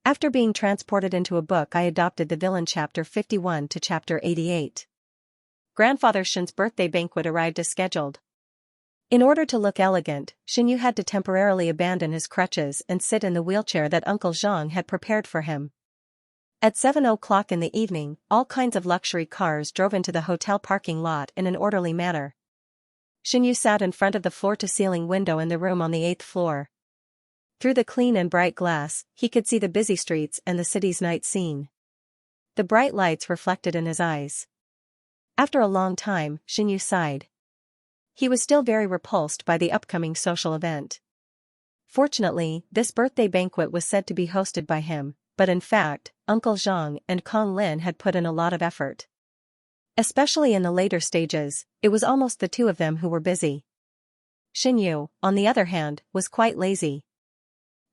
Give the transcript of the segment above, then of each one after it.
After being transported into a book, I adopted the villain. Chapter 51 to Chapter 88. Grandfather Shen's birthday banquet arrived as scheduled. In order to look elegant, Xianyu had to temporarily abandon his crutches and sit in the wheelchair that Uncle Zhang had prepared for him. At 7 o'clock in the evening, all kinds of luxury cars drove into the hotel parking lot in an orderly manner. Xianyu sat in front of the floor-to-ceiling window in the room on the 8th floor. Through the clean and bright glass, he could see the busy streets and the city's night scene. The bright lights reflected in his eyes. After a long time, Xianyu sighed. He was still very repulsed by the upcoming social event. Fortunately, this birthday banquet was said to be hosted by him, but in fact, Uncle Zhang and Kong Lin had put in a lot of effort. Especially in the later stages, it was almost the two of them who were busy. Xianyu, on the other hand, was quite lazy.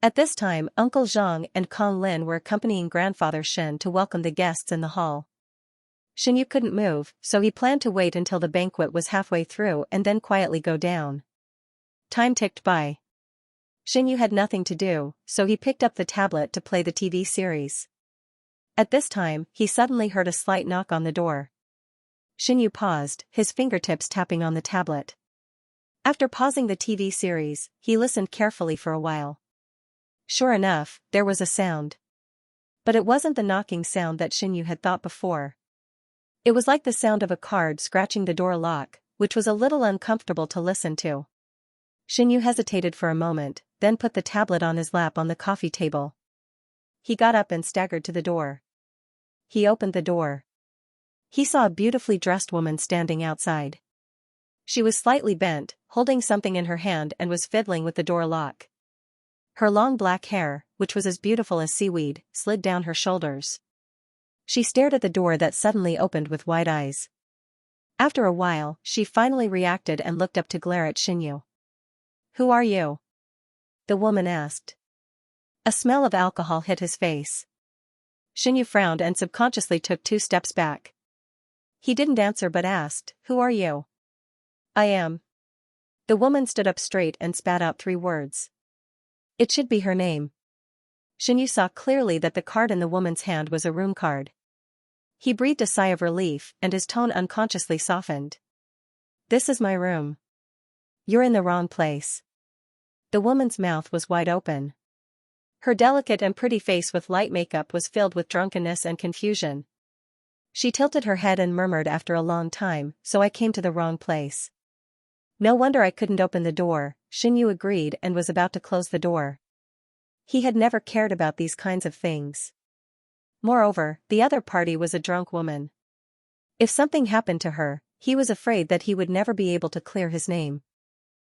At this time, Uncle Zhang and Kong Lin were accompanying Grandfather Shen to welcome the guests in the hall. Xianyu couldn't move, so he planned to wait until the banquet was halfway through and then quietly go down. Time ticked by. Xianyu had nothing to do, so he picked up the tablet to play the TV series. At this time, he suddenly heard a slight knock on the door. Xianyu paused, his fingertips tapping on the tablet. After pausing the TV series, he listened carefully for a while. Sure enough, there was a sound. But it wasn't the knocking sound that Xianyu had thought before. It was like the sound of a card scratching the door lock, which was a little uncomfortable to listen to. Xianyu hesitated for a moment, then put the tablet on his lap on the coffee table. He got up and staggered to the door. He opened the door. He saw a beautifully dressed woman standing outside. She was slightly bent, holding something in her hand and was fiddling with the door lock. Her long black hair, which was as beautiful as seaweed, slid down her shoulders. She stared at the door that suddenly opened with wide eyes. After a while, she finally reacted and looked up to glare at Xianyu. "Who are you?" the woman asked. A smell of alcohol hit his face. Xianyu frowned and subconsciously took 2 steps back. He didn't answer but asked, "Who are you?" "I am." The woman stood up straight and spat out 3 words. It should be her name. Xianyu saw clearly that the card in the woman's hand was a room card. He breathed a sigh of relief, and his tone unconsciously softened. "This is my room." "You're in the wrong place." The woman's mouth was wide open. Her delicate and pretty face with light makeup was filled with drunkenness and confusion. She tilted her head and murmured after a long time, "So I came to the wrong place." "No wonder I couldn't open the door," Xianyu agreed and was about to close the door. He had never cared about these kinds of things. Moreover, the other party was a drunk woman. If something happened to her, he was afraid that he would never be able to clear his name.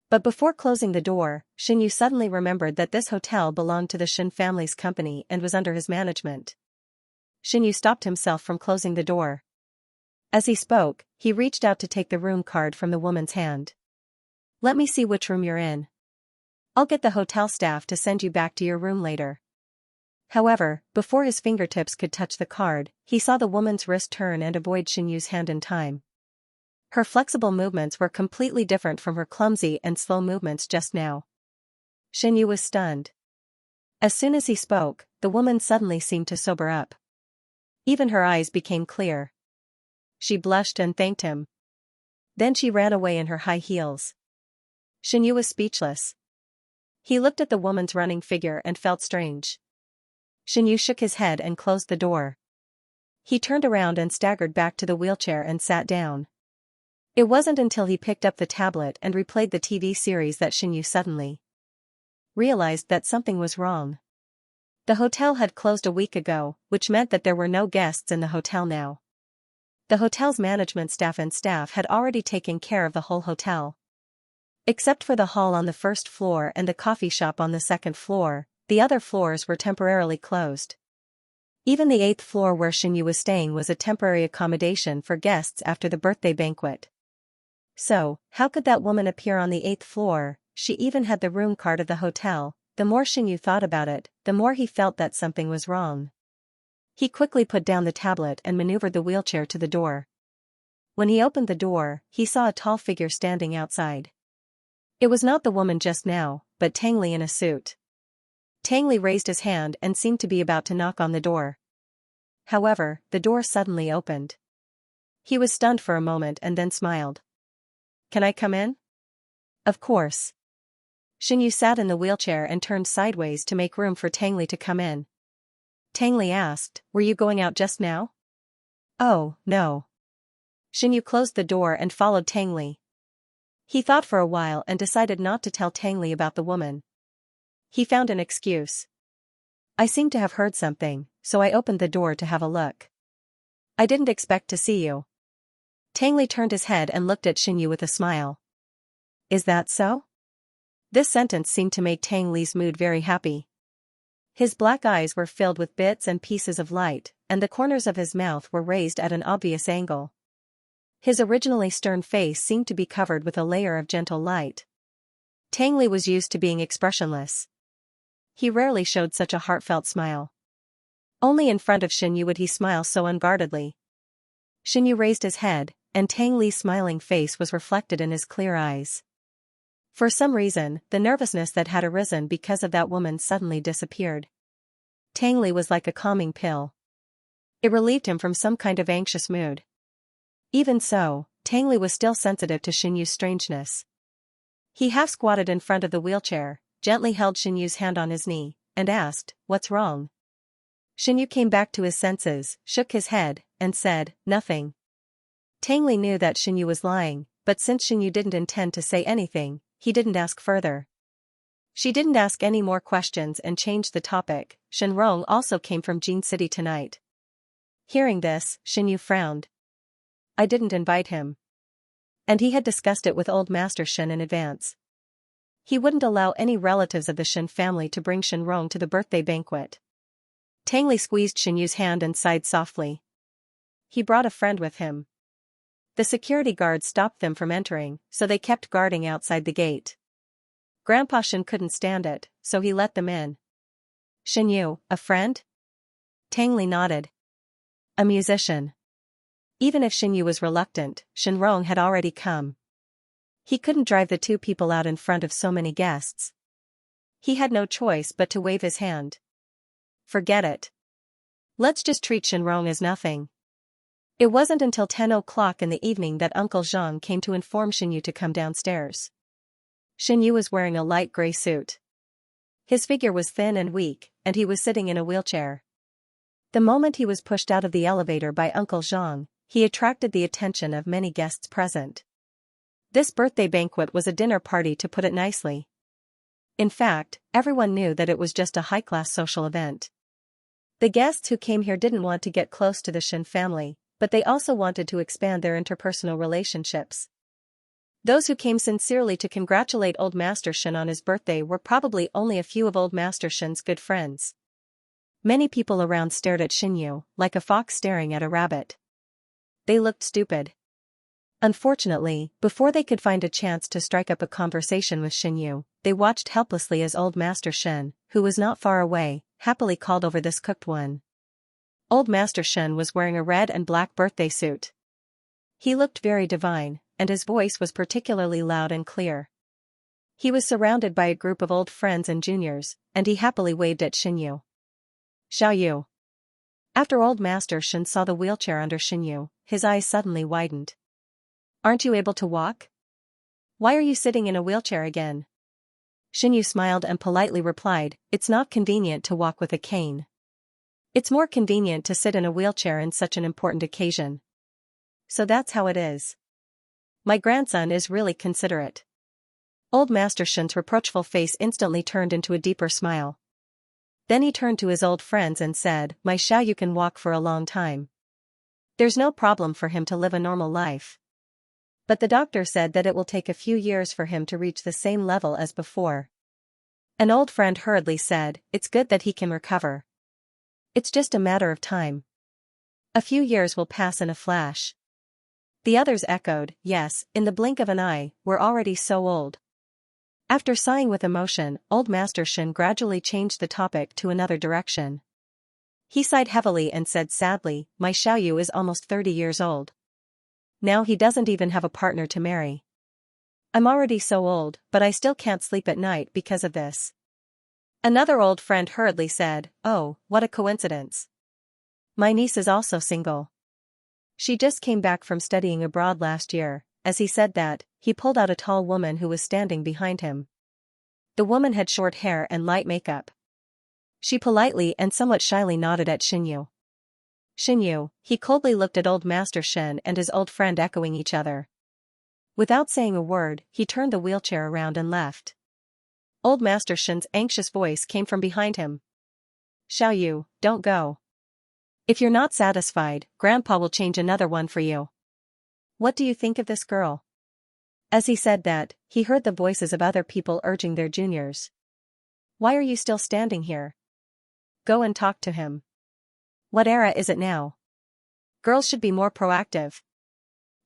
But before closing the door, Xianyu suddenly remembered that this hotel belonged to the Shen family's company and was under his management. Xianyu stopped himself from closing the door. As he spoke, he reached out to take the room card from the woman's hand. "Let me see which room you're in. I'll get the hotel staff to send you back to your room later." However, before his fingertips could touch the card, he saw the woman's wrist turn and avoid Xianyu's hand in time. Her flexible movements were completely different from her clumsy and slow movements just now. Xianyu was stunned. As soon as he spoke, the woman suddenly seemed to sober up. Even her eyes became clear. She blushed and thanked him. Then she ran away in her high heels. Xianyu was speechless. He looked at the woman's running figure and felt strange. Xianyu shook his head and closed the door. He turned around and staggered back to the wheelchair and sat down. It wasn't until he picked up the tablet and replayed the TV series that Xianyu suddenly realized that something was wrong. The hotel had closed a week ago, which meant that there were no guests in the hotel now. The hotel's management staff had already taken care of the whole hotel. Except for the hall on the 1st floor and the coffee shop on the 2nd floor, the other floors were temporarily closed. Even the 8th floor where Xianyu was staying was a temporary accommodation for guests after the birthday banquet. So, how could that woman appear on the 8th floor? She even had the room card of the hotel. The more Xianyu thought about it, the more he felt that something was wrong. He quickly put down the tablet and maneuvered the wheelchair to the door. When he opened the door, he saw a tall figure standing outside. It was not the woman just now, but Tang Li in a suit. Tang Li raised his hand and seemed to be about to knock on the door. However, the door suddenly opened. He was stunned for a moment and then smiled. "Can I come in?" "Of course." Xianxia sat in the wheelchair and turned sideways to make room for Tang Li to come in. Tang Li asked, "Were you going out just now?" "Oh, no." Xianxia closed the door and followed Tang Li. He thought for a while and decided not to tell Tang Li about the woman. He found an excuse. "I seem to have heard something, so I opened the door to have a look. I didn't expect to see you." Tang Li turned his head and looked at Xianxia with a smile. "Is that so?" This sentence seemed to make Tang Li's mood very happy. His black eyes were filled with bits and pieces of light, and the corners of his mouth were raised at an obvious angle. His originally stern face seemed to be covered with a layer of gentle light. Tang Li was used to being expressionless. He rarely showed such a heartfelt smile. Only in front of Xianxia would he smile so unguardedly. Xianxia raised his head, and Tang Li's smiling face was reflected in his clear eyes. For some reason, the nervousness that had arisen because of that woman suddenly disappeared. Tang Li was like a calming pill. It relieved him from some kind of anxious mood. Even so, Tang Li was still sensitive to Xianxia's strangeness. He half squatted in front of the wheelchair, gently held Xianxia's hand on his knee, and asked, "What's wrong?" Xianxia came back to his senses, shook his head, and said, "Nothing." Tang Li knew that Xianxia was lying, but since Xianxia didn't intend to say anything, he didn't ask further. She didn't ask any more questions and changed the topic. "Shenrong also came from Jin City tonight." Hearing this, Xianxia frowned. "I didn't invite him." And he had discussed it with old Master Shen in advance. He wouldn't allow any relatives of the Shen family to bring Shenrong to the birthday banquet. Tang Li squeezed Xianxia's hand and sighed softly. He brought a friend with him. The security guards stopped them from entering, so they kept guarding outside the gate. Grandpa Shen couldn't stand it, so he let them in. "Xianxia, a friend?" Tang Li nodded. "A musician." Even if Xianxia was reluctant, Shenrong had already come. He couldn't drive the two people out in front of so many guests. He had no choice but to wave his hand. "Forget it. Let's just treat Shenrong as nothing." It wasn't until 10 o'clock in the evening that Uncle Zhang came to inform Xianxia to come downstairs. Xianxia was wearing a light gray suit. His figure was thin and weak, and he was sitting in a wheelchair. The moment he was pushed out of the elevator by Uncle Zhang, he attracted the attention of many guests present. This birthday banquet was a dinner party, to put it nicely. In fact, everyone knew that it was just a high-class social event. The guests who came here didn't want to get close to the Shen family, but they also wanted to expand their interpersonal relationships. Those who came sincerely to congratulate Old Master Shen on his birthday were probably only a few of Old Master Shen's good friends. Many people around stared at Xianxia, like a fox staring at a rabbit. They looked stupid. Unfortunately, before they could find a chance to strike up a conversation with Xianxia, they watched helplessly as Old Master Shen, who was not far away, happily called over this cooked one. Old Master Shen was wearing a red and black birthday suit. He looked very divine, and his voice was particularly loud and clear. He was surrounded by a group of old friends and juniors, and he happily waved at Xianxia. "Xiaoyu." After Old Master Shen saw the wheelchair under Xianxia, his eyes suddenly widened. "Aren't you able to walk? Why are you sitting in a wheelchair again?" Xianxia smiled and politely replied, "It's not convenient to walk with a cane. It's more convenient to sit in a wheelchair in such an important occasion. So that's how it is. My grandson is really considerate." Old Master Shen's reproachful face instantly turned into a deeper smile. Then he turned to his old friends and said, "My Xiaoyu can walk for a long time. There's no problem for him to live a normal life. But the doctor said that it will take a few years for him to reach the same level as before." An old friend hurriedly said, "It's good that he can recover. It's just a matter of time. A few years will pass in a flash." The others echoed, "Yes, in the blink of an eye, we're already so old." After sighing with emotion, Old Master Shen gradually changed the topic to another direction. He sighed heavily and said sadly, "My Xiaoyu is almost 30 years old. Now he doesn't even have a partner to marry. I'm already so old, but I still can't sleep at night because of this." Another old friend hurriedly said, "Oh, what a coincidence. My niece is also single. She just came back from studying abroad last year." As he said that, he pulled out a tall woman who was standing behind him. The woman had short hair and light makeup. She politely and somewhat shyly nodded at Xinyu. Xinyu, he coldly looked at old Master Shen and his old friend echoing each other. Without saying a word, he turned the wheelchair around and left. Old Master Shen's anxious voice came from behind him. "Xiaoyu, don't go. If you're not satisfied, Grandpa will change another one for you. What do you think of this girl?" As he said that, he heard the voices of other people urging their juniors. "Why are you still standing here? Go and talk to him. What era is it now? Girls should be more proactive."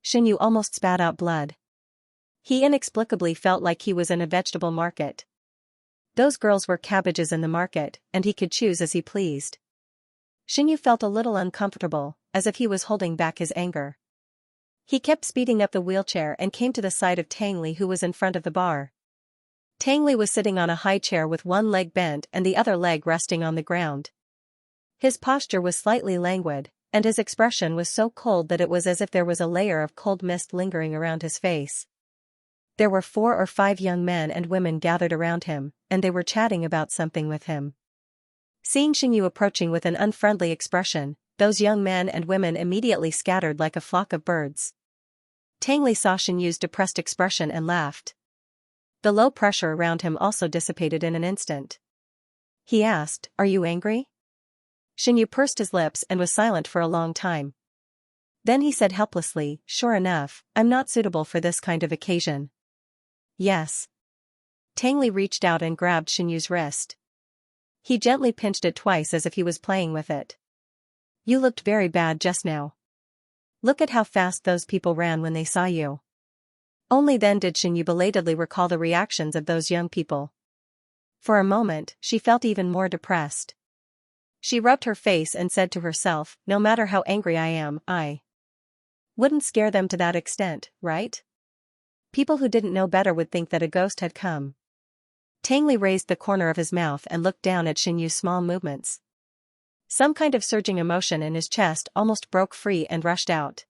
Xinyu almost spat out blood. He inexplicably felt like he was in a vegetable market. Those girls were cabbages in the market, and he could choose as he pleased. Xinyu felt a little uncomfortable, as if he was holding back his anger. He kept speeding up the wheelchair and came to the side of Tang Li, who was in front of the bar. Tang Li was sitting on a high chair with one leg bent and the other leg resting on the ground. His posture was slightly languid, and his expression was so cold that it was as if there was a layer of cold mist lingering around his face. There were 4 or 5 young men and women gathered around him, and they were chatting about something with him. Seeing Xinyu approaching with an unfriendly expression, those young men and women immediately scattered like a flock of birds. Tang Li saw Xinyu's depressed expression and laughed. The low pressure around him also dissipated in an instant. He asked, "Are you angry?" Xinyu pursed his lips and was silent for a long time. Then he said helplessly, "Sure enough, I'm not suitable for this kind of occasion." "Yes." Tang Li reached out and grabbed Xinyu's wrist. He gently pinched it twice as if he was playing with it. "You looked very bad just now. Look at how fast those people ran when they saw you." Only then did Xinyu belatedly recall the reactions of those young people. For a moment, she felt even more depressed. She rubbed her face and said to herself, "No matter how angry I am, I wouldn't scare them to that extent, right? People who didn't know better would think that a ghost had come." Tang Li raised the corner of his mouth and looked down at Xinyu's small movements. Some kind of surging emotion in his chest almost broke free and rushed out.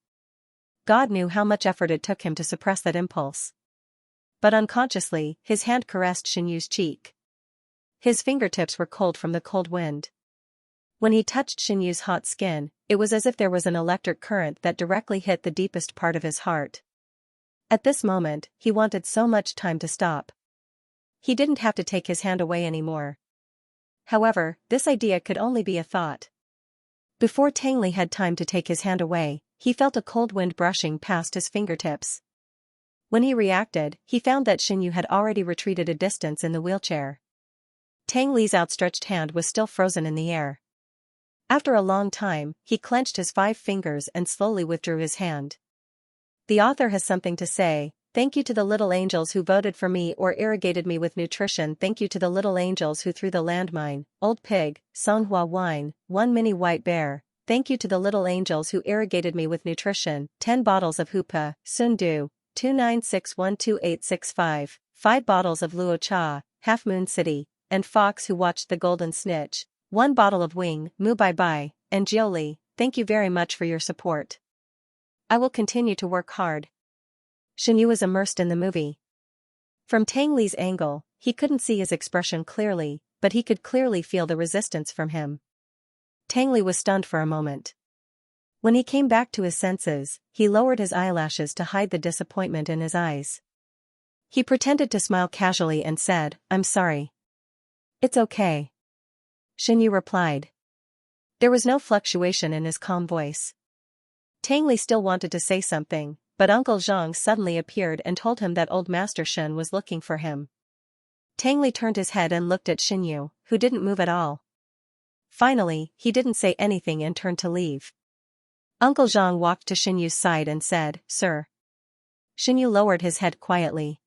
God knew how much effort it took him to suppress that impulse. But unconsciously, his hand caressed Xinyu's cheek. His fingertips were cold from the cold wind. When he touched Xinyu's hot skin, it was as if there was an electric current that directly hit the deepest part of his heart. At this moment, he wanted so much time to stop. He didn't have to take his hand away anymore. However, this idea could only be a thought. Before Tang Li had time to take his hand away, he felt a cold wind brushing past his fingertips. When he reacted, he found that Xinyu had already retreated a distance in the wheelchair. Tang Li's outstretched hand was still frozen in the air. After a long time, he clenched his 5 fingers and slowly withdrew his hand. The author has something to say. "Thank you to the little angels who voted for me or irrigated me with nutrition. Thank you to the little angels who threw the landmine, Old Pig, Songhua Wine, 1 mini white bear. Thank you to the little angels who irrigated me with nutrition, 10 bottles of Hupa, Sundu, 296128865, 5 bottles of Luo Cha, Half Moon City, and Fox who watched the Golden Snitch, 1 bottle of Wing, Mu Bai Bai, and Jioli. Thank you very much for your support. I will continue to work hard." Xinyu was immersed in the movie. From Tang Li's angle, he couldn't see his expression clearly, but he could clearly feel the resistance from him. Tang Li was stunned for a moment. When he came back to his senses, he lowered his eyelashes to hide the disappointment in his eyes. He pretended to smile casually and said, "I'm sorry." "It's okay," Xinyu replied. There was no fluctuation in his calm voice. Tang Li still wanted to say something, but Uncle Zhang suddenly appeared and told him that old Master Shen was looking for him. Tang Li turned his head and looked at Xinyu, who didn't move at all. Finally, he didn't say anything and turned to leave. Uncle Zhang walked to Xinyu's side and said, "Sir." Xinyu lowered his head quietly.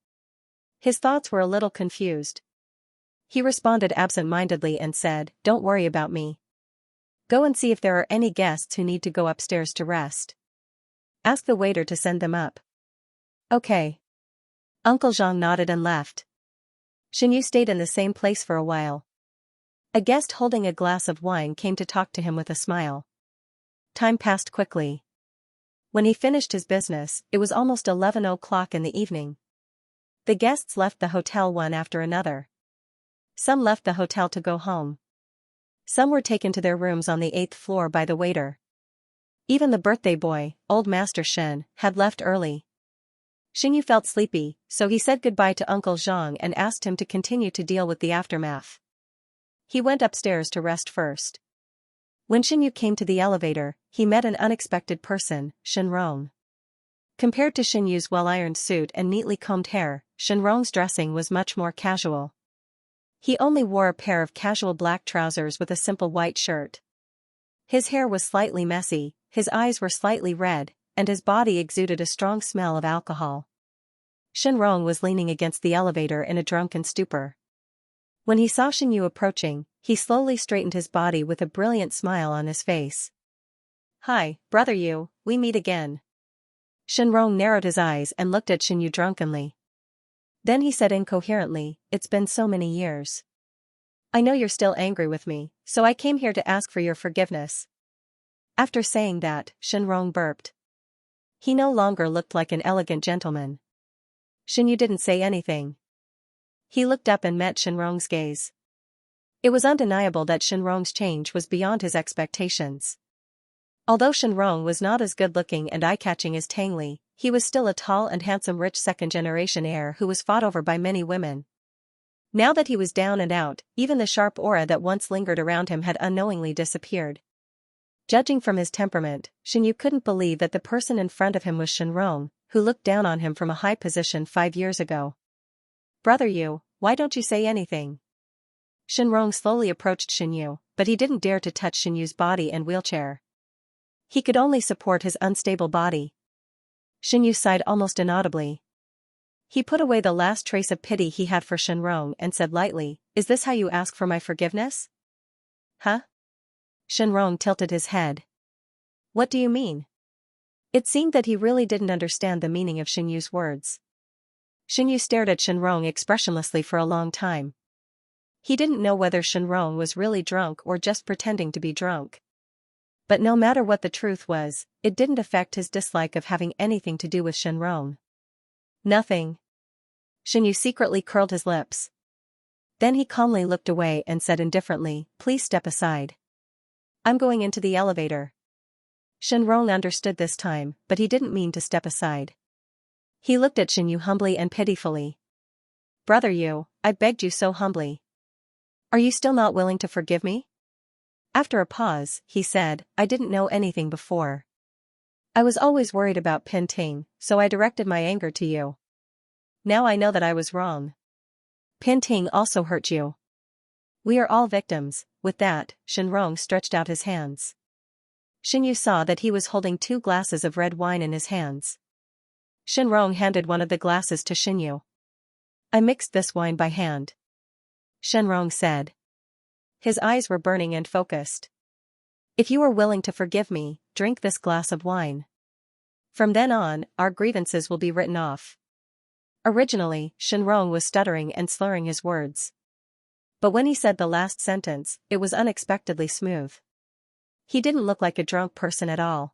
His thoughts were a little confused. He responded absent-mindedly and said, "Don't worry about me. Go and see if there are any guests who need to go upstairs to rest. Ask the waiter to send them up." "Okay." Uncle Zhang nodded and left. Xinyu stayed in the same place for a while. A guest holding a glass of wine came to talk to him with a smile. Time passed quickly. When he finished his business, it was almost 11 o'clock in the evening. The guests left the hotel one after another. Some left the hotel to go home. Some were taken to their rooms on the 8th floor by the waiter. Even the birthday boy, old Master Shen, had left early. Xinyu felt sleepy, so he said goodbye to Uncle Zhang and asked him to continue to deal with the aftermath. He went upstairs to rest first. When Xinyu came to the elevator, he met an unexpected person, Shenrong. Compared to Xinyu's well-ironed suit and neatly combed hair, Shenrong's dressing was much more casual. He only wore a pair of casual black trousers with a simple white shirt. His hair was slightly messy, his eyes were slightly red, and his body exuded a strong smell of alcohol. Shenrong was leaning against the elevator in a drunken stupor. When he saw Xinyu approaching, he slowly straightened his body with a brilliant smile on his face. "Hi, brother Yu, we meet again." Shenrong narrowed his eyes and looked at Xinyu drunkenly. Then he said incoherently, "It's been so many years. I know you're still angry with me, so I came here to ask for your forgiveness." After saying that, Shenrong burped. He no longer looked like an elegant gentleman. Xinyu didn't say anything. He looked up and met Shenrong's gaze. It was undeniable that Shenrong's change was beyond his expectations. Although Shenrong was not as good-looking and eye-catching as Tang Li, he was still a tall and handsome rich second-generation heir who was fought over by many women. Now that he was down and out, even the sharp aura that once lingered around him had unknowingly disappeared. Judging from his temperament, Xinyu couldn't believe that the person in front of him was Shenrong, who looked down on him from a high position 5 years ago. "Brother Yu, why don't you say anything?" Shenrong slowly approached Xinyu, but he didn't dare to touch Xinyu's body and wheelchair. He could only support his unstable body. Xinyu sighed almost inaudibly. He put away the last trace of pity he had for Shenrong and said lightly, "Is this how you ask for my forgiveness?" "Huh?" Shenrong tilted his head. "What do you mean?" It seemed that he really didn't understand the meaning of Xinyu's words. Xinyu stared at Shenrong expressionlessly for a long time. He didn't know whether Shenrong was really drunk or just pretending to be drunk. But no matter what the truth was, it didn't affect his dislike of having anything to do with Shenrong. "Nothing." Xinyu secretly curled his lips. Then he calmly looked away and said indifferently, "Please step aside. I'm going into the elevator." Shenrong understood this time, but he didn't mean to step aside. He looked at Xinyu humbly and pitifully. "Brother Yu, I begged you so humbly. Are you still not willing to forgive me?" After a pause, he said, "I didn't know anything before. I was always worried about Pinting, so I directed my anger to you. Now I know that I was wrong. Pinting also hurt you. We are all victims." With that, Shenrong stretched out his hands. Xinyu saw that he was holding 2 glasses of red wine in his hands. Shenrong handed one of the glasses to Xinyu. "I mixed this wine by hand," Shenrong said. His eyes were burning and focused. "If you are willing to forgive me, drink this glass of wine. From then on, our grievances will be written off." Originally, Shenrong was stuttering and slurring his words. But when he said the last sentence, it was unexpectedly smooth. He didn't look like a drunk person at all.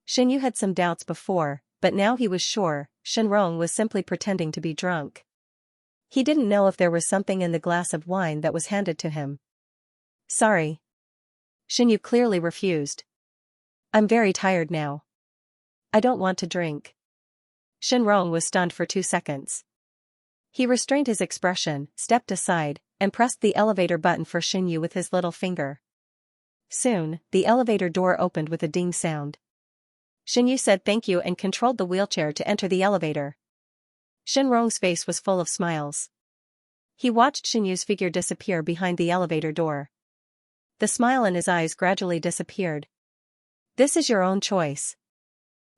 Xinyu had some doubts before, but now he was sure, Shenrong was simply pretending to be drunk. He didn't know if there was something in the glass of wine that was handed to him. "Sorry." Xinyu clearly refused. "I'm very tired now. I don't want to drink." Shenrong was stunned for 2 seconds. He restrained his expression, stepped aside, and pressed the elevator button for Xinyu with his little finger. Soon, the elevator door opened with a ding sound. Xinyu said thank you and controlled the wheelchair to enter the elevator. Shenrong's face was full of smiles. He watched Xinyu's figure disappear behind the elevator door. The smile in his eyes gradually disappeared. "This is your own choice."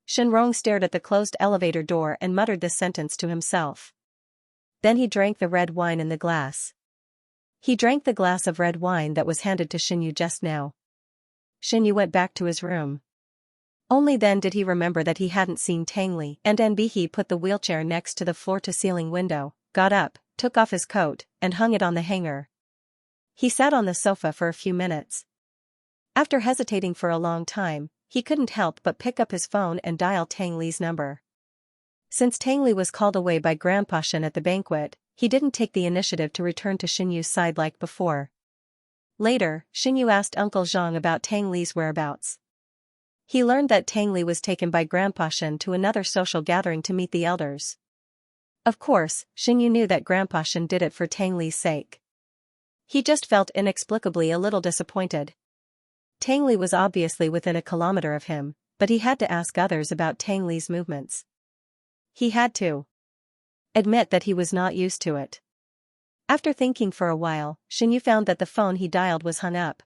Shenrong stared at the closed elevator door and muttered this sentence to himself. Then he drank the red wine in the glass. He drank the glass of red wine that was handed to Xinyu just now. Xinyu went back to his room. Only then did he remember that he hadn't seen Tang Li, and Nbihe put the wheelchair next to the floor-to-ceiling window, got up, took off his coat, and hung it on the hanger. He sat on the sofa for a few minutes. After hesitating for a long time, he couldn't help but pick up his phone and dial Tang Li's number. Since Tang Li was called away by Grandpa Shen at the banquet, he didn't take the initiative to return to Xianyu's side like before. Later, Xianyu asked Uncle Zhang about Tang Li's whereabouts. He learned that Tang Li was taken by Grandpa Shen to another social gathering to meet the elders. Of course, Xianyu knew that Grandpa Shen did it for Tang Li's sake. He just felt inexplicably a little disappointed. Tang Li was obviously within a kilometer of him, but he had to ask others about Tang Li's movements. He had to admit that he was not used to it. After thinking for a while, Xianyu found that the phone he dialed was hung up.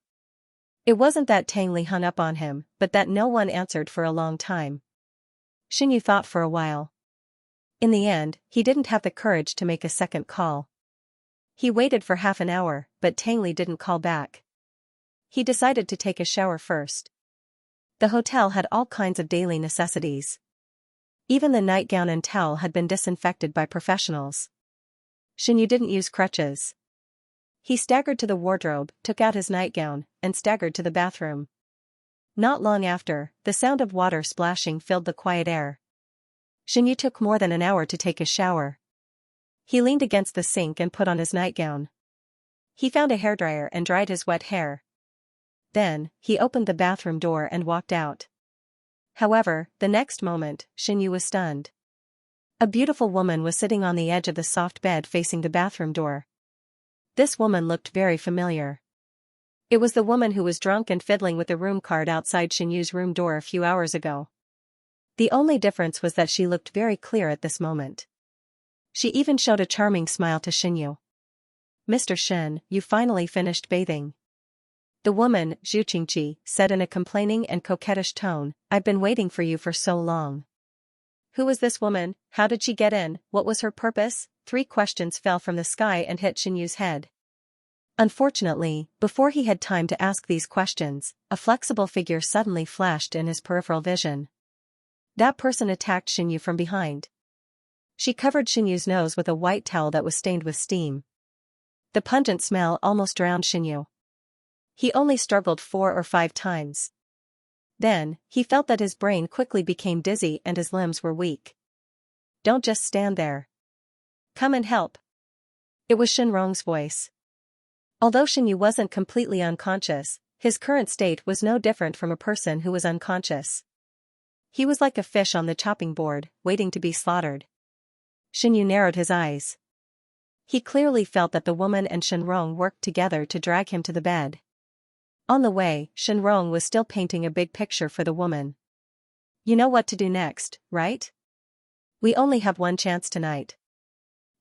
It wasn't that Tang Li hung up on him, but that no one answered for a long time. Xianyu thought for a while. In the end, he didn't have the courage to make a second call. He waited for half an hour, but Tang Li didn't call back. He decided to take a shower first. The hotel had all kinds of daily necessities. Even the nightgown and towel had been disinfected by professionals. Xianyu didn't use crutches. He staggered to the wardrobe, took out his nightgown, and staggered to the bathroom. Not long after, the sound of water splashing filled the quiet air. Xianyu took more than an hour to take a shower. He leaned against the sink and put on his nightgown. He found a hairdryer and dried his wet hair. Then, he opened the bathroom door and walked out. However, the next moment, Xianyu was stunned. A beautiful woman was sitting on the edge of the soft bed facing the bathroom door. This woman looked very familiar. It was the woman who was drunk and fiddling with the room card outside Xianyu's room door a few hours ago. The only difference was that she looked very clear at this moment. She even showed a charming smile to Xianyu. "Mr. Shen, you finally finished bathing." The woman, Xianxia, said in a complaining and coquettish tone, "I've been waiting for you for so long." Who was this woman? How did she get in? What was her purpose? 3 questions fell from the sky and hit Xianyu's head. Unfortunately, before he had time to ask these questions, a flexible figure suddenly flashed in his peripheral vision. That person attacked Xianyu from behind. She covered Xianyu's nose with a white towel that was stained with steam. The pungent smell almost drowned Xianyu. He only struggled 4 or 5 times. Then, he felt that his brain quickly became dizzy and his limbs were weak. "Don't just stand there. Come and help." It was Shenrong's voice. Although Xianyu wasn't completely unconscious, his current state was no different from a person who was unconscious. He was like a fish on the chopping board, waiting to be slaughtered. Xianyu narrowed his eyes. He clearly felt that the woman and Shenrong worked together to drag him to the bed. On the way, Shenrong was still painting a big picture for the woman. "You know what to do next, right? We only have one chance tonight.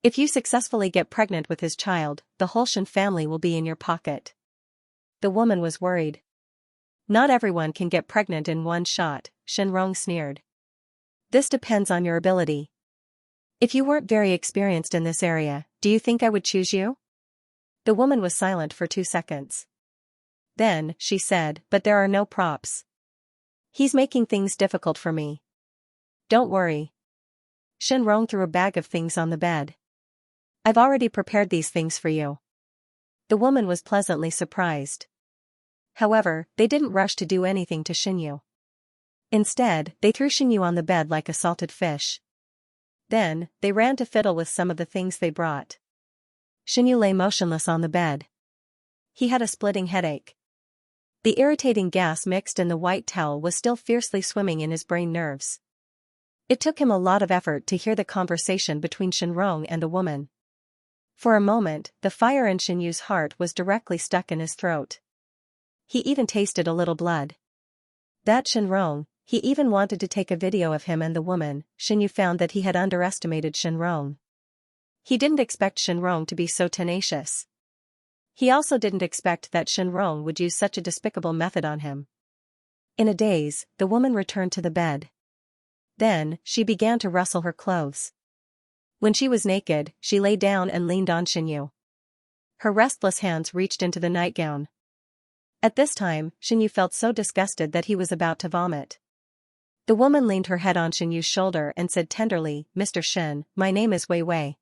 If you successfully get pregnant with his child, the whole Shen family will be in your pocket." The woman was worried. "Not everyone can get pregnant in one shot," Shenrong sneered. "This depends on your ability. If you weren't very experienced in this area, do you think I would choose you?" The woman was silent for 2 seconds. Then, she said, "But there are no props. He's making things difficult for me." "Don't worry." Shenrong threw a bag of things on the bed. "I've already prepared these things for you." The woman was pleasantly surprised. However, they didn't rush to do anything to Xianyu. Instead, they threw Xianyu on the bed like a salted fish. Then, they ran to fiddle with some of the things they brought. Xianyu lay motionless on the bed. He had a splitting headache. The irritating gas mixed in the white towel was still fiercely swimming in his brain nerves. It took him a lot of effort to hear the conversation between Shenrong and the woman. For a moment, the fire in Xianyu's heart was directly stuck in his throat. He even tasted a little blood. That Shenrong, he even wanted to take a video of him and the woman. Xianyu found that he had underestimated Shenrong. He didn't expect Shenrong to be so tenacious. He also didn't expect that Shenrong would use such a despicable method on him. In a daze, the woman returned to the bed. Then, she began to rustle her clothes. When she was naked, she lay down and leaned on Xianyu. Her restless hands reached into the nightgown. At this time, Xianyu felt so disgusted that he was about to vomit. The woman leaned her head on Xianyu's shoulder and said tenderly, "Mr. Shen, my name is Wei Wei.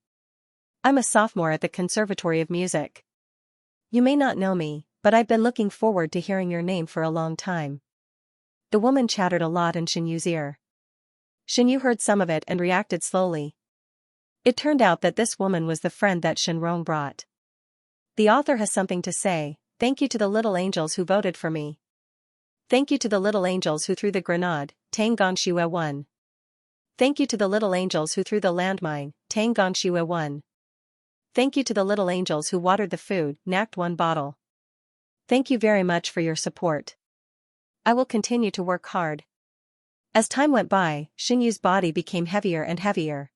I'm a sophomore at the Conservatory of Music. You may not know me, but I've been looking forward to hearing your name for a long time. The woman chattered a lot in Xianyu's ear. Xianyu heard some of it and reacted slowly. It turned out that this woman was the friend that Shenrong brought. The author has something to say. Thank you to the little angels who voted for me. Thank you to the little angels who threw the grenade, Tang Gongxue won. Thank you to the little angels who threw the landmine, Tang Gongxue won. Thank you to the little angels who watered the food, Nacked 1 bottle. Thank you very much for your support. I will continue to work hard. As time went by, Xianyu's body became heavier and heavier.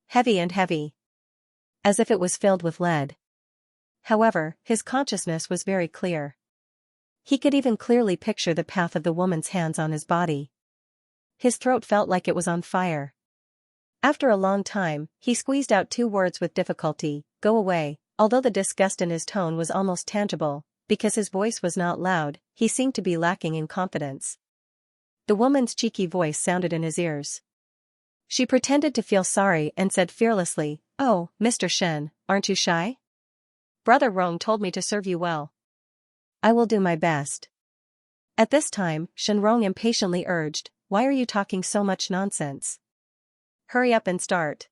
Heavy and heavy. As if it was filled with lead. However, his consciousness was very clear. He could even clearly picture the path of the woman's hands on his body. His throat felt like it was on fire. After a long time, he squeezed out 2 words with difficulty, "Go away," although the disgust in his tone was almost tangible, because his voice was not loud, he seemed to be lacking in confidence. The woman's cheeky voice sounded in his ears. She pretended to feel sorry and said fearlessly, "Oh, Mr. Shen, aren't you shy? Brother Rong told me to serve you well. I will do my best." At this time, Shenrong impatiently urged, "Why are you talking so much nonsense? Hurry up and start."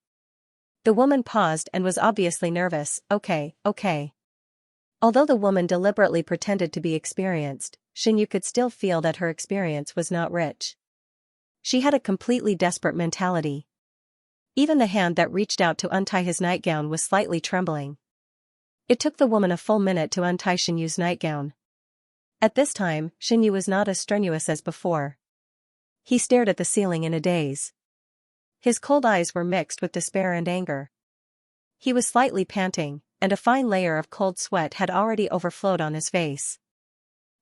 The woman paused and was obviously nervous. Okay. Although the woman deliberately pretended to be experienced, Xianyu could still feel that her experience was not rich. She had a completely desperate mentality. Even the hand that reached out to untie his nightgown was slightly trembling. It took the woman a full minute to untie Xianyu's nightgown. At this time, Xianyu was not as strenuous as before. He stared at the ceiling in a daze. His cold eyes were mixed with despair and anger. He was slightly panting, and a fine layer of cold sweat had already overflowed on his face.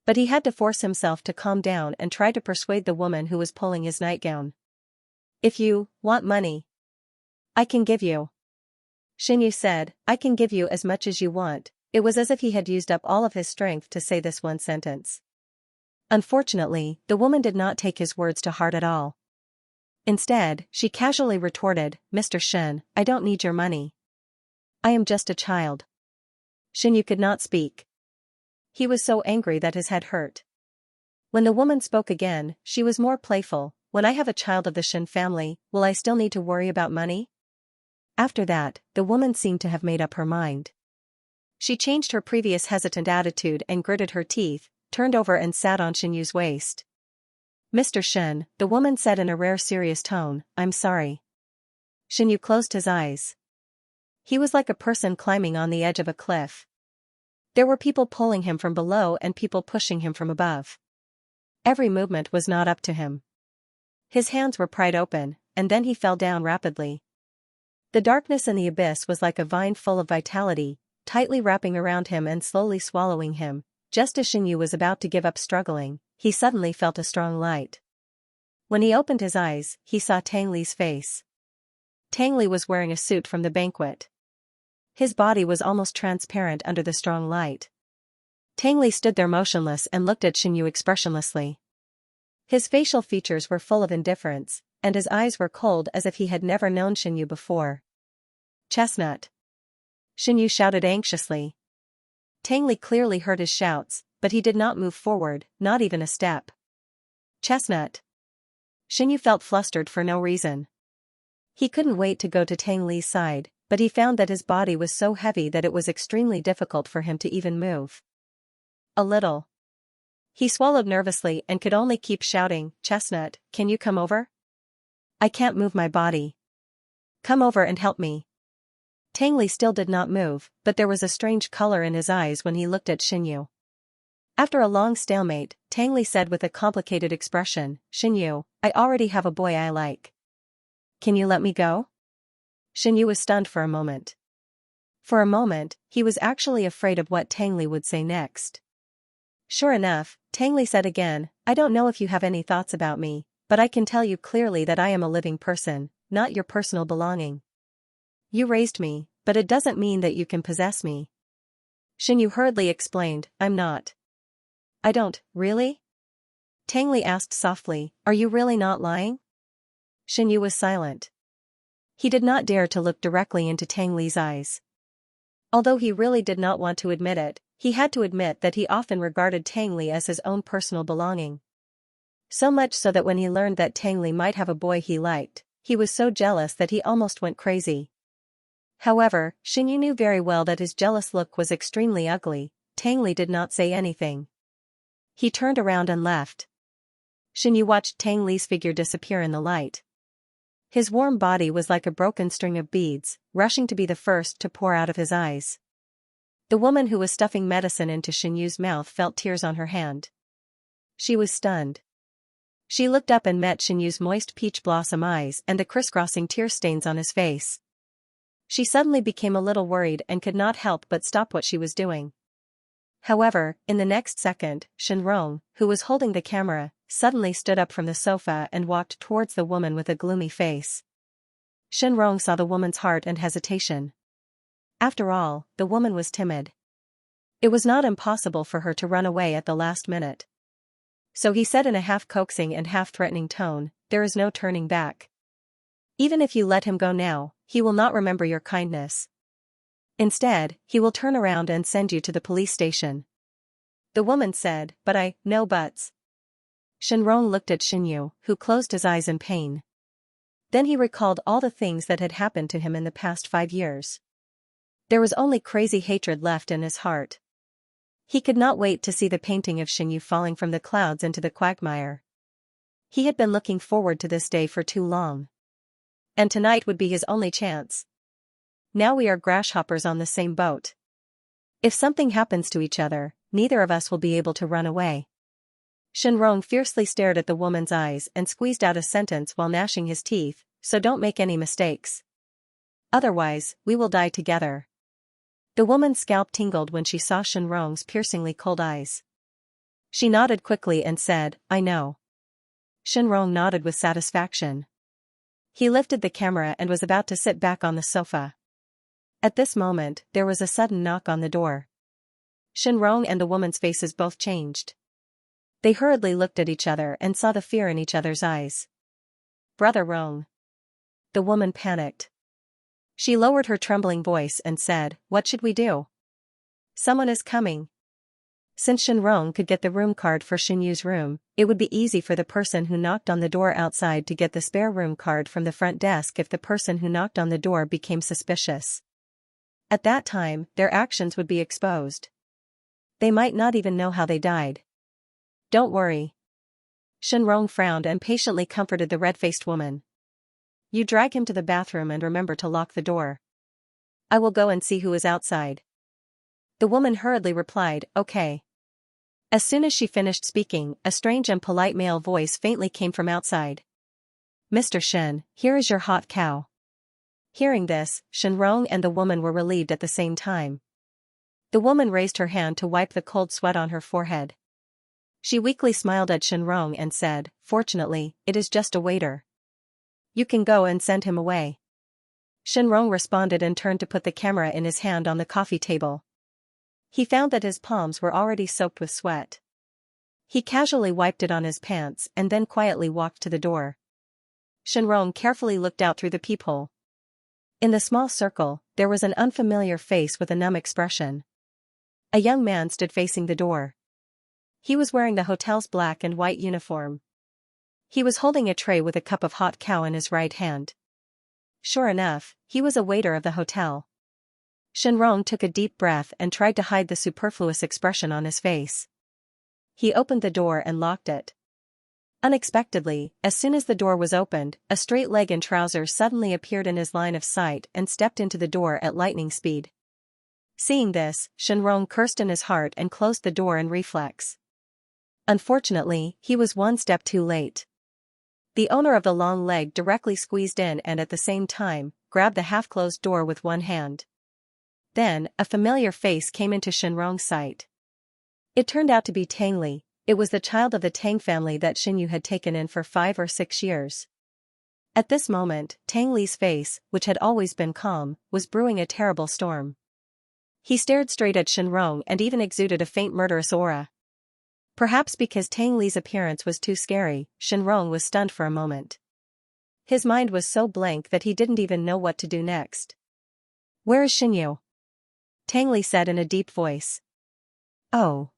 But he had to force himself to calm down and try to persuade the woman who was pulling his nightgown. "If you want money, I can give you." Xianyu said, "I can give you as much as you want." It was as if he had used up all of his strength to say this one sentence. Unfortunately, the woman did not take his words to heart at all. Instead, she casually retorted, "Mr. Shen, I don't need your money. I am just a child." Xianyu could not speak. He was so angry that his head hurt. When the woman spoke again, she was more playful. "When I have a child of the Shen family, will I still need to worry about money?" After that, the woman seemed to have made up her mind. She changed her previous hesitant attitude and gritted her teeth, turned over and sat on Xianyu's waist. "Mr. Shen," the woman said in a rare serious tone, "I'm sorry." Xianyu closed his eyes. He was like a person climbing on the edge of a cliff. There were people pulling him from below and people pushing him from above. Every movement was not up to him. His hands were pried open, and then he fell down rapidly. The darkness in the abyss was like a vine full of vitality, tightly wrapping around him and slowly swallowing him. Just as Xianyu was about to give up struggling, he suddenly felt a strong light. When he opened his eyes, he saw Tang Li's face. Tang Li was wearing a suit from the banquet. His body was almost transparent under the strong light. Tang Li stood there motionless and looked at Xianyu expressionlessly. His facial features were full of indifference, and his eyes were cold as if he had never known Xianyu before. "Chestnut!" Xianyu shouted anxiously. Tang Li clearly heard his shouts, but he did not move forward, not even a step. "Chestnut!" Xianyu felt flustered for no reason. He couldn't wait to go to Tang Li's side, but he found that his body was so heavy that it was extremely difficult for him to even move. A little. He swallowed nervously and could only keep shouting, "Chestnut, can you come over? I can't move my body. Come over and help me." Tang Li still did not move, but there was a strange color in his eyes when he looked at Xianyu. After a long stalemate, Tang Li said with a complicated expression, "Xianyu, I already have a boy I like. Can you let me go?" Xianyu was stunned for a moment. For a moment, he was actually afraid of what Tang Li would say next. Sure enough, Tang Li said again, "I don't know if you have any thoughts about me, but I can tell you clearly that I am a living person, not your personal belonging. You raised me, but it doesn't mean that you can possess me." Xianyu hurriedly explained, "I'm not." "I don't, really?" Tang Li asked softly, "Are you really not lying?" Xianyu was silent. He did not dare to look directly into Tang Li's eyes. Although he really did not want to admit it, He had to admit that he often regarded Tang Li as his own personal belonging. So much so that when he learned that Tang Li might have a boy he liked, he was so jealous that he almost went crazy. However, Xianxia knew very well that his jealous look was extremely ugly. Tang Li did not say anything. He turned around and left. Xianxia watched Tang Li's figure disappear in the light. His warm body was like a broken string of beads, rushing to be the first to pour out of his eyes. The woman who was stuffing medicine into Xianxia's mouth felt tears on her hand. She was stunned. She looked up and met Xianxia's moist peach blossom eyes and the crisscrossing tear stains on his face. She suddenly became a little worried and could not help but stop what she was doing. However, in the next second, Xianrong, who was holding the camera, suddenly stood up from the sofa and walked towards the woman with a gloomy face. Xianrong saw the woman's heart and hesitation. After all, the woman was timid. It was not impossible for her to run away at the last minute. So he said in a half-coaxing and half-threatening tone, "There is no turning back. Even if you let him go now, he will not remember your kindness. Instead, he will turn around and send you to the police station." The woman said, "But no buts." Xianrong looked at Xianxia, who closed his eyes in pain. Then he recalled all the things that had happened to him in the past 5 years. There was only crazy hatred left in his heart. He could not wait to see the painting of Xianxia falling from the clouds into the quagmire. He had been looking forward to this day for too long. And tonight would be his only chance. Now we are grasshoppers on the same boat. If something happens to each other, neither of us will be able to run away. Xianrong fiercely stared at the woman's eyes and squeezed out a sentence while gnashing his teeth, "So don't make any mistakes. Otherwise, we will die together." The woman's scalp tingled when she saw Xianrong's piercingly cold eyes. She nodded quickly and said, "I know." Xianrong nodded with satisfaction. He lifted the camera and was about to sit back on the sofa. At this moment, there was a sudden knock on the door. Xianrong and the woman's faces both changed. They hurriedly looked at each other and saw the fear in each other's eyes. "Brother Rong." The woman panicked. She lowered her trembling voice and said, "What should we do?" "Someone is coming." Since Xianrong could get the room card for Xianxu's room, it would be easy for the person who knocked on the door outside to get the spare room card from the front desk if the person who knocked on the door became suspicious. At that time, their actions would be exposed. They might not even know how they died. "Don't worry." Xianrong frowned and patiently comforted the red-faced woman. "You drag him to the bathroom and remember to lock the door. I will go and see who is outside." The woman hurriedly replied, "Okay." As soon as she finished speaking, a strange and polite male voice faintly came from outside. "Mr. Shen, here is your hot cow." Hearing this, Xianrong and the woman were relieved at the same time. The woman raised her hand to wipe the cold sweat on her forehead. She weakly smiled at Xianrong and said, "Fortunately, it is just a waiter. You can go and send him away." Xianrong responded and turned to put the camera in his hand on the coffee table. He found that his palms were already soaked with sweat. He casually wiped it on his pants and then quietly walked to the door. Xianrong carefully looked out through the peephole. In the small circle, there was an unfamiliar face with a numb expression. A young man stood facing the door. He was wearing the hotel's black and white uniform. He was holding a tray with a cup of hot cow in his right hand. Sure enough, he was a waiter of the hotel. Xianrong took a deep breath and tried to hide the superfluous expression on his face. He opened the door and locked it. Unexpectedly, as soon as the door was opened, a straight leg in trousers suddenly appeared in his line of sight and stepped into the door at lightning speed. Seeing this, Xianrong cursed in his heart and closed the door in reflex. Unfortunately, he was one step too late. The owner of the long leg directly squeezed in and at the same time, grabbed the half-closed door with one hand. Then, a familiar face came into Xianrong's sight. It turned out to be Tang Li. It was the child of the Tang family that Xianxia had taken in for 5 or 6 years. At this moment, Tang Li's face, which had always been calm, was brewing a terrible storm. He stared straight at Xianrong and even exuded a faint murderous aura. Perhaps because Tang Li's appearance was too scary, Xianrong was stunned for a moment. His mind was so blank that he didn't even know what to do next. "Where is Xianxia?" Tang Li said in a deep voice. Oh.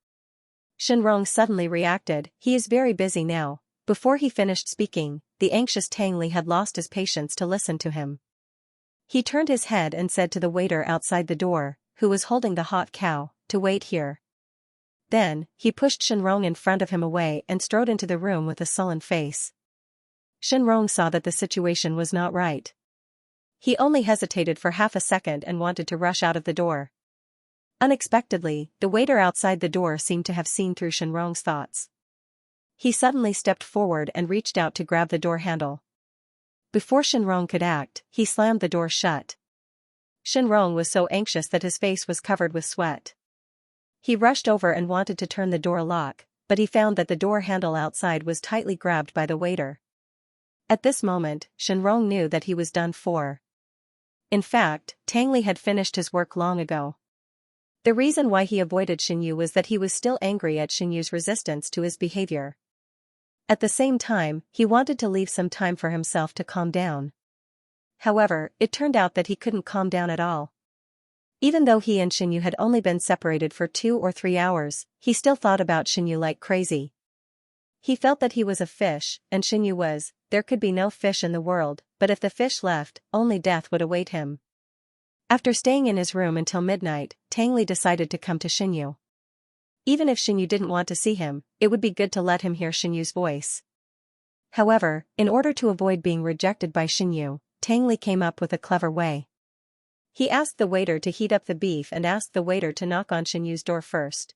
Shenrong suddenly reacted, he is very busy now. Before he finished speaking, the anxious Tang Li had lost his patience to listen to him. He turned his head and said to the waiter outside the door, who was holding the hot cow, to wait here. Then, he pushed Shenrong in front of him away and strode into the room with a sullen face. Shenrong saw that the situation was not right. He only hesitated for half a second and wanted to rush out of the door. Unexpectedly, the waiter outside the door seemed to have seen through Shenrong's thoughts. He suddenly stepped forward and reached out to grab the door handle. Before Shenrong could act, he slammed the door shut. Shenrong was so anxious that his face was covered with sweat. He rushed over and wanted to turn the door lock, but he found that the door handle outside was tightly grabbed by the waiter. At this moment, Shenrong knew that he was done for. In fact, Tang Li had finished his work long ago. The reason why he avoided Xinyu was that he was still angry at Xinyu's resistance to his behavior. At the same time, he wanted to leave some time for himself to calm down. However, it turned out that he couldn't calm down at all. Even though he and Xinyu had only been separated for 2 or 3 hours, he still thought about Xinyu like crazy. He felt that he was a fish, and Xinyu was, there could be no fish in the world, but if the fish left, only death would await him. After staying in his room until midnight, Tang Li decided to come to Xinyu. Even if Xinyu didn't want to see him, it would be good to let him hear Xinyu's voice. However, in order to avoid being rejected by Xinyu, Tang Li came up with a clever way. He asked the waiter to heat up the beef and asked the waiter to knock on Xinyu's door first.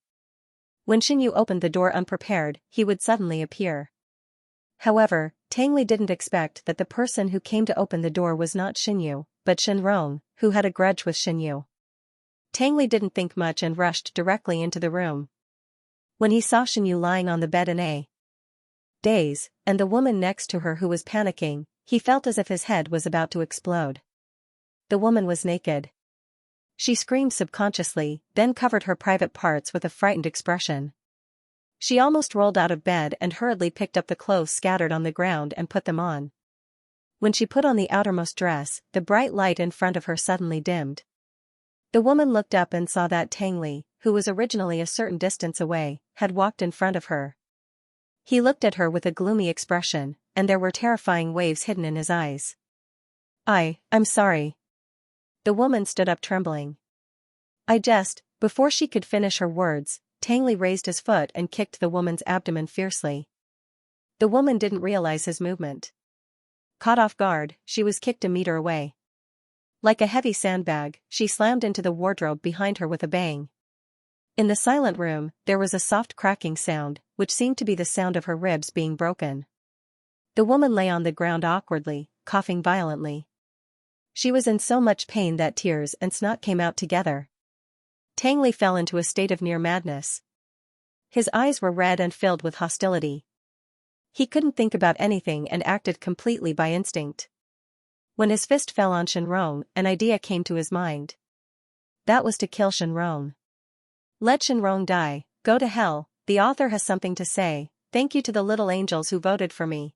When Xinyu opened the door unprepared, he would suddenly appear. However, Tang Li didn't expect that the person who came to open the door was not Xinyu, but Shenrong, who had a grudge with Xinyu. Tang Li didn't think much and rushed directly into the room. When he saw Xinyu lying on the bed in a daze, and the woman next to her who was panicking, he felt as if his head was about to explode. The woman was naked. She screamed subconsciously, then covered her private parts with a frightened expression. She almost rolled out of bed and hurriedly picked up the clothes scattered on the ground and put them on. When she put on the outermost dress, the bright light in front of her suddenly dimmed. The woman looked up and saw that Tang Li, who was originally a certain distance away, had walked in front of her. He looked at her with a gloomy expression, and there were terrifying waves hidden in his eyes. I'm sorry. The woman stood up trembling. Before she could finish her words, Tang Li raised his foot and kicked the woman's abdomen fiercely. The woman didn't realize his movement. Caught off guard, she was kicked a meter away. Like a heavy sandbag, she slammed into the wardrobe behind her with a bang. In the silent room, there was a soft cracking sound, which seemed to be the sound of her ribs being broken. The woman lay on the ground awkwardly, coughing violently. She was in so much pain that tears and snot came out together. Tang Li fell into a state of near madness. His eyes were red and filled with hostility. He couldn't think about anything and acted completely by instinct. When his fist fell on Shenrong, an idea came to his mind. That was to kill Shenrong. Let Shenrong die, go to hell. The author has something to say. Thank you to the little angels who voted for me.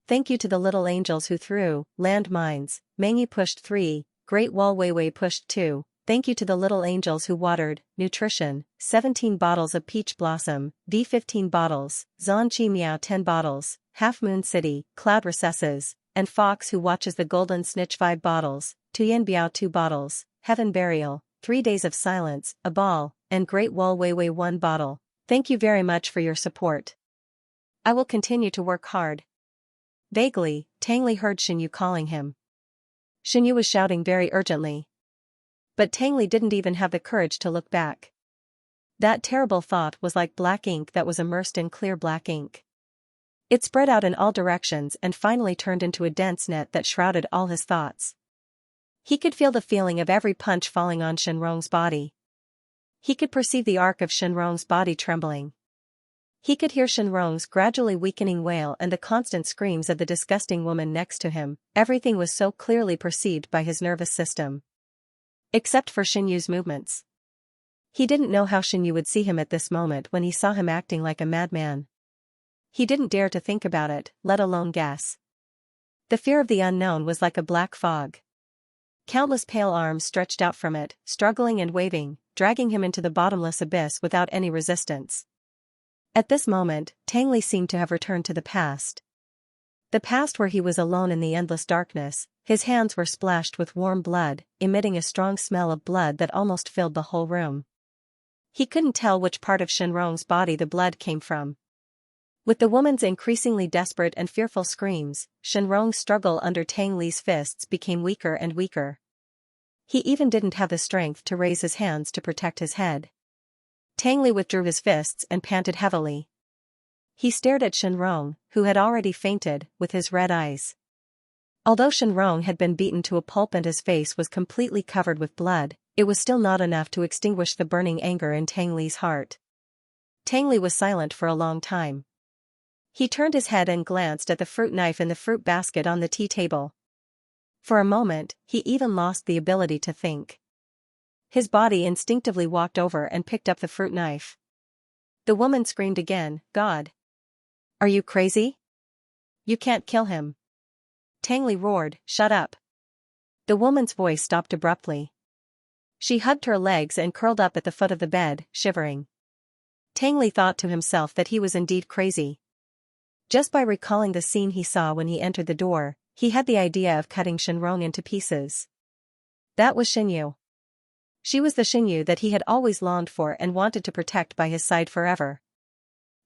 Thank you to the little angels who threw land mines. Mangi pushed 3, Great Wall Weiwei pushed 2. Thank you to the little angels who watered nutrition, 17 bottles of peach blossom, D 15 bottles, Zhan Chi Miao 10 bottles, Half Moon City, Cloud Recesses, and Fox who watches the golden snitch 5 bottles, Tuyen Biao 2 bottles, Heaven Burial, 3 Days of Silence, a ball, and Great Wall Weiwei 1 bottle. Thank you very much for your support. I will continue to work hard. Vaguely, Tang Li heard Xinyu calling him. Xinyu was shouting very urgently. But Tang Li didn't even have the courage to look back. That terrible thought was like black ink that was immersed in clear black ink. It spread out in all directions and finally turned into a dense net that shrouded all his thoughts. He could feel the feeling of every punch falling on Shenrong's body. He could perceive the arc of Shenrong's body trembling. He could hear Shenrong's gradually weakening wail and the constant screams of the disgusting woman next to him. Everything was so clearly perceived by his nervous system. Except for Xinyu's movements. He didn't know how Xinyu would see him at this moment when he saw him acting like a madman. He didn't dare to think about it, let alone guess. The fear of the unknown was like a black fog. Countless pale arms stretched out from it, struggling and waving, dragging him into the bottomless abyss without any resistance. At this moment, Tang Li seemed to have returned to the past. The past where he was alone in the endless darkness, his hands were splashed with warm blood, emitting a strong smell of blood that almost filled the whole room. He couldn't tell which part of Shenrong's body the blood came from. With the woman's increasingly desperate and fearful screams, Shenrong's struggle under Tang Li's fists became weaker and weaker. He even didn't have the strength to raise his hands to protect his head. Tang Li withdrew his fists and panted heavily. He stared at Shenrong, who had already fainted, with his red eyes. Although Shenrong had been beaten to a pulp and his face was completely covered with blood, it was still not enough to extinguish the burning anger in Tang Li's heart. Tang Li was silent for a long time. He turned his head and glanced at the fruit knife in the fruit basket on the tea table. For a moment, he even lost the ability to think. His body instinctively walked over and picked up the fruit knife. The woman screamed again, "God! Are you crazy? You can't kill him." Tang Li roared, "Shut up." The woman's voice stopped abruptly. She hugged her legs and curled up at the foot of the bed, shivering. Tang Li thought to himself that he was indeed crazy. Just by recalling the scene he saw when he entered the door, he had the idea of cutting Shenrong into pieces. That was Xinyu. She was the Xinyu that he had always longed for and wanted to protect by his side forever.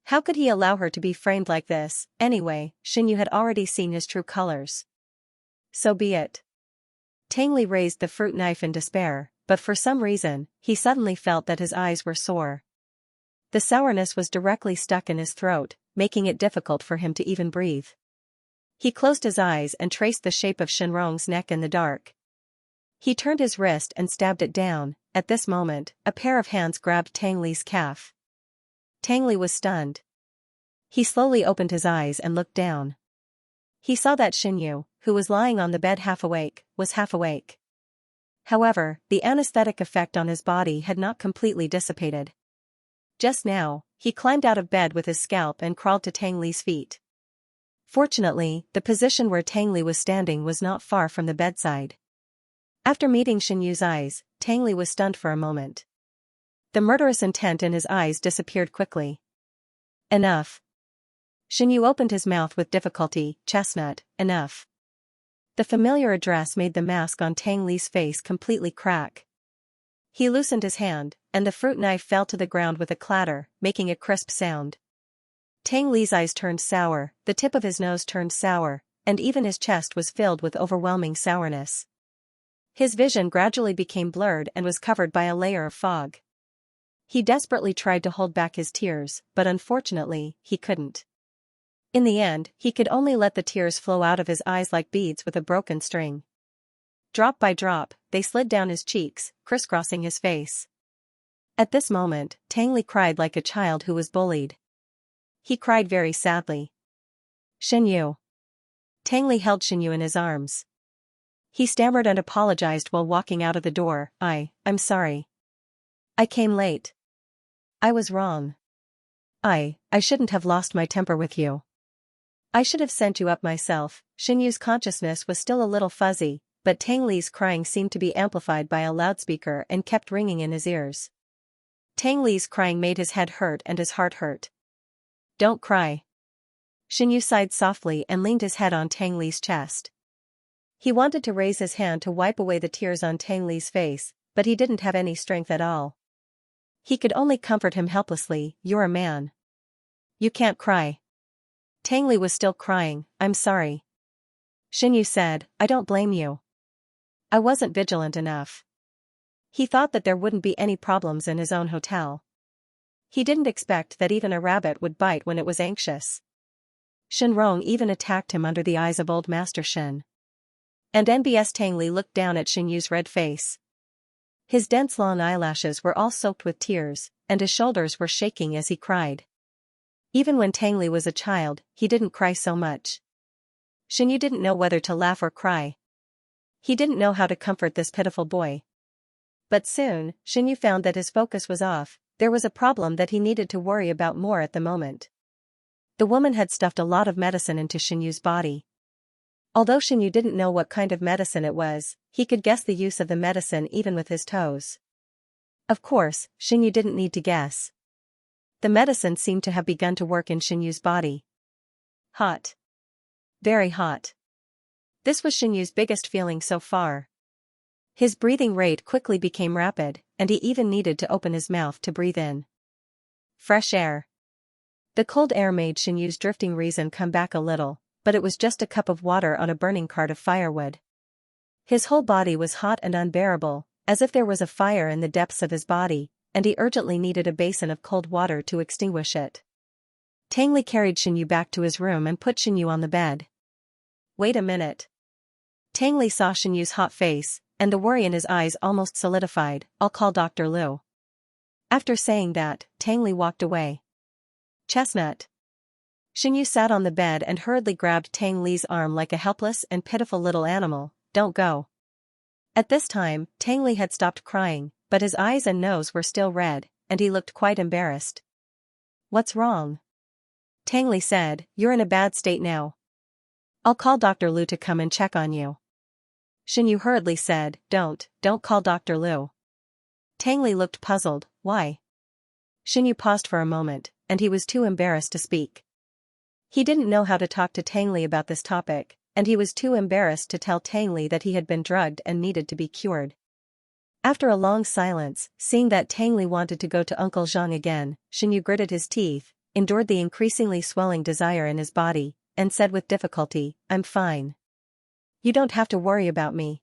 How could he allow her to be framed like this? Anyway, Xinyu had already seen his true colors. So be it. Tang Li raised the fruit knife in despair, but for some reason, he suddenly felt that his eyes were sore. The sourness was directly stuck in his throat, making it difficult for him to even breathe. He closed his eyes and traced the shape of Shenrong's neck in the dark. He turned his wrist and stabbed it down. At this moment, a pair of hands grabbed Tang Li's calf. Tang Li was stunned. He slowly opened his eyes and looked down. He saw that Xinyu, who was lying on the bed half awake, was half awake. However, the anesthetic effect on his body had not completely dissipated. Just now, he climbed out of bed with his scalp and crawled to Tang Li's feet. Fortunately, the position where Tang Li was standing was not far from the bedside. After meeting Xinyu's eyes, Tang Li was stunned for a moment. The murderous intent in his eyes disappeared quickly. Enough. Xinyu opened his mouth with difficulty. Chestnut, enough. The familiar address made the mask on Tang Li's face completely crack. He loosened his hand, and the fruit knife fell to the ground with a clatter, making a crisp sound. Tang Li's eyes turned sour, the tip of his nose turned sour, and even his chest was filled with overwhelming sourness. His vision gradually became blurred and was covered by a layer of fog. He desperately tried to hold back his tears, but unfortunately, he couldn't. In the end, he could only let the tears flow out of his eyes like beads with a broken string. Drop by drop, they slid down his cheeks, crisscrossing his face. At this moment, Tang Li cried like a child who was bullied. He cried very sadly. Xinyu. Tang Li held Xinyu in his arms. He stammered and apologized while walking out of the door. I'm sorry. I came late. I was wrong. I shouldn't have lost my temper with you. I should have sent you up myself. Xinyu's consciousness was still a little fuzzy, but Tang Li's crying seemed to be amplified by a loudspeaker and kept ringing in his ears. Tang Li's crying made his head hurt and his heart hurt. Don't cry. Xinyu sighed softly and leaned his head on Tang Li's chest. He wanted to raise his hand to wipe away the tears on Tang Li's face, but he didn't have any strength at all. He could only comfort him helplessly. You're a man. You can't cry. Tang Li was still crying. I'm sorry. Xinyu said, I don't blame you. I wasn't vigilant enough. He thought that there wouldn't be any problems in his own hotel. He didn't expect that even a rabbit would bite when it was anxious. Shenrong even attacked him under the eyes of old Master Shen. And NBS Tang Li looked down at Xinyu's red face. His dense long eyelashes were all soaked with tears, and his shoulders were shaking as he cried. Even when Tang Li was a child, he didn't cry so much. Xinyu didn't know whether to laugh or cry. He didn't know how to comfort this pitiful boy. But soon, Xinyu found that his focus was off. There was a problem that he needed to worry about more at the moment. The woman had stuffed a lot of medicine into Xinyu's body. Although Xinyu didn't know what kind of medicine it was, he could guess the use of the medicine even with his toes. Of course, Xinyu didn't need to guess. The medicine seemed to have begun to work in Xinyu's body. Hot. Very hot. This was Xinyu's biggest feeling so far. His breathing rate quickly became rapid, and he even needed to open his mouth to breathe in fresh air. The cold air made Xinyu's drifting reason come back a little, but it was just a cup of water on a burning cart of firewood. His whole body was hot and unbearable, as if there was a fire in the depths of his body, and he urgently needed a basin of cold water to extinguish it. Tang Li carried Xinyu back to his room and put Xinyu on the bed. Wait a minute. Tang Li saw Xinyu's hot face, and the worry in his eyes almost solidified. I'll call Dr. Liu. After saying that, Tang Li walked away. Chestnut. Xinyu sat on the bed and hurriedly grabbed Tang Li's arm like a helpless and pitiful little animal. Don't go. At this time, Tang Li had stopped crying, but his eyes and nose were still red, and he looked quite embarrassed. What's wrong? Tang Li said, you're in a bad state now. I'll call Dr. Liu to come and check on you. Xinyu hurriedly said, don't call Dr. Liu. Tang Li looked puzzled. Why? Xinyu paused for a moment, and he was too embarrassed to speak. He didn't know how to talk to Tang Li about this topic, and he was too embarrassed to tell Tang Li that he had been drugged and needed to be cured. After a long silence, seeing that Tang Li wanted to go to Uncle Zhang again, Xinyu gritted his teeth, endured the increasingly swelling desire in his body, and said with difficulty, I'm fine. You don't have to worry about me.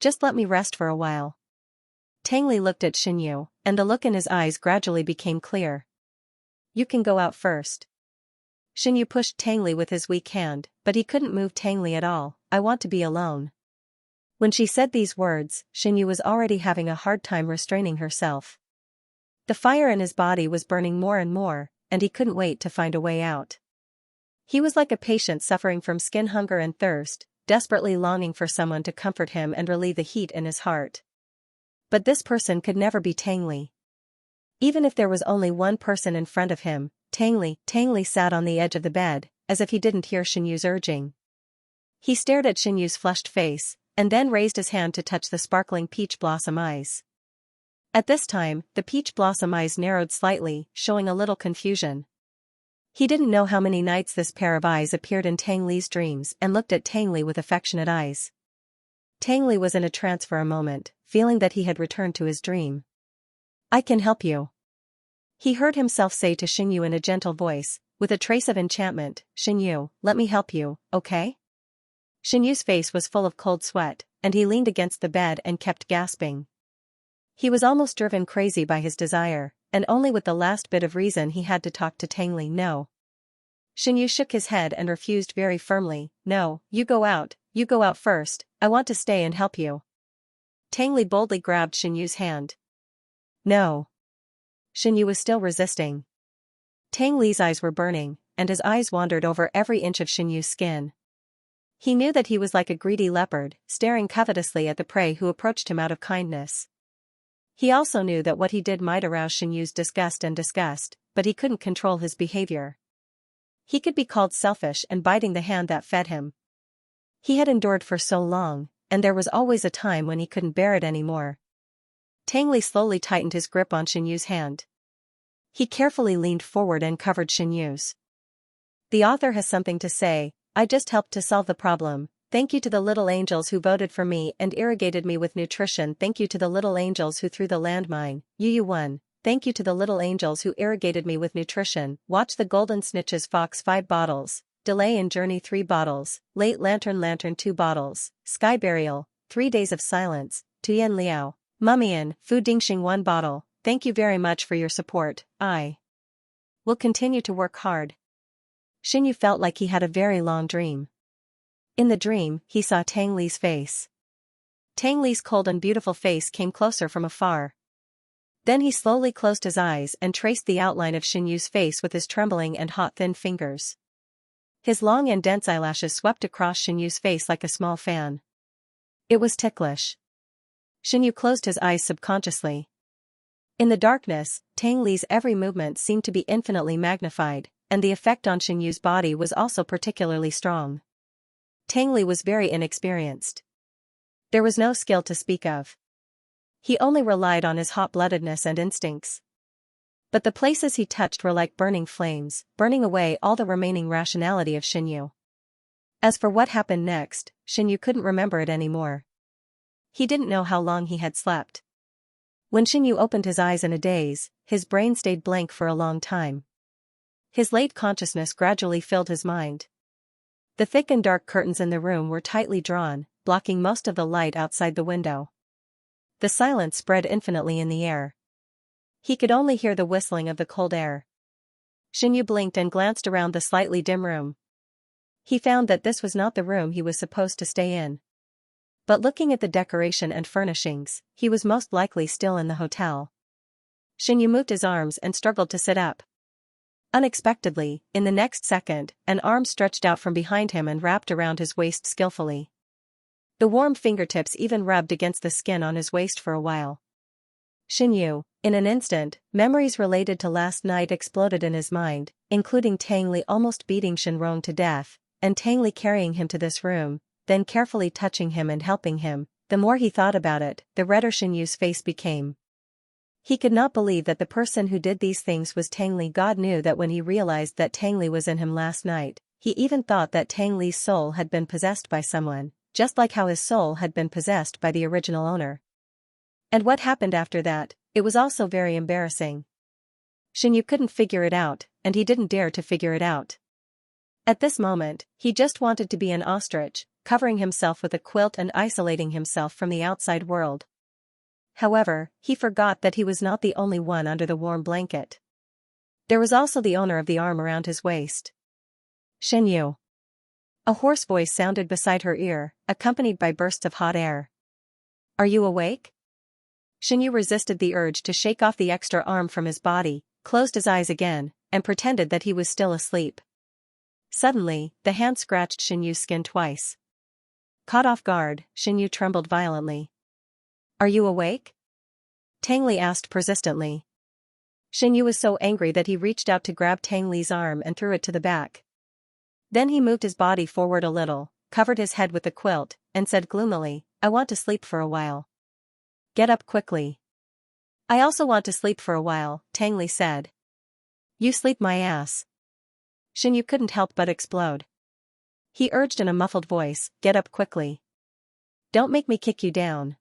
Just let me rest for a while. Tang Li looked at Xinyu, and the look in his eyes gradually became clear. You can go out first. Xinyu pushed Tang Li with his weak hand, but he couldn't move Tang Li at all. I want to be alone. When she said these words, Xinyu was already having a hard time restraining herself. The fire in his body was burning more and more, and he couldn't wait to find a way out. He was like a patient suffering from skin hunger and thirst, desperately longing for someone to comfort him and relieve the heat in his heart. But this person could never be Tang Li. Even if there was only one person in front of him, Tang Li sat on the edge of the bed, as if he didn't hear Xinyu's urging. He stared at Xinyu's flushed face, and then raised his hand to touch the sparkling peach blossom eyes. At this time, the peach blossom eyes narrowed slightly, showing a little confusion. He didn't know how many nights this pair of eyes appeared in Tang Li's dreams and looked at Tang Li with affectionate eyes. Tang Li was in a trance for a moment, feeling that he had returned to his dream. I can help you. He heard himself say to Xinyu in a gentle voice, with a trace of enchantment, Xinyu, let me help you, okay? Xinyu's face was full of cold sweat, and he leaned against the bed and kept gasping. He was almost driven crazy by his desire, and only with the last bit of reason he had to talk to Tang Li. No. Xinyu shook his head and refused very firmly. No, you go out first, I want to stay and help you. Tang Li boldly grabbed Xinyu's hand. No. Xinyu was still resisting. Tang Li's eyes were burning, and his eyes wandered over every inch of Xinyu's skin. He knew that he was like a greedy leopard, staring covetously at the prey who approached him out of kindness. He also knew that what he did might arouse Xinyu's disgust, but he couldn't control his behavior. He could be called selfish and biting the hand that fed him. He had endured for so long, and there was always a time when he couldn't bear it anymore. Tang Li slowly tightened his grip on Xinyu's hand. He carefully leaned forward and covered Xinyu's. The author has something to say. I just helped to solve the problem. Thank you to the little angels who voted for me and irrigated me with nutrition. Thank you to the little angels who threw the landmine. Yu 1. Thank you to the little angels who irrigated me with nutrition. Watch the golden snitches fox 5 bottles. Delay in journey 3 bottles. Late lantern 2 bottles. Sky burial. 3 days of silence. Tuyen Liao. Mumian. Fu Dingxing 1 bottle. Thank you very much for your support. I will continue to work hard. Xinyu felt like he had a very long dream. In the dream, he saw Tang Li's face. Tang Li's cold and beautiful face came closer from afar. Then he slowly closed his eyes and traced the outline of Xinyu's face with his trembling and hot thin fingers. His long and dense eyelashes swept across Xinyu's face like a small fan. It was ticklish. Xinyu closed his eyes subconsciously. In the darkness, Tang Li's every movement seemed to be infinitely magnified, and the effect on Xinyu's body was also particularly strong. Tang Li was very inexperienced. There was no skill to speak of. He only relied on his hot-bloodedness and instincts. But the places he touched were like burning flames, burning away all the remaining rationality of Xianyu. As for what happened next, Xianyu couldn't remember it anymore. He didn't know how long he had slept. When Xianyu opened his eyes in a daze, his brain stayed blank for a long time. His late consciousness gradually filled his mind. The thick and dark curtains in the room were tightly drawn, blocking most of the light outside the window. The silence spread infinitely in the air. He could only hear the whistling of the cold air. Xianyu blinked and glanced around the slightly dim room. He found that this was not the room he was supposed to stay in. But looking at the decoration and furnishings, he was most likely still in the hotel. Xianyu moved his arms and struggled to sit up. Unexpectedly, in the next second, an arm stretched out from behind him and wrapped around his waist skillfully. The warm fingertips even rubbed against the skin on his waist for a while. Xianyu, in an instant, memories related to last night exploded in his mind, including Tang Li almost beating Shenrong to death, and Tang Li carrying him to this room, then carefully touching him and helping him. The more he thought about it, the redder Xianyu's face became. He could not believe that the person who did these things was Tang Li. God knew that when he realized that Tang Li was in him last night, he even thought that Tang Li's soul had been possessed by someone, just like how his soul had been possessed by the original owner. And what happened after that, it was also very embarrassing. Xianyu couldn't figure it out, and he didn't dare to figure it out. At this moment, he just wanted to be an ostrich, covering himself with a quilt and isolating himself from the outside world. However, he forgot that he was not the only one under the warm blanket. There was also the owner of the arm around his waist. Xianyu. A hoarse voice sounded beside her ear, accompanied by bursts of hot air. Are you awake? Xianyu resisted the urge to shake off the extra arm from his body, closed his eyes again, and pretended that he was still asleep. Suddenly, the hand scratched Xianyu's skin twice. Caught off guard, Xianyu trembled violently. Are you awake? Tang Li asked persistently. Xianyu was so angry that he reached out to grab Tang Li's arm and threw it to the back. Then he moved his body forward a little, covered his head with the quilt, and said gloomily, I want to sleep for a while. Get up quickly. I also want to sleep for a while, Tang Li said. You sleep my ass. Xianyu couldn't help but explode. He urged in a muffled voice, get up quickly. Don't make me kick you down.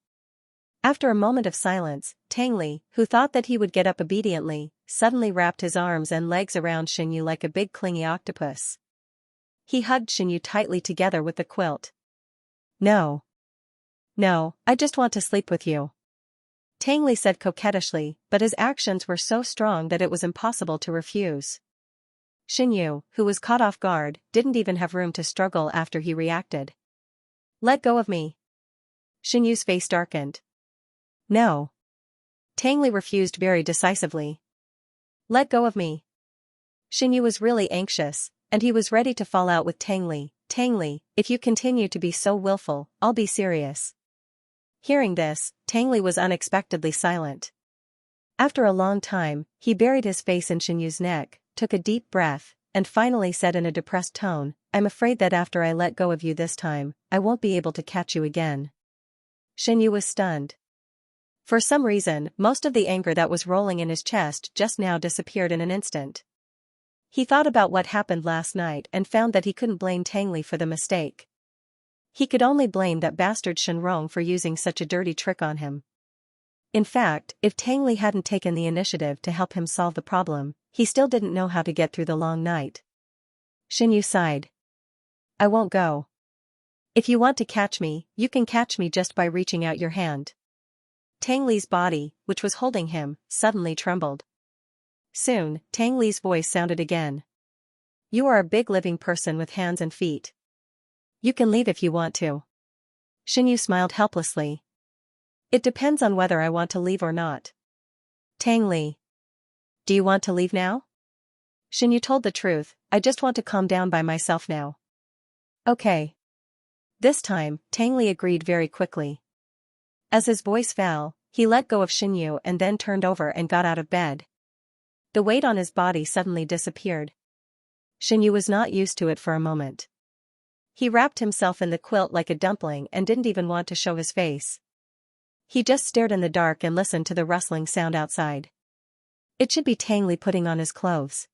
After a moment of silence, Tang Li, who thought that he would get up obediently, suddenly wrapped his arms and legs around Xianyu like a big clingy octopus. He hugged Xianyu tightly together with the quilt. No. No, I just want to sleep with you. Tang Li said coquettishly, but his actions were so strong that it was impossible to refuse. Xianyu, who was caught off guard, didn't even have room to struggle after he reacted. Let go of me. Xianyu's face darkened. No. Tang Li refused very decisively. Let go of me. Xianyu was really anxious, and he was ready to fall out with Tang Li. Tang Li, if you continue to be so willful, I'll be serious. Hearing this, Tang Li was unexpectedly silent. After a long time, he buried his face in Xianyu's neck, took a deep breath, and finally said in a depressed tone, I'm afraid that after I let go of you this time, I won't be able to catch you again. Xianyu was stunned. For some reason, most of the anger that was rolling in his chest just now disappeared in an instant. He thought about what happened last night and found that he couldn't blame Tang Li for the mistake. He could only blame that bastard Shenrong for using such a dirty trick on him. In fact, if Tang Li hadn't taken the initiative to help him solve the problem, he still didn't know how to get through the long night. Xianyu sighed. I won't go. If you want to catch me, you can catch me just by reaching out your hand. Tang Li's body, which was holding him, suddenly trembled. Soon, Tang Li's voice sounded again. You are a big living person with hands and feet. You can leave if you want to. Xianyu smiled helplessly. It depends on whether I want to leave or not. Tang Li. Do you want to leave now? Xianyu told the truth, I just want to calm down by myself now. Okay. This time, Tang Li agreed very quickly. As his voice fell, he let go of Xianyu and then turned over and got out of bed. The weight on his body suddenly disappeared. Xianyu was not used to it for a moment. He wrapped himself in the quilt like a dumpling and didn't even want to show his face. He just stared in the dark and listened to the rustling sound outside. It should be Tang Li putting on his clothes.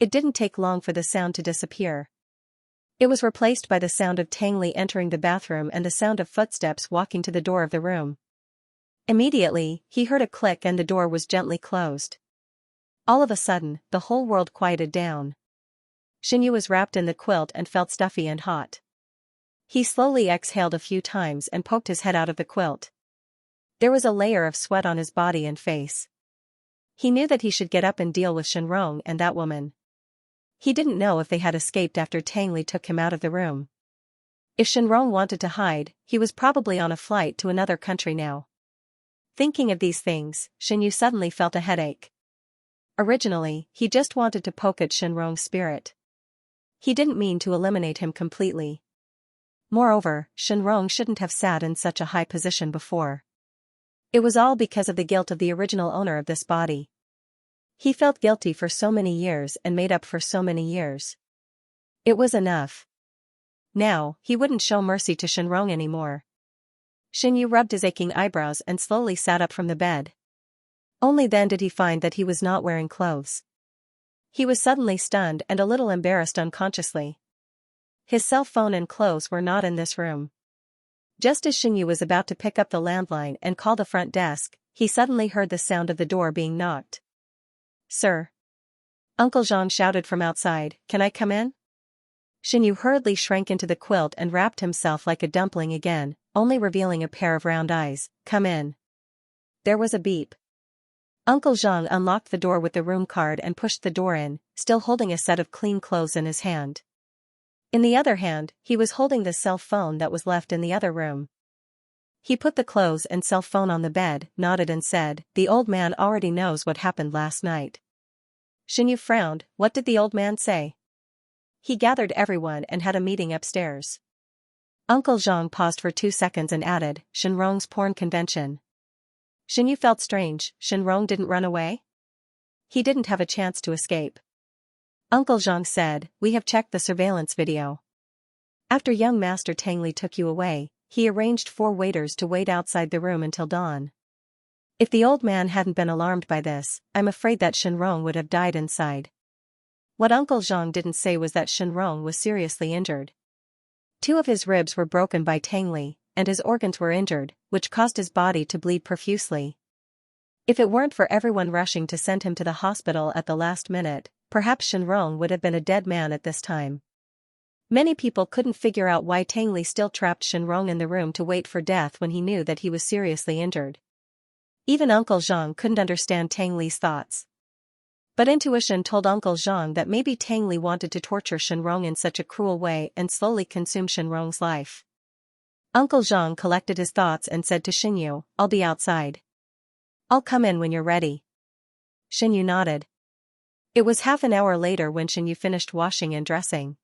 It didn't take long for the sound to disappear. It was replaced by the sound of Tang Li entering the bathroom and the sound of footsteps walking to the door of the room. Immediately, he heard a click and the door was gently closed. All of a sudden, the whole world quieted down. Xianxia was wrapped in the quilt and felt stuffy and hot. He slowly exhaled a few times and poked his head out of the quilt. There was a layer of sweat on his body and face. He knew that he should get up and deal with Shenrong and that woman. He didn't know if they had escaped after Tang Li took him out of the room. If Shenrong wanted to hide, he was probably on a flight to another country now. Thinking of these things, Xianxia suddenly felt a headache. Originally, he just wanted to poke at Shenrong's spirit. He didn't mean to eliminate him completely. Moreover, Shenrong shouldn't have sat in such a high position before. It was all because of the guilt of the original owner of this body. He felt guilty for so many years and made up for so many years. It was enough. Now, he wouldn't show mercy to Shenrong anymore. Xianxia rubbed his aching eyebrows and slowly sat up from the bed. Only then did he find that he was not wearing clothes. He was suddenly stunned and a little embarrassed unconsciously. His cell phone and clothes were not in this room. Just as Xianxia was about to pick up the landline and call the front desk, he suddenly heard the sound of the door being knocked. "Sir." Uncle Zhang shouted from outside, "Can I come in?" Xianxia hurriedly shrank into the quilt and wrapped himself like a dumpling again, only revealing a pair of round eyes. "Come in." There was a beep. Uncle Zhang unlocked the door with the room card and pushed the door in, still holding a set of clean clothes in his hand. In the other hand, he was holding the cell phone that was left in the other room. He put the clothes and cell phone on the bed, nodded and said, "The old man already knows what happened last night." Xianxia frowned. What did the old man say? He gathered everyone and had a meeting upstairs. Uncle Zhang paused for 2 seconds and added, "Shenrong's porn convention." Xianxia felt strange. Shenrong didn't run away? He didn't have a chance to escape. Uncle Zhang said, "We have checked the surveillance video. After young Master Tang Li took you away, he arranged 4 waiters to wait outside the room until dawn. If the old man hadn't been alarmed by this, I'm afraid that Shenrong would have died inside." What Uncle Zhang didn't say was that Shenrong was seriously injured. 2 of his ribs were broken by Tang Li, and his organs were injured, which caused his body to bleed profusely. If it weren't for everyone rushing to send him to the hospital at the last minute, perhaps Shenrong would have been a dead man at this time. Many people couldn't figure out why Tang Li still trapped Shenrong in the room to wait for death when he knew that he was seriously injured. Even Uncle Zhang couldn't understand Tang Li's thoughts. But intuition told Uncle Zhang that maybe Tang Li wanted to torture Shenrong in such a cruel way and slowly consume Shenrong's life. Uncle Zhang collected his thoughts and said to Xianxia, "I'll be outside. I'll come in when you're ready." Xianxia nodded. It was half an hour later when Xianxia finished washing and dressing.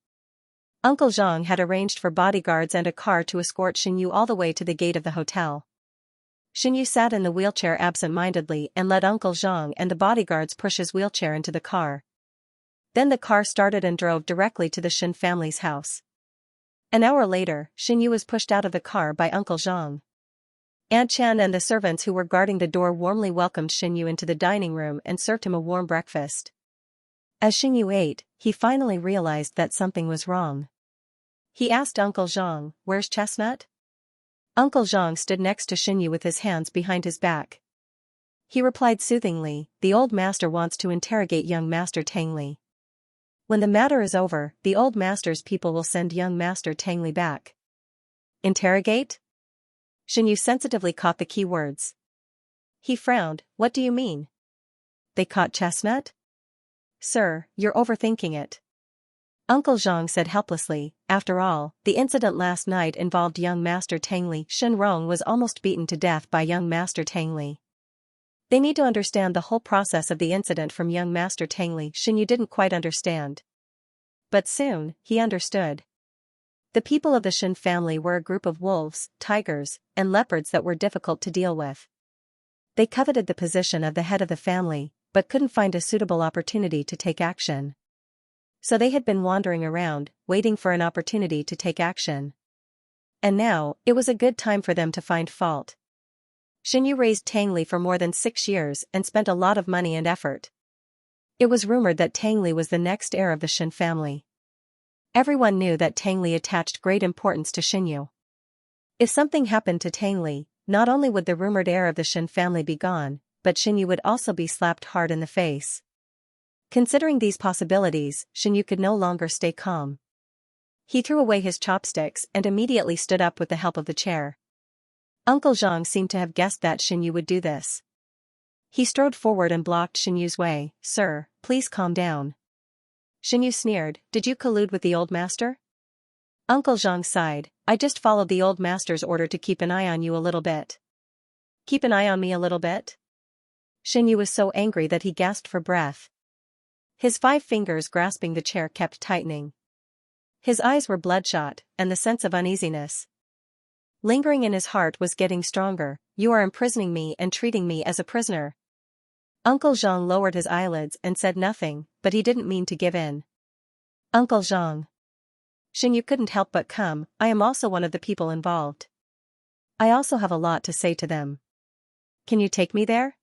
Uncle Zhang had arranged for bodyguards and a car to escort Xianxia all the way to the gate of the hotel. Xianxia sat in the wheelchair absent-mindedly and let Uncle Zhang and the bodyguards push his wheelchair into the car. Then the car started and drove directly to the Shen family's house. An hour later, Xianxia was pushed out of the car by Uncle Zhang. Aunt Chen and the servants who were guarding the door warmly welcomed Xianxia into the dining room and served him a warm breakfast. As Xianxia ate, he finally realized that something was wrong. He asked Uncle Zhang, "Where's Chestnut?" Uncle Zhang stood next to Xianxia with his hands behind his back. He replied soothingly, "The old master wants to interrogate young Master Tang Li. When the matter is over, the old master's people will send young Master Tang Li back." "Interrogate?" Xianxia sensitively caught the key words. He frowned. "What do you mean? They caught Chestnut?" "Sir, you're overthinking it." Uncle Zhang said helplessly, "After all, the incident last night involved young Master Tang Li. Shenrong was almost beaten to death by young Master Tang Li. They need to understand the whole process of the incident from young Master Tang Li." Xianxia didn't quite understand. But soon, he understood. The people of the Shen family were a group of wolves, tigers, and leopards that were difficult to deal with. They coveted the position of the head of the family, but couldn't find a suitable opportunity to take action. So they had been wandering around, waiting for an opportunity to take action. And now, it was a good time for them to find fault. Xinyu raised Tang Li for more than 6 years and spent a lot of money and effort. It was rumored that Tang Li was the next heir of the Shen family. Everyone knew that Tang Li attached great importance to Xinyu. If something happened to Tang Li, not only would the rumored heir of the Shen family be gone, but Xinyu would also be slapped hard in the face. Considering these possibilities, Xinyu could no longer stay calm. He threw away his chopsticks and immediately stood up with the help of the chair. Uncle Zhang seemed to have guessed that Xinyu would do this. He strode forward and blocked Xinyu's way. "Sir, please calm down." Xinyu sneered, "Did you collude with the old master?" Uncle Zhang sighed, "I just followed the old master's order to keep an eye on you a little bit." "Keep an eye on me a little bit?" Xinyu was so angry that he gasped for breath. His 5 fingers grasping the chair kept tightening. His eyes were bloodshot, and the sense of uneasiness lingering in his heart was getting stronger. "You are imprisoning me and treating me as a prisoner." Uncle Zhang lowered his eyelids and said nothing, but he didn't mean to give in. "Uncle Zhang." Xinyu couldn't help but come, "I am also one of the people involved. I also have a lot to say to them. Can you take me there?"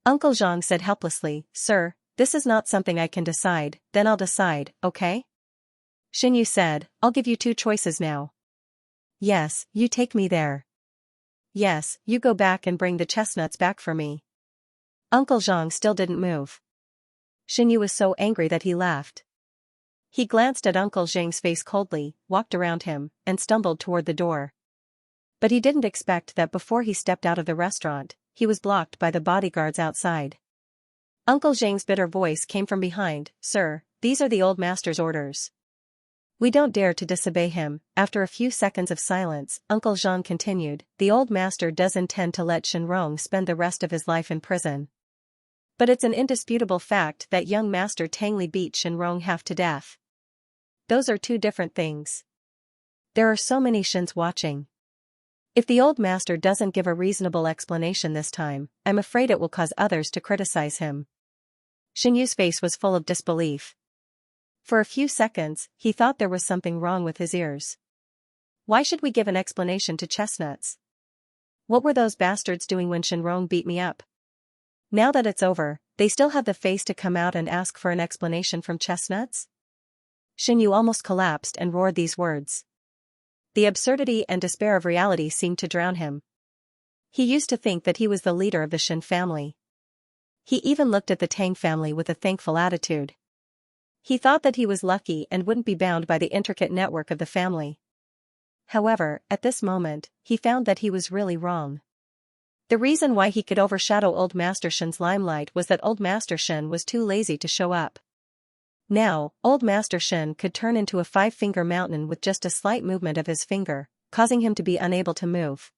Uncle Zhang said helplessly, "Sir, this is not something I can decide." "Then I'll decide, okay?" Xinyu said, "I'll give you 2 choices now. Yes, you take me there. Yes, you go back and bring the chestnuts back for me." Uncle Zhang still didn't move. Xinyu was so angry that he laughed. He glanced at Uncle Zhang's face coldly, walked around him, and stumbled toward the door. But he didn't expect that before he stepped out of the restaurant, he was blocked by the bodyguards outside. Uncle Zhang's bitter voice came from behind, "Sir, these are the old master's orders. We don't dare to disobey him." After a few seconds of silence, Uncle Zhang continued, "The old master does intend to let Shenrong spend the rest of his life in prison. But it's an indisputable fact that young master Tang Li beat Shenrong half to death. Those are 2 different things. There are so many Shens watching. If the old master doesn't give a reasonable explanation this time, I'm afraid it will cause others to criticize him." Xinyu's face was full of disbelief. For a few seconds, he thought there was something wrong with his ears. "Why should we give an explanation to chestnuts? What were those bastards doing when Shenrong beat me up? Now that it's over, they still have the face to come out and ask for an explanation from chestnuts?" Xinyu almost collapsed and roared these words. The absurdity and despair of reality seemed to drown him. He used to think that he was the leader of the Shen family. He even looked at the Tang family with a thankful attitude. He thought that he was lucky and wouldn't be bound by the intricate network of the family. However, at this moment, he found that he was really wrong. The reason why he could overshadow Old Master Shen's limelight was that Old Master Shen was too lazy to show up. Now, Old Master Shen could turn into a 5-finger mountain with just a slight movement of his finger, causing him to be unable to move.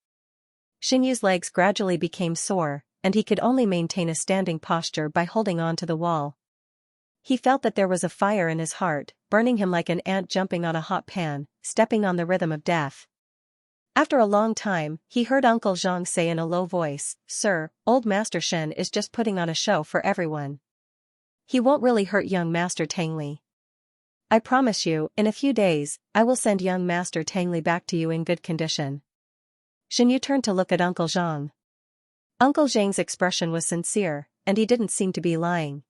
Xinyu's legs gradually became sore, and he could only maintain a standing posture by holding on to the wall. He felt that there was a fire in his heart, burning him like an ant jumping on a hot pan, stepping on the rhythm of death. After a long time, he heard Uncle Zhang say in a low voice, "Sir, Old Master Shen is just putting on a show for everyone. He won't really hurt young Master Tang Li. I promise you, in a few days, I will send young Master Tang Li back to you in good condition." Xinyu turned to look at Uncle Zhang. Uncle Zhang's expression was sincere, and he didn't seem to be lying.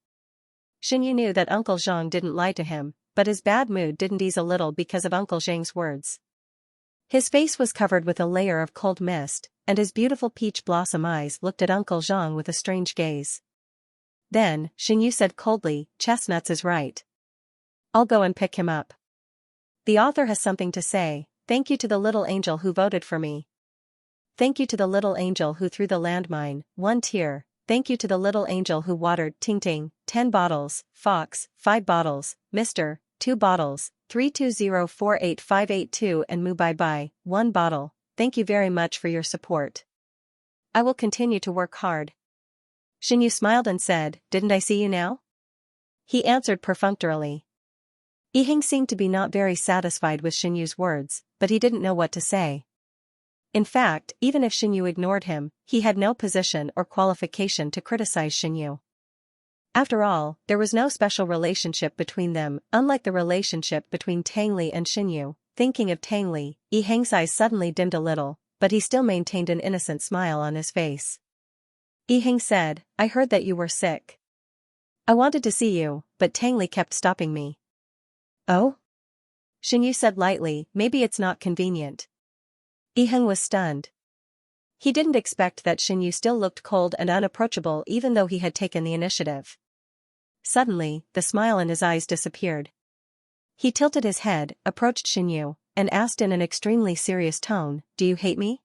Xinyu knew that Uncle Zhang didn't lie to him, but his bad mood didn't ease a little because of Uncle Zhang's words. His face was covered with a layer of cold mist, and his beautiful peach blossom eyes looked at Uncle Zhang with a strange gaze. Then, Xinyu said coldly, "Chestnuts is right. I'll go and pick him up. The author has something to say. Thank you to the little angel who voted for me. Thank you to the little angel who threw the landmine, 1 tear. Thank you to the little angel who watered, ting ting, 10 bottles, Fox, 5 bottles, Mr., 2 bottles, 320488582 and Mu Bye Bye, 1 bottle. Thank you very much for your support. I will continue to work hard." Xinyu smiled and said, "Didn't I see you now?" He answered perfunctorily. Yiheng seemed to be not very satisfied with Xinyu's words, but he didn't know what to say. In fact, even if Xinyu ignored him, he had no position or qualification to criticize Xinyu. After all, there was no special relationship between them, unlike the relationship between Tang Li and Xinyu. Thinking of Tang Li, Yi Heng's eyes suddenly dimmed a little, but he still maintained an innocent smile on his face. Yi Heng said, "I heard that you were sick. I wanted to see you, but Tang Li kept stopping me." "Oh?" Xinyu said lightly, "Maybe it's not convenient." Yi Heng was stunned. He didn't expect that Xinyu still looked cold and unapproachable even though he had taken the initiative. Suddenly, the smile in his eyes disappeared. He tilted his head, approached Xinyu, and asked in an extremely serious tone, "Do you hate me?"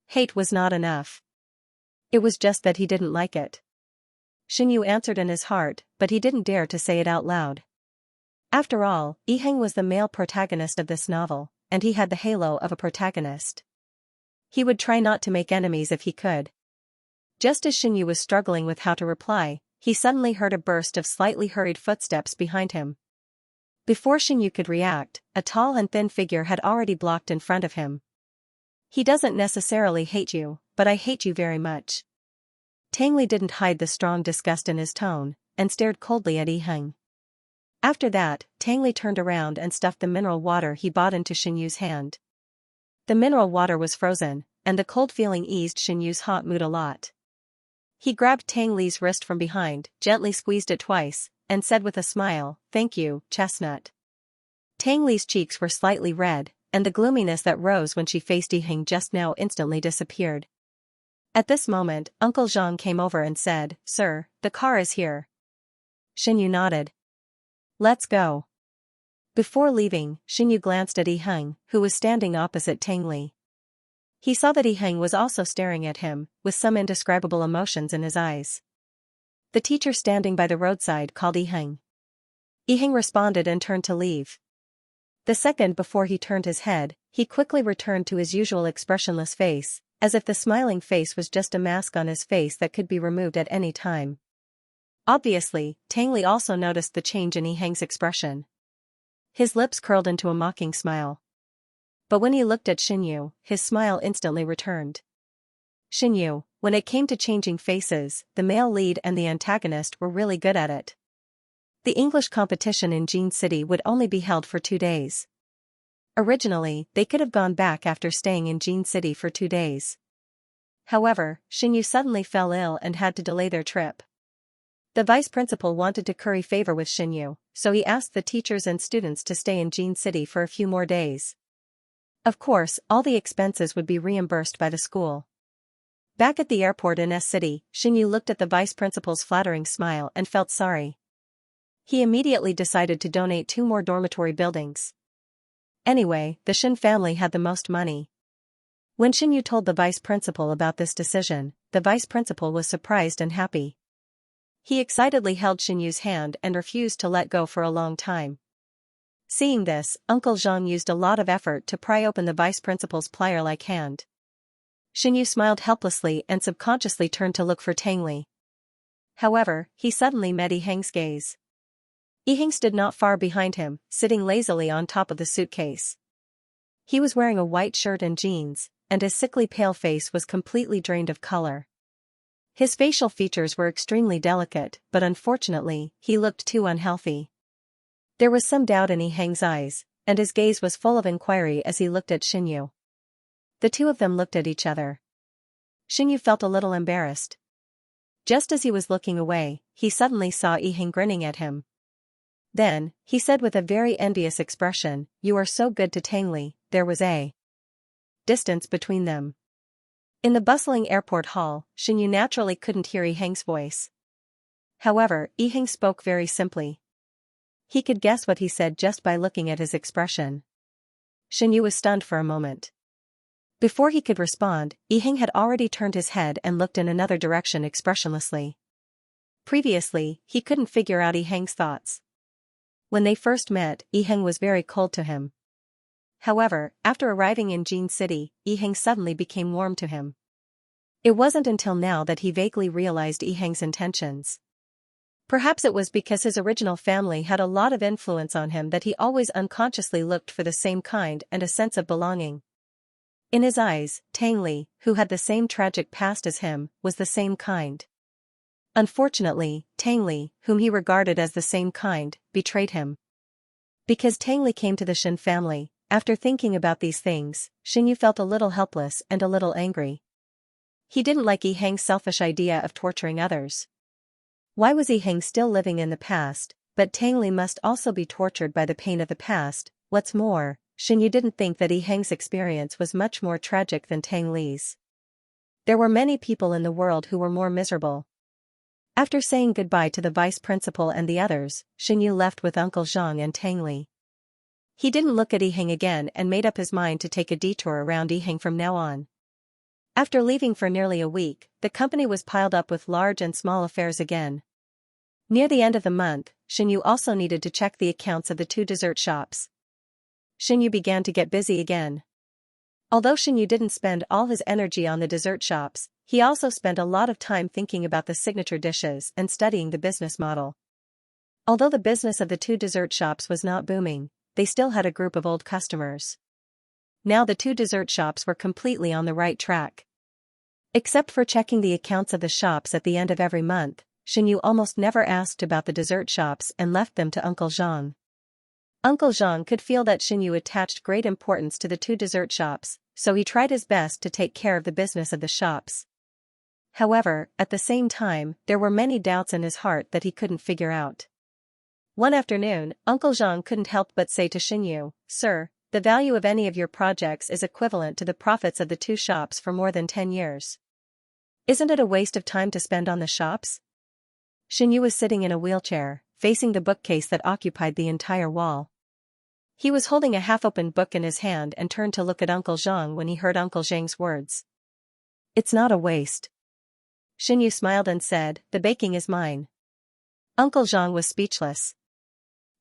Hate was not enough. It was just that he didn't like it. Xinyu answered in his heart, but he didn't dare to say it out loud. After all, Yi Heng was the male protagonist of this novel, and he had the halo of a protagonist. He would try not to make enemies if he could. Just as Xinyu was struggling with how to reply, he suddenly heard a burst of slightly hurried footsteps behind him. Before Xinyu could react, a tall and thin figure had already blocked in front of him. "He doesn't necessarily hate you, but I hate you very much." Tang Li didn't hide the strong disgust in his tone, and stared coldly at Yi Heng. After that, Tang Li turned around and stuffed the mineral water he bought into Xinyu's hand. The mineral water was frozen, and the cold feeling eased Xinyu's hot mood a lot. He grabbed Tang Li's wrist from behind, gently squeezed it twice, and said with a smile, "Thank you, Chestnut." Tang Li's cheeks were slightly red, and the gloominess that rose when she faced Yi Heng just now instantly disappeared. At this moment, Uncle Zhang came over and said, "Sir, the car is here." Xinyu nodded. "Let's go." Before leaving, Xinyu glanced at Yi Heng, who was standing opposite Tang Li. He saw that Yi Heng was also staring at him, with some indescribable emotions in his eyes. The teacher standing by the roadside called Yi Heng. Yi Heng responded and turned to leave. The second before he turned his head, he quickly returned to his usual expressionless face, as if the smiling face was just a mask on his face that could be removed at any time. Obviously, Tang Li also noticed the change in Yi Heng's expression. His lips curled into a mocking smile. But when he looked at Xinyu, his smile instantly returned. Xinyu, when it came to changing faces, the male lead and the antagonist were really good at it. The English competition in Jin City would only be held for 2 days. Originally, they could have gone back after staying in Jin City for 2 days. However, Xinyu suddenly fell ill and had to delay their trip. The vice principal wanted to curry favor with Xinyu, so he asked the teachers and students to stay in Jin City for a few more days. Of course, all the expenses would be reimbursed by the school. Back at the airport in S City, Xinyu looked at the vice principal's flattering smile and felt sorry. He immediately decided to donate 2 more dormitory buildings. Anyway, the Shin family had the most money. When Xinyu told the vice principal about this decision, the vice principal was surprised and happy. He excitedly held Xinyu's hand and refused to let go for a long time. Seeing this, Uncle Zhang used a lot of effort to pry open the vice principal's plier-like hand. Xinyu smiled helplessly and subconsciously turned to look for Tang Li. However, he suddenly met Yi Heng's gaze. Yi Heng stood not far behind him, sitting lazily on top of the suitcase. He was wearing a white shirt and jeans, and his sickly pale face was completely drained of color. His facial features were extremely delicate, but unfortunately, he looked too unhealthy. There was some doubt in Yi Heng's eyes, and his gaze was full of inquiry as he looked at Xinyu. The two of them looked at each other. Xinyu felt a little embarrassed. Just as he was looking away, he suddenly saw Yi Heng grinning at him. Then, he said with a very envious expression, "You are so good to Tang Li." There was a distance between them. In the bustling airport hall, Xinyu naturally couldn't hear Yi Heng's voice. However, Yi Heng spoke very simply. He could guess what he said just by looking at his expression. Xinyu was stunned for a moment. Before he could respond, Yi Heng had already turned his head and looked in another direction expressionlessly. Previously, he couldn't figure out Yi Heng's thoughts. When they first met, Yi Heng was very cold to him. However, after arriving in Jin City, Yi Heng suddenly became warm to him. It wasn't until now that he vaguely realized Yi Heng's intentions. Perhaps it was because his original family had a lot of influence on him that he always unconsciously looked for the same kind and a sense of belonging. In his eyes, Tang Li, who had the same tragic past as him, was the same kind. Unfortunately, Tang Li, whom he regarded as the same kind, betrayed him. Because Tang Li came to the Shen family, after thinking about these things, Xinyu felt a little helpless and a little angry. He didn't like Yi Hang's selfish idea of torturing others. Why was Yi Hang still living in the past, but Tang Li must also be tortured by the pain of the past? What's more, Xinyu didn't think that Yi Hang's experience was much more tragic than Tang Li's. There were many people in the world who were more miserable. After saying goodbye to the vice principal and the others, Xinyu left with Uncle Zhang and Tang Li. He didn't look at Yi Hang again and made up his mind to take a detour around Yi Hang from now on. After leaving for nearly a week, the company was piled up with large and small affairs again. Near the end of the month, Xinyu also needed to check the accounts of the 2 dessert shops. Xinyu began to get busy again. Although Xinyu didn't spend all his energy on the dessert shops, he also spent a lot of time thinking about the signature dishes and studying the business model. Although the business of the 2 dessert shops was not booming, they still had a group of old customers. Now the 2 dessert shops were completely on the right track. Except for checking the accounts of the shops at the end of every month, Xinyu almost never asked about the dessert shops and left them to Uncle Zhang. Uncle Zhang could feel that Xinyu attached great importance to the 2 dessert shops, so he tried his best to take care of the business of the shops. However, at the same time, there were many doubts in his heart that he couldn't figure out. One afternoon, Uncle Zhang couldn't help but say to Xinyu, "Sir, the value of any of your projects is equivalent to the profits of the 2 shops for more than 10 years. Isn't it a waste of time to spend on the shops?" Xinyu was sitting in a wheelchair, facing the bookcase that occupied the entire wall. He was holding a half-opened book in his hand and turned to look at Uncle Zhang when he heard Uncle Zhang's words. "It's not a waste." Xinyu smiled and said, "The baking is mine." Uncle Zhang was speechless.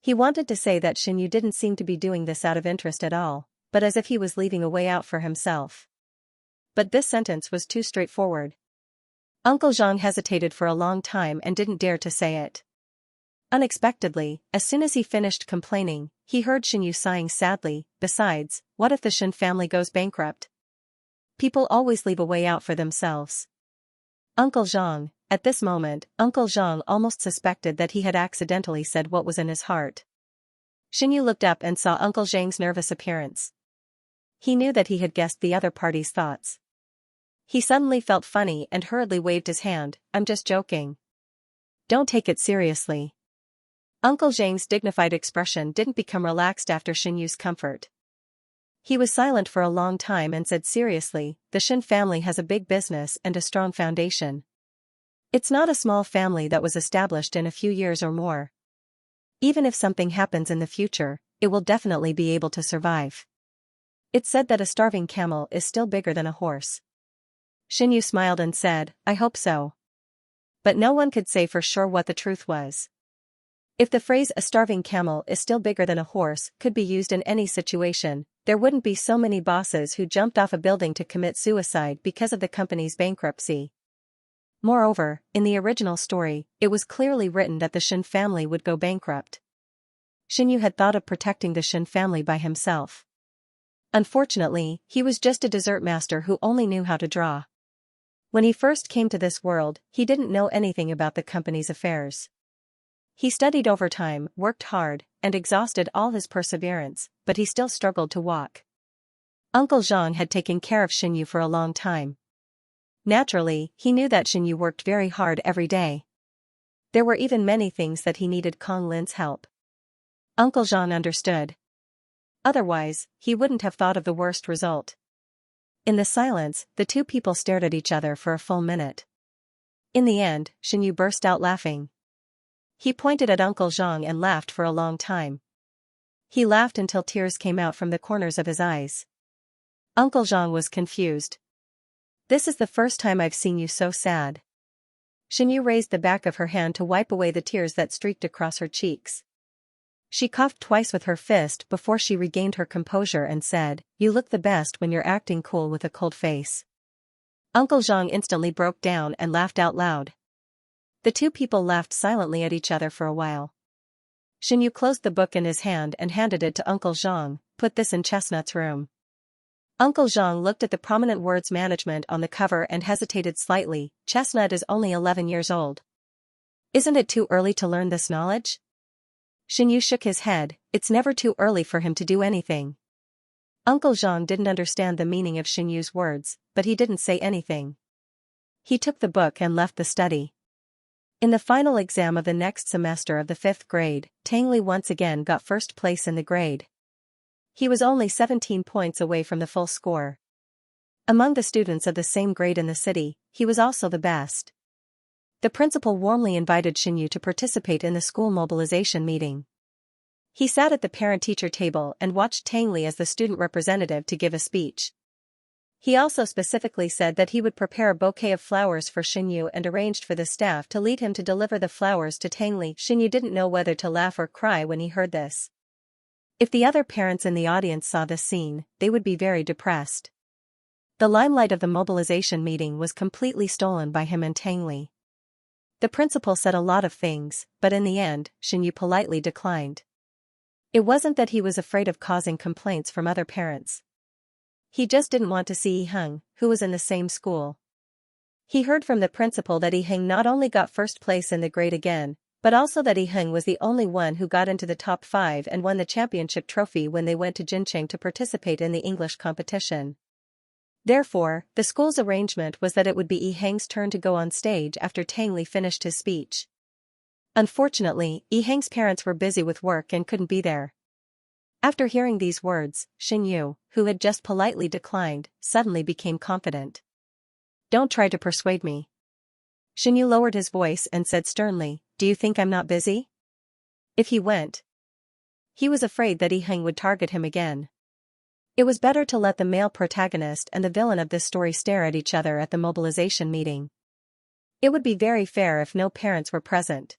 He wanted to say that Xinyu didn't seem to be doing this out of interest at all, but as if he was leaving a way out for himself. But this sentence was too straightforward. Uncle Zhang hesitated for a long time and didn't dare to say it. Unexpectedly, as soon as he finished complaining, he heard Xinyu sighing sadly. "Besides, what if the Shen family goes bankrupt? People always leave a way out for themselves." Uncle Zhang, at this moment, Uncle Zhang almost suspected that he had accidentally said what was in his heart. Xinyu looked up and saw Uncle Zhang's nervous appearance. He knew that he had guessed the other party's thoughts. He suddenly felt funny and hurriedly waved his hand. "I'm just joking. Don't take it seriously." Uncle Zhang's dignified expression didn't become relaxed after Xinyu's comfort. He was silent for a long time and said seriously, "The Shen family has a big business and a strong foundation. It's not a small family that was established in a few years or more. Even if something happens in the future, it will definitely be able to survive. It's said that a starving camel is still bigger than a horse." Xinyu smiled and said, "I hope so." But no one could say for sure what the truth was. If the phrase "a starving camel is still bigger than a horse" could be used in any situation, there wouldn't be so many bosses who jumped off a building to commit suicide because of the company's bankruptcy. Moreover, in the original story, it was clearly written that the Shen family would go bankrupt. Xinyu had thought of protecting the Shen family by himself. Unfortunately, he was just a dessert master who only knew how to draw. When he first came to this world, he didn't know anything about the company's affairs. He studied overtime, worked hard, and exhausted all his perseverance, but he still struggled to walk. Uncle Zhang had taken care of Xinyu for a long time. Naturally, he knew that Xinyu worked very hard every day. There were even many things that he needed Kong Lin's help. Uncle Zhang understood. Otherwise, he wouldn't have thought of the worst result. In the silence, the 2 people stared at each other for a full minute. In the end, Xinyu burst out laughing. He pointed at Uncle Zhang and laughed for a long time. He laughed until tears came out from the corners of his eyes. Uncle Zhang was confused. "This is the first time I've seen you so sad." Xinyu raised the back of her hand to wipe away the tears that streaked across her cheeks. She coughed twice with her fist before she regained her composure and said, "You look the best when you're acting cool with a cold face." Uncle Zhang instantly broke down and laughed out loud. The 2 people laughed silently at each other for a while. Xinyu closed the book in his hand and handed it to Uncle Zhang. "Put this in Chestnut's room." Uncle Zhang looked at the prominent words "management" on the cover and hesitated slightly. Chestnut is only 11 years old. Isn't it too early to learn this knowledge? Xinyu shook his head. It's never too early for him to do anything. Uncle Zhang didn't understand the meaning of Xinyu's words, but he didn't say anything. He took the book and left the study. In the final exam of the next semester of the 5th grade, Tang Li once again got first place in the grade. He was only 17 points away from the full score. Among the students of the same grade in the city, he was also the best. The principal warmly invited Xinyu to participate in the school mobilization meeting. He sat at the parent-teacher table and watched Tang Li as the student representative to give a speech. He also specifically said that he would prepare a bouquet of flowers for Xinyu and arranged for the staff to lead him to deliver the flowers to Tang Li. Xinyu didn't know whether to laugh or cry when he heard this. If the other parents in the audience saw this scene, they would be very depressed. The limelight of the mobilization meeting was completely stolen by him and Tang Li. The principal said a lot of things, but in the end, Xinyu politely declined. It wasn't that he was afraid of causing complaints from other parents. He just didn't want to see Yiheng, who was in the same school. He heard from the principal that Yiheng not only got first place in the grade again, but also that Yiheng was the only one who got into the top 5 and won the championship trophy when they went to Jincheng to participate in the English competition. Therefore, the school's arrangement was that it would be Yiheng's turn to go on stage after Tang Li finished his speech. Unfortunately, Yiheng's parents were busy with work and couldn't be there. After hearing these words, Xinyu, who had just politely declined, suddenly became confident. Don't try to persuade me. Xinyu lowered his voice and said sternly, do you think I'm not busy? If he went. He was afraid that Yiheng would target him again. It was better to let the male protagonist and the villain of this story stare at each other at the mobilization meeting. It would be very fair if no parents were present.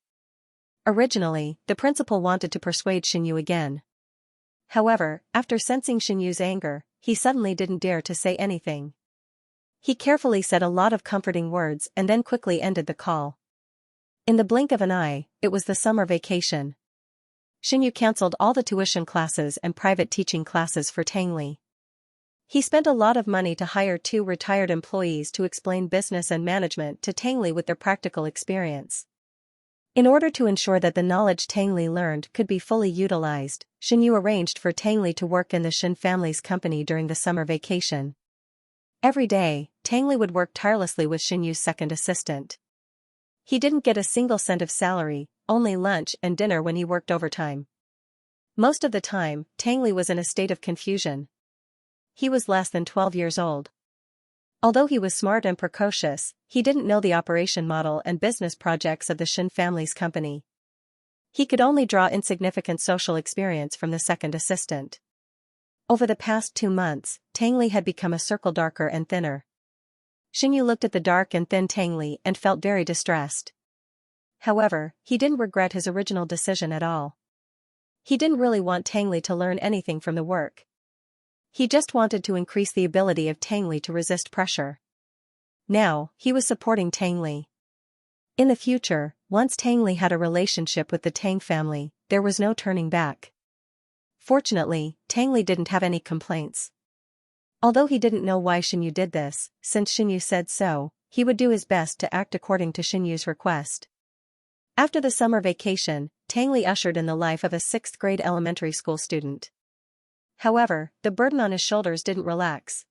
Originally, the principal wanted to persuade Xinyu again. However, after sensing Xinyu's anger, he suddenly didn't dare to say anything. He carefully said a lot of comforting words and then quickly ended the call. In the blink of an eye, it was the summer vacation. Xinyu cancelled all the tuition classes and private teaching classes for Tang Li. He spent a lot of money to hire 2 retired employees to explain business and management to Tang Li with their practical experience. In order to ensure that the knowledge Tang Li learned could be fully utilized, Xinyu arranged for Tang Li to work in the Xin family's company during the summer vacation. Every day, Tang Li would work tirelessly with Xinyu's second assistant. He didn't get a single cent of salary, only lunch and dinner when he worked overtime. Most of the time, Tang Li was in a state of confusion. He was less than 12 years old. Although he was smart and precocious, he didn't know the operation model and business projects of the Xin family's company. He could only draw insignificant social experience from the second assistant. Over the past 2 months, Tang Li had become a circle darker and thinner. Xinyu looked at the dark and thin Tang Li and felt very distressed. However, he didn't regret his original decision at all. He didn't really want Tang Li to learn anything from the work. He just wanted to increase the ability of Tang Li to resist pressure. Now, he was supporting Tang Li. In the future, once Tang Li had a relationship with the Tang family, there was no turning back. Fortunately, Tang Li didn't have any complaints. Although he didn't know why Xinyu did this, since Xinyu said so, he would do his best to act according to Xinyu's request. After the summer vacation, Tang Li ushered in the life of a 6th grade elementary school student. However, the burden on his shoulders didn't relax.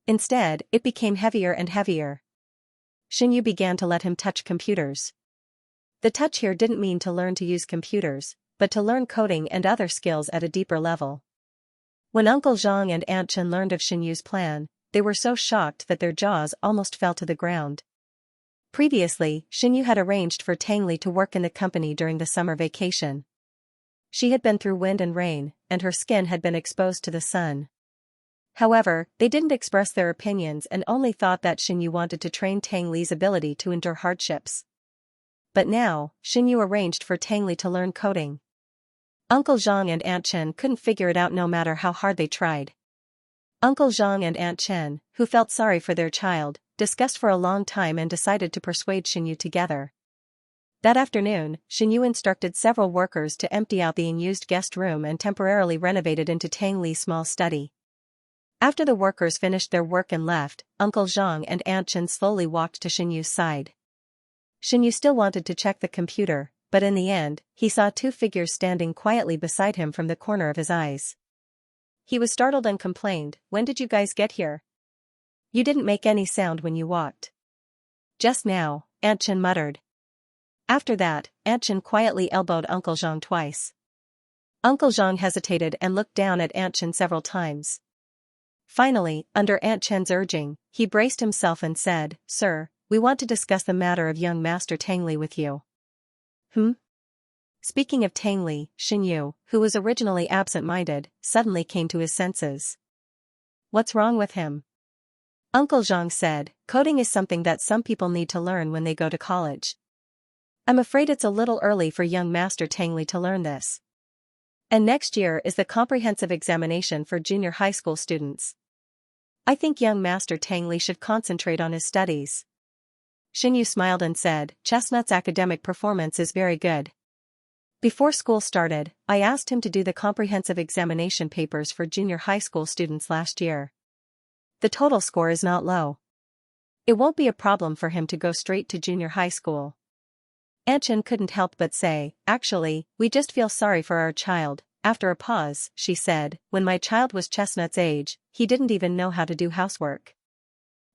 Instead, it became heavier and heavier. Xinyu began to let him touch computers. The touch here didn't mean to learn to use computers, but to learn coding and other skills at a deeper level. When Uncle Zhang and Aunt Chen learned of Xinyu's plan, they were so shocked that their jaws almost fell to the ground. Previously, Xinyu had arranged for Tang Li to work in the company during the summer vacation. She had been through wind and rain, and her skin had been exposed to the sun. However, they didn't express their opinions and only thought that Xinyu wanted to train Tang Li's ability to endure hardships. But now, Xinyu arranged for Tang Li to learn coding. Uncle Zhang and Aunt Chen couldn't figure it out no matter how hard they tried. Uncle Zhang and Aunt Chen, who felt sorry for their child, discussed for a long time and decided to persuade Xinyu together. That afternoon, Xinyu instructed several workers to empty out the unused guest room and temporarily renovate it into Tang Li's small study. After the workers finished their work and left, Uncle Zhang and Aunt Chen slowly walked to Xinyu's side. Xianyu still wanted to check the computer, but in the end, he saw two figures standing quietly beside him from the corner of his eyes. He was startled and complained, "When did you guys get here? You didn't make any sound when you walked." "Just now," Aunt Chen muttered. After that, Aunt Chen quietly elbowed Uncle Zhang twice. Uncle Zhang hesitated and looked down at Aunt Chen several times. Finally, under Aunt Chen's urging, he braced himself and said, "Sir, we want to discuss the matter of young Master Tangli with you." Speaking of Tangli, Xianyu, who was originally absent-minded, suddenly came to his senses. "What's wrong with him?" Uncle Zhang said, "Coding is something that some people need to learn when they go to college. I'm afraid it's a little early for young Master Tangli to learn this. And next year is the comprehensive examination for junior high school students. I think young Master Tangli should concentrate on his studies." Xianyu smiled and said, "Chestnut's academic performance is very good. Before school started, I asked him to do the comprehensive examination papers for junior high school students last year. The total score is not low. It won't be a problem for him to go straight to junior high school." Aunt Chen couldn't help but say, "Actually, we just feel sorry for our child." After a pause, she said, "When my child was Chestnut's age, he didn't even know how to do housework.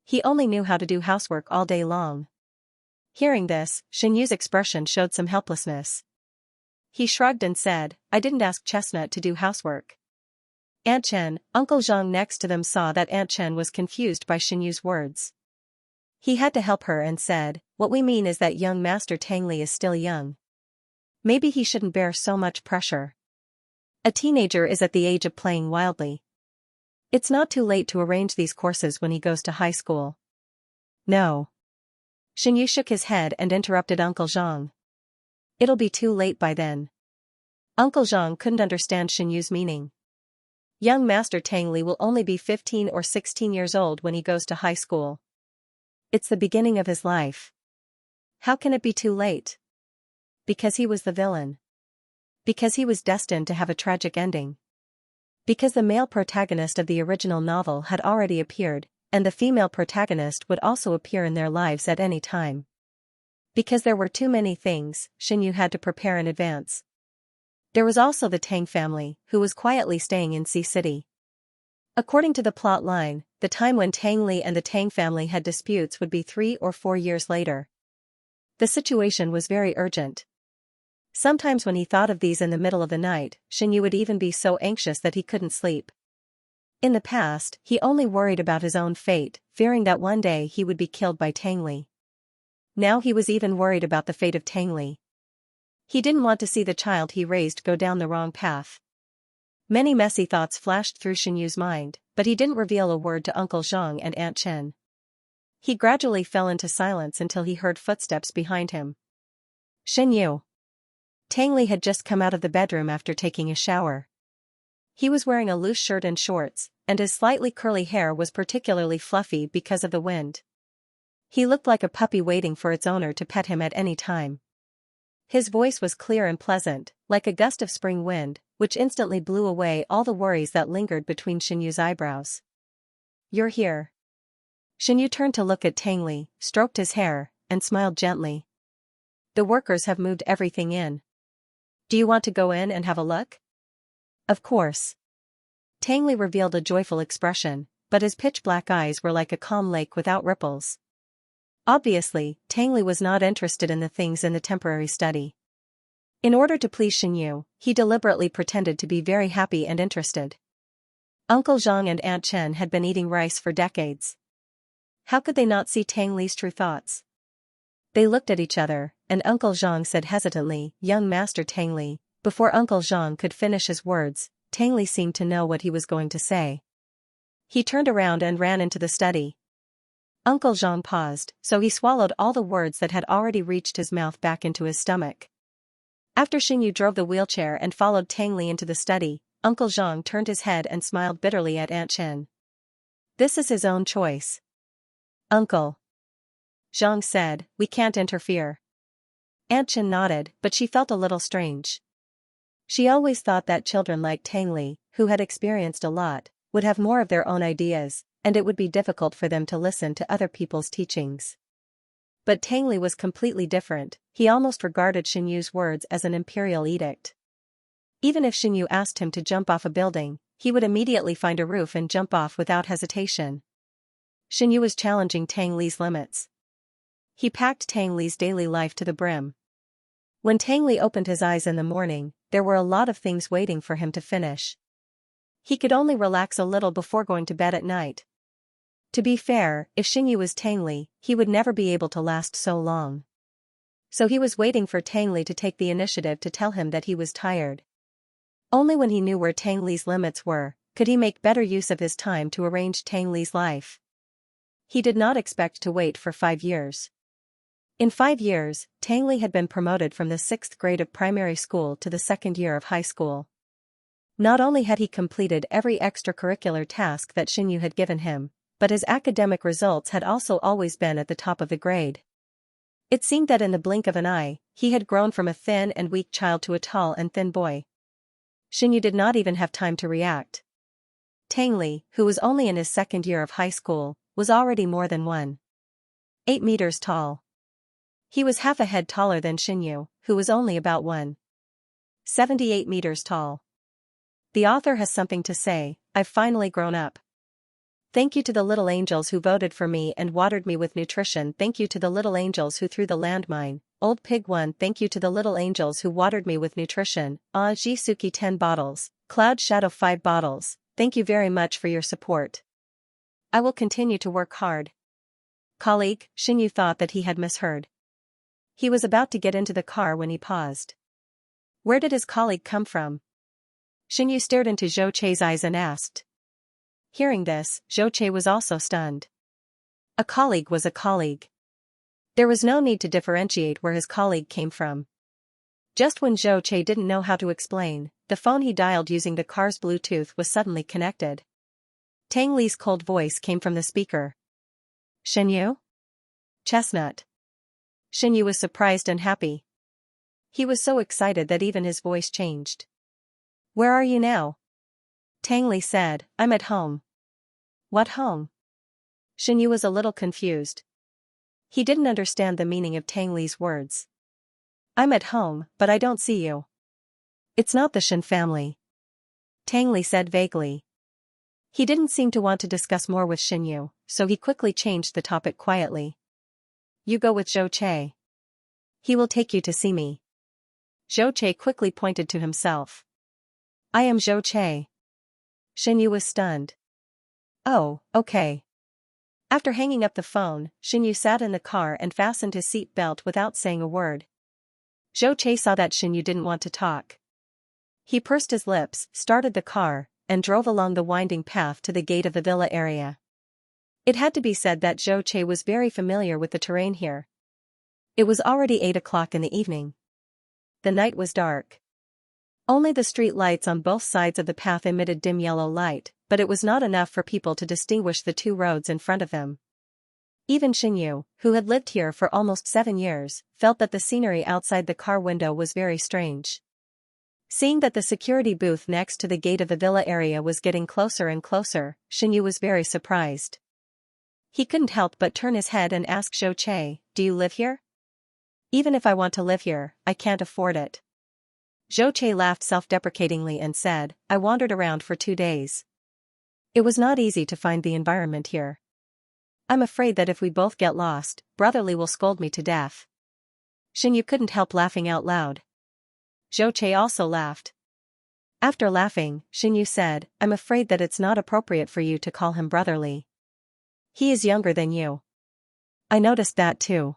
He only knew how to do housework all day long." Hearing this, Xianyu's expression showed some helplessness. He shrugged and said, "I didn't ask Chestnut to do housework." Aunt Chen, Uncle Zhang next to them saw that Aunt Chen was confused by Xianyu's words. He had to help her and said, "What we mean is that young Master Tangli is still young. Maybe he shouldn't bear so much pressure. A teenager is at the age of playing wildly. It's not too late to arrange these courses when he goes to high school." "No." Xianyu shook his head and interrupted Uncle Zhang. "It'll be too late by then." Uncle Zhang couldn't understand Xianyu's meaning. Young Master Tangli will only be 15 or 16 years old when he goes to high school. It's the beginning of his life. How can it be too late? Because he was the villain. Because he was destined to have a tragic ending. Because the male protagonist of the original novel had already appeared, and the female protagonist would also appear in their lives at any time. Because there were too many things Xianyu had to prepare in advance. There was also the Tang family, who was quietly staying in Sea City. According to the plot line, the time when Tangli and the Tang family had disputes would be 3 or 4 years later. The situation was very urgent. Sometimes when he thought of these in the middle of the night, Xianyu would even be so anxious that he couldn't sleep. In the past, he only worried about his own fate, fearing that one day he would be killed by Tangli. Now he was even worried about the fate of Tangli. He didn't want to see the child he raised go down the wrong path. Many messy thoughts flashed through Xianyu's mind, but he didn't reveal a word to Uncle Zhang and Aunt Chen. He gradually fell into silence until he heard footsteps behind him. "Xianyu." Tangli had just come out of the bedroom after taking a shower. He was wearing a loose shirt and shorts, and his slightly curly hair was particularly fluffy because of the wind. He looked like a puppy waiting for its owner to pet him at any time. His voice was clear and pleasant, like a gust of spring wind, which instantly blew away all the worries that lingered between Xianyu's eyebrows. "You're here." Xianyu turned to look at Tangli, stroked his hair, and smiled gently. "The workers have moved everything in. Do you want to go in and have a look?" "Of course." Tangli revealed a joyful expression, but his pitch-black eyes were like a calm lake without ripples. Obviously, Tangli was not interested in the things in the temporary study. In order to please Xianyu, he deliberately pretended to be very happy and interested. Uncle Zhang and Aunt Chen had been eating rice for decades. How could they not see Tangli's true thoughts? They looked at each other, and Uncle Zhang said hesitantly, "Young Master Tangli." Before Uncle Zhang could finish his words, Tangli seemed to know what he was going to say. He turned around and ran into the study. Uncle Zhang paused, so he swallowed all the words that had already reached his mouth back into his stomach. After Xianyu drove the wheelchair and followed Tangli into the study, Uncle Zhang turned his head and smiled bitterly at Aunt Chen. "This is his own choice." "Uncle," Zhang said, "we can't interfere." Aunt Chen nodded, but she felt a little strange. She always thought that children like Tangli, who had experienced a lot, would have more of their own ideas, and it would be difficult for them to listen to other people's teachings. But Tang Li was completely different. He almost regarded Xianyu's words as an imperial edict. Even if Xianyu asked him to jump off a building, he would immediately find a roof and jump off without hesitation. Xianyu was challenging Tang Li's limits. He packed Tang Li's daily life to the brim. When Tang Li opened his eyes in the morning, there were a lot of things waiting for him to finish. He could only relax a little before going to bed at night. To be fair, if Xianyu was Tang Li, he would never be able to last so long. So he was waiting for Tang Li to take the initiative to tell him that he was tired. Only when he knew where Tang Li's limits were, could he make better use of his time to arrange Tang Li's life. He did not expect to wait for 5 years. In 5 years, Tang Li had been promoted from the 6th grade of primary school to the 2nd year of high school. Not only had he completed every extracurricular task that Xianyu had given him, but his academic results had also always been at the top of the grade. It seemed that in the blink of an eye, he had grown from a thin and weak child to a tall and thin boy. Xianyu did not even have time to react. Tang Li, who was only in his 2nd year of high school, was already more than 1.8 meters tall. He was half a head taller than Xianyu, who was only about 1.78 meters tall. The author has something to say. I've finally grown up. Thank you to the little angels who voted for me and watered me with nutrition. Thank you to the little angels who threw the landmine. Old Pig 1. Thank you to the little angels who watered me with nutrition. Jisuki 10 bottles. Cloud Shadow 5 bottles. Thank you very much for your support. I will continue to work hard. Colleague, Xianyu thought that he had misheard. He was about to get into the car when he paused. Where did his colleague come from? Xianyu stared into Zhou Chei's eyes and asked. Hearing this, Zhou Chei was also stunned. A colleague was a colleague. There was no need to differentiate where his colleague came from. Just when Zhou Chei didn't know how to explain, the phone he dialed using the car's Bluetooth was suddenly connected. Tang Li's cold voice came from the speaker. Xianyu? Chestnut. Xianyu was surprised and happy. He was so excited that even his voice changed. Where are you now? Tang Li said, I'm at home. What home? Xianyu was a little confused. He didn't understand the meaning of Tang Li's words. I'm at home, but I don't see you. It's not the Shen family. Tang Li said vaguely. He didn't seem to want to discuss more with Xianyu, so he quickly changed the topic quietly. You go with Zhou Chei. He will take you to see me. Zhou Chei quickly pointed to himself. I am Zhou Chei. Xianyu was stunned. Oh, okay. After hanging up the phone, Xianyu sat in the car and fastened his seat belt without saying a word. Zhou Chei saw that Xianyu didn't want to talk. He pursed his lips, started the car, and drove along the winding path to the gate of the villa area. It had to be said that Zhou Chei was very familiar with the terrain here. It was already 8 o'clock in the evening. The night was dark. Only the street lights on both sides of the path emitted dim yellow light, but it was not enough for people to distinguish the 2 roads in front of them. Even Xianyu, who had lived here for almost 7 years, felt that the scenery outside the car window was very strange. Seeing that the security booth next to the gate of the villa area was getting closer and closer, Xianyu was very surprised. He couldn't help but turn his head and ask Zhou Chei, do you live here? Even if I want to live here, I can't afford it. Zhou Chei laughed self-deprecatingly and said, I wandered around for 2 days. It was not easy to find the environment here. I'm afraid that if we both get lost, Brotherly will scold me to death. Xianyu couldn't help laughing out loud. Zhou Chei also laughed. After laughing, Xianyu said, I'm afraid that it's not appropriate for you to call him Brotherly. He is younger than you. I noticed that too.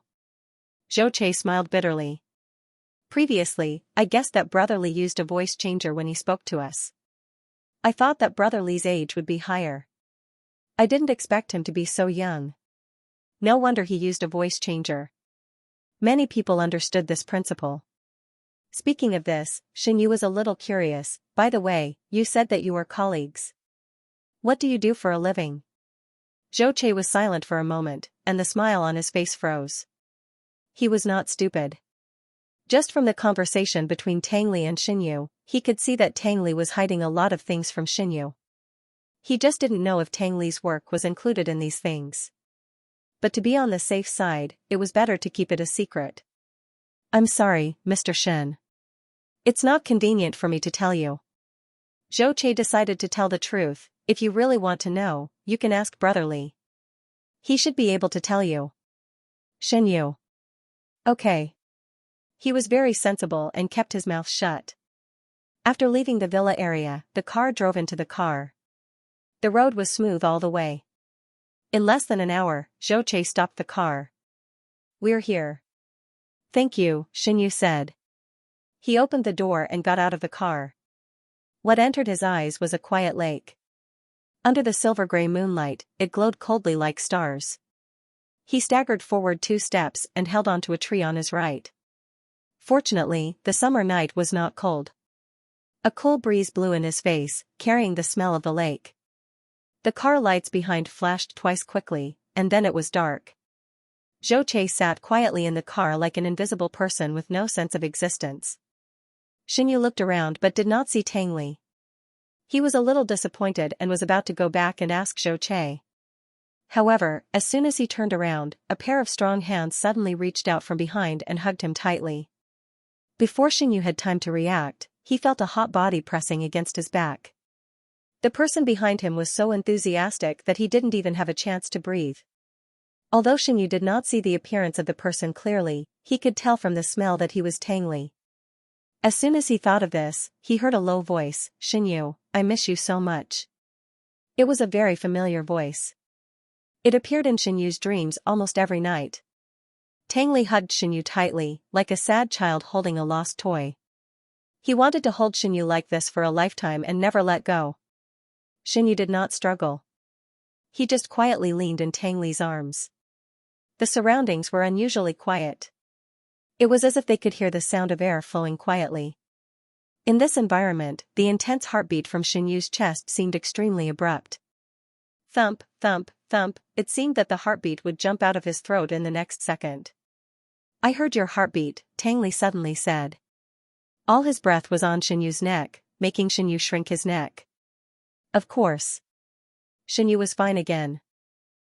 Zhou Chei smiled bitterly. Previously, I guessed that Brotherly used a voice changer when he spoke to us. I thought that Brotherly's age would be higher. I didn't expect him to be so young. No wonder he used a voice changer. Many people understood this principle. Speaking of this, Xianyu was a little curious. By the way, you said that you were colleagues. What do you do for a living? Zhou Chei was silent for a moment, and the smile on his face froze. He was not stupid. Just from the conversation between Tang Li and Xianyu, he could see that Tang Li was hiding a lot of things from Xianyu. He just didn't know if Tang Li's work was included in these things. but to be on the safe side, it was better to keep it a secret. I'm sorry, Mr. Shen. It's not convenient for me to tell you. Zhou Che decided to tell the truth. If you really want to know, you can ask Brother Li. He should be able to tell you. Shen Yu. Okay. He was very sensible and kept his mouth shut. After leaving the villa area, the car drove into the car. The road was smooth all the way. In less than an hour, Zhou Che stopped the car. We're here. Thank you, Shen Yu said. He opened the door and got out of the car. What entered his eyes was a quiet lake. Under the silver-gray moonlight, it glowed coldly like stars. He staggered forward 2 steps and held onto a tree on his right. Fortunately, the summer night was not cold. A cool breeze blew in his face, carrying the smell of the lake. The car lights behind flashed twice quickly, and then it was dark. Zhou Che sat quietly in the car like an invisible person with no sense of existence. Shen Yu looked around but did not see Tang Li. He was a little disappointed and was about to go back and ask Zhou Che. However, as soon as he turned around, a pair of strong hands suddenly reached out from behind and hugged him tightly. Before Shen Yu had time to react, he felt a hot body pressing against his back. The person behind him was so enthusiastic that he didn't even have a chance to breathe. Although Shen Yu did not see the appearance of the person clearly, he could tell from the smell that he was Tang Li. As soon as he thought of this, he heard a low voice, Shen Yu, I miss you so much. It was a very familiar voice. It appeared in Shen Yu's dreams almost every night. Tang Li hugged Shen Yu tightly, like a sad child holding a lost toy. He wanted to hold Shen Yu like this for a lifetime and never let go. Shen Yu did not struggle. He just quietly leaned in Tang Li's arms. The surroundings were unusually quiet. It was as if they could hear the sound of air flowing quietly. In this environment, the intense heartbeat from Shen Yu's chest seemed extremely abrupt. Thump, thump, thump, it seemed that the heartbeat would jump out of his throat in the next second. I heard your heartbeat, Tang Li suddenly said. All his breath was on Shen Yu's neck, making Shen Yu shrink his neck. Of course. Shen Yu was fine again.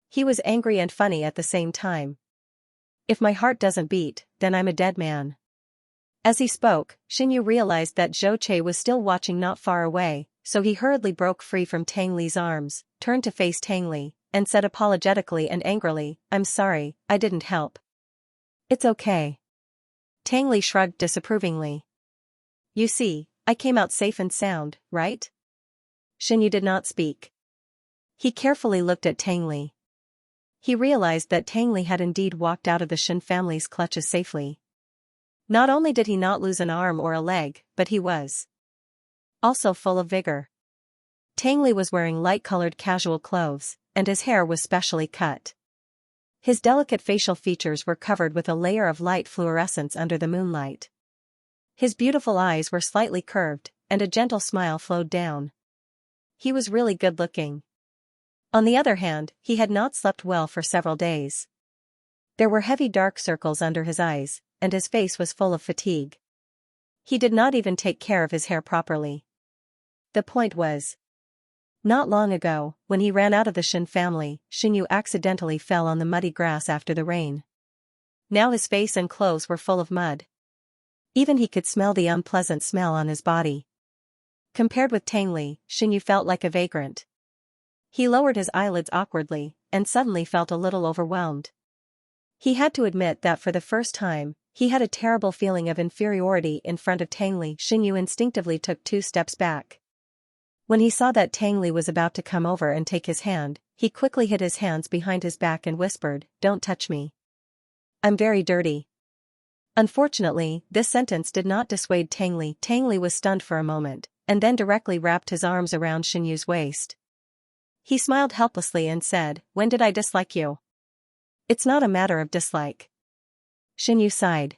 He was angry and funny at the same time. If my heart doesn't beat, then I'm a dead man. As he spoke, Shen Yu realized that Zhou Che was still watching not far away, so he hurriedly broke free from Tang Li's arms, turned to face Tang Li, and said apologetically and angrily, I'm sorry, I didn't help. It's okay. Tang Li shrugged disapprovingly. You see, I came out safe and sound, right? Shen Yu did not speak. He carefully looked at Tang Li. He realized that Tang Li had indeed walked out of the Shen family's clutches safely. Not only did he not lose an arm or a leg, but he was also full of vigor. Tang Li was wearing light-colored casual clothes, and his hair was specially cut. His delicate facial features were covered with a layer of light fluorescence under the moonlight. His beautiful eyes were slightly curved, and a gentle smile flowed down. He was really good-looking. On the other hand, he had not slept well for several days. There were heavy dark circles under his eyes, and his face was full of fatigue. He did not even take care of his hair properly. The point was, not long ago, when he ran out of the Shen family, Shen Yu accidentally fell on the muddy grass after the rain. Now his face and clothes were full of mud. Even he could smell the unpleasant smell on his body. Compared with Tang Li, Shen Yu felt like a vagrant. He lowered his eyelids awkwardly, and suddenly felt a little overwhelmed. He had to admit that for the first time, he had a terrible feeling of inferiority in front of Tang Li. Shen Yu instinctively took 2 steps back. When he saw that Tang Li was about to come over and take his hand, he quickly hid his hands behind his back and whispered, Don't touch me. I'm very dirty. Unfortunately, this sentence did not dissuade Tang Li. Tang Li was stunned for a moment, and then directly wrapped his arms around Shen Yu's waist. He smiled helplessly and said, When did I dislike you? It's not a matter of dislike. Shen Yu sighed.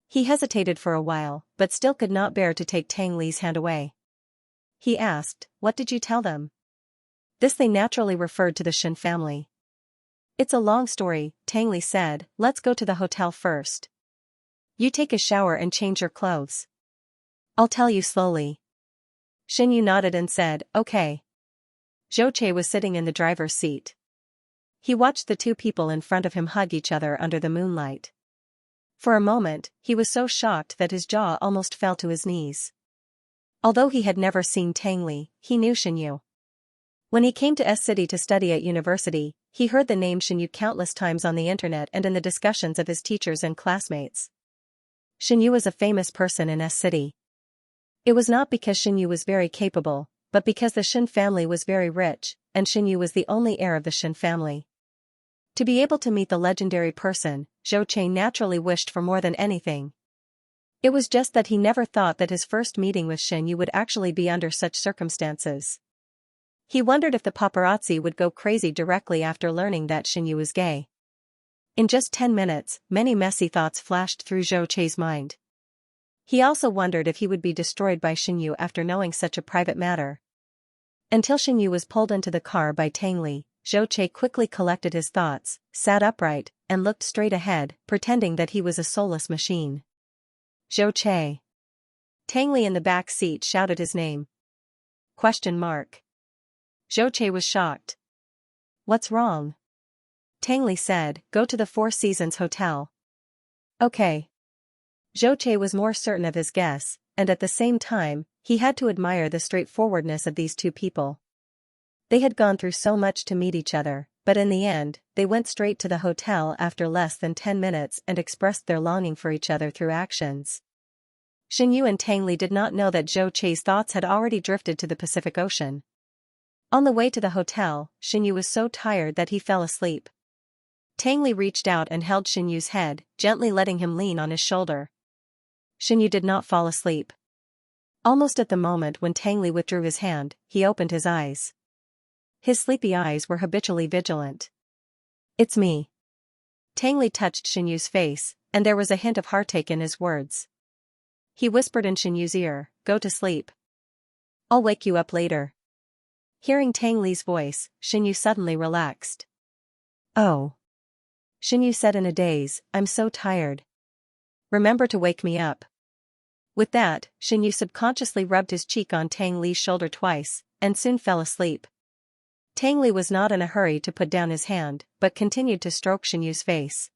He hesitated for a while, but still could not bear to take Tang Li's hand away. He asked, What did you tell them? This they naturally referred to the Shen family. It's a long story, Tang Li said, let's go to the hotel first. You take a shower and change your clothes. I'll tell you slowly. Shen Yu nodded and said, Okay. Zhou Che was sitting in the driver's seat. He watched the two people in front of him hug each other under the moonlight. For a moment, he was so shocked that his jaw almost fell to his knees. Although he had never seen Tang Li, he knew Xianxia. When he came to S City to study at university, he heard the name Xianxia countless times on the internet and in the discussions of his teachers and classmates. Xianxia was a famous person in S City. It was not because Xianxia was very capable, but because the Xin family was very rich, and Xianxia was the only heir of the Xin family. To be able to meet the legendary person, Zhou Che naturally wished for more than anything. It was just that he never thought that his first meeting with Xianxia would actually be under such circumstances. He wondered if the paparazzi would go crazy directly after learning that Xianxia was gay. In just 10 minutes, many messy thoughts flashed through Zhou Che's mind. He also wondered if he would be destroyed by Xianxia after knowing such a private matter. Until Xianxia was pulled into the car by Tang Li, Zhou Che quickly collected his thoughts, sat upright, and looked straight ahead, pretending that he was a soulless machine. Zhou Che. Tang Li in the back seat shouted his name. Question mark. Zhou Che was shocked. What's wrong? Tang Li said, go to the Four Seasons Hotel. Okay. Zhou Che was more certain of his guess, and at the same time, he had to admire the straightforwardness of these two people. They had gone through so much to meet each other, but in the end, they went straight to the hotel after less than 10 minutes and expressed their longing for each other through actions. Xianxia and Tang Li did not know that Zhou Che's thoughts had already drifted to the Pacific Ocean. On the way to the hotel, Xianxia was so tired that he fell asleep. Tang Li reached out and held Xianxia's head, gently letting him lean on his shoulder. Xianxia did not fall asleep. Almost at the moment when Tang Li withdrew his hand, he opened his eyes. His sleepy eyes were habitually vigilant. It's me. Tang Li touched Xianxia's face, and there was a hint of heartache in his words. He whispered in Xianxia's ear, go to sleep. I'll wake you up later. Hearing Tang Li's voice, Xianxia suddenly relaxed. Oh. Xianxia said in a daze, I'm so tired. Remember to wake me up. With that, Xianxia subconsciously rubbed his cheek on Tang Li's shoulder twice, and soon fell asleep. Tang Li was not in a hurry to put down his hand, but continued to stroke Xianxia's face.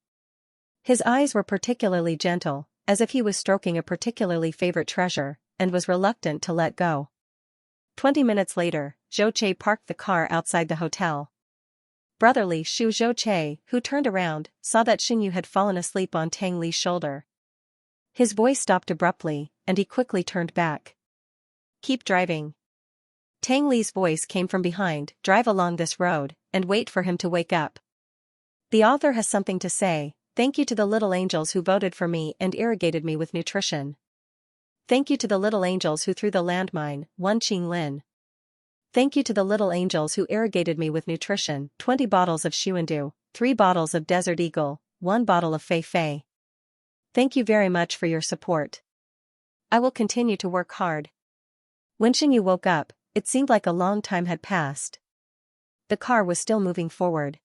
His eyes were particularly gentle, as if he was stroking a particularly favorite treasure, and was reluctant to let go. 20 minutes later, Zhou Che parked the car outside the hotel. Brotherly Shu Zhou Che, who turned around, saw that Xianxia had fallen asleep on Tang Li's shoulder. His voice stopped abruptly, and he quickly turned back. Keep driving. Tang Li's voice came from behind, drive along this road, and wait for him to wake up. The author has something to say. Thank you to the little angels who voted for me and irrigated me with nutrition. Thank you to the little angels who threw the landmine, 1 Qing Lin. Thank you to the little angels who irrigated me with nutrition, 20 bottles of Xuandu, 3 bottles of Desert Eagle, 1 bottle of Fei Fei. Thank you very much for your support. I will continue to work hard. When Xianxia woke up, it seemed like a long time had passed. The car was still moving forward.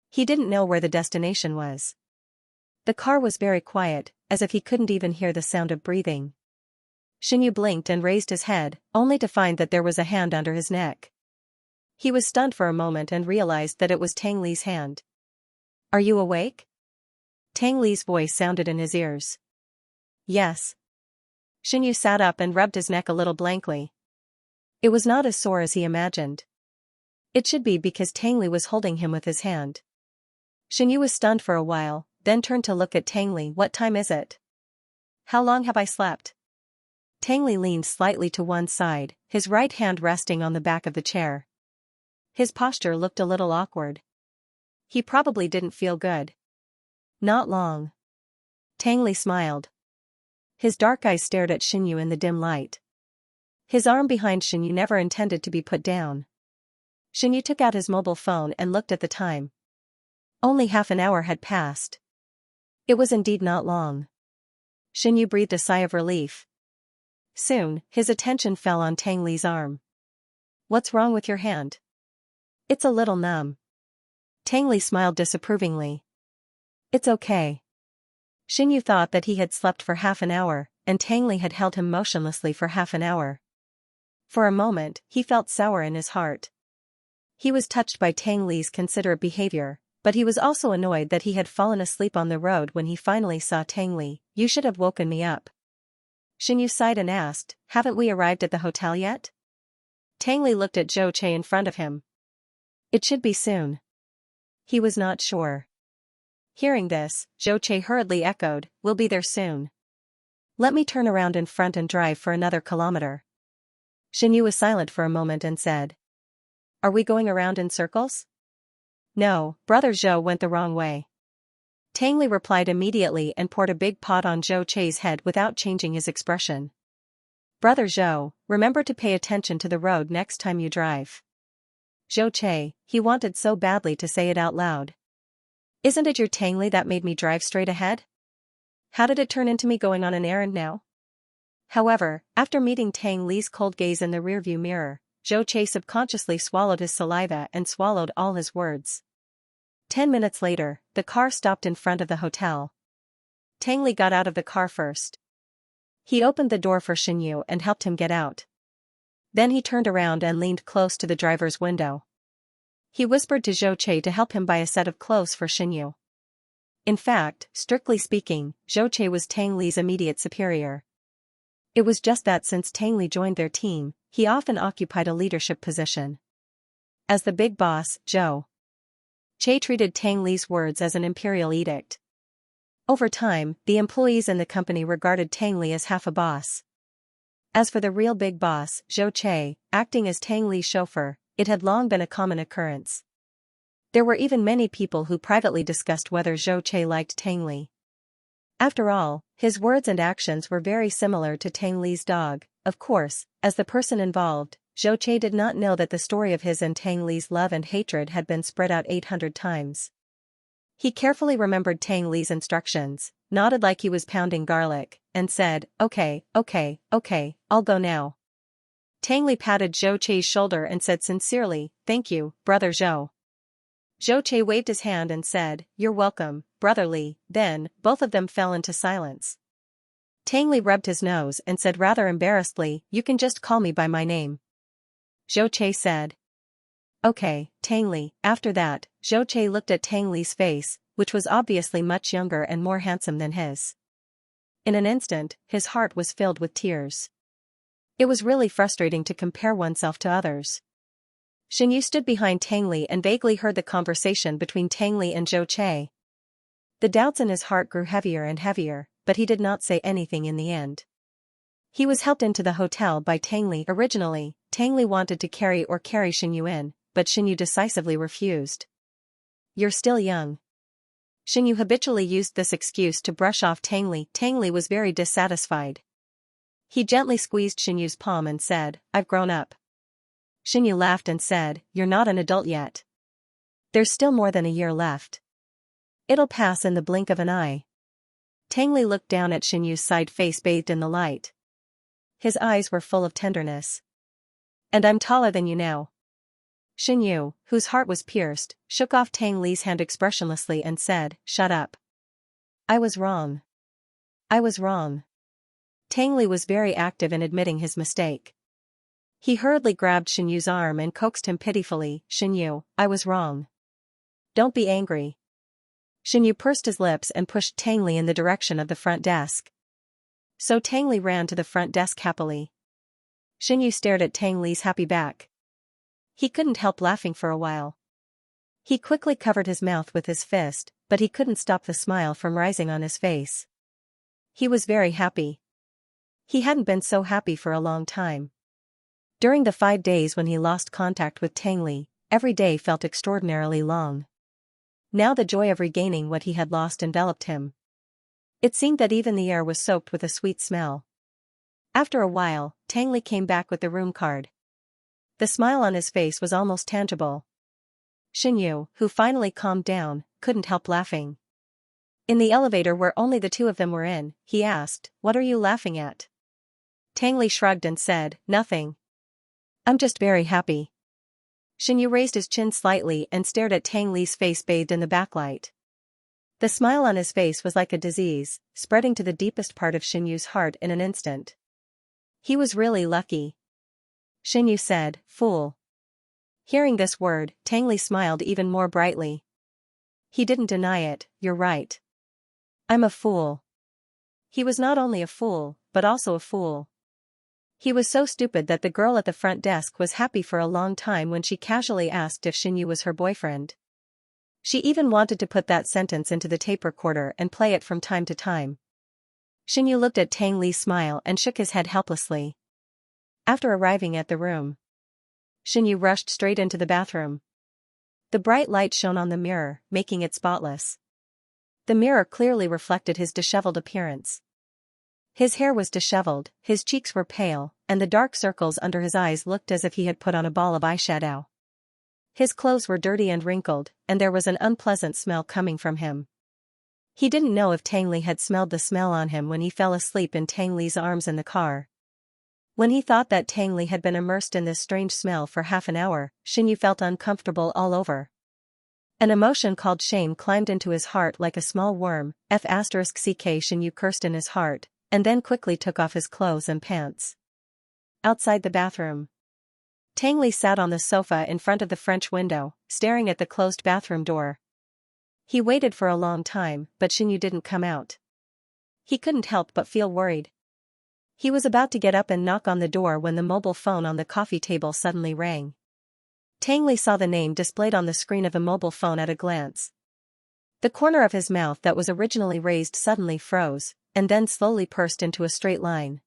He didn't know where the destination was. The car was very quiet, as if he couldn't even hear the sound of breathing. Xianxia blinked and raised his head, only to find that there was a hand under his neck. He was stunned for a moment and realized that it was Tang Li's hand. Are you awake? Tang Li's voice sounded in his ears. Yes. Xianxia sat up and rubbed his neck a little blankly. It was not as sore as he imagined. It should be because Tang Li was holding him with his hand. Xianxia was stunned for a while, then turned to look at Tang Li. What time is it? How long have I slept? Tang Li leaned slightly to one side, his right hand resting on the back of the chair. His posture looked a little awkward. He probably didn't feel good. Not long. Tang Li smiled. His dark eyes stared at Xianxia in the dim light. His arm behind Xianxia never intended to be put down. Xianxia took out his mobile phone and looked at the time. Only half an hour had passed. It was indeed not long. Xianxia breathed a sigh of relief. Soon, his attention fell on Tang Li's arm. What's wrong with your hand? It's a little numb. Tang Li smiled disapprovingly. It's okay. Xianxia thought that he had slept for half an hour, and Tang Li had held him motionlessly for half an hour. For a moment, he felt sour in his heart. He was touched by Tang Li's considerate behavior, but he was also annoyed that he had fallen asleep on the road when he finally saw Tang Li. "You should have woken me up." Xinyu sighed and asked, "Haven't we arrived at the hotel yet?" Tang Li looked at Zhou Che in front of him. "It should be soon." He was not sure. Hearing this, Zhou Che hurriedly echoed, "We'll be there soon. Let me turn around in front and drive for another kilometer." Xinyu was silent for a moment and said, "Are we going around in circles?" "No, Brother Zhou went the wrong way." Tang Li replied immediately and poured a big pot on Zhou Che's head without changing his expression. "Brother Zhou, remember to pay attention to the road next time you drive." Zhou Che, he wanted so badly to say it out loud. "Isn't it your Tang Li that made me drive straight ahead? How did it turn into me going on an errand now?" However, after meeting Tang Li's cold gaze in the rearview mirror, Zhou Che subconsciously swallowed his saliva and swallowed all his words. 10 minutes later, the car stopped in front of the hotel. Tang Li got out of the car first. He opened the door for Xinyu and helped him get out. Then he turned around and leaned close to the driver's window. He whispered to Zhou Che to help him buy a set of clothes for Xinyu. In fact, strictly speaking, Zhou Che was Tang Li's immediate superior. It was just that since Tang Li joined their team, he often occupied a leadership position. As the big boss, Zhou Che treated Tang Li's words as an imperial edict. Over time, the employees in the company regarded Tang Li as half a boss. As for the real big boss, Zhou Che, acting as Tang Li's chauffeur, it had long been a common occurrence. There were even many people who privately discussed whether Zhou Che liked Tang Li. After all, his words and actions were very similar to Tang Li's dog. Of course, as the person involved, Zhou Che did not know that the story of his and Tang Li's love and hatred had been spread out 800 times. He carefully remembered Tang Li's instructions, nodded like he was pounding garlic, and said, okay, I'll go now." Tang Li patted Zhou Che's shoulder and said sincerely, "Thank you, Brother Zhou." Zhou Che waved his hand and said, "You're welcome, Brother Li." Then, both of them fell into silence. Tang Li rubbed his nose and said rather embarrassedly, "You can just call me by my name." Zhou Che said, "Okay, Tang Li." After that, Zhou Che looked at Tang Li's face, which was obviously much younger and more handsome than his. In an instant, his heart was filled with tears. It was really frustrating to compare oneself to others. Xinyu stood behind Tang Li and vaguely heard the conversation between Tang Li and Zhou Che. The doubts in his heart grew heavier and heavier, but he did not say anything in the end. He was helped into the hotel by Tang Li. Originally, Tang Li wanted to carry Xinyu in, but Xinyu decisively refused. "You're still young." Xinyu habitually used this excuse to brush off Tang Li. Tang Li was very dissatisfied. He gently squeezed Xinyu's palm and said, "I've grown up." Xinyu laughed and said, "You're not an adult yet. There's still more than a year left. It'll pass in the blink of an eye." Tang Li looked down at Xinyu's side face bathed in the light. His eyes were full of tenderness. "And I'm taller than you now." Xinyu, whose heart was pierced, shook off Tang Li's hand expressionlessly and said, "Shut up. I was wrong. I was wrong." Tang Li was very active in admitting his mistake. He hurriedly grabbed Xinyu's arm and coaxed him pitifully, "Xinyu, I was wrong. Don't be angry." Xinyu pursed his lips and pushed Tang Li in the direction of the front desk. So Tang Li ran to the front desk happily. Xinyu stared at Tang Li's happy back. He couldn't help laughing for a while. He quickly covered his mouth with his fist, but he couldn't stop the smile from rising on his face. He was very happy. He hadn't been so happy for a long time. During the 5 days when he lost contact with Tang Li, every day felt extraordinarily long. Now the joy of regaining what he had lost enveloped him. It seemed that even the air was soaked with a sweet smell. After a while, Tang Li came back with the room card. The smile on his face was almost tangible. Xinyu, who finally calmed down, couldn't help laughing. In the elevator where only the two of them were in, he asked, "What are you laughing at?" Tang Li shrugged and said, "Nothing. I'm just very happy." Xinyu raised his chin slightly and stared at Tang Li's face bathed in the backlight. The smile on his face was like a disease, spreading to the deepest part of Xinyu's heart in an instant. He was really lucky. Xinyu said, "Fool. Hearing this word, Tang Li smiled even more brightly. He didn't deny it, you're right. I'm a fool. He was not only a fool, but also a fool. He was so stupid that the girl at the front desk was happy for a long time when she casually asked if Xianxia was her boyfriend. She even wanted to put that sentence into the tape recorder and play it from time to time. Xianxia looked at Tang Li's smile and shook his head helplessly. After arriving at the room, Xianxia rushed straight into the bathroom. The bright light shone on the mirror, making it spotless. The mirror clearly reflected his disheveled appearance. His hair was disheveled, his cheeks were pale, and the dark circles under his eyes looked as if he had put on a ball of eyeshadow. His clothes were dirty and wrinkled, and there was an unpleasant smell coming from him. He didn't know if Tang Li had smelled the smell on him when he fell asleep in Tang Li's arms in the car. When he thought that Tang Li had been immersed in this strange smell for half an hour, Xianxia felt uncomfortable all over. An emotion called shame climbed into his heart like a small worm. Xianxia cursed in his heart, and then quickly took off his clothes and pants. Outside the bathroom, Tang Li sat on the sofa in front of the French window, staring at the closed bathroom door. He waited for a long time, but Xianxia didn't come out. He couldn't help but feel worried. He was about to get up and knock on the door when the mobile phone on the coffee table suddenly rang. Tang Li saw the name displayed on the screen of the mobile phone at a glance. The corner of his mouth that was originally raised suddenly froze, and then slowly pursed into a straight line.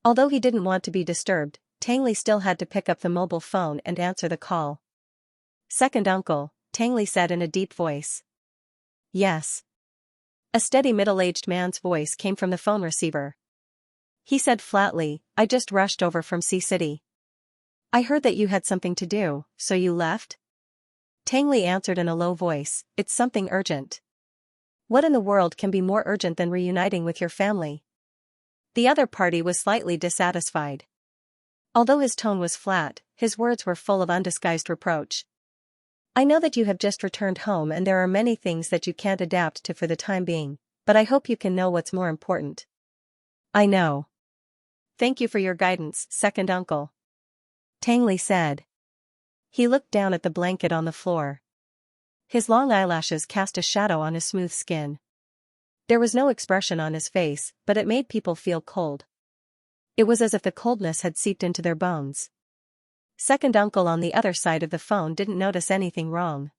Although he didn't want to be disturbed, Tang Li still had to pick up the mobile phone and answer the call. "Second uncle," Tang Li said in a deep voice. "Yes." A steady middle-aged man's voice came from the phone receiver. He said flatly, "I just rushed over from C-City. I heard that you had something to do, so you left?" Tang Li answered in a low voice, "It's something urgent." "What in the world can be more urgent than reuniting with your family?" The other party was slightly dissatisfied. Although his tone was flat, his words were full of undisguised reproach. "I know that you have just returned home and there are many things that you can't adapt to for the time being, but I hope you can know what's more important." "I know. Thank you for your guidance, second uncle," Tang Li said. He looked down at the blanket on the floor. His long eyelashes cast a shadow on his smooth skin. There was no expression on his face, but it made people feel cold. It was as if the coldness had seeped into their bones. Second uncle on the other side of the phone didn't notice anything wrong.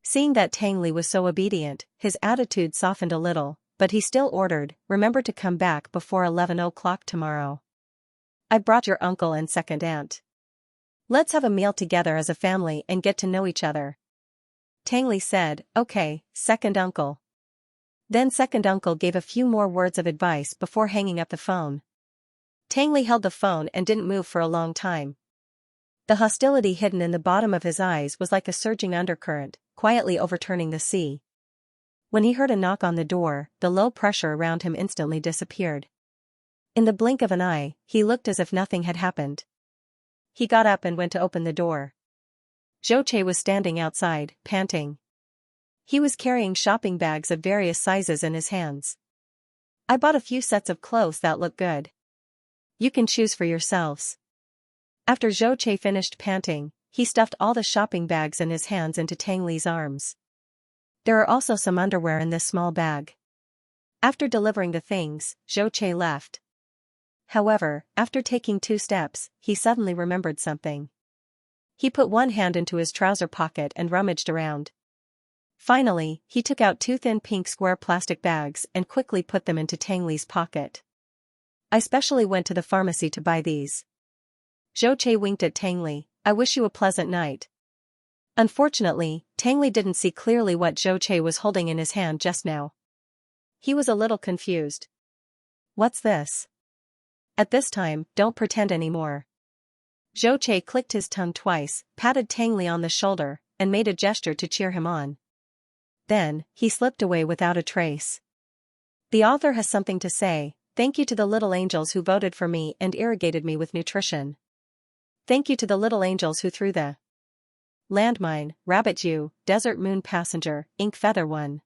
Seeing that Tang Li was so obedient, his attitude softened a little, but he still ordered, "Remember to come back before 11 o'clock tomorrow. I brought your uncle and second aunt. Let's have a meal together as a family and get to know each other." Tang Li said, "Okay, second uncle." Then second uncle gave a few more words of advice before hanging up the phone. Tang Li held the phone and didn't move for a long time. The hostility hidden in the bottom of his eyes was like a surging undercurrent, quietly overturning the sea. When he heard a knock on the door, the low pressure around him instantly disappeared. In the blink of an eye, he looked as if nothing had happened. He got up and went to open the door. Xianxia was standing outside, panting. He was carrying shopping bags of various sizes in his hands. "I bought a few sets of clothes that look good. You can choose for yourselves." After Xianxia finished panting, he stuffed all the shopping bags in his hands into Tang Li's arms. "There are also some underwear in this small bag." After delivering the things, Xianxia left. However, after taking 2 steps, he suddenly remembered something. He put one hand into his trouser pocket and rummaged around. Finally, he took out 2 thin pink square plastic bags and quickly put them into Tang Li's pocket. "I specially went to the pharmacy to buy these." Xianxia winked at Tang Li, "I wish you a pleasant night." Unfortunately, Tang Li didn't see clearly what Xianxia was holding in his hand just now. He was a little confused. "What's this?" At this time, don't pretend anymore. Xianxia clicked his tongue twice, patted Tang Li on the shoulder, and made a gesture to cheer him on. Then, he slipped away without a trace. The author has something to say. "Thank you to the little angels who voted for me and irrigated me with nutrition. Thank you to the little angels who threw the landmine, Rabbit You, Desert Moon Passenger, Ink Feather 1.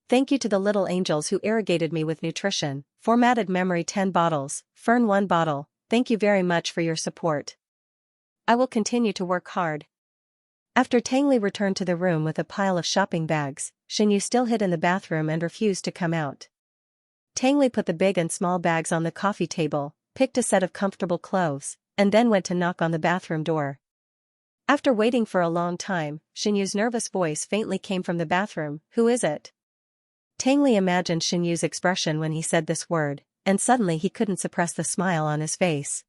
Thank you to the little angels who irrigated me with nutrition, Formatted Memory 10 bottles, Fern 1 bottle, thank you very much for your support." I will continue to work hard. After Tang Li returned to the room with a pile of shopping bags, Xinyu still hid in the bathroom and refused to come out. Tang Li put the big and small bags on the coffee table, picked a set of comfortable clothes, and then went to knock on the bathroom door. After waiting for a long time, Xinyu's nervous voice faintly came from the bathroom. "Who is it?" Tang Li imagined Xinyu's expression when he said this word, and suddenly he couldn't suppress the smile on his face.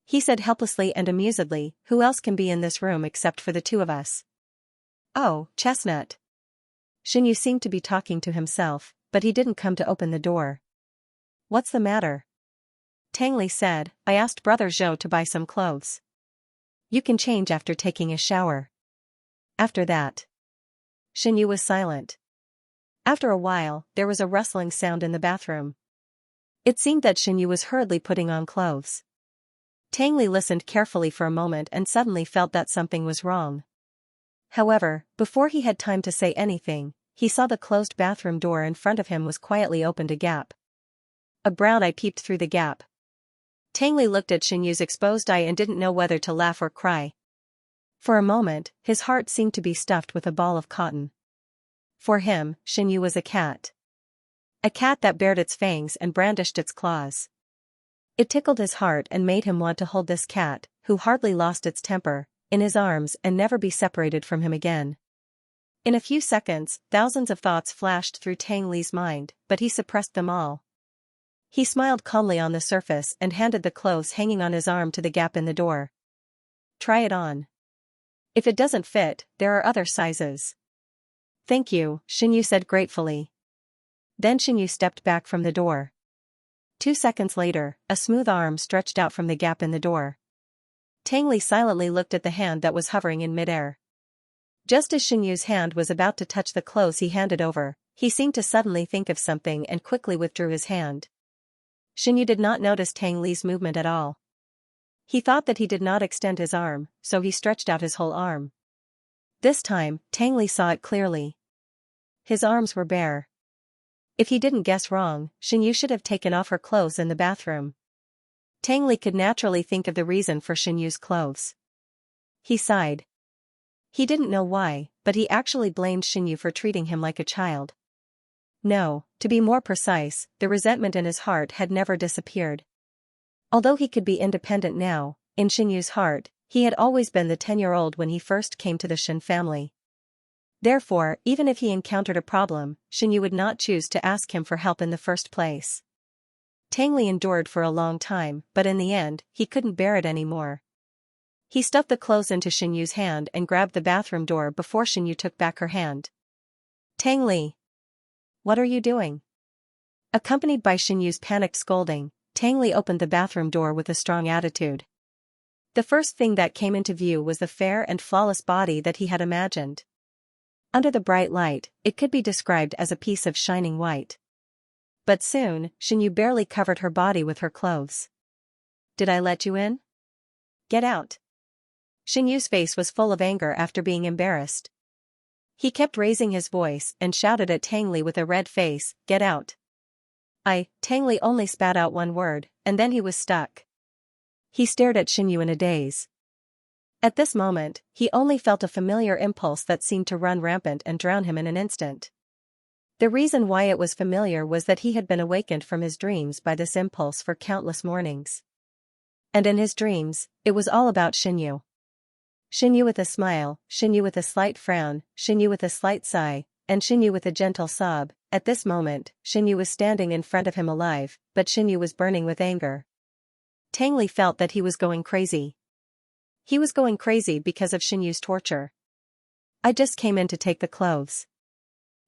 He said helplessly and amusedly, "Who else can be in this room except for the two of us?" "Oh, Chestnut." Xinyu seemed to be talking to himself, but he didn't come to open the door. "What's the matter?" Tang Li said, "I asked Brother Zhou to buy some clothes. You can change after taking a shower." After that, Xinyu was silent. After a while, there was a rustling sound in the bathroom. It seemed that Xinyu was hurriedly putting on clothes. Tang Li listened carefully for a moment and suddenly felt that something was wrong. However, before he had time to say anything, he saw the closed bathroom door in front of him was quietly opened a gap. A brown eye peeped through the gap. Tang Li looked at Xinyu's exposed eye and didn't know whether to laugh or cry. For a moment, his heart seemed to be stuffed with a ball of cotton. For him, Xinyu was a cat. A cat that bared its fangs and brandished its claws. It tickled his heart and made him want to hold this cat, who hardly lost its temper, in his arms and never be separated from him again. In a few seconds, thousands of thoughts flashed through Tang Li's mind, but he suppressed them all. He smiled calmly on the surface and handed the clothes hanging on his arm to the gap in the door. "Try it on. If it doesn't fit, there are other sizes." "Thank you," Xinyu said gratefully. Then Xinyu stepped back from the door. 2 seconds later, a smooth arm stretched out from the gap in the door. Tang Li silently looked at the hand that was hovering in midair. Just as Xinyu's hand was about to touch the clothes he handed over, he seemed to suddenly think of something and quickly withdrew his hand. Xinyu did not notice Tang Li's movement at all. He thought that he did not extend his arm, so he stretched out his whole arm. This time, Tang Li saw it clearly. His arms were bare. If he didn't guess wrong, Xinyu should have taken off her clothes in the bathroom. Tang Li could naturally think of the reason for Xinyu's clothes. He sighed. He didn't know why, but he actually blamed Xinyu for treating him like a child. No, to be more precise, the resentment in his heart had never disappeared. Although he could be independent now, in Xinyu's heart, he had always been the 10-year-old when he first came to the Xin family. Therefore, even if he encountered a problem, Xinyu would not choose to ask him for help in the first place. Tang Li endured for a long time, but in the end, he couldn't bear it anymore. He stuffed the clothes into Xinyu's hand and grabbed the bathroom door before Xinyu took back her hand. "Tang Li! What are you doing?" Accompanied by Xinyu's panicked scolding, Tang Li opened the bathroom door with a strong attitude. The first thing that came into view was the fair and flawless body that he had imagined. Under the bright light, it could be described as a piece of shining white. But soon, Xinyu barely covered her body with her clothes. "Did I let you in? Get out." Xinyu's face was full of anger after being embarrassed. He kept raising his voice and shouted at Tang Li with a red face, "Get out." Tang Li only spat out one word, and then he was stuck. He stared at Xinyu in a daze. At this moment, he only felt a familiar impulse that seemed to run rampant and drown him in an instant. The reason why it was familiar was that he had been awakened from his dreams by this impulse for countless mornings. And in his dreams, it was all about Xinyu. Xinyu with a smile, Xinyu with a slight frown, Xinyu with a slight sigh, and Xinyu with a gentle sob. At this moment, Xinyu was standing in front of him alive, but Xinyu was burning with anger. Tang Li felt that he was going crazy. He was going crazy because of Xinyu's torture. "I just came in to take the clothes.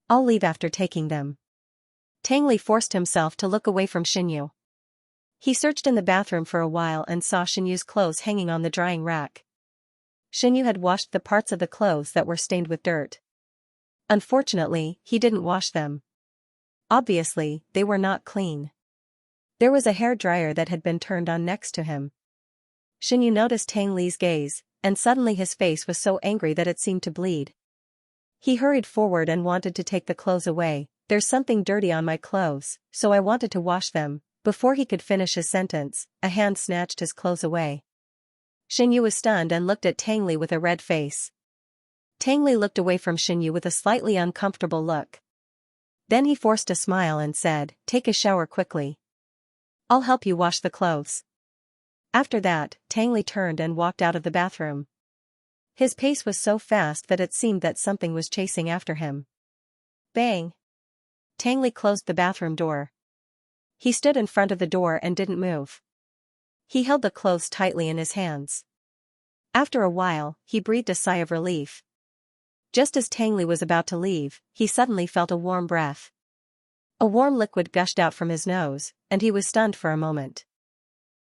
I'll leave after taking them." Tang Li forced himself to look away from Xinyu. He searched in the bathroom for a while and saw Xinyu's clothes hanging on the drying rack. Xinyu had washed the parts of the clothes that were stained with dirt. Unfortunately, he didn't wash them. Obviously, they were not clean. There was a hair dryer that had been turned on next to him. Xinyu noticed Tang Li's gaze, and suddenly his face was so angry that it seemed to bleed. He hurried forward and wanted to take the clothes away. "There's something dirty on my clothes, so I wanted to wash them." Before he could finish his sentence, a hand snatched his clothes away. Xianyu was stunned and looked at Tang Li with a red face. Tang Li looked away from Xianyu with a slightly uncomfortable look. Then he forced a smile and said, "Take a shower quickly. I'll help you wash the clothes." After that, Tang Li turned and walked out of the bathroom. His pace was so fast that it seemed that something was chasing after him. Bang! Tang Li closed the bathroom door. He stood in front of the door and didn't move. He held the clothes tightly in his hands. After a while, he breathed a sigh of relief. Just as Tang Li was about to leave, he suddenly felt a warm breath. A warm liquid gushed out from his nose, and he was stunned for a moment.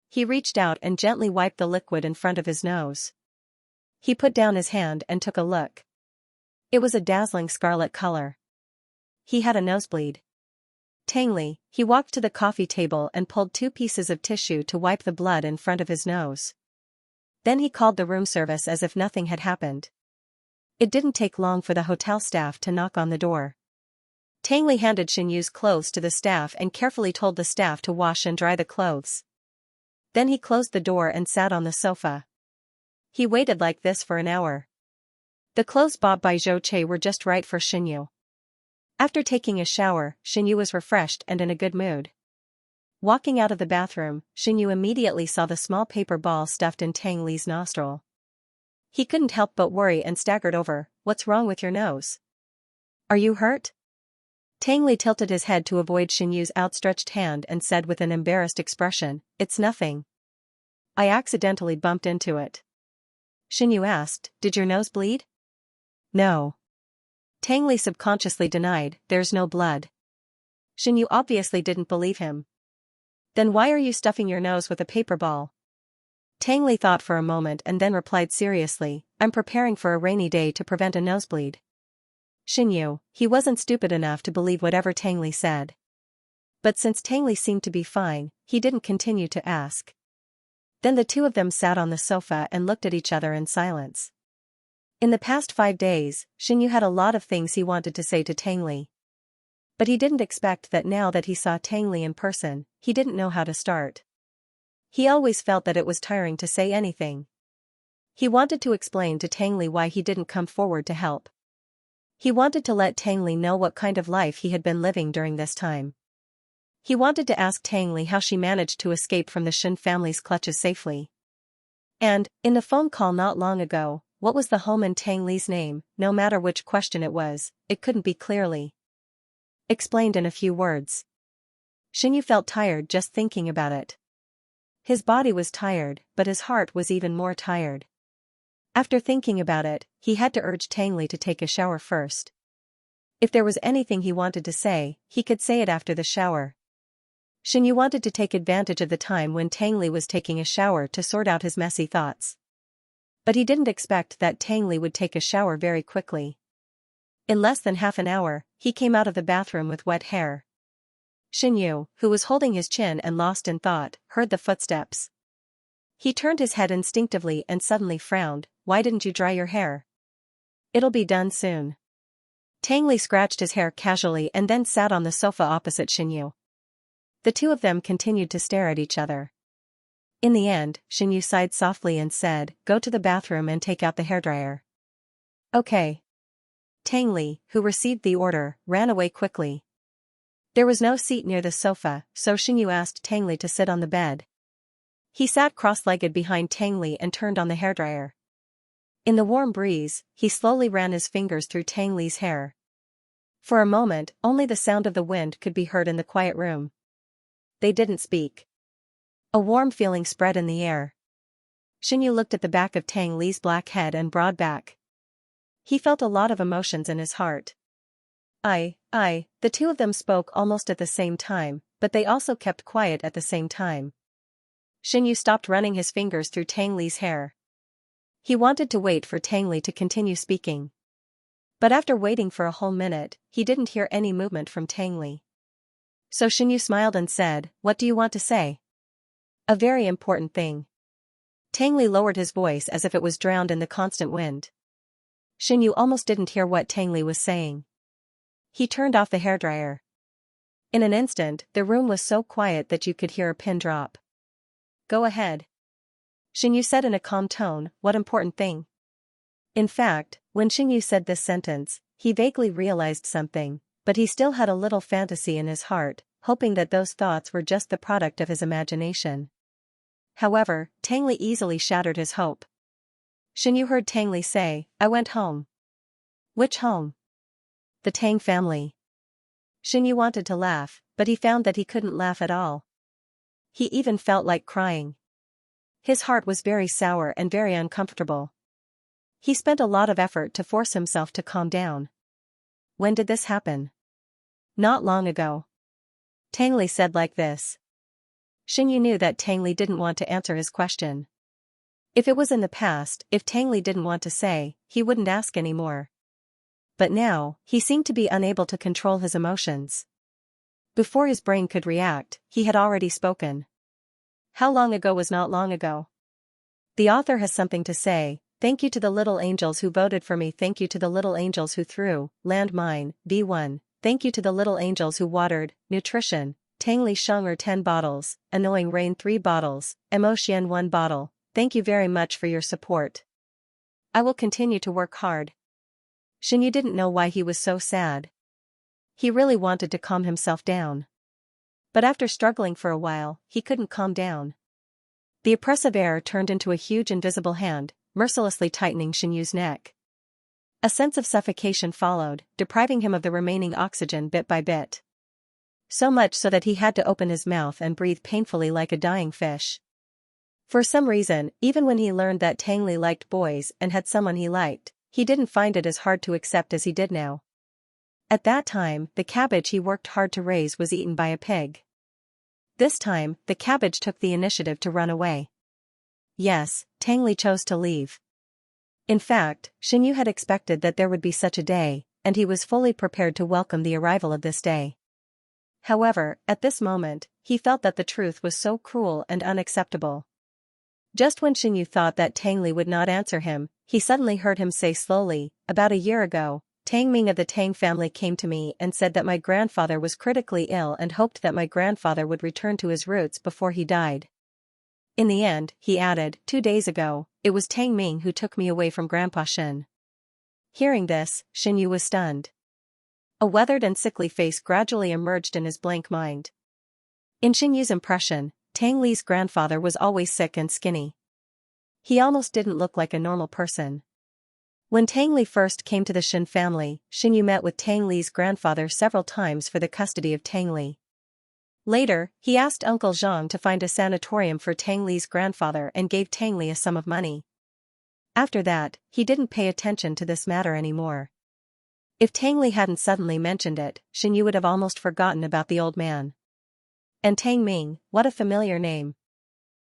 He reached out and gently wiped the liquid in front of his nose. He put down his hand and took a look. It was a dazzling scarlet color. He had a nosebleed. Tang Li, he walked to the coffee table and pulled 2 pieces of tissue to wipe the blood in front of his nose. Then he called the room service as if nothing had happened. It didn't take long for the hotel staff to knock on the door. Tang Li handed Xianyu's clothes to the staff and carefully told the staff to wash and dry the clothes. Then he closed the door and sat on the sofa. He waited like this for an hour. The clothes bought by Zhou Che were just right for Xianyu. After taking a shower, Xianyu was refreshed and in a good mood. Walking out of the bathroom, Xianyu immediately saw the small paper ball stuffed in Tang Li's nostril. He couldn't help but worry and staggered over. "What's wrong with your nose? Are you hurt?" Tang Li tilted his head to avoid Xianyu's outstretched hand and said with an embarrassed expression, "It's nothing. I accidentally bumped into it." Xianyu asked, "Did your nose bleed?" "No." Tang Li subconsciously denied, "There's no blood." Xianyu obviously didn't believe him. "Then why are you stuffing your nose with a paper ball?" Tang Li thought for a moment and then replied seriously, "I'm preparing for a rainy day to prevent a nosebleed." Xianyu, he wasn't stupid enough to believe whatever Tang Li said. But since Tang Li seemed to be fine, he didn't continue to ask. Then the two of them sat on the sofa and looked at each other in silence. In the past 5 days, Xianyu had a lot of things he wanted to say to Tang Li. But he didn't expect that now that he saw Tang Li in person, he didn't know how to start. He always felt that it was tiring to say anything. He wanted to explain to Tang Li why he didn't come forward to help. He wanted to let Tang Li know what kind of life he had been living during this time. He wanted to ask Tang Li how she managed to escape from the Shen family's clutches safely. And, in the phone call not long ago, what was the home in Tang Li's name? No matter which question it was, it couldn't be clearly explained in a few words. Xianyu felt tired just thinking about it. His body was tired, but his heart was even more tired. After thinking about it, he had to urge Tang Li to take a shower first. If there was anything he wanted to say, he could say it after the shower. Xianyu wanted to take advantage of the time when Tang Li was taking a shower to sort out his messy thoughts. But he didn't expect that Tang Li would take a shower very quickly. In less than half an hour, he came out of the bathroom with wet hair. Xianyu, who was holding his chin and lost in thought, heard the footsteps. He turned his head instinctively and suddenly frowned. "Why didn't you dry your hair? It'll be done soon." Tang Li scratched his hair casually and then sat on the sofa opposite Xianyu. The two of them continued to stare at each other. In the end, Xianyu sighed softly and said, "Go to the bathroom and take out the hairdryer." "Okay." Tang Li, who received the order, ran away quickly. There was no seat near the sofa, so Xianyu asked Tang Li to sit on the bed. He sat cross-legged behind Tang Li and turned on the hairdryer. In the warm breeze, he slowly ran his fingers through Tang Li's hair. For a moment, only the sound of the wind could be heard in the quiet room. They didn't speak. A warm feeling spread in the air. Xianyu looked at the back of Tang Li's black head and broad back. He felt a lot of emotions in his heart. The two of them spoke almost at the same time, but they also kept quiet at the same time. Xianyu stopped running his fingers through Tang Li's hair. He wanted to wait for Tang Li to continue speaking. But after waiting for a whole minute, he didn't hear any movement from Tang Li. So Xianyu smiled and said, "What do you want to say?" "A very important thing." Tang Li lowered his voice as if it was drowned in the constant wind. Xianyu almost didn't hear what Tang Li was saying. He turned off the hairdryer. In an instant, the room was so quiet that you could hear a pin drop. "Go ahead." Xinyu said in a calm tone, what important thing? In fact, when Xinyu said this sentence, he vaguely realized something, but he still had a little fantasy in his heart, hoping that those thoughts were just the product of his imagination. However, Tang Li easily shattered his hope. Xinyu heard Tang Li say, I went home. Which home? The Tang family. Xinyu wanted to laugh, but he found that he couldn't laugh at all. He even felt like crying. His heart was very sour and very uncomfortable. He spent a lot of effort to force himself to calm down. When did this happen? Not long ago. Tang Li said like this. Xinyu knew that Tang Li didn't want to answer his question. If it was in the past, if Tang Li didn't want to say, he wouldn't ask anymore. But now, he seemed to be unable to control his emotions. Before his brain could react, he had already spoken. How long ago was not long ago? The author has something to say. Thank you to the little angels who voted for me. Thank you to the little angels who threw, land mine, V1. Thank you to the little angels who watered, nutrition, Tang Li Sheng 10 bottles, annoying rain 3 bottles, emotion 1 bottle. Thank you very much for your support. I will continue to work hard. Xinyu didn't know why he was so sad. He really wanted to calm himself down. But after struggling for a while, he couldn't calm down. The oppressive air turned into a huge invisible hand, mercilessly tightening Xinyu's neck. A sense of suffocation followed, depriving him of the remaining oxygen bit by bit. So much so that he had to open his mouth and breathe painfully like a dying fish. For some reason, even when he learned that Tang Li liked boys and had someone he liked, he didn't find it as hard to accept as he did now. At that time, the cabbage he worked hard to raise was eaten by a pig. This time, the cabbage took the initiative to run away. Yes, Tang Li chose to leave. In fact, Xinyu had expected that there would be such a day, and he was fully prepared to welcome the arrival of this day. However, at this moment, he felt that the truth was so cruel and unacceptable. Just when Xinyu thought that Tang Li would not answer him, he suddenly heard him say slowly, about a year ago, Tang Ming of the Tang family came to me and said that my grandfather was critically ill and hoped that my grandfather would return to his roots before he died. In the end, he added, 2 days ago, it was Tang Ming who took me away from Grandpa Shen. Hearing this, Xinyu was stunned. A weathered and sickly face gradually emerged in his blank mind. In Xinyu's impression, Tang Li's grandfather was always sick and skinny. He almost didn't look like a normal person. When Tang Li first came to the Shen family, Xinyu met with Tang Li's grandfather several times for the custody of Tang Li. Later, he asked Uncle Zhang to find a sanatorium for Tang Li's grandfather and gave Tang Li a sum of money. After that, he didn't pay attention to this matter anymore. If Tang Li hadn't suddenly mentioned it, Xinyu would have almost forgotten about the old man. And Tang Ming, what a familiar name.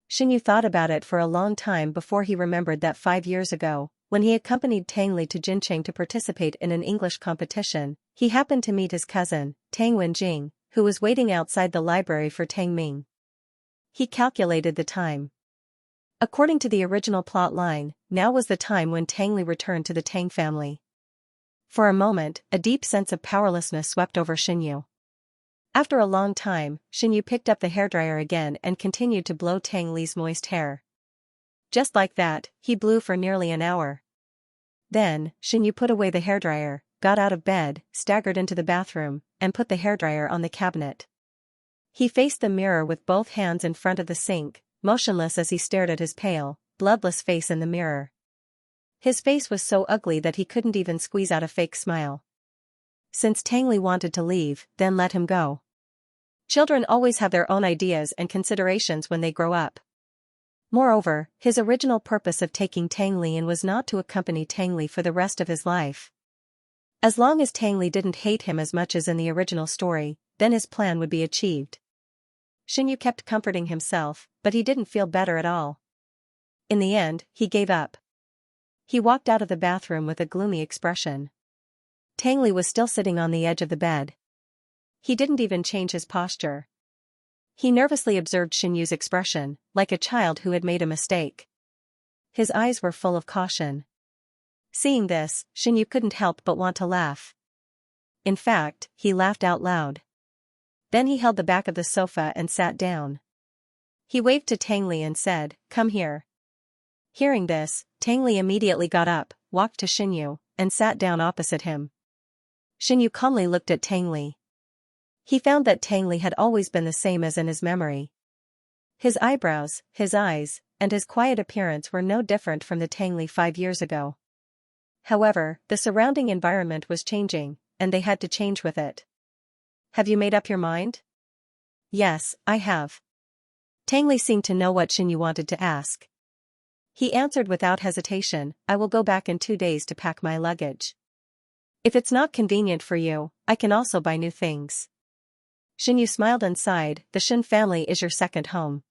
Xinyu thought about it for a long time before he remembered that 5 years ago, when he accompanied Tang Li to Jincheng to participate in an English competition, he happened to meet his cousin, Tang Wenjing, who was waiting outside the library for Tang Ming. He calculated the time. According to the original plot line, now was the time when Tang Li returned to the Tang family. For a moment, a deep sense of powerlessness swept over Xinyu. After a long time, Xinyu picked up the hairdryer again and continued to blow Tang Li's moist hair. Just like that, he blew for nearly an hour. Then, Xinyu put away the hairdryer, got out of bed, staggered into the bathroom, and put the hairdryer on the cabinet. He faced the mirror with both hands in front of the sink, motionless as he stared at his pale, bloodless face in the mirror. His face was so ugly that he couldn't even squeeze out a fake smile. Since Tang Li wanted to leave, then let him go. Children always have their own ideas and considerations when they grow up. Moreover, his original purpose of taking Tang Li in was not to accompany Tang Li for the rest of his life. As long as Tang Li didn't hate him as much as in the original story, then his plan would be achieved. Xinyu kept comforting himself, but he didn't feel better at all. In the end, he gave up. He walked out of the bathroom with a gloomy expression. Tang Li was still sitting on the edge of the bed. He didn't even change his posture. He nervously observed Xinyu's expression, like a child who had made a mistake. His eyes were full of caution. Seeing this, Xinyu couldn't help but want to laugh. In fact, he laughed out loud. Then he held the back of the sofa and sat down. He waved to Tang Li and said, "Come here." Hearing this, Tang Li immediately got up, walked to Xinyu, and sat down opposite him. Xinyu calmly looked at Tang Li. He found that Tang Li had always been the same as in his memory. His eyebrows, his eyes, and his quiet appearance were no different from the Tang Li 5 years ago. However, the surrounding environment was changing, and they had to change with it. Have you made up your mind? Yes, I have. Tang Li seemed to know what Xinyu wanted to ask. He answered without hesitation, I will go back in 2 days to pack my luggage. If it's not convenient for you, I can also buy new things. Xinyu smiled and sighed, the Shin family is your second home.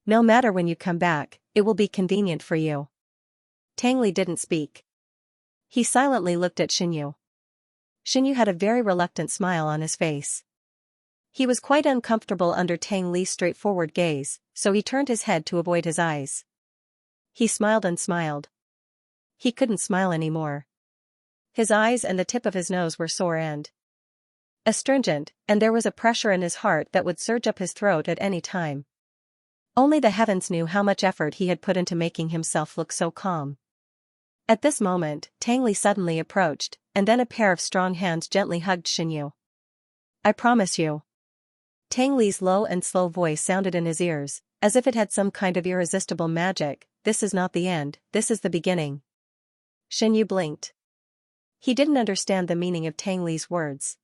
No matter when you come back, it will be convenient for you. Tang Li didn't speak. He silently looked at Xinyu. Xinyu had a very reluctant smile on his face. He was quite uncomfortable under Tang Li's straightforward gaze, so he turned his head to avoid his eyes. He smiled and smiled. He couldn't smile anymore. His eyes and the tip of his nose were sore and astringent, and there was a pressure in his heart that would surge up his throat at any time. Only the heavens knew how much effort he had put into making himself look so calm. At this moment, Tang Li suddenly approached, and then a pair of strong hands gently hugged Xinyu. I promise you. Tang Li's low and slow voice sounded in his ears, as if it had some kind of irresistible magic, this is not the end, this is the beginning. Xinyu blinked. He didn't understand the meaning of Tang Li's words.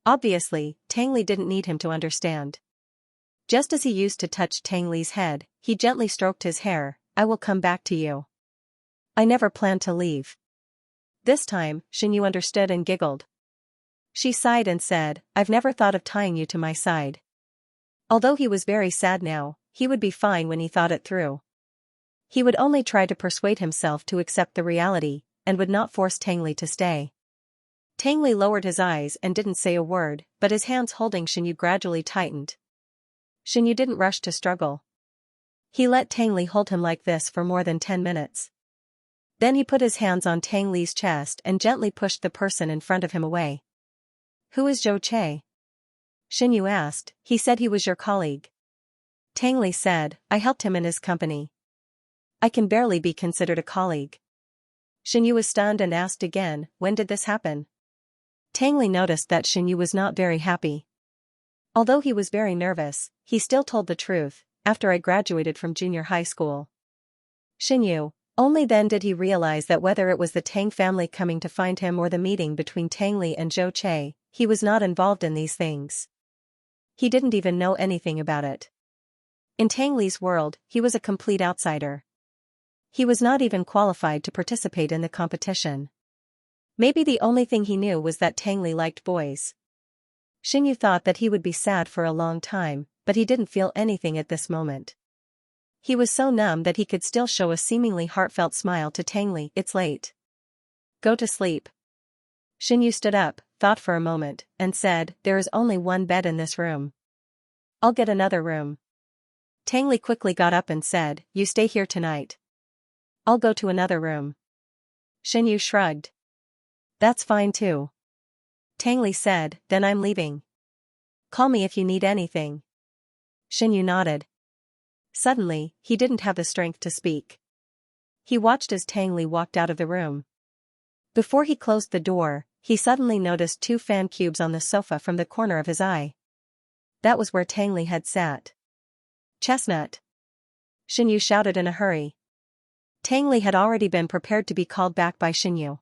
Obviously, Tang Li didn't need him to understand. Just as he used to touch Tang Li's head, he gently stroked his hair, I will come back to you. I never planned to leave. This time, Xinyu understood and giggled. She sighed and said, I've never thought of tying you to my side. Although he was very sad now, he would be fine when he thought it through. He would only try to persuade himself to accept the reality, and would not force Tang Li to stay. Tang Li lowered his eyes and didn't say a word, but his hands holding Xinyu gradually tightened. Xinyu didn't rush to struggle. He let Tang Li hold him like this for more than 10 minutes. Then he put his hands on Tang Li's chest and gently pushed the person in front of him away. Who is Zhou Che? Xinyu asked, he said he was your colleague. Tang Li said, I helped him in his company. I can barely be considered a colleague. Xinyu was stunned and asked again, when did this happen? Tang Li noticed that Xinyu was not very happy. Although he was very nervous, he still told the truth, after I graduated from junior high school. Xinyu, only then did he realize that whether it was the Tang family coming to find him or the meeting between Tang Li and Zhou Che, he was not involved in these things. He didn't even know anything about it. In Tang Li's world, he was a complete outsider. He was not even qualified to participate in the competition. Maybe the only thing he knew was that Tang Li liked boys. Xinyu thought that he would be sad for a long time, but he didn't feel anything at this moment. He was so numb that he could still show a seemingly heartfelt smile to Tang Li. It's late. Go to sleep. Xinyu stood up, thought for a moment, and said, there is only one bed in this room. I'll get another room. Tang Li quickly got up and said, you stay here tonight. I'll go to another room. Xinyu shrugged. That's fine too. Tang Li said, then I'm leaving. Call me if you need anything. Xinyu nodded. Suddenly, he didn't have the strength to speak. He watched as Tang Li walked out of the room. Before he closed the door, he suddenly noticed 2 fan cubes on the sofa from the corner of his eye. That was where Tang Li had sat. Chestnut! Xinyu shouted in a hurry. Tang Li had already been prepared to be called back by Xinyu.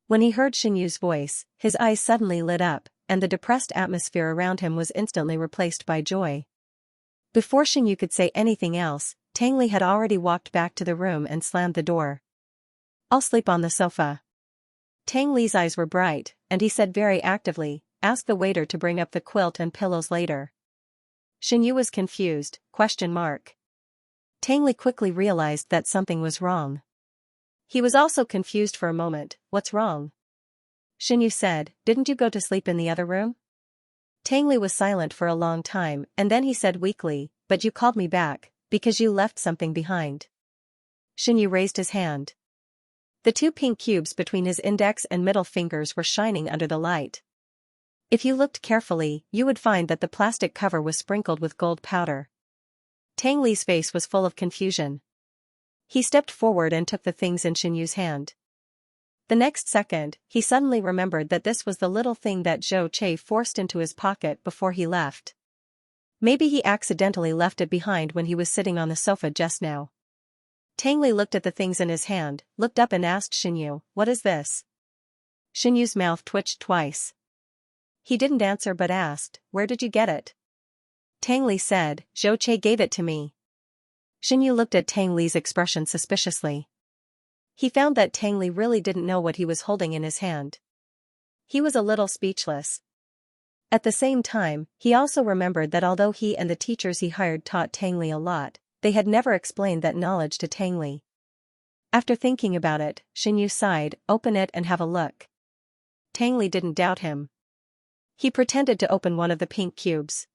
When he heard Xinyu's voice, his eyes suddenly lit up, and the depressed atmosphere around him was instantly replaced by joy. Before Xinyu could say anything else, Tang Li had already walked back to the room and slammed the door. I'll sleep on the sofa. Tang Li's eyes were bright, and he said very actively, ask the waiter to bring up the quilt and pillows later. Xinyu was confused, ? Tang Li quickly realized that something was wrong. He was also confused for a moment, what's wrong? Xinyu said, didn't you go to sleep in the other room? Tang Li was silent for a long time and then he said weakly, but you called me back, because you left something behind. Xinyu raised his hand. The 2 pink cubes between his index and middle fingers were shining under the light. If you looked carefully, you would find that the plastic cover was sprinkled with gold powder. Tang Li's face was full of confusion. He stepped forward and took the things in Xianyu's hand. The next second, he suddenly remembered that this was the little thing that Zhou Che forced into his pocket before he left. Maybe he accidentally left it behind when he was sitting on the sofa just now. Tang Li looked at the things in his hand, looked up and asked Xianyu, "What is this?" Xianyu's mouth twitched twice. He didn't answer but asked, "Where did you get it?" Tang Li said, "Zhou Che gave it to me." Xianyu looked at Tang Li's expression suspiciously. He found that Tang Li really didn't know what he was holding in his hand. He was a little speechless. At the same time, he also remembered that although he and the teachers he hired taught Tang Li a lot, they had never explained that knowledge to Tang Li. After thinking about it, Xianyu sighed, "Open it and have a look." Tang Li didn't doubt him. He pretended to open one of the pink cubes.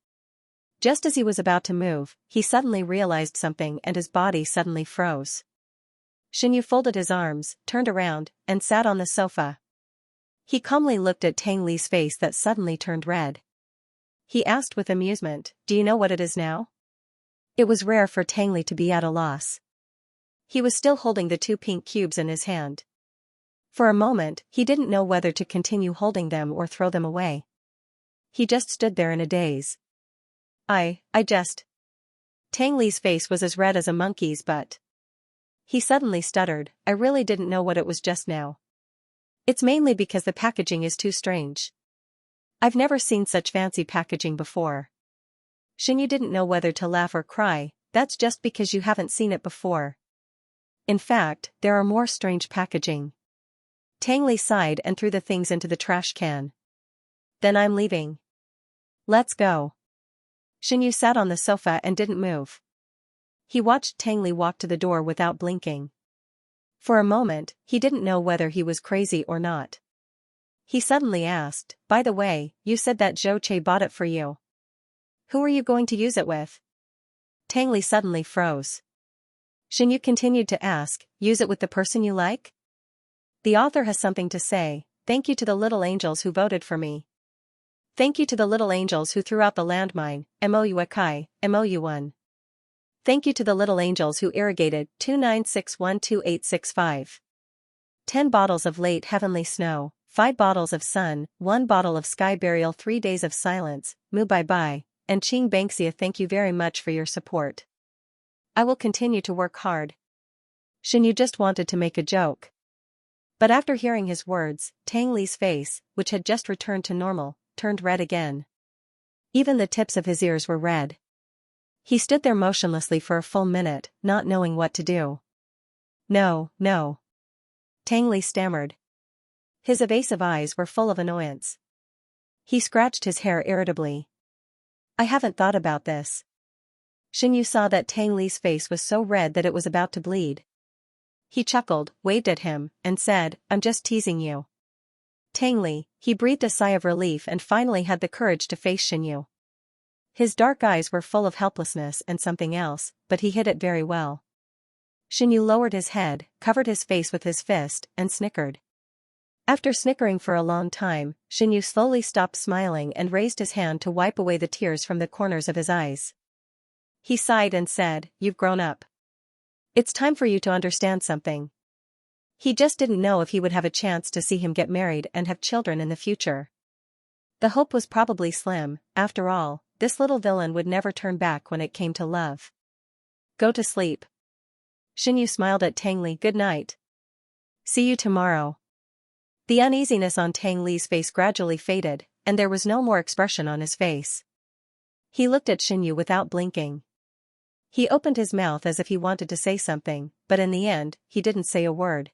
Just as he was about to move, he suddenly realized something and his body suddenly froze. Xianyu folded his arms, turned around, and sat on the sofa. He calmly looked at Tang Li's face that suddenly turned red. He asked with amusement, "Do you know what it is now?" It was rare for Tang Li to be at a loss. He was still holding the two pink cubes in his hand. For a moment, he didn't know whether to continue holding them or throw them away. He just stood there in a daze. I just... Tang Li's face was as red as a monkey's but... He suddenly stuttered, "I really didn't know what it was just now. It's mainly because the packaging is too strange. I've never seen such fancy packaging before." Xianyu didn't know whether to laugh or cry. "That's just because you haven't seen it before. In fact, there are more strange packaging." Tang Li sighed and threw the things into the trash can. "Then I'm leaving. Let's go." Xianyu sat on the sofa and didn't move. He watched Tang Li walk to the door without blinking. For a moment, he didn't know whether he was crazy or not. He suddenly asked, "By the way, you said that Zhou Che bought it for you. Who are you going to use it with?" Tang Li suddenly froze. Xianyu continued to ask, "Use it with the person you like?" The author has something to say. "Thank you to the little angels who voted for me. Thank you to the little angels who threw out the landmine, MOU MOU1. Thank you to the little angels who irrigated 29612865. 10 bottles of late heavenly snow, 5 bottles of sun, 1 bottle of sky burial, 3 days of silence, Mu bye bye, and Xianxia. Thank you very much for your support. I will continue to work hard." Xianyu just wanted to make a joke. But after hearing his words, Tang Li's face, which had just returned to normal, turned red again. Even the tips of his ears were red. He stood there motionlessly for a full minute, not knowing what to do. No. Tang Li stammered. His evasive eyes were full of annoyance. He scratched his hair irritably. "I haven't thought about this." Xianyu saw that Tang Li's face was so red that it was about to bleed. He chuckled, waved at him, and said, "I'm just teasing you." Tang Li, he breathed a sigh of relief and finally had the courage to face Xianyu. His dark eyes were full of helplessness and something else, but he hid it very well. Xianyu lowered his head, covered his face with his fist, and snickered. After snickering for a long time, Xianyu slowly stopped smiling and raised his hand to wipe away the tears from the corners of his eyes. He sighed and said, "You've grown up. It's time for you to understand something." He just didn't know if he would have a chance to see him get married and have children in the future. The hope was probably slim. After all, this little villain would never turn back when it came to love. "Go to sleep." Xianyu smiled at Tang Li. "Good night. See you tomorrow." The uneasiness on Tang Li's face gradually faded, and there was no more expression on his face. He looked at Xianyu without blinking. He opened his mouth as if he wanted to say something, but in the end, he didn't say a word.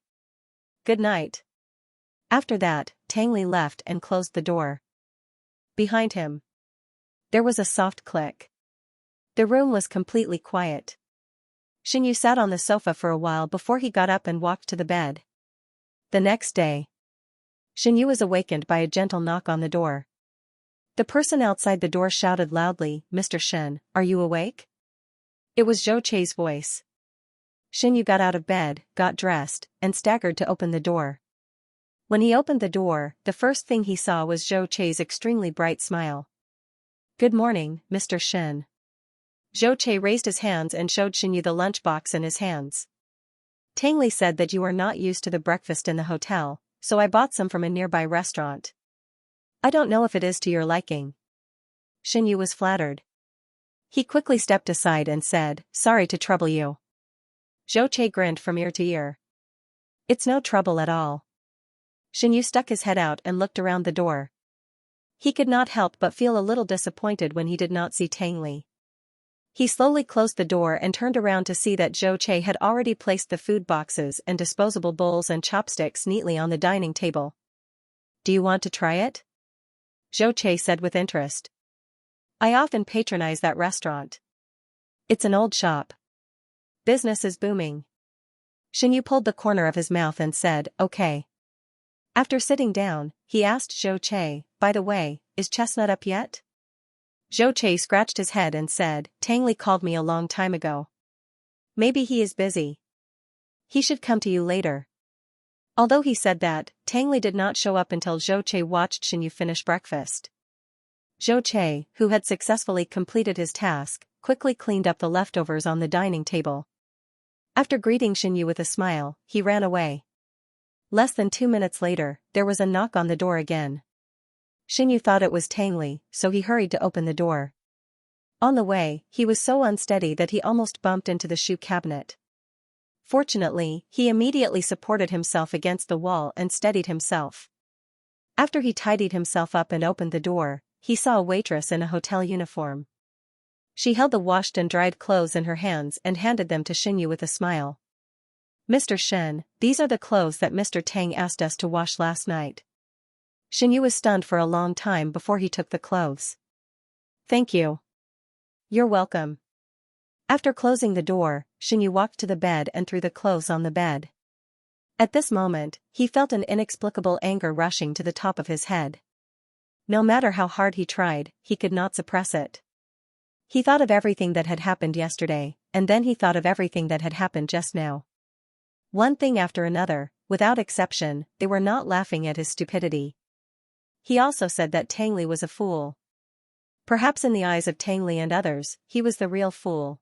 "Good night." After that, Tang Li left and closed the door. Behind him, there was a soft click. The room was completely quiet. Xianyu sat on the sofa for a while before he got up and walked to the bed. The next day, Xianyu was awakened by a gentle knock on the door. The person outside the door shouted loudly, "Mr. Shen, are you awake?" It was Zhou Che's voice. Xianyu got out of bed, got dressed, and staggered to open the door. When he opened the door, the first thing he saw was Zhou Che's extremely bright smile. "Good morning, Mr. Shen." Zhou Che raised his hands and showed Xianyu the lunchbox in his hands. Tangli said that you are not used to the breakfast in the hotel, so I bought some from a nearby restaurant. I don't know if it is to your liking. Xinyu was flattered. He quickly stepped aside and said, sorry to trouble you. Zhou Che grinned from ear to ear. It's no trouble at all. Xinyu stuck his head out and looked around the door. He could not help but feel a little disappointed when he did not see Tangli. He slowly closed the door and turned around to see that Zhou Che had already placed the food boxes and disposable bowls and chopsticks neatly on the dining table. Do you want to try it? Zhou Che said with interest. I often patronize that restaurant. It's an old shop. Business is booming. Xinyu pulled the corner of his mouth and said, okay. After sitting down, he asked Zhou Che, by the way, is Chestnut up yet? Zhou Che scratched his head and said, Tangli called me a long time ago. Maybe he is busy. He should come to you later. Although he said that, Tangli did not show up until Zhou Che watched Xinyu finish breakfast. Zhou Che, who had successfully completed his task, quickly cleaned up the leftovers on the dining table. After greeting Xinyu with a smile, he ran away. Less than 2 minutes later, there was a knock on the door again. Xinyu thought it was Tangli, so he hurried to open the door. On the way, he was so unsteady that he almost bumped into the shoe cabinet. Fortunately, he immediately supported himself against the wall and steadied himself. After he tidied himself up and opened the door, he saw a waitress in a hotel uniform. She held the washed and dried clothes in her hands and handed them to Xinyu with a smile. Mr. Shen, these are the clothes that Mr. Tang asked us to wash last night. Xinyu was stunned for a long time before he took the clothes. Thank you. You're welcome. After closing the door, Xinyu walked to the bed and threw the clothes on the bed. At this moment, he felt an inexplicable anger rushing to the top of his head. No matter how hard he tried, he could not suppress it. He thought of everything that had happened yesterday, and then he thought of everything that had happened just now. One thing after another, without exception, they were not laughing at his stupidity. He also said that Tangli was a fool. Perhaps in the eyes of Tangli and others, he was the real fool.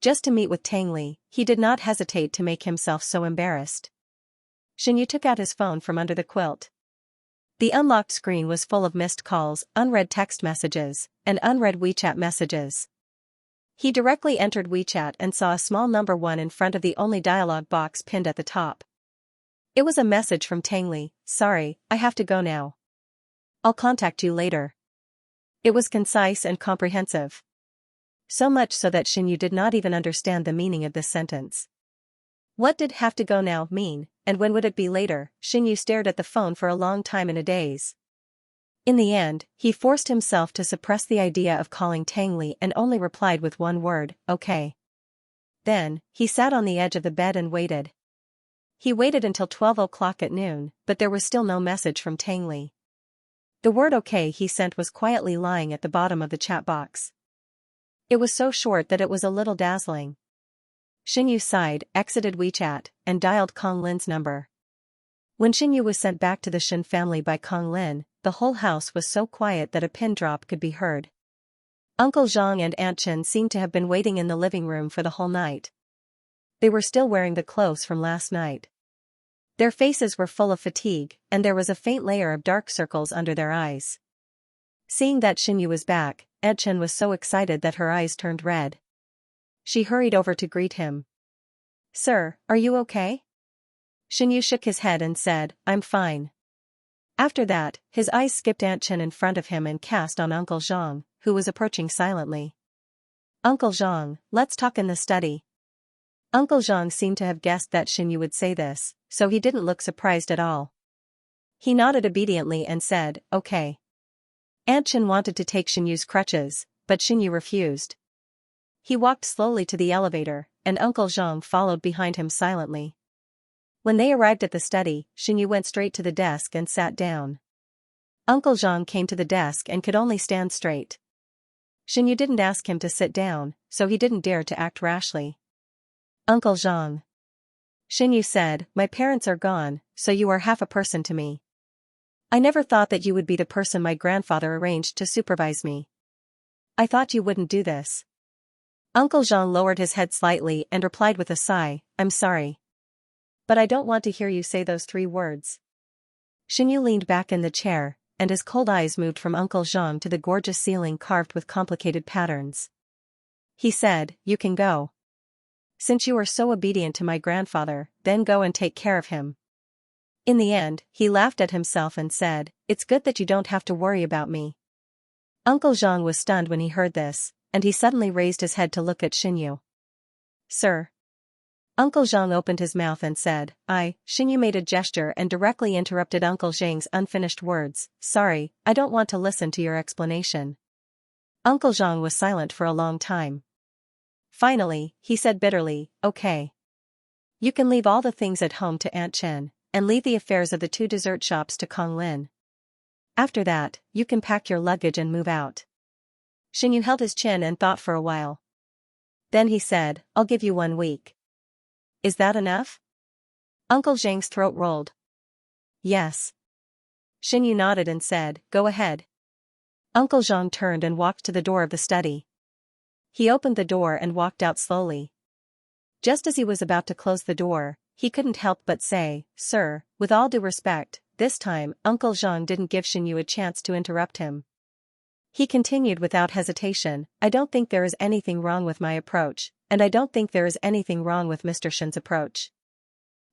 Just to meet with Tangli, he did not hesitate to make himself so embarrassed. Xinyu took out his phone from under the quilt. The unlocked screen was full of missed calls, unread text messages, and unread WeChat messages. He directly entered WeChat and saw a small number 1 in front of the only dialog box pinned at the top. It was a message from Tangli, sorry, I have to go now. I'll contact you later. It was concise and comprehensive. So much so that Xinyu did not even understand the meaning of this sentence. What did have to go now mean, and when would it be later? Xinyu stared at the phone for a long time in a daze. In the end, he forced himself to suppress the idea of calling Tangli and only replied with one word, okay. Then, he sat on the edge of the bed and waited. He waited until 12 o'clock at noon, but there was still no message from Tangli. The word okay he sent was quietly lying at the bottom of the chat box. It was so short that it was a little dazzling. Xinyu sighed, exited WeChat, and dialed Kong Lin's number. When Xinyu was sent back to the Shen family by Kong Lin, the whole house was so quiet that a pin drop could be heard. Uncle Zhang and Aunt Chen seemed to have been waiting in the living room for the whole night. They were still wearing the clothes from last night. Their faces were full of fatigue, and there was a faint layer of dark circles under their eyes. Seeing that Xinyu was back, Aunt Chen was so excited that her eyes turned red. She hurried over to greet him. Sir, are you okay? Xinyu shook his head and said, I'm fine. After that, his eyes skipped Aunt Chen in front of him and cast on Uncle Zhang, who was approaching silently. Uncle Zhang, let's talk in the study. Uncle Zhang seemed to have guessed that Xinyu would say this, so he didn't look surprised at all. He nodded obediently and said, okay. Aunt Chen wanted to take Xinyu's crutches, but Xinyu refused. He walked slowly to the elevator, and Uncle Zhang followed behind him silently. When they arrived at the study, Xinyu went straight to the desk and sat down. Uncle Zhang came to the desk and could only stand straight. Xinyu didn't ask him to sit down, so he didn't dare to act rashly. Uncle Zhang. Xinyu said, my parents are gone, so you are half a person to me. I never thought that you would be the person my grandfather arranged to supervise me. I thought you wouldn't do this. Uncle Zhang lowered his head slightly and replied with a sigh, I'm sorry. But I don't want to hear you say those 3 words. Xinyu leaned back in the chair, and his cold eyes moved from Uncle Zhang to the gorgeous ceiling carved with complicated patterns. He said, "You can go. Since you are so obedient to my grandfather, then go and take care of him." In the end, he laughed at himself and said, "It's good that you don't have to worry about me." Uncle Zhang was stunned when he heard this, and he suddenly raised his head to look at Xinyu. "Sir." Uncle Zhang opened his mouth and said, Xinyu made a gesture and directly interrupted Uncle Zhang's unfinished words. "Sorry, I don't want to listen to your explanation." Uncle Zhang was silent for a long time. Finally, he said bitterly, "Okay. You can leave all the things at home to Aunt Chen, and leave the affairs of the 2 dessert shops to Kong Lin. After that, you can pack your luggage and move out." Xinyu held his chin and thought for a while. Then he said, "I'll give you 1 week. Is that enough?" Uncle Zhang's throat rolled. "Yes." Xinyu nodded and said, "Go ahead." Uncle Zhang turned and walked to the door of the study. He opened the door and walked out slowly. Just as he was about to close the door, he couldn't help but say, "Sir, with all due respect." This time, Uncle Zhang didn't give Xinyu a chance to interrupt him. He continued without hesitation, "I don't think there is anything wrong with my approach, and I don't think there is anything wrong with Mr. Shin's approach.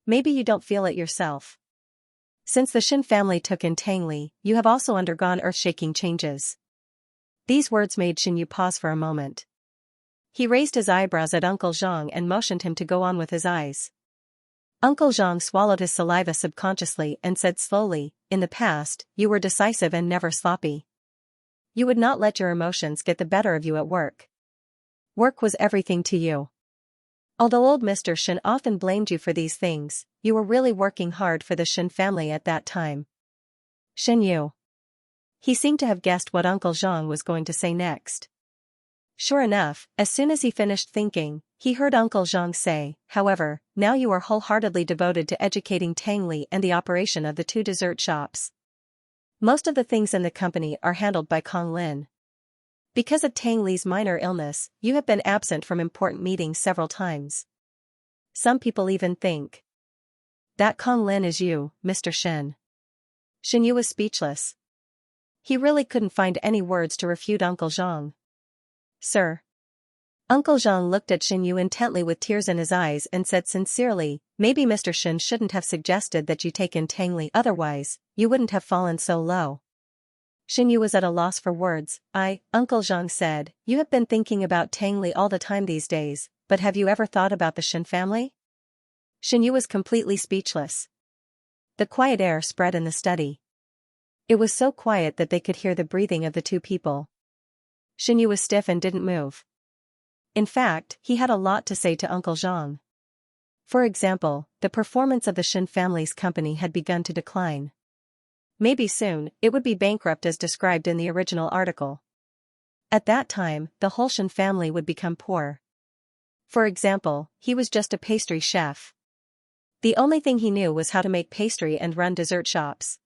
Maybe you don't feel it yourself. Since the Shin family took in Tang Li, you have also undergone earth-shaking changes." These words made Xinyu pause for a moment. He raised his eyebrows at Uncle Zhang and motioned him to go on with his eyes. Uncle Zhang swallowed his saliva subconsciously and said slowly, "In the past, you were decisive and never sloppy. You would not let your emotions get the better of you at work. Work was everything to you. Although old Mr. Shin often blamed you for these things, you were really working hard for the Shin family at that time." Xinyu. He seemed to have guessed what Uncle Zhang was going to say next. Sure enough, as soon as he finished thinking, he heard Uncle Zhang say, "However, now you are wholeheartedly devoted to educating Tang Li and the operation of the 2 dessert shops. Most of the things in the company are handled by Kong Lin. Because of Tang Li's minor illness, you have been absent from important meetings several times. Some people even think that Kong Lin is you, Mr. Shin." Xinyu was speechless. He really couldn't find any words to refute Uncle Zhang. "Sir." Uncle Zhang looked at Xinyu intently with tears in his eyes and said sincerely, "Maybe Mr. Shin shouldn't have suggested that you take in Tang Li, otherwise, you wouldn't have fallen so low." Xinyu was at a loss for words. Uncle Zhang said, "You have been thinking about Tang Li all the time these days, but have you ever thought about the Shin family?" Xinyu was completely speechless. The quiet air spread in the study. It was so quiet that they could hear the breathing of the 2 people. Xinyu was stiff and didn't move. In fact, he had a lot to say to Uncle Zhang. For example, the performance of the Shin family's company had begun to decline. Maybe soon, it would be bankrupt as described in the original article. At that time, the whole Shin family would become poor. For example, he was just a pastry chef. The only thing he knew was how to make pastry and run dessert shops.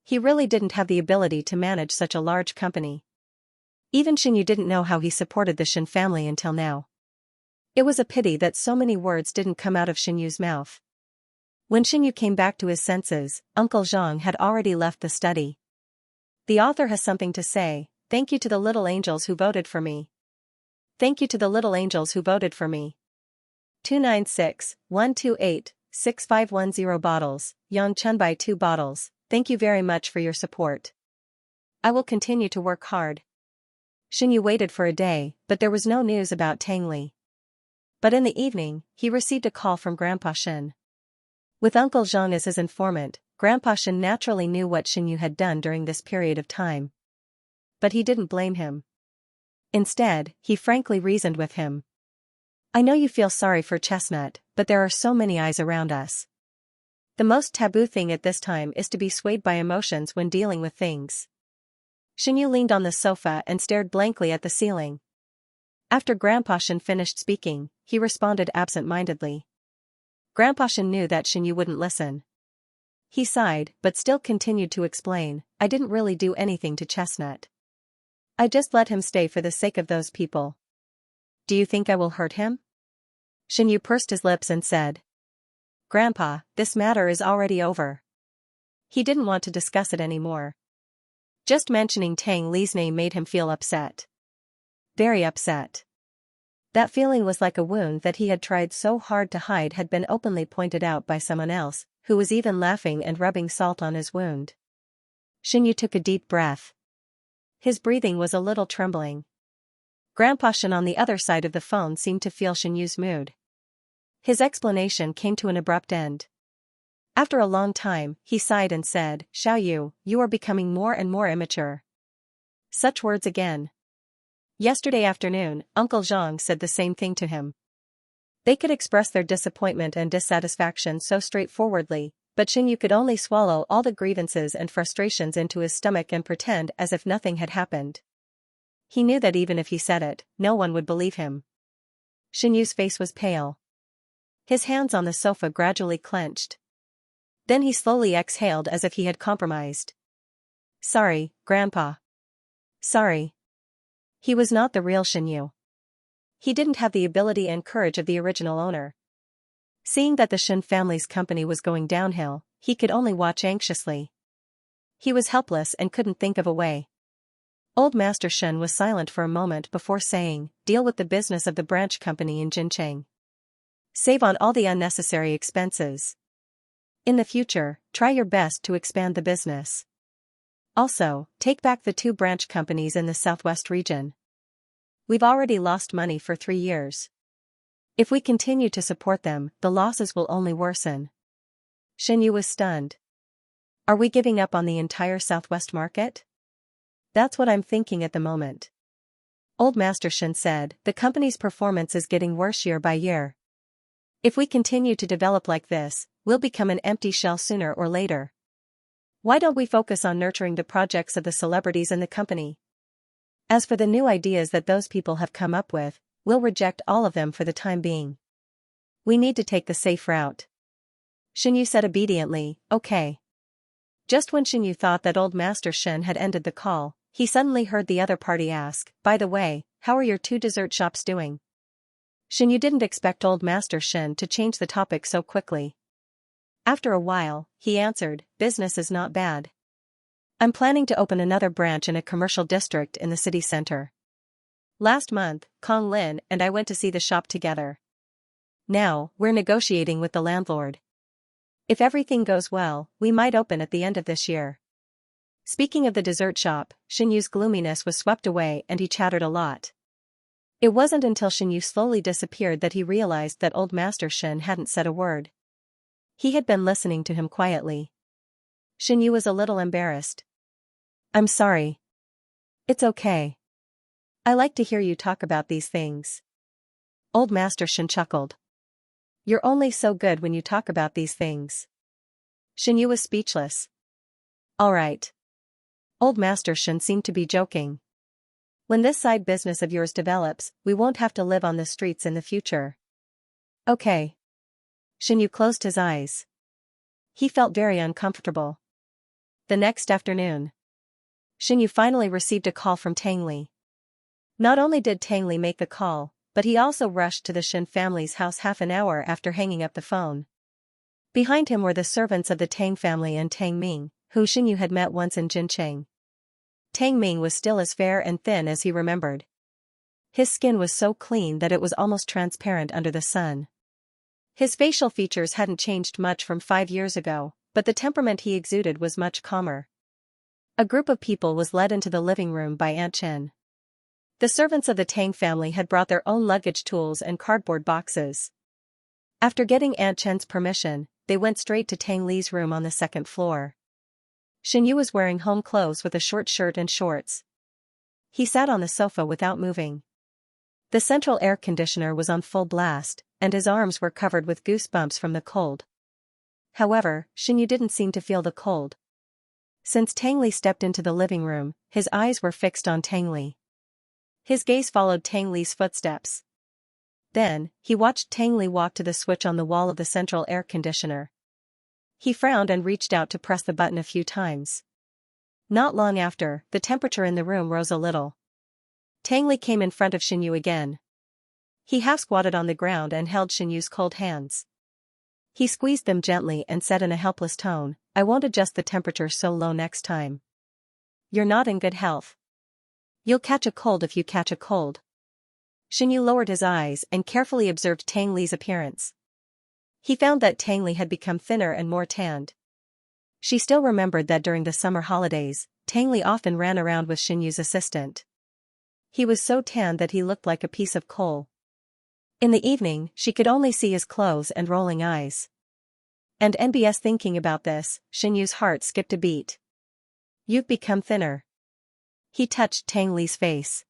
He really didn't have the ability to manage such a large company. Even Xinyu didn't know how he supported the Shin family until now. It was a pity that so many words didn't come out of Xinyu's mouth. When Xinyu came back to his senses, Uncle Zhang had already left the study. The author has something to say. "Thank you to the little angels who voted for me. Thank you to the little angels who voted for me. 296-128-6510 bottles, Yang Chun buy 2 bottles, thank you very much for your support. I will continue to work hard." Xinyu waited for a day, but there was no news about Tang Li. But in the evening, he received a call from Grandpa Shin. With Uncle Zhang as his informant, Grandpa Shin naturally knew what Xinyu had done during this period of time. But he didn't blame him. Instead, he frankly reasoned with him. "I know you feel sorry for Chestnut, but there are so many eyes around us. The most taboo thing at this time is to be swayed by emotions when dealing with things." Xinyu leaned on the sofa and stared blankly at the ceiling. After Grandpa Shin finished speaking, he responded absent-mindedly. Grandpa Shin knew that Xinyu wouldn't listen. He sighed, but still continued to explain, "I didn't really do anything to Chestnut. I just let him stay for the sake of those people." "Do you think I will hurt him?" Xinyu pursed his lips and said. Grandpa, this matter is already over. He didn't want to discuss it anymore. Just mentioning Tang Li's name made him feel upset. Very upset. That feeling was like a wound that he had tried so hard to hide had been openly pointed out by someone else, who was even laughing and rubbing salt on his wound. Xianyu took a deep breath. His breathing was a little trembling. Grandpa Shen on the other side of the phone seemed to feel Xianyu's mood. His explanation came to an abrupt end. After a long time, he sighed and said, "Xiaoyu, you are becoming more and more immature." Such words again. Yesterday afternoon, Uncle Zhang said the same thing to him. They could express their disappointment and dissatisfaction so straightforwardly, but Xianyu could only swallow all the grievances and frustrations into his stomach and pretend as if nothing had happened. He knew that even if he said it, no one would believe him. Xianyu's face was pale. His hands on the sofa gradually clenched. Then he slowly exhaled as if he had compromised. "Sorry, Grandpa. Sorry." He was not the real Xianyu. He didn't have the ability and courage of the original owner. Seeing that the Shen family's company was going downhill, he could only watch anxiously. He was helpless and couldn't think of a way. Old Master Shen was silent for a moment before saying, "Deal with the business of the branch company in Jincheng. Save on all the unnecessary expenses. In the future, try your best to expand the business. Also, take back the 2 branch companies in the southwest region. We've already lost money for 3 years. If we continue to support them, the losses will only worsen." Xianyu was stunned. "Are we giving up on the entire southwest market?" "That's what I'm thinking at the moment." Old Master Shen said, "The company's performance is getting worse year by year. If we continue to develop like this, we'll become an empty shell sooner or later. Why don't we focus on nurturing the projects of the celebrities in the company? As for the new ideas that those people have come up with, we'll reject all of them for the time being. We need to take the safe route." Xianyu said obediently, "Okay." Just when Xianyu thought that Old Master Shen had ended the call, he suddenly heard the other party ask, "By the way, how are your 2 dessert shops doing?" Xianyu didn't expect Old Master Shen to change the topic so quickly. After a while, he answered, "Business is not bad. I'm planning to open another branch in a commercial district in the city center. Last month, Kong Lin and I went to see the shop together. Now, we're negotiating with the landlord. If everything goes well, we might open at the end of this year." Speaking of the dessert shop, Xianyu's gloominess was swept away and he chattered a lot. It wasn't until Xianyu slowly disappeared that he realized that Old Master Shen hadn't said a word. He had been listening to him quietly. Xianyu was a little embarrassed. "I'm sorry." "It's okay. I like to hear you talk about these things." Old Master Shen chuckled. "You're only so good when you talk about these things." Xianyu was speechless. "All right." Old Master Shen seemed to be joking. "When this side business of yours develops, we won't have to live on the streets in the future." "Okay." Xianyu closed his eyes. He felt very uncomfortable. The next afternoon, Xianyu finally received a call from Tang Li. Not only did Tang Li make the call, but he also rushed to the Shen family's house half an hour after hanging up the phone. Behind him were the servants of the Tang family and Tang Ming, who Xianyu had met once in Jincheng. Tang Ming was still as fair and thin as he remembered. His skin was so clean that it was almost transparent under the sun. His facial features hadn't changed much from 5 years ago, but the temperament he exuded was much calmer. A group of people was led into the living room by Aunt Chen. The servants of the Tang family had brought their own luggage tools and cardboard boxes. After getting Aunt Chen's permission, they went straight to Tang Li's room on the 2nd floor. Xianyu was wearing home clothes with a short shirt and shorts. He sat on the sofa without moving. The central air conditioner was on full blast, and his arms were covered with goosebumps from the cold. However, Xianyu didn't seem to feel the cold. Since Tang Li stepped into the living room, his eyes were fixed on Tang Li. His gaze followed Tang Li's footsteps. Then, he watched Tang Li walk to the switch on the wall of the central air conditioner. He frowned and reached out to press the button a few times. Not long after, the temperature in the room rose a little. Tang Li came in front of Xianyu again. He half-squatted on the ground and held Xianyu's cold hands. He squeezed them gently and said in a helpless tone, I won't adjust the temperature so low next time. You're not in good health. You'll catch a cold if you catch a cold. Xinyu lowered his eyes and carefully observed Tang Li's appearance. He found that Tang Li had become thinner and more tanned. She still remembered that during the summer holidays, Tang Li often ran around with Xinyu's assistant. He was so tanned that he looked like a piece of coal. In the evening, she could only see his clothes and rolling eyes. And NBS thinking about this, Xinyu's heart skipped a beat. You've become thinner. He touched Tang Li's face.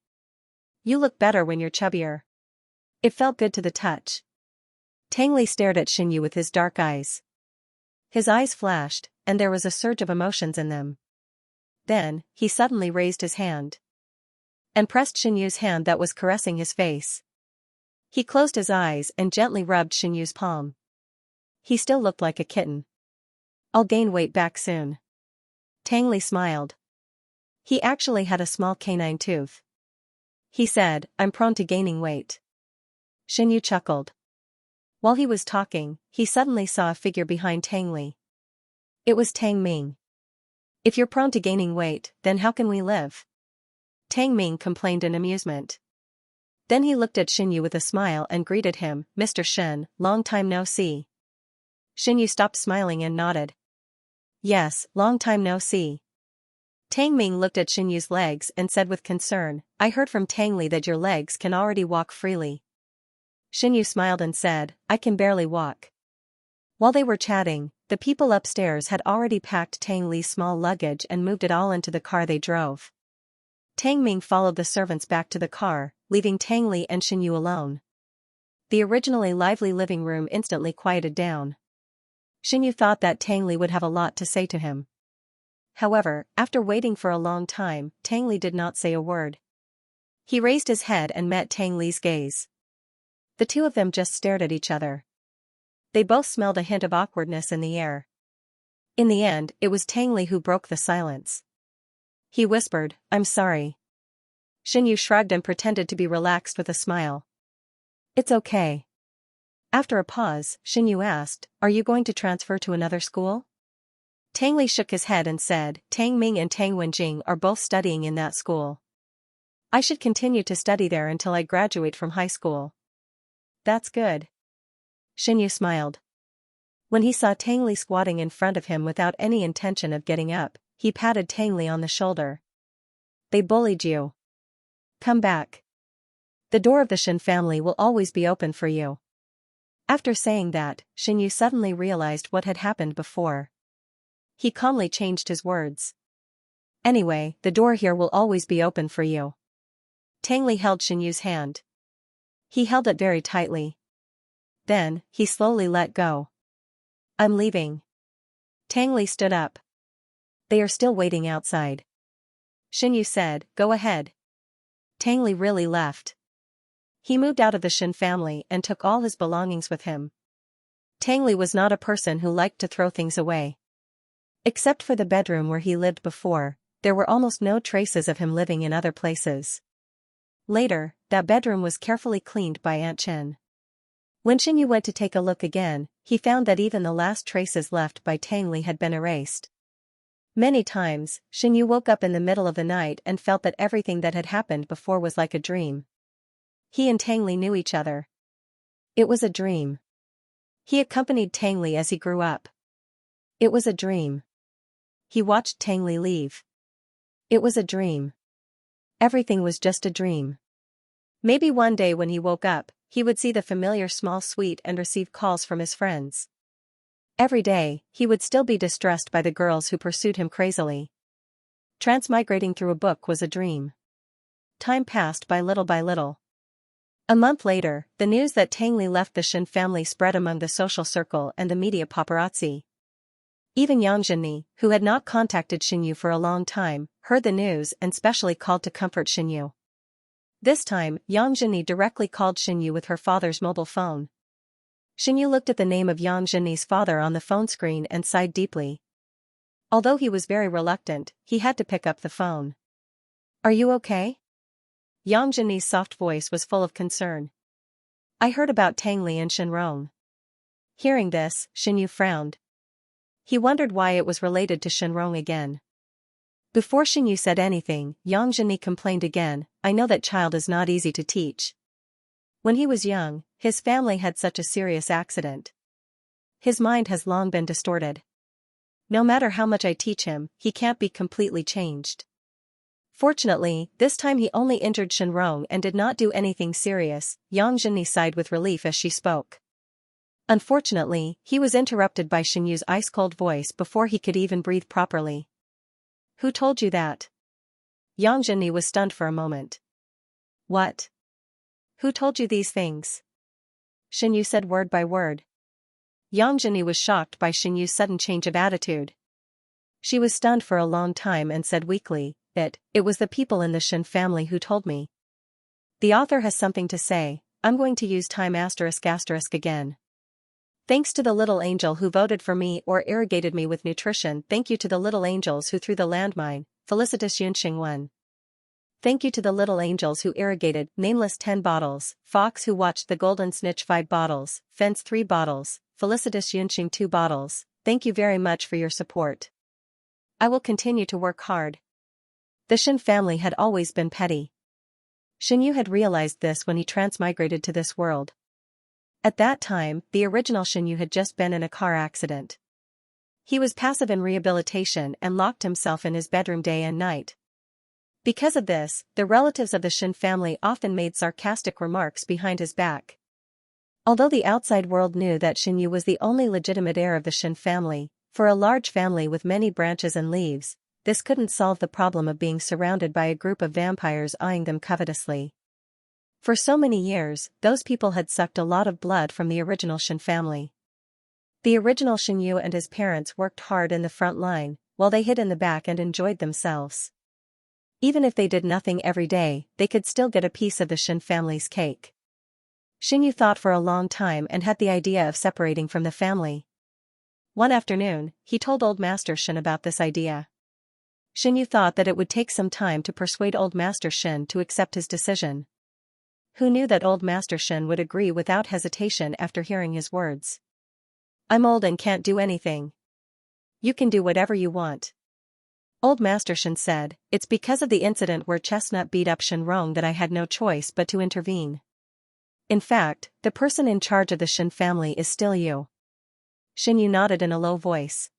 You look better when you're chubbier. It felt good to the touch. Tang Li stared at Xinyu with his dark eyes. His eyes flashed, and there was a surge of emotions in them. Then, he suddenly raised his hand and pressed Xinyu's hand that was caressing his face. He closed his eyes and gently rubbed Xinyu's palm. He still looked like a kitten. I'll gain weight back soon. Tang Li smiled. He actually had a small canine tooth. He said, I'm prone to gaining weight. Xinyu chuckled. While he was talking, he suddenly saw a figure behind Tang Li. It was Tang Ming. If you're prone to gaining weight, then how can we live? Tang Ming complained in amusement. Then he looked at Xinyu with a smile and greeted him, Mr. Shen, long time no see. Xinyu stopped smiling and nodded. Yes, long time no see. Tang Ming looked at Xinyu's legs and said with concern, I heard from Tang Li that your legs can already walk freely. Xinyu smiled and said, I can barely walk. While they were chatting, the people upstairs had already packed Tang Li's small luggage and moved it all into the car they drove. Tang Ming followed the servants back to the car, leaving Tang Li and Xinyu alone. The originally lively living room instantly quieted down. Xinyu thought that Tang Li would have a lot to say to him. However, after waiting for a long time, Tang Li did not say a word. He raised his head and met Tang Li's gaze. The two of them just stared at each other. They both smelled a hint of awkwardness in the air. In the end, it was Tang Li who broke the silence. He whispered, I'm sorry. Xinyu shrugged and pretended to be relaxed with a smile. It's okay. After a pause, Xinyu asked, Are you going to transfer to another school? Tang Li shook his head and said, Tang Ming and Tang Wenjing are both studying in that school. I should continue to study there until I graduate from high school. That's good. Xinyu smiled. When he saw Tang Li squatting in front of him without any intention of getting up, he patted Tang Li on the shoulder. They bullied you. Come back. The door of the Shen family will always be open for you. After saying that, Xinyu suddenly realized what had happened before. He calmly changed his words. Anyway, the door here will always be open for you. Tang Li held Xinyu's hand. He held it very tightly. Then, he slowly let go. I'm leaving. Tang Li stood up. They are still waiting outside. Xinyu said, Go ahead. Tang Li really left. He moved out of the Shen family and took all his belongings with him. Tang Li was not a person who liked to throw things away. Except for the bedroom where he lived before, there were almost no traces of him living in other places. Later, that bedroom was carefully cleaned by Aunt Chen. When Xinyu went to take a look again, he found that even the last traces left by Tang Li had been erased. Many times, Xinyu woke up in the middle of the night and felt that everything that had happened before was like a dream. He and Tang Li knew each other. It was a dream. He accompanied Tang Li as he grew up. It was a dream. He watched Tang Li leave. It was a dream. Everything was just a dream. Maybe one day when he woke up, he would see the familiar small suite and receive calls from his friends. Every day, he would still be distressed by the girls who pursued him crazily. Transmigrating through a book was a dream. Time passed by little by little. A month later, the news that Tang Li left the Shen family spread among the social circle and the media paparazzi. Even Yang Zhenni, who had not contacted Xinyu for a long time, heard the news and specially called to comfort Xinyu. This time, Yang Zhenni directly called Xinyu with her father's mobile phone. Xinyu looked at the name of Yang Zhenni's father on the phone screen and sighed deeply. Although he was very reluctant, he had to pick up the phone. Are you okay? Yang Zhenni's soft voice was full of concern. I heard about Tang Li and Shenrong. Hearing this, Xianyu frowned. He wondered why it was related to Shenrong again. Before Xianyu said anything, Yang Zhenni complained again, I know that child is not easy to teach. When he was young, his family had such a serious accident. His mind has long been distorted. No matter how much I teach him, he can't be completely changed. Fortunately, this time he only injured Shenrong and did not do anything serious. Yang Zhenni sighed with relief as she spoke. Unfortunately, he was interrupted by Xianyu's ice-cold voice before he could even breathe properly. Who told you that? Yang Zhenni was stunned for a moment. What? Who told you these things? Xianyu said word by word. Yang Zhenni was shocked by Xianyu's sudden change of attitude. She was stunned for a long time and said weakly, It was the people in the Shen family who told me. The author has something to say. I'm going to use time *** again. Thanks to the little angel who voted for me or irrigated me with nutrition. Thank you to the little angels who threw the landmine. Felicitas Yunxing 1. Thank you to the little angels who irrigated nameless 10 bottles, Fox who watched the golden snitch 5 bottles, Fence 3 bottles, Felicitas Yunxing 2 bottles. Thank you very much for your support. I will continue to work hard. The Shen family had always been petty. Xianyu had realized this when he transmigrated to this world. At that time, the original Xianyu had just been in a car accident. He was passive in rehabilitation and locked himself in his bedroom day and night. Because of this, the relatives of the Shen family often made sarcastic remarks behind his back. Although the outside world knew that Xianyu was the only legitimate heir of the Shen family, for a large family with many branches and leaves, this couldn't solve the problem of being surrounded by a group of vampires eyeing them covetously. For so many years, those people had sucked a lot of blood from the original Shen family. The original Xianyu and his parents worked hard in the front line, while they hid in the back and enjoyed themselves. Even if they did nothing every day, they could still get a piece of the Shen family's cake. Xianyu thought for a long time and had the idea of separating from the family. One afternoon, he told Old Master Shen about this idea. Xianyu thought that it would take some time to persuade Old Master Shen to accept his decision. Who knew that Old Master Shen would agree without hesitation after hearing his words? I'm old and can't do anything. You can do whatever you want. Old Master Shen said, It's because of the incident where Chestnut beat up Shenrong that I had no choice but to intervene. In fact, the person in charge of the Shen family is still you. Xianyu nodded in a low voice.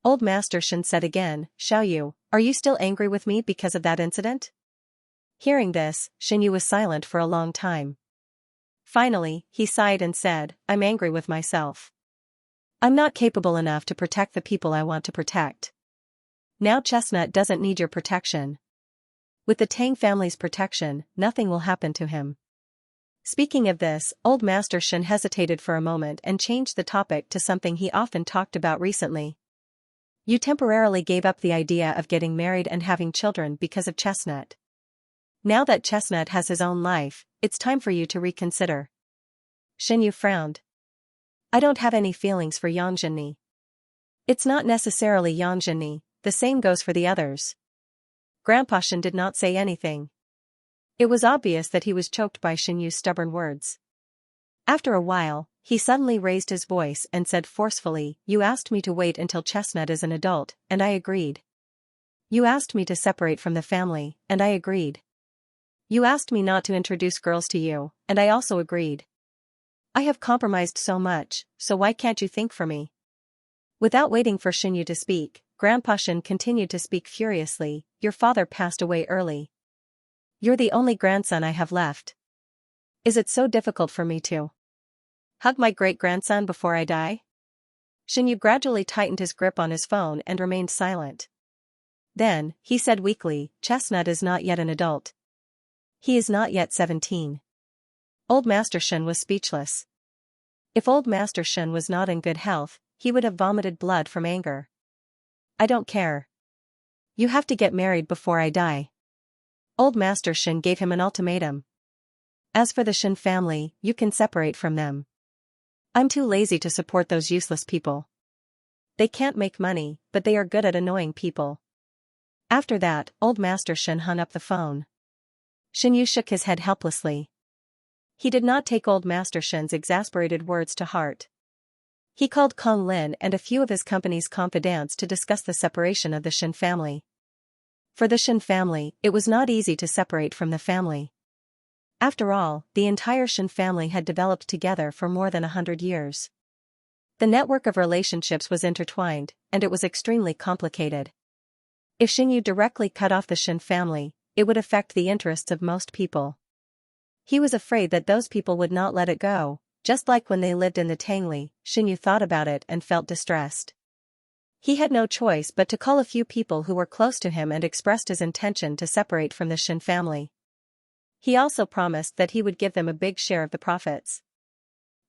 Old Master Shen said again, Xiaoyu, are you still angry with me because of that incident? Hearing this, Xianyu was silent for a long time. Finally, he sighed and said, I'm angry with myself. I'm not capable enough to protect the people I want to protect. Now Chestnut doesn't need your protection. With the Tang family's protection, nothing will happen to him. Speaking of this, Old Master Shen hesitated for a moment and changed the topic to something he often talked about recently. You temporarily gave up the idea of getting married and having children because of Chestnut. Now that Chestnut has his own life, it's time for you to reconsider. Xianyu frowned. I don't have any feelings for Yang Zhenni. It's not necessarily Yang Zhenni, the same goes for the others. Grandpa Shen did not say anything. It was obvious that he was choked by Xianyu's stubborn words. After a while, he suddenly raised his voice and said forcefully, You asked me to wait until Chestnut is an adult, and I agreed. You asked me to separate from the family, and I agreed. You asked me not to introduce girls to you, and I also agreed. I have compromised so much, so why can't you think for me? Without waiting for Xianyu to speak, Grandpa Shen continued to speak furiously, Your father passed away early. You're the only grandson I have left. Is it so difficult for me to hug my great-grandson before I die? Xianyu gradually tightened his grip on his phone and remained silent. Then, he said weakly, Chestnut is not yet an adult. He is not yet 17. Old Master Shen was speechless. If Old Master Shen was not in good health, he would have vomited blood from anger. I don't care. You have to get married before I die. Old Master Shen gave him an ultimatum. As for the Shen family, you can separate from them. I'm too lazy to support those useless people. They can't make money, but they are good at annoying people. After that, Old Master Shen hung up the phone. Xianyu shook his head helplessly. He did not take Old Master Shen's exasperated words to heart. He called Kong Lin and a few of his company's confidants to discuss the separation of the Shen family. For the Shen family, it was not easy to separate from the family. After all, the entire Shen family had developed together for more than 100 years. The network of relationships was intertwined, and it was extremely complicated. If Xinyu directly cut off the Shen family, it would affect the interests of most people. He was afraid that those people would not let it go, just like when they lived in the Tangli. Xinyu thought about it and felt distressed. He had no choice but to call a few people who were close to him and expressed his intention to separate from the Shen family. He also promised that he would give them a big share of the profits.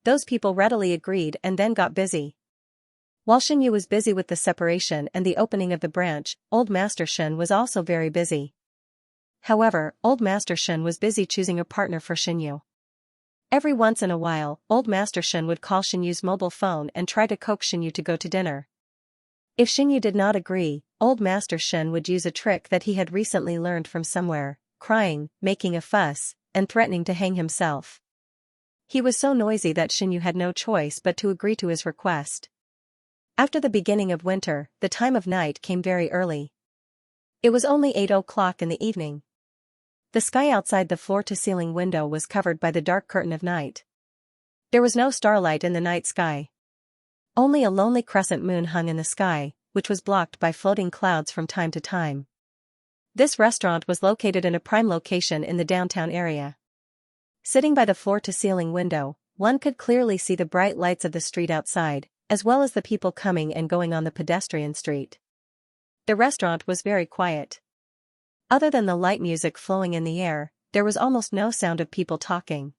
Those people readily agreed and then got busy. While Xinyu was busy with the separation and the opening of the branch, Old Master Shen was also very busy. However, Old Master Shen was busy choosing a partner for Xinyu. Every once in a while, Old Master Shen would call Xinyu's mobile phone and try to coax Xinyu to go to dinner. If Xinyu did not agree, Old Master Shen would use a trick that he had recently learned from somewhere, crying, making a fuss, and threatening to hang himself. He was so noisy that Xinyu had no choice but to agree to his request. After the beginning of winter, the time of night came very early. It was only 8 o'clock in the evening. The sky outside the floor-to-ceiling window was covered by the dark curtain of night. There was no starlight in the night sky. Only a lonely crescent moon hung in the sky, which was blocked by floating clouds from time to time. This restaurant was located in a prime location in the downtown area. Sitting by the floor-to-ceiling window, one could clearly see the bright lights of the street outside, as well as the people coming and going on the pedestrian street. The restaurant was very quiet. Other than the light music flowing in the air, there was almost no sound of people talking.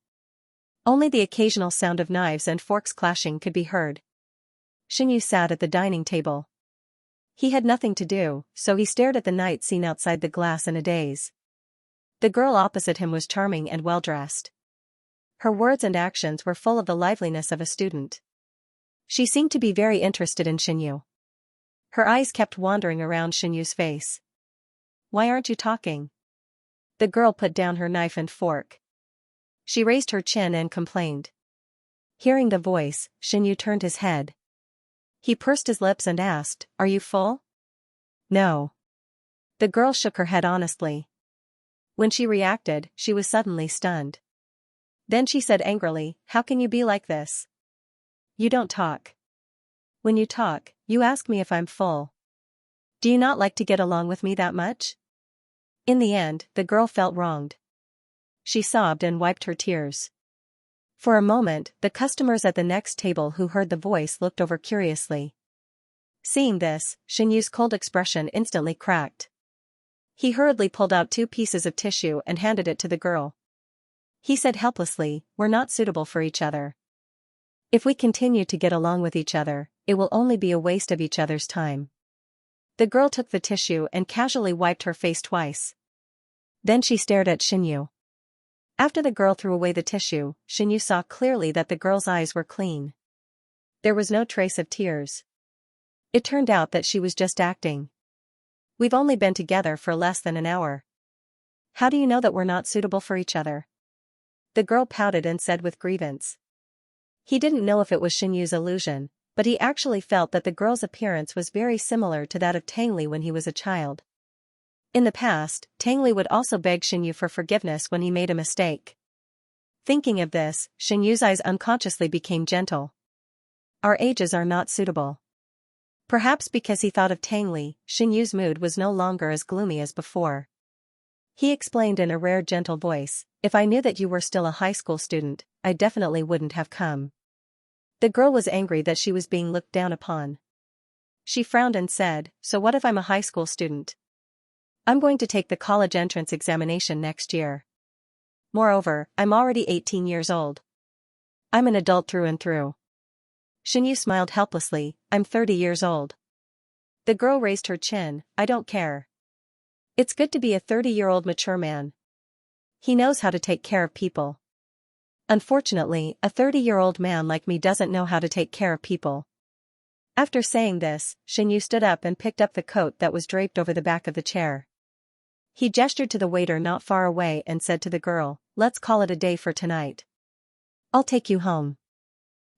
Only the occasional sound of knives and forks clashing could be heard. Xinyu sat at the dining table. He had nothing to do, so he stared at the night scene outside the glass in a daze. The girl opposite him was charming and well-dressed. Her words and actions were full of the liveliness of a student. She seemed to be very interested in Xinyu. Her eyes kept wandering around Xinyu's face. "Why aren't you talking?" The girl put down her knife and fork. She raised her chin and complained. Hearing the voice, Xinyu turned his head. He pursed his lips and asked, "Are you full?" "No." The girl shook her head honestly. When she reacted, she was suddenly stunned. Then she said angrily, "How can you be like this? You don't talk. When you talk, you ask me if I'm full. Do you not like to get along with me that much?" In the end, the girl felt wronged. She sobbed and wiped her tears. For a moment, the customers at the next table who heard the voice looked over curiously. Seeing this, Xinyu's cold expression instantly cracked. He hurriedly pulled out 2 pieces of tissue and handed it to the girl. He said helplessly, "We're not suitable for each other. If we continue to get along with each other, it will only be a waste of each other's time." The girl took the tissue and casually wiped her face twice. Then she stared at Xinyu. After the girl threw away the tissue, Xinyu saw clearly that the girl's eyes were clean. There was no trace of tears. It turned out that she was just acting. "We've only been together for less than an hour. How do you know that we're not suitable for each other?" The girl pouted and said with grievance. He didn't know if it was Xinyu's illusion, but he actually felt that the girl's appearance was very similar to that of Tangli when he was a child. In the past, Tangli would also beg Xinyu for forgiveness when he made a mistake. Thinking of this, Xinyu's eyes unconsciously became gentle. "Our ages are not suitable." Perhaps because he thought of Tangli, Xinyu's mood was no longer as gloomy as before. He explained in a rare gentle voice, "If I knew that you were still a high school student, I definitely wouldn't have come." The girl was angry that she was being looked down upon. She frowned and said, "So what if I'm a high school student? I'm going to take the college entrance examination next year. Moreover, I'm already 18 years old. I'm an adult through and through." Xinyu smiled helplessly, "I'm 30 years old." The girl raised her chin, "I don't care. It's good to be a 30-year-old mature man. He knows how to take care of people. Unfortunately, a 30-year-old man like me doesn't know how to take care of people." After saying this, Xinyu stood up and picked up the coat that was draped over the back of the chair. He gestured to the waiter not far away and said to the girl, "Let's call it a day for tonight. I'll take you home."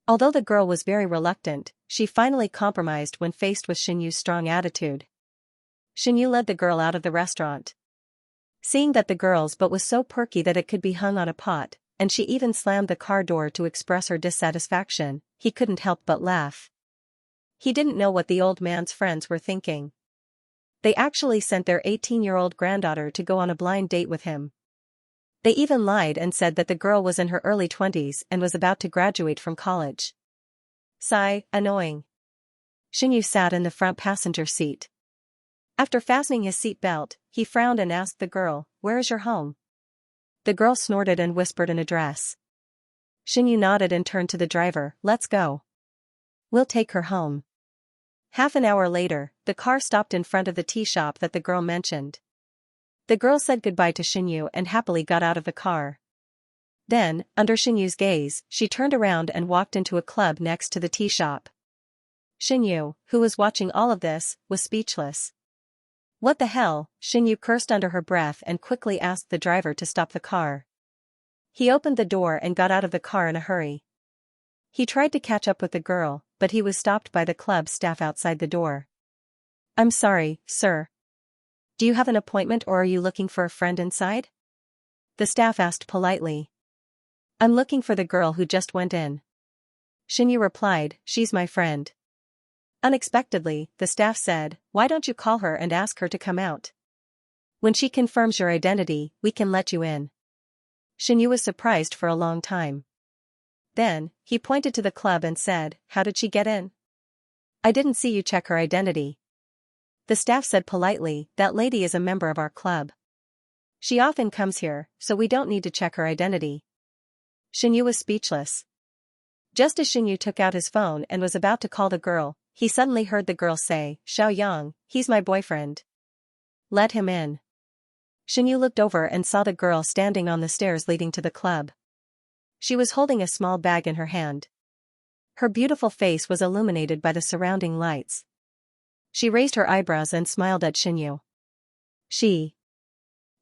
Although the girl was very reluctant, she finally compromised when faced with Xianyu's strong attitude. Xianyu led the girl out of the restaurant. Seeing that the girl's boat was so perky that it could be hung on a pot, and she even slammed the car door to express her dissatisfaction, he couldn't help but laugh. He didn't know what the old man's friends were thinking. They actually sent their 18-year-old granddaughter to go on a blind date with him. They even lied and said that the girl was in her early 20s and was about to graduate from college. Sigh, annoying. Xianyu sat in the front passenger seat. After fastening his seat belt, he frowned and asked the girl, "Where is your home?" The girl snorted and whispered an address. Xianyu nodded and turned to the driver, "Let's go. We'll take her home." Half an hour later, the car stopped in front of the tea shop that the girl mentioned. The girl said goodbye to Xianyu and happily got out of the car. Then, under Xianyu's gaze, she turned around and walked into a club next to the tea shop. Xianyu, who was watching all of this, was speechless. "What the hell?" Xianyu cursed under her breath and quickly asked the driver to stop the car. He opened the door and got out of the car in a hurry. He tried to catch up with the girl, but he was stopped by the club staff outside the door. "I'm sorry, sir. Do you have an appointment or are you looking for a friend inside?" The staff asked politely. "I'm looking for the girl who just went in." Xianyu replied, "She's my friend." Unexpectedly, the staff said, "Why don't you call her and ask her to come out? When she confirms your identity, we can let you in." Xianyu was surprised for a long time. Then, he pointed to the club and said, "How did she get in? I didn't see you check her identity." The staff said politely, "That lady is a member of our club. She often comes here, so we don't need to check her identity." Xianyu was speechless. Just as Xianyu took out his phone and was about to call the girl, he suddenly heard the girl say, "Xiaoyang, he's my boyfriend. Let him in." Xianyu looked over and saw the girl standing on the stairs leading to the club. She was holding a small bag in her hand. Her beautiful face was illuminated by the surrounding lights. She raised her eyebrows and smiled at Xianyu. She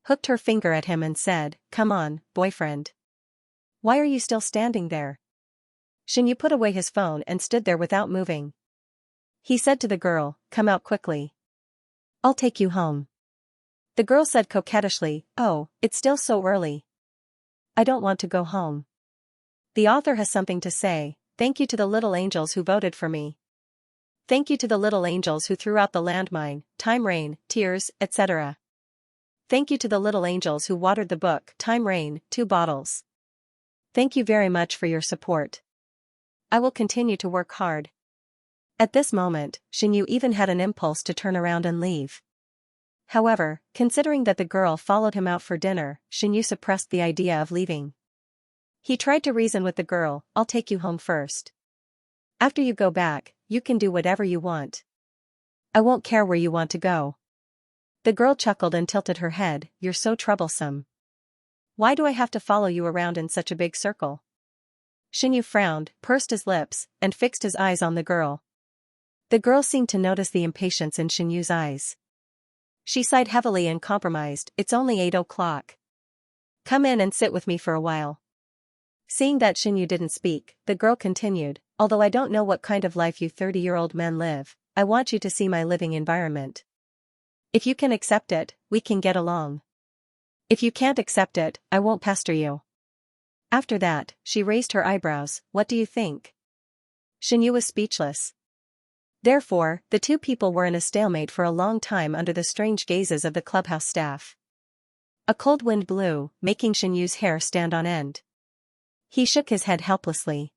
hooked her finger at him and said, "Come on, boyfriend. Why are you still standing there?" Xianyu put away his phone and stood there without moving. He said to the girl, "Come out quickly. I'll take you home." The girl said coquettishly, "Oh, it's still so early. I don't want to go home." The author has something to say. "Thank you to the little angels who voted for me. Thank you to the little angels who threw out the landmine, time, rain, tears, etc. Thank you to the little angels who watered the book, time, rain, 2 bottles. Thank you very much for your support. I will continue to work hard." At this moment, Xianyu even had an impulse to turn around and leave. However, considering that the girl followed him out for dinner, Xianyu suppressed the idea of leaving. He tried to reason with the girl, "I'll take you home first. After you go back, you can do whatever you want. I won't care where you want to go." The girl chuckled and tilted her head, "You're so troublesome. Why do I have to follow you around in such a big circle?" Xianyu frowned, pursed his lips, and fixed his eyes on the girl. The girl seemed to notice the impatience in Xianyu's eyes. She sighed heavily and compromised, "It's only 8 o'clock. Come in and sit with me for a while." Seeing that Xianyu didn't speak, the girl continued, "Although I don't know what kind of life you 30-year-old men live, I want you to see my living environment. If you can accept it, we can get along. If you can't accept it, I won't pester you." After that, she raised her eyebrows, "What do you think?" Xianyu was speechless. Therefore, the two people were in a stalemate for a long time under the strange gazes of the clubhouse staff. A cold wind blew, making Xianyu's hair stand on end. He shook his head helplessly.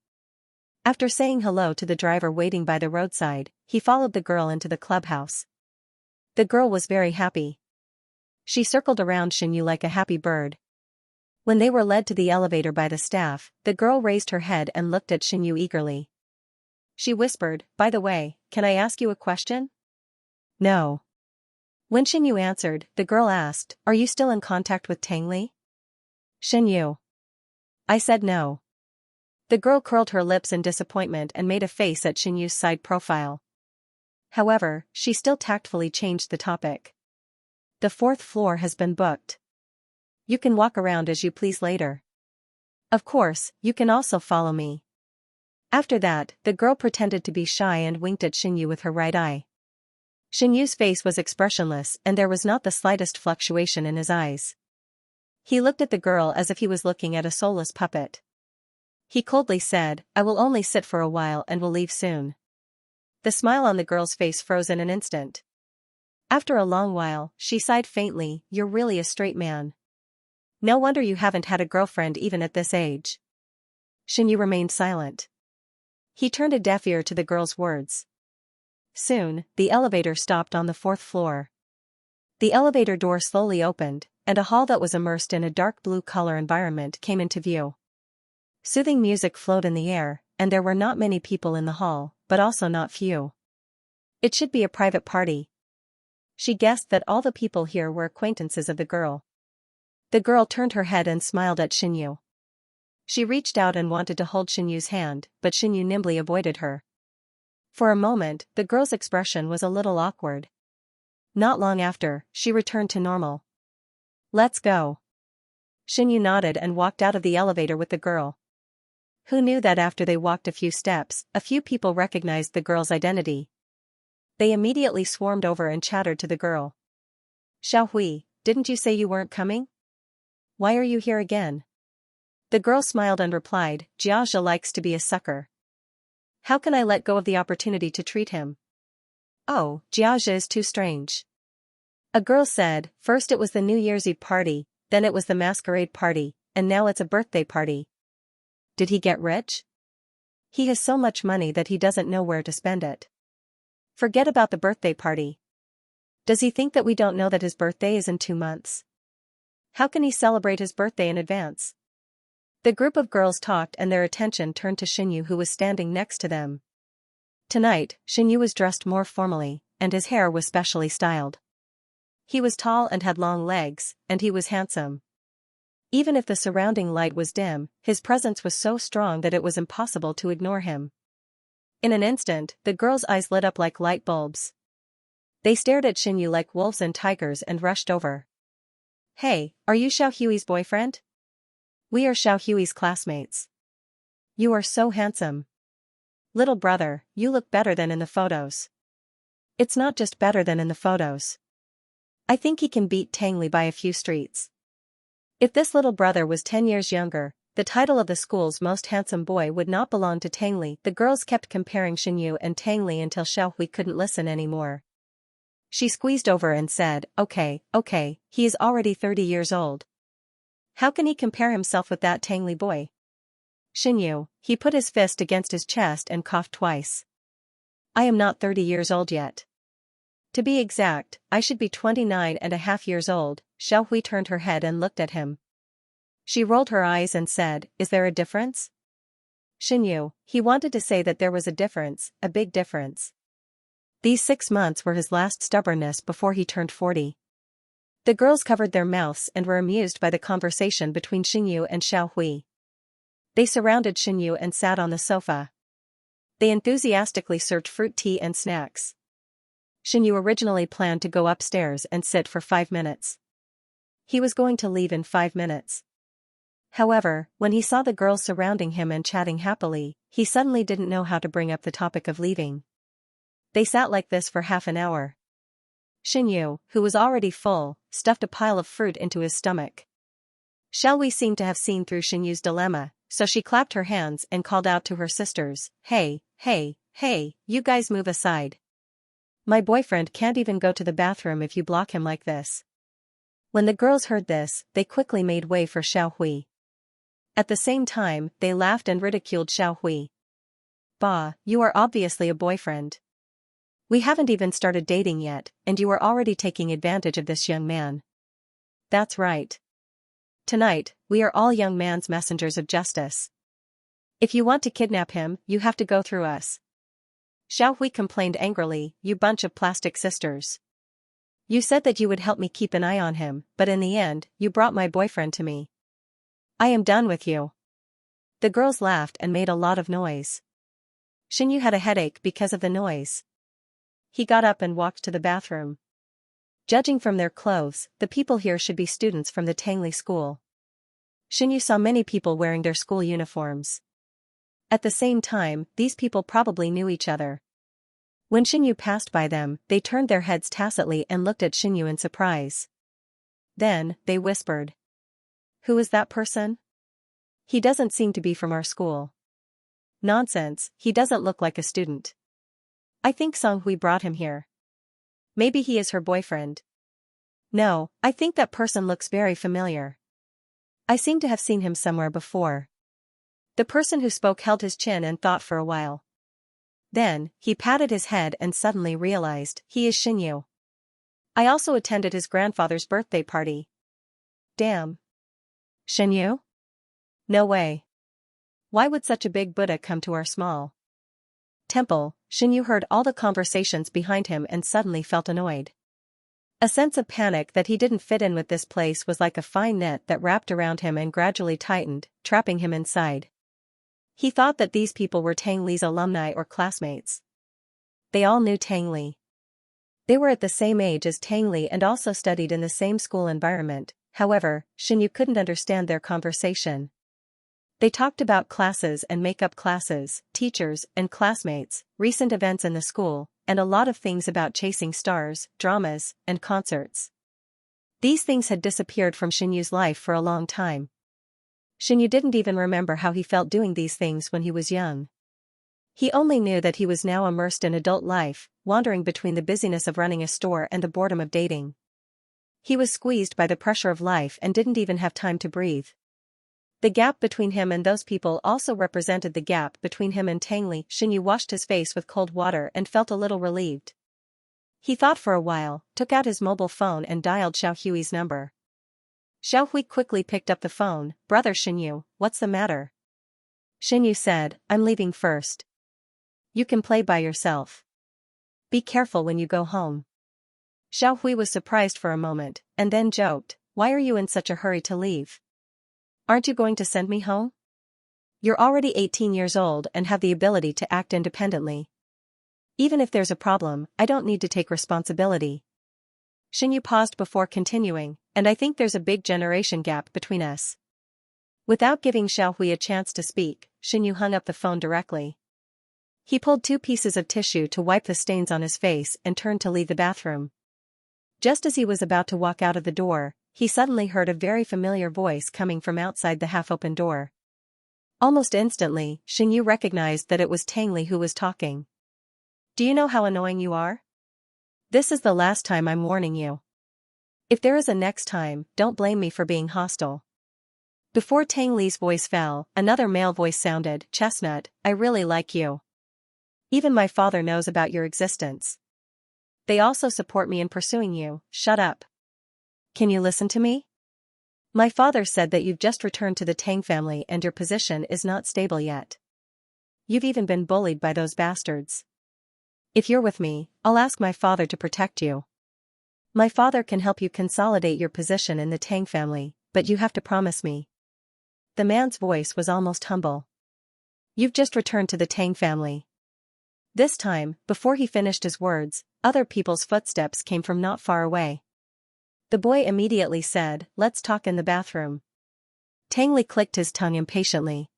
After saying hello to the driver waiting by the roadside, he followed the girl into the clubhouse. The girl was very happy. She circled around Xianyu like a happy bird. When they were led to the elevator by the staff, the girl raised her head and looked at Xianyu eagerly. She whispered, "By the way, can I ask you a question?" "No." When Xianyu answered, the girl asked, "Are you still in contact with Tangli?" "Xianyu." I said no. The girl curled her lips in disappointment and made a face at Xianyu's side profile. However, she still tactfully changed the topic. "The 4th floor has been booked. You can walk around as you please later. Of course, you can also follow me." After that, the girl pretended to be shy and winked at Xinyu with her right eye. Xinyu's face was expressionless and there was not the slightest fluctuation in his eyes. He looked at the girl as if he was looking at a soulless puppet. He coldly said, "I will only sit for a while and will leave soon." The smile on the girl's face froze in an instant. After a long while, she sighed faintly, "You're really a straight man. No wonder you haven't had a girlfriend even at this age." Xinyu remained silent. He turned a deaf ear to the girl's words. Soon, the elevator stopped on the 4th floor. The elevator door slowly opened, and a hall that was immersed in a dark blue color environment came into view. Soothing music flowed in the air, and there were not many people in the hall, but also not few. It should be a private party. She guessed that all the people here were acquaintances of the girl. The girl turned her head and smiled at Xinyu. She reached out and wanted to hold Xinyu's hand, but Xinyu nimbly avoided her. For a moment, the girl's expression was a little awkward. Not long after, she returned to normal. "Let's go." Xinyu nodded and walked out of the elevator with the girl. Who knew that after they walked a few steps, a few people recognized the girl's identity. They immediately swarmed over and chattered to the girl. "Xiaohui, didn't you say you weren't coming? Why are you here again?" The girl smiled and replied, "Xiaxia likes to be a sucker. How can I let go of the opportunity to treat him?" "Oh, Xiaxia is too strange." A girl said, "First it was the New Year's Eve party, then it was the masquerade party, and now it's a birthday party. Did he get rich? He has so much money that he doesn't know where to spend it. Forget about the birthday party. Does he think that we don't know that his birthday is in 2 months? How can he celebrate his birthday in advance?" The group of girls talked and their attention turned to Xinyu, who was standing next to them. Tonight, Xinyu was dressed more formally, and his hair was specially styled. He was tall and had long legs, and he was handsome. Even if the surrounding light was dim, his presence was so strong that it was impossible to ignore him. In an instant, the girls' eyes lit up like light bulbs. They stared at Xinyu like wolves and tigers and rushed over. "Hey, are you Xiaohui's boyfriend? We are Xiaohui's classmates. You are so handsome. Little brother, you look better than in the photos." "It's not just better than in the photos. I think he can beat Tangli by a few streets." If this little brother was 10 years younger, the title of the school's most handsome boy would not belong to Tangli. The girls kept comparing Xinyu and Tangli until Xiaohui couldn't listen anymore. She squeezed over and said, okay, he is already 30 years old. How can he compare himself with that Tangli boy? Xinyu, he put his fist against his chest and coughed twice. "I am not 30 years old yet. To be exact, I should be 29.5 years old." Xiaohui turned her head and looked at him. She rolled her eyes and said, "Is there a difference?" Xinyu, he wanted to say that there was a difference, a big difference. These 6 months were his last stubbornness before he turned 40. The girls covered their mouths and were amused by the conversation between Xinyu and Xiaohui. They surrounded Xinyu and sat on the sofa. They enthusiastically served fruit tea and snacks. Xinyu originally planned to go upstairs and sit for 5 minutes. He was going to leave in 5 minutes. However, when he saw the girls surrounding him and chatting happily, he suddenly didn't know how to bring up the topic of leaving. They sat like this for half an hour. Xinyu, who was already full, stuffed a pile of fruit into his stomach. Xiaohui seemed to have seen through Xinyu's dilemma, so she clapped her hands and called out to her sisters, Hey, you guys move aside. My boyfriend can't even go to the bathroom if you block him like this." When the girls heard this, they quickly made way for Xiaohui. At the same time, they laughed and ridiculed Xiaohui. "Bah, you are obviously a boyfriend. We haven't even started dating yet, and you are already taking advantage of this young man." "That's right. Tonight, we are all young man's messengers of justice. If you want to kidnap him, you have to go through us." Xiaohui complained angrily, "You bunch of plastic sisters. You said that you would help me keep an eye on him, but in the end, you brought my boyfriend to me. I am done with you." The girls laughed and made a lot of noise. Xinyu had a headache because of the noise. He got up and walked to the bathroom. Judging from their clothes, the people here should be students from the Tangli school. Xinyu saw many people wearing their school uniforms. At the same time, these people probably knew each other. When Xinyu passed by them, they turned their heads tacitly and looked at Xinyu in surprise. Then, they whispered. "Who is that person? He doesn't seem to be from our school." "Nonsense, he doesn't look like a student. I think Song Hui brought him here. Maybe he is her boyfriend." "No, I think that person looks very familiar. I seem to have seen him somewhere before." The person who spoke held his chin and thought for a while. Then, he patted his head and suddenly realized, he is Xinyu. I also attended his grandfather's birthday party. Damn. Xinyu? No way. Why would such a big Buddha come to our small temple? Xinyu heard all the conversations behind him and suddenly felt annoyed. A sense of panic that he didn't fit in with this place was like a fine net that wrapped around him and gradually tightened, trapping him inside. He thought that these people were Tang Li's alumni or classmates. They all knew Tang Li. They were at the same age as Tang Li and also studied in the same school environment. However, Xinyu couldn't understand their conversation. They talked about classes and makeup classes, teachers and classmates, recent events in the school, and a lot of things about chasing stars, dramas, and concerts. These things had disappeared from Xinyu's life for a long time. Xinyu didn't even remember how he felt doing these things when he was young. He only knew that he was now immersed in adult life, wandering between the busyness of running a store and the boredom of dating. He was squeezed by the pressure of life and didn't even have time to breathe. The gap between him and those people also represented the gap between him and Tang Li. Xinyu washed his face with cold water and felt a little relieved. He thought for a while, took out his mobile phone and dialed Xiao Hui's number. Xiao Hui quickly picked up the phone. "Brother Xinyu, what's the matter?" Xinyu said, "I'm leaving first. You can play by yourself. Be careful when you go home." Xiao Hui was surprised for a moment, and then joked, "Why are you in such a hurry to leave? Aren't you going to send me home? You're already 18 years old and have the ability to act independently. Even if there's a problem, I don't need to take responsibility." Xinyu paused before continuing, "And I think there's a big generation gap between us." Without giving Xiao Hui a chance to speak, Xinyu hung up the phone directly. He pulled 2 pieces of tissue to wipe the stains on his face and turned to leave the bathroom. Just as he was about to walk out of the door, he suddenly heard a very familiar voice coming from outside the half-open door. Almost instantly, Xinyu recognized that it was Tang Li who was talking. "Do you know how annoying you are? This is the last time I'm warning you. If there is a next time, don't blame me for being hostile." Before Tang Li's voice fell, another male voice sounded, "Chestnut, I really like you. Even my father knows about your existence. They also support me in pursuing you." "Shut up. Can you listen to me? My father said that you've just returned to the Tang family and your position is not stable yet. You've even been bullied by those bastards. If you're with me, I'll ask my father to protect you. My father can help you consolidate your position in the Tang family, but you have to promise me." The man's voice was almost humble. "You've just returned to the Tang family." This time, before he finished his words, other people's footsteps came from not far away. The boy immediately said, "Let's talk in the bathroom." Tang Li clicked his tongue impatiently.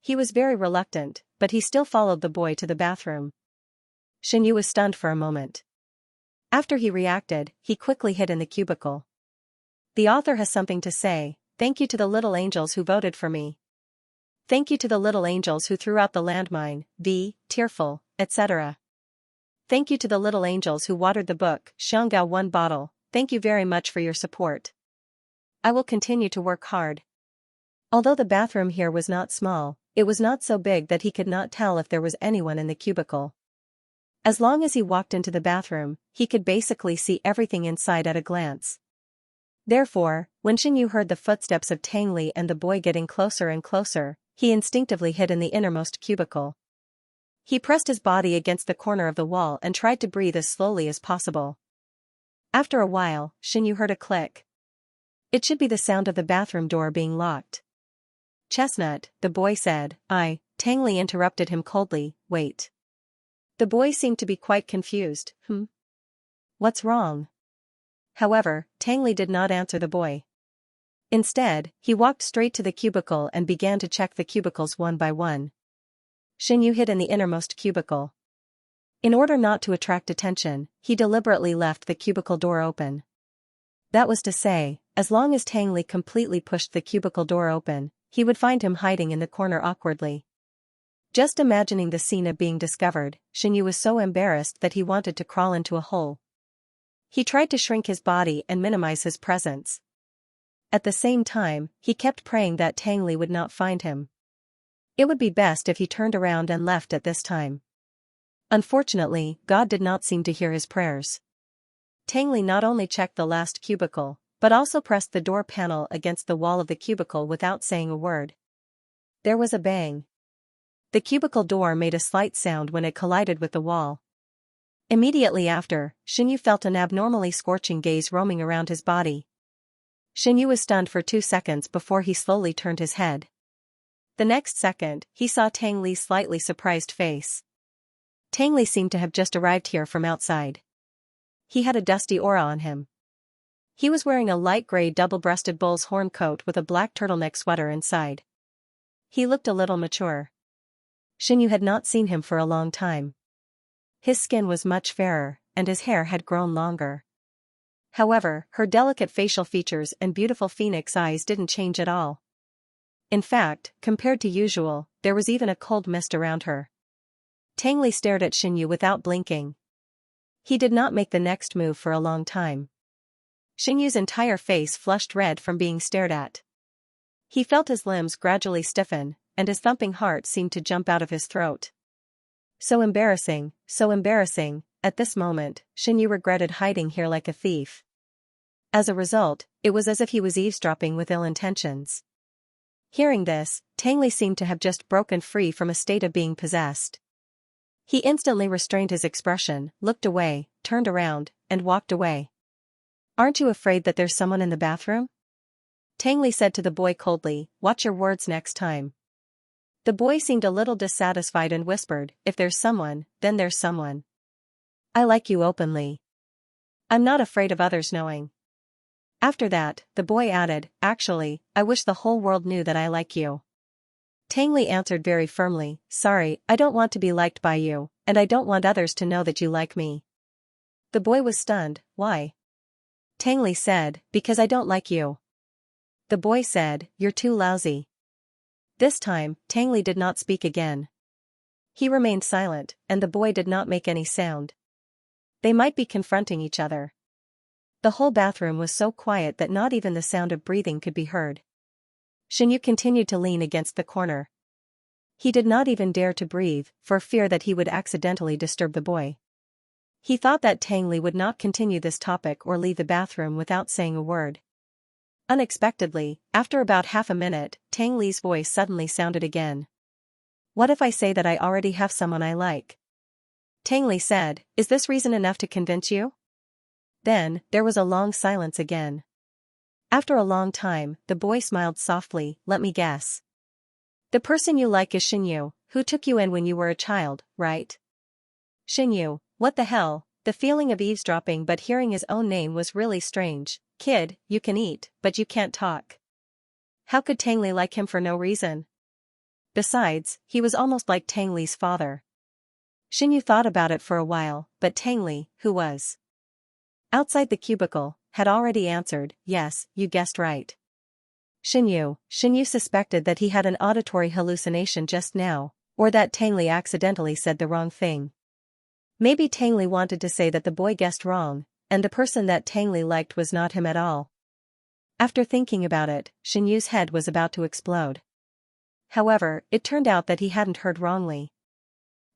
He was very reluctant, but he still followed the boy to the bathroom. Xinyu was stunned for a moment. After he reacted, he quickly hid in the cubicle. The author has something to say. "Thank you to the little angels who voted for me. Thank you to the little angels who threw out the landmine, tearful, etc. Thank you to the little angels who watered the book, Xianxia 1 bottle. Thank you very much for your support. I will continue to work hard." Although the bathroom here was not small, it was not so big that he could not tell if there was anyone in the cubicle. As long as he walked into the bathroom, he could basically see everything inside at a glance. Therefore, when Xinyu heard the footsteps of Tang Li and the boy getting closer and closer, he instinctively hid in the innermost cubicle. He pressed his body against the corner of the wall and tried to breathe as slowly as possible. After a while, Xinyu heard a click. It should be the sound of the bathroom door being locked. "Chestnut," the boy said. Tang Li interrupted him coldly, "Wait." The boy seemed to be quite confused. What's wrong?" However, Tang Li did not answer the boy. Instead, he walked straight to the cubicle and began to check the cubicles one by one. Xianyu hid in the innermost cubicle. In order not to attract attention, he deliberately left the cubicle door open. That was to say, as long as Tang Li completely pushed the cubicle door open, he would find him hiding in the corner awkwardly. Just imagining the scene of being discovered, Xianyu was so embarrassed that he wanted to crawl into a hole. He tried to shrink his body and minimize his presence. At the same time, he kept praying that Tang Li would not find him. It would be best if he turned around and left at this time. Unfortunately, God did not seem to hear his prayers. Tang Li not only checked the last cubicle, but also pressed the door panel against the wall of the cubicle without saying a word. There was a bang. The cubicle door made a slight sound when it collided with the wall. Immediately after, Xianyu felt an abnormally scorching gaze roaming around his body. Xianyu was stunned for 2 seconds before he slowly turned his head. The next second, he saw Tang Li's slightly surprised face. Tang Li seemed to have just arrived here from outside. He had a dusty aura on him. He was wearing a light gray double-breasted bull's horn coat with a black turtleneck sweater inside. He looked a little mature. Xianyu had not seen him for a long time. His skin was much fairer, and his hair had grown longer. However, her delicate facial features and beautiful phoenix eyes didn't change at all. In fact, compared to usual, there was even a cold mist around her. Tang Li stared at Xianyu without blinking. He did not make the next move for a long time. Xianyu's entire face flushed red from being stared at. He felt his limbs gradually stiffen, and his thumping heart seemed to jump out of his throat. So embarrassing, at this moment, Xianyu regretted hiding here like a thief. As a result, it was as if he was eavesdropping with ill intentions. Hearing this, Tang Li seemed to have just broken free from a state of being possessed. He instantly restrained his expression, looked away, turned around, and walked away. "Aren't you afraid that there's someone in the bathroom?" Tang Li said to the boy coldly, "Watch your words next time." The boy seemed a little dissatisfied and whispered, "If there's someone, then there's someone. I like you openly. I'm not afraid of others knowing." After that, the boy added, "Actually, I wish the whole world knew that I like you." Tang Li answered very firmly, "Sorry, I don't want to be liked by you, and I don't want others to know that you like me." The boy was stunned. "Why?" Tang Li said, "Because I don't like you." The boy said, "You're too lousy." This time, Tang Li did not speak again. He remained silent, and the boy did not make any sound. They might be confronting each other. The whole bathroom was so quiet that not even the sound of breathing could be heard. Xianyu continued to lean against the corner. He did not even dare to breathe, for fear that he would accidentally disturb the boy. He thought that Tang Li would not continue this topic or leave the bathroom without saying a word. Unexpectedly, after about half a minute, Tang Li's voice suddenly sounded again. "What if I say that I already have someone I like?" Tang Li said, "Is this reason enough to convince you?" Then, there was a long silence again. After a long time, the boy smiled softly, "Let me guess. The person you like is Xianyu, who took you in when you were a child, right?" Xianyu, what the hell? The feeling of eavesdropping but hearing his own name was really strange. "Kid, you can eat, but you can't talk." How could Tang Li like him for no reason? Besides, he was almost like Tang Li's father. Xianyu thought about it for a while, but Tang Li, who was outside the cubicle, had already answered, "Yes, you guessed right." Xianyu suspected that he had an auditory hallucination just now, or that Tang Li accidentally said the wrong thing. Maybe Tang Li wanted to say that the boy guessed wrong, and the person that Tang Li liked was not him at all. After thinking about it, Xianyu's head was about to explode. However, it turned out that he hadn't heard wrongly.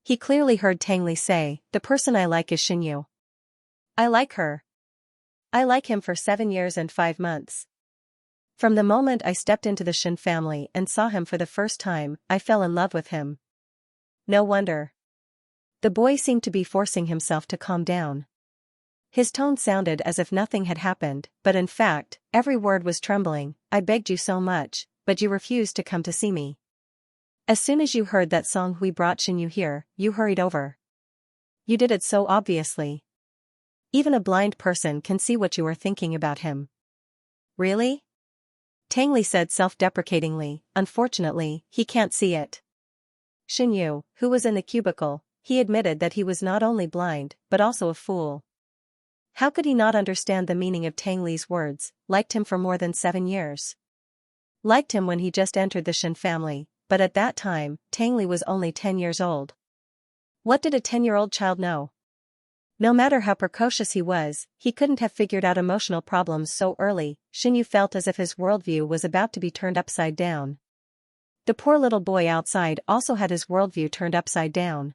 He clearly heard Tang Li say, "The person I like is Xianyu. I like her. I like him for 7 years and 5 months. From the moment I stepped into the Xin family and saw him for the first time, I fell in love with him." No wonder. The boy seemed to be forcing himself to calm down. His tone sounded as if nothing had happened, but in fact, every word was trembling. "I begged you so much, but you refused to come to see me. As soon as you heard that song we brought Xianyu here, you hurried over. You did it so obviously. Even a blind person can see what you are thinking about him." "Really?" Tang Li said self-deprecatingly, "Unfortunately, he can't see it." Xinyu, who was in the cubicle, he admitted that he was not only blind, but also a fool. How could he not understand the meaning of Tang Li's words, liked him for more than 7 years? Liked him when he just entered the Shen family, but at that time, Tang Li was only 10 years old. What did a 10-year-old child know? No matter how precocious he was, he couldn't have figured out emotional problems so early. Xinyu felt as if his worldview was about to be turned upside down. The poor little boy outside also had his worldview turned upside down.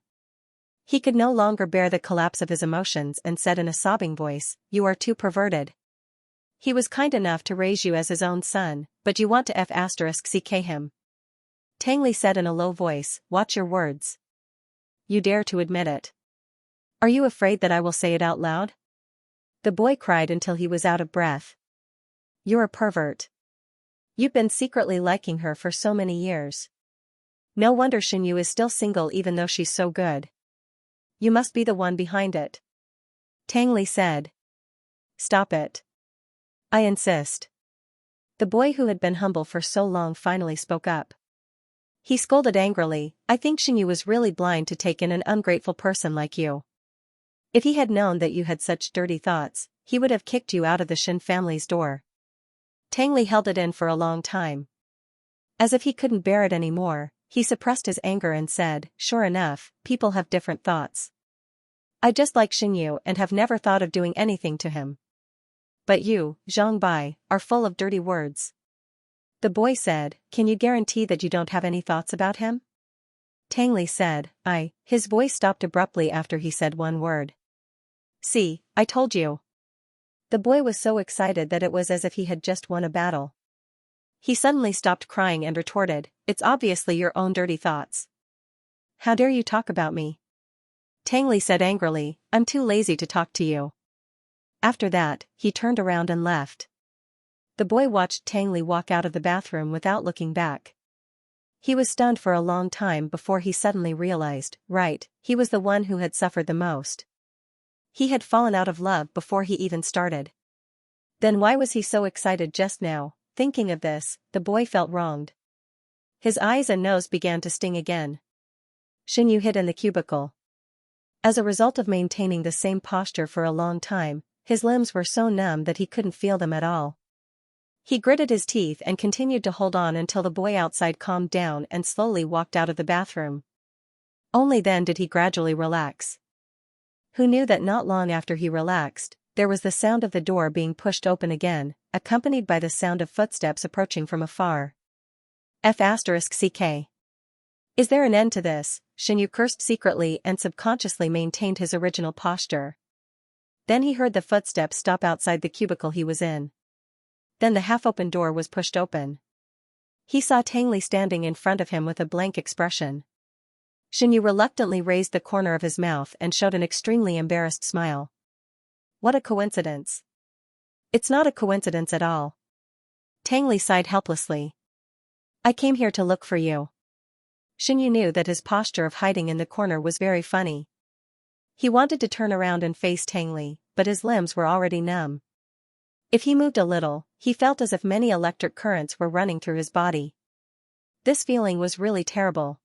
He could no longer bear the collapse of his emotions and said in a sobbing voice, "You are too perverted. He was kind enough to raise you as his own son, but you want to *ck him." Tang Li said in a low voice, "Watch your words. You dare to admit it. Are you afraid that I will say it out loud?" The boy cried until he was out of breath. "You're a pervert. You've been secretly liking her for so many years. No wonder Xinyu is still single even though she's so good. You must be the one behind it." Tang Li said. "Stop it. I insist." The boy who had been humble for so long finally spoke up. He scolded angrily, "I think Xinyu was really blind to take in an ungrateful person like you. If he had known that you had such dirty thoughts, he would have kicked you out of the Shen family's door." Tang Li held it in for a long time. As if he couldn't bear it anymore, he suppressed his anger and said, "Sure enough, people have different thoughts. I just like Xinyu and have never thought of doing anything to him. But you, Zhang Bai, are full of dirty words." The boy said, "Can you guarantee that you don't have any thoughts about him?" Tang Li said, "I." His voice stopped abruptly after he said one word. "See, I told you." The boy was so excited that it was as if he had just won a battle. He suddenly stopped crying and retorted, "It's obviously your own dirty thoughts. How dare you talk about me?" Tang Li said angrily, "I'm too lazy to talk to you." After that, he turned around and left. The boy watched Tang Li walk out of the bathroom without looking back. He was stunned for a long time before he suddenly realized, right, he was the one who had suffered the most. He had fallen out of love before he even started. Then why was he so excited just now? Thinking of this, the boy felt wronged. His eyes and nose began to sting again. Xinyu hid in the cubicle. As a result of maintaining the same posture for a long time, his limbs were so numb that he couldn't feel them at all. He gritted his teeth and continued to hold on until the boy outside calmed down and slowly walked out of the bathroom. Only then did he gradually relax. Who knew that not long after he relaxed, there was the sound of the door being pushed open again, accompanied by the sound of footsteps approaching from afar. **CK. Is there an end to this?" Xinyu cursed secretly and subconsciously maintained his original posture. Then he heard the footsteps stop outside the cubicle he was in. Then the half-open door was pushed open. He saw Tang Li standing in front of him with a blank expression. Xinyu reluctantly raised the corner of his mouth and showed an extremely embarrassed smile. "What a coincidence." "It's not a coincidence at all." Tang Li sighed helplessly. "I came here to look for you." Xinyu knew that his posture of hiding in the corner was very funny. He wanted to turn around and face Tang Li, but his limbs were already numb. If he moved a little, he felt as if many electric currents were running through his body. This feeling was really terrible.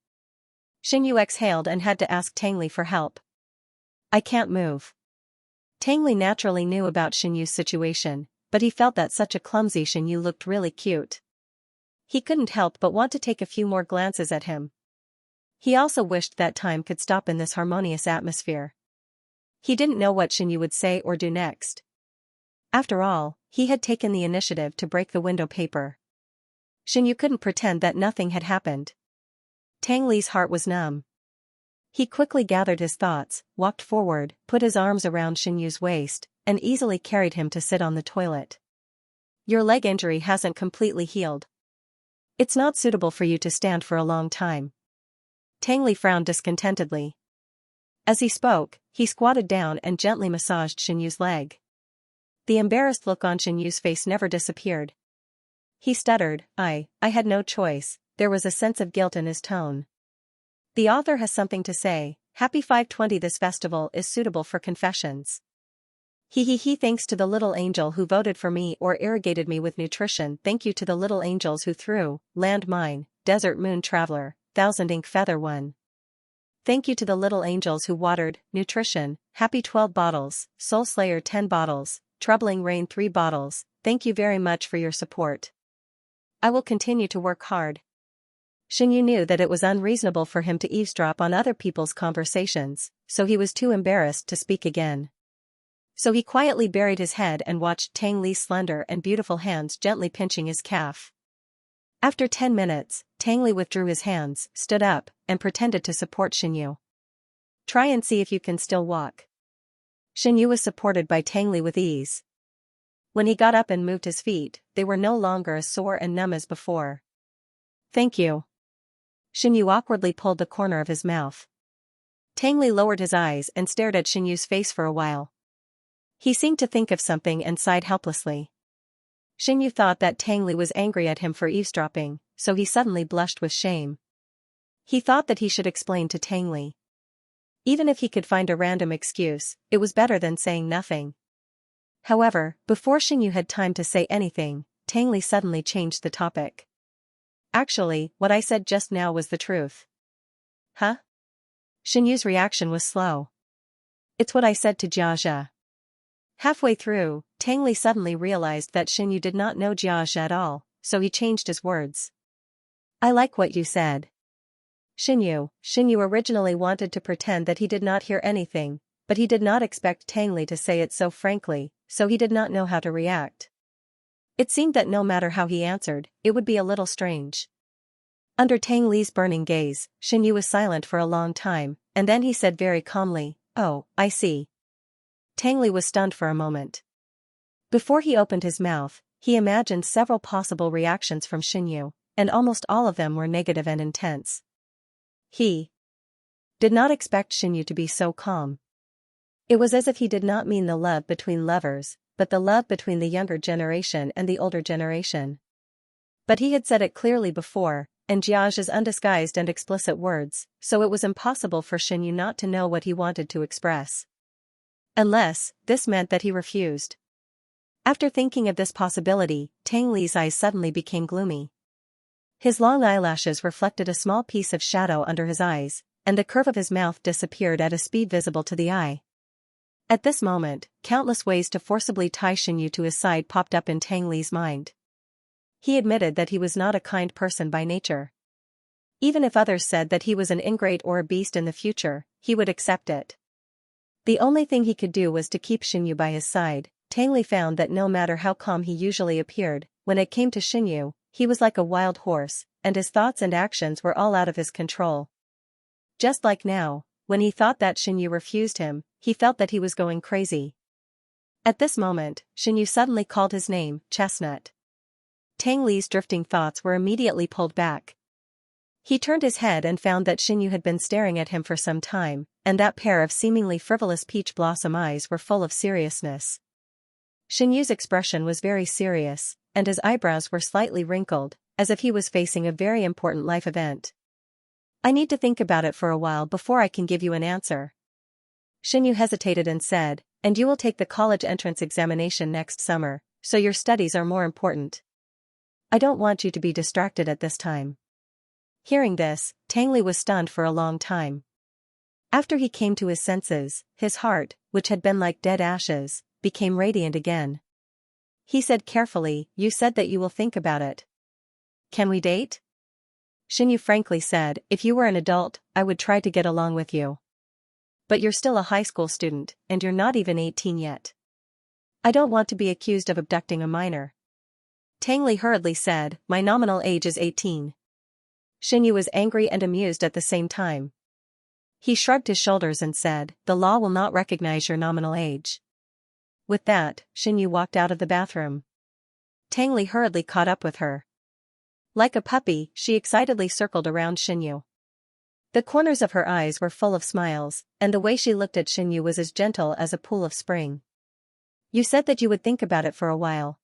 Xinyu exhaled and had to ask Tang Li for help. "I can't move." Tang Li naturally knew about Xinyu's situation, but he felt that such a clumsy Xinyu looked really cute. He couldn't help but want to take a few more glances at him. He also wished that time could stop in this harmonious atmosphere. He didn't know what Xinyu would say or do next. After all, he had taken the initiative to break the window paper. Xinyu couldn't pretend that nothing had happened. Tang Li's heart was numb. He quickly gathered his thoughts, walked forward, put his arms around Xinyu's waist, and easily carried him to sit on the toilet. "Your leg injury hasn't completely healed. It's not suitable for you to stand for a long time." Tang Li frowned discontentedly. As he spoke, he squatted down and gently massaged Xinyu's leg. The embarrassed look on Xinyu's face never disappeared. He stuttered, I had no choice." There was a sense of guilt in his tone. The author has something to say. Happy 520. This festival is suitable for confessions. Thanks to the little angel who voted for me or irrigated me with nutrition. Thank you to the little angels who threw, land mine, desert moon traveler, thousand ink feather one. Thank you to the little angels who watered, nutrition, happy 12 bottles, soul slayer 10 bottles, troubling rain 3 bottles, thank you very much for your support. I will continue to work hard. Xianyu knew that it was unreasonable for him to eavesdrop on other people's conversations, so he was too embarrassed to speak again. So he quietly buried his head and watched Tang Li's slender and beautiful hands gently pinching his calf. After 10 minutes, Tang Li withdrew his hands, stood up, and pretended to support Xianyu. Try and see if you can still walk. Xianyu was supported by Tang Li with ease. When he got up and moved his feet, they were no longer as sore and numb as before. Thank you. Xianyu awkwardly pulled the corner of his mouth. Tang Li lowered his eyes and stared at Xianyu's face for a while. He seemed to think of something and sighed helplessly. Xianyu thought that Tang Li was angry at him for eavesdropping, so he suddenly blushed with shame. He thought that he should explain to Tang Li. Even if he could find a random excuse, it was better than saying nothing. However, before Xianyu had time to say anything, Tang Li suddenly changed the topic. Actually, what I said just now was the truth. Huh? Xianyu's reaction was slow. It's what I said to Xianxia. Halfway through, Tang Li suddenly realized that Xianyu did not know Xianxia at all, so he changed his words. I like what you said. Xianyu originally wanted to pretend that he did not hear anything, but he did not expect Tang Li to say it so frankly, so he did not know how to react. It seemed that no matter how he answered, it would be a little strange. Under Tang Li's burning gaze, Xianyu was silent for a long time, and then he said very calmly, "Oh, I see." Tang Li was stunned for a moment. Before he opened his mouth, he imagined several possible reactions from Xianyu, and almost all of them were negative and intense. He did not expect Xianyu to be so calm. It was as if he did not mean the love between lovers, but the love between the younger generation and the older generation. But he had said it clearly before, in Jia's undisguised and explicit words, so it was impossible for Xianyu not to know what he wanted to express. Unless, this meant that he refused. After thinking of this possibility, Tang Li's eyes suddenly became gloomy. His long eyelashes reflected a small piece of shadow under his eyes, and the curve of his mouth disappeared at a speed visible to the eye. At this moment, countless ways to forcibly tie Xianyu to his side popped up in Tang Li's mind. He admitted that he was not a kind person by nature. Even if others said that he was an ingrate or a beast in the future, he would accept it. The only thing he could do was to keep Xianyu by his side. Tang Li found that no matter how calm he usually appeared, when it came to Xianyu, he was like a wild horse, and his thoughts and actions were all out of his control. Just like now, when he thought that Xianyu refused him, he felt that he was going crazy. At this moment, Xianyu suddenly called his name, Chestnut. Tang Li's drifting thoughts were immediately pulled back. He turned his head and found that Xianyu had been staring at him for some time, and that pair of seemingly frivolous peach blossom eyes were full of seriousness. Xianyu's expression was very serious, and his eyebrows were slightly wrinkled, as if he was facing a very important life event. I need to think about it for a while before I can give you an answer. Xianyu hesitated and said, and you will take the college entrance examination next summer, so your studies are more important. I don't want you to be distracted at this time. Hearing this, Tang Li was stunned for a long time. After he came to his senses, his heart, which had been like dead ashes, became radiant again. He said carefully, you said that you will think about it. Can we date? Xianyu frankly said, if you were an adult, I would try to get along with you. But you're still a high school student, and you're not even 18 yet. I don't want to be accused of abducting a minor. Tang Li hurriedly said, my nominal age is 18. Xianyu was angry and amused at the same time. He shrugged his shoulders and said, the law will not recognize your nominal age. With that, Xianyu walked out of the bathroom. Tang Li hurriedly caught up with her. Like a puppy, she excitedly circled around Xianyu. The corners of her eyes were full of smiles, and the way she looked at Xianyu was as gentle as a pool of spring. You said that you would think about it for a while.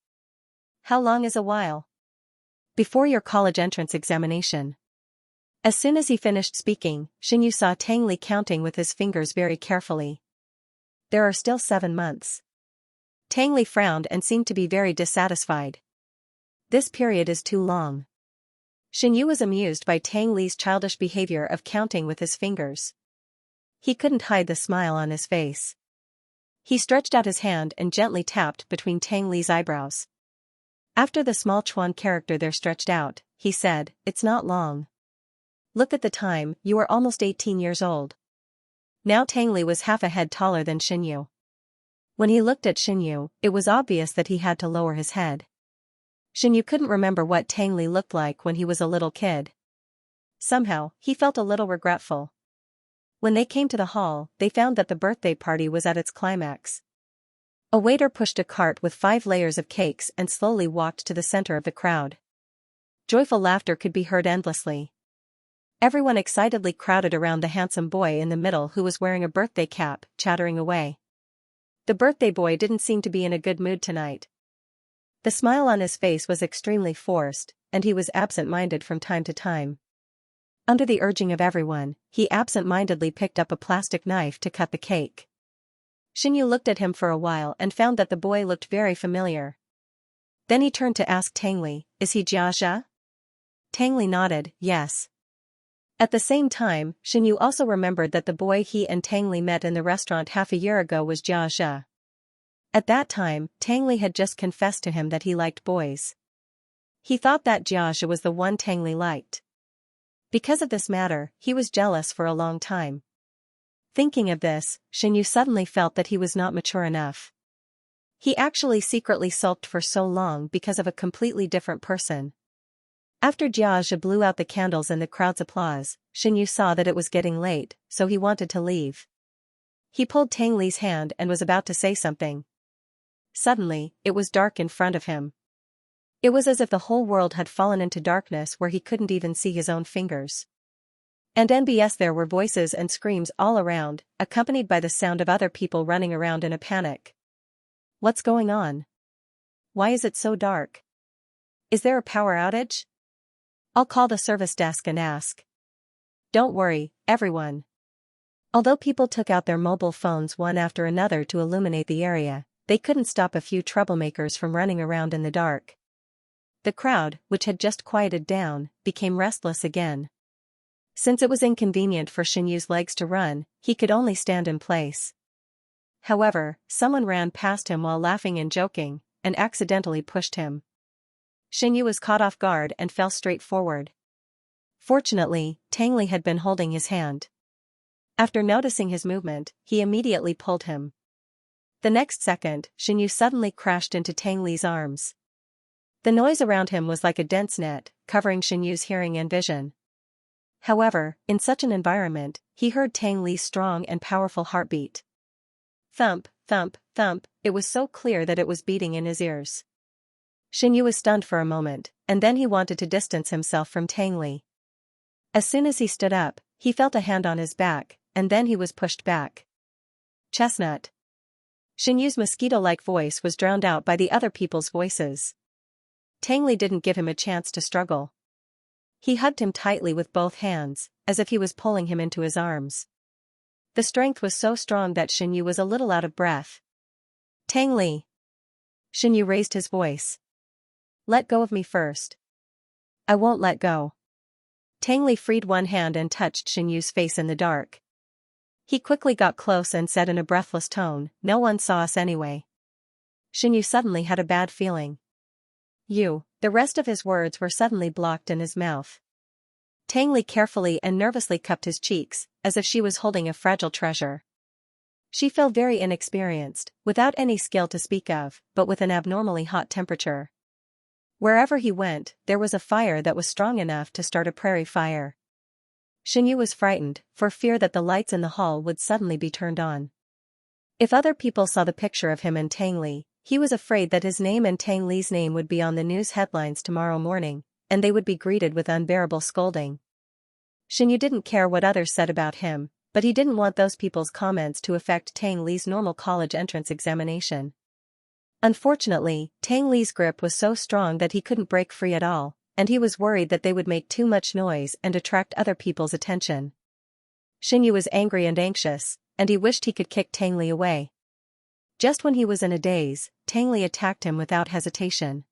How long is a while? Before your college entrance examination. As soon as he finished speaking, Xianyu saw Tang Li counting with his fingers very carefully. There are still 7 months. Tang Li frowned and seemed to be very dissatisfied. This period is too long. Xianyu was amused by Tang Li's childish behavior of counting with his fingers. He couldn't hide the smile on his face. He stretched out his hand and gently tapped between Tang Li's eyebrows. After the small Chuan character there stretched out, he said, "It's not long. Look at the time, you are almost 18 years old." Now Tang Li was half a head taller than Xianxia. When he looked at Xianxia, it was obvious that he had to lower his head. Xianxia couldn't remember what Tang Li looked like when he was a little kid. Somehow, he felt a little regretful. When they came to the hall, they found that the birthday party was at its climax. A waiter pushed a cart with 5 layers of cakes and slowly walked to the center of the crowd. Joyful laughter could be heard endlessly. Everyone excitedly crowded around the handsome boy in the middle who was wearing a birthday cap, chattering away. The birthday boy didn't seem to be in a good mood tonight. The smile on his face was extremely forced, and he was absent-minded from time to time. Under the urging of everyone, he absent-mindedly picked up a plastic knife to cut the cake. Xianxia looked at him for a while and found that the boy looked very familiar. Then he turned to ask Tang Li, "Is he Xianxia?" Tang Li nodded, yes. At the same time, Xianxia also remembered that the boy he and Tang Li met in the restaurant half a year ago was Xianxia. At that time, Tang Li had just confessed to him that he liked boys. He thought that Xianxia was the one Tang Li liked. Because of this matter, he was jealous for a long time. Thinking of this, Xianxia suddenly felt that he was not mature enough. He actually secretly sulked for so long because of a completely different person. After Xianxia blew out the candles and the crowd's applause, Xianxia saw that it was getting late, so he wanted to leave. He pulled Tang Li's hand and was about to say something. Suddenly, it was dark in front of him. It was as if the whole world had fallen into darkness where he couldn't even see his own fingers. And NBS there were voices and screams all around, accompanied by the sound of other people running around in a panic. What's going on? Why is it so dark? Is there a power outage? I'll call the service desk and ask. Don't worry, everyone. Although people took out their mobile phones one after another to illuminate the area, they couldn't stop a few troublemakers from running around in the dark. The crowd, which had just quieted down, became restless again. Since it was inconvenient for Xianxia's legs to run, he could only stand in place. However, someone ran past him while laughing and joking, and accidentally pushed him. Xianxia was caught off guard and fell straight forward. Fortunately, Tang Li had been holding his hand. After noticing his movement, he immediately pulled him. The next second, Xianxia suddenly crashed into Tang Li's arms. The noise around him was like a dense net, covering Xianxia's hearing and vision. However, in such an environment, he heard Tang Li's strong and powerful heartbeat. Thump, thump, thump, it was so clear that it was beating in his ears. Xianxia was stunned for a moment, and then he wanted to distance himself from Tang Li. As soon as he stood up, he felt a hand on his back, and then he was pushed back. Chestnut. Xianxia's mosquito-like voice was drowned out by the other people's voices. Tang Li didn't give him a chance to struggle. He hugged him tightly with both hands, as if he was pulling him into his arms. The strength was so strong that Xianxia was a little out of breath. Tang Li. Xianxia raised his voice. Let go of me first. I won't let go. Tang Li freed one hand and touched Xianxia's face in the dark. He quickly got close and said in a breathless tone, "No one saw us anyway." Xianxia suddenly had a bad feeling. The rest of his words were suddenly blocked in his mouth. Tang Li carefully and nervously cupped his cheeks, as if she was holding a fragile treasure. She felt very inexperienced, without any skill to speak of, but with an abnormally hot temperature. Wherever he went, there was a fire that was strong enough to start a prairie fire. Xianxia was frightened, for fear that the lights in the hall would suddenly be turned on. If other people saw the picture of him and Tang Li, he was afraid that his name and Tang Li's name would be on the news headlines tomorrow morning, and they would be greeted with unbearable scolding. Xianxia didn't care what others said about him, but he didn't want those people's comments to affect Tang Li's normal college entrance examination. Unfortunately, Tang Li's grip was so strong that he couldn't break free at all, and he was worried that they would make too much noise and attract other people's attention. Xianxia was angry and anxious, and he wished he could kick Tang Li away. Just when he was in a daze, Tang Li attacked him without hesitation.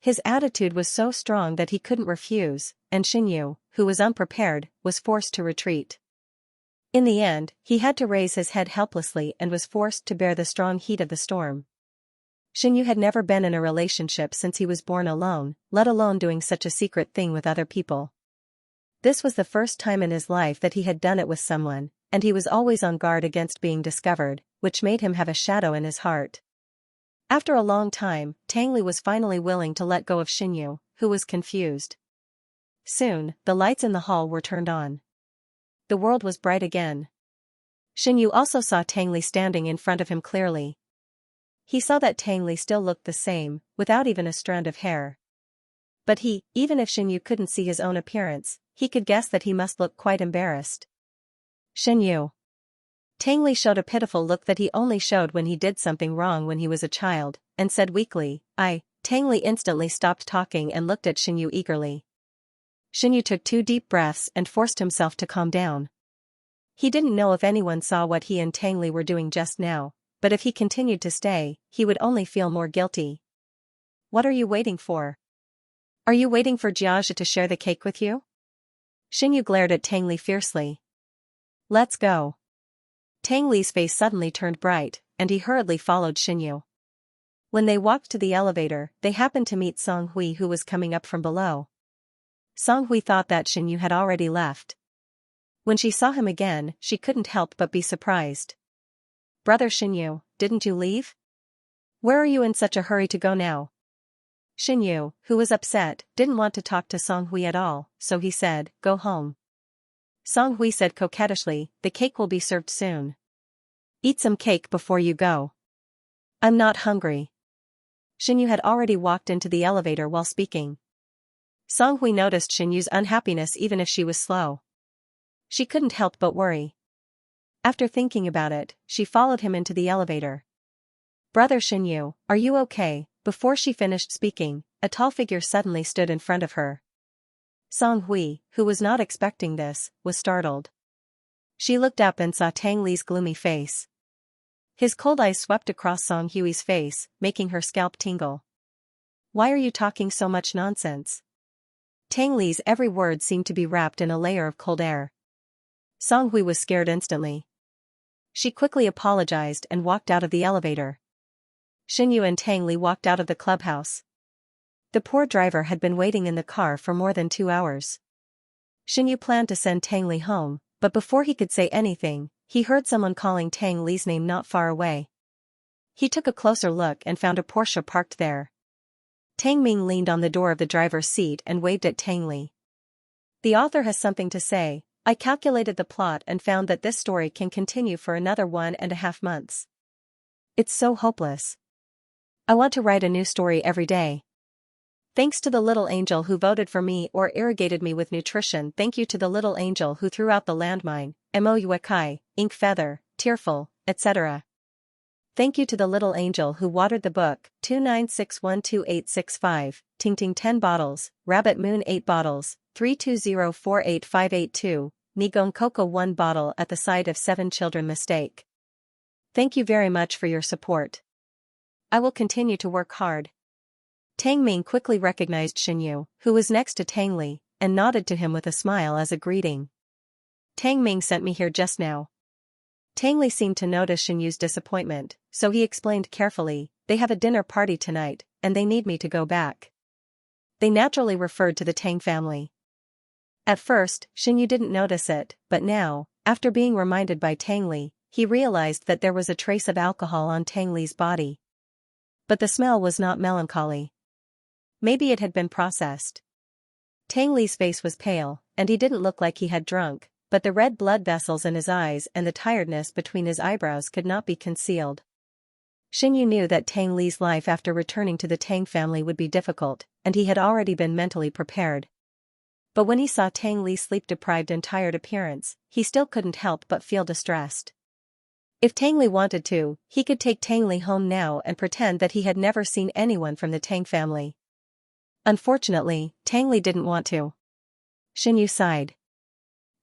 His attitude was so strong that he couldn't refuse, and Xianxia, who was unprepared, was forced to retreat. In the end, he had to raise his head helplessly and was forced to bear the strong heat of the storm. Xianyu had never been in a relationship since he was born alone, let alone doing such a secret thing with other people. This was the first time in his life that he had done it with someone, and he was always on guard against being discovered, which made him have a shadow in his heart. After a long time, Tang Li was finally willing to let go of Xianyu, who was confused. Soon, the lights in the hall were turned on. The world was bright again. Xianyu also saw Tang Li standing in front of him clearly. He saw that Tang Li still looked the same, without even a strand of hair. But even if Xianyu couldn't see his own appearance, he could guess that he must look quite embarrassed. Xianyu. Tang Li showed a pitiful look that he only showed when he did something wrong when he was a child, and said weakly, Tang Li instantly stopped talking and looked at Xianyu eagerly. Xianyu took 2 deep breaths and forced himself to calm down. He didn't know if anyone saw what he and Tang Li were doing just now, but if he continued to stay, he would only feel more guilty. What are you waiting for? Are you waiting for Xianxia to share the cake with you? Xianyu glared at Tang Li fiercely. Let's go. Tang Li's face suddenly turned bright, and he hurriedly followed Xianyu. When they walked to the elevator, they happened to meet Song Hui, who was coming up from below. Song Hui thought that Xianyu had already left. When she saw him again, she couldn't help but be surprised. Brother Xianyu, didn't you leave? Where are you in such a hurry to go now? Xianyu, who was upset, didn't want to talk to Song Hui at all, so he said, go home. Song Hui said coquettishly, the cake will be served soon. Eat some cake before you go. I'm not hungry. Xianyu had already walked into the elevator while speaking. Song Hui noticed Xianyu's unhappiness even if she was slow. She couldn't help but worry. After thinking about it, she followed him into the elevator. Brother Xianyu, are you okay? Before she finished speaking, a tall figure suddenly stood in front of her. Song Hui, who was not expecting this, was startled. She looked up and saw Tang Li's gloomy face. His cold eyes swept across Song Hui's face, making her scalp tingle. Why are you talking so much nonsense? Tang Li's every word seemed to be wrapped in a layer of cold air. Song Hui was scared instantly. She quickly apologized and walked out of the elevator. Xianyu and Tang Li walked out of the clubhouse. The poor driver had been waiting in the car for more than 2 hours. Xianyu planned to send Tang Li home, but before he could say anything, he heard someone calling Tang Li's name not far away. He took a closer look and found a Porsche parked there. Tang Ming leaned on the door of the driver's seat and waved at Tang Li. The author has something to say. I calculated the plot and found that this story can continue for another 1.5 months. It's so hopeless. I want to write a new story every day. Thanks to the little angel who voted for me or irrigated me with nutrition. Thank you to the little angel who threw out the landmine, Mouakai, ink feather, tearful, etc. Thank you to the little angel who watered the book, 296128865, Ting Ting 10 bottles, Rabbit Moon 8 bottles, 320485882, Nigong Coco 1 bottle at the side of 7 children mistake. Thank you very much for your support. I will continue to work hard. Tang Ming quickly recognized Xianyu, who was next to Tang Li, and nodded to him with a smile as a greeting. Tang Ming sent me here just now. Tang Li seemed to notice Xianyu's disappointment, so he explained carefully, they have a dinner party tonight, and they need me to go back. They naturally referred to the Tang family. At first, Xianyu didn't notice it, but now, after being reminded by Tang Li, he realized that there was a trace of alcohol on Tang Li's body. But the smell was not melancholy. Maybe it had been processed. Tang Li's face was pale, and he didn't look like he had drunk, but the red blood vessels in his eyes and the tiredness between his eyebrows could not be concealed. Xianyu knew that Tang Li's life after returning to the Tang family would be difficult, and he had already been mentally prepared. But when he saw Tang Li's sleep-deprived and tired appearance, he still couldn't help but feel distressed. If Tang Li wanted to, he could take Tang Li home now and pretend that he had never seen anyone from the Tang family. Unfortunately, Tang Li didn't want to. Xianyu sighed.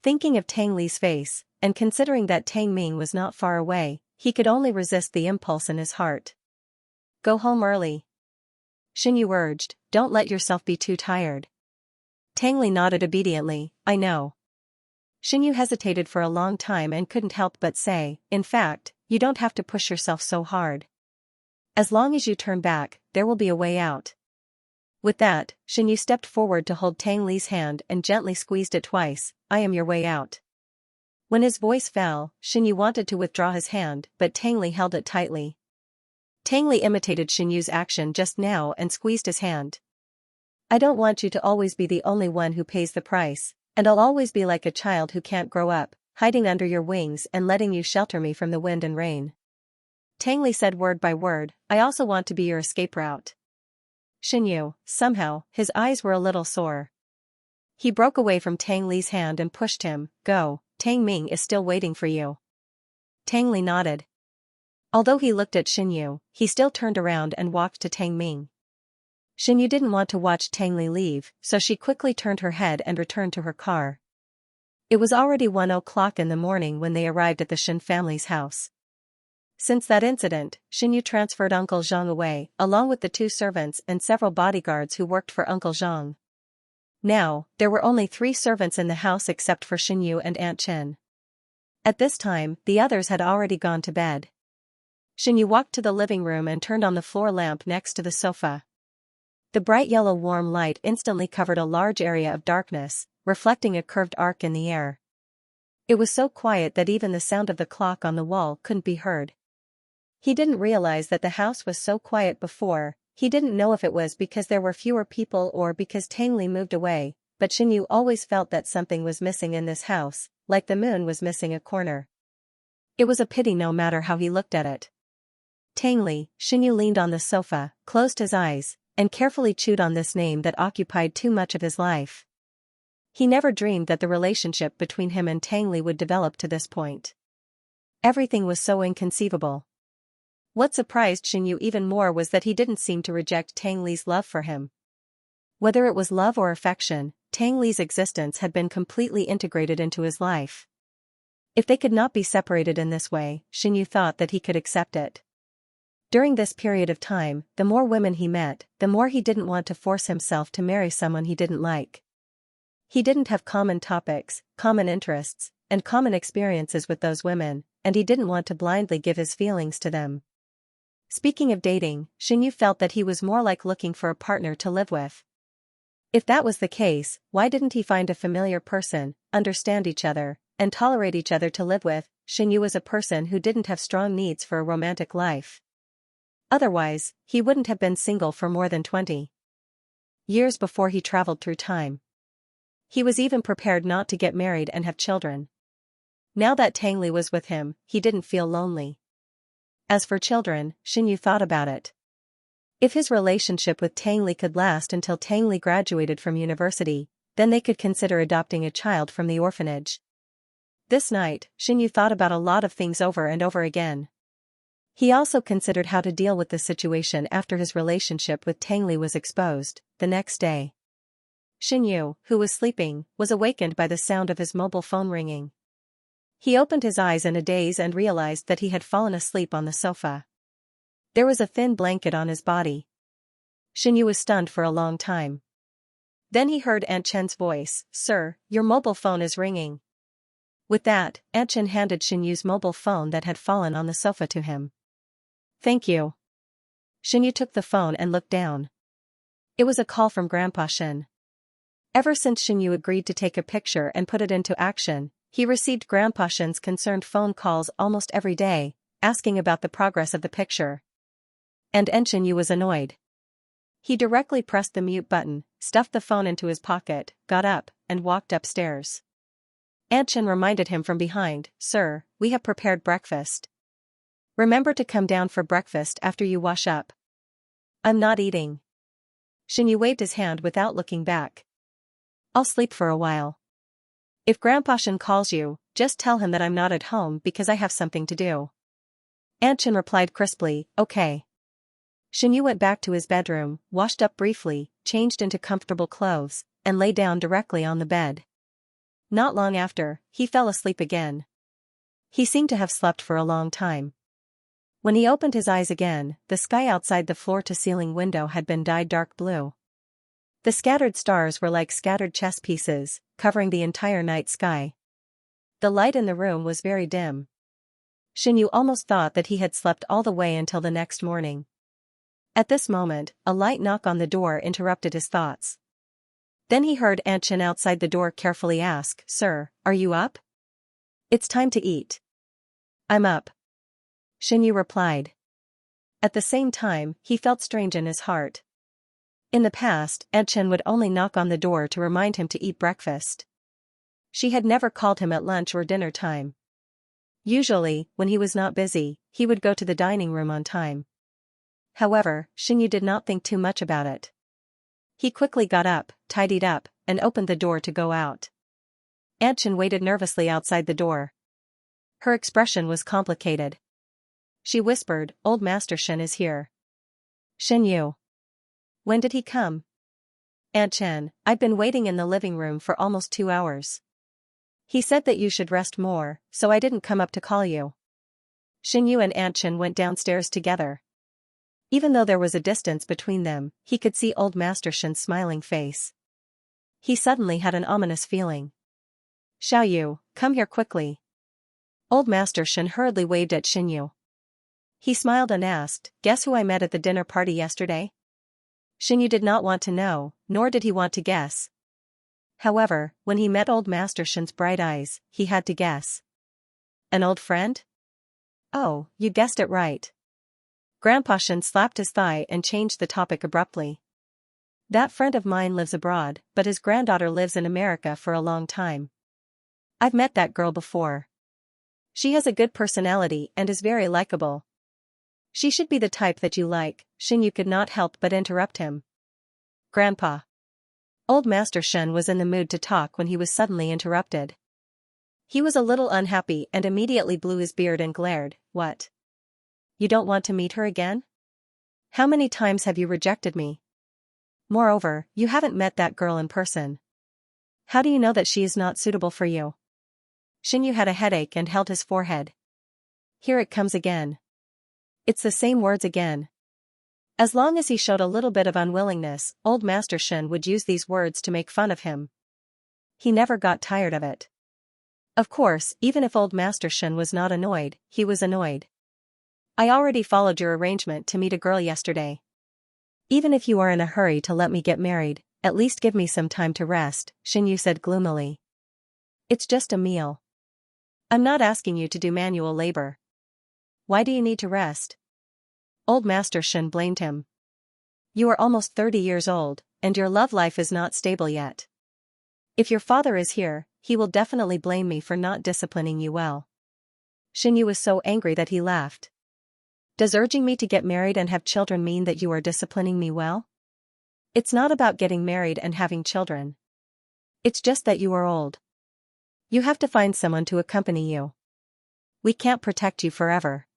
Thinking of Tang Li's face, and considering that Tang Ming was not far away, he could only resist the impulse in his heart. Go home early. Xianyu urged, don't let yourself be too tired. Tang Li nodded obediently, I know. Xinyu hesitated for a long time and couldn't help but say, in fact, you don't have to push yourself so hard. As long as you turn back, there will be a way out. With that, Xinyu stepped forward to hold Tang Li's hand and gently squeezed it twice. I am your way out. When his voice fell, Xinyu wanted to withdraw his hand, but Tang Li held it tightly. Tang Li imitated Xinyu's action just now and squeezed his hand. I don't want you to always be the only one who pays the price, and I'll always be like a child who can't grow up, hiding under your wings and letting you shelter me from the wind and rain. Tang Li said word by word, I also want to be your escape route. Xinyu, somehow, his eyes were a little sore. He broke away from Tang Li's hand and pushed him. Go, Tang Ming is still waiting for you. Tang Li nodded. Although he looked at Xinyu, he still turned around and walked to Tang Ming. Xinyu didn't want to watch Tang Li leave, so she quickly turned her head and returned to her car. It was already 1 o'clock in the morning when they arrived at the Shen family's house. Since that incident, Xinyu transferred Uncle Zhang away, along with the 2 servants and several bodyguards who worked for Uncle Zhang. Now, there were only 3 servants in the house except for Xinyu and Aunt Chen. At this time, the others had already gone to bed. Xinyu walked to the living room and turned on the floor lamp next to the sofa. The bright yellow warm light instantly covered a large area of darkness, reflecting a curved arc in the air. It was so quiet that even the sound of the clock on the wall couldn't be heard. He didn't realize that the house was so quiet before. He didn't know if it was because there were fewer people or because Tang Li moved away, but Xinyu always felt that something was missing in this house, like the moon was missing a corner. It was a pity no matter how he looked at it. Tang Li, Xinyu leaned on the sofa, closed his eyes, and carefully chewed on this name that occupied too much of his life. He never dreamed that the relationship between him and Tang Li would develop to this point. Everything was so inconceivable. What surprised Xinyu even more was that he didn't seem to reject Tang Li's love for him. Whether it was love or affection, Tang Li's existence had been completely integrated into his life. If they could not be separated in this way, Xinyu thought that he could accept it. During this period of time, the more women he met, the more he didn't want to force himself to marry someone he didn't like. He didn't have common topics, common interests, and common experiences with those women, and he didn't want to blindly give his feelings to them. Speaking of dating, Xinyu felt that he was more like looking for a partner to live with. If that was the case, why didn't he find a familiar person, understand each other, and tolerate each other to live with? Xinyu was a person who didn't have strong needs for a romantic life. Otherwise, he wouldn't have been single for more than 20 years before he traveled through time. He was even prepared not to get married and have children. Now that Tang Li was with him, he didn't feel lonely. As for children, Xinyu thought about it. If his relationship with Tang Li could last until Tang Li graduated from university, then they could consider adopting a child from the orphanage. This night, Xinyu thought about a lot of things over and over again. He also considered how to deal with the situation after his relationship with Tang Li was exposed. The next day, Xinyu, who was sleeping, was awakened by the sound of his mobile phone ringing. He opened his eyes in a daze and realized that he had fallen asleep on the sofa. There was a thin blanket on his body. Xinyu was stunned for a long time. Then he heard Aunt Chen's voice, "Sir, your mobile phone is ringing." With that, Aunt Chen handed Xinyu's mobile phone that had fallen on the sofa to him. "Thank you." Xinyu took the phone and looked down. It was a call from Grandpa Shen. Ever since Xinyu agreed to take a picture and put it into action, he received Grandpa Shen's concerned phone calls almost every day, asking about the progress of the picture. And Xinyu was annoyed. He directly pressed the mute button, stuffed the phone into his pocket, got up, and walked upstairs. Aunt Chen reminded him from behind, "Sir, we have prepared breakfast. Remember to come down for breakfast after you wash up." "I'm not eating." Xinyu waved his hand without looking back. "I'll sleep for a while. If Grandpa Shen calls you, just tell him that I'm not at home because I have something to do." Aunt Chen replied crisply, "Okay." Xinyu went back to his bedroom, washed up briefly, changed into comfortable clothes, and lay down directly on the bed. Not long after, he fell asleep again. He seemed to have slept for a long time. When he opened his eyes again, the sky outside the floor-to-ceiling window had been dyed dark blue. The scattered stars were like scattered chess pieces, covering the entire night sky. The light in the room was very dim. Xinyu almost thought that he had slept all the way until the next morning. At this moment, a light knock on the door interrupted his thoughts. Then he heard Aunt Chen outside the door carefully ask, "Sir, are you up? It's time to eat." "I'm up," Xinyu replied. At the same time, he felt strange in his heart. In the past, Aunt Chen would only knock on the door to remind him to eat breakfast. She had never called him at lunch or dinner time. Usually, when he was not busy, he would go to the dining room on time. However, Xinyu did not think too much about it. He quickly got up, tidied up, and opened the door to go out. Aunt Chen waited nervously outside the door. Her expression was complicated. She whispered, "Old Master Shen is here." "Xinyu. When did he come?" "Aunt Chen, I've been waiting in the living room for almost 2 hours. He said that you should rest more, so I didn't come up to call you." Xinyu and Aunt Chen went downstairs together. Even though there was a distance between them, he could see old Master Shen's smiling face. He suddenly had an ominous feeling. "Xiaoyu, come here quickly." Old Master Shen hurriedly waved at Xinyu. He smiled and asked, "Guess who I met at the dinner party yesterday?" Xinyu did not want to know, nor did he want to guess. However, when he met old Master Shen's bright eyes, he had to guess. "An old friend?" "Oh, you guessed it right." Grandpa Shen slapped his thigh and changed the topic abruptly. "That friend of mine lives abroad, but his granddaughter lives in America for a long time. I've met that girl before. She has a good personality and is very likable. She should be the type that you like." Xinyu could not help but interrupt him. "Grandpa." Old Master Shen was in the mood to talk when he was suddenly interrupted. He was a little unhappy and immediately blew his beard and glared, "What? You don't want to meet her again? How many times have you rejected me? Moreover, you haven't met that girl in person. How do you know that she is not suitable for you?" Xinyu had a headache and held his forehead. Here it comes again. It's the same words again. As long as he showed a little bit of unwillingness, old Master Shen would use these words to make fun of him. He never got tired of it. Of course, even if old Master Shen was not annoyed, he was annoyed. "I already followed your arrangement to meet a girl yesterday. Even if you are in a hurry to let me get married, at least give me some time to rest," Xinyu said gloomily. "It's just a meal. I'm not asking you to do manual labor. Why do you need to rest?" Old Master Shen blamed him. "You are almost 30 years old, and your love life is not stable yet. If your father is here, he will definitely blame me for not disciplining you well." Xinyu was so angry that he laughed. "Does urging me to get married and have children mean that you are disciplining me well? It's not about getting married and having children. It's just that you are old. You have to find someone to accompany you. We can't protect you forever.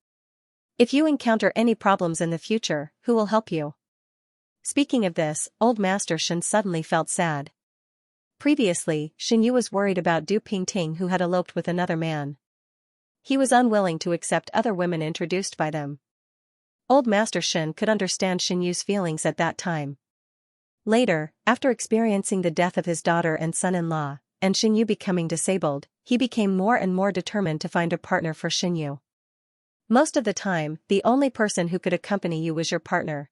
If you encounter any problems in the future, who will help you?" Speaking of this, old Master Shen suddenly felt sad. Previously, Xinyu was worried about Du Pingting, who had eloped with another man. He was unwilling to accept other women introduced by them. Old Master Shen could understand Xinyu's feelings at that time. Later, after experiencing the death of his daughter and son-in-law, and Xinyu becoming disabled, he became more and more determined to find a partner for Xinyu. Most of the time, the only person who could accompany you was your partner.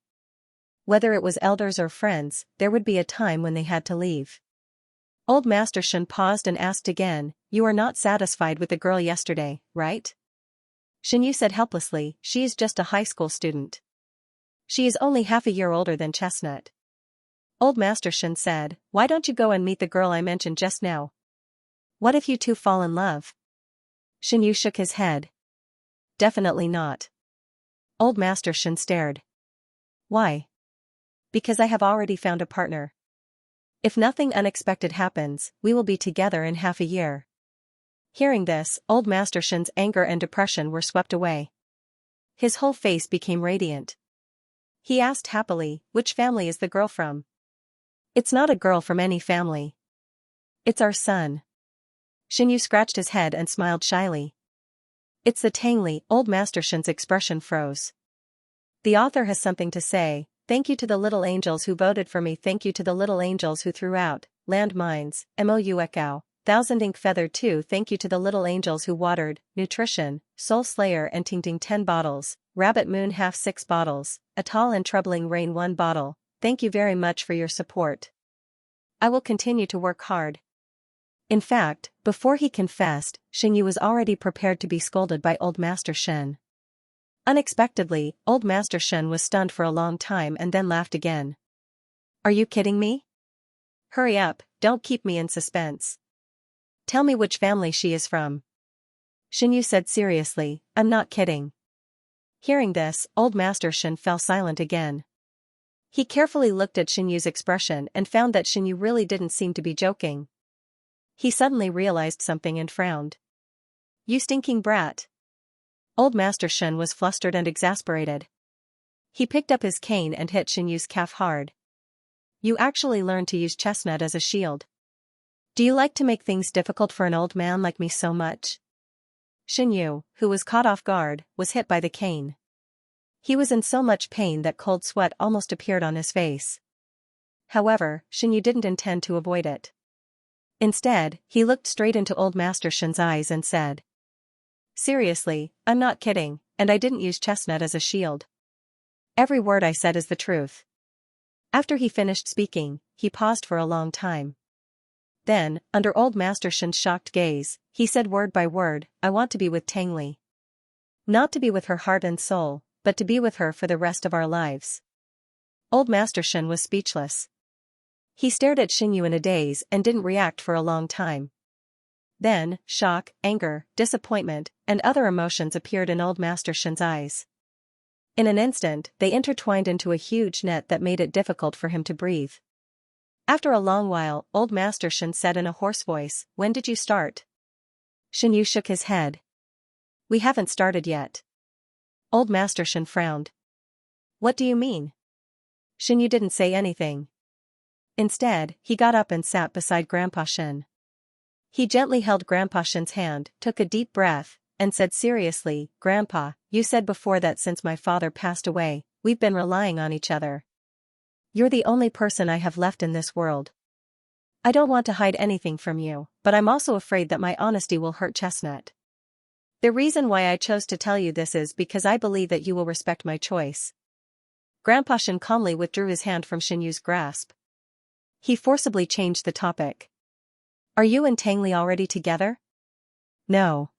Whether it was elders or friends, there would be a time when they had to leave. Old Master Shen paused and asked again, "You are not satisfied with the girl yesterday, right?" Xinyu said helplessly, "She is just a high school student. She is only half a year older than Chestnut." Old Master Shen said, "Why don't you go and meet the girl I mentioned just now? What if you two fall in love?" Xinyu shook his head. "Definitely not." Old Master Shen stared. "Why?" "Because I have already found a partner. If nothing unexpected happens, we will be together in half a year." Hearing this, old Master Shen's anger and depression were swept away. His whole face became radiant. He asked happily, "Which family is the girl from?" "It's not a girl from any family. It's our son." Xinyu scratched his head and smiled shyly. "It's the Tangli." Old Master Shen's expression froze. The author has something to say. "Thank you to the little angels who voted for me. Thank you to the little angels who threw out land mines. Mou Ekao. Thousand ink feather 2. Thank you to the little angels who watered, nutrition, soul slayer and ting 10 bottles, rabbit moon half 6 bottles, a tall and troubling rain 1 bottle. Thank you very much for your support. I will continue to work hard. In fact, before he confessed, Xianyu was already prepared to be scolded by Old Master Shen. Unexpectedly, Old Master Shen was stunned for a long time and then laughed again. Are you kidding me? Hurry up, don't keep me in suspense. Tell me which family she is from. Xianyu said seriously, I'm not kidding. Hearing this, Old Master Shen fell silent again. He carefully looked at Xianyu's expression and found that Xianyu really didn't seem to be joking. He suddenly realized something and frowned. You stinking brat. Old Master Shen was flustered and exasperated. He picked up his cane and hit Xianyu's calf hard. You actually learned to use chestnut as a shield. Do you like to make things difficult for an old man like me so much? Xianyu, who was caught off guard, was hit by the cane. He was in so much pain that cold sweat almost appeared on his face. However, Xianyu didn't intend to avoid it. Instead, he looked straight into Old Master Shen's eyes and said, Seriously, I'm not kidding, and I didn't use chestnut as a shield. Every word I said is the truth. After he finished speaking, he paused for a long time. Then, under Old Master Shen's shocked gaze, he said word by word, I want to be with Tangli. Not to be with her heart and soul, but to be with her for the rest of our lives. Old Master Shen was speechless. He stared at Xianyu in a daze and didn't react for a long time. Then, shock, anger, disappointment, and other emotions appeared in Old Master Shen's eyes. In an instant, they intertwined into a huge net that made it difficult for him to breathe. After a long while, Old Master Shen said in a hoarse voice, When did you start? Xianyu shook his head. We haven't started yet. Old Master Shen frowned. What do you mean? Xianyu didn't say anything. Instead, he got up and sat beside Grandpa Shen. He gently held Grandpa Shen's hand, took a deep breath, and said seriously, Grandpa, you said before that since my father passed away, we've been relying on each other. You're the only person I have left in this world. I don't want to hide anything from you, but I'm also afraid that my honesty will hurt Chestnut. The reason why I chose to tell you this is because I believe that you will respect my choice. Grandpa Shen calmly withdrew his hand from Xianyu's grasp. He forcibly changed the topic. Are you and Tangli already together? No.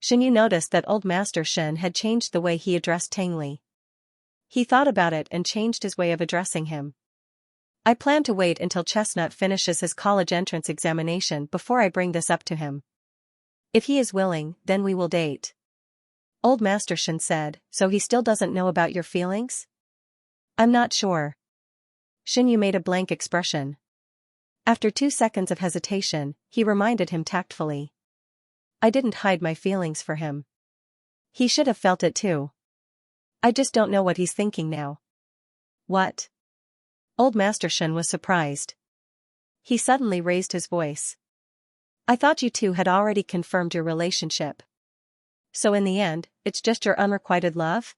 Xianyu noticed that Old Master Shen had changed the way he addressed Tangli. He thought about it and changed his way of addressing him. I plan to wait until Chestnut finishes his college entrance examination before I bring this up to him. If he is willing, then we will date. Old Master Shen said, so he still doesn't know about your feelings? I'm not sure. Xianyu made a blank expression. After 2 seconds of hesitation, he reminded him tactfully. I didn't hide my feelings for him. He should have felt it too. I just don't know what he's thinking now. What? Old Master Shen was surprised. He suddenly raised his voice. I thought you two had already confirmed your relationship. So in the end, it's just your unrequited love?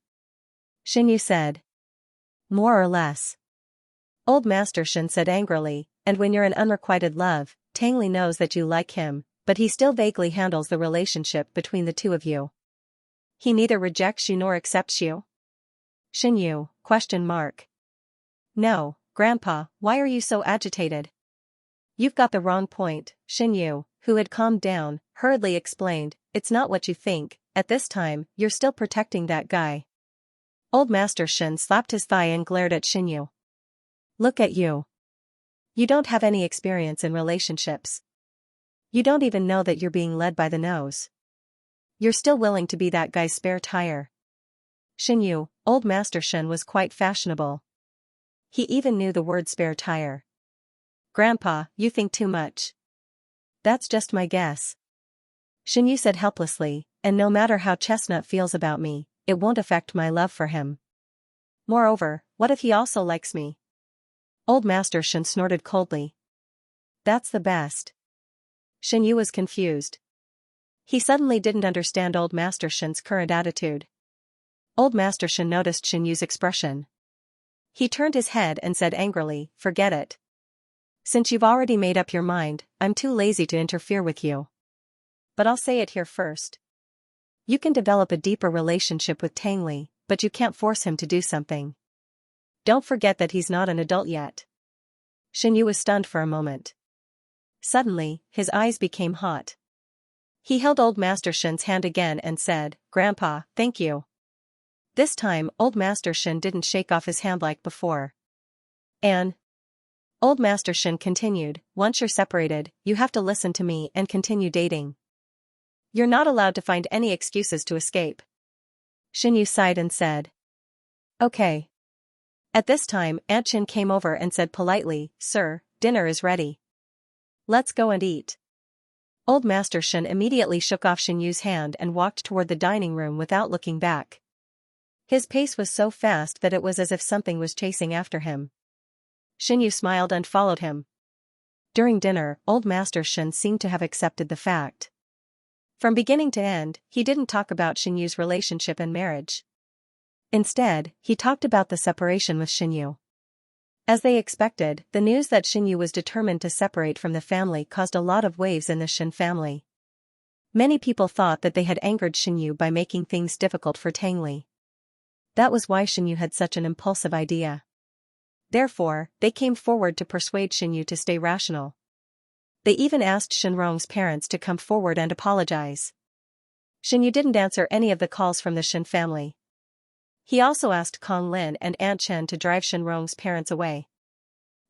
Xianyu said. More or less. Old Master Shen said angrily, and when you're in unrequited love, Tangli knows that you like him, but he still vaguely handles the relationship between the two of you. He neither rejects you nor accepts you? Xianyu, ? No, Grandpa, why are you so agitated? You've got the wrong point, Xianyu, who had calmed down, hurriedly explained, it's not what you think, at this time, you're still protecting that guy. Old Master Shen slapped his thigh and glared at Xianyu. Look at you. You don't have any experience in relationships. You don't even know that you're being led by the nose. You're still willing to be that guy's spare tire. Xianyu, Old Master Shen was quite fashionable. He even knew the word spare tire. Grandpa, you think too much. That's just my guess. Xianyu said helplessly, and no matter how Chestnut feels about me, it won't affect my love for him. Moreover, what if he also likes me? Old Master Shen snorted coldly. That's the best. Xianyu was confused. He suddenly didn't understand Old Master Shen's current attitude. Old Master Shen noticed Xianyu's expression. He turned his head and said angrily, forget it. Since you've already made up your mind, I'm too lazy to interfere with you. But I'll say it here first. You can develop a deeper relationship with Tangli, but you can't force him to do something. Don't forget that he's not an adult yet. Xianyu was stunned for a moment. Suddenly, his eyes became hot. He held Old Master Shen's hand again and said, "Grandpa, thank you." This time, Old Master Shen didn't shake off his hand like before. And Old Master Shen continued, "Once you're separated, you have to listen to me and continue dating. You're not allowed to find any excuses to escape." Xianyu sighed and said, "Okay." At this time, Aunt Chin came over and said politely, "Sir, dinner is ready. Let's go and eat." Old Master Shen immediately shook off Xianyu's hand and walked toward the dining room without looking back. His pace was so fast that it was as if something was chasing after him. Xianyu smiled and followed him. During dinner, Old Master Shen seemed to have accepted the fact. From beginning to end, he didn't talk about Xianyu's relationship and marriage. Instead, he talked about the separation with Xianyu. As they expected, the news that Xianyu was determined to separate from the family caused a lot of waves in the Shen family. Many people thought that they had angered Xianyu by making things difficult for Tangli. That was why Xianyu had such an impulsive idea. Therefore, they came forward to persuade Xianyu to stay rational. They even asked Shenrong's parents to come forward and apologize. Xianyu didn't answer any of the calls from the Shen family. He also asked Kong Lin and Aunt Chen to drive Shenrong's parents away.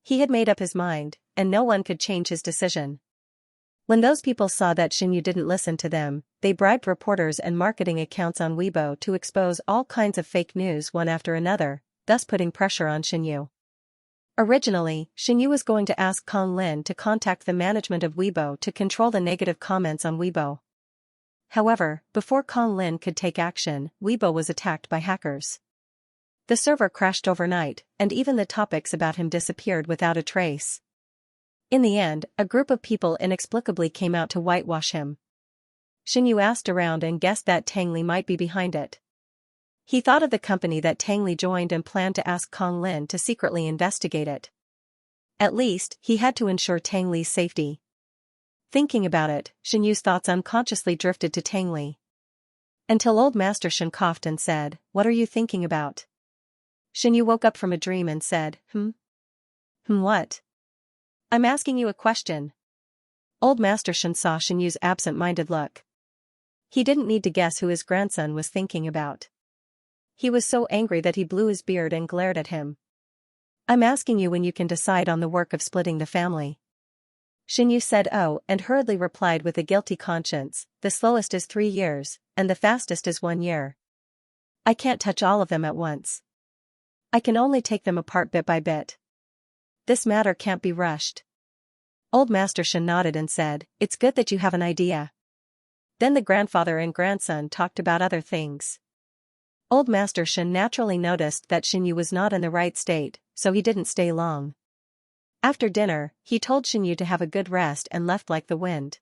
He had made up his mind, and no one could change his decision. When those people saw that Xianyu didn't listen to them, they bribed reporters and marketing accounts on Weibo to expose all kinds of fake news one after another, thus putting pressure on Xianyu. Originally, Xianyu was going to ask Kong Lin to contact the management of Weibo to control the negative comments on Weibo. However, before Kong Lin could take action, Weibo was attacked by hackers. The server crashed overnight, and even the topics about him disappeared without a trace. In the end, a group of people inexplicably came out to whitewash him. Xianyu asked around and guessed that Tangli might be behind it. He thought of the company that Tangli joined and planned to ask Kong Lin to secretly investigate it. At least, he had to ensure Tangli's safety. Thinking about it, Xianyu's thoughts unconsciously drifted to Tangli. Until Old Master Shen coughed and said, "What are you thinking about?" Xianyu woke up from a dream and said, What? I'm asking you a question." Old Master Shen saw Xianyu's absent-minded look. He didn't need to guess who his grandson was thinking about. He was so angry that he blew his beard and glared at him. "I'm asking you when you can decide on the work of splitting the family." Xianyu said "Oh," and hurriedly replied with a guilty conscience, "The slowest is 3 years, and the fastest is 1 year. I can't touch all of them at once. I can only take them apart bit by bit. This matter can't be rushed." Old Master Shen nodded and said, "It's good that you have an idea." Then the grandfather and grandson talked about other things. Old Master Shen naturally noticed that Xianyu was not in the right state, so he didn't stay long. After dinner, he told Xianyu to have a good rest and left like the wind.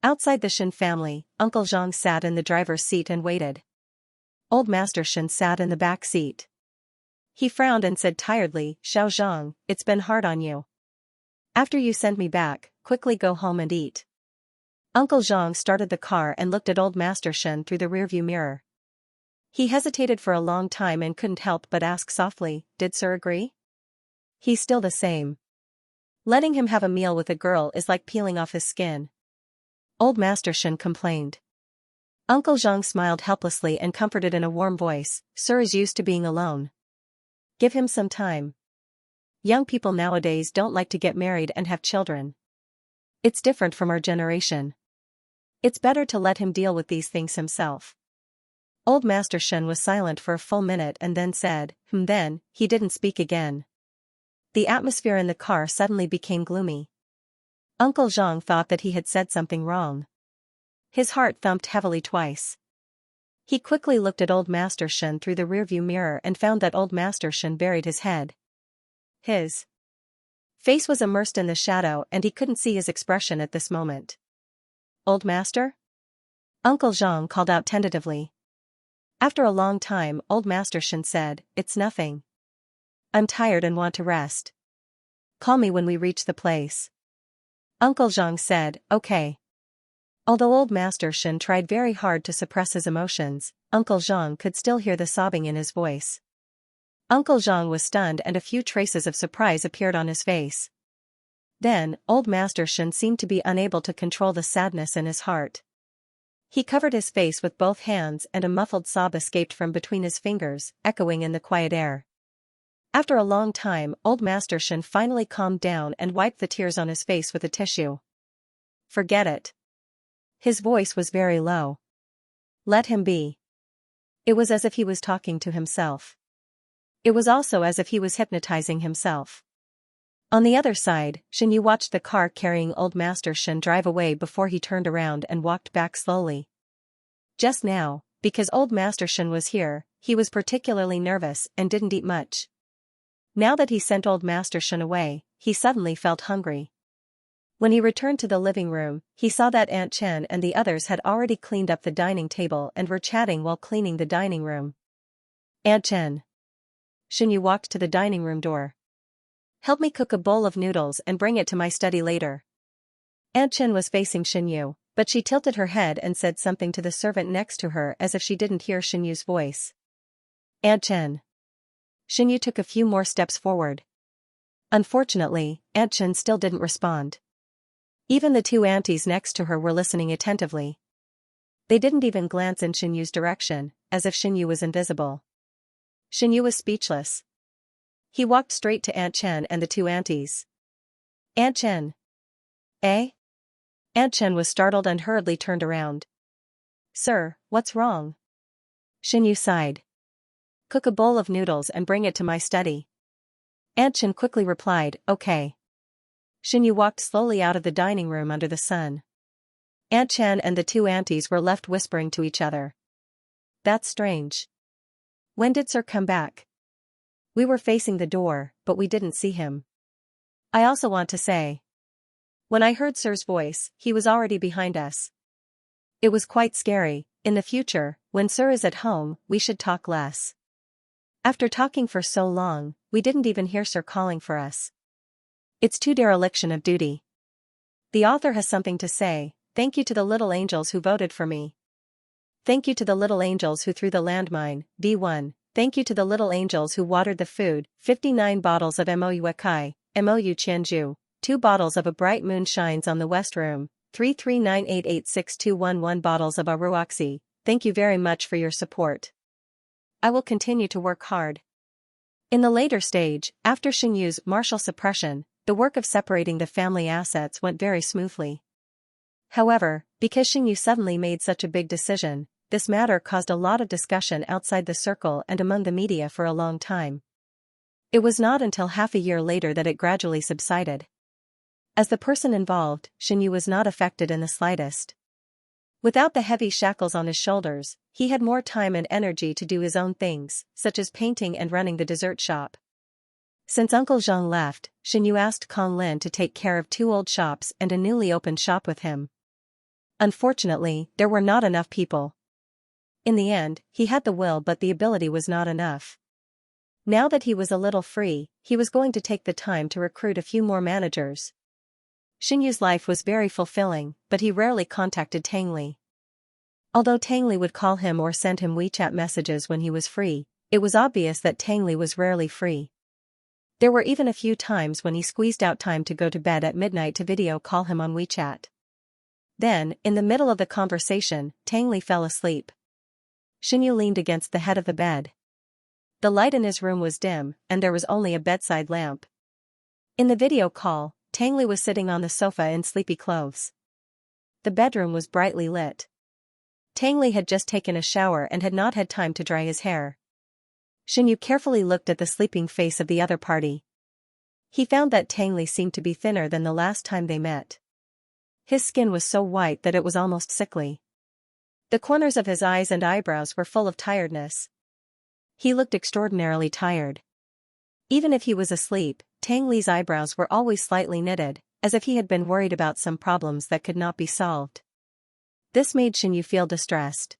Outside the Shen family, Uncle Zhang sat in the driver's seat and waited. Old Master Shen sat in the back seat. He frowned and said tiredly, "Xiao Zhang, it's been hard on you. After you send me back, quickly go home and eat." Uncle Zhang started the car and looked at Old Master Shen through the rearview mirror. He hesitated for a long time and couldn't help but ask softly, "Did Sir agree?" "He's still the same. Letting him have a meal with a girl is like peeling off his skin." Old Master Shen complained. Uncle Zhang smiled helplessly and comforted in a warm voice, "Sir is used to being alone. Give him some time. Young people nowadays don't like to get married and have children. It's different from our generation. It's better to let him deal with these things himself." Old Master Shen was silent for a full minute and then said, Then, he didn't speak again. The atmosphere in the car suddenly became gloomy. Uncle Zhang thought that he had said something wrong. His heart thumped heavily twice. He quickly looked at Old Master Shen through the rearview mirror and found that Old Master Shen buried his head. His face was immersed in the shadow and he couldn't see his expression at this moment. "Old Master?" Uncle Zhang called out tentatively. After a long time, Old Master Shen said, "It's nothing. I'm tired and want to rest." Call me when we reach the place. Uncle Zhang said, okay. Although old Master Shen tried very hard to suppress his emotions, Uncle Zhang could still hear the sobbing in his voice. Uncle Zhang was stunned and a few traces of surprise appeared on his face. Then, old Master Shen seemed to be unable to control the sadness in his heart. He covered his face with both hands and a muffled sob escaped from between his fingers, echoing in the quiet air. After a long time, old Master Shen finally calmed down and wiped the tears on his face with a tissue. Forget it. His voice was very low. Let him be. It was as if he was talking to himself. It was also as if he was hypnotizing himself. On the other side, Xianyu watched the car carrying old Master Shen drive away before he turned around and walked back slowly. Just now, because old Master Shen was here, he was particularly nervous and didn't eat much. Now that he sent old Master Shen away, he suddenly felt hungry. When he returned to the living room, he saw that Aunt Chen and the others had already cleaned up the dining table and were chatting while cleaning the dining room. Aunt Chen. Xianyu walked to the dining room door. Help me cook a bowl of noodles and bring it to my study later. Aunt Chen was facing Xianyu, but she tilted her head and said something to the servant next to her as if she didn't hear Xianyu's voice. Aunt Chen. Xianyu took a few more steps forward. Unfortunately, Aunt Chen still didn't respond. Even the two aunties next to her were listening attentively. They didn't even glance in Xianyu's direction, as if Xianyu was invisible. Xianyu was speechless. He walked straight to Aunt Chen and the two aunties. Aunt Chen. Eh? Aunt Chen was startled and hurriedly turned around. Sir, what's wrong? Xianyu sighed. Cook a bowl of noodles and bring it to my study. Aunt Chen quickly replied, okay. Xianyu walked slowly out of the dining room under the sun. Aunt Chen and the two aunties were left whispering to each other. That's strange. When did Sir come back? We were facing the door, but we didn't see him. I also want to say. When I heard Sir's voice, he was already behind us. It was quite scary. In the future, when Sir is at home, we should talk less. After talking for so long, we didn't even hear Sir calling for us. It's too dereliction of duty. The author has something to say. Thank you to the little angels who voted for me. Thank you to the little angels who threw the landmine, V1. Thank you to the little angels who watered the food, 59 bottles of MOU Ekai, MOU Qianzhu, 2 bottles of A Bright Moon Shines on the West Room, 339886211 bottles of Aruoxy. Thank you very much for your support. I will continue to work hard. In the later stage, after Xianyu's martial suppression, the work of separating the family assets went very smoothly. However, because Xianyu suddenly made such a big decision, this matter caused a lot of discussion outside the circle and among the media for a long time. It was not until half a year later that it gradually subsided. As the person involved, Xianyu was not affected in the slightest. Without the heavy shackles on his shoulders, he had more time and energy to do his own things, such as painting and running the dessert shop. Since Uncle Zhang left, Xianyu asked Kong Lin to take care of 2 old shops and a newly opened shop with him. Unfortunately, there were not enough people. In the end, he had the will but the ability was not enough. Now that he was a little free, he was going to take the time to recruit a few more managers. Xianyu's life was very fulfilling, but he rarely contacted Tang Li. Although Tang Li would call him or send him WeChat messages when he was free, it was obvious that Tang Li was rarely free. There were even a few times when he squeezed out time to go to bed at midnight to video call him on WeChat. Then, in the middle of the conversation, Tang Li fell asleep. Xianyu leaned against the head of the bed. The light in his room was dim, and there was only a bedside lamp. In the video call, Tang Li was sitting on the sofa in sleepy clothes. The bedroom was brightly lit. Tang Li had just taken a shower and had not had time to dry his hair. Xianyu carefully looked at the sleeping face of the other party. He found that Tang Li seemed to be thinner than the last time they met. His skin was so white that it was almost sickly. The corners of his eyes and eyebrows were full of tiredness. He looked extraordinarily tired. Even if he was asleep, Tang Li's eyebrows were always slightly knitted, as if he had been worried about some problems that could not be solved. This made Xianyu feel distressed.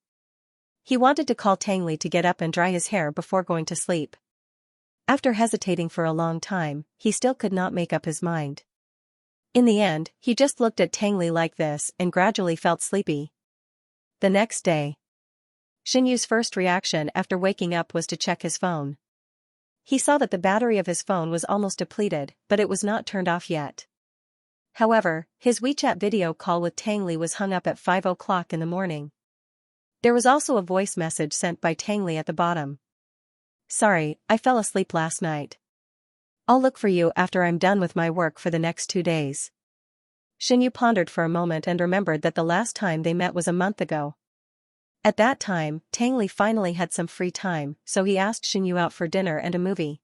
He wanted to call Tang Li to get up and dry his hair before going to sleep. After hesitating for a long time, he still could not make up his mind. In the end, he just looked at Tangli like this and gradually felt sleepy. The next day, Xianyu's first reaction after waking up was to check his phone. He saw that the battery of his phone was almost depleted, but it was not turned off yet. However, his WeChat video call with Tangli was hung up at 5 o'clock in the morning. There was also a voice message sent by Tangli at the bottom. "Sorry, I fell asleep last night. I'll look for you after I'm done with my work for the next 2 days." Xianyu pondered for a moment and remembered that the last time they met was a month ago. At that time, Tangli finally had some free time, so he asked Xianyu out for dinner and a movie.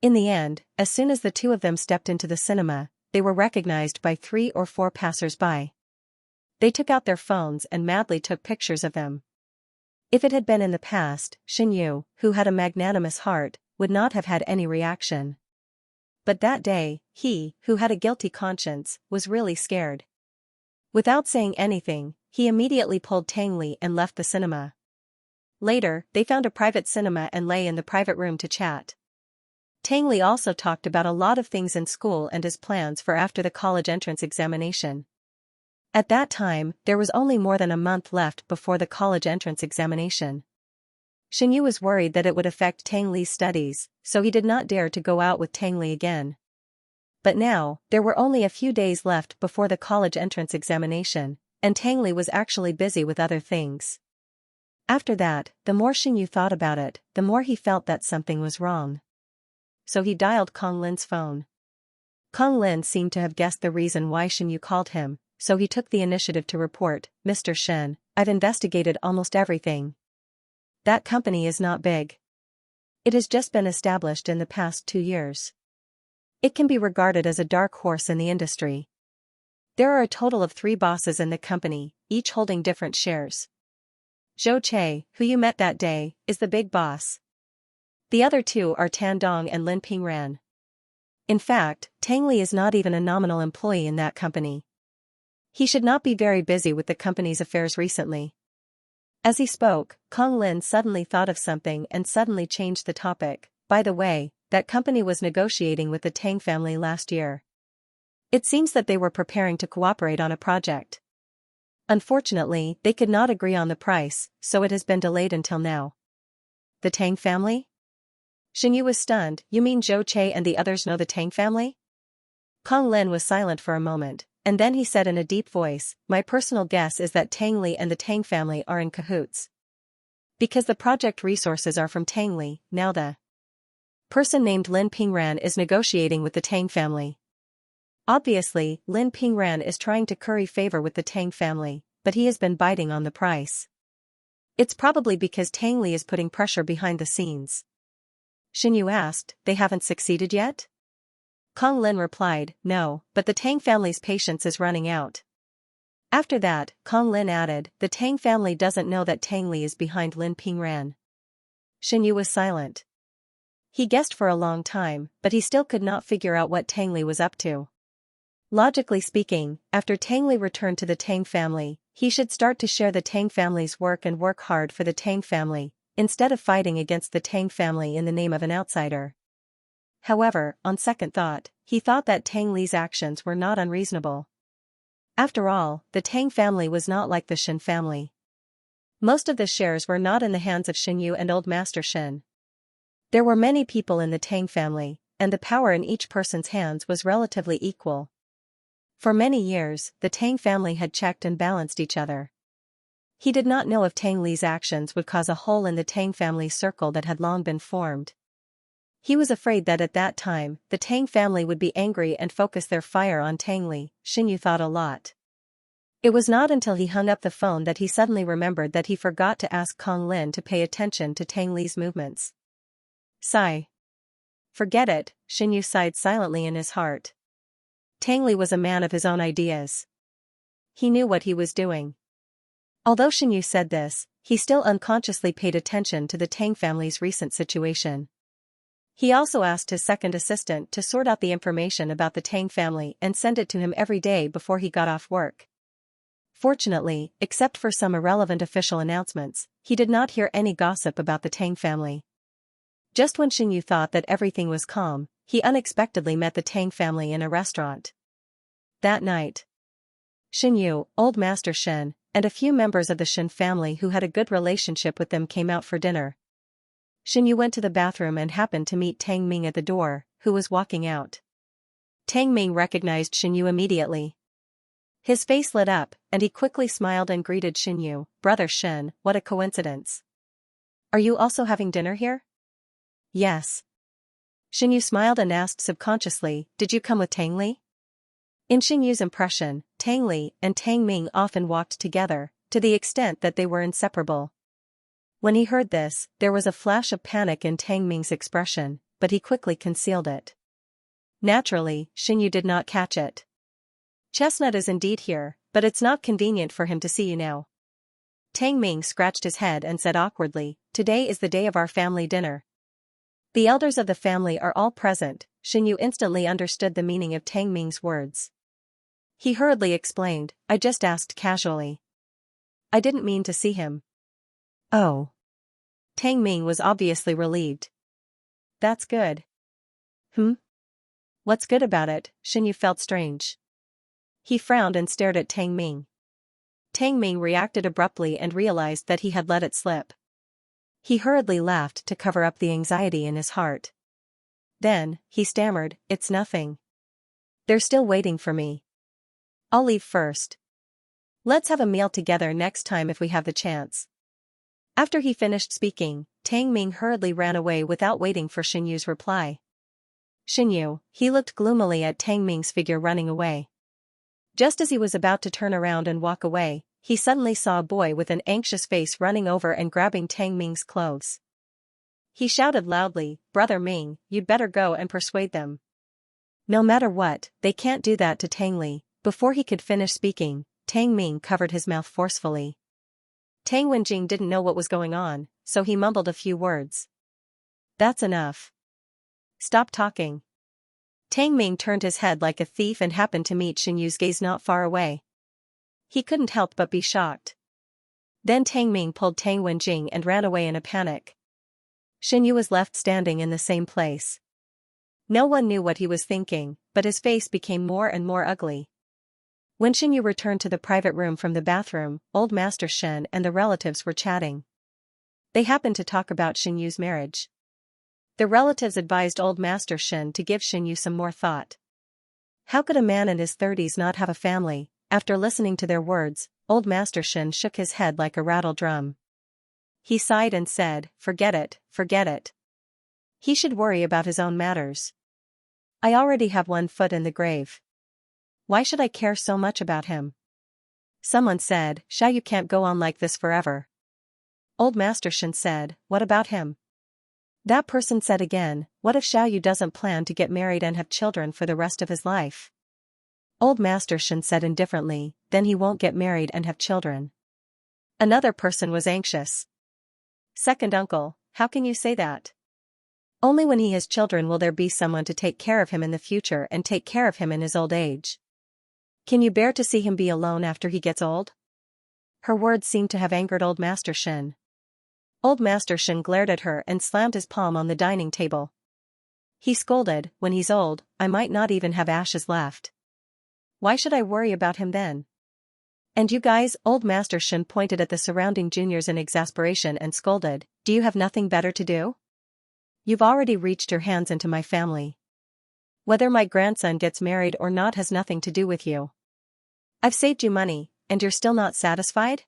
In the end, as soon as the two of them stepped into the cinema, they were recognized by 3 or 4 passers-by. They took out their phones and madly took pictures of them. If it had been in the past, Xianyu, who had a magnanimous heart, would not have had any reaction. But that day, he, who had a guilty conscience, was really scared. Without saying anything, he immediately pulled Tangli and left the cinema. Later, they found a private cinema and lay in the private room to chat. Tangli also talked about a lot of things in school and his plans for after the college entrance examination. At that time, there was only more than a month left before the college entrance examination. Xianyu was worried that it would affect Tangli's studies, so he did not dare to go out with Tangli again. But now, there were only a few days left before the college entrance examination, and Tangli was actually busy with other things. After that, the more Xianyu thought about it, the more he felt that something was wrong. So he dialed Kong Lin's phone. Kong Lin seemed to have guessed the reason why Xianyu called him, so he took the initiative to report, "Mr. Shen, I've investigated almost everything. That company is not big. It has just been established in the past 2 years. It can be regarded as a dark horse in the industry. There are a total of 3 bosses in the company, each holding different shares. Zhou Che, who you met that day, is the big boss. The other 2 are Tan Dong and Lin Pingran. In fact, Tangli is not even a nominal employee in that company. He should not be very busy with the company's affairs recently." As he spoke, Kong Lin suddenly thought of something and suddenly changed the topic. "By the way, that company was negotiating with the Tang family last year. It seems that they were preparing to cooperate on a project. Unfortunately, they could not agree on the price, so it has been delayed until now." "The Tang family?" Xianyu was stunned. "You mean Zhou Che and the others know the Tang family?" Kong Lin was silent for a moment, and then he said in a deep voice, "My personal guess is that Tangli and the Tang family are in cahoots. Because the project resources are from Tangli, now the person named Lin Pingran is negotiating with the Tang family. Obviously, Lin Pingran is trying to curry favor with the Tang family, but he has been biting on the price. It's probably because Tangli is putting pressure behind the scenes." Xianyu asked, "They haven't succeeded yet?" Kong Lin replied, "No, but the Tang family's patience is running out." After that, Kong Lin added, "The Tang family doesn't know that Tangli is behind Lin Pingran." Xianyu was silent. He guessed for a long time, but he still could not figure out what Tangli was up to. Logically speaking, after Tangli returned to the Tang family, he should start to share the Tang family's work and work hard for the Tang family, instead of fighting against the Tang family in the name of an outsider. However, on second thought, he thought that Tangli's actions were not unreasonable. After all, the Tang family was not like the Shen family. Most of the shares were not in the hands of Xianyu and Old Master Shen. There were many people in the Tang family, and the power in each person's hands was relatively equal. For many years, the Tang family had checked and balanced each other. He did not know if Tangli's actions would cause a hole in the Tang family circle that had long been formed. He was afraid that at that time, the Tang family would be angry and focus their fire on Tangli. Xianyu thought a lot. It was not until he hung up the phone that he suddenly remembered that he forgot to ask Kong Lin to pay attention to Tangli's movements. Sigh. Forget it, Xianyu sighed silently in his heart. Tangli was a man of his own ideas. He knew what he was doing. Although Xianyu said this, he still unconsciously paid attention to the Tang family's recent situation. He also asked his second assistant to sort out the information about the Tang family and send it to him every day before he got off work. Fortunately, except for some irrelevant official announcements, he did not hear any gossip about the Tang family. Just when Xinyu thought that everything was calm, he unexpectedly met the Tang family in a restaurant. That night, Xinyu, Old Master Shen, and a few members of the Shen family who had a good relationship with them came out for dinner. Xinyu went to the bathroom and happened to meet Tang Ming at the door, who was walking out. Tang Ming recognized Xinyu immediately. His face lit up, and he quickly smiled and greeted Xinyu, "Brother Shen, what a coincidence. Are you also having dinner here?" "Yes." Xinyu smiled and asked subconsciously, "Did you come with Tang Li?" In Xinyu's impression, Tang Li and Tang Ming often walked together, to the extent that they were inseparable. When he heard this, there was a flash of panic in Tang Ming's expression, but he quickly concealed it. Naturally, Xinyu did not catch it. "Chestnut is indeed here, but it's not convenient for him to see you now." Tang Ming scratched his head and said awkwardly, "Today is the day of our family dinner. The elders of the family are all present." Xinyu instantly understood the meaning of Tang Ming's words. He hurriedly explained, "I just asked casually. I didn't mean to see him." "Oh." Tang Ming was obviously relieved. "That's good." What's good about it?" Xinyu felt strange. He frowned and stared at Tang Ming. Tang Ming reacted abruptly and realized that he had let it slip. He hurriedly laughed to cover up the anxiety in his heart. Then, he stammered, "It's nothing. They're still waiting for me. I'll leave first. Let's have a meal together next time if we have the chance." After he finished speaking, Tang Ming hurriedly ran away without waiting for Xinyu's reply. Xinyu, he looked gloomily at Tang Ming's figure running away. Just as he was about to turn around and walk away, he suddenly saw a boy with an anxious face running over and grabbing Tang Ming's clothes. He shouted loudly, "Brother Ming, you'd better go and persuade them. No matter what, they can't do that to Tang Li." Before he could finish speaking, Tang Ming covered his mouth forcefully. Tang Wenjing didn't know what was going on, so he mumbled a few words. "That's enough. Stop talking." Tang Ming turned his head like a thief and happened to meet Xinyu's gaze not far away. He couldn't help but be shocked. Then Tang Ming pulled Tang Wenjing and ran away in a panic. Xinyu was left standing in the same place. No one knew what he was thinking, but his face became more and more ugly. When Xinyu returned to the private room from the bathroom, Old Master Shen and the relatives were chatting. They happened to talk about Xinyu's marriage. The relatives advised Old Master Shen to give Xinyu some more thought. How could a man in his 30s not have a family? After listening to their words, Old Master Shen shook his head like a rattle drum. He sighed and said, "Forget it, forget it. He should worry about his own matters. I already have one foot in the grave. Why should I care so much about him?" Someone said, "Xiao, you can't go on like this forever." Old Master Shen said, "What about him?" That person said again, "What if Xiaoyu doesn't plan to get married and have children for the rest of his life?" Old Master Shen said indifferently, "Then he won't get married and have children." Another person was anxious. "Second uncle, how can you say that? Only when he has children will there be someone to take care of him in the future and take care of him in his old age. Can you bear to see him be alone after he gets old?" Her words seemed to have angered Old Master Shen. Old Master Shen glared at her and slammed his palm on the dining table. He scolded, "When he's old, I might not even have ashes left. Why should I worry about him then? And you guys," Old Master Shen pointed at the surrounding juniors in exasperation and scolded, "do you have nothing better to do? You've already reached your hands into my family. Whether my grandson gets married or not has nothing to do with you. I've saved you money, and you're still not satisfied?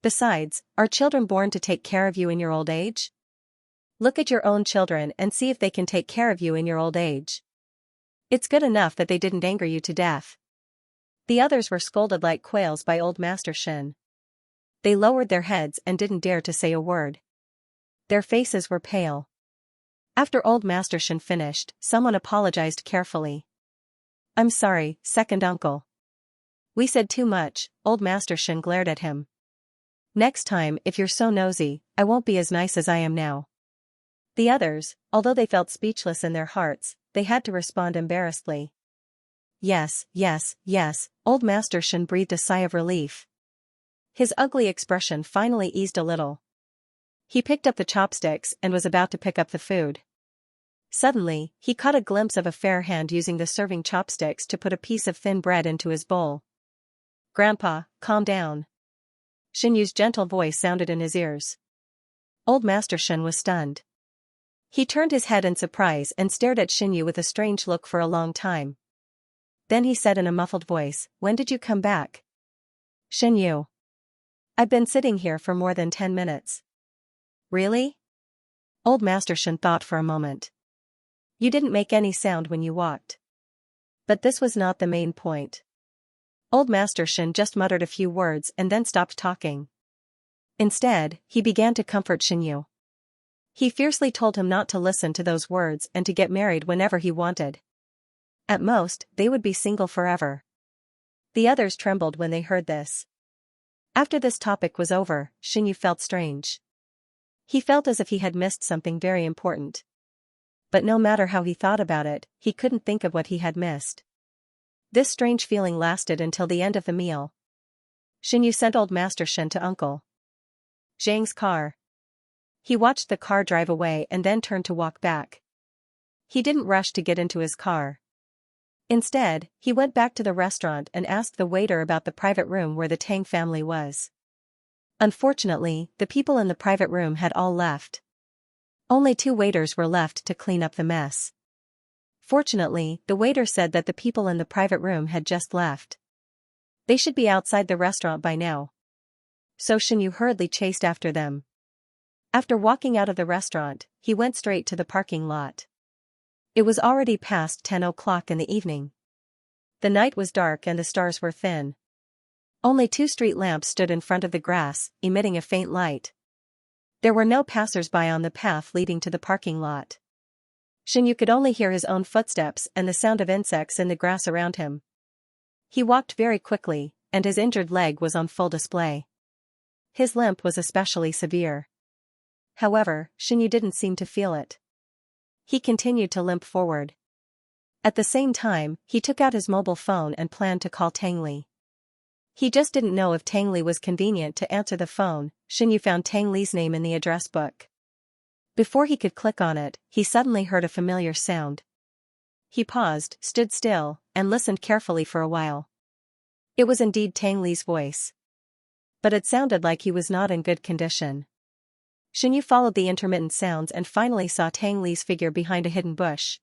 Besides, are children born to take care of you in your old age? Look at your own children and see if they can take care of you in your old age. It's good enough that they didn't anger you to death." The others were scolded like quails by Old Master Shen. They lowered their heads and didn't dare to say a word. Their faces were pale. After Old Master Shen finished, someone apologized carefully. "I'm sorry, second uncle. We said too much." Old Master Shen glared at him. "Next time, if you're so nosy, I won't be as nice as I am now." The others, although they felt speechless in their hearts, they had to respond embarrassedly. "Yes, yes, yes." Old Master Shen breathed a sigh of relief. His ugly expression finally eased a little. He picked up the chopsticks and was about to pick up the food. Suddenly, he caught a glimpse of a fair hand using the serving chopsticks to put a piece of thin bread into his bowl. "Grandpa, calm down." Xianyu's gentle voice sounded in his ears. Old Master Shen was stunned. He turned his head in surprise and stared at Xianyu with a strange look for a long time. Then he said in a muffled voice, "When did you come back?" "Xianyu. I've been sitting here for more than 10 minutes. "Really?" Old Master Shen thought for a moment. "You didn't make any sound when you walked." But this was not the main point. Old Master Shen just muttered a few words and then stopped talking. Instead, he began to comfort Xianyu. He fiercely told him not to listen to those words and to get married whenever he wanted. At most, they would be single forever. The others trembled when they heard this. After this topic was over, Xianyu felt strange. He felt as if he had missed something very important. But no matter how he thought about it, he couldn't think of what he had missed. This strange feeling lasted until the end of the meal. Xianyu sent Old Master Shen to Uncle Zhang's car. He watched the car drive away and then turned to walk back. He didn't rush to get into his car. Instead, he went back to the restaurant and asked the waiter about the private room where the Tang family was. Unfortunately, the people in the private room had all left. Only 2 waiters were left to clean up the mess. Fortunately, the waiter said that the people in the private room had just left. They should be outside the restaurant by now. So Xianyu hurriedly chased after them. After walking out of the restaurant, he went straight to the parking lot. It was already past 10 o'clock in the evening. The night was dark and the stars were thin. Only 2 street lamps stood in front of the grass, emitting a faint light. There were no passers-by on the path leading to the parking lot. Xianyu could only hear his own footsteps and the sound of insects in the grass around him. He walked very quickly, and his injured leg was on full display. His limp was especially severe. However, Xianyu didn't seem to feel it. He continued to limp forward. At the same time, he took out his mobile phone and planned to call Tang Li. He just didn't know if Tang Li was convenient to answer the phone. Xianyu found Tang Li's name in the address book. Before he could click on it, he suddenly heard a familiar sound. He paused, stood still, and listened carefully for a while. It was indeed Tang Li's voice. But it sounded like he was not in good condition. Xianyu followed the intermittent sounds and finally saw Tang Li's figure behind a hidden bush.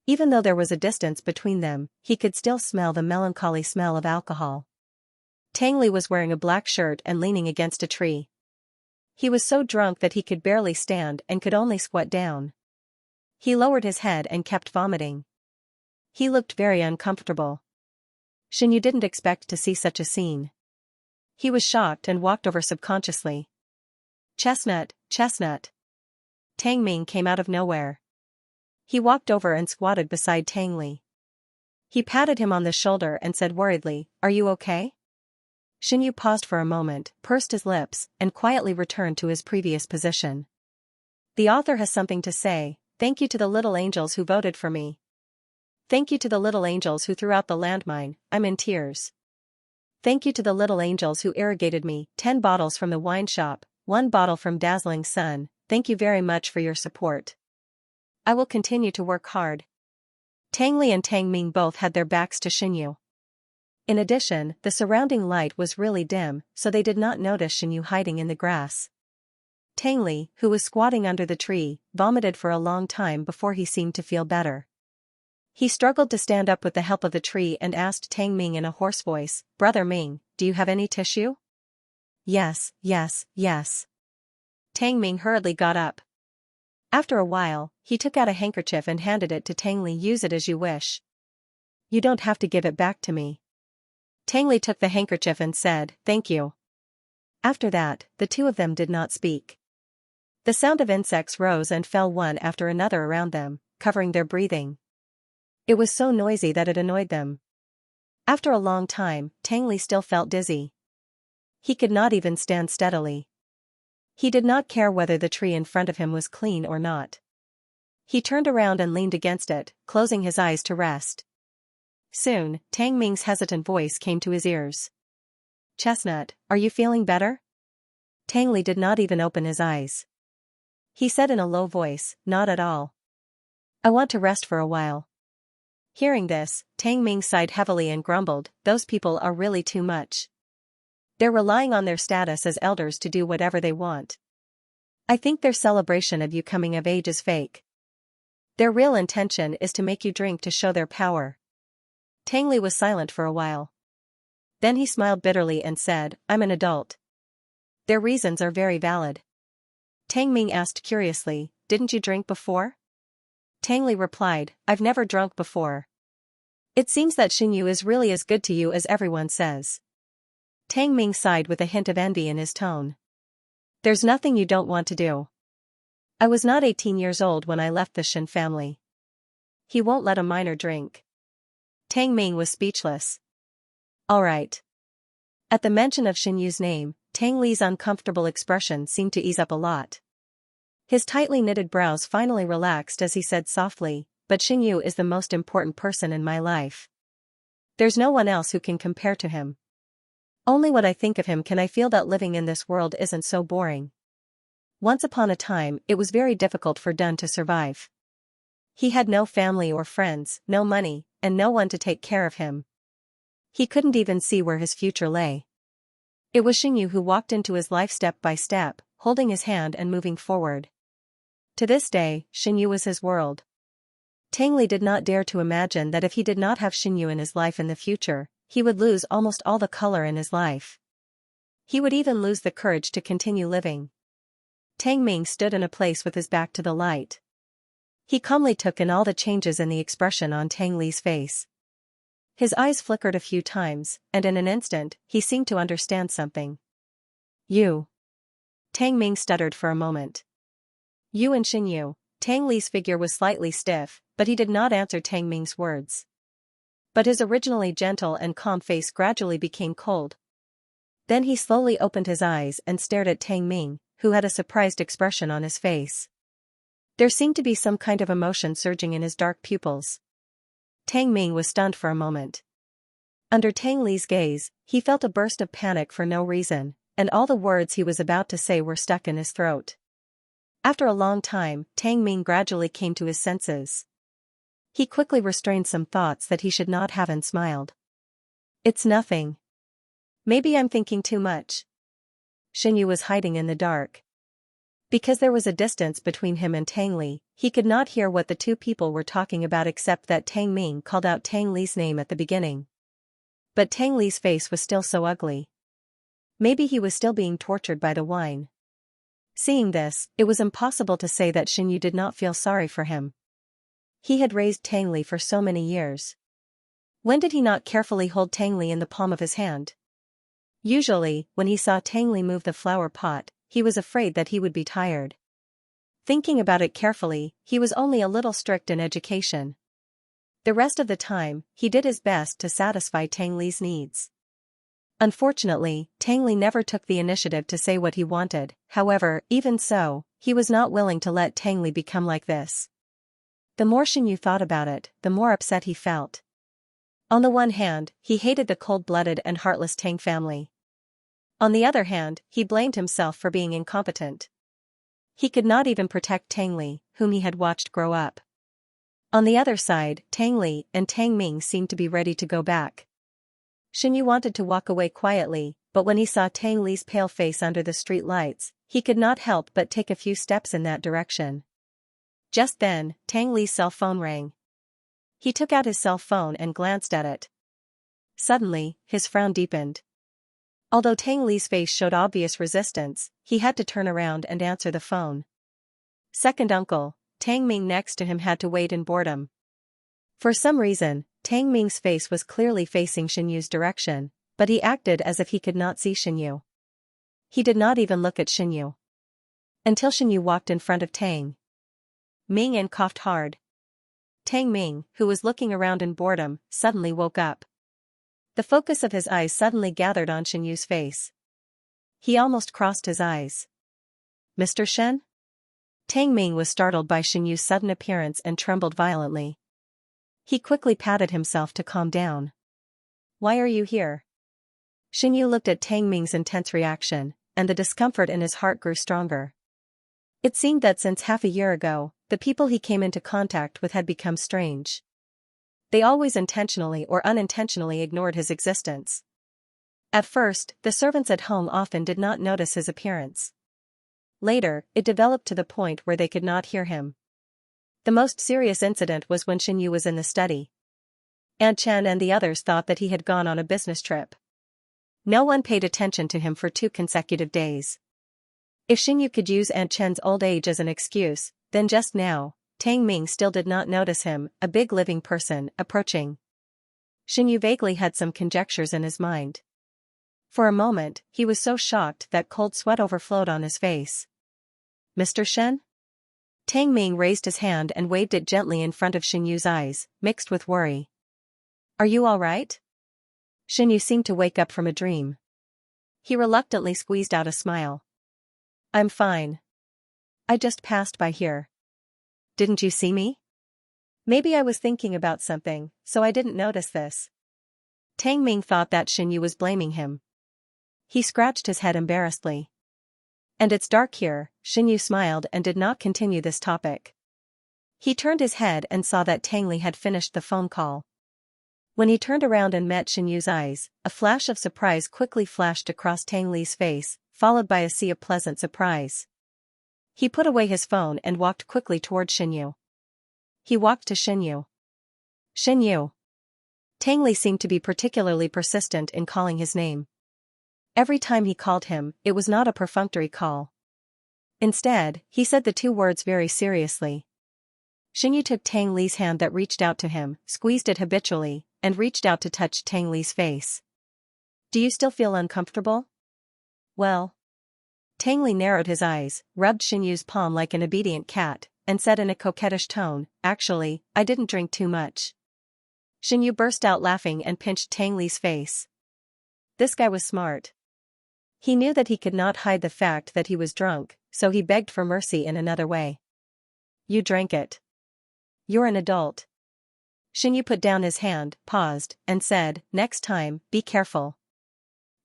Even though there was a distance between them, he could still smell the melancholy smell of alcohol. Tang Li was wearing a black shirt and leaning against a tree. He was so drunk that he could barely stand and could only squat down. He lowered his head and kept vomiting. He looked very uncomfortable. Xianyu didn't expect to see such a scene. He was shocked and walked over subconsciously. "Chestnut, Chestnut." Tang Ming came out of nowhere. He walked over and squatted beside Tang Li. He patted him on the shoulder and said worriedly, "Are you okay?" Xianyu paused for a moment, pursed his lips, and quietly returned to his previous position. The author has something to say. Thank you to the little angels who voted for me. Thank you to the little angels who threw out the landmine. I'm in tears. Thank you to the little angels who irrigated me. 10 bottles from the wine shop, 1 bottle from Dazzling Sun. Thank you very much for your support. I will continue to work hard. Tang Li and Tang Ming both had their backs to Xianyu. In addition, the surrounding light was really dim, so they did not notice Xianyu hiding in the grass. Tang Li, who was squatting under the tree, vomited for a long time before he seemed to feel better. He struggled to stand up with the help of the tree and asked Tang Ming in a hoarse voice, "Brother Ming, do you have any tissue?" "Yes, yes, yes." Tang Ming hurriedly got up. After a while, he took out a handkerchief and handed it to Tang Li. "Use it as you wish. You don't have to give it back to me." Tang Li took the handkerchief and said, "Thank you." After that, the 2 of them did not speak. The sound of insects rose and fell one after another around them, covering their breathing. It was so noisy that it annoyed them. After a long time, Tang Li still felt dizzy. He could not even stand steadily. He did not care whether the tree in front of him was clean or not. He turned around and leaned against it, closing his eyes to rest. Soon, Tang Ming's hesitant voice came to his ears. "Chestnut, are you feeling better?" Tang Li did not even open his eyes. He said in a low voice, "Not at all. I want to rest for a while." Hearing this, Tang Ming sighed heavily and grumbled, "Those people are really too much. They're relying on their status as elders to do whatever they want. I think their celebration of you coming of age is fake. Their real intention is to make you drink to show their power." Tang Li was silent for a while. Then he smiled bitterly and said, "I'm an adult. Their reasons are very valid." Tang Ming asked curiously, "Didn't you drink before?" Tang Li replied, "I've never drunk before. It seems that Xinyu is really as good to you as everyone says." Tang Ming sighed with a hint of envy in his tone. "There's nothing you don't want to do. I was not 18 years old when I left the Shen family. He won't let a minor drink." Tang Ming was speechless. "All right." At the mention of Xinyu's name, Tang Li's uncomfortable expression seemed to ease up a lot. His tightly knitted brows finally relaxed as he said softly, "But Xinyu is the most important person in my life. There's no one else who can compare to him. Only when I think of him can I feel that living in this world isn't so boring. Once upon a time, it was very difficult for Dun to survive. He had no family or friends, no money, and no one to take care of him. He couldn't even see where his future lay. It was Xinyu who walked into his life step by step, holding his hand and moving forward. To this day, Xinyu was his world." Tang Li did not dare to imagine that if he did not have Xinyu in his life in the future, he would lose almost all the color in his life. He would even lose the courage to continue living. Tang Ming stood in a place with his back to the light. He calmly took in all the changes in the expression on Tang Li's face. His eyes flickered a few times, and in an instant, he seemed to understand something. "You." Tang Ming stuttered for a moment. "You and Xinyu." Tang Li's figure was slightly stiff, but he did not answer Tang Ming's words. But his originally gentle and calm face gradually became cold. Then he slowly opened his eyes and stared at Tang Ming, who had a surprised expression on his face. There seemed to be some kind of emotion surging in his dark pupils. Tang Ming was stunned for a moment. Under Tang Li's gaze, he felt a burst of panic for no reason, and all the words he was about to say were stuck in his throat. After a long time, Tang Ming gradually came to his senses. He quickly restrained some thoughts that he should not have and smiled. "It's nothing. Maybe I'm thinking too much." Xinyu was hiding in the dark. Because there was a distance between him and Tang Li, he could not hear what the two people were talking about except that Tang Ming called out Tang Li's name at the beginning. But Tang Li's face was still so ugly. Maybe he was still being tortured by the wine. Seeing this, it was impossible to say that Xinyu did not feel sorry for him. He had raised Tang Li for so many years. When did he not carefully hold Tang Li in the palm of his hand? Usually, when he saw Tang Li move the flower pot, he was afraid that he would be tired. Thinking about it carefully, he was only a little strict in education. The rest of the time, he did his best to satisfy Tang Li's needs. Unfortunately, Tang Li never took the initiative to say what he wanted. However, even so, he was not willing to let Tang Li become like this. The more Xinyu thought about it, the more upset he felt. On the one hand, he hated the cold-blooded and heartless Tang family. On the other hand, he blamed himself for being incompetent. He could not even protect Tang Li, whom he had watched grow up. On the other side, Tang Li and Tang Ming seemed to be ready to go back. Xinyu wanted to walk away quietly, but when he saw Tang Li's pale face under the street lights, he could not help but take a few steps in that direction. Just then, Tang Li's cell phone rang. He took out his cell phone and glanced at it. Suddenly, his frown deepened. Although Tang Li's face showed obvious resistance, he had to turn around and answer the phone. Second uncle, Tang Ming next to him had to wait in boredom. For some reason, Tang Ming's face was clearly facing Xinyu's direction, but he acted as if he could not see Xinyu. He did not even look at Xinyu. Until Xinyu walked in front of Tang Ming and coughed hard. Tang Ming, who was looking around in boredom, suddenly woke up. The focus of his eyes suddenly gathered on Xinyu's face. He almost crossed his eyes. "Mr. Shen?" Tang Ming was startled by Xinyu's sudden appearance and trembled violently. He quickly patted himself to calm down. "Why are you here?" Xinyu looked at Tang Ming's intense reaction, and the discomfort in his heart grew stronger. It seemed that since half a year ago, the people he came into contact with had become strange. They always intentionally or unintentionally ignored his existence. At first, the servants at home often did not notice his appearance. Later, it developed to the point where they could not hear him. The most serious incident was when Xianxia was in the study. Aunt Chen and the others thought that he had gone on a business trip. No one paid attention to him for 2 consecutive days. If Xianxia could use Aunt Chen's old age as an excuse, then just now, Tang Ming still did not notice him, a big living person, approaching. Xianxia vaguely had some conjectures in his mind. For a moment, he was so shocked that cold sweat overflowed on his face. Mr. Shen? Tang Ming raised his hand and waved it gently in front of Xianxu's eyes, mixed with worry. Are you all right? Xianxia seemed to wake up from a dream. He reluctantly squeezed out a smile. I'm fine. I just passed by here. Didn't you see me? Maybe I was thinking about something, so I didn't notice this. Tang Ming thought that Xianxia was blaming him. He scratched his head embarrassedly. And it's dark here, Xianxia smiled and did not continue this topic. He turned his head and saw that Tang Li had finished the phone call. When he turned around and met Xianxu's eyes, a flash of surprise quickly flashed across Tang Li's face, followed by a sea of pleasant surprise. He put away his phone and walked quickly toward Xianxia. He walked to Xianxia. Xianxia. Tang Li seemed to be particularly persistent in calling his name. Every time he called him, it was not a perfunctory call. Instead, he said the 2 words very seriously. Xianxia took Tang Li's hand that reached out to him, squeezed it habitually, and reached out to touch Tang Li's face. Do you still feel uncomfortable? Well. Tang Li narrowed his eyes, rubbed Xianxu's palm like an obedient cat, and said in a coquettish tone, actually, I didn't drink too much. Xianxia burst out laughing and pinched Tang Li's face. This guy was smart. He knew that he could not hide the fact that he was drunk, so he begged for mercy in another way. You drank it. You're an adult. Xianxia put down his hand, paused, and said, next time, be careful.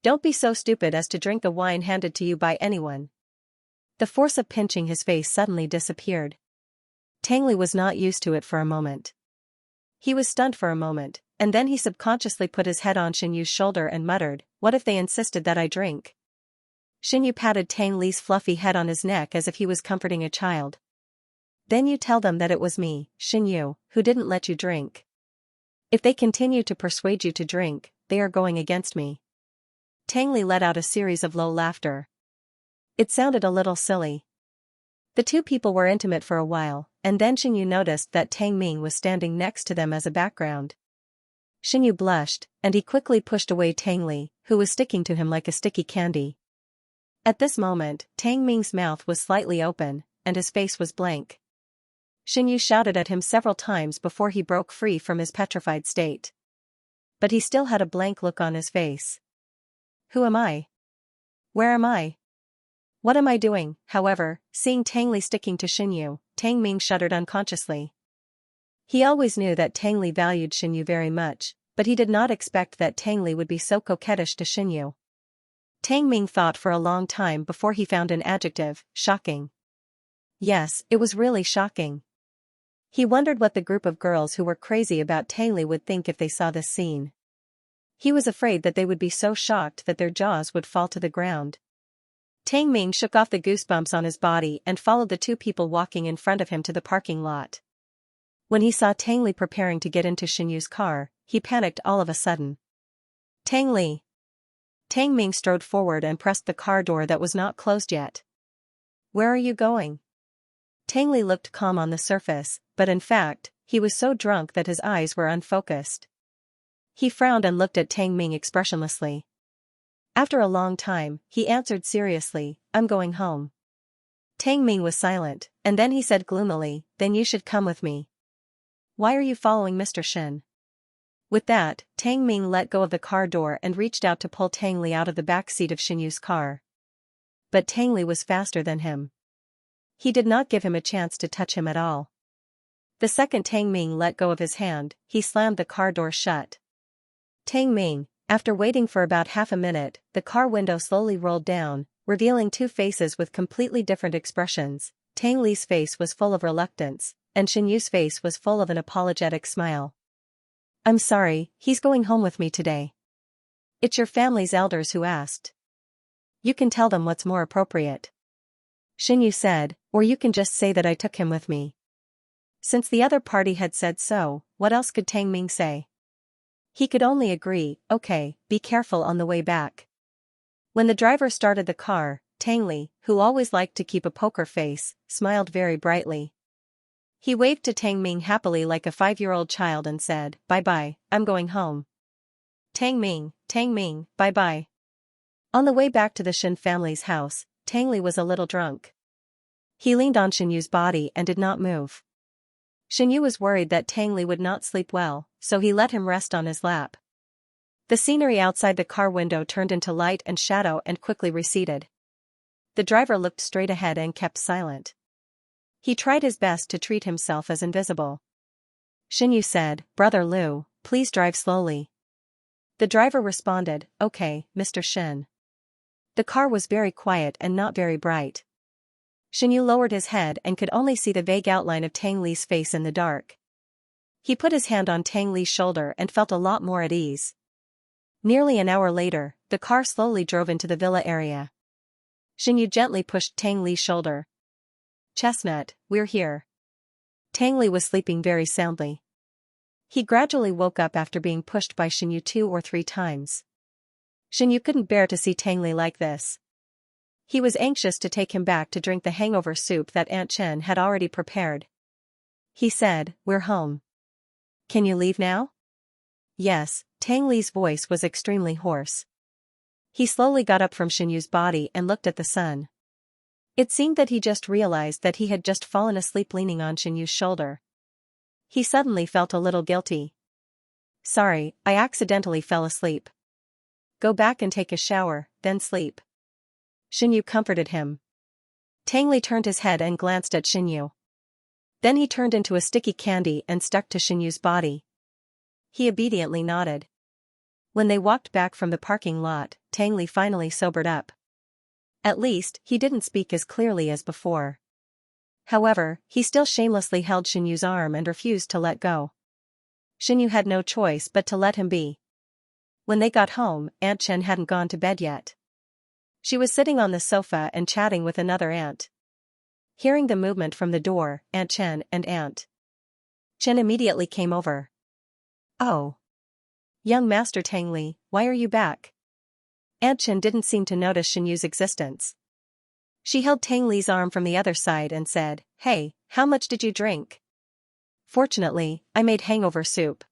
Don't be so stupid as to drink the wine handed to you by anyone. The force of pinching his face suddenly disappeared. Tang Li was not used to it for a moment. He was stunned for a moment, and then he subconsciously put his head on Xianxu's shoulder and muttered, what if they insisted that I drink? Xianxia patted Tang Li's fluffy head on his neck as if he was comforting a child. Then you tell them that it was me, Xianxia, who didn't let you drink. If they continue to persuade you to drink, they are going against me. Tang Li let out a series of low laughter. It sounded a little silly. The 2 people were intimate for a while, and then Xianxia noticed that Tang Ming was standing next to them as a background. Xianxia blushed, and he quickly pushed away Tang Li, who was sticking to him like a sticky candy. At this moment, Tang Ming's mouth was slightly open, and his face was blank. Xianxia shouted at him several times before he broke free from his petrified state. But he still had a blank look on his face. Who am I? Where am I? What am I doing? However, seeing Tang Li sticking to Xianxia, Tang Ming shuddered unconsciously. He always knew that Tang Li valued Xianxia very much, but he did not expect that Tang Li would be so coquettish to Xianxia. Tang Ming thought for a long time before he found an adjective, shocking. Yes, it was really shocking. He wondered what the group of girls who were crazy about Tang Li would think if they saw this scene. He was afraid that they would be so shocked that their jaws would fall to the ground. Tang Ming shook off the goosebumps on his body and followed the 2 people walking in front of him to the parking lot. When he saw Tang Li preparing to get into Xianxu's car, he panicked all of a sudden. Tang Li. Tang Ming strode forward and pressed the car door that was not closed yet. Where are you going? Tang Li looked calm on the surface, but in fact, he was so drunk that his eyes were unfocused. He frowned and looked at Tang Ming expressionlessly. After a long time, he answered seriously, I'm going home. Tang Ming was silent, and then he said gloomily, then you should come with me. Why are you following Mr. Shen? With that, Tang Ming let go of the car door and reached out to pull Tang Li out of the back seat of Xianxu's car. But Tang Li was faster than him. He did not give him a chance to touch him at all. The second Tang Ming let go of his hand, he slammed the car door shut. Tang Ming, after waiting for about half a minute, the car window slowly rolled down, revealing two faces with completely different expressions. Tang Li's face was full of reluctance, and Shen Yu's face was full of an apologetic smile. I'm sorry, he's going home with me today. It's your family's elders who asked. You can tell them what's more appropriate. Shen Yu said, or you can just say that I took him with me. Since the other party had said so, what else could Tang Ming say? He could only agree, okay, be careful on the way back. When the driver started the car, Tang Li, who always liked to keep a poker face, smiled very brightly. He waved to Tang Ming happily like a 5-year-old child and said, bye-bye, I'm going home. Tang Ming, bye-bye. On the way back to the Shen family's house, Tang Li was a little drunk. He leaned on Shen Yu's body and did not move. Shen Yu was worried that Tang Li would not sleep well, so he let him rest on his lap. The scenery outside the car window turned into light and shadow and quickly receded. The driver looked straight ahead and kept silent. He tried his best to treat himself as invisible. Shen Yu said, Brother Liu, please drive slowly. The driver responded, okay, Mr. Shen. The car was very quiet and not very bright. Shen Yu lowered his head and could only see the vague outline of Tang Li's face in the dark. He put his hand on Tang Li's shoulder and felt a lot more at ease. Nearly an hour later, the car slowly drove into the villa area. Shen Yu gently pushed Tang Li's shoulder. Chestnut, we're here. Tang Li was sleeping very soundly. He gradually woke up after being pushed by Shen Yu 2 or 3 times. Shen Yu couldn't bear to see Tang Li like this. He was anxious to take him back to drink the hangover soup that Aunt Chen had already prepared. He said, we're home. Can you leave now? Yes, Tang Li's voice was extremely hoarse. He slowly got up from Shen Yu's body and looked at the sun. It seemed that he just realized that he had just fallen asleep leaning on Shen Yu's shoulder. He suddenly felt a little guilty. Sorry, I accidentally fell asleep. Go back and take a shower, then sleep. Shen Yu comforted him. Tang Li turned his head and glanced at Shen Yu. Then he turned into a sticky candy and stuck to Shen Yu's body. He obediently nodded. When they walked back from the parking lot, Tang Li finally sobered up. At least, he didn't speak as clearly as before. However, he still shamelessly held Shen Yu's arm and refused to let go. Shen Yu had no choice but to let him be. When they got home, Aunt Chen hadn't gone to bed yet. She was sitting on the sofa and chatting with another aunt. Hearing the movement from the door, Aunt Chen and Aunt Chen immediately came over. Oh. Young Master Tang Li, why are you back? Aunt Chen didn't seem to notice Shen Yu's existence. She held Tang Li's arm from the other side and said, Hey, how much did you drink? Fortunately, I made hangover soup.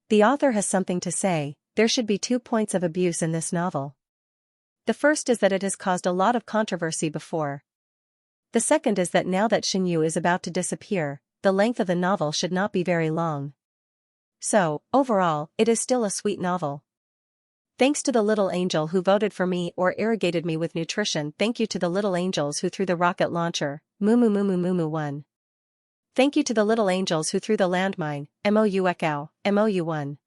The author has something to say. There should be 2 points of abuse in this novel. The first is that it has caused a lot of controversy before. The second is that now that Shen Yu is about to disappear, the length of the novel should not be very long. So, overall, it is still a sweet novel. Thanks to the little angel who voted for me or irrigated me with nutrition. Thank you to the little angels who threw the rocket launcher, Moo Moo Moo Moo Moo Moo 1. Thank you to the little angels who threw the landmine, MOU Ekau, MOU 1.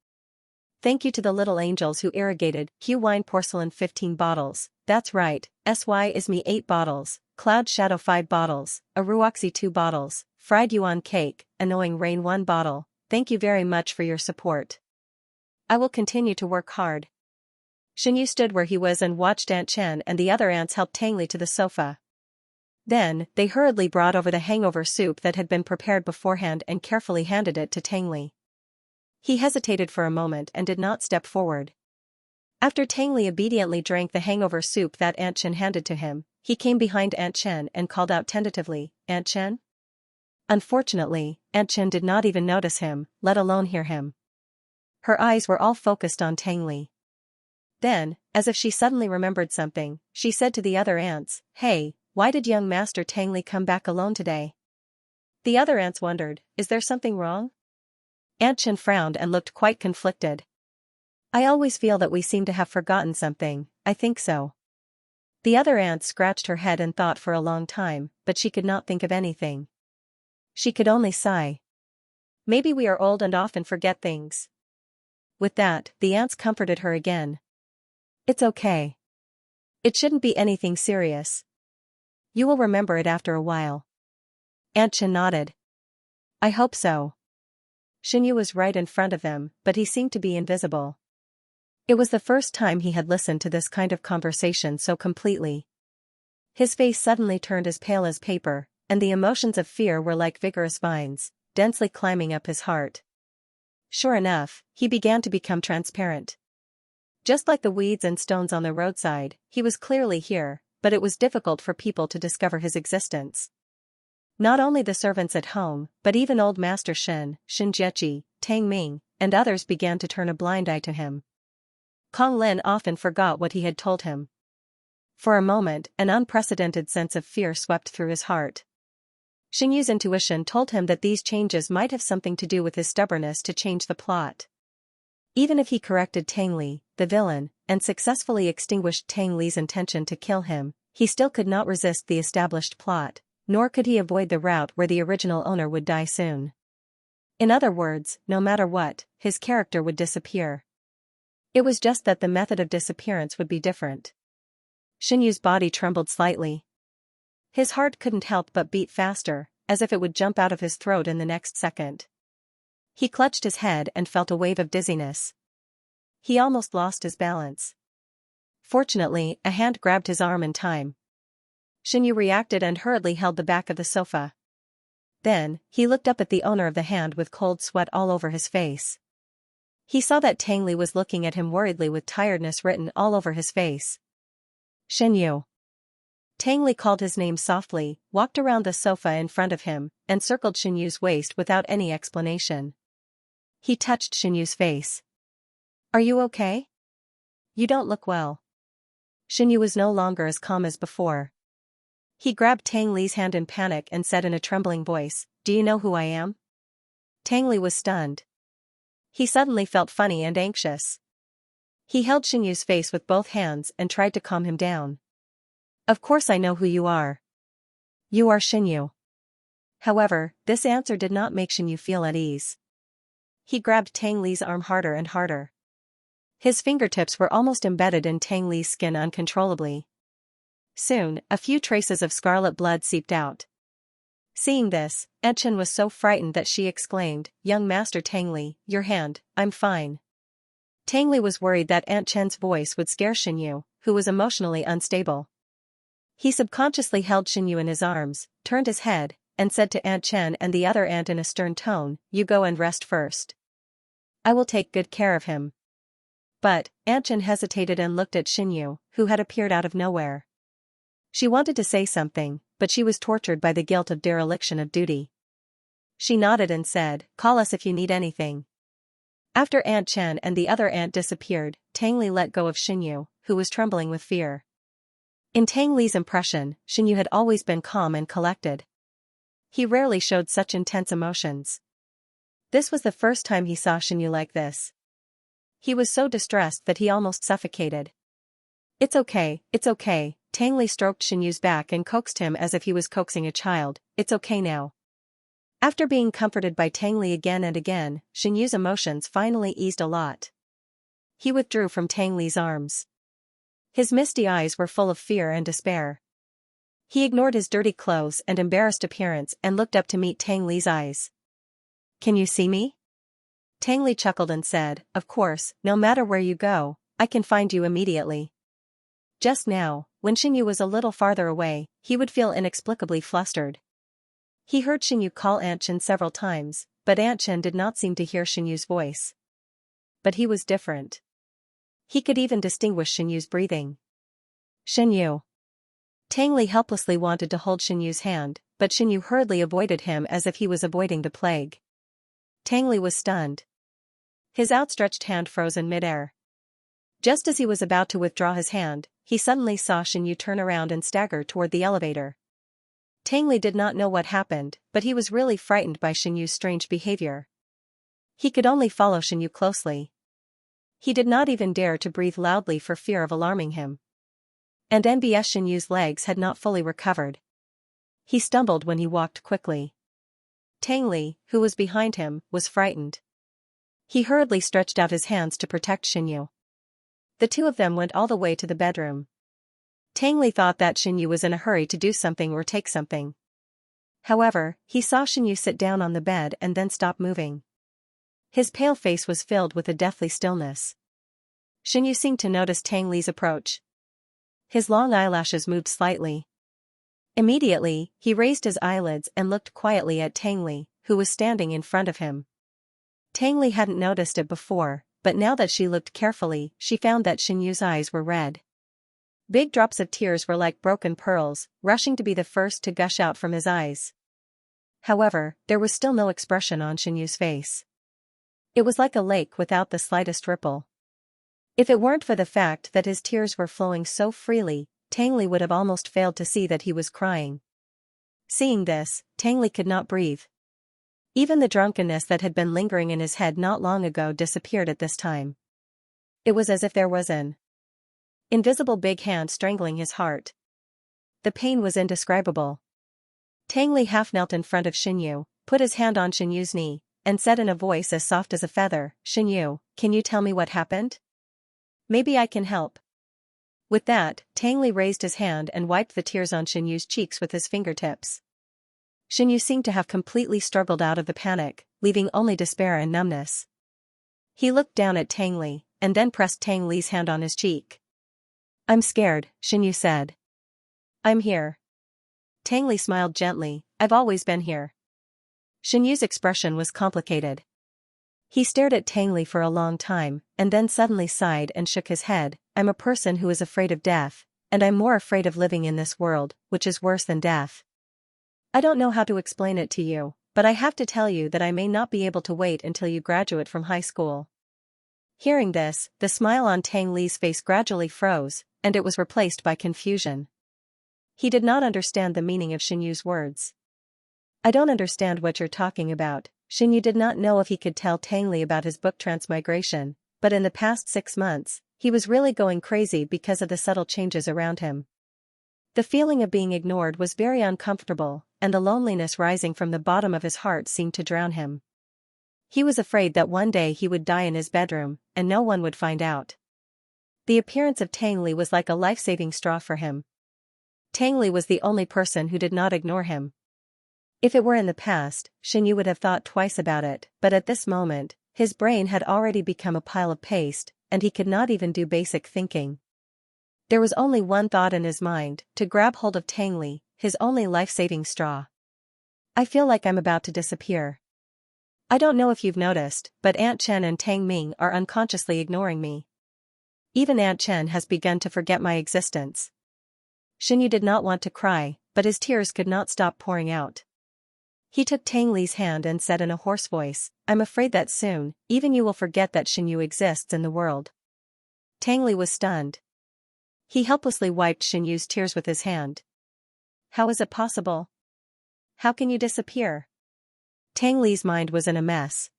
Thank you to the little angels who irrigated, Q Wine Porcelain 15 bottles, that's right, SY is me 8 bottles, Cloud Shadow 5 bottles, Aruoxy 2 bottles, Fried Yuan Cake, Annoying Rain 1 bottle. Thank you very much for your support. I will continue to work hard. Shen Yu stood where he was and watched Aunt Chen and the other aunts help Tang Li to the sofa. Then, they hurriedly brought over the hangover soup that had been prepared beforehand and carefully handed it to Tang Li. He hesitated for a moment and did not step forward. After Tang Li obediently drank the hangover soup that Aunt Chen handed to him, he came behind Aunt Chen and called out tentatively, Aunt Chen? Unfortunately, Aunt Chen did not even notice him, let alone hear him. Her eyes were all focused on Tang Li. Then, as if she suddenly remembered something, she said to the other aunts, Hey, why did young Master Tang Li come back alone today? The other aunts wondered, is there something wrong? Aunt Chen frowned and looked quite conflicted. I always feel that we seem to have forgotten something, I think so. The other aunt scratched her head and thought for a long time, but she could not think of anything. She could only sigh. Maybe we are old and often forget things. With that, the aunts comforted her again. It's okay. It shouldn't be anything serious. You will remember it after a while. Aunt Chen nodded. I hope so. Xinyu was right in front of him, but he seemed to be invisible. It was the first time he had listened to this kind of conversation so completely. His face suddenly turned as pale as paper, and the emotions of fear were like vigorous vines, densely climbing up his heart. Sure enough, he began to become transparent. Just like the weeds and stones on the roadside, he was clearly here, but it was difficult for people to discover his existence. Not only the servants at home, but even old Master Shen, Xinjieqi, Tang Ming, and others began to turn a blind eye to him. Kong Lin often forgot what he had told him. For a moment, an unprecedented sense of fear swept through his heart. Xinyu's intuition told him that these changes might have something to do with his stubbornness to change the plot. Even if he corrected Tang Li, the villain, and successfully extinguished Tang Li's intention to kill him, he still could not resist the established plot, nor could he avoid the route where the original owner would die soon. In other words, no matter what, his character would disappear. It was just that the method of disappearance would be different. Xinyu's body trembled slightly. His heart couldn't help but beat faster, as if it would jump out of his throat in the next second. He clutched his head and felt a wave of dizziness. He almost lost his balance. Fortunately, a hand grabbed his arm in time. Xinyu reacted and hurriedly held the back of the sofa. Then, he looked up at the owner of the hand with cold sweat all over his face. He saw that Tang Li was looking at him worriedly with tiredness written all over his face. Xinyu. Tang Li called his name softly, walked around the sofa in front of him, and circled Xinyu's waist without any explanation. He touched Xinyu's face. Are you okay? You don't look well. Xinyu was no longer as calm as before. He grabbed Tang Li's hand in panic and said in a trembling voice, Do you know who I am? Tang Li was stunned. He suddenly felt funny and anxious. He held Xinyu's face with both hands and tried to calm him down. Of course I know who you are. You are Xinyu. However, this answer did not make Xinyu feel at ease. He grabbed Tang Li's arm harder and harder. His fingertips were almost embedded in Tang Li's skin uncontrollably. Soon, a few traces of scarlet blood seeped out. Seeing this, Aunt Chen was so frightened that she exclaimed, Young Master Tang Li, your hand, I'm fine. Tang Li was worried that Aunt Chen's voice would scare Xinyu, who was emotionally unstable. He subconsciously held Xinyu in his arms, turned his head, and said to Aunt Chen and the other aunt in a stern tone, You go and rest first. I will take good care of him. But, Aunt Chen hesitated and looked at Xinyu, who had appeared out of nowhere. She wanted to say something, but she was tortured by the guilt of dereliction of duty. She nodded and said, Call us if you need anything. After Aunt Chen and the other aunt disappeared, Tang Li let go of Xinyu, who was trembling with fear. In Tang Li's impression, Xinyu had always been calm and collected. He rarely showed such intense emotions. This was the first time he saw Xinyu like this. He was so distressed that he almost suffocated. It's okay, Tang Li stroked Xinyu's back and coaxed him as if he was coaxing a child, It's okay now. After being comforted by Tang Li again and again, Xinyu's emotions finally eased a lot. He withdrew from Tang Li's arms. His misty eyes were full of fear and despair. He ignored his dirty clothes and embarrassed appearance and looked up to meet Tang Li's eyes. Can you see me? Tang Li chuckled and said, Of course, no matter where you go, I can find you immediately. Just now, when Xinyu was a little farther away, he would feel inexplicably flustered. He heard Xinyu call Aunt Chen several times, but Aunt Chen did not seem to hear Xinyu's voice. But he was different. He could even distinguish Xinyu's breathing. Xinyu. Tang Li helplessly wanted to hold Xinyu's hand, but Xinyu hurriedly avoided him as if he was avoiding the plague. Tang Li was stunned. His outstretched hand froze in midair. Just as he was about to withdraw his hand, he suddenly saw Xinyu turn around and stagger toward the elevator. Tang Li did not know what happened, but he was really frightened by Xinyu's strange behavior. He could only follow Xinyu closely. He did not even dare to breathe loudly for fear of alarming him. And NBS Xinyu's legs had not fully recovered. He stumbled when he walked quickly. Tang Li, who was behind him, was frightened. He hurriedly stretched out his hands to protect Xinyu. The two of them went all the way to the bedroom. Tang Li thought that Xianyu was in a hurry to do something or take something. However, he saw Xianyu sit down on the bed and then stop moving. His pale face was filled with a deathly stillness. Xianyu seemed to notice Tang Li's approach. His long eyelashes moved slightly. Immediately, he raised his eyelids and looked quietly at Tang Li, who was standing in front of him. Tang Li hadn't noticed it before, but now that she looked carefully, she found that Xianyu's eyes were red. Big drops of tears were like broken pearls, rushing to be the first to gush out from his eyes. However, there was still no expression on Xianyu's face. It was like a lake without the slightest ripple. If it weren't for the fact that his tears were flowing so freely, Tang Li would have almost failed to see that he was crying. Seeing this, Tang Li could not breathe. Even the drunkenness that had been lingering in his head not long ago disappeared at this time. It was as if there was an invisible big hand strangling his heart. The pain was indescribable. Tang Li half knelt in front of Xianyu, put his hand on Xianyu's knee, and said in a voice as soft as a feather, "Xianyu, can you tell me what happened? Maybe I can help." With that, Tang Li raised his hand and wiped the tears on Xianyu's cheeks with his fingertips. Xianyu seemed to have completely struggled out of the panic, leaving only despair and numbness. He looked down at Tang Li, and then pressed Tang Li's hand on his cheek. "I'm scared," Xianyu said. "I'm here." Tang Li smiled gently, "I've always been here." Xianyu's expression was complicated. He stared at Tang Li for a long time, and then suddenly sighed and shook his head. "I'm a person who is afraid of death, and I'm more afraid of living in this world, which is worse than death. I don't know how to explain it to you, but I have to tell you that I may not be able to wait until you graduate from high school." Hearing this, the smile on Tang Li's face gradually froze, and it was replaced by confusion. He did not understand the meaning of Xianyu's words. "I don't understand what you're talking about." Xianyu did not know if he could tell Tang Li about his book transmigration, but in the past 6 months, he was really going crazy because of the subtle changes around him. The feeling of being ignored was very uncomfortable, and the loneliness rising from the bottom of his heart seemed to drown him. He was afraid that one day he would die in his bedroom, and no one would find out. The appearance of Tang Li was like a life-saving straw for him. Tang Li was the only person who did not ignore him. If it were in the past, Xianyu would have thought twice about it, but at this moment, his brain had already become a pile of paste, and he could not even do basic thinking. There was only one thought in his mind, to grab hold of Tang Li, his only life-saving straw. "I feel like I'm about to disappear. I don't know if you've noticed, but Aunt Chen and Tang Ming are unconsciously ignoring me. Even Aunt Chen has begun to forget my existence." Xianyu did not want to cry, but his tears could not stop pouring out. He took Tang Li's hand and said in a hoarse voice, "I'm afraid that soon, even you will forget that Xianyu exists in the world." Tang Li was stunned. He helplessly wiped Xianyu's tears with his hand. "How is it possible? How can you disappear?" Tang Li's mind was in a mess.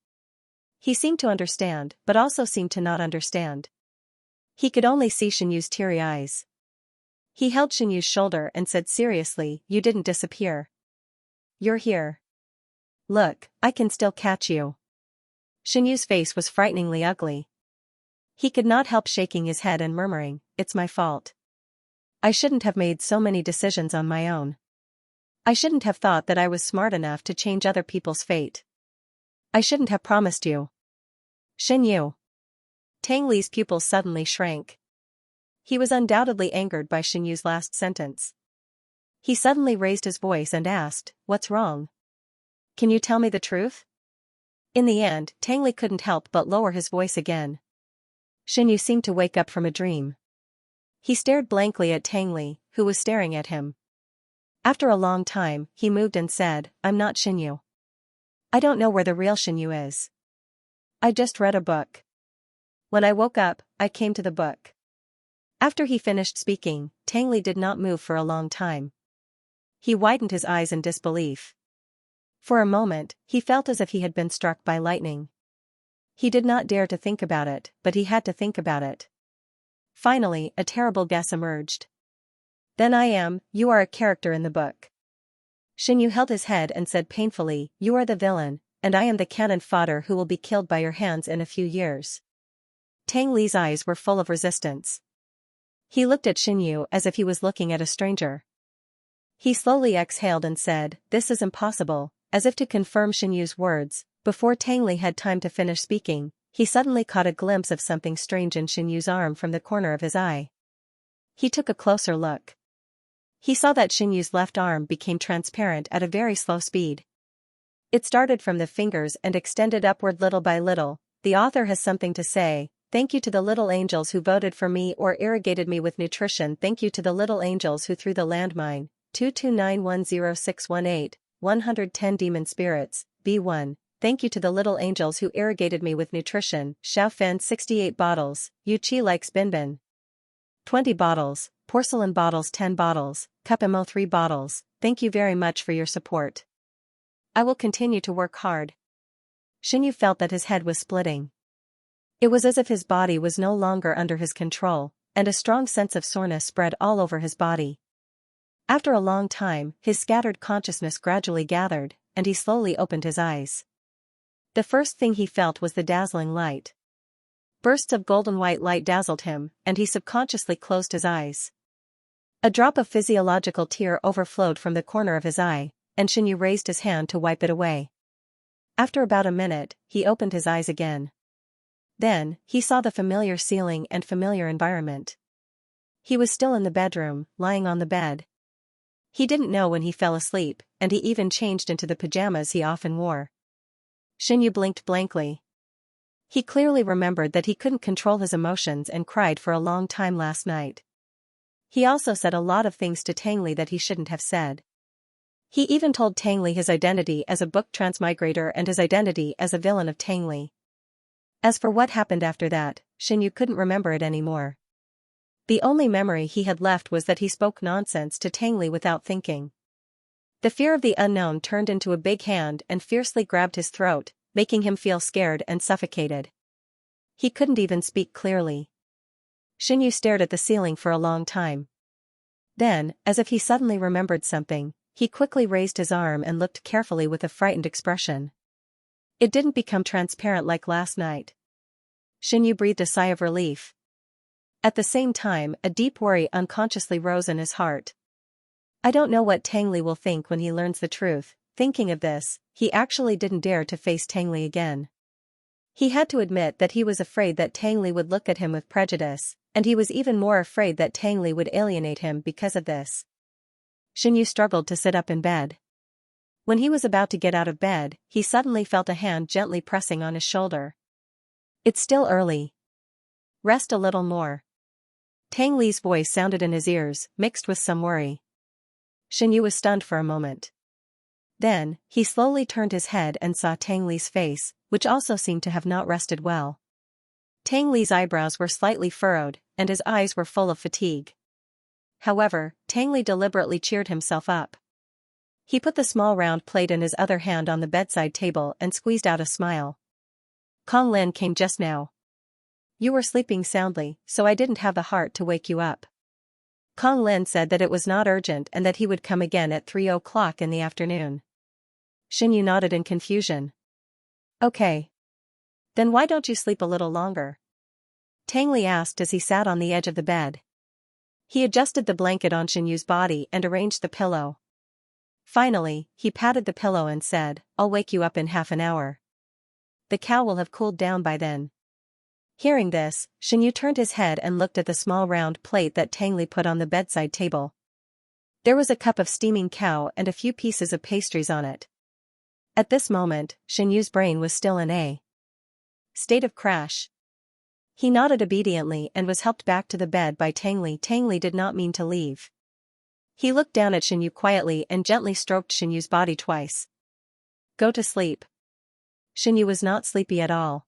He seemed to understand, but also seemed to not understand. He could only see Xianyu's teary eyes. He held Xianyu's shoulder and said seriously, "You didn't disappear. You're here. Look, I can still catch you." Xianyu's face was frighteningly ugly. He could not help shaking his head and murmuring, "It's my fault. I shouldn't have made so many decisions on my own. I shouldn't have thought that I was smart enough to change other people's fate. I shouldn't have promised you." "Xianyu." Tang Li's pupils suddenly shrank. He was undoubtedly angered by Xianyu's last sentence. He suddenly raised his voice and asked, "What's wrong? Can you tell me the truth?" In the end, Tang Li couldn't help but lower his voice again. Xianyu seemed to wake up from a dream. He stared blankly at Tang Li, who was staring at him. After a long time, he moved and said, "I'm not Xianyu. I don't know where the real Xianyu is. I just read a book. When I woke up, I came to the book." After he finished speaking, Tang Li did not move for a long time. He widened his eyes in disbelief. For a moment, he felt as if he had been struck by lightning. He did not dare to think about it, but he had to think about it. Finally, a terrible guess emerged. "Then you are a character in the book." Xianyu held his head and said painfully, "You are the villain, and I am the cannon fodder who will be killed by your hands in a few years." Tang Li's eyes were full of resistance. He looked at Xinyu as if he was looking at a stranger. He slowly exhaled and said, "This is impossible," as if to confirm Xinyu's words. Before Tang Li had time to finish speaking, he suddenly caught a glimpse of something strange in Xinyu's arm from the corner of his eye. He took a closer look. He saw that Xinyu's left arm became transparent at a very slow speed. It started from the fingers and extended upward little by little. The author has something to say. Thank you to the little angels who voted for me or irrigated me with nutrition. Thank you to the little angels who threw the landmine. 229106118, 110 demon spirits, B1. Thank you to the little angels who irrigated me with nutrition. Xiaofan 68 bottles, Yu Qi likes Binbin. 20 bottles, porcelain bottles 10 bottles, Cup Mo 3 bottles. Thank you very much for your support. I will continue to work hard. Xinyu felt that his head was splitting. It was as if his body was no longer under his control, and a strong sense of soreness spread all over his body. After a long time, his scattered consciousness gradually gathered, and he slowly opened his eyes. The first thing he felt was the dazzling light. Bursts of golden white light dazzled him, and he subconsciously closed his eyes. A drop of physiological tear overflowed from the corner of his eye, and Xinyu raised his hand to wipe it away. After about a minute, he opened his eyes again. Then, he saw the familiar ceiling and familiar environment. He was still in the bedroom, lying on the bed. He didn't know when he fell asleep, and he even changed into the pajamas he often wore. Xinyu blinked blankly. He clearly remembered that he couldn't control his emotions and cried for a long time last night. He also said a lot of things to Tang Li that he shouldn't have said. He even told Tang Li his identity as a book transmigrator and his identity as a villain of Tang Li. As for what happened after that, Xinyu couldn't remember it anymore. The only memory he had left was that he spoke nonsense to Tang Li without thinking. The fear of the unknown turned into a big hand and fiercely grabbed his throat, making him feel scared and suffocated. He couldn't even speak clearly. Xinyu stared at the ceiling for a long time. Then, as if he suddenly remembered something, he quickly raised his arm and looked carefully with a frightened expression. It didn't become transparent like last night. Xinyu breathed a sigh of relief. At the same time, a deep worry unconsciously rose in his heart. I don't know what Tang Li will think when he learns the truth. Thinking of this, he actually didn't dare to face Tang Li again. He had to admit that he was afraid that Tang Li would look at him with prejudice, and he was even more afraid that Tang Li would alienate him because of this. Xinyu struggled to sit up in bed. When he was about to get out of bed, he suddenly felt a hand gently pressing on his shoulder. It's still early. Rest a little more. Tang Li's voice sounded in his ears, mixed with some worry. Xinyu was stunned for a moment. Then, he slowly turned his head and saw Tang Li's face, which also seemed to have not rested well. Tang Li's eyebrows were slightly furrowed, and his eyes were full of fatigue. However, Tang Li deliberately cheered himself up. He put the small round plate in his other hand on the bedside table and squeezed out a smile. Kong Lin came just now. You were sleeping soundly, so I didn't have the heart to wake you up. Kong Lin said that it was not urgent and that he would come again at 3 o'clock in the afternoon. Xinyu nodded in confusion. Okay. Then why don't you sleep a little longer? Tang Li asked as he sat on the edge of the bed. He adjusted the blanket on Xinyu's body and arranged the pillow. Finally, he patted the pillow and said, I'll wake you up in half an hour. The cow will have cooled down by then. Hearing this, Xinyu turned his head and looked at the small round plate that Tang Li put on the bedside table. There was a cup of steaming cow and a few pieces of pastries on it. At this moment, Xinyu's brain was still in a state of crash. He nodded obediently and was helped back to the bed by Tang Li. Tang Li did not mean to leave. He looked down at Xinyu quietly and gently stroked Xinyu's body twice. Go to sleep. Xinyu was not sleepy at all.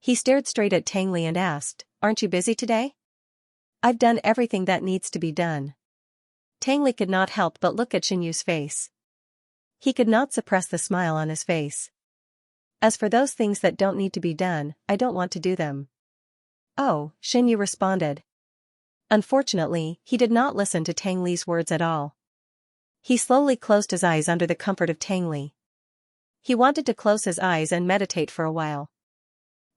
He stared straight at Tang Li and asked, Aren't you busy today? I've done everything that needs to be done. Tang Li could not help but look at Xinyu's face. He could not suppress the smile on his face. As for those things that don't need to be done, I don't want to do them. Oh, Xinyu responded. Unfortunately, he did not listen to Tang Li's words at all. He slowly closed his eyes under the comfort of Tang Li. He wanted to close his eyes and meditate for a while.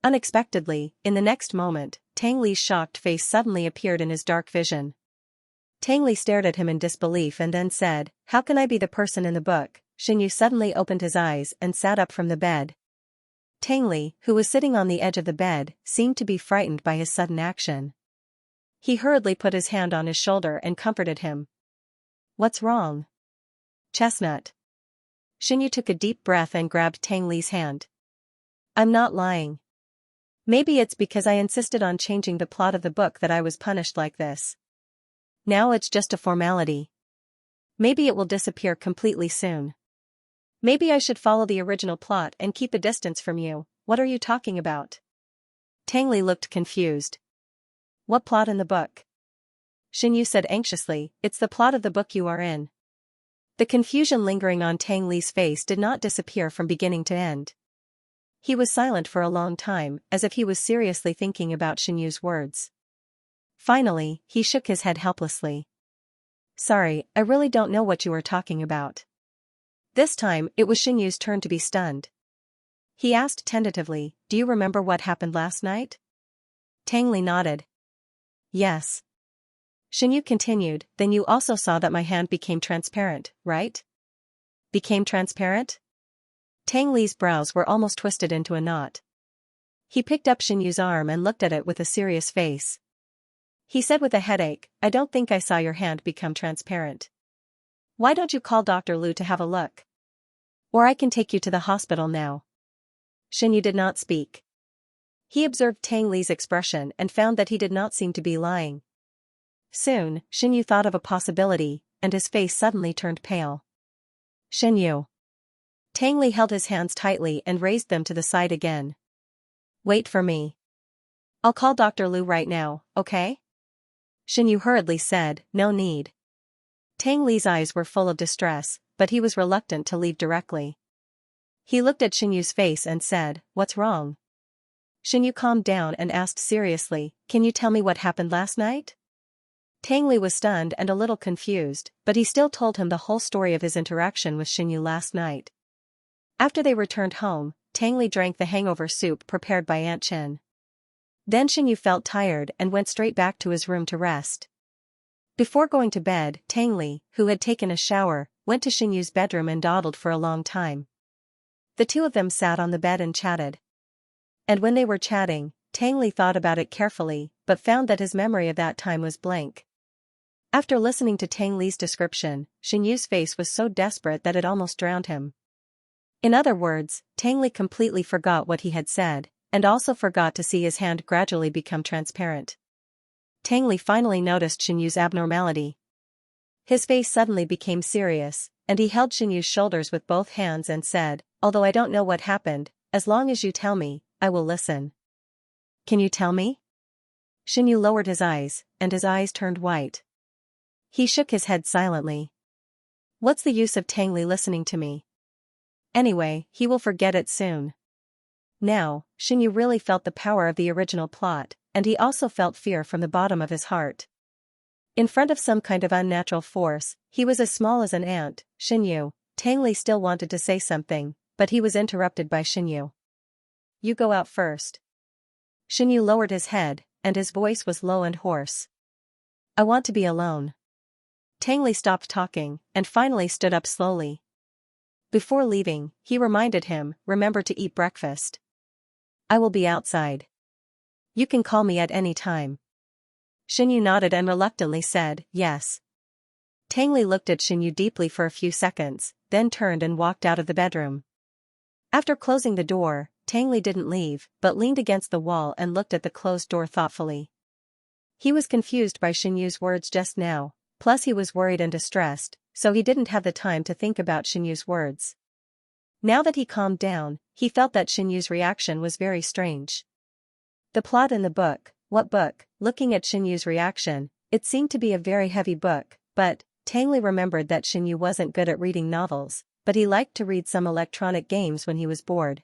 Unexpectedly, in the next moment, Tang Li's shocked face suddenly appeared in his dark vision. Tang Li stared at him in disbelief and then said, "How can I be the person in the book?" Xinyu suddenly opened his eyes and sat up from the bed. Tang Li, who was sitting on the edge of the bed, seemed to be frightened by his sudden action. He hurriedly put his hand on his shoulder and comforted him. "What's wrong?" "Chestnut." Xinyu took a deep breath and grabbed Tang Li's hand. "I'm not lying. Maybe it's because I insisted on changing the plot of the book that I was punished like this. Now it's just a formality. Maybe it will disappear completely soon. Maybe I should follow the original plot and keep a distance from you." "What are you talking about?" Tang Li looked confused. "What plot in the book?" Xinyu said anxiously, "It's the plot of the book you are in." The confusion lingering on Tang Li's face did not disappear from beginning to end. He was silent for a long time, as if he was seriously thinking about Xinyu's words. Finally, he shook his head helplessly. "Sorry, I really don't know what you are talking about." This time, it was Xinyu's turn to be stunned. He asked tentatively, "Do you remember what happened last night?" Tang Li nodded. "Yes." Xinyu continued, "Then you also saw that my hand became transparent, right?" "Became transparent?" Tang Li's brows were almost twisted into a knot. He picked up Xinyu's arm and looked at it with a serious face. He said with a headache, "I don't think I saw your hand become transparent. Why don't you call Dr. Liu to have a look? Or I can take you to the hospital now." Xinyu did not speak. He observed Tang Li's expression and found that he did not seem to be lying. Soon, Xinyu thought of a possibility, and his face suddenly turned pale. "Xinyu." Tang Li held his hands tightly and raised them to the side again. "Wait for me. I'll call Dr. Liu right now, okay?" Xinyu hurriedly said, "No need." Tang Li's eyes were full of distress, but he was reluctant to leave directly. He looked at Xinyu's face and said, "What's wrong?" Xinyu calmed down and asked seriously, "Can you tell me what happened last night?" Tang Li was stunned and a little confused, but he still told him the whole story of his interaction with Xinyu last night. After they returned home, Tang Li drank the hangover soup prepared by Aunt Chen. Then Xinyu felt tired and went straight back to his room to rest. Before going to bed, Tang Li, who had taken a shower, went to Xinyu's bedroom and dawdled for a long time. The two of them sat on the bed and chatted. And when they were chatting, Tang Li thought about it carefully, but found that his memory of that time was blank. After listening to Tang Li's description, Xinyu's face was so desperate that it almost drowned him. In other words, Tang Li completely forgot what he had said, and also forgot to see his hand gradually become transparent. Tang Li finally noticed Xinyu's abnormality. His face suddenly became serious, and he held Xinyu's shoulders with both hands and said, "Although I don't know what happened, as long as you tell me, I will listen." "Can you tell me?" Xinyu lowered his eyes, and his eyes turned white. He shook his head silently. "What's the use of Tang Li listening to me? Anyway, he will forget it soon." Now, Xinyu really felt the power of the original plot, and he also felt fear from the bottom of his heart. In front of some kind of unnatural force, he was as small as an ant. "Xinyu," Tang Li still wanted to say something, but he was interrupted by Xinyu. "You go out first." Xinyu lowered his head, and his voice was low and hoarse. "I want to be alone." Tang Li stopped talking, and finally stood up slowly. Before leaving, he reminded him, "Remember to eat breakfast. I will be outside. You can call me at any time." Xinyu nodded and reluctantly said, "Yes." Tang Li looked at Xinyu deeply for a few seconds, then turned and walked out of the bedroom. After closing the door, Tang Li didn't leave, but leaned against the wall and looked at the closed door thoughtfully. He was confused by Xinyu's words just now, plus he was worried and distressed, so he didn't have the time to think about Xinyu's words. Now that he calmed down, he felt that Xinyu's reaction was very strange. The plot in the book, what book? Looking at Xinyu's reaction, it seemed to be a very heavy book, but Tang Li remembered that Xinyu wasn't good at reading novels, but he liked to read some electronic games when he was bored.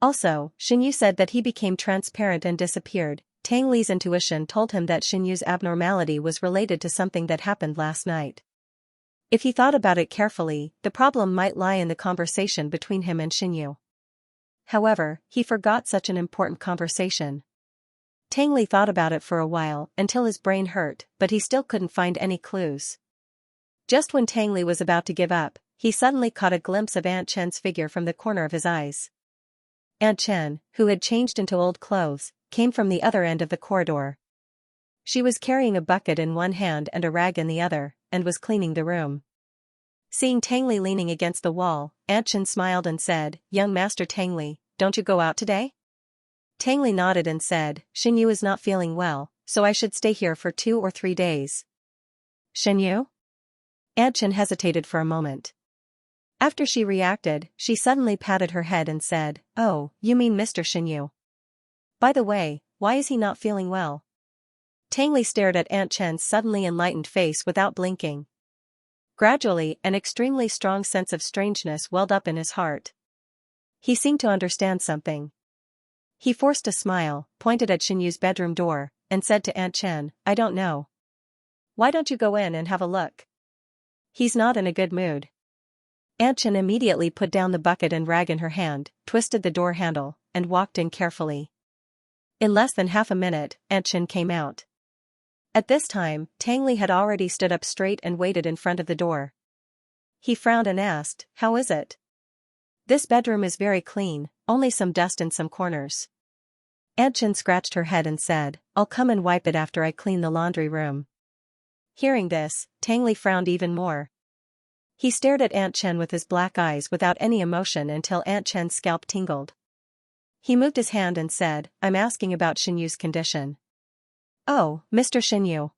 Also, Xinyu said that he became transparent and disappeared. Tang Li's intuition told him that Xinyu's abnormality was related to something that happened last night. If he thought about it carefully, the problem might lie in the conversation between him and Xinyu. However, he forgot such an important conversation. Tang Li thought about it for a while until his brain hurt, but he still couldn't find any clues. Just when Tang Li was about to give up, he suddenly caught a glimpse of Aunt Chen's figure from the corner of his eyes. Aunt Chen, who had changed into old clothes, came from the other end of the corridor. She was carrying a bucket in one hand and a rag in the other, and was cleaning the room. Seeing Tang Li leaning against the wall, Aunt Chen smiled and said, "Young Master Tang Li, don't you go out today?" Tang Li nodded and said, "Xinyu is not feeling well, so I should stay here for 2 or 3 days." "Xinyu?" Aunt Chen hesitated for a moment. After she reacted, she suddenly patted her head and said, "Oh, you mean Mr. Xinyu. By the way, why is he not feeling well?" Tang Li stared at Aunt Chen's suddenly enlightened face without blinking. Gradually, an extremely strong sense of strangeness welled up in his heart. He seemed to understand something. He forced a smile, pointed at Xinyu's bedroom door, and said to Aunt Chen, "I don't know. Why don't you go in and have a look? He's not in a good mood." Aunt Chen immediately put down the bucket and rag in her hand, twisted the door handle, and walked in carefully. In less than half a minute, Aunt Chen came out. At this time, Tang Li had already stood up straight and waited in front of the door. He frowned and asked, "How is it?" "This bedroom is very clean, only some dust in some corners." Aunt Chen scratched her head and said, "I'll come and wipe it after I clean the laundry room." Hearing this, Tang Li frowned even more. He stared at Aunt Chen with his black eyes without any emotion until Aunt Chen's scalp tingled. He moved his hand and said, "I'm asking about Xinyu's condition." "Oh, Mr. Xinyu."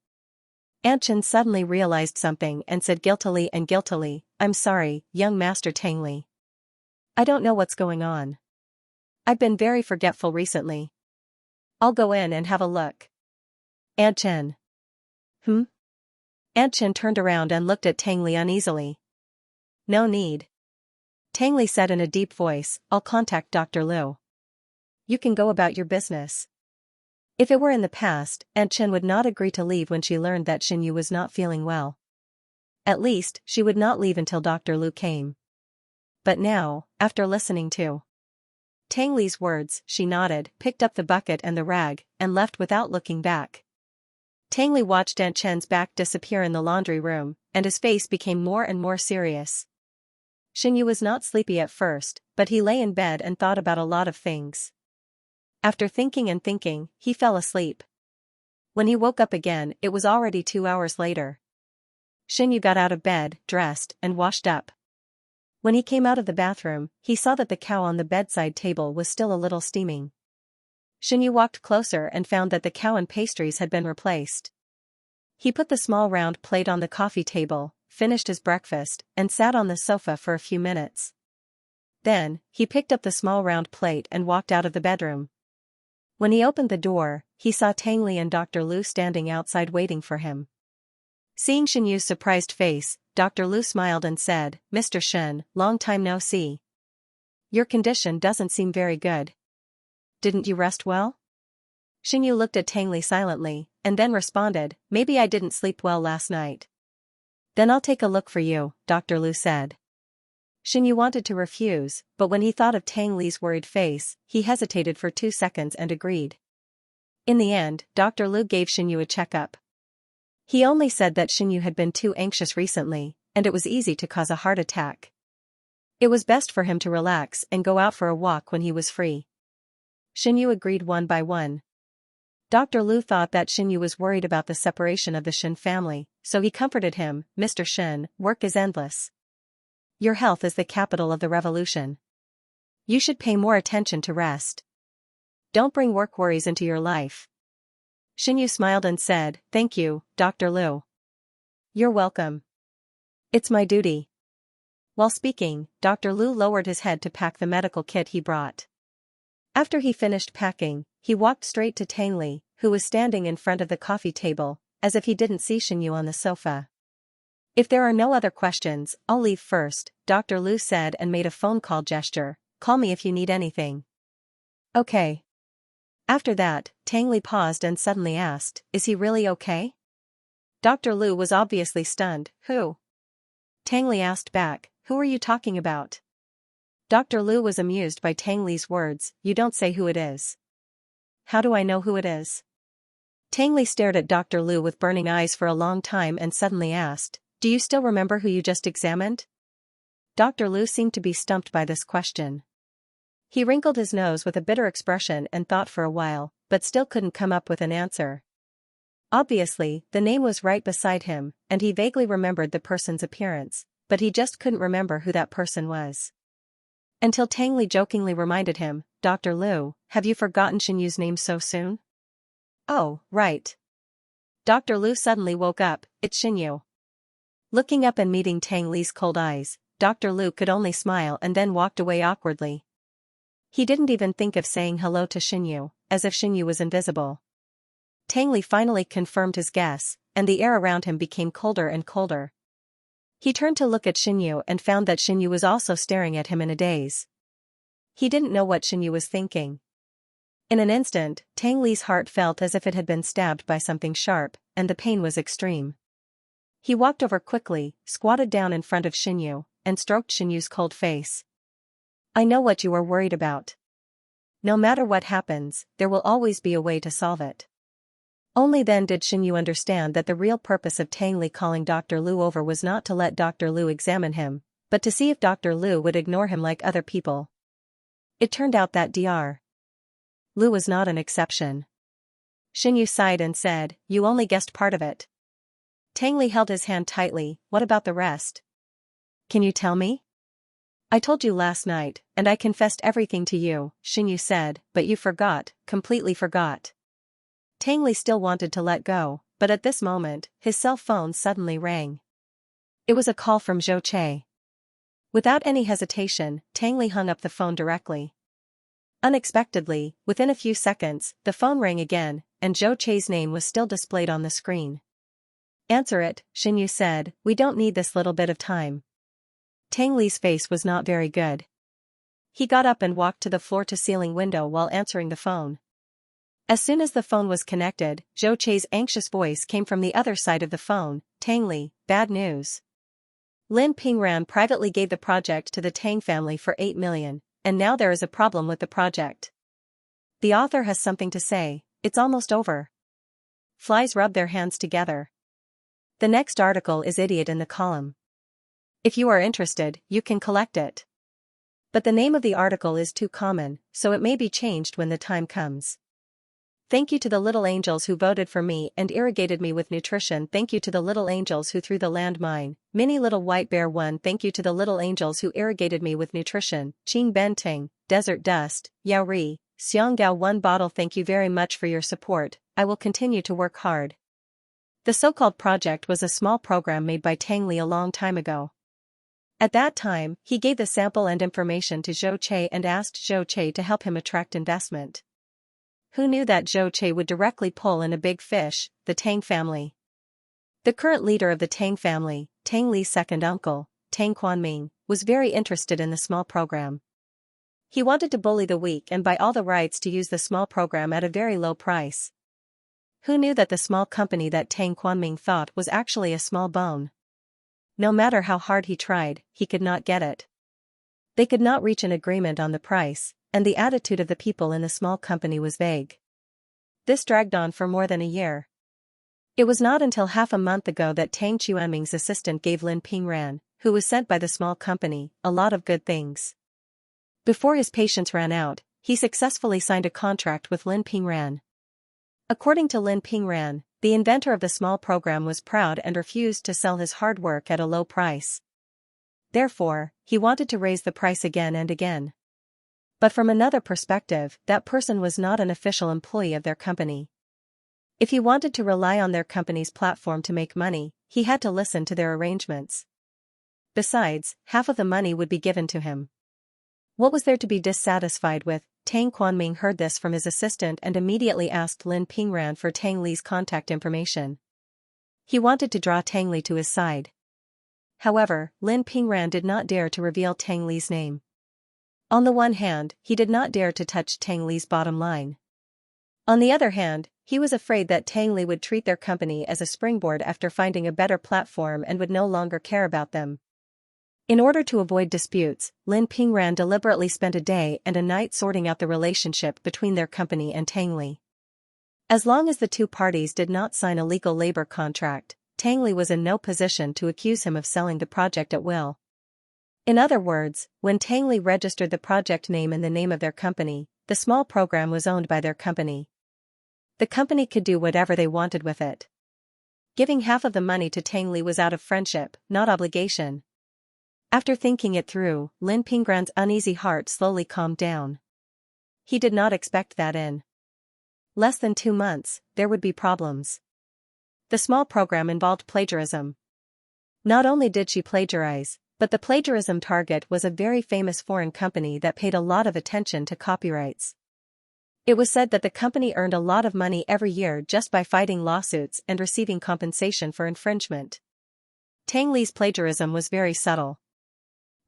Aunt Chen suddenly realized something and said guiltily, "I'm sorry, young Master Tang Li. I don't know what's going on. I've been very forgetful recently. I'll go in and have a look." Aunt Chen. Aunt Chen turned around and looked at Tang Li uneasily. "No need." Tang Li said in a deep voice, "I'll contact Dr. Liu. You can go about your business." If it were in the past, Aunt Chen would not agree to leave when she learned that Xinyu was not feeling well. At least, she would not leave until Dr. Liu came. But now, after listening to Tang Li's words, she nodded, picked up the bucket and the rag, and left without looking back. Tang Li watched Aunt Chen's back disappear in the laundry room, and his face became more and more serious. Xinyu was not sleepy at first, but he lay in bed and thought about a lot of things. After thinking and thinking, he fell asleep. When he woke up again, it was already 2 hours later. Xinyu got out of bed, dressed, and washed up. When he came out of the bathroom, he saw that the cow on the bedside table was still a little steaming. Xinyu walked closer and found that the cow and pastries had been replaced. He put the small round plate on the coffee table, finished his breakfast, and sat on the sofa for a few minutes. Then, he picked up the small round plate and walked out of the bedroom. When he opened the door, he saw Tang Li and Dr. Liu standing outside waiting for him. Seeing Xinyu's surprised face, Dr. Liu smiled and said, "Mr. Shen, long time no see. Your condition doesn't seem very good. Didn't you rest well?" Xinyu looked at Tang Li silently, and then responded, "Maybe I didn't sleep well last night." "Then I'll take a look for you," Dr. Liu said. Xinyu wanted to refuse, but when he thought of Tang Li's worried face, he hesitated for 2 seconds and agreed. In the end, Dr. Liu gave Xinyu a checkup. He only said that Xinyu had been too anxious recently, and it was easy to cause a heart attack. It was best for him to relax and go out for a walk when he was free. Xinyu agreed one by one. Dr. Liu thought that Xinyu was worried about the separation of the Shen family, so he comforted him, "Mr. Shen, work is endless. Your health is the capital of the revolution. You should pay more attention to rest. Don't bring work worries into your life." Xinyu smiled and said, "Thank you, Dr. Liu. You're welcome. It's my duty." While speaking, Dr. Liu lowered his head to pack the medical kit he brought. After he finished packing, he walked straight to Tang Li, who was standing in front of the coffee table, as if he didn't see Xinyu on the sofa. "If there are no other questions, I'll leave first," Dr. Liu said and made a phone call gesture. "Call me if you need anything." "Okay." After that, Tang Li paused and suddenly asked, "Is he really okay?" Dr. Liu was obviously stunned. "Who?" Tang Li asked back, "Who are you talking about?" Dr. Liu was amused by Tang Li's words, "You don't say who it is." how do I know who it is? Tang Li stared at Dr. Lu with burning eyes for a long time and suddenly asked, do you still remember who you just examined? Dr. Lu seemed to be stumped by this question. He wrinkled his nose with a bitter expression and thought for a while, but still couldn't come up with an answer. Obviously, the name was right beside him, and he vaguely remembered the person's appearance, but he just couldn't remember who that person was. Until Tang Li jokingly reminded him, Dr. Lu, have you forgotten Xianyu's name so soon? Oh, right. Dr. Lu suddenly woke up, it's Xianyu. Looking up and meeting Tang Li's cold eyes, Dr. Lu could only smile and then walked away awkwardly. He didn't even think of saying hello to Xianyu, as if Xianyu was invisible. Tang Li finally confirmed his guess, and the air around him became colder and colder. He turned to look at Xianyu and found that Xianyu was also staring at him in a daze. He didn't know what Xianyu was thinking. In an instant, Tang Li's heart felt as if it had been stabbed by something sharp, and the pain was extreme. He walked over quickly, squatted down in front of Xianyu, and stroked Xianyu's cold face. I know what you are worried about. No matter what happens, there will always be a way to solve it. Only then did Xianyu understand that the real purpose of Tang Li calling Dr. Lu over was not to let Dr. Lu examine him, but to see if Dr. Lu would ignore him like other people. It turned out that Dr. Lu was not an exception. Xianyu sighed and said, you only guessed part of it. Tang Li held his hand tightly, what about the rest? Can you tell me? I told you last night, and I confessed everything to you, Xianyu said, but you forgot, completely forgot. Tang Li still wanted to let go, but at this moment, his cell phone suddenly rang. It was a call from Zhou Che. Without any hesitation, Tang Li hung up the phone directly. Unexpectedly, within a few seconds, the phone rang again, and Zhou Che's name was still displayed on the screen. Answer it, Xianyu said, we don't need this little bit of time. Tang Li's face was not very good. He got up and walked to the floor-to-ceiling window while answering the phone. As soon as the phone was connected, Zhou Che's anxious voice came from the other side of the phone, Tang Li, bad news. Lin Pingran privately gave the project to the Tang family for 8 million, and now there is a problem with the project. The author has something to say, it's almost over. Flies rub their hands together. The next article is idiot in the column. If you are interested, you can collect it. But the name of the article is too common, so it may be changed when the time comes. Thank you to the little angels who voted for me and irrigated me with nutrition. Thank you to the little angels who threw the landmine. Mini Little White Bear 1. Thank you to the little angels who irrigated me with nutrition. Qing Benting, Desert Dust, Yao Ri, Xianggao 1 bottle. Thank you very much for your support, I will continue to work hard. The so-called project was a small program made by Tang Li a long time ago. At that time, he gave the sample and information to Zhou Che and asked Zhou Che to help him attract investment. Who knew that Zhou Che would directly pull in a big fish, the Tang family? The current leader of the Tang family, Tang Li's second uncle, Tang Quanming, was very interested in the small program. He wanted to bully the weak and buy all the rights to use the small program at a very low price. Who knew that the small company that Tang Quanming thought was actually a small bone? No matter how hard he tried, he could not get it. They could not reach an agreement on the price, and the attitude of the people in the small company was vague. This dragged on for more than a year. It was not until half a month ago that Tang Quanming's assistant gave Lin Pingran, who was sent by the small company, a lot of good things. Before his patience ran out, he successfully signed a contract with Lin Pingran. According to Lin Pingran, the inventor of the small program was proud and refused to sell his hard work at a low price. Therefore, he wanted to raise the price again and again. But from another perspective, that person was not an official employee of their company. If he wanted to rely on their company's platform to make money, he had to listen to their arrangements. Besides, half of the money would be given to him. What was there to be dissatisfied with? Tang Quanming heard this from his assistant and immediately asked Lin Pingran for Tang Li's contact information. He wanted to draw Tang Li to his side. However, Lin Pingran did not dare to reveal Tang Li's name. On the one hand, he did not dare to touch Tang Li's bottom line. On the other hand, he was afraid that Tang Li would treat their company as a springboard after finding a better platform and would no longer care about them. In order to avoid disputes, Lin Pingran deliberately spent a day and a night sorting out the relationship between their company and Tang Li. As long as the two parties did not sign a legal labor contract, Tang Li was in no position to accuse him of selling the project at will. In other words, when Tang Li registered the project name in the name of their company, the small program was owned by their company. The company could do whatever they wanted with it. Giving half of the money to Tang Li was out of friendship, not obligation. After thinking it through, Lin Pingran's uneasy heart slowly calmed down. He did not expect that in less than 2 months, there would be problems. The small program involved plagiarism. Not only did she plagiarize, but the plagiarism target was a very famous foreign company that paid a lot of attention to copyrights. It was said that the company earned a lot of money every year just by fighting lawsuits and receiving compensation for infringement. Tang Li's plagiarism was very subtle.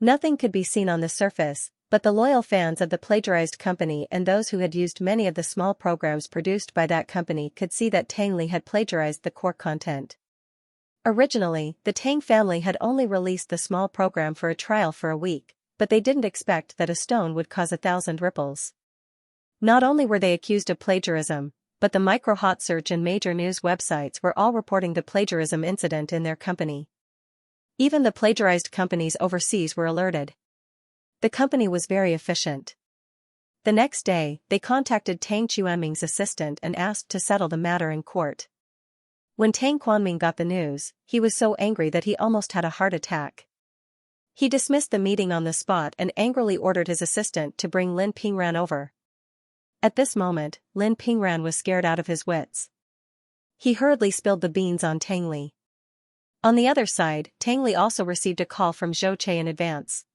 Nothing could be seen on the surface, but the loyal fans of the plagiarized company and those who had used many of the small programs produced by that company could see that Tang Li had plagiarized the core content. Originally, the Tang family had only released the small program for a trial for a week, but they didn't expect that a stone would cause 1,000 ripples. Not only were they accused of plagiarism, but the micro-hot search and major news websites were all reporting the plagiarism incident in their company. Even the plagiarized companies overseas were alerted. The company was very efficient. The next day, they contacted Tang Quanming's assistant and asked to settle the matter in court. When Tang Quanming got the news, he was so angry that he almost had a heart attack. He dismissed the meeting on the spot and angrily ordered his assistant to bring Lin Pingran over. At this moment, Lin Pingran was scared out of his wits. He hurriedly spilled the beans on Tang Li. On the other side, Tang Li also received a call from Xianxia in advance.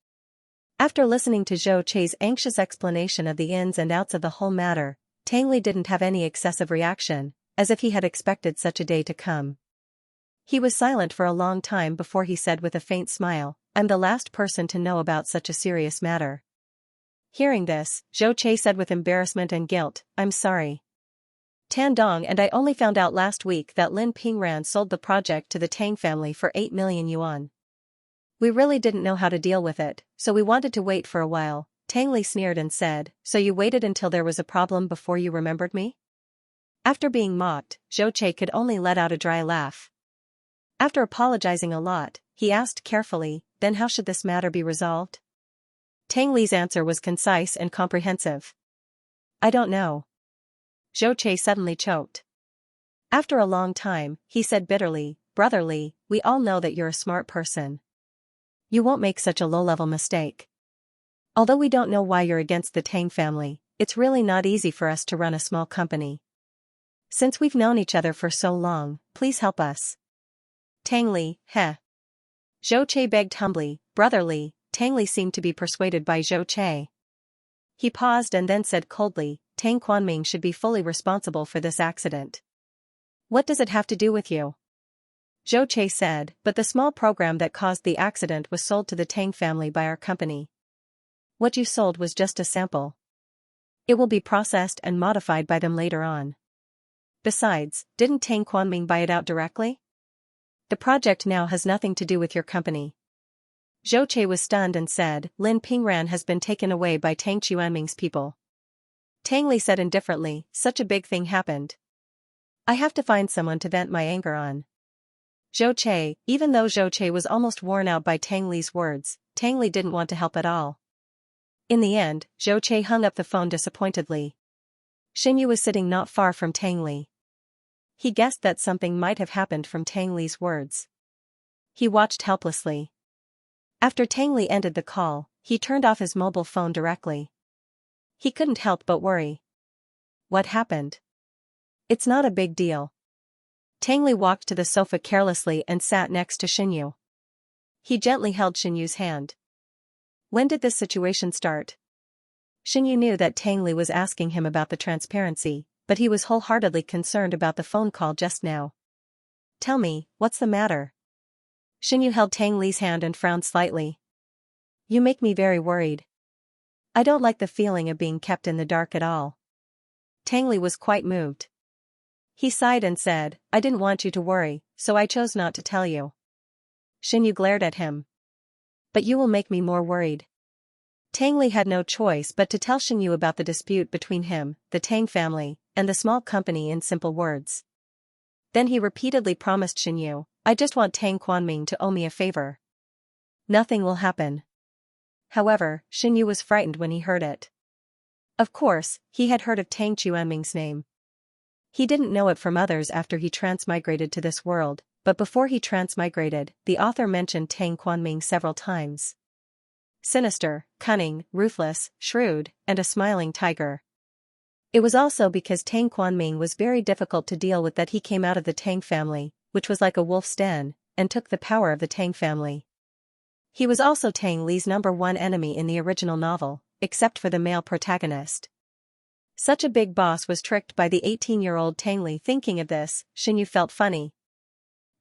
After listening to Xianxia's anxious explanation of the ins and outs of the whole matter, Tang Li didn't have any excessive reaction, as if he had expected such a day to come. He was silent for a long time before he said with a faint smile, "I'm the last person to know about such a serious matter." Hearing this, Xianxia said with embarrassment and guilt, "I'm sorry. Tan Dong and I only found out last week that Lin Pingran sold the project to the Tang family for 8 million yuan. We really didn't know how to deal with it, so we wanted to wait for a while." Tang Li sneered and said, "So you waited until there was a problem before you remembered me?" After being mocked, Xianxia could only let out a dry laugh. After apologizing a lot, he asked carefully, "Then how should this matter be resolved?" Tang Li's answer was concise and comprehensive. "I don't know." Xianxia suddenly choked. After a long time, he said bitterly, "Brother Li, we all know that you're a smart person. You won't make such a low-level mistake. Although we don't know why you're against the Tang family, it's really not easy for us to run a small company. Since we've known each other for so long, please help us." Tang Li, heh. Xianxia begged humbly, "Brother Li." Tang Li seemed to be persuaded by Xianxia. He paused and then said coldly, "Tang Quanming should be fully responsible for this accident. What does it have to do with you?" Xianxia said, "But the small program that caused the accident was sold to the Tang family by our company. What you sold was just a sample. It will be processed and modified by them later on. Besides, didn't Tang Quanming buy it out directly? The project now has nothing to do with your company." Xianxia was stunned and said, "Lin Pingran has been taken away by Tang Quanming's people." Tang Li said indifferently, "Such a big thing happened. I have to find someone to vent my anger on." Xianxia, even though Xianxia was almost worn out by Tang Li's words, Tang Li didn't want to help at all. In the end, Xianxia hung up the phone disappointedly. Xinyu was sitting not far from Tang Li. He guessed that something might have happened from Tang Li's words. He watched helplessly. After Tang Li ended the call, he turned off his mobile phone directly. He couldn't help but worry. What happened? It's not a big deal. Tang Li walked to the sofa carelessly and sat next to Xinyu. He gently held Xinyu's hand. When did this situation start? Xinyu knew that Tang Li was asking him about the transparency, but he was wholeheartedly concerned about the phone call just now. "Tell me, what's the matter?" Xinyu held Tang Li's hand and frowned slightly. "You make me very worried. I don't like the feeling of being kept in the dark at all." Tang Li was quite moved. He sighed and said, "I didn't want you to worry, so I chose not to tell you." Xinyu glared at him. But you will make me more worried. Tang Li had no choice but to tell Xinyu about the dispute between him, the Tang family, and the small company in simple words. Then he repeatedly promised Xinyu, I just want Tang Quanming to owe me a favor. Nothing will happen. However, Xinyu was frightened when he heard it. Of course, he had heard of Tang Quanming's name. He didn't know it from others after he transmigrated to this world, but before he transmigrated, the author mentioned Tang Quanming several times. Sinister, cunning, ruthless, shrewd, and a smiling tiger. It was also because Tang Quanming was very difficult to deal with that he came out of the Tang family, which was like a wolf's den, and took the power of the Tang family. He was also Tang Li's #1 enemy in the original novel, except for the male protagonist. Such a big boss was tricked by the 18-year-old Tang Li. Thinking of this, Xinyu felt funny.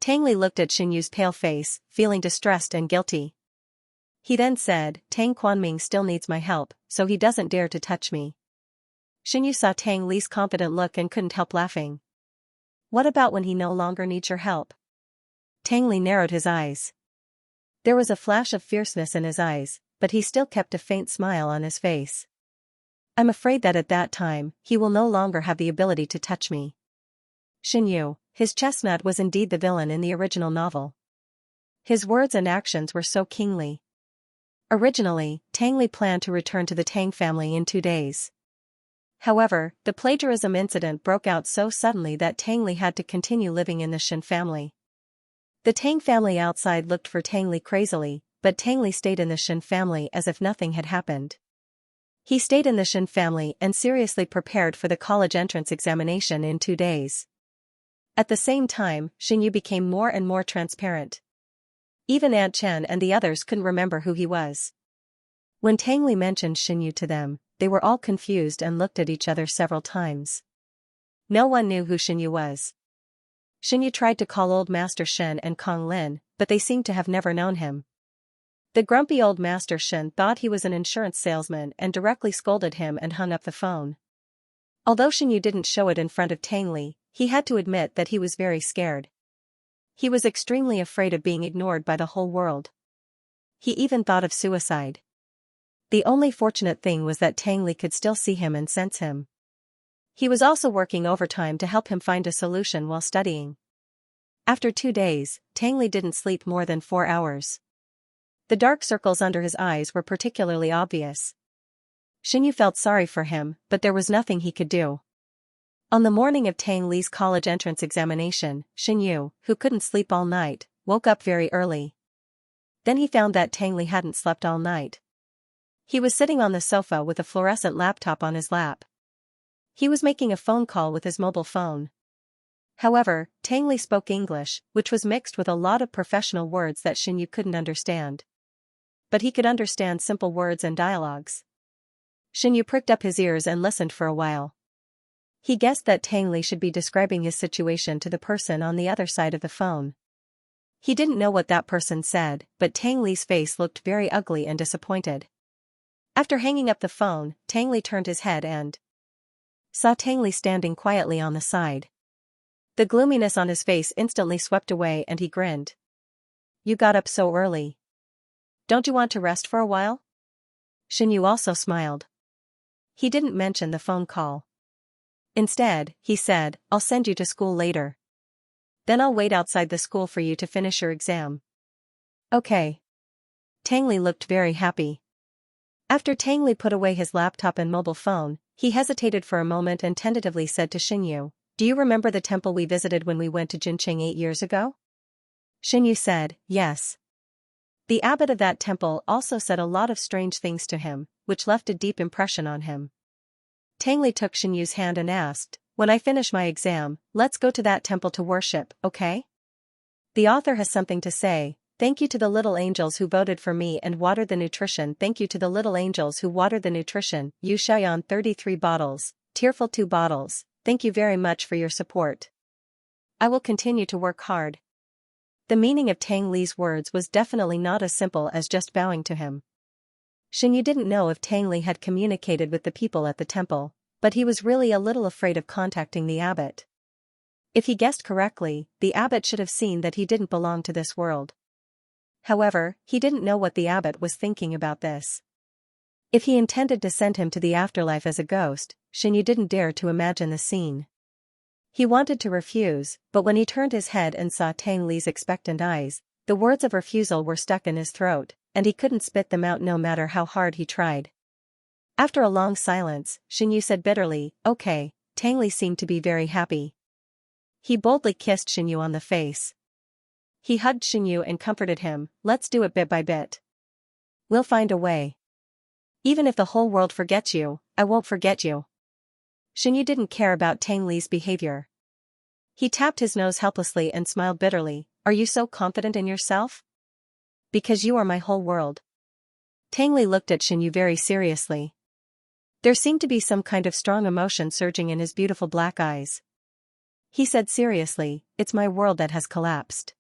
Tang Li looked at Xinyu's pale face, feeling distressed and guilty. He then said, Tang Quanming still needs my help, so he doesn't dare to touch me. Xinyu saw Tang Li's confident look and couldn't help laughing. What about when he no longer needs your help? Tang Li narrowed his eyes. There was a flash of fierceness in his eyes, but he still kept a faint smile on his face. I'm afraid that at that time, he will no longer have the ability to touch me. Xinyu, his chestnut, was indeed the villain in the original novel. His words and actions were so kingly. Originally, Tang Li planned to return to the Tang family in 2 days. However, the plagiarism incident broke out so suddenly that Tang Li had to continue living in the Xin family. The Tang family outside looked for Tang Li crazily, but Tang Li stayed in the Xin family as if nothing had happened. He stayed in the Xin family and seriously prepared for the college entrance examination in 2 days. At the same time, Xinyu became more and more transparent. Even Aunt Chen and the others couldn't remember who he was. When Tang Li mentioned Xinyu to them, they were all confused and looked at each other several times. No one knew who Xinyu was. Xinyu tried to call Old Master Shen and Kong Lin, but they seemed to have never known him. The grumpy Old Master Shen thought he was an insurance salesman and directly scolded him and hung up the phone. Although Xinyu didn't show it in front of Tang Li, he had to admit that he was very scared. He was extremely afraid of being ignored by the whole world. He even thought of suicide. The only fortunate thing was that Tang Li could still see him and sense him. He was also working overtime to help him find a solution while studying. After 2 days, Tang Li didn't sleep more than 4 hours. The dark circles under his eyes were particularly obvious. Xinyu felt sorry for him, but there was nothing he could do. On the morning of Tang Li's college entrance examination, Xinyu, who couldn't sleep all night, woke up very early. Then he found that Tang Li hadn't slept all night. He was sitting on the sofa with a fluorescent laptop on his lap. He was making a phone call with his mobile phone. However, Tang Li spoke English, which was mixed with a lot of professional words that Xinyu couldn't understand. But he could understand simple words and dialogues. Xinyu pricked up his ears and listened for a while. He guessed that Tang Li should be describing his situation to the person on the other side of the phone. He didn't know what that person said, but Tang Li's face looked very ugly and disappointed. After hanging up the phone, Tang Li turned his head and saw Tang Li standing quietly on the side. The gloominess on his face instantly swept away and he grinned. You got up so early. Don't you want to rest for a while? Xinyu also smiled. He didn't mention the phone call. Instead, he said, I'll send you to school later. Then I'll wait outside the school for you to finish your exam. Okay. Tang Li looked very happy. After Tang Li put away his laptop and mobile phone, he hesitated for a moment and tentatively said to Xinyu, Do you remember the temple we visited when we went to Jinqing 8 years ago? Xinyu said, yes. The abbot of that temple also said a lot of strange things to him, which left a deep impression on him. Tang Li took Xinyu's hand and asked, When I finish my exam, let's go to that temple to worship, okay? The author has something to say. Thank you to the little angels who voted for me and watered the nutrition. Thank you to the little angels who watered the nutrition. Yu Xiaoyan 33 bottles, Tearful 2 bottles. Thank you very much for your support. I will continue to work hard. The meaning of Tang Li's words was definitely not as simple as just bowing to him. Xinyu didn't know if Tang Li had communicated with the people at the temple, but he was really a little afraid of contacting the abbot. If he guessed correctly, the abbot should have seen that he didn't belong to this world. However, he didn't know what the abbot was thinking about this. If he intended to send him to the afterlife as a ghost, Xianxia didn't dare to imagine the scene. He wanted to refuse, but when he turned his head and saw Tang Li's expectant eyes, the words of refusal were stuck in his throat, and he couldn't spit them out no matter how hard he tried. After a long silence, Xianxia said bitterly, "Okay." Tang Li seemed to be very happy. He boldly kissed Xianxia on the face. He hugged Xianxia and comforted him, "Let's do it bit by bit. We'll find a way. Even if the whole world forgets you, I won't forget you." Xianxia didn't care about Tang Li's behavior. He tapped his nose helplessly and smiled bitterly, "Are you so confident in yourself? Because you are my whole world." Tang Li looked at Xianxia very seriously. There seemed to be some kind of strong emotion surging in his beautiful black eyes. He said seriously, "It's my world that has collapsed.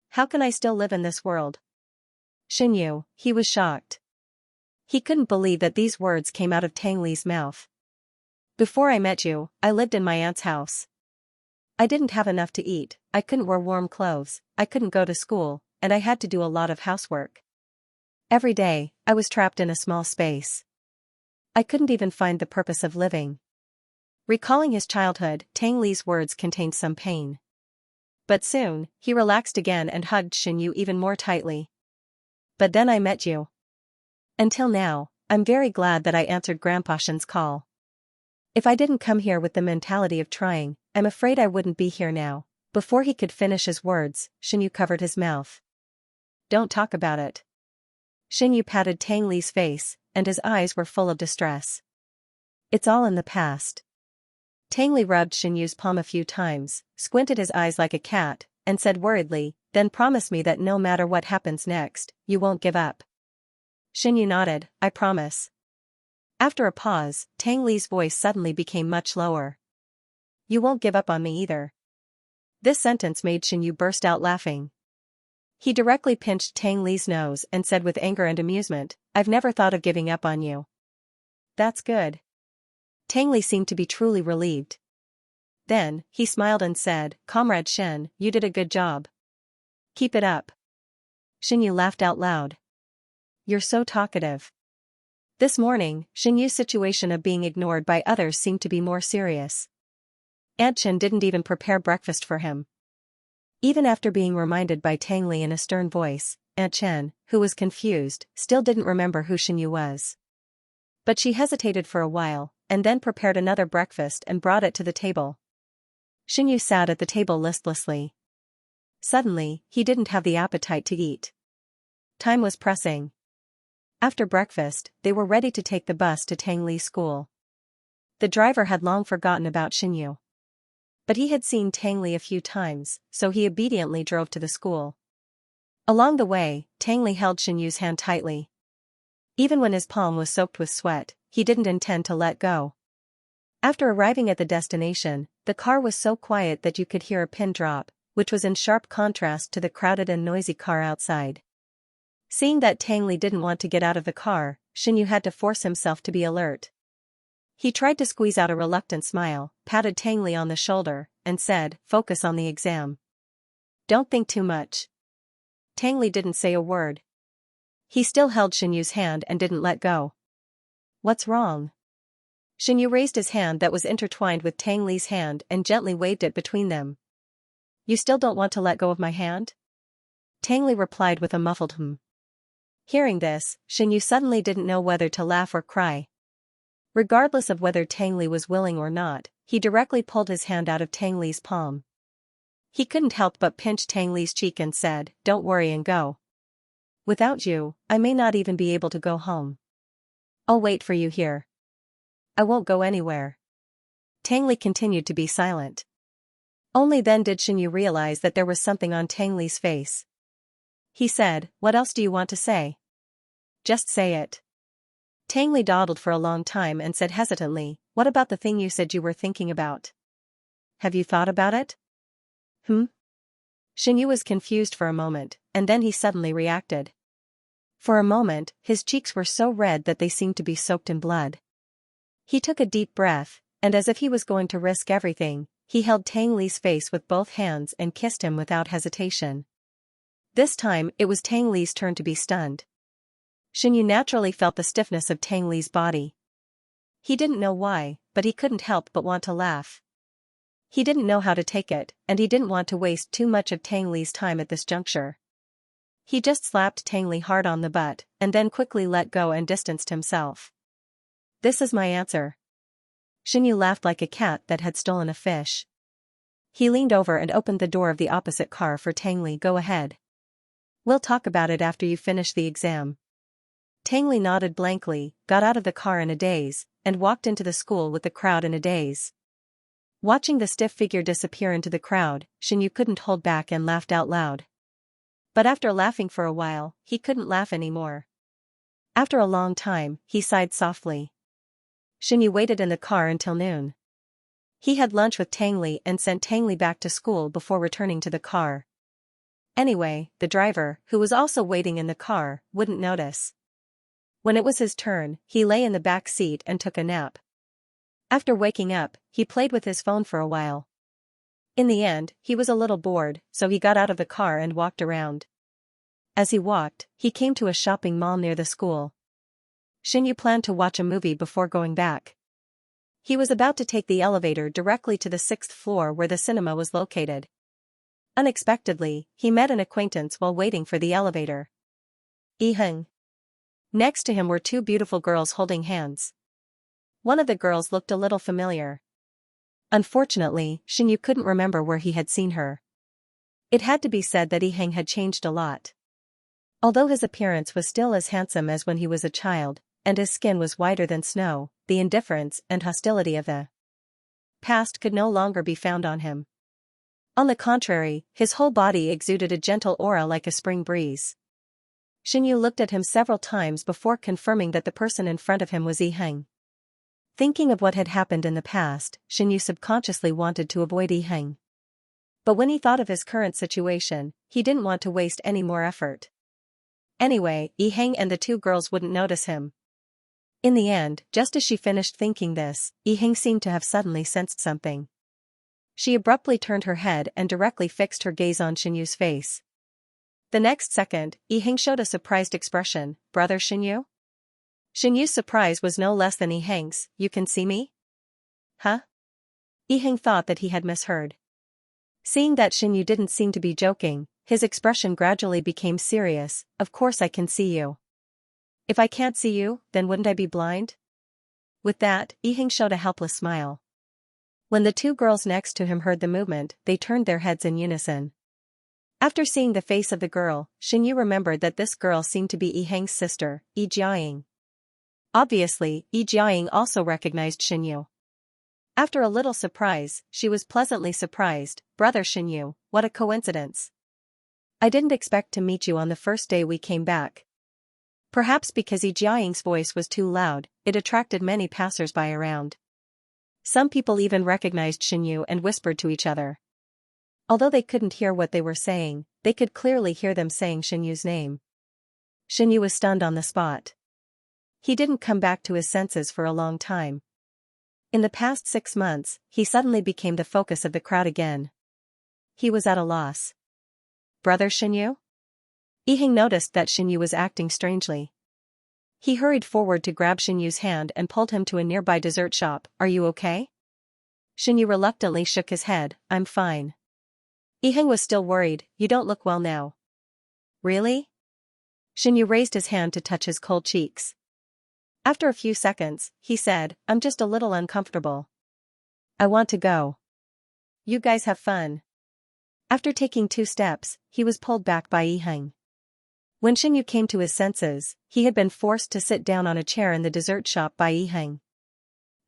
How can I still live in this world?" Xianxia, he was shocked. He couldn't believe that these words came out of Tang Li's mouth. "Before I met you, I lived in my aunt's house. I didn't have enough to eat, I couldn't wear warm clothes, I couldn't go to school, and I had to do a lot of housework. Every day, I was trapped in a small space. I couldn't even find the purpose of living." Recalling his childhood, Tang Li's words contained some pain. But soon, he relaxed again and hugged Xianxia even more tightly. "But then I met you. Until now, I'm very glad that I answered Grandpa Shen's call. If I didn't come here with the mentality of trying, I'm afraid I wouldn't be here now." Before he could finish his words, Xianxia covered his mouth. "Don't talk about it." Xianxia patted Tang Li's face, and his eyes were full of distress. "It's all in the past." Tang Li rubbed Xianxia's palm a few times, squinted his eyes like a cat, and said worriedly, "Then promise me that no matter what happens next, you won't give up." Xianxia nodded, "I promise." After a pause, Tang Li's voice suddenly became much lower. "You won't give up on me either." This sentence made Xianxia burst out laughing. He directly pinched Tang Li's nose and said with anger and amusement, "I've never thought of giving up on you." "That's good." Tang Li seemed to be truly relieved. Then, he smiled and said, "Comrade Shen, you did a good job. Keep it up." Xianxia laughed out loud. "You're so talkative." This morning, Xianxia's situation of being ignored by others seemed to be more serious. Aunt Chen didn't even prepare breakfast for him. Even after being reminded by Tang Li in a stern voice, Aunt Chen, who was confused, still didn't remember who Xianxia was. But she hesitated for a while, and then prepared another breakfast and brought it to the table. Xianxia sat at the table listlessly. Suddenly, he didn't have the appetite to eat. Time was pressing. After breakfast, they were ready to take the bus to Tang Li's school. The driver had long forgotten about Xianxia. But he had seen Tang Li a few times, so he obediently drove to the school. Along the way, Tang Li held Xianxia's hand tightly. Even when his palm was soaked with sweat, he didn't intend to let go. After arriving at the destination, the car was so quiet that you could hear a pin drop, which was in sharp contrast to the crowded and noisy car outside. Seeing that Tang Li didn't want to get out of the car, Xianxia had to force himself to be alert. He tried to squeeze out a reluctant smile, patted Tang Li on the shoulder, and said, "Focus on the exam. Don't think too much." Tang Li didn't say a word. He still held Xianxia's hand and didn't let go. "What's wrong?" Xianxia raised his hand that was intertwined with Tang Li's hand and gently waved it between them. "You still don't want to let go of my hand?" Tang Li replied with a muffled "hmm." Hearing this, Xianxia suddenly didn't know whether to laugh or cry. Regardless of whether Tang Li was willing or not, he directly pulled his hand out of Tang Li's palm. He couldn't help but pinch Tang Li's cheek and said, "Don't worry and go. Without you, I may not even be able to go home. I'll wait for you here. I won't go anywhere." Tang Li continued to be silent. Only then did Xianxia realize that there was something on Tang Li's face. He said, "What else do you want to say? Just say it." Tang Li dawdled for a long time and said hesitantly, "What about the thing you said you were thinking about? Have you thought about it?" Xianxia was confused for a moment, and then he suddenly reacted. For a moment, his cheeks were so red that they seemed to be soaked in blood. He took a deep breath, and as if he was going to risk everything, he held Tang Li's face with both hands and kissed him without hesitation. This time, it was Tang Li's turn to be stunned. Xinyu naturally felt the stiffness of Tang Li's body. He didn't know why, but he couldn't help but want to laugh. He didn't know how to take it, and he didn't want to waste too much of Tang Li's time at this juncture. He just slapped Tang Li hard on the butt, and then quickly let go and distanced himself. This is my answer. Xinyu laughed like a cat that had stolen a fish. He leaned over and opened the door of the opposite car for Tang Li. Go ahead. We'll talk about it after you finish the exam. Tang Li nodded blankly, got out of the car in a daze, and walked into the school with the crowd in a daze. Watching the stiff figure disappear into the crowd, Xinyu couldn't hold back and laughed out loud. But after laughing for a while, he couldn't laugh anymore. After a long time, he sighed softly. Xinyu waited in the car until noon. He had lunch with Tang Li and sent Tang Li back to school before returning to the car. Anyway, the driver, who was also waiting in the car, wouldn't notice. When it was his turn, he lay in the back seat and took a nap. After waking up, he played with his phone for a while. In the end, he was a little bored, so he got out of the car and walked around. As he walked, he came to a shopping mall near the school. Xinyu planned to watch a movie before going back. He was about to take the elevator directly to the 6th floor where the cinema was located. Unexpectedly, he met an acquaintance while waiting for the elevator. Yiheng. Next to him were two beautiful girls holding hands. One of the girls looked a little familiar. Unfortunately, Xinyu couldn't remember where he had seen her. It had to be said that Yiheng had changed a lot. Although his appearance was still as handsome as when he was a child, and his skin was whiter than snow, the indifference and hostility of the past could no longer be found on him. On the contrary, his whole body exuded a gentle aura like a spring breeze. Xinyu looked at him several times before confirming that the person in front of him was Yiheng. Thinking of what had happened in the past, Xinyu subconsciously wanted to avoid Yiheng. But when he thought of his current situation, he didn't want to waste any more effort. Anyway, Yiheng and the two girls wouldn't notice him. In the end, just as she finished thinking this, Yiheng seemed to have suddenly sensed something. She abruptly turned her head and directly fixed her gaze on Xinyu's face. The next second, Yiheng showed a surprised expression. Brother Xinyu? Xinyu's surprise was no less than Yiheng's. You can see me? Huh? Yiheng thought that he had misheard. Seeing that Xinyu didn't seem to be joking, his expression gradually became serious. Of course I can see you. If I can't see you, then wouldn't I be blind? With that, Yiheng showed a helpless smile. When the two girls next to him heard the movement, they turned their heads in unison. After seeing the face of the girl, Xinyu remembered that this girl seemed to be Yiheng's sister, Yi Jiaying. Obviously, Yi Jiaying also recognized Xinyu. After a little surprise, she was pleasantly surprised. Brother Xinyu, what a coincidence. I didn't expect to meet you on the first day we came back. Perhaps because Yi Jiaying's voice was too loud, it attracted many passers-by around. Some people even recognized Xinyu and whispered to each other. Although they couldn't hear what they were saying, they could clearly hear them saying Xinyu's name. Xinyu was stunned on the spot. He didn't come back to his senses for a long time. In the past 6 months, he suddenly became the focus of the crowd again. He was at a loss. Brother Xinyu? Yiheng noticed that Xinyu was acting strangely. He hurried forward to grab Xinyu's hand and pulled him to a nearby dessert shop. Are you okay? Xinyu reluctantly shook his head. I'm fine. Yiheng was still worried. You don't look well now. Really? Xinyu raised his hand to touch his cold cheeks. After a few seconds, he said, I'm just a little uncomfortable. I want to go. You guys have fun. After taking 2 steps, he was pulled back by Yiheng. When Xinyu came to his senses, he had been forced to sit down on a chair in the dessert shop by Yiheng.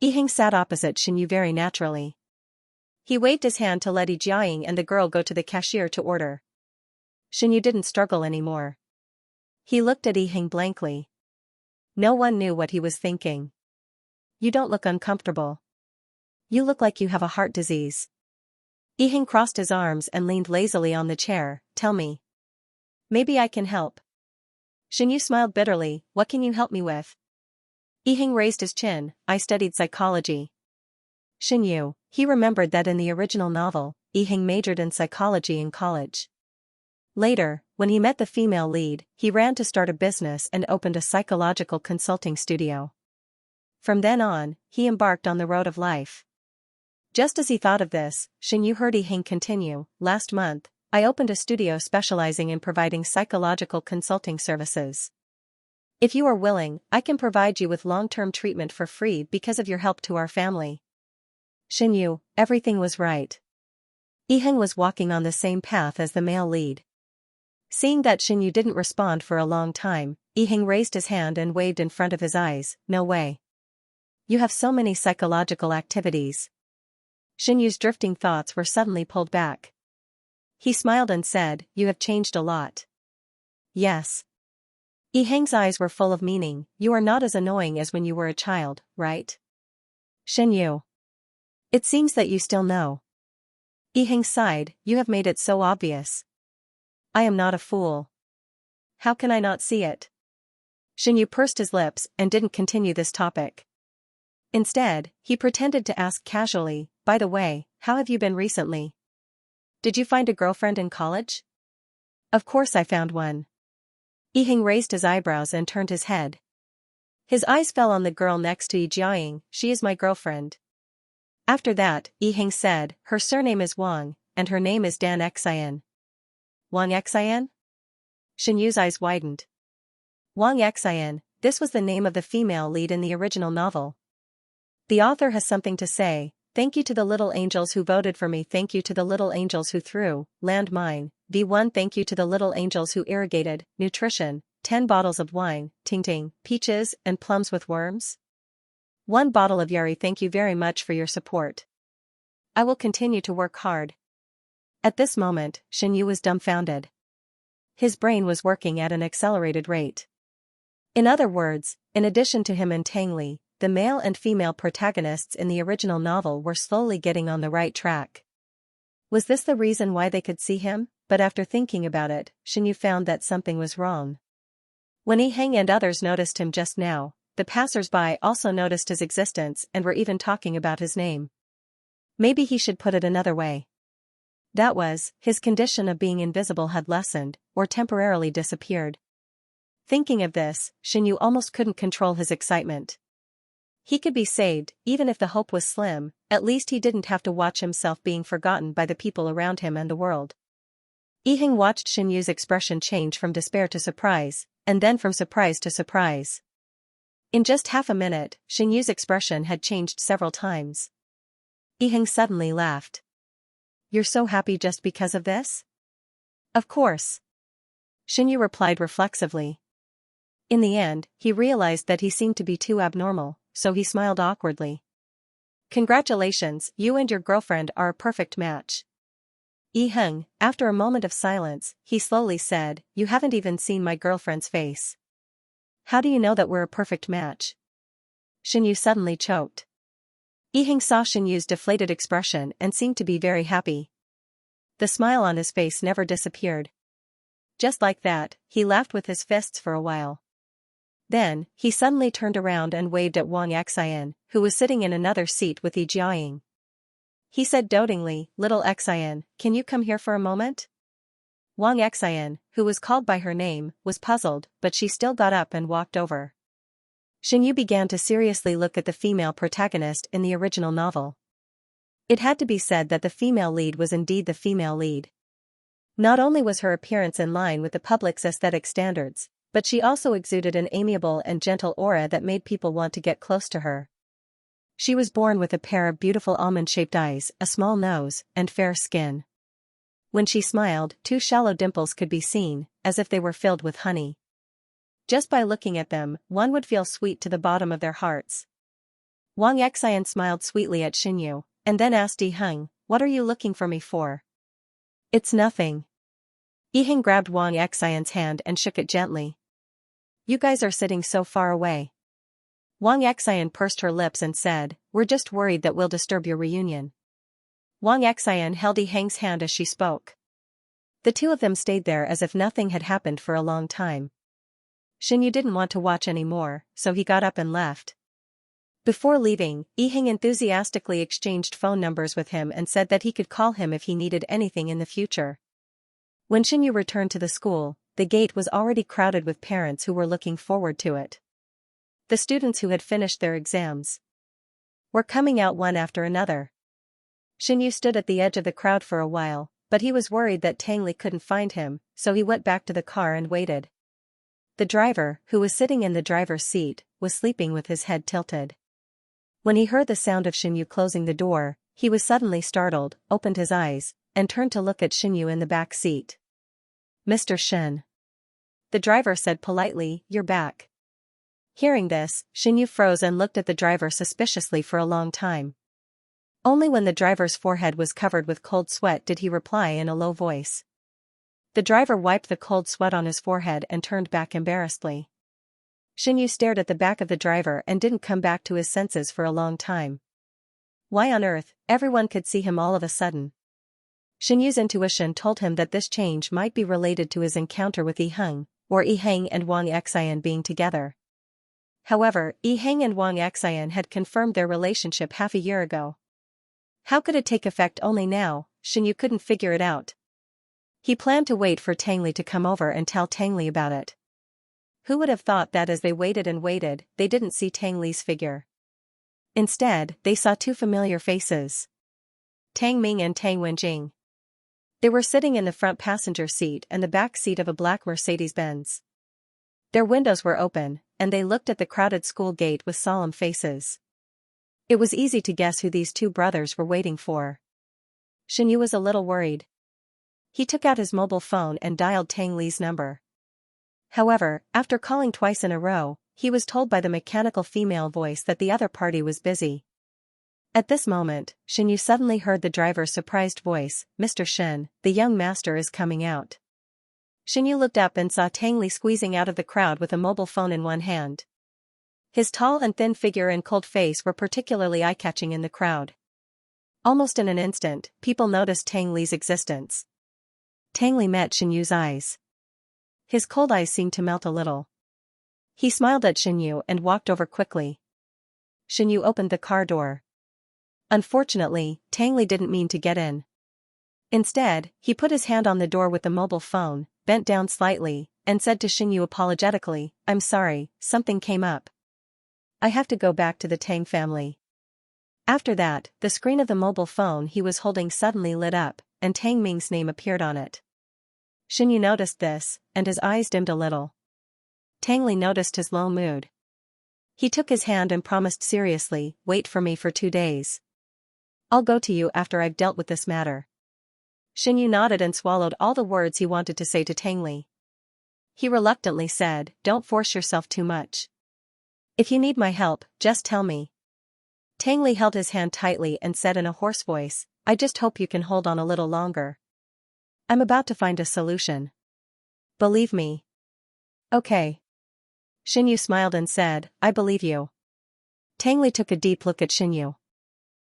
Yiheng sat opposite Xinyu very naturally. He waved his hand to let Yi Jiaying and the girl go to the cashier to order. Xinyu didn't struggle anymore. He looked at Yiheng blankly. No one knew what he was thinking. You don't look uncomfortable. You look like you have a heart disease. Yiheng crossed his arms and leaned lazily on the chair. Tell me. Maybe I can help. Xinyu smiled bitterly. What can you help me with? Yiheng raised his chin. I studied psychology. Xinyu, he remembered that in the original novel, Yiheng majored in psychology in college. Later, when he met the female lead, he ran to start a business and opened a psychological consulting studio. From then on, he embarked on the road of life. Just as he thought of this, Xianyu heard Yiheng continue, "Last month, I opened a studio specializing in providing psychological consulting services. If you are willing, I can provide you with long-term treatment for free because of your help to our family." Xianyu, everything was right. Yiheng was walking on the same path as the male lead. Seeing that Xianyu didn't respond for a long time, Yiheng raised his hand and waved in front of his eyes, "No way. You have so many psychological activities." Xianyu's drifting thoughts were suddenly pulled back. He smiled and said, "You have changed a lot." "Yes." Yiheng's eyes were full of meaning. "You are not as annoying as when you were a child, right?" "Xianyu. It seems that you still know." Yiheng sighed, "You have made it so obvious. I am not a fool. How can I not see it?" Xianyu pursed his lips and didn't continue this topic. Instead, he pretended to ask casually, "By the way, how have you been recently? Did you find a girlfriend in college?" "Of course I found one." Yiheng raised his eyebrows and turned his head. His eyes fell on the girl next to Yijiaoying. "She is my girlfriend." After that, Yiheng said, "Her surname is Wang, and her name is Dan Xian." "Wang Xian?" Xianyu's eyes widened. Wang Xian, this was the name of the female lead in the original novel. The author has something to say. "Thank you to the little angels who voted for me. Thank you to the little angels who threw land mine. V1 Thank you to the little angels who irrigated nutrition 10 bottles of wine, ting peaches and plums with worms. 1 bottle of Yari. Thank you very much for your support. I will continue to work hard." At this moment, Xianyu was dumbfounded. His brain was working at an accelerated rate. In other words, in addition to him and Tang Li, the male and female protagonists in the original novel were slowly getting on the right track. Was this the reason why they could see him? But after thinking about it, Xianyu found that something was wrong. When Yiheng and others noticed him just now, the passers-by also noticed his existence and were even talking about his name. Maybe he should put it another way. That was, his condition of being invisible had lessened, or temporarily disappeared. Thinking of this, Xianyu almost couldn't control his excitement. He could be saved, even if the hope was slim. At least he didn't have to watch himself being forgotten by the people around him and the world. Yiheng watched Xianyu's expression change from despair to surprise, and then from surprise to surprise. In just half a minute, Xianyu's expression had changed several times. Yiheng suddenly laughed. "You're so happy just because of this?" "Of course." Xianyu replied reflexively. In the end, he realized that he seemed to be too abnormal, so he smiled awkwardly. "Congratulations, you and your girlfriend are a perfect match." Yiheng, after a moment of silence, he slowly said, "You haven't even seen my girlfriend's face. How do you know that we're a perfect match?" Xianyu suddenly choked. Yiheng saw Xianyu's deflated expression and seemed to be very happy. The smile on his face never disappeared. Just like that, he laughed with his fists for a while. Then, he suddenly turned around and waved at Wang Xian, who was sitting in another seat with Yijiaoying. He said dotingly, "Little Xian, can you come here for a moment?" Wang Xian, who was called by her name, was puzzled, but she still got up and walked over. Xianyu began to seriously look at the female protagonist in the original novel. It had to be said that the female lead was indeed the female lead. Not only was her appearance in line with the public's aesthetic standards, but she also exuded an amiable and gentle aura that made people want to get close to her. She was born with a pair of beautiful almond-shaped eyes, a small nose, and fair skin. When she smiled, 2 shallow dimples could be seen, as if they were filled with honey. Just by looking at them, one would feel sweet to the bottom of their hearts. Wang Xian smiled sweetly at Xianyu, and then asked Yiheng, "What are you looking for me for?" "It's nothing." Yiheng grabbed Wang Xian's hand and shook it gently. "You guys are sitting so far away." Wang Xian pursed her lips and said, "We're just worried that we'll disturb your reunion." Wang Xian held Yiheng's hand as she spoke. The two of them stayed there as if nothing had happened for a long time. Xianyu didn't want to watch anymore, so he got up and left. Before leaving, Yiheng enthusiastically exchanged phone numbers with him and said that he could call him if he needed anything in the future. When Xinyu returned to the school, the gate was already crowded with parents who were looking forward to it. The students who had finished their exams were coming out one after another. Xinyu stood at the edge of the crowd for a while, but he was worried that Tang Li couldn't find him, so he went back to the car and waited. The driver, who was sitting in the driver's seat, was sleeping with his head tilted. When he heard the sound of Xinyu closing the door, he was suddenly startled, opened his eyes, and turned to look at Xinyu in the back seat. "Mr. Shen." The driver said politely, "You're back." Hearing this, Xinyu froze and looked at the driver suspiciously for a long time. Only when the driver's forehead was covered with cold sweat did he reply in a low voice. The driver wiped the cold sweat on his forehead and turned back embarrassedly. Xinyu stared at the back of the driver and didn't come back to his senses for a long time. Why on earth, everyone could see him all of a sudden? Xinyu's intuition told him that this change might be related to his encounter with Yi Heng, or Yi Heng and Wang Xian being together. However, Yi Heng and Wang Xian had confirmed their relationship half a year ago. How could it take effect only now? Xinyu couldn't figure it out. He planned to wait for Tang Li to come over and tell Tang Li about it. Who would have thought that as they waited and waited, they didn't see Tang Li's figure. Instead, they saw two familiar faces. Tang Ming and Tang Wenjing. They were sitting in the front passenger seat and the back seat of a black Mercedes-Benz. Their windows were open, and they looked at the crowded school gate with solemn faces. It was easy to guess who these two brothers were waiting for. Xinyu was a little worried. He took out his mobile phone and dialed Tang Li's number. However, after calling twice in a row, he was told by the mechanical female voice that the other party was busy. At this moment, Xinyu suddenly heard the driver's surprised voice, "Mr. Shen, the young master is coming out." Xinyu looked up and saw Tang Li squeezing out of the crowd with a mobile phone in one hand. His tall and thin figure and cold face were particularly eye-catching in the crowd. Almost in an instant, people noticed Tang Li's existence. Tang Li met Xinyu's eyes. His cold eyes seemed to melt a little. He smiled at Xinyu and walked over quickly. Xinyu opened the car door. Unfortunately, Tang Li didn't mean to get in. Instead, he put his hand on the door with the mobile phone, bent down slightly, and said to Xinyu apologetically, "I'm sorry, something came up. I have to go back to the Tang family." After that, the screen of the mobile phone he was holding suddenly lit up, and Tang Ming's name appeared on it. Xinyu noticed this, and his eyes dimmed a little. Tang Li noticed his low mood. He took his hand and promised seriously, "Wait for me for 2 days. I'll go to you after I've dealt with this matter." Xinyu nodded and swallowed all the words he wanted to say to Tang Li. He reluctantly said, "Don't force yourself too much. If you need my help, just tell me." Tang Li held his hand tightly and said in a hoarse voice, "I just hope you can hold on a little longer. I'm about to find a solution. Believe me." "Okay." Xinyu smiled and said, "I believe you." Tang Li took a deep look at Xinyu.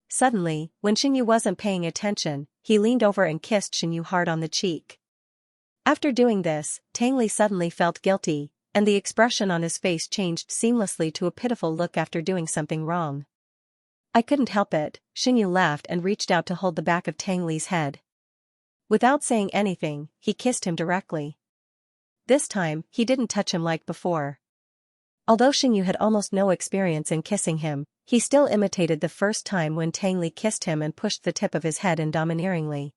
Suddenly, when Xinyu wasn't paying attention, he leaned over and kissed Xinyu hard on the cheek. After doing this, Tang Li suddenly felt guilty, and the expression on his face changed seamlessly to a pitiful look after doing something wrong. "I couldn't help it," Xinyu laughed and reached out to hold the back of Tang Li's head. Without saying anything, he kissed him directly. This time, he didn't touch him like before. Although Xinyu had almost no experience in kissing him, he still imitated the first time when Tang Li kissed him and pushed the tip of his head in domineeringly.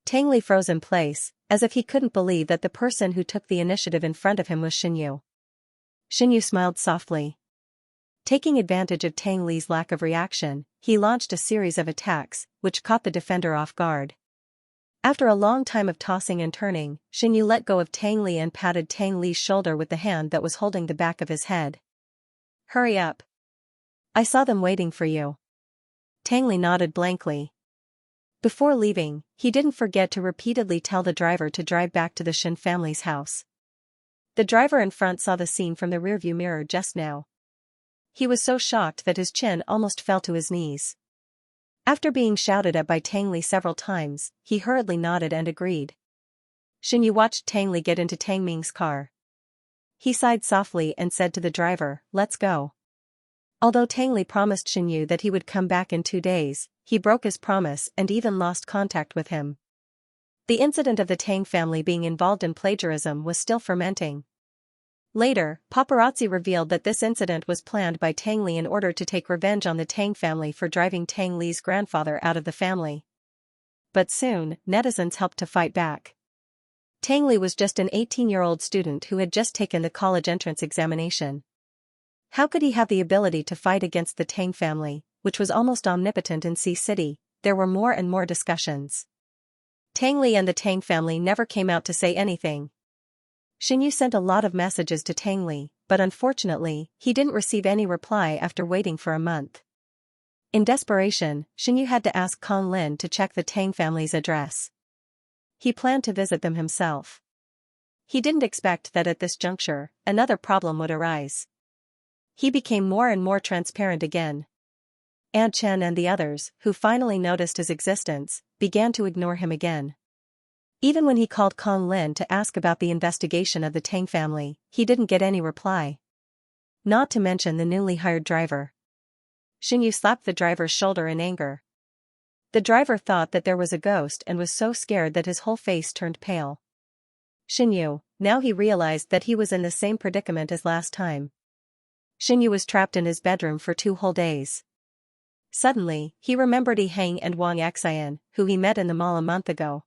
Tang Li froze in place, as if he couldn't believe that the person who took the initiative in front of him was Xinyu. Xinyu smiled softly. Taking advantage of Tang Li's lack of reaction, he launched a series of attacks, which caught the defender off guard. After a long time of tossing and turning, Xinyu let go of Tang Li and patted Tang Li's shoulder with the hand that was holding the back of his head. "Hurry up. I saw them waiting for you." Tang Li nodded blankly. Before leaving, he didn't forget to repeatedly tell the driver to drive back to the Shen family's house. The driver in front saw the scene from the rearview mirror just now. He was so shocked that his chin almost fell to his knees. After being shouted at by Tang Li several times, he hurriedly nodded and agreed. Xinyu watched Tang Li get into Tang Ming's car. He sighed softly and said to the driver, "Let's go." Although Tang Li promised Xinyu that he would come back in 2 days, he broke his promise and even lost contact with him. The incident of the Tang family being involved in plagiarism was still fermenting. Later, paparazzi revealed that this incident was planned by Tang Li in order to take revenge on the Tang family for driving Tang Li's grandfather out of the family. But soon, netizens helped to fight back. Tang Li was just an 18-year-old student who had just taken the college entrance examination. How could he have the ability to fight against the Tang family, which was almost omnipotent in Sea City? There were more and more discussions. Tang Li and the Tang family never came out to say anything. Xianxia sent a lot of messages to Tang Li, but unfortunately, he didn't receive any reply after waiting for a month. In desperation, Xianxia had to ask Kong Lin to check the Tang family's address. He planned to visit them himself. He didn't expect that at this juncture, another problem would arise. He became more and more transparent again. Aunt Chen and the others, who finally noticed his existence, began to ignore him again. Even when he called Kong Lin to ask about the investigation of the Tang family, he didn't get any reply. Not to mention the newly hired driver. Xianxia slapped the driver's shoulder in anger. The driver thought that there was a ghost and was so scared that his whole face turned pale. Xianxia, now he realized that he was in the same predicament as last time. Xianxia was trapped in his bedroom for 2 whole days. Suddenly, he remembered Yi Heng and Wang Xian, who he met in the mall a month ago.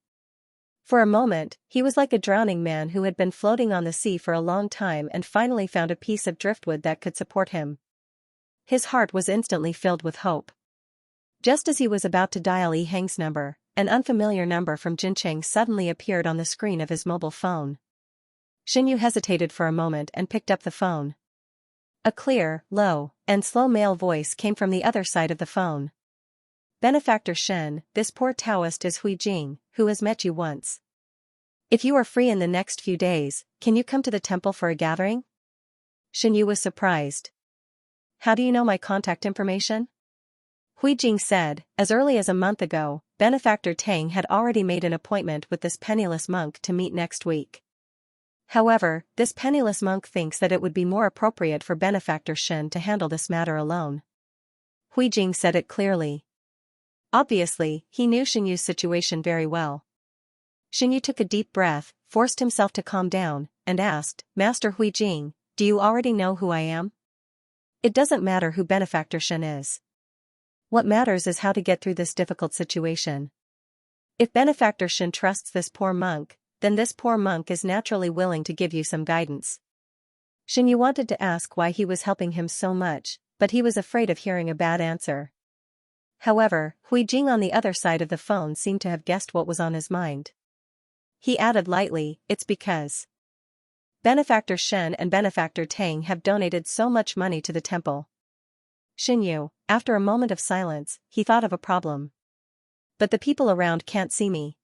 For a moment, he was like a drowning man who had been floating on the sea for a long time and finally found a piece of driftwood that could support him. His heart was instantly filled with hope. Just as he was about to dial Yi Heng's number, an unfamiliar number from Jincheng suddenly appeared on the screen of his mobile phone. Xianxia hesitated for a moment and picked up the phone. A clear, low, and slow male voice came from the other side of the phone. Benefactor Shen, this poor Taoist is Hui Jing, who has met you once. If you are free in the next few days, can you come to the temple for a gathering? Xianxia was surprised. How do you know my contact information? Hui Jing said, as early as a month ago, Benefactor Tang had already made an appointment with this penniless monk to meet next week. However, this penniless monk thinks that it would be more appropriate for Benefactor Shen to handle this matter alone. Hui Jing said it clearly. Obviously, he knew Xianxia's situation very well. Xianxia took a deep breath, forced himself to calm down, and asked, Master Hui Jing, do you already know who I am? It doesn't matter who Benefactor Shen is. What matters is how to get through this difficult situation. If Benefactor Shen trusts this poor monk, then this poor monk is naturally willing to give you some guidance. Xianxia wanted to ask why he was helping him so much, but he was afraid of hearing a bad answer. However, Hui Jing on the other side of the phone seemed to have guessed what was on his mind. He added lightly, it's because Benefactor Shen and Benefactor Tang have donated so much money to the temple. Xianxia, after a moment of silence, he thought of a problem. But the people around can't see me.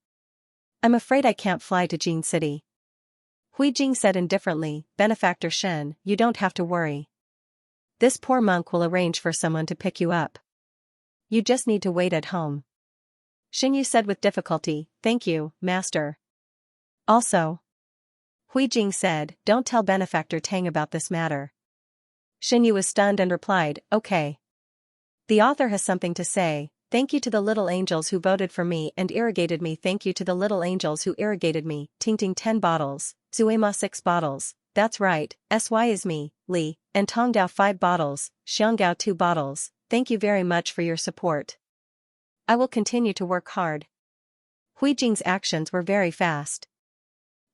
I'm afraid I can't fly to Jin City. Hui Jing said indifferently, Benefactor Shen, you don't have to worry. This poor monk will arrange for someone to pick you up. You just need to wait at home. Xianxia said with difficulty, thank you, master. Also, Hui Jing said, don't tell Benefactor Tang about this matter. Xianxia was stunned and replied, okay. The author has something to say. Thank you to the little angels who voted for me and irrigated me. Thank you to the little angels who irrigated me. Tingting 10 bottles, Zuema 6 bottles, that's right, Sy is me, Li, and Tongdao 5 bottles, Xianggao 2 bottles, thank you very much for your support. I will continue to work hard. Hui Jing's actions were very fast.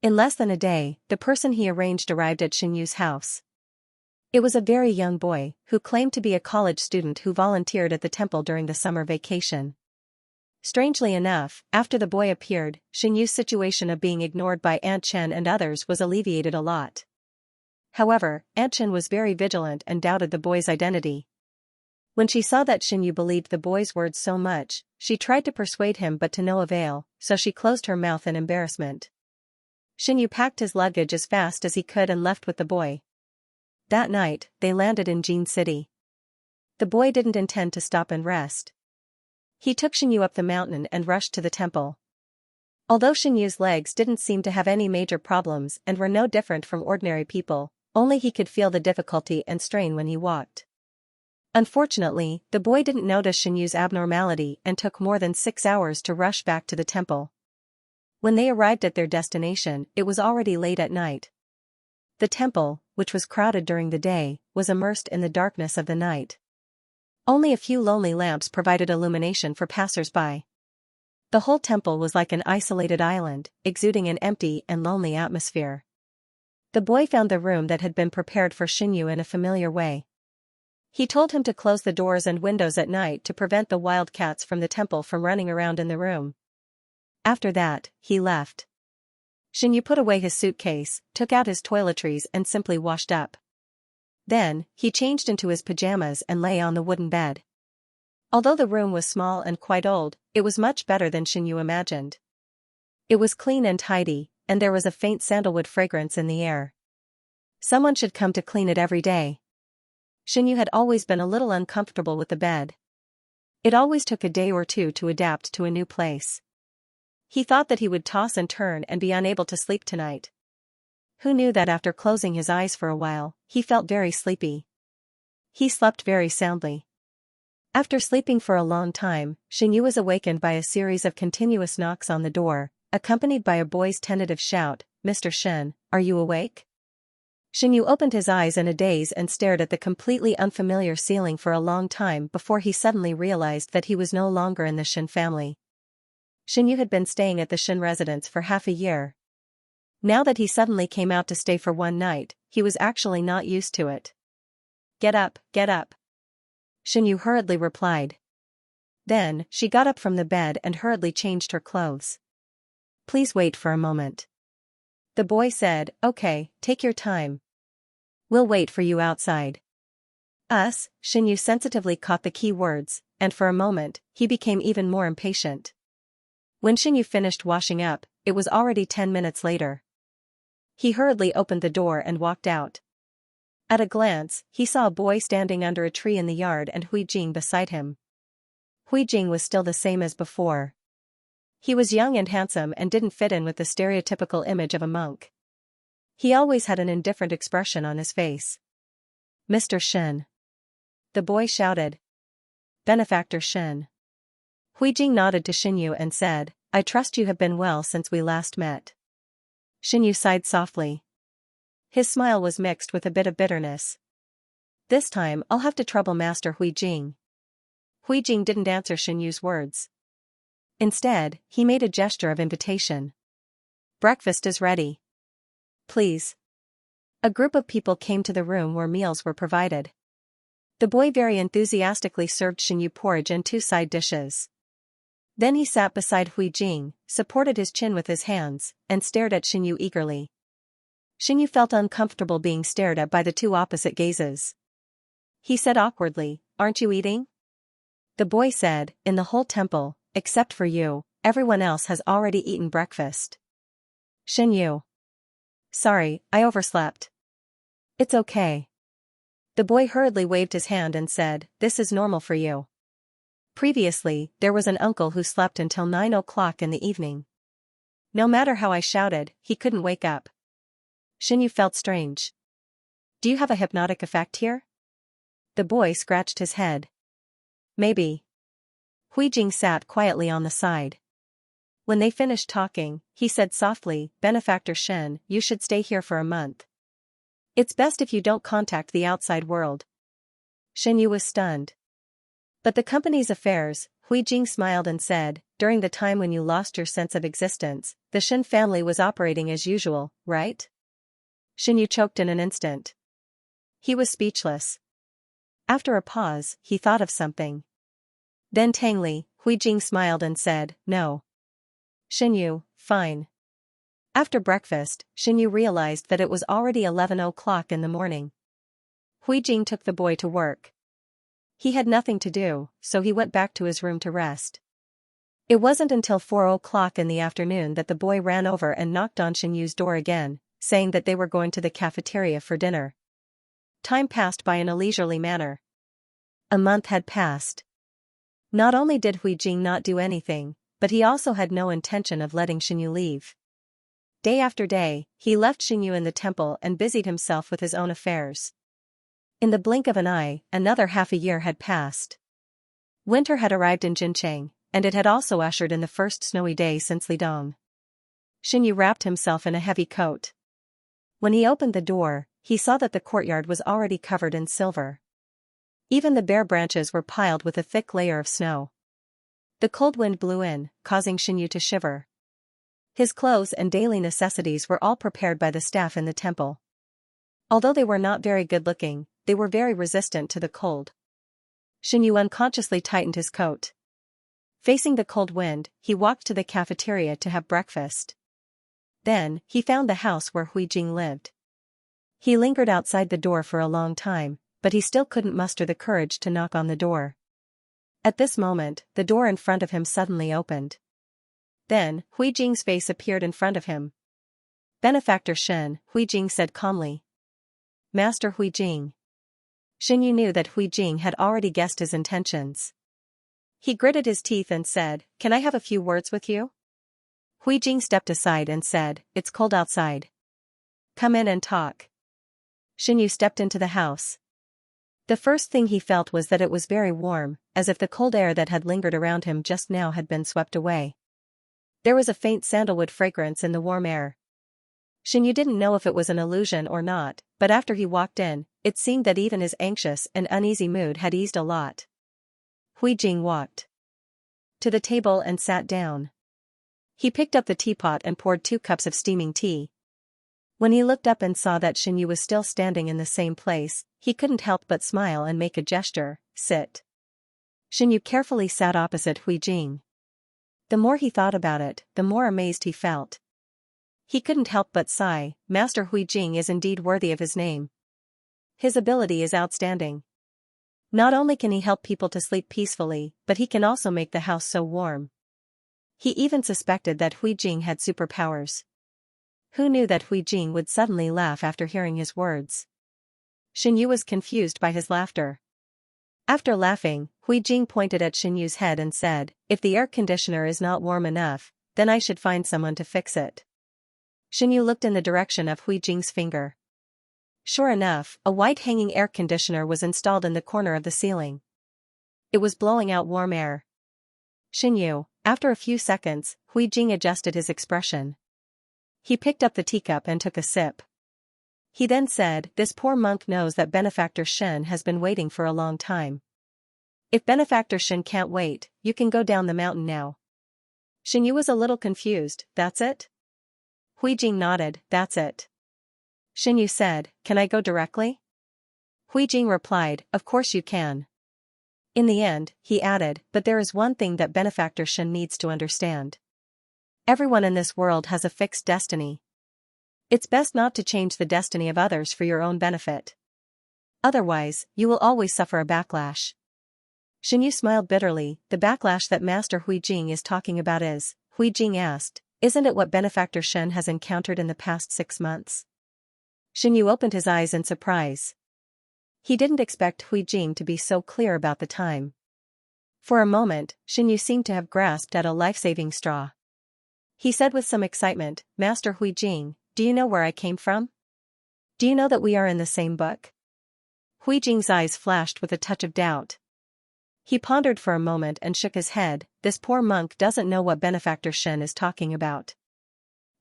In less than a day, the person he arranged arrived at Xianxu's house. It was a very young boy, who claimed to be a college student who volunteered at the temple during the summer vacation. Strangely enough, after the boy appeared, Xianxu's situation of being ignored by Aunt Chen and others was alleviated a lot. However, Aunt Chen was very vigilant and doubted the boy's identity. When she saw that Xianxu believed the boy's words so much, she tried to persuade him but to no avail, so she closed her mouth in embarrassment. Xianxu packed his luggage as fast as he could and left with the boy. That night, they landed in Jin City. The boy didn't intend to stop and rest. He took Xianxu up the mountain and rushed to the temple. Although Xianxu's legs didn't seem to have any major problems and were no different from ordinary people, only he could feel the difficulty and strain when he walked. Unfortunately, the boy didn't notice Xianxu's abnormality and took more than 6 hours to rush back to the temple. When they arrived at their destination, it was already late at night. The temple, which was crowded during the day, was immersed in the darkness of the night. Only a few lonely lamps provided illumination for passers-by. The whole temple was like an isolated island, exuding an empty and lonely atmosphere. The boy found the room that had been prepared for Xianyu in a familiar way. He told him to close the doors and windows at night to prevent the wild cats from the temple from running around in the room. After that, he left. Xianyu put away his suitcase, took out his toiletries and simply washed up. Then, he changed into his pajamas and lay on the wooden bed. Although the room was small and quite old, it was much better than Xianyu imagined. It was clean and tidy, and there was a faint sandalwood fragrance in the air. Someone should come to clean it every day. Xianyu had always been a little uncomfortable with the bed. It always took a day or two to adapt to a new place. He thought that he would toss and turn and be unable to sleep tonight. Who knew that after closing his eyes for a while, he felt very sleepy. He slept very soundly. After sleeping for a long time, Xianyu was awakened by a series of continuous knocks on the door, accompanied by a boy's tentative shout, "Mr. Shen, are you awake?" Xianyu opened his eyes in a daze and stared at the completely unfamiliar ceiling for a long time before he suddenly realized that he was no longer in the Shen family. Xianyu had been staying at the Shen residence for half a year. Now that he suddenly came out to stay for one night, he was actually not used to it. Get up, get up," Xianyu hurriedly replied. Then, she got up from the bed and hurriedly changed her clothes. "Please wait for a moment." The boy said, "Okay, take your time. We'll wait for you outside." Us, Xianyu sensitively caught the key words, and for a moment, he became even more impatient. When Xianyu finished washing up, it was already 10 minutes later. He hurriedly opened the door and walked out. At a glance, he saw a boy standing under a tree in the yard and Huijing beside him. Huijing was still the same as before. He was young and handsome and didn't fit in with the stereotypical image of a monk. He always had an indifferent expression on his face. "Mr. Shen," the boy shouted. "Benefactor Shen." Huijing nodded to Xianyu and said, "I trust you have been well since we last met." Xianyu sighed softly. His smile was mixed with a bit of bitterness. "This time I'll have to trouble Master Huijing." Huijing didn't answer Xianyu's words. Instead, he made a gesture of invitation. "Breakfast is ready. Please." A group of people came to the room where meals were provided. The boy very enthusiastically served Xianyu porridge and 2 side dishes. Then he sat beside Huijing, supported his chin with his hands, and stared at Xianyu eagerly. Xianyu felt uncomfortable being stared at by the 2 opposite gazes. He said awkwardly, "Aren't you eating?" The boy said, "In the whole temple, except for you, everyone else has already eaten breakfast." Xianyu. "Sorry, I overslept." "It's okay." The boy hurriedly waved his hand and said, "This is normal for you." Previously, there was an uncle who slept until 9 o'clock in the evening. No matter how I shouted, he couldn't wake up. Xianyu felt strange. "Do you have a hypnotic effect here?" The boy scratched his head. "Maybe." Huijing sat quietly on the side. When they finished talking, he said softly, "Benefactor Shen, you should stay here for a month. It's best if you don't contact the outside world." Xianyu was stunned. "But the company's affairs," Huijing smiled and said, "during the time when you lost your sense of existence, the Shen family was operating as usual, right?" Xianyu choked in an instant. He was speechless. After a pause, he thought of something. Then tangly, Huijing smiled and said, "No." Xianyu, "Fine." After breakfast, Xianyu realized that it was already 11 o'clock in the morning. Huijing took the boy to work. He had nothing to do, so he went back to his room to rest. It wasn't until 4 o'clock in the afternoon that the boy ran over and knocked on Xianyu's door again, saying that they were going to the cafeteria for dinner. Time passed by in a leisurely manner. A month had passed. Not only did Huijing not do anything, but he also had no intention of letting Xianyu leave. Day after day, he left Xianyu in the temple and busied himself with his own affairs. In the blink of an eye, another half a year had passed. Winter had arrived in Jincheng, and it had also ushered in the first snowy day since Lidong. Xinyu wrapped himself in a heavy coat. When he opened the door, he saw that the courtyard was already covered in silver. Even the bare branches were piled with a thick layer of snow. The cold wind blew in, causing Xinyu to shiver. His clothes and daily necessities were all prepared by the staff in the temple. Although they were not very good-looking, they were very resistant to the cold. Xinyu unconsciously tightened his coat. Facing the cold wind, he walked to the cafeteria to have breakfast. Then, he found the house where Huijing lived. He lingered outside the door for a long time, but he still couldn't muster the courage to knock on the door. At this moment, the door in front of him suddenly opened. Then, Huijing's face appeared in front of him. "Benefactor Shen," Huijing said calmly. "Master Huijing." Xinyu knew that Huijing had already guessed his intentions. He gritted his teeth and said, "Can I have a few words with you?" Huijing stepped aside and said, "It's cold outside. Come in and talk." Xinyu stepped into the house. The first thing he felt was that it was very warm, as if the cold air that had lingered around him just now had been swept away. There was a faint sandalwood fragrance in the warm air. Xinyu didn't know if it was an illusion or not, but after he walked in, it seemed that even his anxious and uneasy mood had eased a lot. Huijing walked to the table and sat down. He picked up the teapot and poured 2 cups of steaming tea. When he looked up and saw that Xinyu was still standing in the same place, he couldn't help but smile and make a gesture, "Sit." Xinyu carefully sat opposite Huijing. The more he thought about it, the more amazed he felt. He couldn't help but sigh, Master Huijing is indeed worthy of his name. His ability is outstanding. Not only can he help people to sleep peacefully, but he can also make the house so warm. He even suspected that Huijing had superpowers. Who knew that Huijing would suddenly laugh after hearing his words? Xinyu was confused by his laughter. After laughing, Huijing pointed at Xinyu's head and said, "If the air conditioner is not warm enough, then I should find someone to fix it." Xinyu looked in the direction of Huijing's finger. Sure enough, a white hanging air conditioner was installed in the corner of the ceiling. It was blowing out warm air. Xinyu, after a few seconds, Huijing adjusted his expression. He picked up the teacup and took a sip. He then said, "This poor monk knows that Benefactor Shen has been waiting for a long time. If Benefactor Shen can't wait, you can go down the mountain now." Xinyu was a little confused, "That's it?" Huijing nodded, "That's it." Xinyu said, "Can I go directly?" Huijing replied, "Of course you can." In the end, he added, "But there is one thing that Benefactor Shen needs to understand. Everyone in this world has a fixed destiny. It's best not to change the destiny of others for your own benefit. Otherwise, you will always suffer a backlash." Xinyu smiled bitterly. "The backlash that Master Huijing is talking about is," Huijing asked, "isn't it what Benefactor Shen has encountered in the past 6 months?" Xinyu opened his eyes in surprise. He didn't expect Huijing to be so clear about the time. For a moment, Xinyu seemed to have grasped at a life-saving straw. He said with some excitement, "Master Huijing, do you know where I came from? Do you know that we are in the same book?" Huijing's eyes flashed with a touch of doubt. He pondered for a moment and shook his head. This poor monk doesn't know what Benefactor Shen is talking about.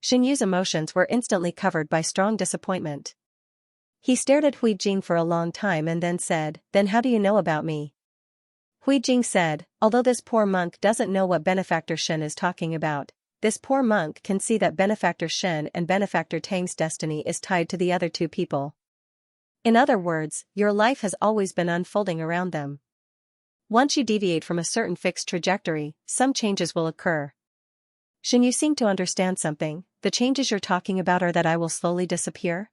Xinyu's emotions were instantly covered by strong disappointment. He stared at Huijing for a long time and then said, "Then how do you know about me?" Huijing said, "Although this poor monk doesn't know what Benefactor Shen is talking about, this poor monk can see that Benefactor Shen and Benefactor Tang's destiny is tied to the other 2 people. In other words, your life has always been unfolding around them. Once you deviate from a certain fixed trajectory, some changes will occur. Xinyu seemed to understand something. The changes you're talking about are that I will slowly disappear?"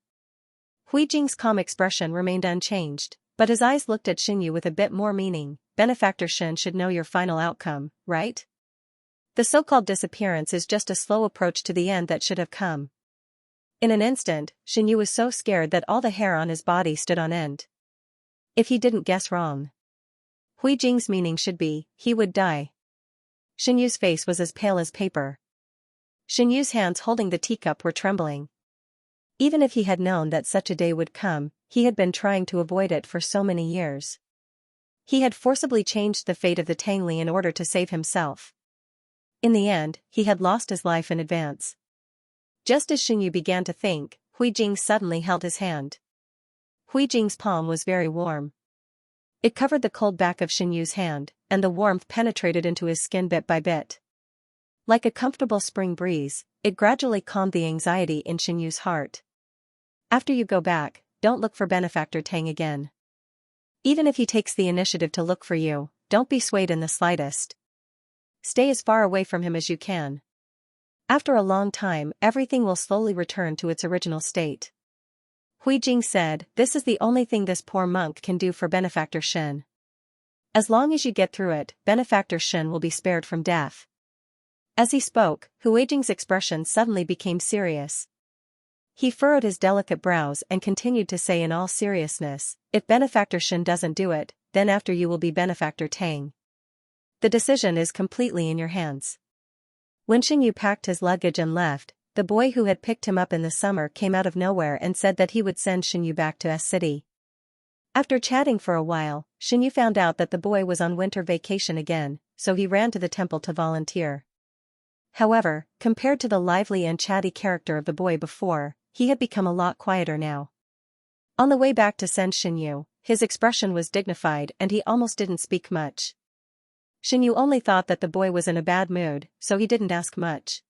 Huijing's calm expression remained unchanged, but his eyes looked at Xinyu with a bit more meaning. "Benefactor Shen should know your final outcome, right? The so-called disappearance is just a slow approach to the end that should have come." In an instant, Xinyu was so scared that all the hair on his body stood on end. If he didn't guess wrong, Huijing's meaning should be, he would die. Xinyu's face was as pale as paper. Xinyu's hands holding the teacup were trembling. Even if he had known that such a day would come, he had been trying to avoid it for so many years. He had forcibly changed the fate of the Tangli in order to save himself. In the end, he had lost his life in advance. Just as Xinyu began to think, Huijing suddenly held his hand. Huijing's palm was very warm. It covered the cold back of Xinyu's hand, and the warmth penetrated into his skin bit by bit. Like a comfortable spring breeze, it gradually calmed the anxiety in Xinyu's heart. After you go back, don't look for Benefactor Tang again. Even if he takes the initiative to look for you, don't be swayed in the slightest. Stay as far away from him as you can. After a long time, everything will slowly return to its original state. Huijing said, this is the only thing this poor monk can do for Benefactor Shen. As long as you get through it, Benefactor Shen will be spared from death. As he spoke, Huijing's expression suddenly became serious. He furrowed his delicate brows and continued to say in all seriousness, if Benefactor Shen doesn't do it, then after you will be Benefactor Tang. The decision is completely in your hands. When Xinyu packed his luggage and left, the boy who had picked him up in the summer came out of nowhere and said that he would send Xinyu back to S City. After chatting for a while, Xinyu found out that the boy was on winter vacation again, so he ran to the temple to volunteer. However, compared to the lively and chatty character of the boy before, he had become a lot quieter now. On the way back to send Xinyu, his expression was dignified and he almost didn't speak much. Xinyu only thought that the boy was in a bad mood, so he didn't ask much.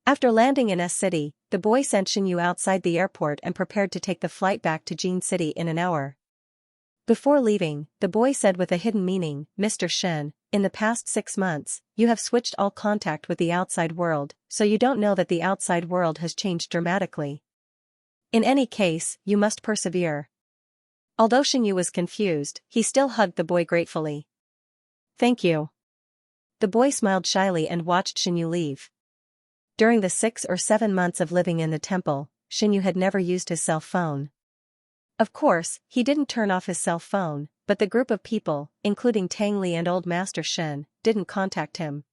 After landing in S City, the boy sent Xinyu outside the airport and prepared to take the flight back to Jin City in an hour. Before leaving, the boy said with a hidden meaning, Mr. Shen, in the past 6 months, you have switched all contact with the outside world, so you don't know that the outside world has changed dramatically. In any case, you must persevere. Although Xinyu was confused, he still hugged the boy gratefully. Thank you. The boy smiled shyly and watched Xinyu leave. During the 6 or 7 months of living in the temple, Xinyu had never used his cell phone. Of course, he didn't turn off his cell phone, but the group of people, including Tang Li and Old Master Shen, didn't contact him.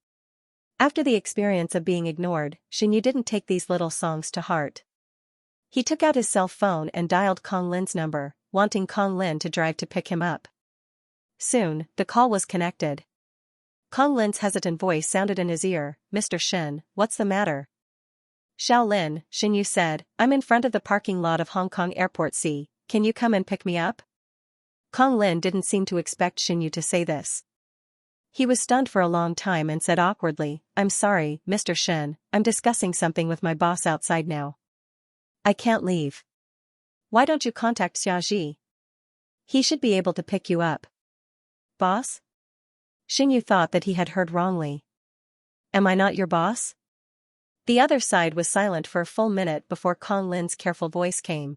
After the experience of being ignored, Xinyu didn't take these little songs to heart. He took out his cell phone and dialed Kong Lin's number, wanting Kong Lin to drive to pick him up. Soon, the call was connected. Kong Lin's hesitant voice sounded in his ear, Mr. Shen, what's the matter? Shaolin, Xinyu said, I'm in front of the parking lot of Hong Kong Airport C, can you come and pick me up? Kong Lin didn't seem to expect Xinyu to say this. He was stunned for a long time and said awkwardly, I'm sorry, Mr. Shen, I'm discussing something with my boss outside now. I can't leave. Why don't you contact Xiaxia? He should be able to pick you up. Boss? Xinyu thought that he had heard wrongly. Am I not your boss? The other side was silent for a full minute before Kong Lin's careful voice came.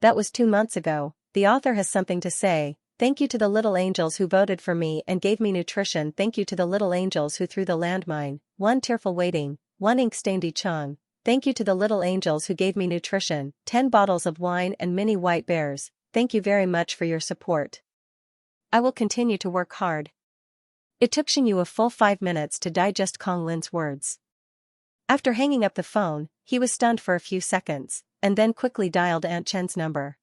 That was 2 months ago. The author has something to say. Thank you to the little angels who voted for me and gave me nutrition. Thank you to the little angels who threw the landmine. 1 tearful waiting, 1 ink-stained Chong. Thank you to the little angels who gave me nutrition, 10 bottles of wine and mini white bears. Thank you very much for your support. I will continue to work hard. It took Xinyu a full 5 minutes to digest Kong Lin's words. After hanging up the phone, he was stunned for a few seconds, and then quickly dialed Aunt Chen's number.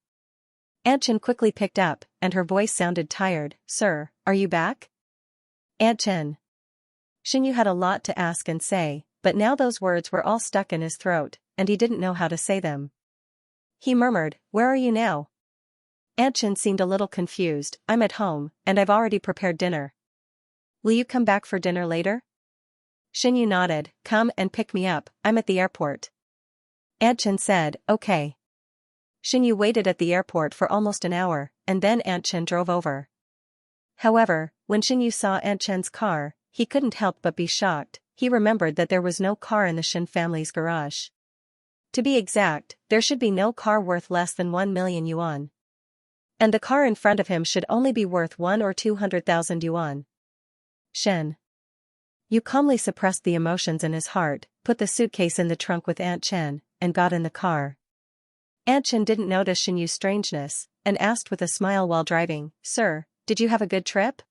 Aunt Chen quickly picked up, and her voice sounded tired. Sir, are you back? Aunt Chen. Xinyu had a lot to ask and say, but now those words were all stuck in his throat, and he didn't know how to say them. He murmured, where are you now? Aunt Chen seemed a little confused. I'm at home, and I've already prepared dinner. Will you come back for dinner later? Xinyu nodded. Come and pick me up, I'm at the airport. Aunt Chen said, okay. Xinyu waited at the airport for almost an hour, and then Aunt Chen drove over. However, when Xinyu saw Aunt Chen's car, he couldn't help but be shocked. He remembered that there was no car in the Shen family's garage. To be exact, there should be no car worth less than 1 million yuan. And the car in front of him should only be worth 1 or 200,000 yuan. Shen. Yu calmly suppressed the emotions in his heart, put the suitcase in the trunk with Aunt Chen, and got in the car. Aunt Chen didn't notice Xinyu's strangeness, and asked with a smile while driving, Sir, did you have a good trip?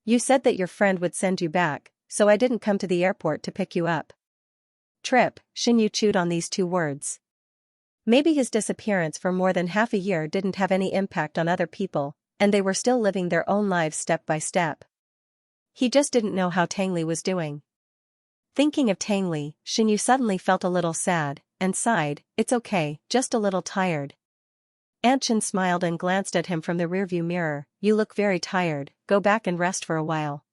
You said that your friend would send you back, so I didn't come to the airport to pick you up. Trip, Xinyu chewed on these 2 words. Maybe his disappearance for more than half a year didn't have any impact on other people, and they were still living their own lives step by step. He just didn't know how Tang Li was doing. Thinking of Tangli, Xinyu suddenly felt a little sad, and sighed, "It's okay, just a little tired." Aunt Chen smiled and glanced at him from the rearview mirror. "You look very tired, go back and rest for a while.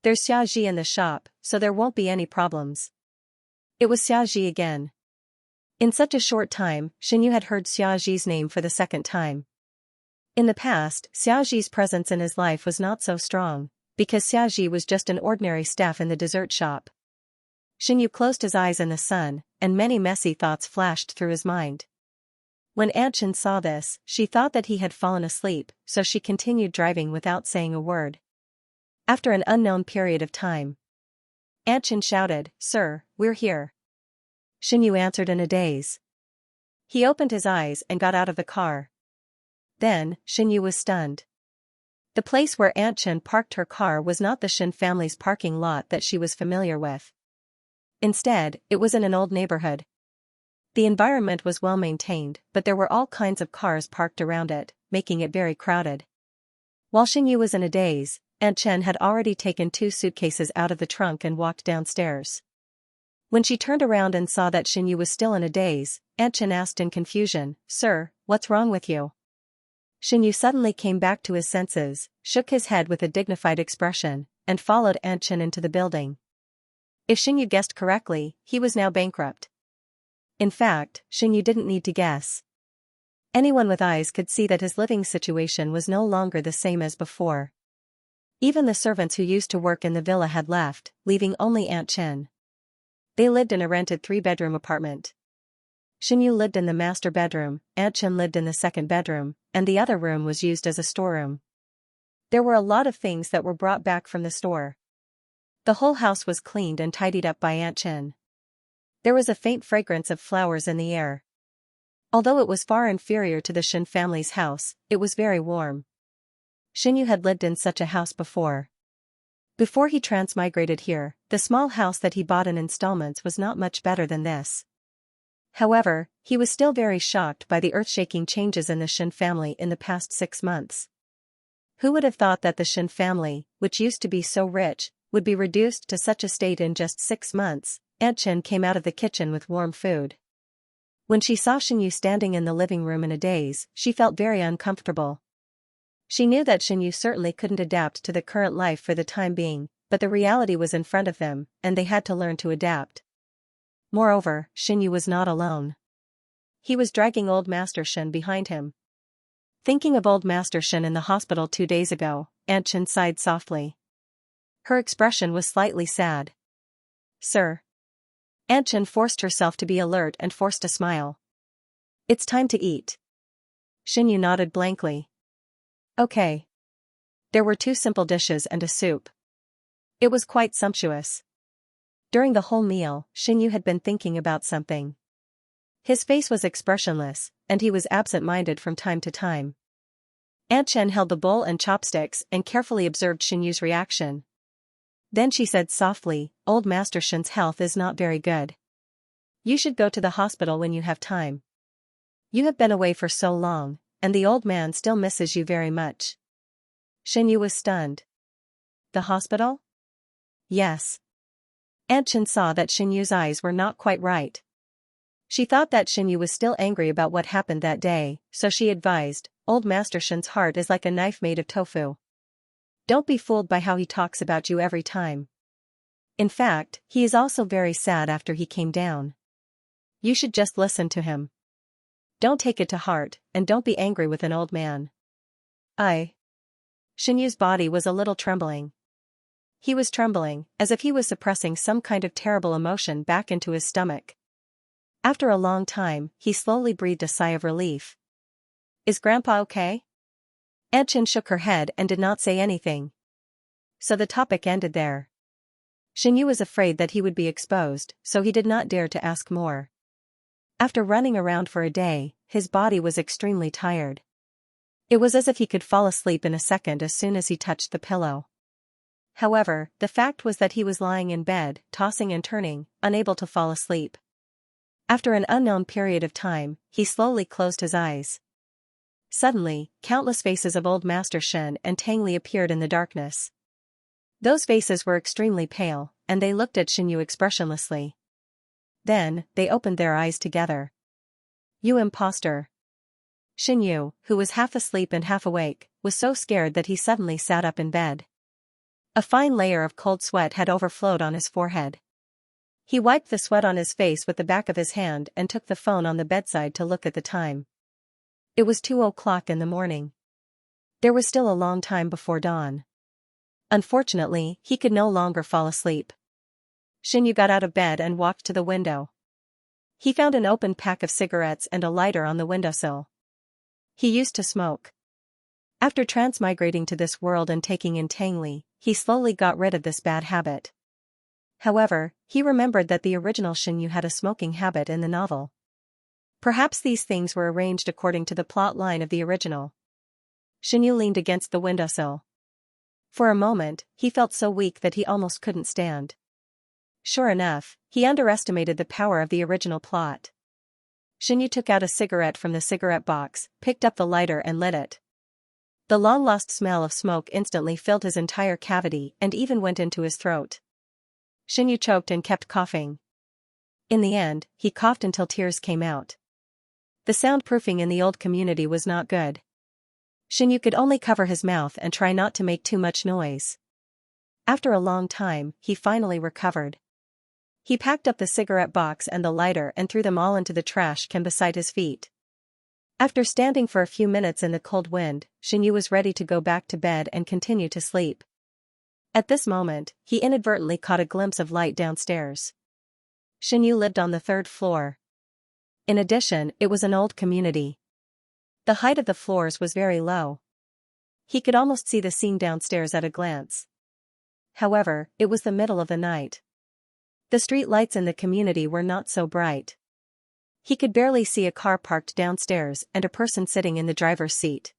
There's Xiaxia in the shop, so there won't be any problems." It was Xiaxia again. In such a short time, Xinyu had heard Xiaxi's name for the second time. In the past, Xiaxi's presence in his life was not so strong, because Xiaxi was just an ordinary staff in the dessert shop. Xinyu closed his eyes in the sun, and many messy thoughts flashed through his mind. When Aunt Chen saw this, she thought that he had fallen asleep, so she continued driving without saying a word. After an unknown period of time, Aunt Chen shouted, "Sir, we're here." Xinyu answered in a daze. He opened his eyes and got out of the car. Then, Xinyu was stunned. The place where Aunt Chen parked her car was not the Shin family's parking lot that she was familiar with. Instead, it was in an old neighborhood. The environment was well maintained, but there were all kinds of cars parked around it, making it very crowded. While Xinyu was in a daze, Aunt Chen had already taken 2 suitcases out of the trunk and walked downstairs. When she turned around and saw that Xinyu was still in a daze, Aunt Chen asked in confusion, "Sir, what's wrong with you?" Xinyu suddenly came back to his senses, shook his head with a dignified expression, and followed Aunt Chen into the building. If Xinyu guessed correctly, he was now bankrupt. In fact, Xinyu didn't need to guess. Anyone with eyes could see that his living situation was no longer the same as before. Even the servants who used to work in the villa had left, leaving only Aunt Chen. They lived in a rented 3-bedroom apartment. Xinyu lived in the master bedroom, Aunt Chen lived in the second bedroom, and the other room was used as a storeroom. There were a lot of things that were brought back from the store. The whole house was cleaned and tidied up by Aunt Chen. There was a faint fragrance of flowers in the air. Although it was far inferior to the Shin family's house, it was very warm. Xinyu had lived in such a house before. Before he transmigrated here, the small house that he bought in installments was not much better than this. However, he was still very shocked by the earth-shaking changes in the Shin family in the past 6 months. Who would have thought that the Shin family, which used to be so rich, would be reduced to such a state in just 6 months? Aunt Chen came out of the kitchen with warm food. When she saw Xinyu standing in the living room in a daze, she felt very uncomfortable. She knew that Xinyu certainly couldn't adapt to the current life for the time being, but the reality was in front of them, and they had to learn to adapt. Moreover, Xinyu was not alone. He was dragging old Master Shen behind him. Thinking of old Master Shen in the hospital 2 days ago, Aunt Chen sighed softly. Her expression was slightly sad. "Sir." Aunt Chen forced herself to be alert and forced a smile. "It's time to eat." Xinyu nodded blankly. "Okay." There were 2 simple dishes and a soup. It was quite sumptuous. During the whole meal, Xinyu had been thinking about something. His face was expressionless, and he was absent-minded from time to time. Aunt Chen held the bowl and chopsticks and carefully observed Xinyu's reaction. Then she said softly, "Old Master Shen's health is not very good. You should go to the hospital when you have time. You have been away for so long, and the old man still misses you very much." Xinyu was stunned. "The hospital?" "Yes." Aunt Chen saw that Xinyu's eyes were not quite right. She thought that Xinyu was still angry about what happened that day, so she advised, "Old Master Shen's heart is like a knife made of tofu. Don't be fooled by how he talks about you every time. In fact, he is also very sad after he came down. You should just listen to him. Don't take it to heart, and don't be angry with an old man." Xinyu's body was a little trembling. He was trembling, as if he was suppressing some kind of terrible emotion back into his stomach. After a long time, he slowly breathed a sigh of relief. "Is Grandpa okay?" Aunt Chen shook her head and did not say anything. So the topic ended there. Xinyu was afraid that he would be exposed, so he did not dare to ask more. After running around for a day, his body was extremely tired. It was as if he could fall asleep in a second as soon as he touched the pillow. However, the fact was that he was lying in bed, tossing and turning, unable to fall asleep. After an unknown period of time, he slowly closed his eyes. Suddenly, countless faces of old Master Shen and Tangli appeared in the darkness. Those faces were extremely pale, and they looked at Xinyu expressionlessly. Then, they opened their eyes together. You imposter. Xinyu, who was half asleep and half awake, was so scared that he suddenly sat up in bed. A fine layer of cold sweat had overflowed on his forehead. He wiped the sweat on his face with the back of his hand and took the phone on the bedside to look at the time. It was 2 o'clock in the morning. There was still a long time before dawn. Unfortunately, he could no longer fall asleep. Xinyu got out of bed and walked to the window. He found an open pack of cigarettes and a lighter on the windowsill. He used to smoke. After transmigrating to this world and taking in Tangli, he slowly got rid of this bad habit. However, he remembered that the original Xinyu had a smoking habit in the novel. Perhaps these things were arranged according to the plot line of the original. Xinyu leaned against the windowsill. For a moment, he felt so weak that he almost couldn't stand. Sure enough, he underestimated the power of the original plot. Xinyu took out a cigarette from the cigarette box, picked up the lighter and lit it. The long-lost smell of smoke instantly filled his entire cavity and even went into his throat. Xinyu choked and kept coughing. In the end, he coughed until tears came out. The soundproofing in the old community was not good. Xinyu could only cover his mouth and try not to make too much noise. After a long time, he finally recovered. He packed up the cigarette box and the lighter and threw them all into the trash can beside his feet. After standing for a few minutes in the cold wind, Xinyu was ready to go back to bed and continue to sleep. At this moment, he inadvertently caught a glimpse of light downstairs. Xinyu lived on the 3rd floor. In addition, it was an old community. The height of the floors was very low. He could almost see the scene downstairs at a glance. However, it was the middle of the night. The street lights in the community were not so bright. He could barely see a car parked downstairs and a person sitting in the driver's seat.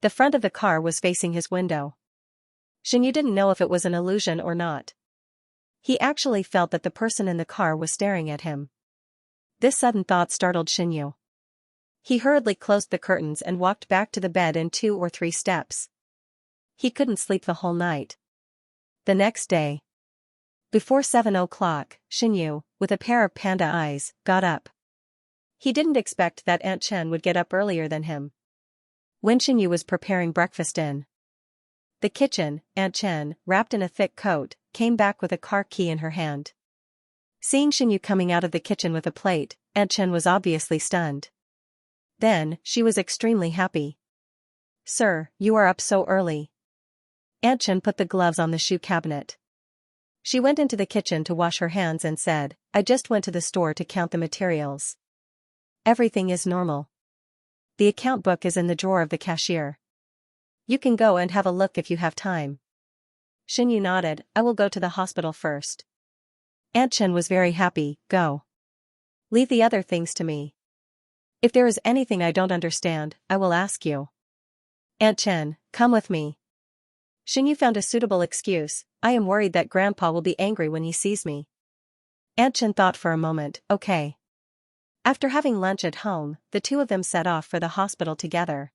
The front of the car was facing his window. Xinyu didn't know if it was an illusion or not. He actually felt that the person in the car was staring at him. This sudden thought startled Xinyu. He hurriedly closed the curtains and walked back to the bed in 2 or 3 steps. He couldn't sleep the whole night. The next day, before 7 o'clock, Xinyu, with a pair of panda eyes, got up. He didn't expect that Aunt Chen would get up earlier than him. When Xinyu was preparing breakfast in the kitchen, Aunt Chen, wrapped in a thick coat, came back with a car key in her hand. Seeing Xinyu coming out of the kitchen with a plate, Aunt Chen was obviously stunned. Then, she was extremely happy. "Sir, you are up so early." Aunt Chen put the gloves on the shoe cabinet. She went into the kitchen to wash her hands and said, "I just went to the store to count the materials. Everything is normal. The account book is in the drawer of the cashier. You can go and have a look if you have time." Xinyu nodded. "I will go to the hospital first." Aunt Chen was very happy. "Go. Leave the other things to me. If there is anything I don't understand, I will ask you." "Aunt Chen, come with me." Xinyu found a suitable excuse. "I am worried that Grandpa will be angry when he sees me." Aunt Chen thought for a moment. "Okay." After having lunch at home, the two of them set off for the hospital together.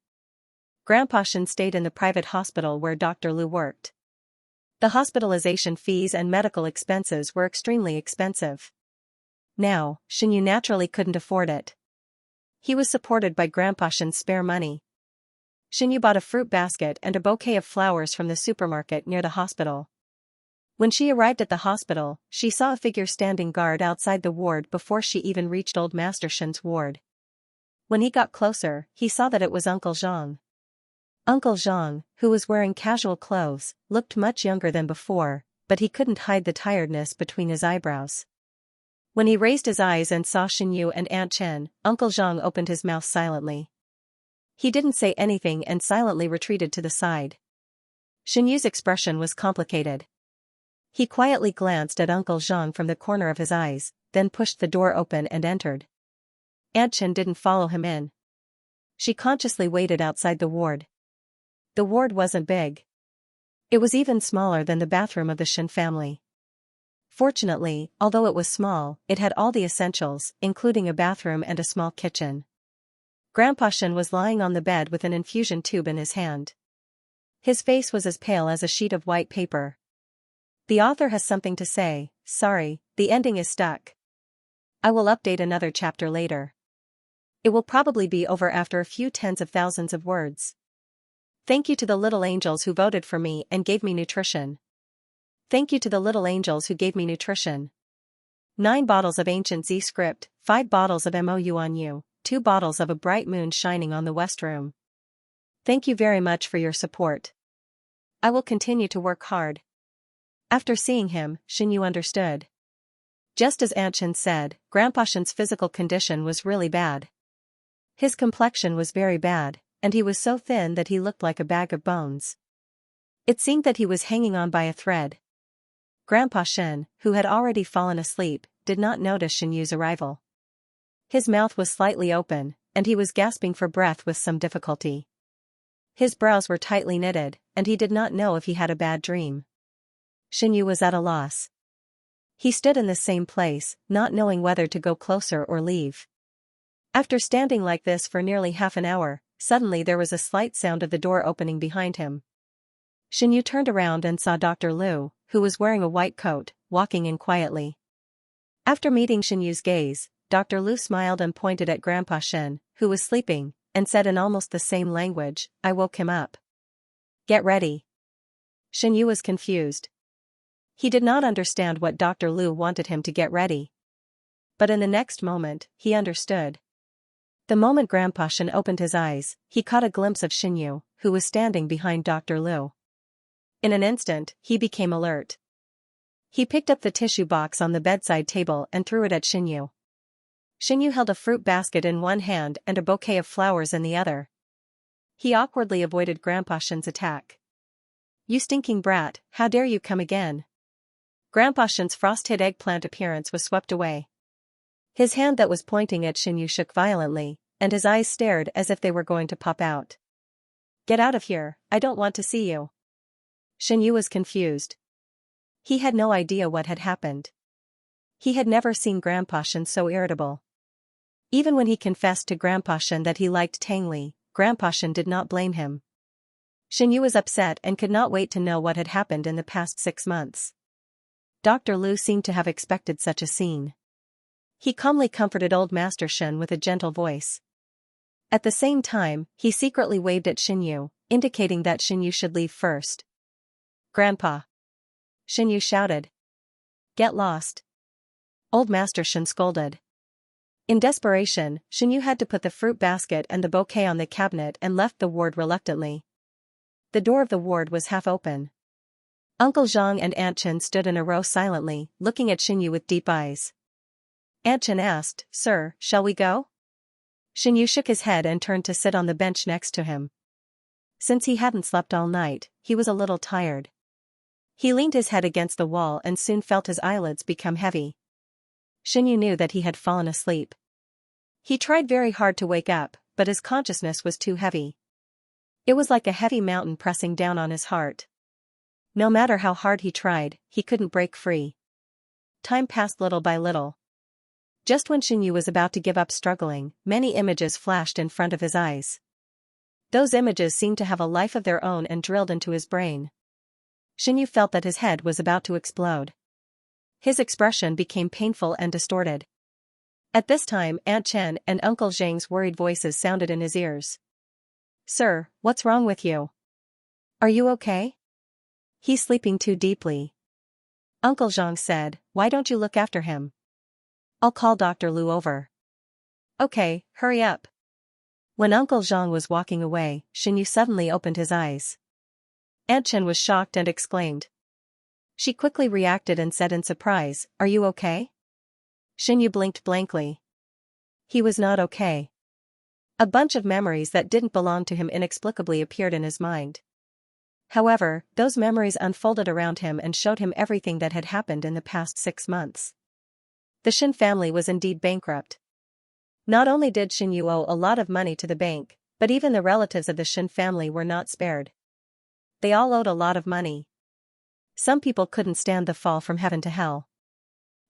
Grandpa Shen stayed in the private hospital where Dr. Lu worked. The hospitalization fees and medical expenses were extremely expensive. Now, Xinyu naturally couldn't afford it. He was supported by Grandpa Shen's spare money. Xinyu bought a fruit basket and a bouquet of flowers from the supermarket near the hospital. When she arrived at the hospital, she saw a figure standing guard outside the ward before she even reached Old Master Shen's ward. When he got closer, he saw that it was Uncle Zhang. Uncle Zhang, who was wearing casual clothes, looked much younger than before, but he couldn't hide the tiredness between his eyebrows. When he raised his eyes and saw Xinyu and Aunt Chen, Uncle Zhang opened his mouth silently. He didn't say anything and silently retreated to the side. Xinyu's expression was complicated. He quietly glanced at Uncle Zhang from the corner of his eyes, then pushed the door open and entered. Aunt Chen didn't follow him in. She consciously waited outside the ward. The ward wasn't big. It was even smaller than the bathroom of the Shen family. Fortunately, although it was small, it had all the essentials, including a bathroom and a small kitchen. Grandpa Shen was lying on the bed with an infusion tube in his hand. His face was as pale as a sheet of white paper. The author has something to say. Sorry, the ending is stuck. I will update another chapter later. It will probably be over after a few tens of thousands of words. Thank you to the little angels who voted for me and gave me nutrition. Thank you to the little angels who gave me nutrition. 9 bottles of ancient Z script, 5 bottles of MOU on you, 2 bottles of a bright moon shining on the west room. Thank you very much for your support. I will continue to work hard. After seeing him, Xianxia understood. Just as Aunt Chen said, Grandpa Shen's physical condition was really bad. His complexion was very bad, and he was so thin that he looked like a bag of bones. It seemed that he was hanging on by a thread. Grandpa Shen, who had already fallen asleep, did not notice Xianxia's arrival. His mouth was slightly open, and he was gasping for breath with some difficulty. His brows were tightly knitted, and he did not know if he had a bad dream. Xianxia was at a loss. He stood in the same place, not knowing whether to go closer or leave. After standing like this for nearly half an hour, suddenly there was a slight sound of the door opening behind him. Xianxia turned around and saw Dr. Lu, who was wearing a white coat, walking in quietly. After meeting Xianxia's gaze, Dr. Lu smiled and pointed at Grandpa Shen, who was sleeping, and said in almost the same language, "I woke him up. Get ready." Xianxia was confused. He did not understand what Dr. Lu wanted him to get ready. But in the next moment, he understood. The moment Grandpa Shen opened his eyes, he caught a glimpse of Xianxia, who was standing behind Dr. Lu. In an instant, he became alert. He picked up the tissue box on the bedside table and threw it at Xianxia. Xianxia held a fruit basket in one hand and a bouquet of flowers in the other. He awkwardly avoided Grandpa Shen's attack. "You stinking brat, how dare you come again?" Grandpa Shen's frost-hit eggplant appearance was swept away. His hand that was pointing at Xianxia shook violently, and his eyes stared as if they were going to pop out. "Get out of here, I don't want to see you." Xianxia was confused. He had no idea what had happened. He had never seen Grandpa Shen so irritable. Even when he confessed to Grandpa Shen that he liked Tang Li, Grandpa Shen did not blame him. Xianxia was upset and could not wait to know what had happened in the past 6 months. Dr. Lu seemed to have expected such a scene. He calmly comforted old Master Shen with a gentle voice. At the same time, he secretly waved at Xianxia, indicating that Xianxia should leave first. "Grandpa!" Xianxia shouted. "Get lost!" Old Master Shen scolded. In desperation, Xianxia had to put the fruit basket and the bouquet on the cabinet and left the ward reluctantly. The door of the ward was half open. Uncle Zhang and Aunt Chen stood in a row silently, looking at Xianxia with deep eyes. Aunt Chen asked, "Sir, shall we go?" Xianxia shook his head and turned to sit on the bench next to him. Since he hadn't slept all night, he was a little tired. He leaned his head against the wall and soon felt his eyelids become heavy. Xianxia knew that he had fallen asleep. He tried very hard to wake up, but his consciousness was too heavy. It was like a heavy mountain pressing down on his heart. No matter how hard he tried, he couldn't break free. Time passed little by little. Just when Xianxia was about to give up struggling, many images flashed in front of his eyes. Those images seemed to have a life of their own and drilled into his brain. Xianxia felt that his head was about to explode. His expression became painful and distorted. At this time, Aunt Chen and Uncle Zhang's worried voices sounded in his ears. "Sir, what's wrong with you? Are you okay? He's sleeping too deeply." Uncle Zhang said, "Why don't you look after him? I'll call Dr. Lu over." "Okay, hurry up." When Uncle Zhang was walking away, Xianxia suddenly opened his eyes. Aunt Chen was shocked and exclaimed. She quickly reacted and said in surprise, "Are you okay?" Xianxia blinked blankly. He was not okay. A bunch of memories that didn't belong to him inexplicably appeared in his mind. However, those memories unfolded around him and showed him everything that had happened in the past 6 months. The Shen family was indeed bankrupt. Not only did Xianxia owe a lot of money to the bank, but even the relatives of the Shen family were not spared. They all owed a lot of money. Some people couldn't stand the fall from heaven to hell.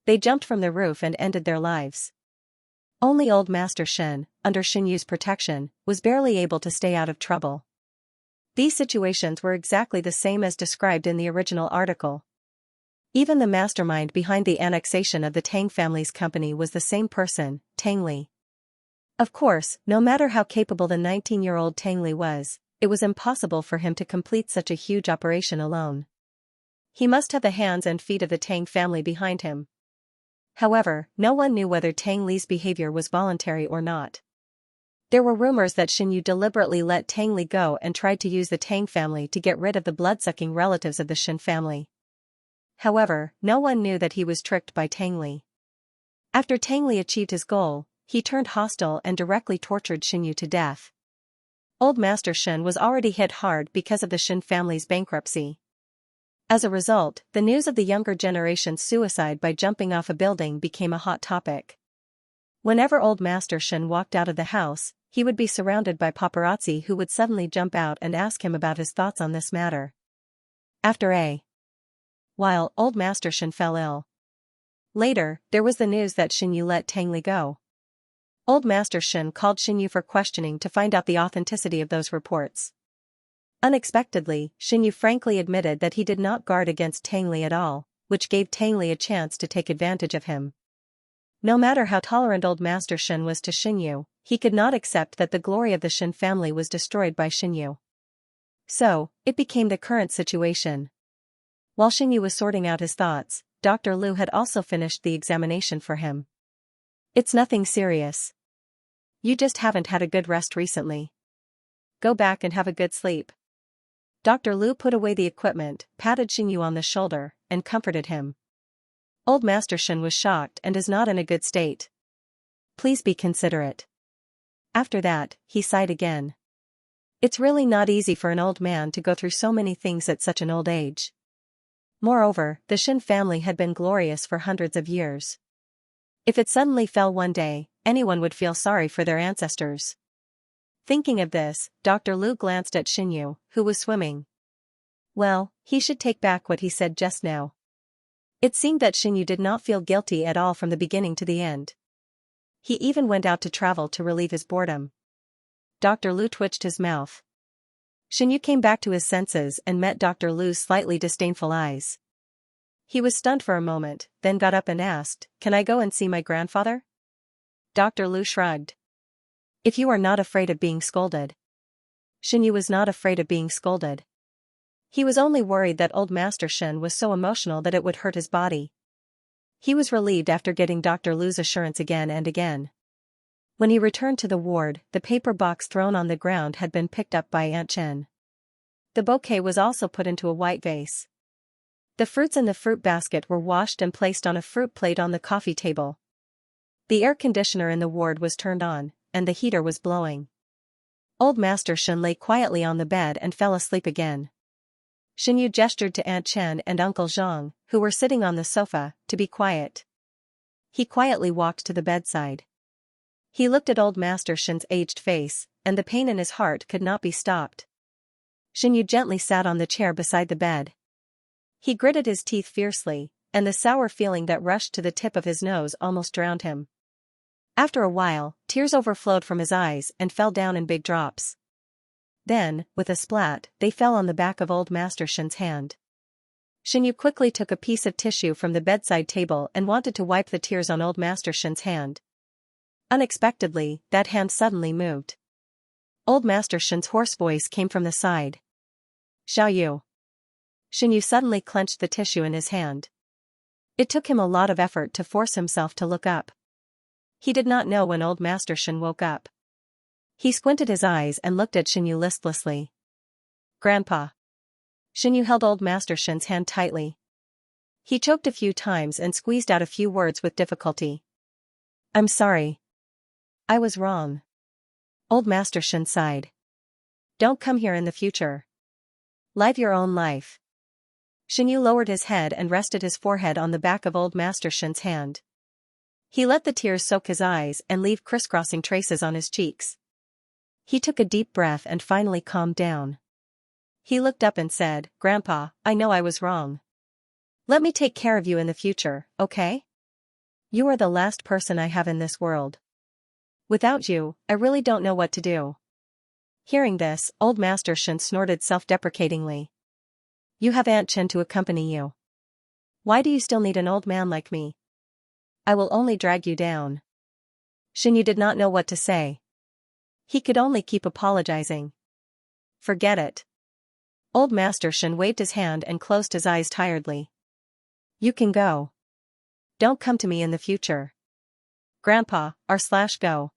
They jumped from the roof and ended their lives. Only old Master Shen, under Xianxia's protection, was barely able to stay out of trouble. These situations were exactly the same as described in the original article. Even the mastermind behind the annexation of the Tang family's company was the same person, Tang Li. Of course, no matter how capable the 19-year-old Tang Li was, it was impossible for him to complete such a huge operation alone. He must have the hands and feet of the Tang family behind him. However, no one knew whether Tang Li's behavior was voluntary or not. There were rumors that Xianyu deliberately let Tang Li go and tried to use the Tang family to get rid of the blood-sucking relatives of the Xin family. However, no one knew that he was tricked by Tang Li. After Tang Li achieved his goal, he turned hostile and directly tortured Xianyu to death. Old Master Xin was already hit hard because of the Xin family's bankruptcy. As a result, the news of the younger generation's suicide by jumping off a building became a hot topic. Whenever Old Master Xin walked out of the house, he would be surrounded by paparazzi who would suddenly jump out and ask him about his thoughts on this matter. After a while, Old Master Xin fell ill. Later, there was the news that Xianyu let Tang Li go. Old Master Xin called Xianyu for questioning to find out the authenticity of those reports. Unexpectedly, Xianyu frankly admitted that he did not guard against Tang Li at all, which gave Tang Li a chance to take advantage of him. No matter how tolerant Old Master Xin was to Xianyu, he could not accept that the glory of the Xin family was destroyed by Xianyu. So, it became the current situation. While Xianyu was sorting out his thoughts, Dr. Lu had also finished the examination for him. It's nothing serious. You just haven't had a good rest recently. Go back and have a good sleep. Dr. Lu put away the equipment, patted Xianyu on the shoulder, and comforted him. Old Master Xin was shocked and is not in a good state. Please be considerate. After that, he sighed again. It's really not easy for an old man to go through so many things at such an old age. Moreover, the Xin family had been glorious for hundreds of years. If it suddenly fell one day, anyone would feel sorry for their ancestors. Thinking of this, Dr. Lu glanced at Xianyu, who was swimming. Well, he should take back what he said just now. It seemed that Xianyu did not feel guilty at all from the beginning to the end. He even went out to travel to relieve his boredom. Dr. Lu twitched his mouth. Xianyu came back to his senses and met Dr. Lu's slightly disdainful eyes. He was stunned for a moment, then got up and asked, "Can I go and see my grandfather?" Dr. Lu shrugged. "If you are not afraid of being scolded." Xianyu was not afraid of being scolded. He was only worried that Old Master Xin was so emotional that it would hurt his body. He was relieved after getting Dr. Lu's assurance again and again. When he returned to the ward, the paper box thrown on the ground had been picked up by Aunt Chen. The bouquet was also put into a white vase. The fruits in the fruit basket were washed and placed on a fruit plate on the coffee table. The air conditioner in the ward was turned on, and the heater was blowing. Old Master Xin lay quietly on the bed and fell asleep again. Xianyu gestured to Aunt Chen and Uncle Zhang, who were sitting on the sofa, to be quiet. He quietly walked to the bedside. He looked at Old Master Xin's aged face, and the pain in his heart could not be stopped. Xianyu gently sat on the chair beside the bed. He gritted his teeth fiercely, and the sour feeling that rushed to the tip of his nose almost drowned him. After a while, tears overflowed from his eyes and fell down in big drops. Then, with a splat, they fell on the back of Old Master Xin's hand. Xianyu quickly took a piece of tissue from the bedside table and wanted to wipe the tears on Old Master Xin's hand. Unexpectedly, that hand suddenly moved. Old Master Xin's hoarse voice came from the side. "Xiaoyu." Xianyu suddenly clenched the tissue in his hand. It took him a lot of effort to force himself to look up. He did not know when Old Master Xin woke up. He squinted his eyes and looked at Xianyu listlessly. "Grandpa." Xianyu held Old Master Xin's hand tightly. He choked a few times and squeezed out a few words with difficulty. "I'm sorry. I was wrong." Old Master Xin sighed. "Don't come here in the future. Live your own life." Xianyu lowered his head and rested his forehead on the back of Old Master Xin's hand. He let the tears soak his eyes and leave crisscrossing traces on his cheeks. He took a deep breath and finally calmed down. He looked up and said, "Grandpa, I know I was wrong. Let me take care of you in the future, okay? You are the last person I have in this world. Without you, I really don't know what to do." Hearing this, Old Master Xin snorted self-deprecatingly. "You have Aunt Chen to accompany you. Why do you still need an old man like me? I will only drag you down. Xinyu did not know what to say. He could only keep apologizing. Forget it. Old Master Shen waved his hand and closed his eyes tiredly. You can go. Don't come to me in the future. Grandpa, go.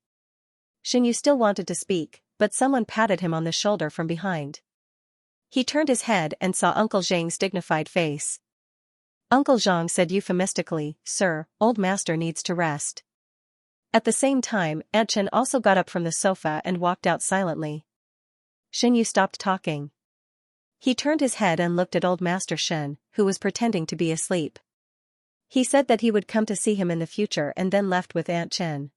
Xinyu still wanted to speak, but someone patted him on the shoulder from behind. He turned his head and saw Uncle Zhang's dignified face. Uncle Zhang said euphemistically, Sir, old master needs to rest. At the same time, Aunt Chen also got up from the sofa and walked out silently. Xinyu stopped talking. He turned his head and looked at old Master Shen, who was pretending to be asleep. He said that he would come to see him in the future and then left with Aunt Chen.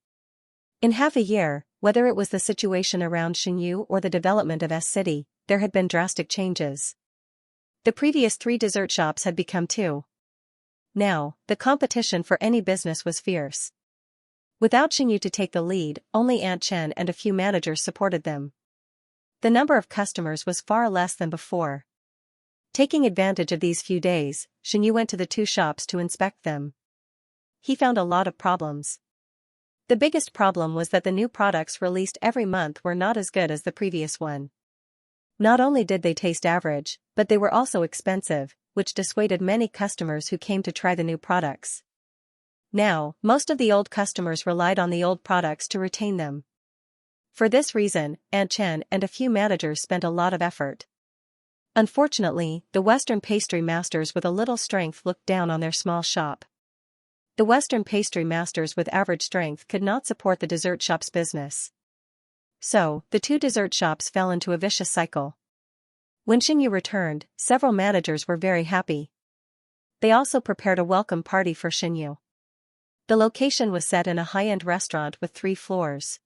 In half a year, whether it was the situation around Xinyu or the development of S-City, there had been drastic changes. The previous 3 dessert shops had become 2. Now, the competition for any business was fierce. Without Xinyu to take the lead, only Aunt Chen and a few managers supported them. The number of customers was far less than before. Taking advantage of these few days, Xinyu went to the 2 shops to inspect them. He found a lot of problems. The biggest problem was that the new products released every month were not as good as the previous one. Not only did they taste average, but they were also expensive, which dissuaded many customers who came to try the new products. Now, most of the old customers relied on the old products to retain them. For this reason, Aunt Chen and a few managers spent a lot of effort. Unfortunately, the Western pastry masters with a little strength looked down on their small shop. The Western pastry masters with average strength could not support the dessert shop's business. So, the 2 dessert shops fell into a vicious cycle. When Xinyu returned, several managers were very happy. They also prepared a welcome party for Xinyu. The location was set in a high-end restaurant with 3 floors.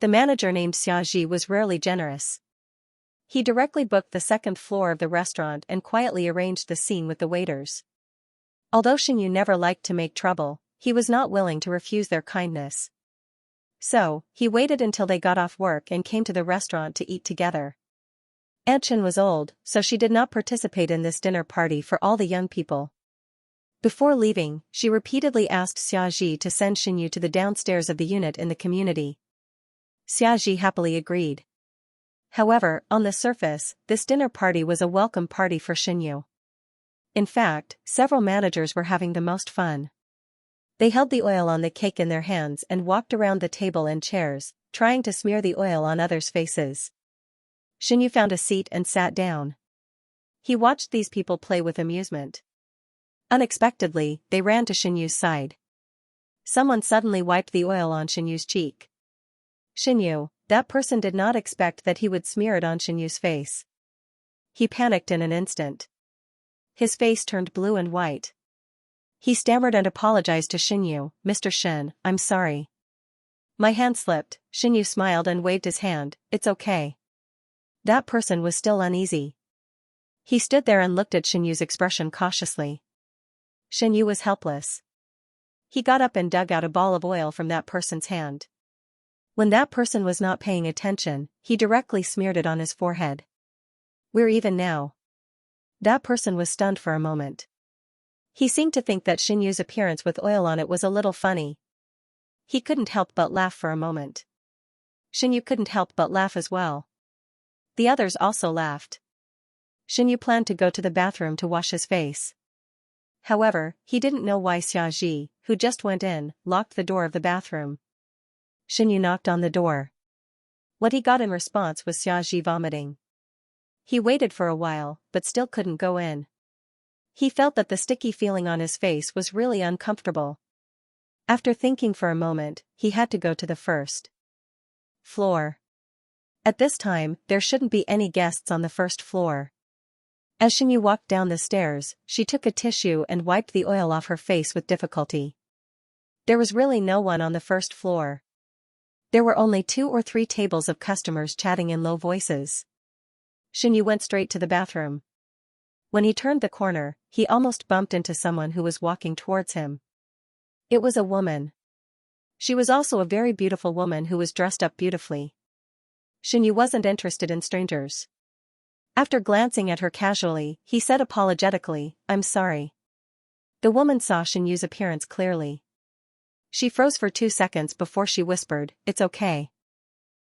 The manager named Xianxia was rarely generous. He directly booked the 2nd floor of the restaurant and quietly arranged the scene with the waiters. Although Xinyu never liked to make trouble, he was not willing to refuse their kindness. So, he waited until they got off work and came to the restaurant to eat together. Aunt Chen was old, so she did not participate in this dinner party for all the young people. Before leaving, she repeatedly asked Xiaji to send Xinyu to the downstairs of the unit in the community. Xiaji happily agreed. However, on the surface, this dinner party was a welcome party for Xinyu. In fact, several managers were having the most fun. They held the oil on the cake in their hands and walked around the table and chairs, trying to smear the oil on others' faces. Xinyu found a seat and sat down. He watched these people play with amusement. Unexpectedly, they ran to Xinyu's side. Someone suddenly wiped the oil on Xinyu's cheek. Xinyu, that person did not expect that he would smear it on Xinyu's face. He panicked in an instant. His face turned blue and white. He stammered and apologized to Xinyu, Mr. Shen, I'm sorry. My hand slipped. Xinyu smiled and waved his hand, it's okay. That person was still uneasy. He stood there and looked at Xinyu's expression cautiously. Xinyu was helpless. He got up and dug out a ball of oil from that person's hand. When that person was not paying attention, he directly smeared it on his forehead. We're even now. That person was stunned for a moment. He seemed to think that Xinyu's appearance with oil on it was a little funny. He couldn't help but laugh for a moment. Xinyu couldn't help but laugh as well. The others also laughed. Xinyu planned to go to the bathroom to wash his face. However, he didn't know why Xiaji, who just went in, locked the door of the bathroom. Xinyu knocked on the door. What he got in response was Xiaji vomiting. He waited for a while, but still couldn't go in. He felt that the sticky feeling on his face was really uncomfortable. After thinking for a moment, he had to go to the 1st floor. At this time, there shouldn't be any guests on the 1st floor. As Xinyu walked down the stairs, she took a tissue and wiped the oil off her face with difficulty. There was really no one on the 1st floor. There were only 2 or 3 tables of customers chatting in low voices. Xinyu went straight to the bathroom. When he turned the corner, he almost bumped into someone who was walking towards him. It was a woman. She was also a very beautiful woman who was dressed up beautifully. Xinyu wasn't interested in strangers. After glancing at her casually, he said apologetically, I'm sorry. The woman saw Xianyu's appearance clearly. She froze for 2 seconds before she whispered, "It's okay."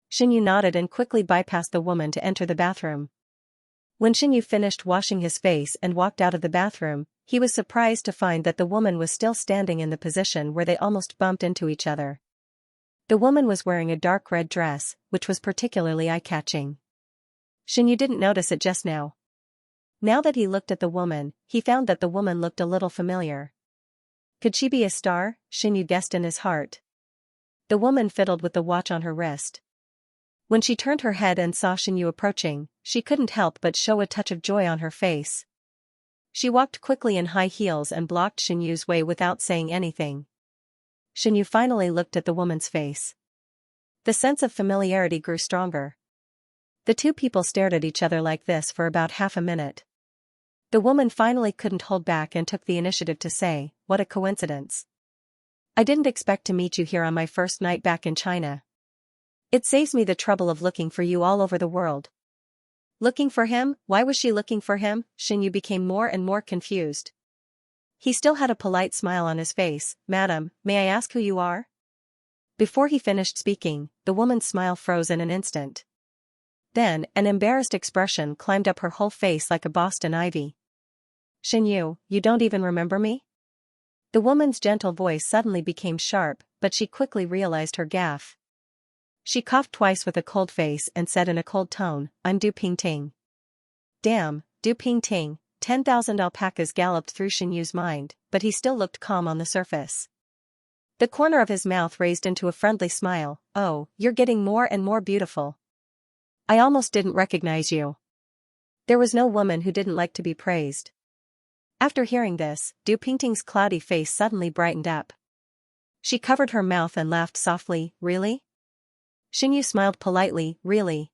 Xianyu nodded and quickly bypassed the woman to enter the bathroom. When Xianyu finished washing his face and walked out of the bathroom, he was surprised to find that the woman was still standing in the position where they almost bumped into each other. The woman was wearing a dark red dress, which was particularly eye-catching. Xianyu didn't notice it just now. Now that he looked at the woman, he found that the woman looked a little familiar. Could she be a star? Xianyu guessed in his heart. The woman fiddled with the watch on her wrist. When she turned her head and saw Xianyu approaching, she couldn't help but show a touch of joy on her face. She walked quickly in high heels and blocked Xianyu's way without saying anything. Xianyu finally looked at the woman's face. The sense of familiarity grew stronger. The two people stared at each other like this for about half a minute. The woman finally couldn't hold back and took the initiative to say, "What a coincidence. I didn't expect to meet you here on my first night back in China. It saves me the trouble of looking for you all over the world." Looking for him? Why was she looking for him? Xianyu became more and more confused. He still had a polite smile on his face. "Madam, may I ask who you are?" Before he finished speaking, the woman's smile froze in an instant. Then, an embarrassed expression climbed up her whole face like a Boston ivy. "Xianyu, you don't even remember me?" The woman's gentle voice suddenly became sharp, but she quickly realized her gaffe. She coughed twice with a cold face and said in a cold tone, "I'm Du Pingting." Damn, Du Pingting. 10,000 alpacas galloped through Xianyu's mind, but he still looked calm on the surface. The corner of his mouth raised into a friendly smile. "Oh, you're getting more and more beautiful. I almost didn't recognize you." There was no woman who didn't like to be praised. After hearing this, Du Pingting's cloudy face suddenly brightened up. She covered her mouth and laughed softly. "Really?" Xianyu smiled politely. "Really?"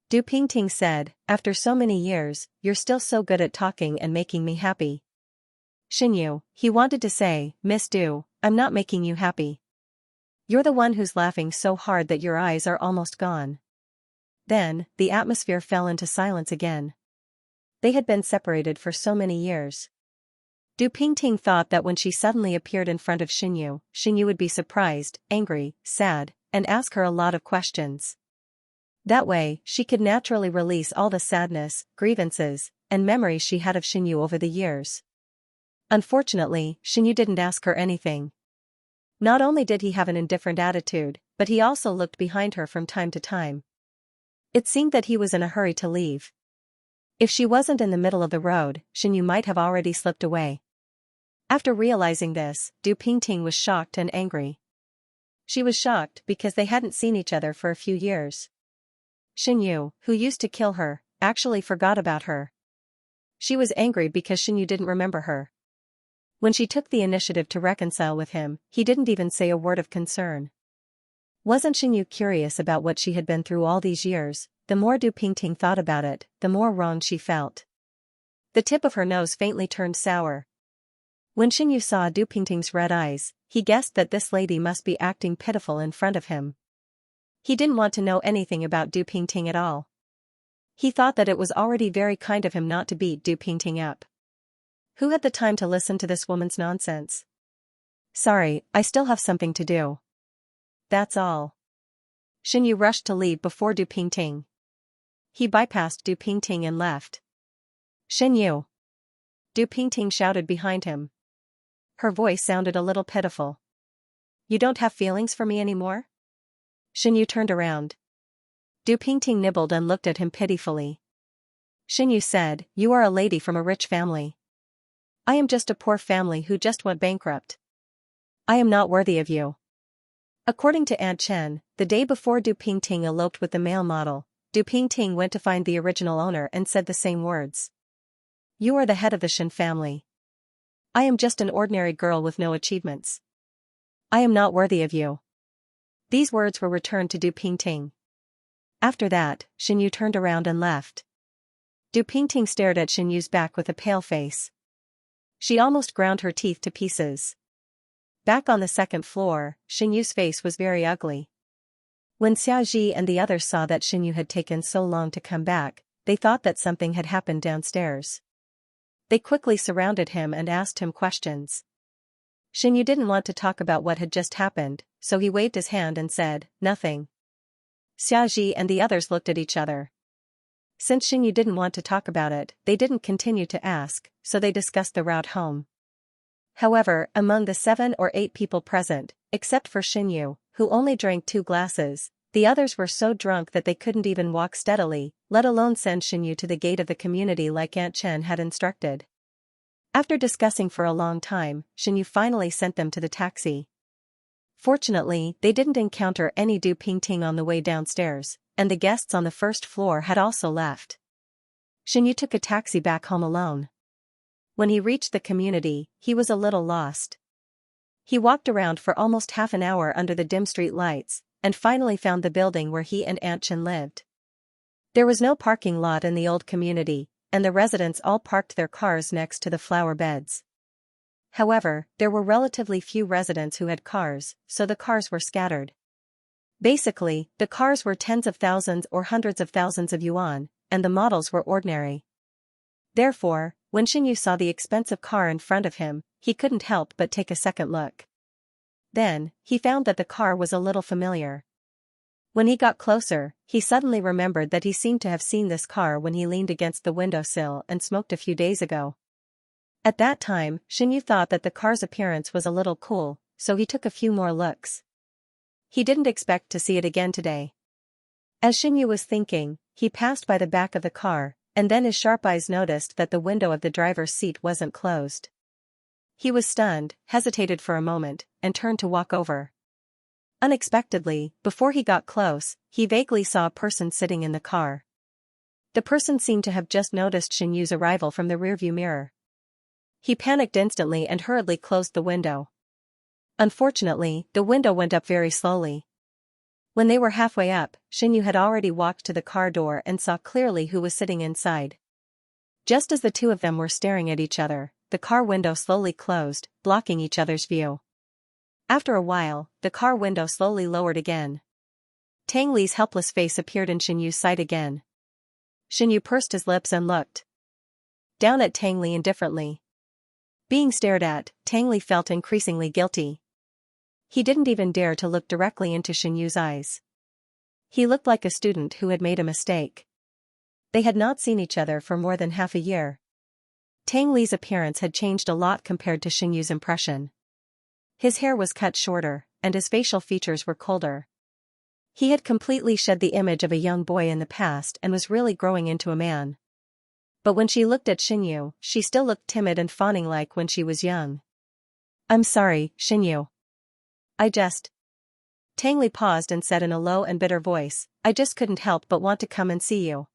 Du Pingting said, "After so many years, you're still so good at talking and making me happy." "Xianyu," he wanted to say, "Miss Du, I'm not making you happy. You're the one who's laughing so hard that your eyes are almost gone." Then, the atmosphere fell into silence again. They had been separated for so many years. Du Pingting thought that when she suddenly appeared in front of Xianyu, Xianyu would be surprised, angry, sad, and ask her a lot of questions. That way, she could naturally release all the sadness, grievances, and memories she had of Xianyu over the years. Unfortunately, Xianyu didn't ask her anything. Not only did he have an indifferent attitude, but he also looked behind her from time to time. It seemed that he was in a hurry to leave. If she wasn't in the middle of the road, Xianyu might have already slipped away. After realizing this, Du Pingting was shocked and angry. She was shocked because they hadn't seen each other for a few years. Xianyu, who used to kill her, actually forgot about her. She was angry because Xianyu didn't remember her. When she took the initiative to reconcile with him, he didn't even say a word of concern. Wasn't Xianyu curious about what she had been through all these years? The more Du Pingting thought about it, the more wrong she felt. The tip of her nose faintly turned sour. When Xianyu saw Du Pingting's red eyes, he guessed that this lady must be acting pitiful in front of him. He didn't want to know anything about Du Pingting at all. He thought that it was already very kind of him not to beat Du Pingting up. Who had the time to listen to this woman's nonsense? "Sorry, I still have something to do. That's all." Xianyu rushed to leave before Du Pingting. He bypassed Du Pingting and left. "Xianyu!" Du Pingting shouted behind him. Her voice sounded a little pitiful. "You don't have feelings for me anymore?" Xianyu turned around. Du Pingting nibbled and looked at him pitifully. Xianyu said, "You are a lady from a rich family. I am just a poor family who just went bankrupt. I am not worthy of you." According to Aunt Chen, the day before Du Pingting eloped with the male model, Du Pingting went to find the original owner and said the same words. "You are the head of the Shen family. I am just an ordinary girl with no achievements. I am not worthy of you." These words were returned to Du Pingting. After that, Xianyu turned around and left. Du Pingting stared at Xianyu's back with a pale face. She almost ground her teeth to pieces. Back on the second floor, Xianyu's face was very ugly. When Xiaoji and the others saw that Xianyu had taken so long to come back, they thought that something had happened downstairs. They quickly surrounded him and asked him questions. Xinyu didn't want to talk about what had just happened, so he waved his hand and said, "Nothing." Xiaxia and the others looked at each other. Since Xinyu didn't want to talk about it, they didn't continue to ask, so they discussed the route home. However, among the 7 or 8 people present, except for Xinyu, who only drank 2 glasses, the others were so drunk that they couldn't even walk steadily, let alone send Xinyu to the gate of the community like Aunt Chen had instructed. After discussing for a long time, Xinyu finally sent them to the taxi. Fortunately, they didn't encounter any Du Pingting on the way downstairs, and the guests on the first floor had also left. Xinyu took a taxi back home alone. When he reached the community, he was a little lost. He walked around for almost half an hour under the dim street lights, and finally found the building where he and Aunt Chen lived. There was no parking lot in the old community, and the residents all parked their cars next to the flower beds. However, there were relatively few residents who had cars, so the cars were scattered. Basically, the cars were tens of thousands or hundreds of thousands of yuan, and the models were ordinary. Therefore, when Xinyu saw the expensive car in front of him, he couldn't help but take a second look. Then, he found that the car was a little familiar. When he got closer, he suddenly remembered that he seemed to have seen this car when he leaned against the windowsill and smoked a few days ago. At that time, Xinyu thought that the car's appearance was a little cool, so he took a few more looks. He didn't expect to see it again today. As Xinyu was thinking, he passed by the back of the car, and then his sharp eyes noticed that the window of the driver's seat wasn't closed. He was stunned, hesitated for a moment, and turned to walk over. Unexpectedly, before he got close, he vaguely saw a person sitting in the car. The person seemed to have just noticed Xinyu's arrival from the rearview mirror. He panicked instantly and hurriedly closed the window. Unfortunately, the window went up very slowly. When they were halfway up, Xinyu had already walked to the car door and saw clearly who was sitting inside. Just as the two of them were staring at each other, the car window slowly closed, blocking each other's view. After a while, the car window slowly lowered again. Tang Li's helpless face appeared in Xinyu's sight again. Xinyu pursed his lips and looked down at Tang Li indifferently. Being stared at, Tang Li felt increasingly guilty. He didn't even dare to look directly into Xinyu's eyes. He looked like a student who had made a mistake. They had not seen each other for more than half a year. Tang Li's appearance had changed a lot compared to Xinyu's impression. His hair was cut shorter, and his facial features were colder. He had completely shed the image of a young boy in the past and was really growing into a man. But when she looked at Xinyu, she still looked timid and fawning like when she was young. "I'm sorry, Xinyu. Tang Li paused and said in a low and bitter voice, "I just couldn't help but want to come and see you."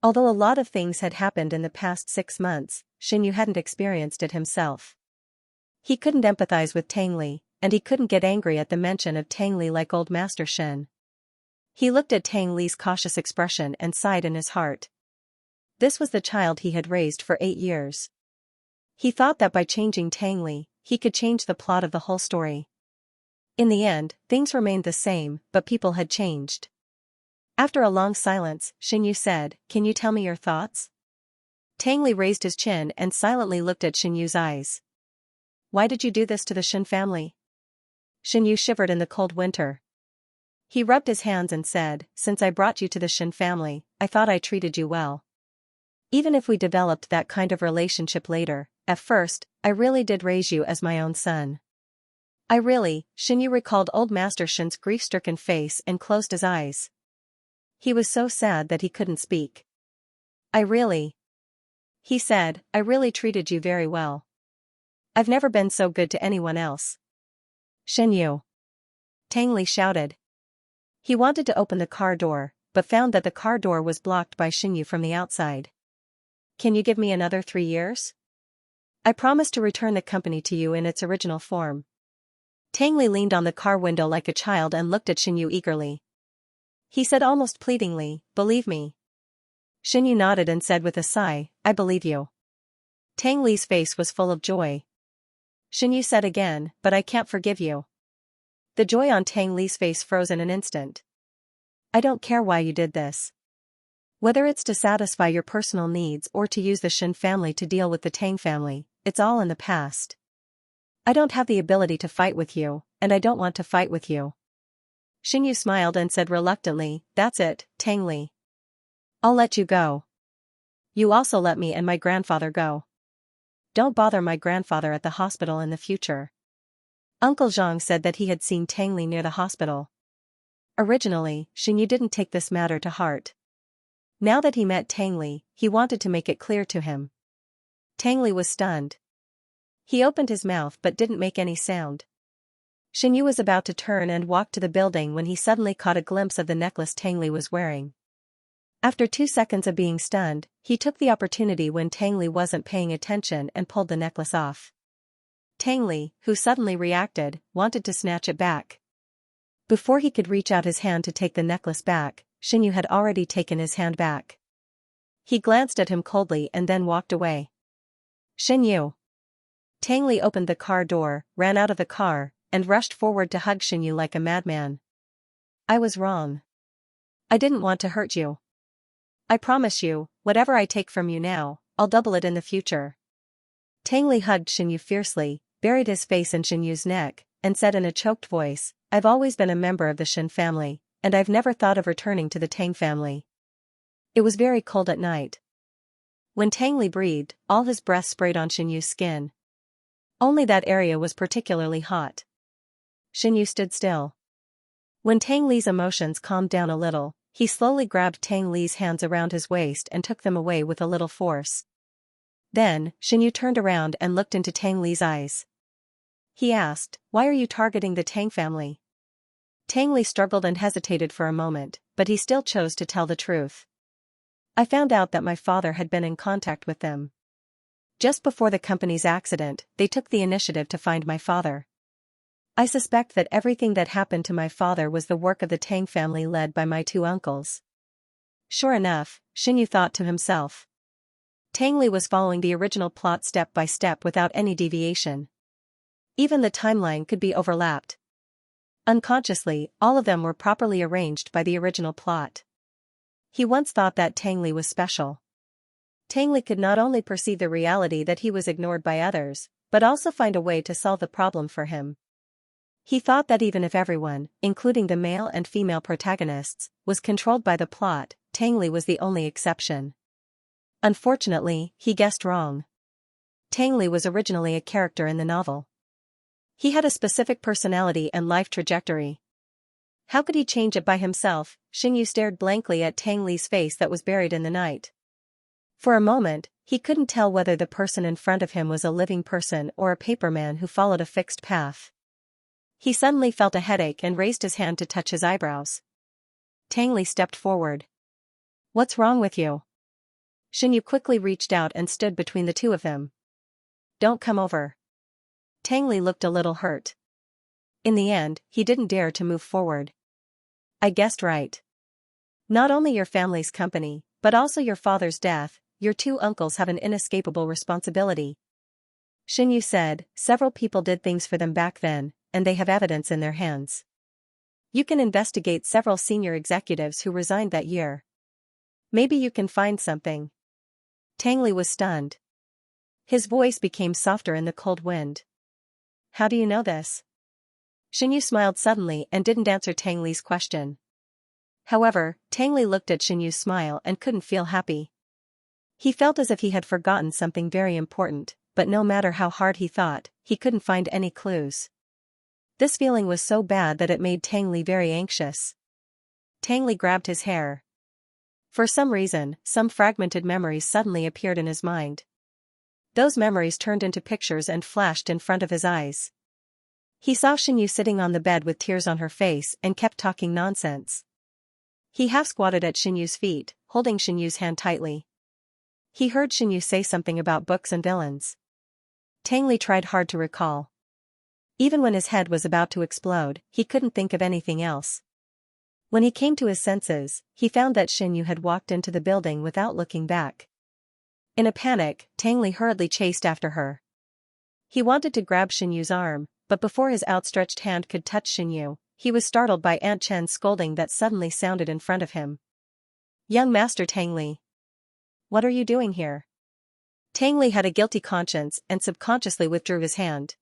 Although a lot of things had happened in the past 6 months, Xinyu hadn't experienced it himself. He couldn't empathize with Tang Li, and he couldn't get angry at the mention of Tang Li like old Master Shen. He looked at Tang Li's cautious expression and sighed in his heart. This was the child he had raised for 8 years. He thought that by changing Tang Li, he could change the plot of the whole story. In the end, things remained the same, but people had changed. After a long silence, Xinyu said, "Can you tell me your thoughts?" Tang Li raised his chin and silently looked at Xinyu's eyes. "Why did you do this to the Shen family?" Xinyu shivered in the cold winter. He rubbed his hands and said, "Since I brought you to the Shen family, I thought I treated you well. Even if we developed that kind of relationship later, at first, I really did raise you as my own son." Xinyu recalled old Master Shen's grief-stricken face and closed his eyes. He was so sad that he couldn't speak. He said, "I really treated you very well. I've never been so good to anyone else." "Xinyu!" Tang Li shouted. He wanted to open the car door, but found that the car door was blocked by Xinyu from the outside. "Can you give me another 3 years? I promise to return the company to you in its original form." Tang Li leaned on the car window like a child and looked at Xinyu eagerly. He said almost pleadingly, "Believe me." Xinyu nodded and said with a sigh, "I believe you." Tang Li's face was full of joy. Xinyu said again, "But I can't forgive you." The joy on Tang Li's face froze in an instant. "I don't care why you did this. Whether it's to satisfy your personal needs or to use the Shin family to deal with the Tang family, it's all in the past. I don't have the ability to fight with you, and I don't want to fight with you. Xinyu smiled and said reluctantly, that's it, Tang Li. I'll let you go. You also let me and my grandfather go. Don't bother my grandfather at the hospital in the future. Uncle Zhang said that he had seen Tang Li near the hospital. Originally, Xinyu didn't take this matter to heart. Now that he met Tang Li, he wanted to make it clear to him. Tang Li was stunned. He opened his mouth but didn't make any sound. Xinyu was about to turn and walk to the building when he suddenly caught a glimpse of the necklace Tang Li was wearing. After 2 seconds of being stunned, he took the opportunity when Tang Li wasn't paying attention and pulled the necklace off. Tang Li, who suddenly reacted, wanted to snatch it back. Before he could reach out his hand to take the necklace back, Xinyu had already taken his hand back. He glanced at him coldly and then walked away. Xinyu. Tang Li opened the car door, ran out of the car, and rushed forward to hug Xinyu like a madman. I was wrong. I didn't want to hurt you. I promise you, whatever I take from you now, I'll double it in the future. Tang Li hugged Xinyu fiercely, buried his face in Xinyu's neck, and said in a choked voice, I've always been a member of the Shin family, and I've never thought of returning to the Tang family. It was very cold at night. When Tang Li breathed, all his breath sprayed on Xinyu's skin. Only that area was particularly hot. Xinyu stood still. When Tang Li's emotions calmed down a little, he slowly grabbed Tang Li's hands around his waist and took them away with a little force. Then, Xinyu turned around and looked into Tang Li's eyes. He asked, why are you targeting the Tang family? Tang Li struggled and hesitated for a moment, but he still chose to tell the truth. I found out that my father had been in contact with them. Just before the company's accident, they took the initiative to find my father. I suspect that everything that happened to my father was the work of the Tang family led by my 2 uncles. Sure enough, Xinyu thought to himself. Tang Li was following the original plot step by step without any deviation. Even the timeline could be overlapped. Unconsciously, all of them were properly arranged by the original plot. He once thought that Tang Li was special. Tang Li could not only perceive the reality that he was ignored by others, but also find a way to solve the problem for him. He thought that even if everyone, including the male and female protagonists, was controlled by the plot, Tang Li was the only exception. Unfortunately, he guessed wrong. Tang Li was originally a character in the novel. He had a specific personality and life trajectory. How could he change it by himself? Xinyu stared blankly at Tang Li's face that was buried in the night. For a moment, he couldn't tell whether the person in front of him was a living person or a paperman who followed a fixed path. He suddenly felt a headache and raised his hand to touch his eyebrows. Tang Li stepped forward. What's wrong with you? Xinyu quickly reached out and stood between the 2 of them. Don't come over. Tang Li looked a little hurt. In the end, he didn't dare to move forward. I guessed right. Not only your family's company, but also your father's death, your 2 uncles have an inescapable responsibility. Xinyu said, several people did things for them back then, and they have evidence in their hands. You can investigate several senior executives who resigned that year. Maybe you can find something. Tang Li was stunned. His voice became softer in the cold wind. How do you know this? Xinyu smiled suddenly and didn't answer Tang Li's question. However, Tang Li looked at Xinyu's smile and couldn't feel happy. He felt as if he had forgotten something very important, but no matter how hard he thought, he couldn't find any clues. This feeling was so bad that it made Tang Li very anxious. Tang Li grabbed his hair. For some reason, some fragmented memories suddenly appeared in his mind. Those memories turned into pictures and flashed in front of his eyes. He saw Xinyu sitting on the bed with tears on her face and kept talking nonsense. He half-squatted at Xinyu's feet, holding Xinyu's hand tightly. He heard Xinyu say something about books and villains. Tang Li tried hard to recall. Even when his head was about to explode, he couldn't think of anything else. When he came to his senses, he found that Xinyu had walked into the building without looking back. In a panic, Tang Li hurriedly chased after her. He wanted to grab Xinyu's arm, but before his outstretched hand could touch Xinyu, he was startled by Aunt Chen's scolding that suddenly sounded in front of him. Young Master Tang Li. What are you doing here? Tang Li had a guilty conscience and subconsciously withdrew his hand.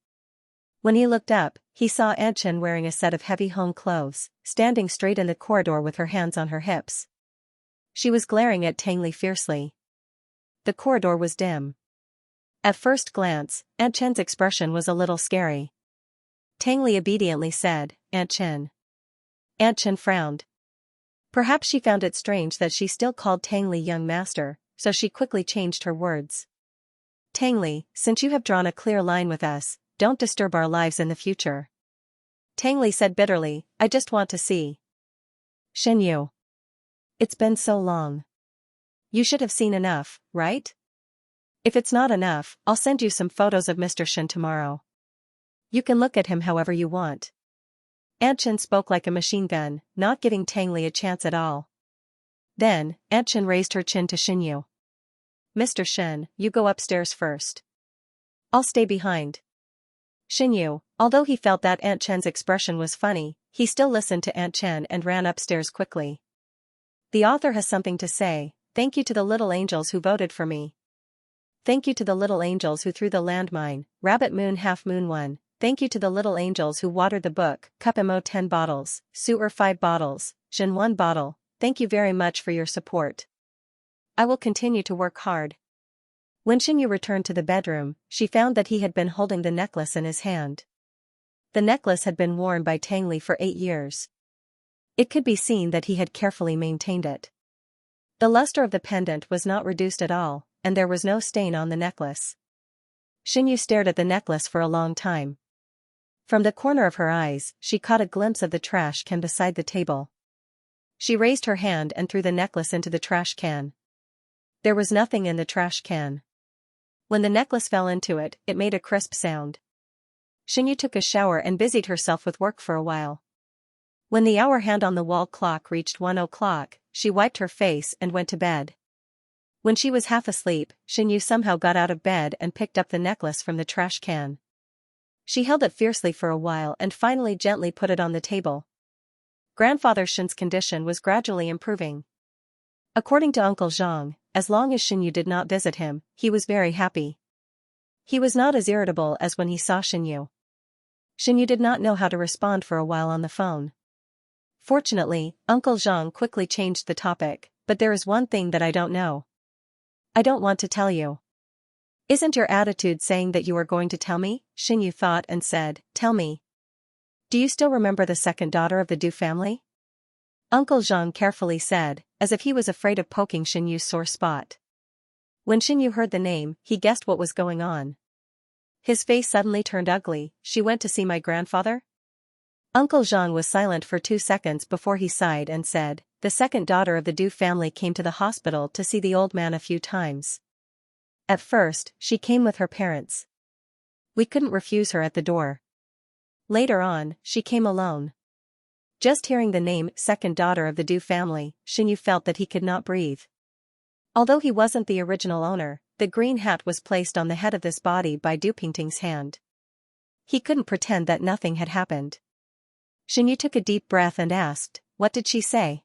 When he looked up, he saw Aunt Chen wearing a set of heavy home clothes, standing straight in the corridor with her hands on her hips. She was glaring at Tang Li fiercely. The corridor was dim. At first glance, Aunt Chen's expression was a little scary. Tang Li obediently said, "Aunt Chen." Aunt Chen frowned. Perhaps she found it strange that she still called Tang Li young master, so she quickly changed her words. "Tang Li, since you have drawn a clear line with us, don't disturb our lives in the future." Tang Li said bitterly, "I just want to see Xianxia. It's been so long. You should have seen enough, right? If it's not enough, I'll send you some photos of Mr. Shen tomorrow. You can look at him however you want." Aunt Chen spoke like a machine gun, not giving Tang Li a chance at all. Then, Aunt Chen raised her chin to Xianxia. "Mr. Shen, you go upstairs first. I'll stay behind." Xianxia, although he felt that Aunt Chen's expression was funny, he still listened to Aunt Chen and ran upstairs quickly. The author has something to say. "Thank you to the little angels who voted for me. Thank you to the little angels who threw the landmine, Rabbit Moon Half Moon 1. Thank you to the little angels who watered the book, Cup Mo 10 bottles, Su'er 5 bottles, Jin 1 bottle. Thank you very much for your support. I will continue to work hard." When Xianxia returned to the bedroom, she found that he had been holding the necklace in his hand. The necklace had been worn by Tang Li for 8 years. It could be seen that he had carefully maintained it. The luster of the pendant was not reduced at all, and there was no stain on the necklace. Xianxia stared at the necklace for a long time. From the corner of her eyes, she caught a glimpse of the trash can beside the table. She raised her hand and threw the necklace into the trash can. There was nothing in the trash can. When the necklace fell into it, it made a crisp sound. Xianxia took a shower and busied herself with work for a while. When the hour hand on the wall clock reached 1 o'clock, she wiped her face and went to bed. When she was half asleep, Xianxia somehow got out of bed and picked up the necklace from the trash can. She held it fiercely for a while and finally gently put it on the table. Grandfather Shen's condition was gradually improving. According to Uncle Zhang, as long as Xianxia did not visit him, he was very happy. He was not as irritable as when he saw Xianxia. Xianxia did not know how to respond for a while on the phone. Fortunately, Uncle Zhang quickly changed the topic, "But there is one thing that I don't know. I don't want to tell you." "Isn't your attitude saying that you are going to tell me?" Xianxia thought and said, "Tell me. Do you still remember the second daughter of the Du family?" Uncle Zhang carefully said, as if he was afraid of poking Xianxia's sore spot. When Xianxia heard the name, he guessed what was going on. His face suddenly turned ugly. "She went to see my grandfather?" Uncle Zhang was silent for 2 seconds before he sighed and said, "The second daughter of the Du family came to the hospital to see the old man a few times. At first, she came with her parents. We couldn't refuse her at the door. Later on, she came alone." Just hearing the name second daughter of the Du family, Xianxia felt that he could not breathe. Although he wasn't the original owner, the green hat was placed on the head of this body by Du Pingting's hand. He couldn't pretend that nothing had happened. Xianxia took a deep breath and asked, "What did she say?"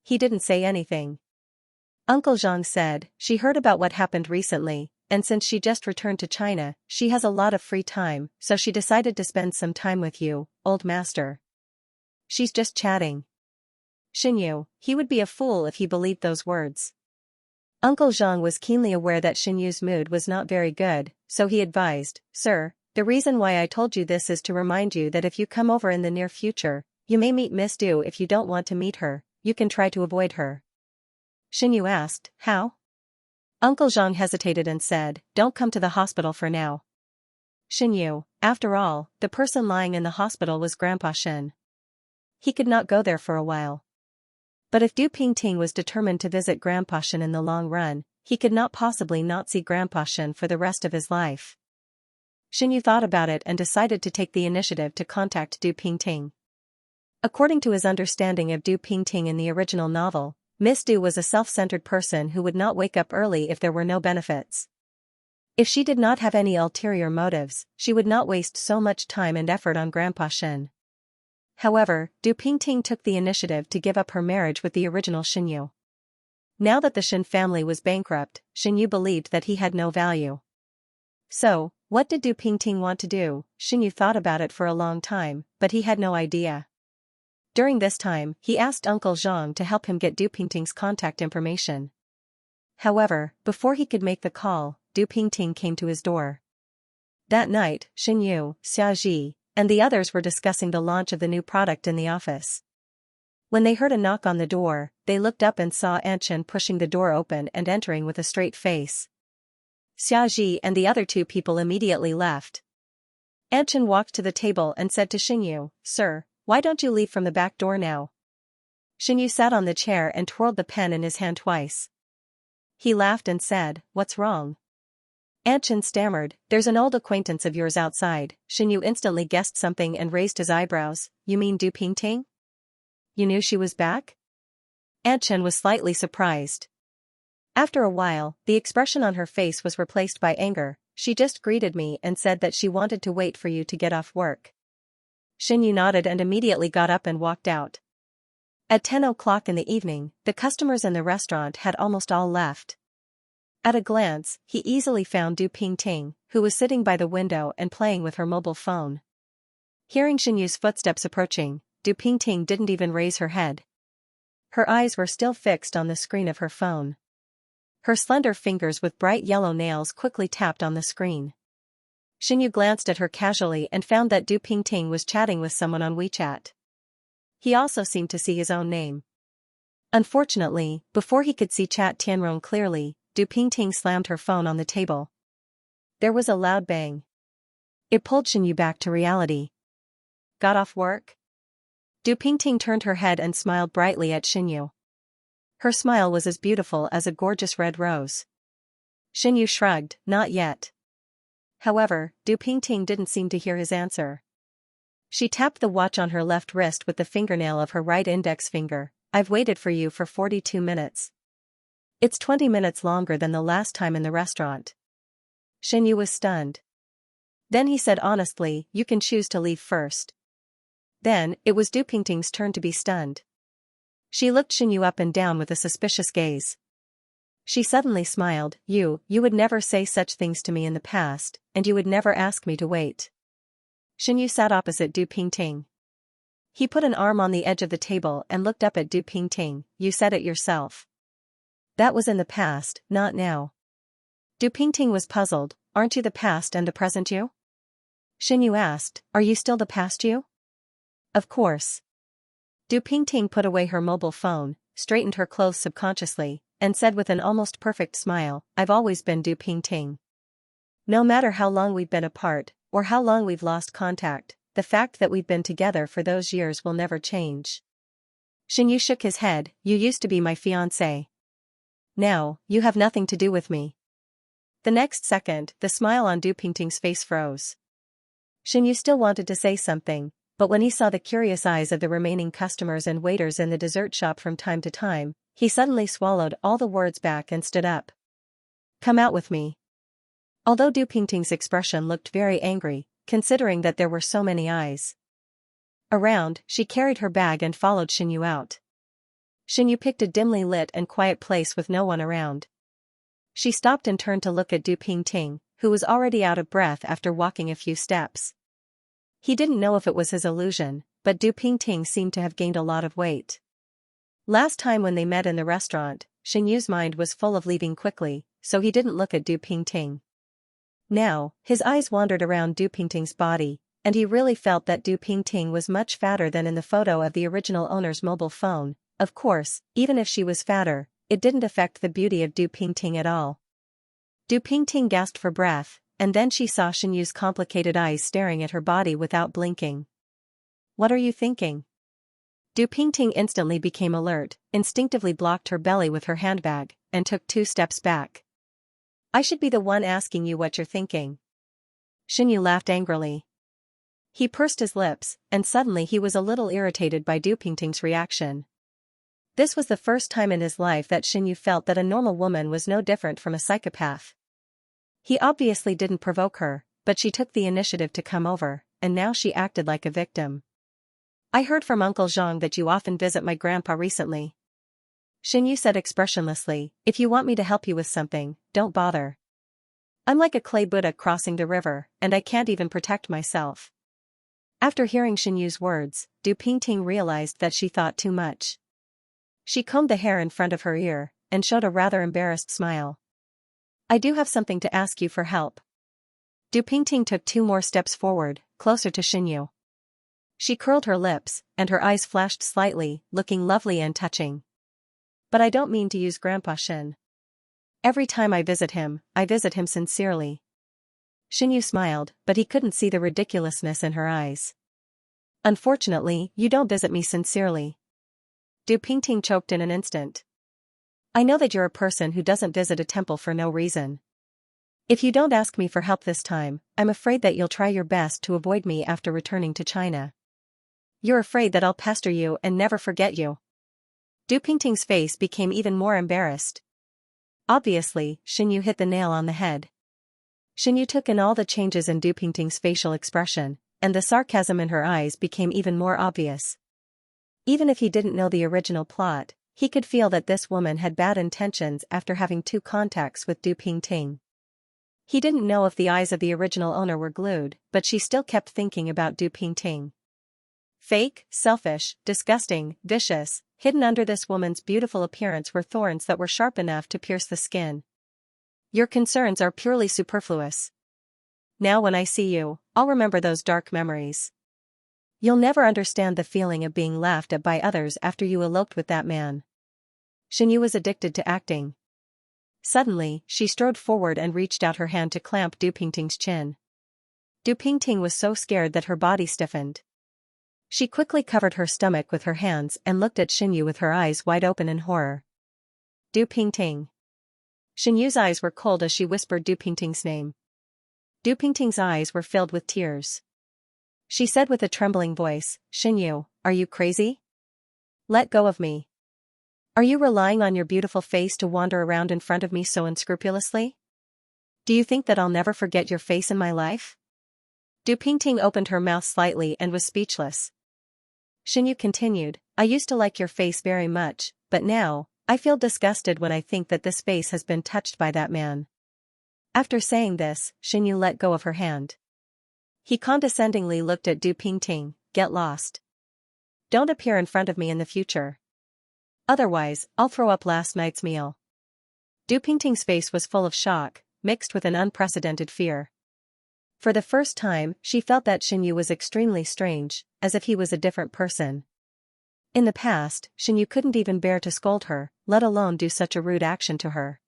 He didn't say anything. Uncle Zhang said, "She heard about what happened recently, and since she just returned to China, she has a lot of free time, so she decided to spend some time with you, old master. She's just chatting." Xianxia, he would be a fool if he believed those words. Uncle Zhang was keenly aware that Xianxia's mood was not very good, so he advised, "Sir, the reason why I told you this is to remind you that if you come over in the near future, you may meet Miss Du. If you don't want to meet her, you can try to avoid her." Xianxia asked, "How?" Uncle Zhang hesitated and said, "Don't come to the hospital for now." Xianxia, after all, the person lying in the hospital was Grandpa Shen. He could not go there for a while. But if Du Pingting was determined to visit Grandpa Shen in the long run, he could not possibly not see Grandpa Shen for the rest of his life. Xianxia thought about it and decided to take the initiative to contact Du Pingting. According to his understanding of Du Pingting in the original novel, Miss Du was a self-centered person who would not wake up early if there were no benefits. If she did not have any ulterior motives, she would not waste so much time and effort on Grandpa Shen. However, Du Pingting took the initiative to give up her marriage with the original Xianxia. Now that the Shen family was bankrupt, Xinyu believed that he had no value. So, what did Du Pingting want to do? Xinyu thought about it for a long time, but he had no idea. During this time, he asked Uncle Zhang to help him get Du Pingting's contact information. However, before he could make the call, Du Pingting came to his door. That night, Xinyu, Xiaxia, and the others were discussing the launch of the new product in the office. When they heard a knock on the door, they looked up and saw Anchen pushing the door open and entering with a straight face. Xiaxia and the other two people immediately left. Anchen walked to the table and said to Xinyu, "Sir, why don't you leave from the back door now?" Xinyu sat on the chair and twirled the pen in his hand twice. He laughed and said, "What's wrong?" Anchen stammered, "There's an old acquaintance of yours outside." Xinyu instantly guessed something and raised his eyebrows. "You mean Du Pingting? You knew she was back?" Anchen was slightly surprised. After a while, the expression on her face was replaced by anger. "She just greeted me and said that she wanted to wait for you to get off work." Xinyu nodded and immediately got up and walked out. At 10 o'clock in the evening, the customers in the restaurant had almost all left. At a glance, he easily found Du Pingting, who was sitting by the window and playing with her mobile phone. Hearing Xinyu's footsteps approaching, Du Pingting didn't even raise her head. Her eyes were still fixed on the screen of her phone. Her slender fingers with bright yellow nails quickly tapped on the screen. Xinyu glanced at her casually and found that Du Pingting was chatting with someone on WeChat. He also seemed to see his own name. Unfortunately, before he could see Chat Tianrong clearly, Du Pingting slammed her phone on the table. There was a loud bang. It pulled Xinyu back to reality. "Got off work?" Du Pingting turned her head and smiled brightly at Xinyu. Her smile was as beautiful as a gorgeous red rose. Xinyu shrugged, "Not yet." However, Du Pingting didn't seem to hear his answer. She tapped the watch on her left wrist with the fingernail of her right index finger. "I've waited for you for 42 minutes. It's 20 minutes longer than the last time in the restaurant." Xinyu was stunned. Then he said honestly, "You can choose to leave first." Then, it was Du Pingting's turn to be stunned. She looked Xinyu up and down with a suspicious gaze. She suddenly smiled. You would never say such things to me in the past, and you would never ask me to wait." Xinyu sat opposite Du Pingting. He put an arm on the edge of the table and looked up at Du Pingting. "You said it yourself. That was in the past, not now." Du Pingting was puzzled. "Aren't you the past and the present you?" Xinyu asked, "Are you still the past you?" "Of course." Du Pingting put away her mobile phone, straightened her clothes subconsciously, and said with an almost perfect smile, "I've always been Du Pingting. No matter how long we've been apart, or how long we've lost contact, the fact that we've been together for those years will never change." Xinyu shook his head. "You used to be my fiancé. Now, you have nothing to do with me." The next second, the smile on Du Pingting's face froze. Xinyu still wanted to say something, but when he saw the curious eyes of the remaining customers and waiters in the dessert shop from time to time, he suddenly swallowed all the words back and stood up. "Come out with me." Although Du Pingting's expression looked very angry, considering that there were so many eyes around, she carried her bag and followed Xinyu out. Xinyu picked a dimly lit and quiet place with no one around. She stopped and turned to look at Du Pingting, who was already out of breath after walking a few steps. He didn't know if it was his illusion, but Du Pingting seemed to have gained a lot of weight. Last time when they met in the restaurant, Xinyu's mind was full of leaving quickly, so he didn't look at Du Pingting. Now, his eyes wandered around Du Pingting's body, and he really felt that Du Pingting was much fatter than in the photo of the original owner's mobile phone. Of course, even if she was fatter, it didn't affect the beauty of Du Pingting at all. Du Pingting gasped for breath, and then she saw Xinyu's complicated eyes staring at her body without blinking. "What are you thinking?" Du Pingting instantly became alert, instinctively blocked her belly with her handbag, and took 2 steps back. "I should be the one asking you what you're thinking." Xinyu laughed angrily. He pursed his lips, and suddenly he was a little irritated by Du Pingting's reaction. This was the first time in his life that Xinyu felt that a normal woman was no different from a psychopath. He obviously didn't provoke her, but she took the initiative to come over, and now she acted like a victim. "I heard from Uncle Zhang that you often visit my grandpa recently." Xianyu said expressionlessly, if you want me to help you with something, don't bother. I'm like a clay Buddha crossing the river, and I can't even protect myself. After hearing Xianyu's words, Du Pingting realized that she thought too much. She combed the hair in front of her ear, and showed a rather embarrassed smile. I do have something to ask you for help. Du Pingting took 2 more steps forward, closer to Xianyu. She curled her lips, and her eyes flashed slightly, looking lovely and touching. But I don't mean to use Grandpa Xin. Every time I visit him sincerely. Xianyu smiled, but he couldn't see the ridiculousness in her eyes. Unfortunately, you don't visit me sincerely. Du Pingting choked in an instant. I know that you're a person who doesn't visit a temple for no reason. If you don't ask me for help this time, I'm afraid that you'll try your best to avoid me after returning to China. You're afraid that I'll pester you and never forget you. Du Pingting's face became even more embarrassed. Obviously, Xianyu hit the nail on the head. Xianyu took in all the changes in Du Pingting's facial expression, and the sarcasm in her eyes became even more obvious. Even if he didn't know the original plot, he could feel that this woman had bad intentions after having 2 contacts with Du Pingting. He didn't know if the eyes of the original owner were glued, but she still kept thinking about Du Pingting. Fake, selfish, disgusting, vicious, hidden under this woman's beautiful appearance were thorns that were sharp enough to pierce the skin. Your concerns are purely superfluous. Now when I see you, I'll remember those dark memories. You'll never understand the feeling of being laughed at by others after you eloped with that man. Xianyu was addicted to acting. Suddenly, she strode forward and reached out her hand to clamp Du Pingting's chin. Du Pingting was so scared that her body stiffened. She quickly covered her stomach with her hands and looked at Xianyu with her eyes wide open in horror. Du Pingting. Xianyu's eyes were cold as she whispered Du Pingting's name. Du Pingting's eyes were filled with tears. She said with a trembling voice, Xianyu, are you crazy? Let go of me. Are you relying on your beautiful face to wander around in front of me so unscrupulously? Do you think that I'll never forget your face in my life? Du Pingting opened her mouth slightly and was speechless. Xianyu continued, I used to like your face very much, but now, I feel disgusted when I think that this face has been touched by that man. After saying this, Xianyu let go of her hand. He condescendingly looked at Du Pingting, get lost. Don't appear in front of me in the future. Otherwise, I'll throw up last night's meal. Du Pingting's face was full of shock, mixed with an unprecedented fear. For the first time, she felt that Xianyu was extremely strange, as if he was a different person. In the past, Xianyu couldn't even bear to scold her, let alone do such a rude action to her.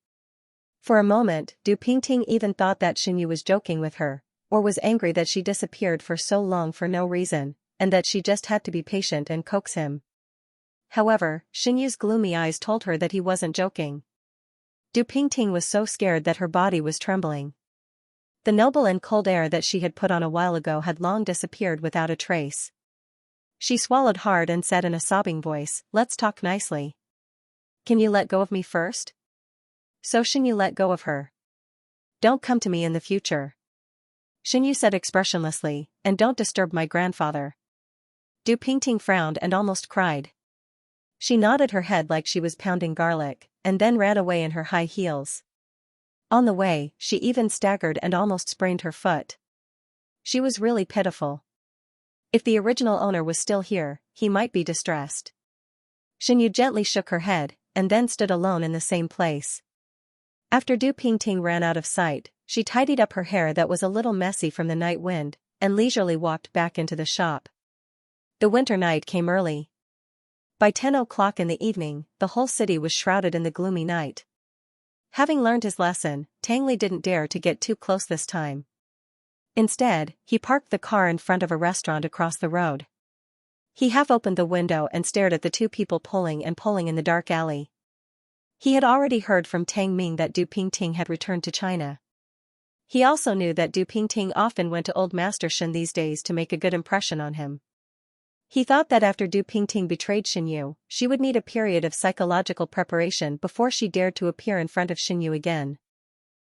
For a moment, Du Pingting even thought that Xianyu was joking with her, or was angry that she disappeared for so long for no reason, and that she just had to be patient and coax him. However, Xianyu's gloomy eyes told her that he wasn't joking. Du Pingting was so scared that her body was trembling. The noble and cold air that she had put on a while ago had long disappeared without a trace. She swallowed hard and said in a sobbing voice, let's talk nicely. Can you let go of me first? So Xianyu let go of her. Don't come to me in the future. Xianyu said expressionlessly, and don't disturb my grandfather. Du Pingting frowned and almost cried. She nodded her head like she was pounding garlic, and then ran away in her high heels. On the way, she even staggered and almost sprained her foot. She was really pitiful. If the original owner was still here, he might be distressed. Xianyu gently shook her head, and then stood alone in the same place. After Du Pingting ran out of sight, she tidied up her hair that was a little messy from the night wind, and leisurely walked back into the shop. The winter night came early. By 10 o'clock in the evening, the whole city was shrouded in the gloomy night. Having learned his lesson, Tang Li didn't dare to get too close this time. Instead, he parked the car in front of a restaurant across the road. He half opened the window and stared at the 2 people pulling in the dark alley. He had already heard from Tang Ming that Du Pingting had returned to China. He also knew that Du Pingting often went to Old Master Shen these days to make a good impression on him. He thought that after Du Pingting betrayed Xianyu, she would need a period of psychological preparation before she dared to appear in front of Xianyu again.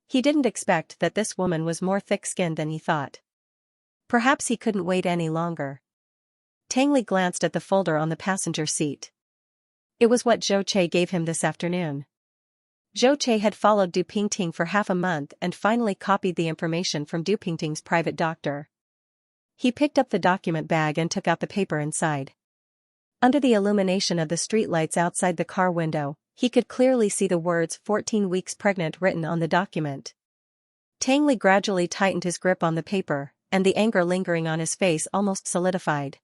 He didn't expect that this woman was more thick-skinned than he thought. Perhaps he couldn't wait any longer. Tang Li glanced at the folder on the passenger seat. It was what Zhou Che gave him this afternoon. Zhou Che had followed Du Pingting for half a month and finally copied the information from Du Pingting's private doctor. He picked up the document bag and took out the paper inside. Under the illumination of the streetlights outside the car window, he could clearly see the words 14 weeks pregnant written on the document. Tang Li gradually tightened his grip on the paper, and the anger lingering on his face almost solidified.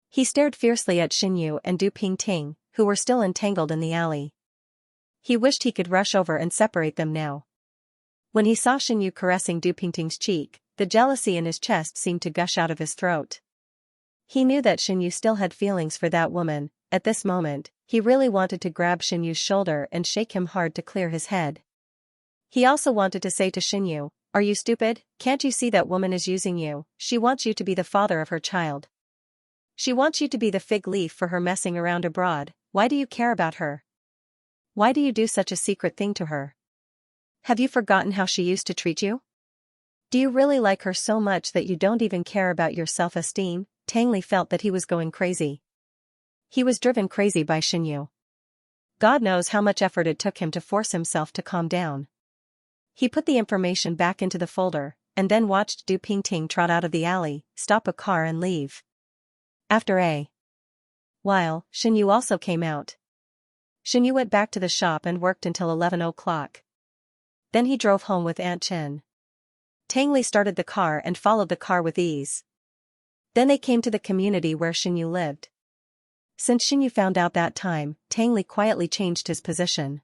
He stared fiercely at Xinyu and Du Pingting, who were still entangled in the alley. He wished he could rush over and separate them now. When he saw Xinyu caressing Du Pingting's cheek, the jealousy in his chest seemed to gush out of his throat. He knew that Xinyu still had feelings for that woman. At this moment, he really wanted to grab Xinyu's shoulder and shake him hard to clear his head. He also wanted to say to Xinyu, "Are you stupid? Can't you see that woman is using you? She wants you to be the father of her child. She wants you to be the fig leaf for her messing around abroad. Why do you care about her? Why do you do such a secret thing to her? Have you forgotten how she used to treat you? Do you really like her so much that you don't even care about your self-esteem?" Tang Li felt that he was going crazy. He was driven crazy by Xinyu. God knows how much effort it took him to force himself to calm down. He put the information back into the folder, and then watched Du Pingting trot out of the alley, stop a car and leave. After a while, Xinyu also came out. Xinyu went back to the shop and worked until 11 o'clock. Then he drove home with Aunt Chen. Tang Li started the car and followed the car with ease. Then they came to the community where Xinyu lived. Since Xinyu found out that time, Tang Li quietly changed his position.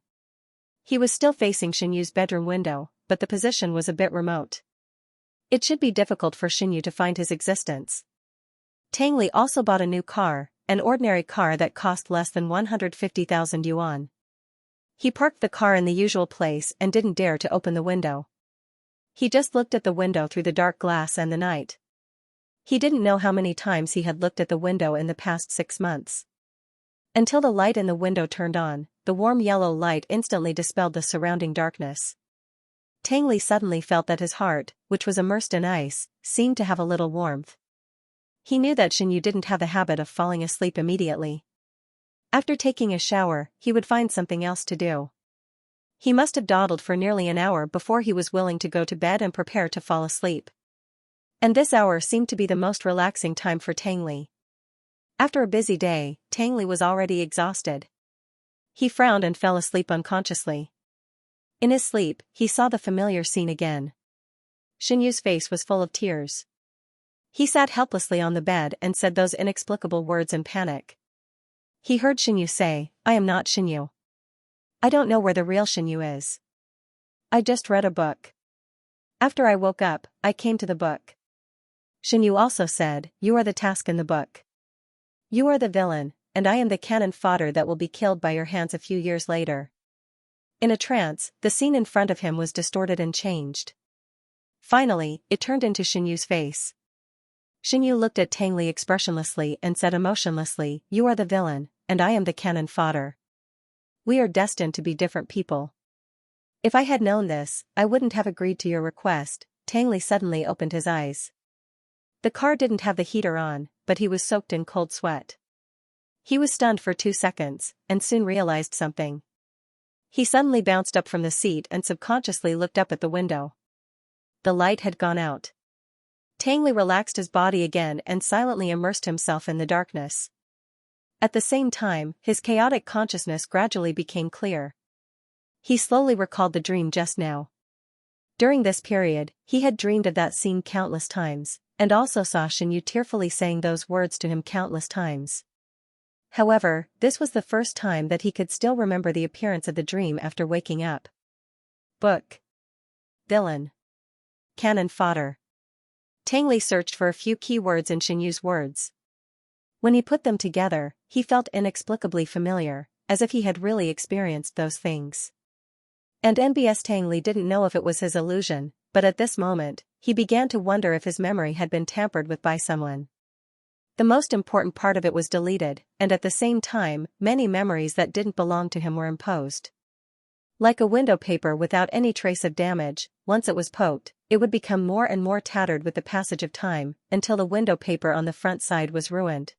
He was still facing Xinyu's bedroom window, but the position was a bit remote. It should be difficult for Xinyu to find his existence. Tang Li also bought a new car, an ordinary car that cost less than 150,000 yuan. He parked the car in the usual place and didn't dare to open the window. He just looked at the window through the dark glass and the night. He didn't know how many times he had looked at the window in the past 6 months. Until the light in the window turned on, the warm yellow light instantly dispelled the surrounding darkness. Tang Li suddenly felt that his heart, which was immersed in ice, seemed to have a little warmth. He knew that Xinyu didn't have the habit of falling asleep immediately. After taking a shower, he would find something else to do. He must have dawdled for nearly an hour before he was willing to go to bed and prepare to fall asleep. And this hour seemed to be the most relaxing time for Tang Li. After a busy day, Tang Li was already exhausted. He frowned and fell asleep unconsciously. In his sleep, he saw the familiar scene again. Xinyu's face was full of tears. He sat helplessly on the bed and said those inexplicable words in panic. He heard Xinyu say, "I am not Xinyu. I don't know where the real Xinyu is. I just read a book. After I woke up, I came to the book." Xinyu also said, "You are the task in the book. You are the villain, and I am the cannon fodder that will be killed by your hands a few years later." In a trance, the scene in front of him was distorted and changed. Finally, it turned into Xinyu's face. Xinyu looked at Tang Li expressionlessly and said emotionlessly, "You are the villain, and I am the cannon fodder. We are destined to be different people. If I had known this, I wouldn't have agreed to your request." Tang Li suddenly opened his eyes. The car didn't have the heater on, but he was soaked in cold sweat. He was stunned for 2 seconds, and soon realized something. He suddenly bounced up from the seat and subconsciously looked up at the window. The light had gone out. Tang Li relaxed his body again and silently immersed himself in the darkness. At the same time, his chaotic consciousness gradually became clear. He slowly recalled the dream just now. During this period, he had dreamed of that scene countless times, and also saw Xinyu tearfully saying those words to him countless times. However, this was the first time that he could still remember the appearance of the dream after waking up. Book. Villain. Cannon fodder. Tang Li searched for a few key words in Xinyu's words. When he put them together, he felt inexplicably familiar, as if he had really experienced those things. And NBS Tang Li didn't know if it was his illusion, but at this moment, he began to wonder if his memory had been tampered with by someone. The most important part of it was deleted, and at the same time, many memories that didn't belong to him were imposed. Like a window paper without any trace of damage, once it was poked, it would become more and more tattered with the passage of time, until the window paper on the front side was ruined.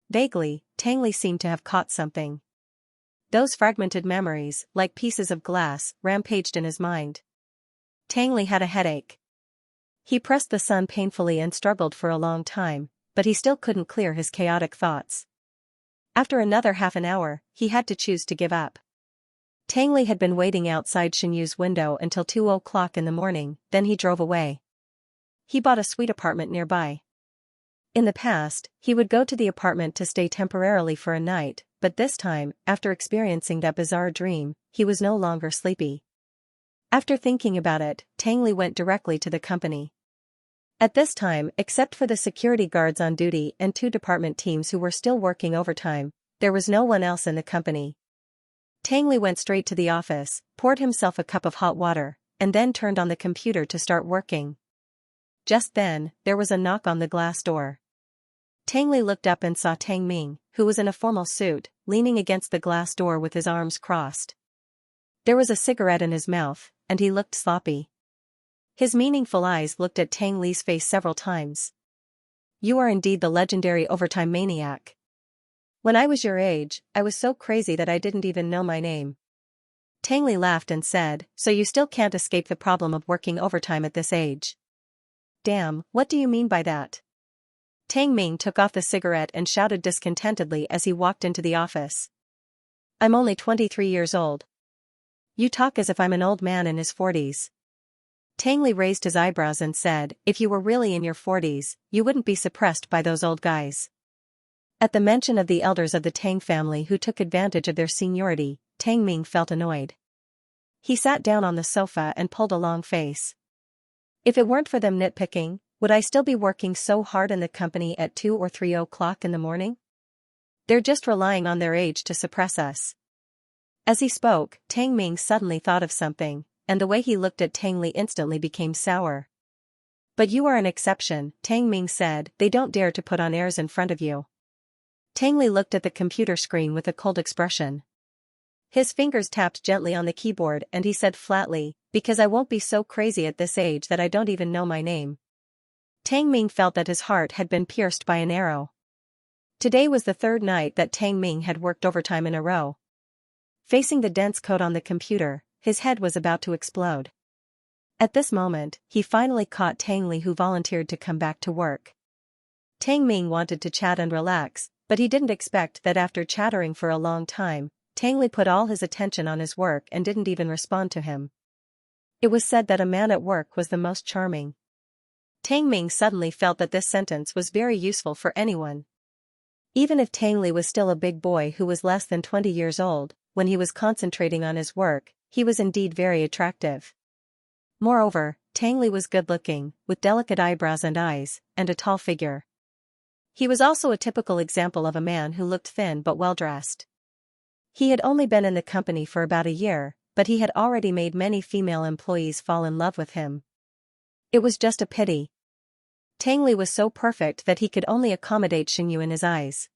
Vaguely, Tang Li seemed to have caught something. Those fragmented memories, like pieces of glass, rampaged in his mind. Tang Li had a headache. He pressed the sun painfully and struggled for a long time, but he still couldn't clear his chaotic thoughts. After another half an hour, he had to choose to give up. Tang Li had been waiting outside Xianyu's window until 2 o'clock in the morning, then he drove away. He bought a suite apartment nearby. In the past, he would go to the apartment to stay temporarily for a night, but this time, after experiencing that bizarre dream, he was no longer sleepy. After thinking about it, Tang Li went directly to the company. At this time, except for the security guards on duty and 2 department teams who were still working overtime, there was no one else in the company. Tang Li went straight to the office, poured himself a cup of hot water, and then turned on the computer to start working. Just then, there was a knock on the glass door. Tang Li looked up and saw Tang Ming, who was in a formal suit, leaning against the glass door with his arms crossed. There was a cigarette in his mouth, and he looked sloppy. His meaningful eyes looked at Tang Li's face several times. "You are indeed the legendary overtime maniac. When I was your age, I was so crazy that I didn't even know my name." Tang Li laughed and said, "So you still can't escape the problem of working overtime at this age?" "Damn, what do you mean by that?" Tang Ming took off the cigarette and shouted discontentedly as he walked into the office. "I'm only 23 years old. You talk as if I'm an old man in his 40s. Tang Li raised his eyebrows and said, "If you were really in your 40s, you wouldn't be suppressed by those old guys." At the mention of the elders of the Tang family who took advantage of their seniority, Tang Ming felt annoyed. He sat down on the sofa and pulled a long face. "If it weren't for them nitpicking, would I still be working so hard in the company at 2 or 3 o'clock in the morning? They're just relying on their age to suppress us." As he spoke, Tang Ming suddenly thought of something, and the way he looked at Tang Li instantly became sour. "But you are an exception," Tang Ming said. "They don't dare to put on airs in front of you." Tang Li looked at the computer screen with a cold expression. His fingers tapped gently on the keyboard and he said flatly, "Because I won't be so crazy at this age that I don't even know my name." Tang Ming felt that his heart had been pierced by an arrow. Today was the 3rd night that Tang Ming had worked overtime in a row. Facing the dense code on the computer, his head was about to explode. At this moment, he finally caught Tang Li, who volunteered to come back to work. Tang Ming wanted to chat and relax, but he didn't expect that after chattering for a long time, Tang Li put all his attention on his work and didn't even respond to him. It was said that a man at work was the most charming. Tang Ming suddenly felt that this sentence was very useful for anyone. Even if Tang Li was still a big boy who was less than 20 years old, when he was concentrating on his work, he was indeed very attractive. Moreover, Tang Li was good-looking, with delicate eyebrows and eyes, and a tall figure. He was also a typical example of a man who looked thin but well-dressed. He had only been in the company for about a year, but he had already made many female employees fall in love with him. It was just a pity. Tang Li was so perfect that he could only accommodate Xianyu in his eyes.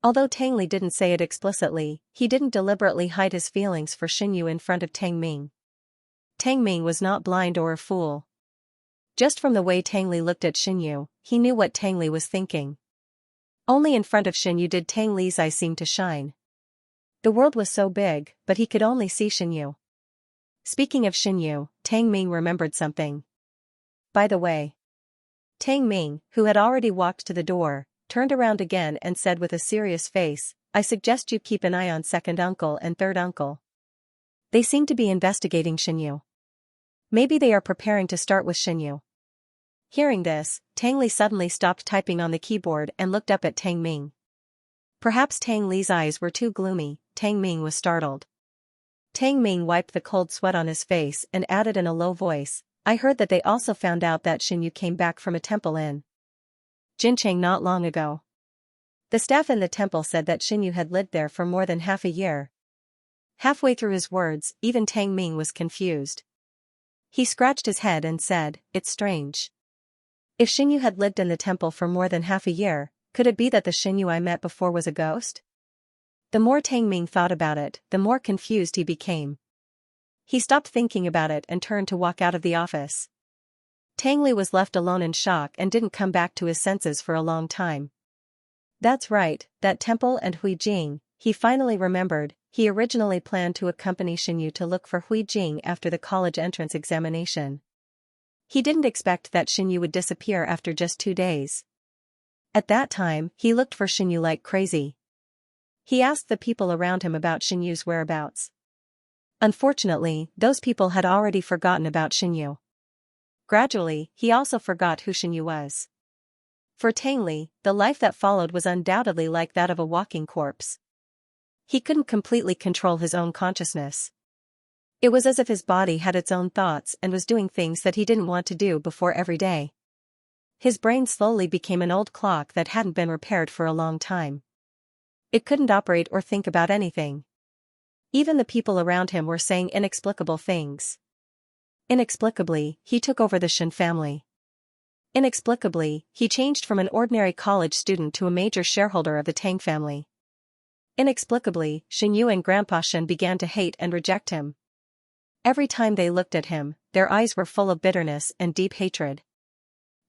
Although Tang Li didn't say it explicitly, he didn't deliberately hide his feelings for Xianyu in front of Tang Ming. Tang Ming was not blind or a fool. Just from the way Tang Li looked at Xianyu, he knew what Tang Li was thinking. Only in front of Xianyu did Tang Li's eyes seem to shine. The world was so big, but he could only see Xianyu. Speaking of Xianyu, Tang Ming remembered something. By the way. Tang Ming, who had already walked to the door, turned around again and said with a serious face, "I suggest you keep an eye on second uncle and third uncle. They seem to be investigating Xianyu. Maybe they are preparing to start with Xianyu." Hearing this, Tang Li suddenly stopped typing on the keyboard and looked up at Tang Ming. Perhaps Tang Li's eyes were too gloomy. Tang Ming was startled. Tang Ming wiped the cold sweat on his face and added in a low voice, "I heard that they also found out that Xianyu came back from a temple in Jincheng not long ago. The staff in the temple said that Xianyu had lived there for more than half a year." Halfway through his words, even Tang Ming was confused. He scratched his head and said, "It's strange. If Xianyu had lived in the temple for more than half a year, could it be that the Xianyu I met before was a ghost?" The more Tang Ming thought about it, the more confused he became. He stopped thinking about it and turned to walk out of the office. Tang Li was left alone in shock and didn't come back to his senses for a long time. That's right, that temple and Hui Jing, he finally remembered, he originally planned to accompany Xinyu to look for Hui Jing after the college entrance examination. He didn't expect that Xinyu would disappear after just 2 days. At that time, he looked for Xinyu like crazy. He asked the people around him about Xinyu's whereabouts. Unfortunately, those people had already forgotten about Xinyu. Gradually, he also forgot who Xinyu was. For Tang Li, the life that followed was undoubtedly like that of a walking corpse. He couldn't completely control his own consciousness. It was as if his body had its own thoughts and was doing things that he didn't want to do before every day. His brain slowly became an old clock that hadn't been repaired for a long time. It couldn't operate or think about anything. Even the people around him were saying inexplicable things. Inexplicably, he took over the Shen family. Inexplicably, he changed from an ordinary college student to a major shareholder of the Tang family. Inexplicably, Xinyu and Grandpa Shen began to hate and reject him. Every time they looked at him, their eyes were full of bitterness and deep hatred.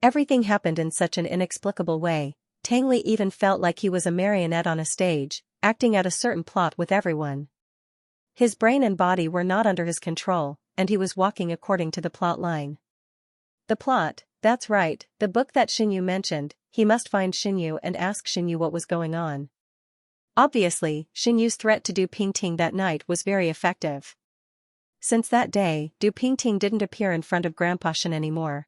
Everything happened in such an inexplicable way. Tang Li even felt like he was a marionette on a stage, acting out a certain plot with everyone. His brain and body were not under his control, and he was walking according to the plot line. The plot, that's right, the book that Xinyu mentioned. He must find Xinyu and ask Xinyu what was going on. Obviously, Xinyu's threat to Du Pingting that night was very effective. Since that day, Du Pingting didn't appear in front of Grandpa Shen anymore.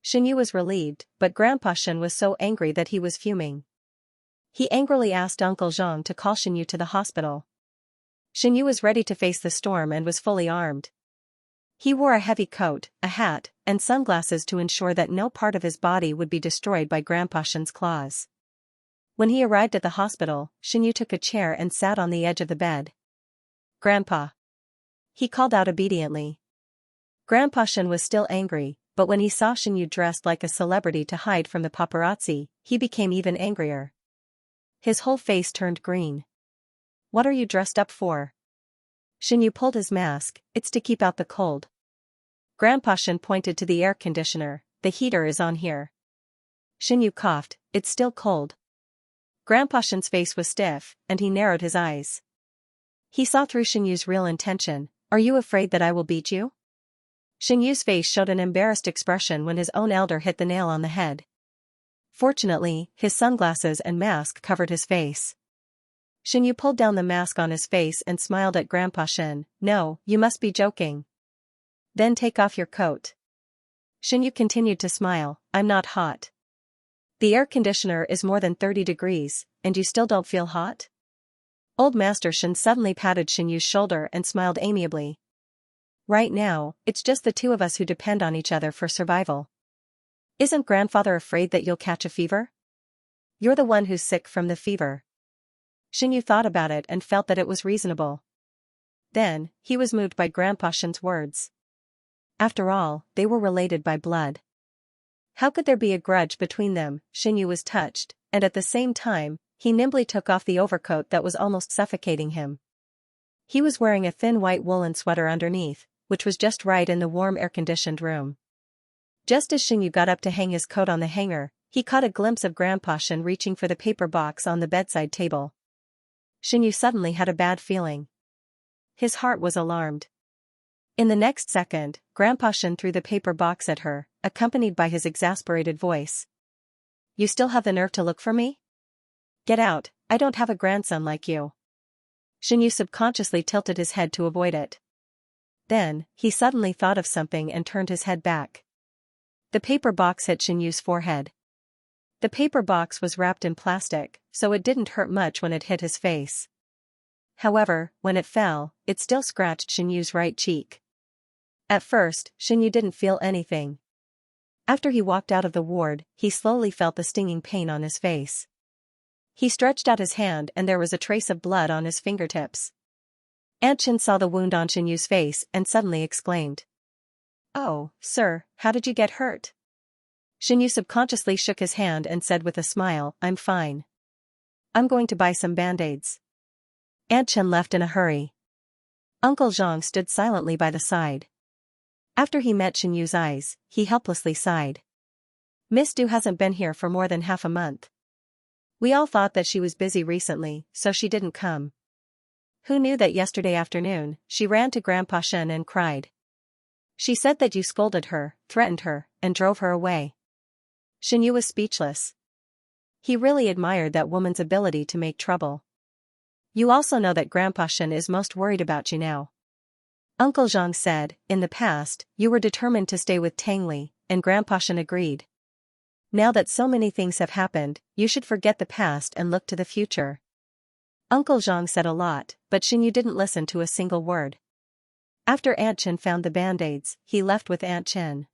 Xinyu was relieved, but Grandpa Shen was so angry that he was fuming. He angrily asked Uncle Zhang to call Xinyu to the hospital. Xinyu was ready to face the storm and was fully armed. He wore a heavy coat, a hat, and sunglasses to ensure that no part of his body would be destroyed by Grandpa Shen's claws. When he arrived at the hospital, Xinyu took a chair and sat on the edge of the bed. "Grandpa," he called out obediently. Grandpa Shen was still angry, but when he saw Xinyu dressed like a celebrity to hide from the paparazzi, he became even angrier. His whole face turned green. "What are you dressed up for?" Xinyu pulled his mask. "It's to keep out the cold." Grandpa Shen pointed to the air conditioner. "The heater is on here." Xinyu coughed. "It's still cold." Grandpa Shen's face was stiff, and he narrowed his eyes. He saw through Xinyu's real intention. "Are you afraid that I will beat you?" Xinyu's face showed an embarrassed expression when his own elder hit the nail on the head. Fortunately, his sunglasses and mask covered his face. Xinyu pulled down the mask on his face and smiled at Grandpa Shen. "No, you must be joking." "Then take off your coat." Xinyu continued to smile. "I'm not hot." "The air conditioner is more than 30 degrees, and you still don't feel hot?" Old Master Shen suddenly patted Xinyu's shoulder and smiled amiably. "Right now, it's just the two of us who depend on each other for survival. Isn't grandfather afraid that you'll catch a fever?" "You're the one who's sick from the fever." Xinyu thought about it and felt that it was reasonable. Then, he was moved by Grandpa Shen's words. After all, they were related by blood. How could there be a grudge between them? Xinyu was touched, and at the same time, he nimbly took off the overcoat that was almost suffocating him. He was wearing a thin white woolen sweater underneath, which was just right in the warm air-conditioned room. Just as Xinyu got up to hang his coat on the hanger, he caught a glimpse of Grandpa Shen reaching for the paper box on the bedside table. Xinyu suddenly had a bad feeling. His heart was alarmed. In the next second, Grandpa Shen threw the paper box at her, accompanied by his exasperated voice. "You still have the nerve to look for me? Get out, I don't have a grandson like you." Xinyu subconsciously tilted his head to avoid it. Then, he suddenly thought of something and turned his head back. The paper box hit Xinyu's forehead. The paper box was wrapped in plastic, so it didn't hurt much when it hit his face. However, when it fell, it still scratched Xinyu's right cheek. At first, Xinyu didn't feel anything. After he walked out of the ward, he slowly felt the stinging pain on his face. He stretched out his hand and there was a trace of blood on his fingertips. Aunt Chen saw the wound on Xinyu's face and suddenly exclaimed. "Oh, sir, how did you get hurt?" Xinyu subconsciously shook his hand and said with a smile, "I'm fine. I'm going to buy some band-aids." Aunt Chen left in a hurry. Uncle Zhang stood silently by the side. After he met Xinyu's eyes, he helplessly sighed. "Miss Du hasn't been here for more than half a month. We all thought that she was busy recently, so she didn't come." Who knew that yesterday afternoon, she ran to Grandpa Shen and cried. She said that you scolded her, threatened her, and drove her away. Xianyu was speechless. He really admired that woman's ability to make trouble. You also know that Grandpa Shen is most worried about you now. Uncle Zhang said, in the past, you were determined to stay with Tangli, and Grandpa Shen agreed. Now that so many things have happened, you should forget the past and look to the future. Uncle Zhang said a lot, but Xianyu didn't listen to a single word. After Aunt Chen found the band-aids, he left with Aunt Chen.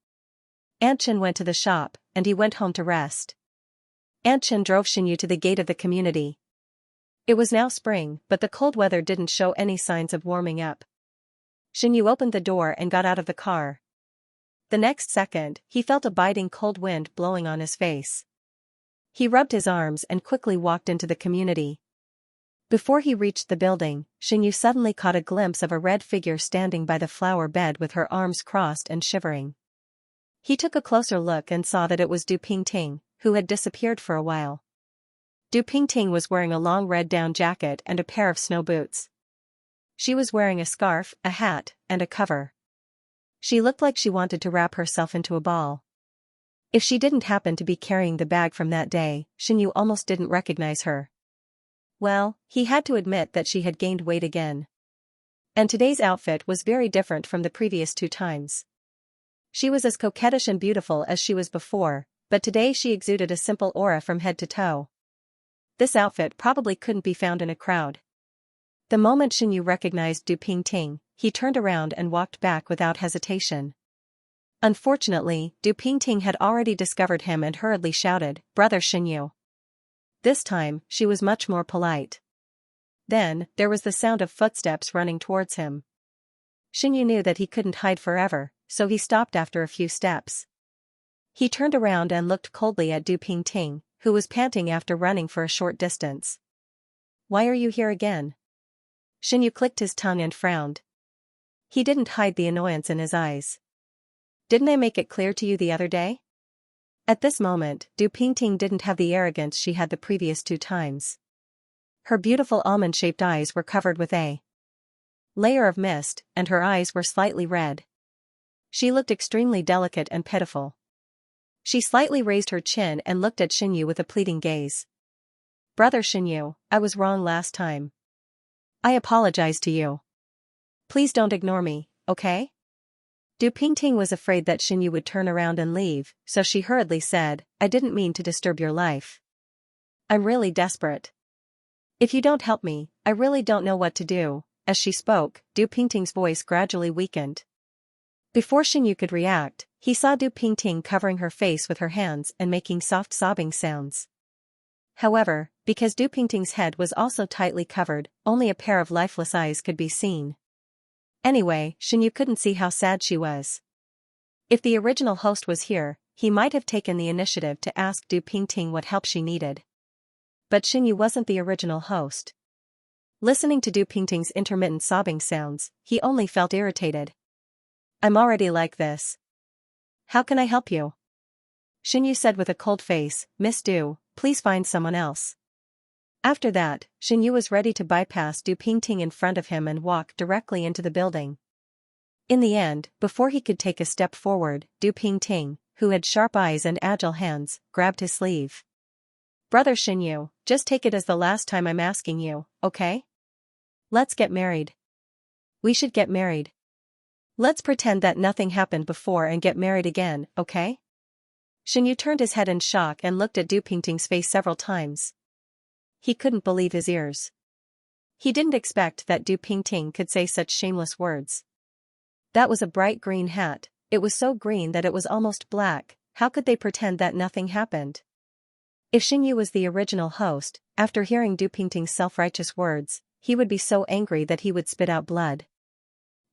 Aunt Chen went to the shop, and he went home to rest. Aunt Chen drove Xianyu to the gate of the community. It was now spring, but the cold weather didn't show any signs of warming up. Xianyu opened the door and got out of the car. The next second, he felt a biting cold wind blowing on his face. He rubbed his arms and quickly walked into the community. Before he reached the building, Xianyu suddenly caught a glimpse of a red figure standing by the flower bed with her arms crossed and shivering. He took a closer look and saw that it was Du Pingting, who had disappeared for a while. Du Pingting was wearing a long red down jacket and a pair of snow boots. She was wearing a scarf, a hat, and a cover. She looked like she wanted to wrap herself into a ball. If she didn't happen to be carrying the bag from that day, Xianyu almost didn't recognize her. Well, he had to admit that she had gained weight again. And today's outfit was very different from the previous 2 times. She was as coquettish and beautiful as she was before, but today she exuded a simple aura from head to toe. This outfit probably couldn't be found in a crowd. The moment Xianyu recognized Du Pingting, he turned around and walked back without hesitation. Unfortunately, Du Pingting had already discovered him and hurriedly shouted, "Brother Xianyu." This time, she was much more polite. Then, there was the sound of footsteps running towards him. Xianyu knew that he couldn't hide forever, so he stopped after a few steps. He turned around and looked coldly at Du Pingting, who was panting after running for a short distance. "Why are you here again?" Xianyu clicked his tongue and frowned. He didn't hide the annoyance in his eyes. "Didn't I make it clear to you the other day?" At this moment, Du Pingting didn't have the arrogance she had the previous 2 times. Her beautiful almond-shaped eyes were covered with a layer of mist, and her eyes were slightly red. She looked extremely delicate and pitiful. She slightly raised her chin and looked at Xianyu with a pleading gaze. "Brother Xianyu, I was wrong last time. I apologize to you. Please don't ignore me, okay?" Du Pingting was afraid that Xianyu would turn around and leave, so she hurriedly said, "I didn't mean to disturb your life. I'm really desperate. If you don't help me, I really don't know what to do." As she spoke, Du Pingting's voice gradually weakened. Before Xianyu could react, he saw Du Pingting covering her face with her hands and making soft sobbing sounds. However, because Du Pingting's head was also tightly covered, only a pair of lifeless eyes could be seen. Anyway, Xianyu couldn't see how sad she was. If the original host was here, he might have taken the initiative to ask Du Pingting what help she needed. But Xianyu wasn't the original host. Listening to Du Pingting's intermittent sobbing sounds, he only felt irritated. "I'm already like this. How can I help you?" Xianyu said with a cold face, "Miss Du, please find someone else." After that, Xianyu was ready to bypass Du Pingting in front of him and walk directly into the building. In the end, before he could take a step forward, Du Pingting, who had sharp eyes and agile hands, grabbed his sleeve. "Brother Xianyu, just take it as the last time I'm asking you, okay? Let's get married. We should get married. Let's pretend that nothing happened before and get married again, okay?" Xianyu turned his head in shock and looked at Du Pingting's face several times. He couldn't believe his ears. He didn't expect that Du Pingting could say such shameless words. That was a bright green hat. It was so green that it was almost black. How could they pretend that nothing happened? If Xianyu was the original host, after hearing Du Pingting's self-righteous words, he would be so angry that he would spit out blood.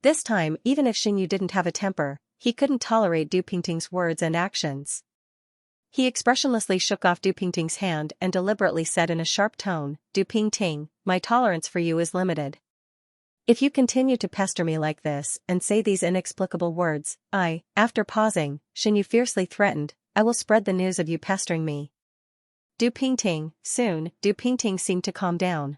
This time, even if Xianyu didn't have a temper, he couldn't tolerate Du Pingting's words and actions. He expressionlessly shook off Du Pingting's hand and deliberately said in a sharp tone, "Du Pingting, my tolerance for you is limited. If you continue to pester me like this and say these inexplicable words, after pausing, Xianyu fiercely threatened, I will spread the news of you pestering me." Du Pingting, soon, Du Pingting seemed to calm down.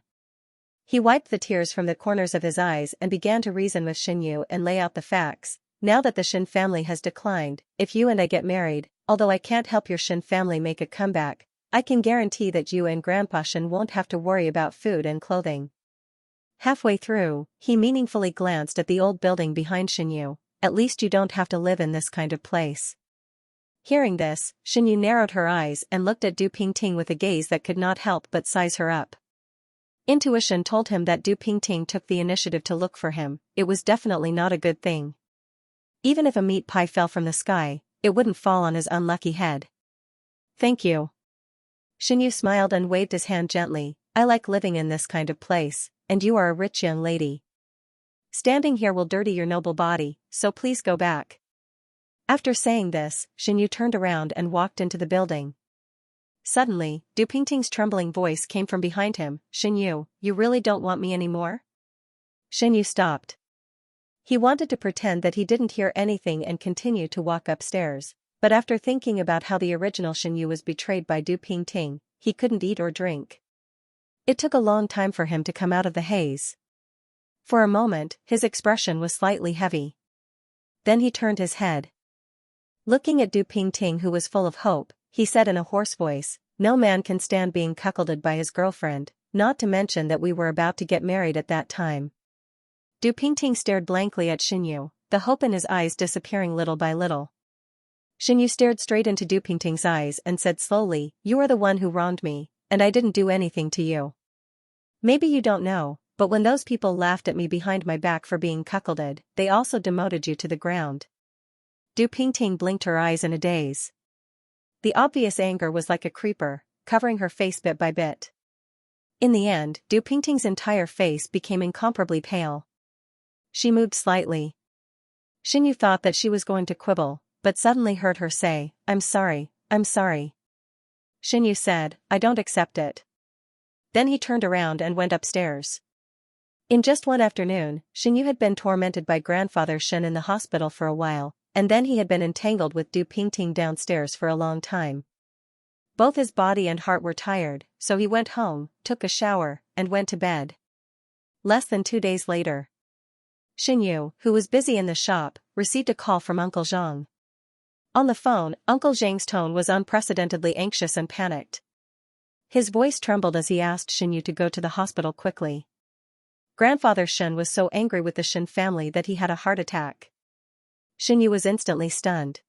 He wiped the tears from the corners of his eyes and began to reason with Xinyu and lay out the facts. Now that the Shin family has declined, if you and I get married, although I can't help your Shin family make a comeback, I can guarantee that you and Grandpa Shin won't have to worry about food and clothing. Halfway through, he meaningfully glanced at the old building behind Xinyu. At least you don't have to live in this kind of place. Hearing this, Xinyu narrowed her eyes and looked at Du Pingting with a gaze that could not help but size her up. Intuition told him that Du Pingting took the initiative to look for him. It was definitely not a good thing. Even if a meat pie fell from the sky, it wouldn't fall on his unlucky head. Thank you. Xinyu smiled and waved his hand gently. I like living in this kind of place, and you are a rich young lady. Standing here will dirty your noble body, so please go back. After saying this, Xinyu turned around and walked into the building. Suddenly, Du Pingting's trembling voice came from behind him. Xinyu, you really don't want me anymore? Xinyu stopped. He wanted to pretend that he didn't hear anything and continue to walk upstairs, but after thinking about how the original Xinyu was betrayed by Du Pingting, he couldn't eat or drink. It took a long time for him to come out of the haze. For a moment, his expression was slightly heavy. Then he turned his head. Looking at Du Pingting, who was full of hope, he said in a hoarse voice, "No man can stand being cuckolded by his girlfriend, not to mention that we were about to get married at that time." Du Pingting stared blankly at Xinyu, the hope in his eyes disappearing little by little. Xinyu stared straight into Du Pingting's eyes and said slowly, "You are the one who wronged me, and I didn't do anything to you. Maybe you don't know, but when those people laughed at me behind my back for being cuckolded, they also demoted you to the ground." Du Pingting blinked her eyes in a daze. The obvious anger was like a creeper, covering her face bit by bit. In the end, Du Pingting's entire face became incomparably pale. She moved slightly. Xinyu thought that she was going to quibble, but suddenly heard her say, I'm sorry. Xinyu said, "I don't accept it." Then he turned around and went upstairs. In just one afternoon, Xinyu had been tormented by Grandfather Shin in the hospital for a while, and then he had been entangled with Du Pingting downstairs for a long time. Both his body and heart were tired, so he went home, took a shower, and went to bed. Less than 2 days later, Xinyu, who was busy in the shop, received a call from Uncle Zhang. On the phone, Uncle Zhang's tone was unprecedentedly anxious and panicked. His voice trembled as he asked Xinyu to go to the hospital quickly. Grandfather Shin was so angry with the Shin family that he had a heart attack. Xinyu was instantly stunned.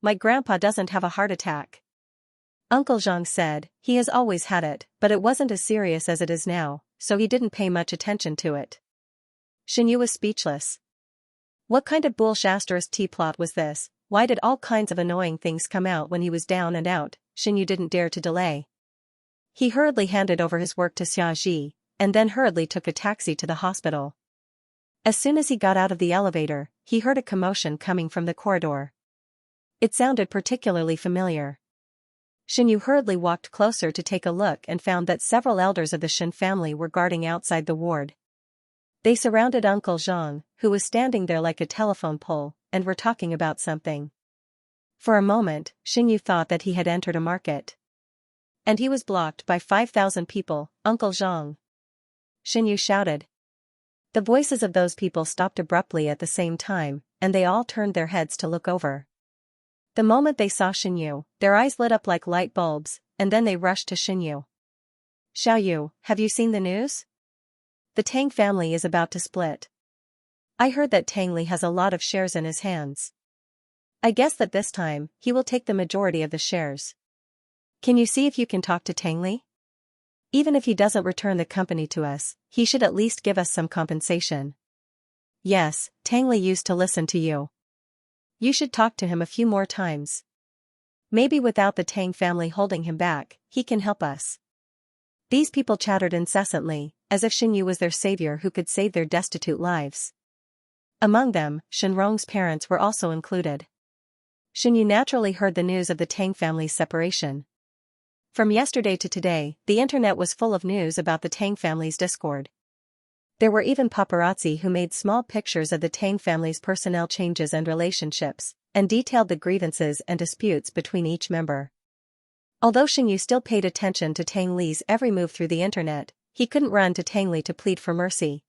"My grandpa doesn't have a heart attack." Uncle Zhang said, "He has always had it, but it wasn't as serious as it is now, so he didn't pay much attention to it." Xinyu was speechless. What kind of bullshit T-plot was this? Why did all kinds of annoying things come out when he was down and out? Xinyu didn't dare to delay. He hurriedly handed over his work to Xianxia, and then hurriedly took a taxi to the hospital. As soon as he got out of the elevator, he heard a commotion coming from the corridor. It sounded particularly familiar. Xinyu hurriedly walked closer to take a look and found that several elders of the Shin family were guarding outside the ward. They surrounded Uncle Zhang, who was standing there like a telephone pole, and were talking about something. For a moment, Xinyu thought that he had entered a market. And he was blocked by 5,000 people. "Uncle Zhang!" Xinyu shouted. The voices of those people stopped abruptly at the same time, and they all turned their heads to look over. The moment they saw Xinyu, their eyes lit up like light bulbs, and then they rushed to Xinyu. "Xiaoyu, have you seen the news? The Tang family is about to split. I heard that Tang Li has a lot of shares in his hands. I guess that this time, he will take the majority of the shares. Can you see if you can talk to Tang Li? Even if he doesn't return the company to us, he should at least give us some compensation." "Yes, Tang Li used to listen to you. You should talk to him a few more times. Maybe without the Tang family holding him back, he can help us." These people chattered incessantly, as if Xinyu was their savior who could save their destitute lives. Among them, Shenrong's parents were also included. Xinyu naturally heard the news of the Tang family's separation. From yesterday to today, the internet was full of news about the Tang family's discord. There were even paparazzi who made small pictures of the Tang family's personnel changes and relationships, and detailed the grievances and disputes between each member. Although Xinyu still paid attention to Tang Li's every move through the internet, He couldn't run to Tangli to plead for mercy.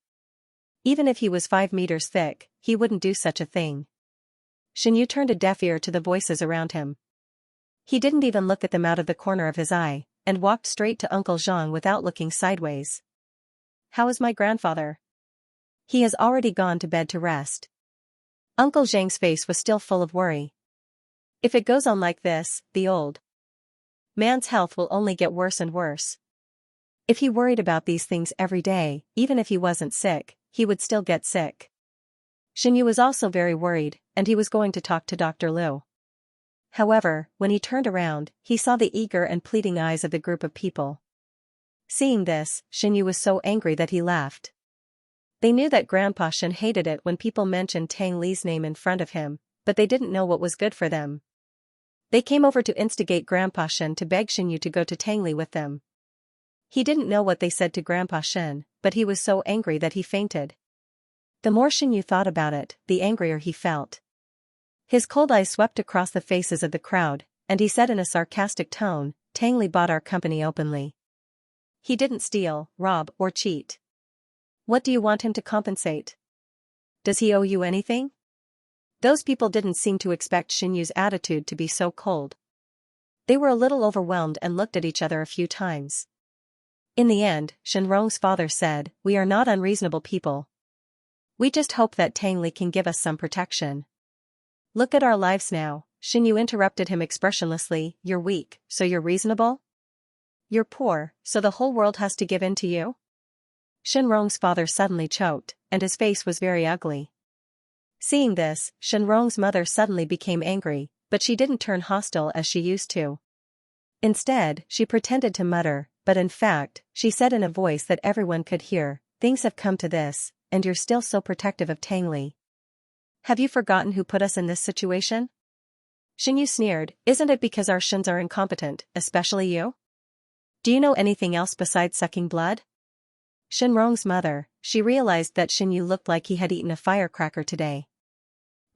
Even if he was 5 meters thick, he wouldn't do such a thing. Xianyu turned a deaf ear to the voices around him. He didn't even look at them out of the corner of his eye, and walked straight to Uncle Zhang without looking sideways. "How is my grandfather?" "He has already gone to bed to rest." Uncle Zhang's face was still full of worry. "If it goes on like this, the old man's health will only get worse and worse." If he worried about these things every day, even if he wasn't sick, he would still get sick. Xianyu was also very worried, and he was going to talk to Dr. Liu. However, when he turned around, he saw the eager and pleading eyes of the group of people. Seeing this, Xianyu was so angry that he laughed. They knew that Grandpa Shen hated it when people mentioned Tang Li's name in front of him, but they didn't know what was good for them. They came over to instigate Grandpa Shen to beg Xianyu to go to Tangli with them. He didn't know what they said to Grandpa Shen, but he was so angry that he fainted. The more Xianyu thought about it, the angrier he felt. His cold eyes swept across the faces of the crowd, and he said in a sarcastic tone, "Tangli bought our company openly. He didn't steal, rob, or cheat. What do you want him to compensate? Does he owe you anything?" Those people didn't seem to expect Xianyu's attitude to be so cold. They were a little overwhelmed and looked at each other a few times. In the end, Shenrong's father said, "We are not unreasonable people. We just hope that Tangli can give us some protection." "Look at our lives now," Xianyu interrupted him expressionlessly. "You're weak, so you're reasonable? You're poor, so the whole world has to give in to you?" Shenrong's father suddenly choked, and his face was very ugly. Seeing this, Shenrong's mother suddenly became angry, but she didn't turn hostile as she used to. Instead, she pretended to mutter, but in fact, she said in a voice that everyone could hear, "Things have come to this, and you're still so protective of Tangli. Have you forgotten who put us in this situation?" Xianyu sneered, "Isn't it because our Shins are incompetent, especially you? Do you know anything else besides sucking blood?" Shenrong's mother, she realized that Xianyu looked like he had eaten a firecracker today.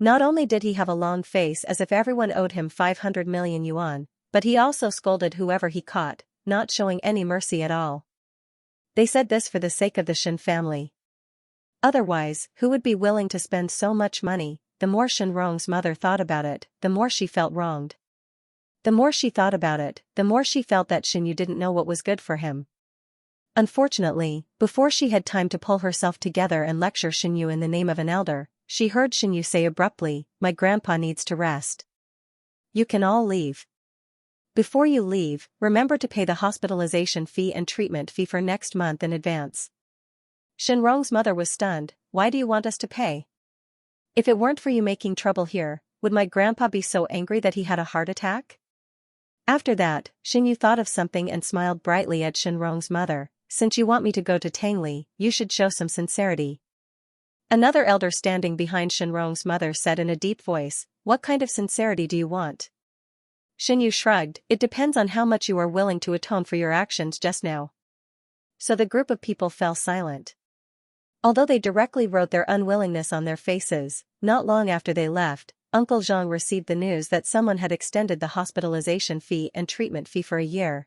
Not only did he have a long face as if everyone owed him 500 million yuan, but he also scolded whoever he caught, not showing any mercy at all. They said this for the sake of the Shen family. Otherwise, who would be willing to spend so much money? The more Shenrong's mother thought about it, the more she felt wronged. The more she thought about it, the more she felt that Xianyu didn't know what was good for him. Unfortunately, before she had time to pull herself together and lecture Xianyu in the name of an elder, she heard Xianyu say abruptly, "My grandpa needs to rest. You can all leave. Before you leave, remember to pay the hospitalization fee and treatment fee for next month in advance." Shenrong's mother was stunned. "Why do you want us to pay? If it weren't for you making trouble here, would my grandpa be so angry that he had a heart attack?" After that, Xianyu thought of something and smiled brightly at Shenrong's mother. "Since you want me to go to Tangli, you should show some sincerity." Another elder standing behind Shenrong's mother said in a deep voice, "What kind of sincerity do you want?" Xianyu shrugged, "It depends on how much you are willing to atone for your actions just now." So the group of people fell silent. Although they directly wrote their unwillingness on their faces, not long after they left, Uncle Zhang received the news that someone had extended the hospitalization fee and treatment fee for a year.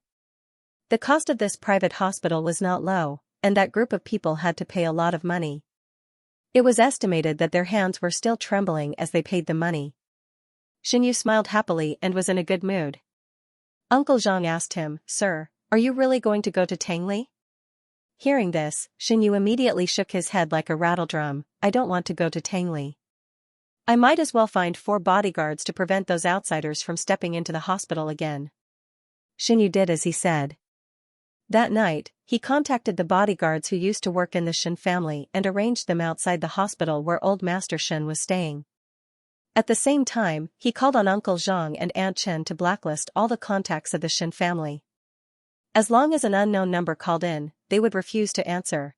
The cost of this private hospital was not low, and that group of people had to pay a lot of money. It was estimated that their hands were still trembling as they paid the money. Xianyu smiled happily and was in a good mood. Uncle Zhang asked him, "Sir, are you really going to go to Tangli?" Hearing this, Xianyu immediately shook his head like a rattledrum. "I don't want to go to Tangli. I might as well find 4 bodyguards to prevent those outsiders from stepping into the hospital again." Xianyu did as he said. That night, he contacted the bodyguards who used to work in the Shen family and arranged them outside the hospital where old Master Shen was staying. At the same time, he called on Uncle Zhang and Aunt Chen to blacklist all the contacts of the Shen family. As long as an unknown number called in, they would refuse to answer.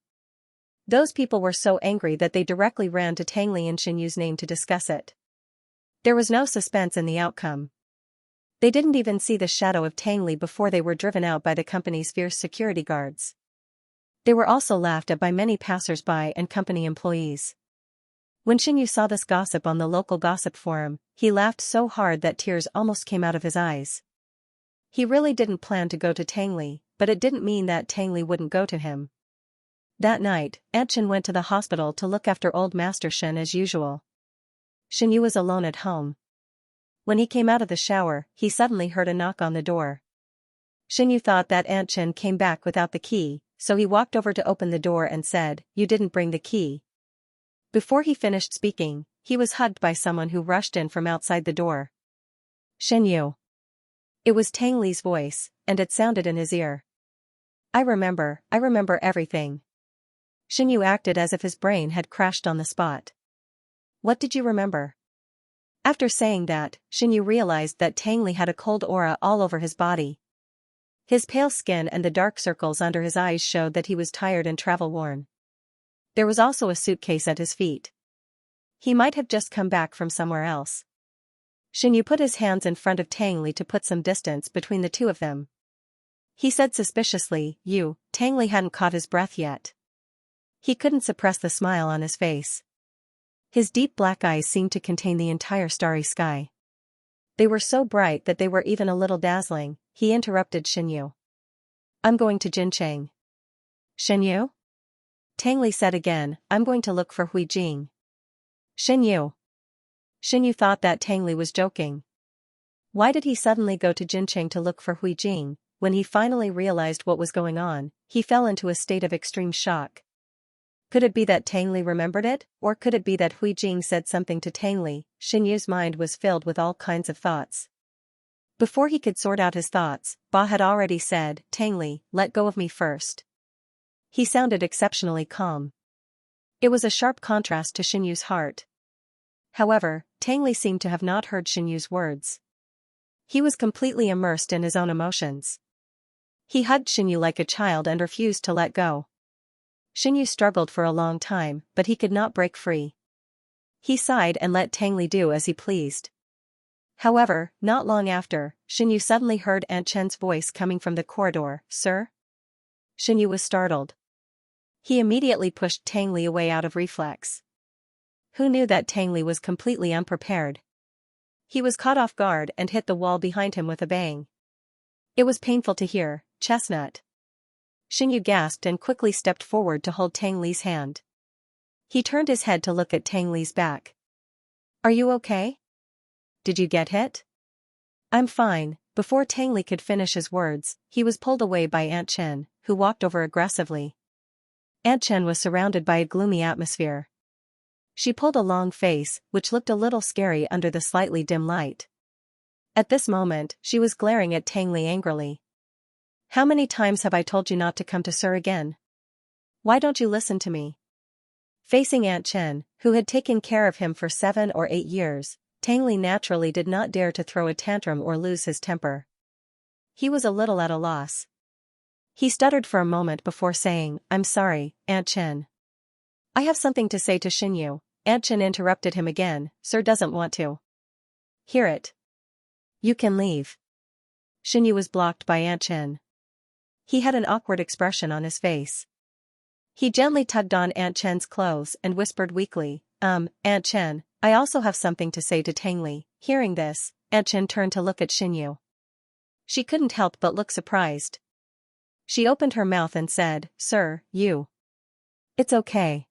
Those people were so angry that they directly ran to Tangli in Xianyu's name to discuss it. There was no suspense in the outcome. They didn't even see the shadow of Tangli before they were driven out by the company's fierce security guards. They were also laughed at by many passers-by and company employees. When Xianyu saw this gossip on the local gossip forum, he laughed so hard that tears almost came out of his eyes. He really didn't plan to go to Tangli, but it didn't mean that Tang Li wouldn't go to him. That night, Aunt Shen went to the hospital to look after old Master Shen as usual. Shen Yu was alone at home. When he came out of the shower, he suddenly heard a knock on the door. Shen Yu thought that Aunt Shen came back without the key, so he walked over to open the door and said, "You didn't bring the key." Before he finished speaking, he was hugged by someone who rushed in from outside the door. "Shen Yu." It was Tang Li's voice, and it sounded in his ear. I remember everything." Shen Yu acted as if his brain had crashed on the spot. "What did you remember?" After saying that, Shen Yu realized that Tang Li had a cold aura all over his body. His pale skin and the dark circles under his eyes showed that he was tired and travel-worn. There was also a suitcase at his feet. He might have just come back from somewhere else. Shen Yu put his hands in front of Tang Li to put some distance between the two of them. He said suspiciously, "You." Tang Li hadn't caught his breath yet. He couldn't suppress the smile on his face. His deep black eyes seemed to contain the entire starry sky. They were so bright that they were even a little dazzling. He interrupted Shen Yu. "I'm going to Jincheng." "Shen Yu?" Tang Li said again, "I'm going to look for Hui Jing." "Shen Yu." Shen Yu thought that Tang Li was joking. Why did he suddenly go to Jincheng to look for Hui Jing? When he finally realized what was going on, he fell into a state of extreme shock. Could it be that Tang Li remembered it, or could it be that Hui Jing said something to Tang Li? Shen Yu's mind was filled with all kinds of thoughts. Before he could sort out his thoughts, Ba had already said, "Tang Li, let go of me first." He sounded exceptionally calm. It was a sharp contrast to Shen Yu's heart. However, Tang Li seemed to have not heard Shen Yu's words. He was completely immersed in his own emotions. He hugged Shen Yu like a child and refused to let go. Shen Yu struggled for a long time, but he could not break free. He sighed and let Tang Li do as he pleased. However, not long after, Shen Yu suddenly heard Aunt Chen's voice coming from the corridor. "Sir?" Shen Yu was startled. He immediately pushed Tang Li away out of reflex. Who knew that Tang Li was completely unprepared? He was caught off guard and hit the wall behind him with a bang. It was painful to hear. "Chestnut." Shen Yu gasped and quickly stepped forward to hold Tang Li's hand. He turned his head to look at Tang Li's back. "Are you okay? Did you get hit?" "I'm fine." Before Tang Li could finish his words, he was pulled away by Aunt Chen, who walked over aggressively. Aunt Chen was surrounded by a gloomy atmosphere. She pulled a long face, which looked a little scary under the slightly dim light. At this moment, she was glaring at Tang Li angrily. "How many times have I told you not to come to Sir again? Why don't you listen to me?" Facing Aunt Chen, who had taken care of him for 7 or 8 years, Tang Li naturally did not dare to throw a tantrum or lose his temper. He was a little at a loss. He stuttered for a moment before saying, "I'm sorry, Aunt Chen. I have something to say to Shen Yu." Aunt Chen interrupted him again. "Sir doesn't want to hear it. You can leave." Shen Yu was blocked by Aunt Chen. He had an awkward expression on his face. He gently tugged on Aunt Chen's clothes and whispered weakly, Aunt Chen, I also have something to say to Tang Li." Hearing this, Aunt Chen turned to look at Shen Yu. She couldn't help but look surprised. She opened her mouth and said, "Sir, you." "It's okay."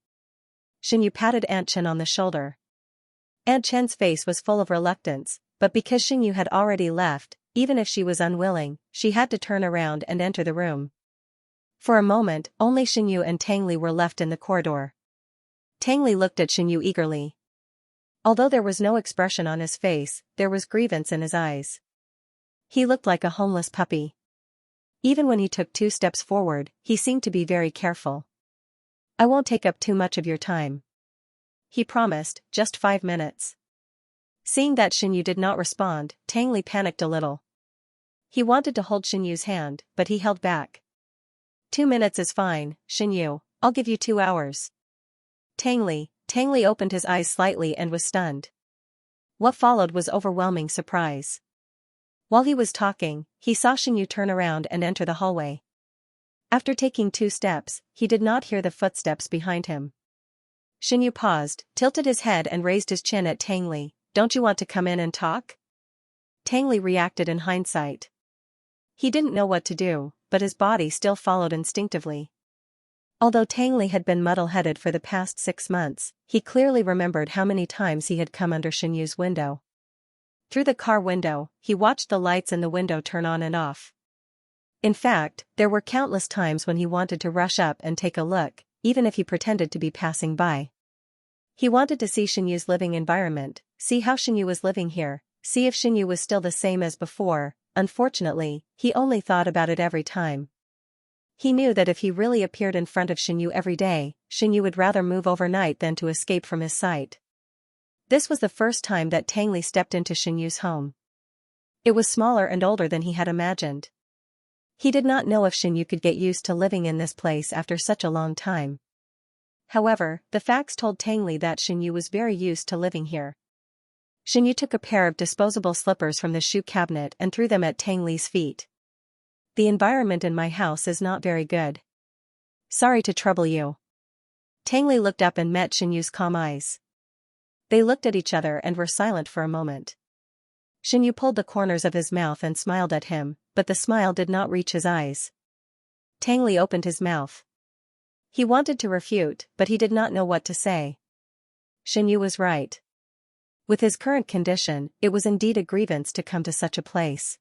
Shen Yu patted Aunt Chen on the shoulder. Aunt Chen's face was full of reluctance, but because Shen Yu had already left, even if she was unwilling, she had to turn around and enter the room. For a moment, only Shen Yu and Tang Li were left in the corridor. Tang Li looked at Shen Yu eagerly. Although there was no expression on his face, there was grievance in his eyes. He looked like a homeless puppy. Even when he took 2 steps forward, he seemed to be very careful. "I won't take up too much of your time," he promised, "just 5 minutes." Seeing that Shen Yu did not respond, Tang Li panicked a little. He wanted to hold Shen Yu's hand, but he held back. 2 minutes is fine, Shen Yu, I'll give you 2 hours. Tang Li opened his eyes slightly and was stunned. What followed was overwhelming surprise. While he was talking, he saw Shen Yu turn around and enter the hallway. After taking 2 steps, he did not hear the footsteps behind him. Shen Yu paused, tilted his head and raised his chin at Tang Li. "Don't you want to come in and talk?" Tang Li reacted in hindsight. He didn't know what to do. but his body still followed instinctively. Although Tang Li had been muddle-headed for the past 6 months, he clearly remembered how many times he had come under Xianyu's window. Through the car window, he watched the lights in the window turn on and off. In fact, there were countless times when he wanted to rush up and take a look, even if he pretended to be passing by. He wanted to see Xianyu's living environment, see how Xianyu was living here, see if Xianyu was still the same as before. Unfortunately, he only thought about it every time. He knew that if he really appeared in front of Xianyu every day, Xianyu would rather move overnight than to escape from his sight. This was the first time that Tang Li stepped into Xianyu's home. It was smaller and older than he had imagined. He did not know if Xianyu could get used to living in this place after such a long time. However, the facts told Tang Li that Xianyu was very used to living here. Xianyu took a pair of disposable slippers from the shoe cabinet and threw them at Tang Li's feet. The environment in my house is not very good. Sorry to trouble you. Tang Li looked up and met Xianyu's calm eyes. They looked at each other and were silent for a moment. Xianyu pulled the corners of his mouth and smiled at him, but the smile did not reach his eyes. Tang Li opened his mouth. He wanted to refute, but he did not know what to say. Xianyu was right. With his current condition, it was indeed a grievance to come to such a place.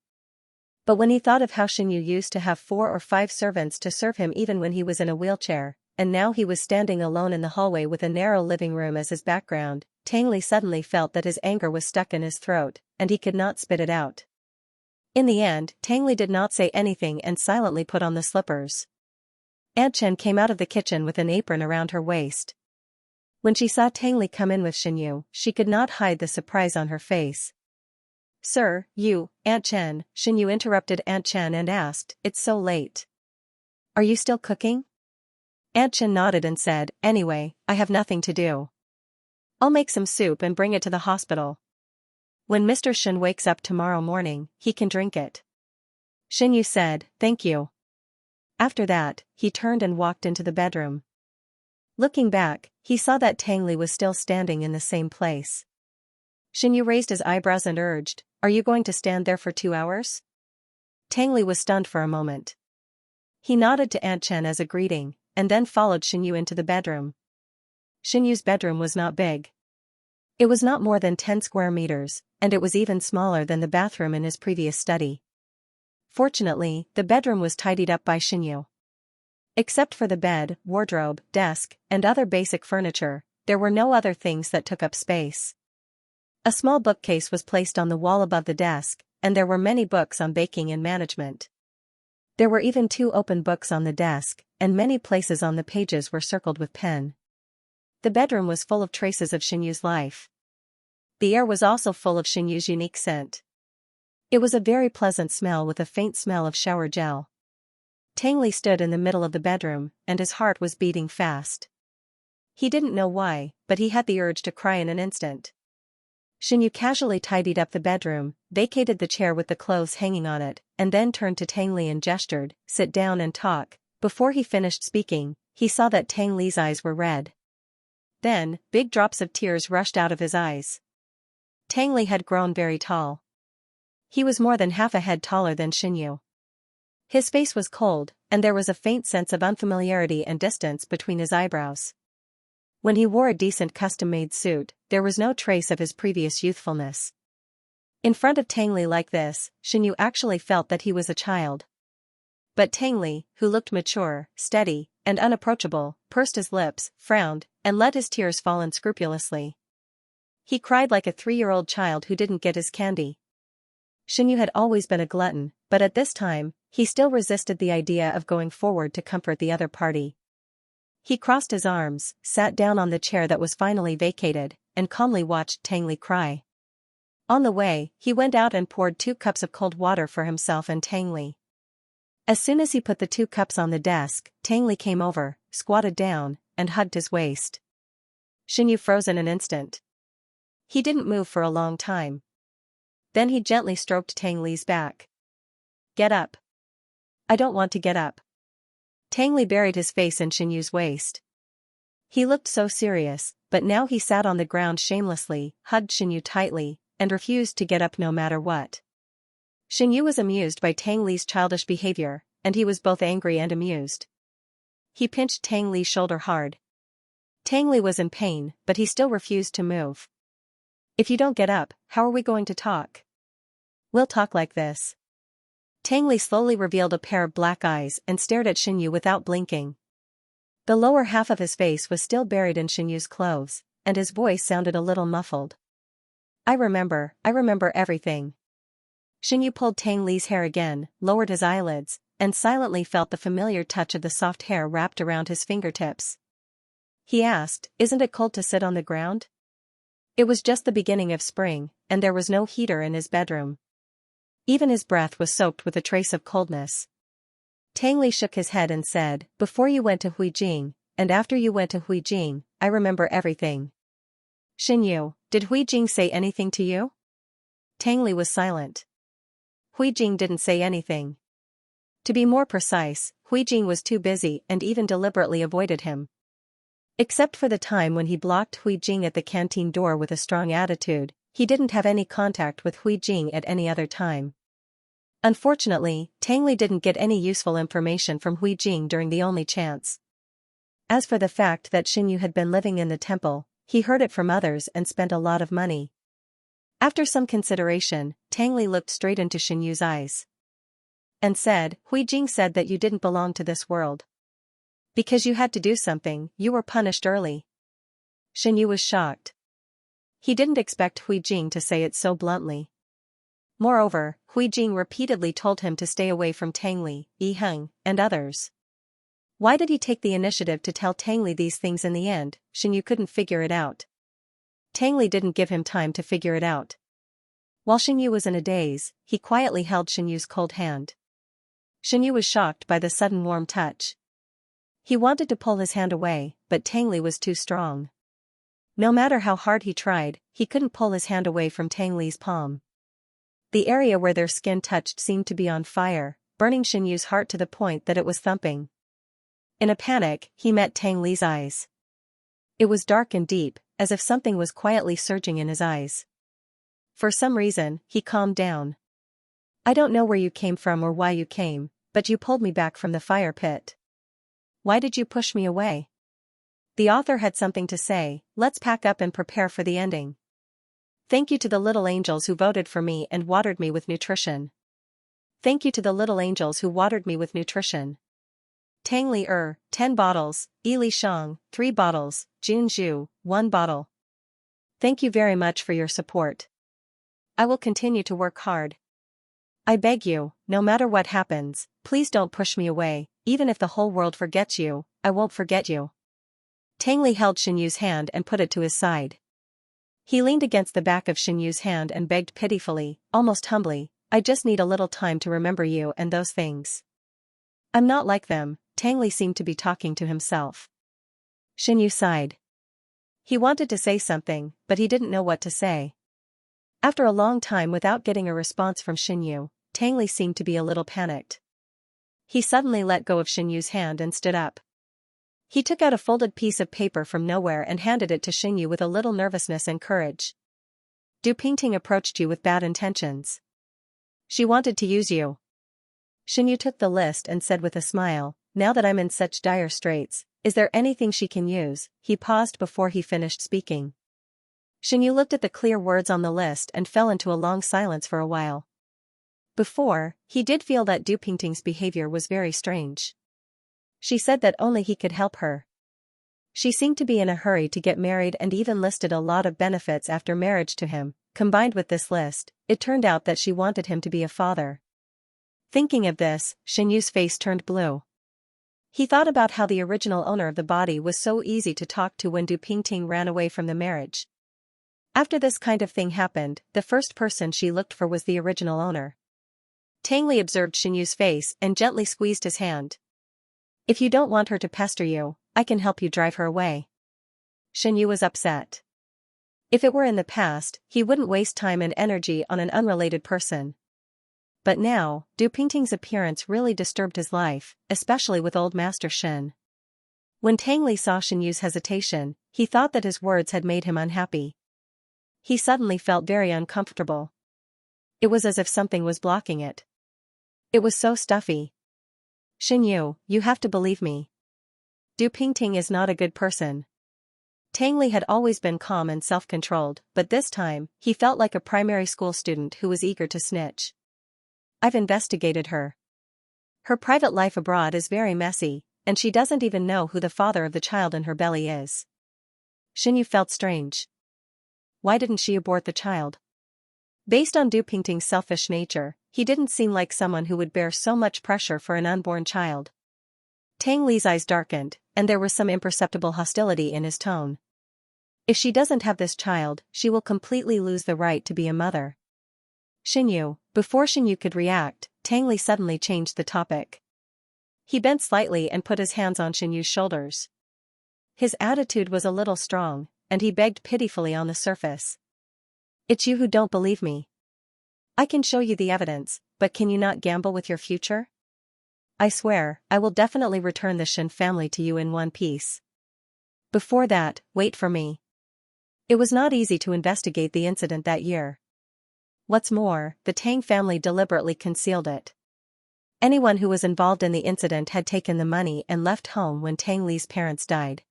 But when he thought of how Xianyu used to have 4 or 5 servants to serve him even when he was in a wheelchair, and now he was standing alone in the hallway with a narrow living room as his background, Tang Li suddenly felt that his anger was stuck in his throat, and he could not spit it out. In the end, Tang Li did not say anything and silently put on the slippers. Aunt Chen came out of the kitchen with an apron around her waist. When she saw Tang Li come in with Xianyu, she could not hide the surprise on her face. Sir, you, Aunt Chen, Xianyu interrupted Aunt Chen and asked, it's so late. Are you still cooking? Aunt Chen nodded and said, anyway, I have nothing to do. I'll make some soup and bring it to the hospital. When Mr. Shen wakes up tomorrow morning, he can drink it. Xianyu said, thank you. After that, he turned and walked into the bedroom. Looking back, he saw that Tang Li was still standing in the same place. Xianyu raised his eyebrows and urged, are you going to stand there for 2 hours? Tang Li was stunned for a moment. He nodded to Aunt Chen as a greeting, and then followed Xianyu into the bedroom. Xianyu's bedroom was not big. It was not more than 10 square meters, and it was even smaller than the bathroom in his previous study. Fortunately, the bedroom was tidied up by Xianyu. Except for the bed, wardrobe, desk, and other basic furniture, there were no other things that took up space. A small bookcase was placed on the wall above the desk, and there were many books on baking and management. There were even 2 open books on the desk, and many places on the pages were circled with pen. The bedroom was full of traces of Xianyu's life. The air was also full of Xianyu's unique scent. It was a very pleasant smell with a faint smell of shower gel. Tang Li stood in the middle of the bedroom, and his heart was beating fast. He didn't know why, but he had the urge to cry in an instant. Xianyu casually tidied up the bedroom, vacated the chair with the clothes hanging on it, and then turned to Tang Li and gestured, sit down and talk. Before he finished speaking, he saw that Tang Li's eyes were red. Then, big drops of tears rushed out of his eyes. Tang Li had grown very tall. He was more than half a head taller than Xianyu. His face was cold, and there was a faint sense of unfamiliarity and distance between his eyebrows. When he wore a decent custom-made suit, there was no trace of his previous youthfulness. In front of Tang Li like this, Xianyu actually felt that he was a child. But Tang Li, who looked mature, steady, and unapproachable, pursed his lips, frowned, and let his tears fall unscrupulously. He cried like a 3-year-old child who didn't get his candy. Xianyu had always been a glutton, but at this time, he still resisted the idea of going forward to comfort the other party. He crossed his arms, sat down on the chair that was finally vacated, and calmly watched Tang Li cry. On the way, he went out and poured 2 cups of cold water for himself and Tang Li. As soon as he put the 2 cups on the desk, Tang Li came over, squatted down, and hugged his waist. Xianyu froze in an instant. He didn't move for a long time. Then he gently stroked Tang Li's back. Get up. I don't want to get up. Tang Li buried his face in Xianyu's waist. He looked so serious, but now he sat on the ground shamelessly, hugged Xianyu tightly, and refused to get up no matter what. Xianyu was amused by Tang Li's childish behavior, and he was both angry and amused. He pinched Tang Li's shoulder hard. Tang Li was in pain, but he still refused to move. If you don't get up, how are we going to talk? We'll talk like this. Tang Li slowly revealed a pair of black eyes and stared at Xinyu without blinking. The lower half of his face was still buried in Xinyu's clothes, and his voice sounded a little muffled. I remember everything. Xinyu pulled Tang Li's hair again, lowered his eyelids, and silently felt the familiar touch of the soft hair wrapped around his fingertips. He asked, "Isn't it cold to sit on the ground?" It was just the beginning of spring, and there was no heater in his bedroom. Even his breath was soaked with a trace of coldness. Tang Li shook his head and said, "Before you went to Huijing, and after you went to Huijing, I remember everything." Xinyu, did Huijing say anything to you? Tang Li was silent. Huijing didn't say anything. To be more precise, Huijing was too busy and even deliberately avoided him. Except for the time when he blocked Huijing at the canteen door with a strong attitude, he didn't have any contact with Huijing at any other time. Unfortunately, Tang Li didn't get any useful information from Huijing during the only chance. As for the fact that Xinyu had been living in the temple, he heard it from others and spent a lot of money. After some consideration, Tang Li looked straight into Xinyu's eyes. And said, "Huijing said that you didn't belong to this world. Because you had to do something, you were punished early." Xinyu was shocked. He didn't expect Huijing to say it so bluntly. Moreover, Huijing repeatedly told him to stay away from Tang Li, Yi Heng, and others. Why did he take the initiative to tell Tang Li these things in the end? Xinyu couldn't figure it out. Tang Li didn't give him time to figure it out. While Xinyu was in a daze, he quietly held Xinyu's cold hand. Xinyu was shocked by the sudden warm touch. He wanted to pull his hand away, but Tang Li was too strong. No matter how hard he tried, he couldn't pull his hand away from Tang Li's palm. The area where their skin touched seemed to be on fire, burning Xinyu's heart to the point that it was thumping. In a panic, he met Tang Li's eyes. It was dark and deep, as if something was quietly surging in his eyes. For some reason, he calmed down. "I don't know where you came from or why you came, but you pulled me back from the fire pit. Why did you push me away?" The author had something to say. Let's pack up and prepare for the ending. Thank you to the little angels who voted for me and watered me with nutrition. Thank you to the little angels who watered me with nutrition. Tang Li 10 bottles, Li Shang, 3 bottles, Jun Zhu, 1 bottle. Thank you very much for your support. I will continue to work hard. I beg you, no matter what happens, please don't push me away. Even if the whole world forgets you, I won't forget you. Tang Li held Xinyu's hand and put it to his side. He leaned against the back of Xinyu's hand and begged pitifully, almost humbly, "I just need a little time to remember you and those things." "I'm not like them," Tang Li seemed to be talking to himself. Xinyu sighed. He wanted to say something, but he didn't know what to say. After a long time without getting a response from Xinyu, Tang Li seemed to be a little panicked. He suddenly let go of Xinyu's hand and stood up. He took out a folded piece of paper from nowhere and handed it to Xinyu with a little nervousness and courage. Du Pingting approached you with bad intentions. She wanted to use you. Xinyu took the list and said with a smile, "Now that I'm in such dire straits, is there anything she can use?" He paused before he finished speaking. Xinyu looked at the clear words on the list and fell into a long silence for a while. Before, he did feel that Du Pingting's behavior was very strange. She said that only he could help her. She seemed to be in a hurry to get married and even listed a lot of benefits after marriage to him. Combined with this list, it turned out that she wanted him to be a father. Thinking of this, Xinyu's face turned blue. He thought about how the original owner of the body was so easy to talk to when Du Pingting ran away from the marriage. After this kind of thing happened, the first person she looked for was the original owner. Tang Li observed Xinyu's face and gently squeezed his hand. "If you don't want her to pester you, I can help you drive her away." Xinyu was upset. If it were in the past, he wouldn't waste time and energy on an unrelated person. But now, Du Pingting's appearance really disturbed his life, especially with old Master Shen. When Tang Li saw Xinyu's hesitation, he thought that his words had made him unhappy. He suddenly felt very uncomfortable. It was as if something was blocking it. It was so stuffy. Xinyu, you have to believe me. Du Pingting is not a good person. Tang Li had always been calm and self-controlled, but this time, he felt like a primary school student who was eager to snitch. I've investigated her. Her private life abroad is very messy, and she doesn't even know who the father of the child in her belly is. Xinyu felt strange. Why didn't she abort the child? Based on Du Pingting's selfish nature, he didn't seem like someone who would bear so much pressure for an unborn child. Tang Li's eyes darkened, and there was some imperceptible hostility in his tone. If she doesn't have this child, she will completely lose the right to be a mother. Xinyu, before Xinyu could react, Tang Li suddenly changed the topic. He bent slightly and put his hands on Xinyu's shoulders. His attitude was a little strong, and he begged pitifully on the surface. It's you who don't believe me. I can show you the evidence, but can you not gamble with your future? I swear, I will definitely return the Shen family to you in one piece. Before that, wait for me. It was not easy to investigate the incident that year. What's more, the Tang family deliberately concealed it. Anyone who was involved in the incident had taken the money and left home when Tang Li's parents died.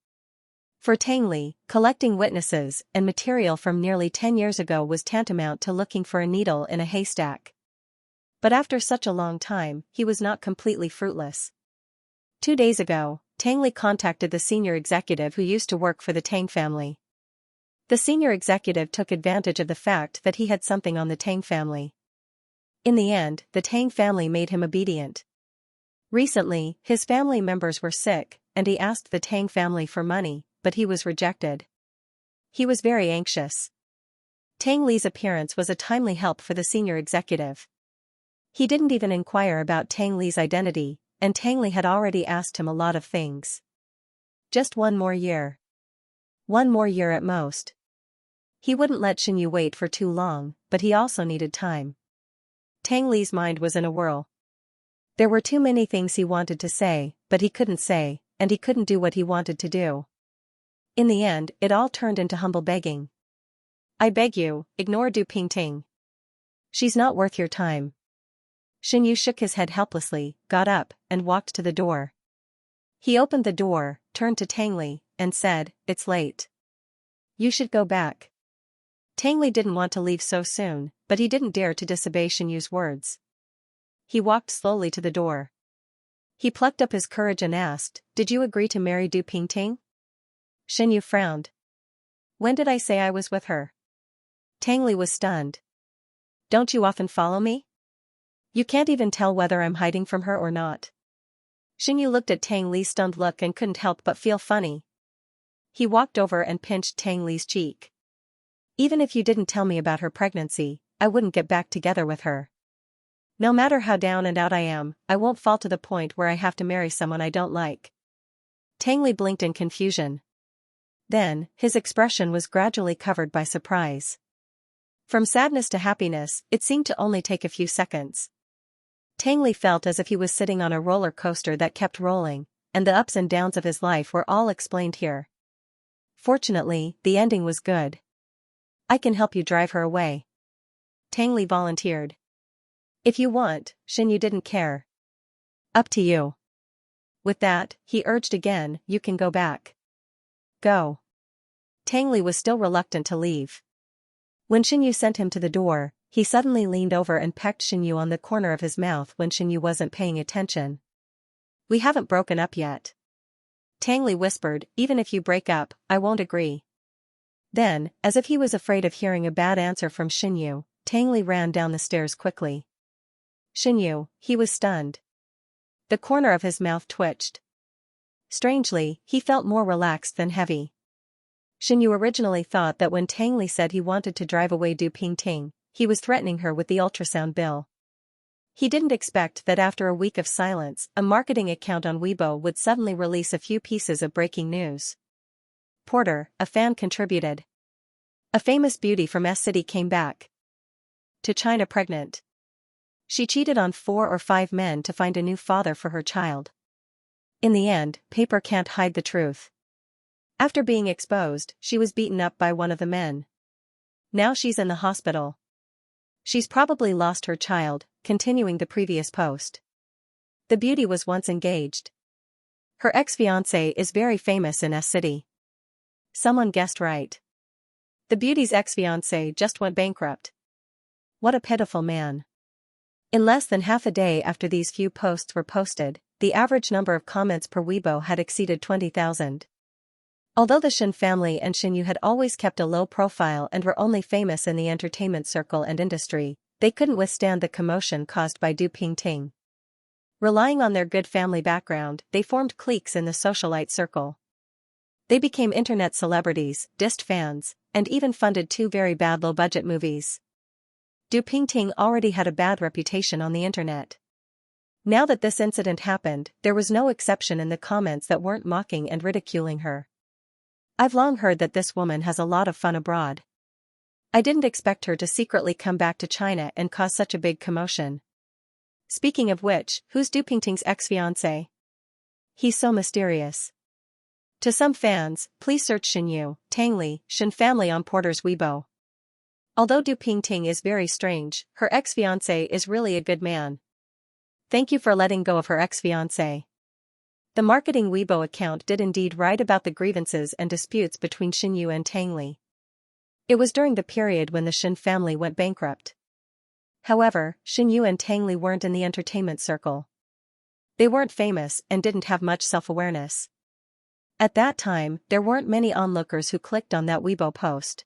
For Tang Li, collecting witnesses and material from nearly 10 years ago was tantamount to looking for a needle in a haystack. But after such a long time, he was not completely fruitless. 2 days ago, Tang Li contacted the senior executive who used to work for the Tang family. The senior executive took advantage of the fact that he had something on the Tang family. In the end, the Tang family made him obedient. Recently, his family members were sick, and he asked the Tang family for money, but he was rejected. He was very anxious. Tang Li's appearance was a timely help for the senior executive. He didn't even inquire about Tang Li's identity, and Tang Li had already asked him a lot of things. Just 1 more year. 1 more year at most. He wouldn't let Xinyu wait for too long, but he also needed time. Tang Li's mind was in a whirl. There were too many things he wanted to say, but he couldn't say, and he couldn't do what he wanted to do. In the end, it all turned into humble begging. I beg you, ignore Du Pingting. She's not worth your time. Xinyu shook his head helplessly, got up, and walked to the door. He opened the door, turned to Tang Li, and said, "It's late. You should go back." Tang Li didn't want to leave so soon, but he didn't dare to disobey Xinyu's words. He walked slowly to the door. He plucked up his courage and asked, "Did you agree to marry Du Pingting?" Xinyu frowned. "When did I say I was with her?" Tang Li was stunned. "Don't you often follow me? You can't even tell whether I'm hiding from her or not." Xinyu looked at Tang Li's stunned look and couldn't help but feel funny. He walked over and pinched Tang Li's cheek. "Even if you didn't tell me about her pregnancy, I wouldn't get back together with her. No matter how down and out I am, I won't fall to the point where I have to marry someone I don't like." Tang Li blinked in confusion. Then, his expression was gradually covered by surprise. From sadness to happiness, it seemed to only take a few seconds. Tang Li felt as if he was sitting on a roller coaster that kept rolling, and the ups and downs of his life were all explained here. Fortunately, the ending was good. "I can help you drive her away," Tang Li volunteered. "If you want," Xinyu didn't care. "Up to you." With that, he urged again, "You can go back." "Go." Tang Li was still reluctant to leave. When Xinyu sent him to the door, he suddenly leaned over and pecked Xinyu on the corner of his mouth when Xinyu wasn't paying attention. "We haven't broken up yet." Tang Li whispered, "Even if you break up, I won't agree." Then, as if he was afraid of hearing a bad answer from Xinyu, Tang Li ran down the stairs quickly. Xinyu, he was stunned. The corner of his mouth twitched. Strangely, he felt more relaxed than heavy. Xinyu originally thought that when Tang Li said he wanted to drive away Du Pingting, he was threatening her with the ultrasound bill. He didn't expect that after a week of silence, a marketing account on Weibo would suddenly release a few pieces of breaking news. Porter, a fan contributed. A famous beauty from S-City came back to China pregnant. She cheated on 4 or 5 men to find a new father for her child. In the end, paper can't hide the truth. After being exposed, she was beaten up by one of the men. Now she's in the hospital. She's probably lost her child, continuing the previous post. The beauty was once engaged. Her ex-fiancé is very famous in S city. Someone guessed right. The beauty's ex-fiancé just went bankrupt. What a pitiful man. In less than half a day after these few posts were posted, the average number of comments per Weibo had exceeded 20,000. Although the Shen family and Xinyu had always kept a low profile and were only famous in the entertainment circle and industry, they couldn't withstand the commotion caused by Du Pingting. Relying on their good family background, they formed cliques in the socialite circle. They became internet celebrities, dissed fans, and even funded 2 very bad low-budget movies. Du Pingting already had a bad reputation on the internet. Now that this incident happened, there was no exception in the comments that weren't mocking and ridiculing her. I've long heard that this woman has a lot of fun abroad. I didn't expect her to secretly come back to China and cause such a big commotion. Speaking of which, who's Du Pingting's ex-fiancé? He's so mysterious. To some fans, please search Xinyu, Tangli, Shen family on Porter's Weibo. Although Du Pingting is very strange, her ex-fiancé is really a good man. Thank you for letting go of her ex-fiancé. The marketing Weibo account did indeed write about the grievances and disputes between Xinyu and Tangli. It was during the period when the Shen family went bankrupt. However, Xinyu and Tangli weren't in the entertainment circle. They weren't famous and didn't have much self-awareness. At that time, there weren't many onlookers who clicked on that Weibo post.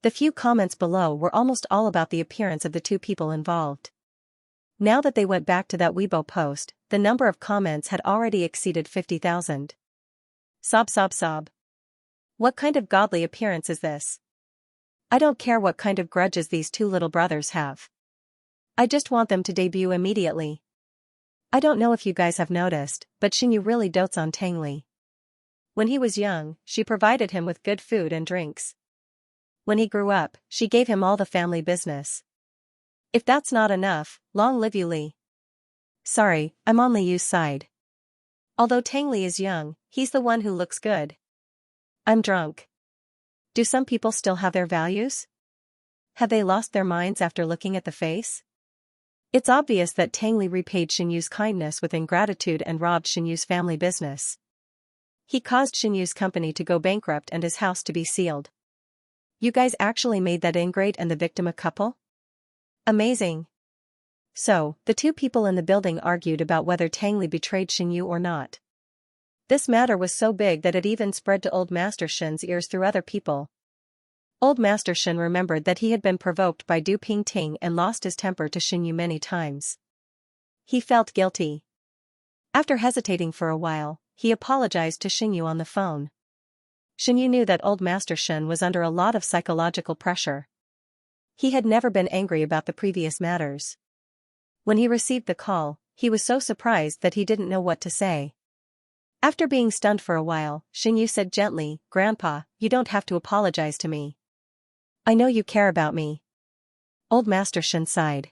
The few comments below were almost all about the appearance of the two people involved. Now that they went back to that Weibo post, the number of comments had already exceeded 50,000. Sob sob sob. What kind of godly appearance is this? I don't care what kind of grudges these two little brothers have. I just want them to debut immediately. I don't know if you guys have noticed, but Xinyu really dotes on Tangli. When he was young, she provided him with good food and drinks. When he grew up, she gave him all the family business. If that's not enough, long live you Li. Sorry, I'm on Liu's side. Although Tangli is young, he's the one who looks good. I'm drunk. Do some people still have their values? Have they lost their minds after looking at the face? It's obvious that Tangli repaid Xinyu's kindness with ingratitude and robbed Xinyu's family business. He caused Xinyu's company to go bankrupt and his house to be sealed. You guys actually made that ingrate and the victim a couple? Amazing. So, the two people in the building argued about whether Tangli betrayed Xinyu or not. This matter was so big that it even spread to Old Master Shen's ears through other people. Old Master Shen remembered that he had been provoked by Du Pingting and lost his temper to Xinyu many times. He felt guilty. After hesitating for a while, he apologized to Xinyu on the phone. Xinyu knew that Old Master Shen was under a lot of psychological pressure. He had never been angry about the previous matters. When he received the call, he was so surprised that he didn't know what to say. After being stunned for a while, Xinyu said gently, "Grandpa, you don't have to apologize to me. I know you care about me." Old Master Shen sighed.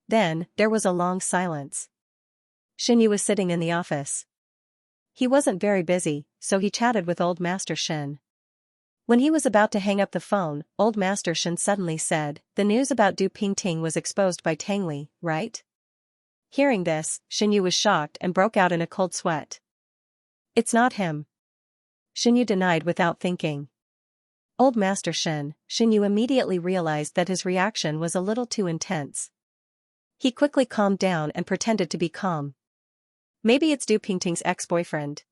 Then, there was a long silence. Xinyu was sitting in the office. He wasn't very busy, so he chatted with Old Master Shen. When he was about to hang up the phone, Old Master Shen suddenly said, "The news about Du Pingting was exposed by Tangli, right?" Hearing this, Xinyu was shocked and broke out in a cold sweat. "It's not him." Xinyu denied without thinking. Old Master Shen, Xinyu immediately realized that his reaction was a little too intense. He quickly calmed down and pretended to be calm. Maybe it's Du Pingting's ex-boyfriend.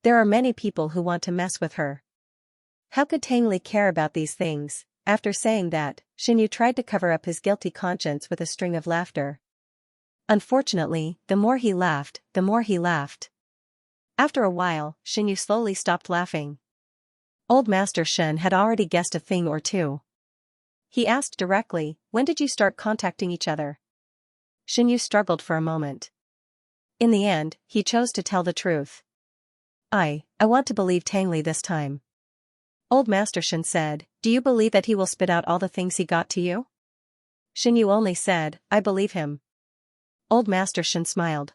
There are many people who want to mess with her. How could Tangli care about these things? After saying that, Xinyu tried to cover up his guilty conscience with a string of laughter. Unfortunately, the more he laughed, the more he laughed. After a while, Xinyu slowly stopped laughing. Old Master Shen had already guessed a thing or two. He asked directly, "When did you start contacting each other?" Xinyu struggled for a moment. In the end, he chose to tell the truth. I want to believe Tangli this time." Old Master Shen said, "Do you believe that he will spit out all the things he got to you?" Xinyu only said, "I believe him." Old Master Shen smiled.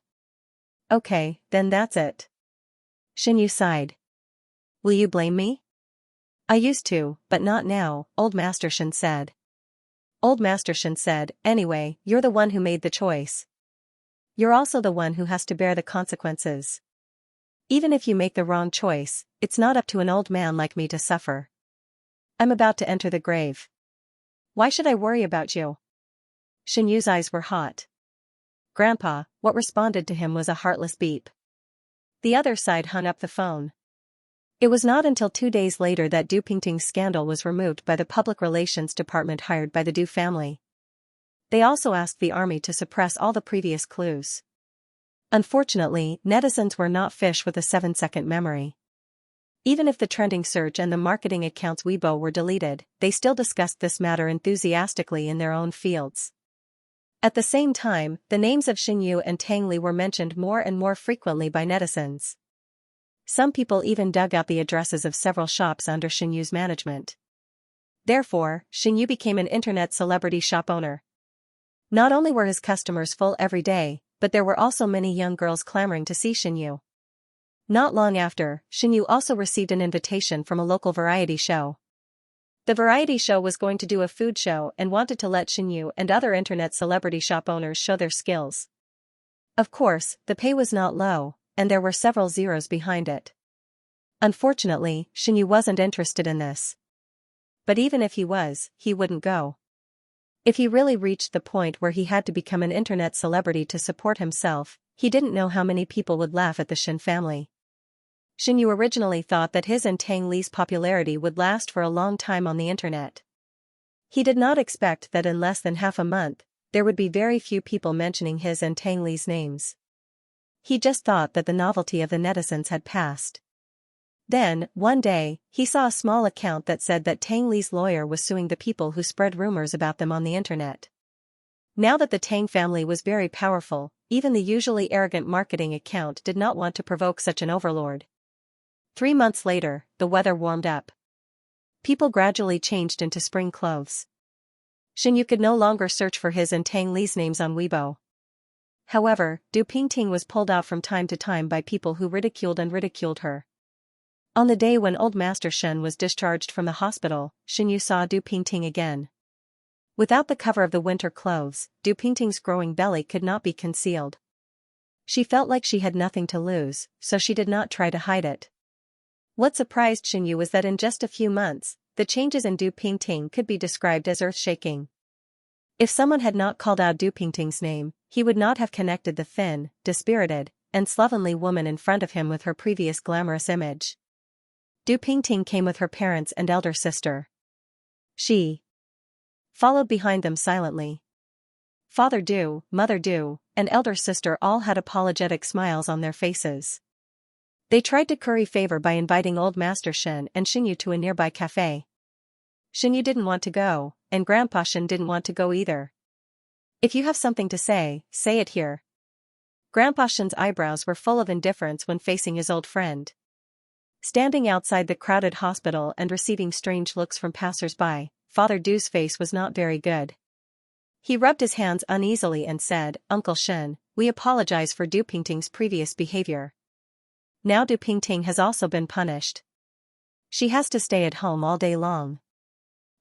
"Okay, then that's it." Xinyu sighed. "Will you blame me?" "I used to, but not now," Old Master Shen said. Old Master Shen said, "Anyway, you're the one who made the choice." You're also the one who has to bear the consequences. Even if you make the wrong choice, it's not up to an old man like me to suffer. I'm about to enter the grave. Why should I worry about you? Xianyu's eyes were hot. Grandpa, what responded to him was a heartless beep. The other side hung up the phone. It was not until 2 days later that Du Pingting's scandal was removed by the public relations department hired by the Du family. They also asked the army to suppress all the previous clues. Unfortunately, netizens were not fish with a 7-second memory. Even if the trending search and the marketing accounts Weibo were deleted, they still discussed this matter enthusiastically in their own fields. At the same time, the names of Xianyu and Tang Li were mentioned more and more frequently by netizens. Some people even dug out the addresses of several shops under Xianyu's management. Therefore, Xianyu became an internet celebrity shop owner. Not only were his customers full every day, but there were also many young girls clamoring to see Xianyu. Not long after, Xianyu also received an invitation from a local variety show. The variety show was going to do a food show and wanted to let Xianyu and other internet celebrity shop owners show their skills. Of course, the pay was not low, and there were several zeros behind it. Unfortunately, Xianyu wasn't interested in this. But even if he was, he wouldn't go. If he really reached the point where he had to become an internet celebrity to support himself, he didn't know how many people would laugh at the Xin family. Xianyu originally thought that his and Tang Li's popularity would last for a long time on the internet. He did not expect that in less than half a month, there would be very few people mentioning his and Tang Li's names. He just thought that the novelty of the netizens had passed. Then, one day, he saw a small account that said that Tang Li's lawyer was suing the people who spread rumors about them on the internet. Now that the Tang family was very powerful, even the usually arrogant marketing account did not want to provoke such an overlord. 3 months later, the weather warmed up. People gradually changed into spring clothes. Xianyu could no longer search for his and Tang Li's names on Weibo. However, Du Pingting was pulled out from time to time by people who ridiculed her. On the day when old Master Shen was discharged from the hospital, Xianyu saw Du Pingting again. Without the cover of the winter clothes, Du Pingting's growing belly could not be concealed. She felt like she had nothing to lose, so she did not try to hide it. What surprised Xianyu was that in just a few months, the changes in Du Pingting could be described as earth-shaking. If someone had not called out Du Pingting's name, he would not have connected the thin, dispirited, and slovenly woman in front of him with her previous glamorous image. Du Pingting came with her parents and elder sister. She followed behind them silently. Father Du, Mother Du, and elder sister all had apologetic smiles on their faces. They tried to curry favor by inviting old Master Shen and Xianyu to a nearby cafe. Xianyu didn't want to go, and Grandpa Shen didn't want to go either. If you have something to say it here. Grandpa Shen's eyebrows were full of indifference when facing his old friend. Standing outside the crowded hospital and receiving strange looks from passers-by, Father Du's face was not very good. He rubbed his hands uneasily and said, "Uncle Shen, we apologize for Du Pingting's previous behavior. Now Du Pingting has also been punished. She has to stay at home all day long.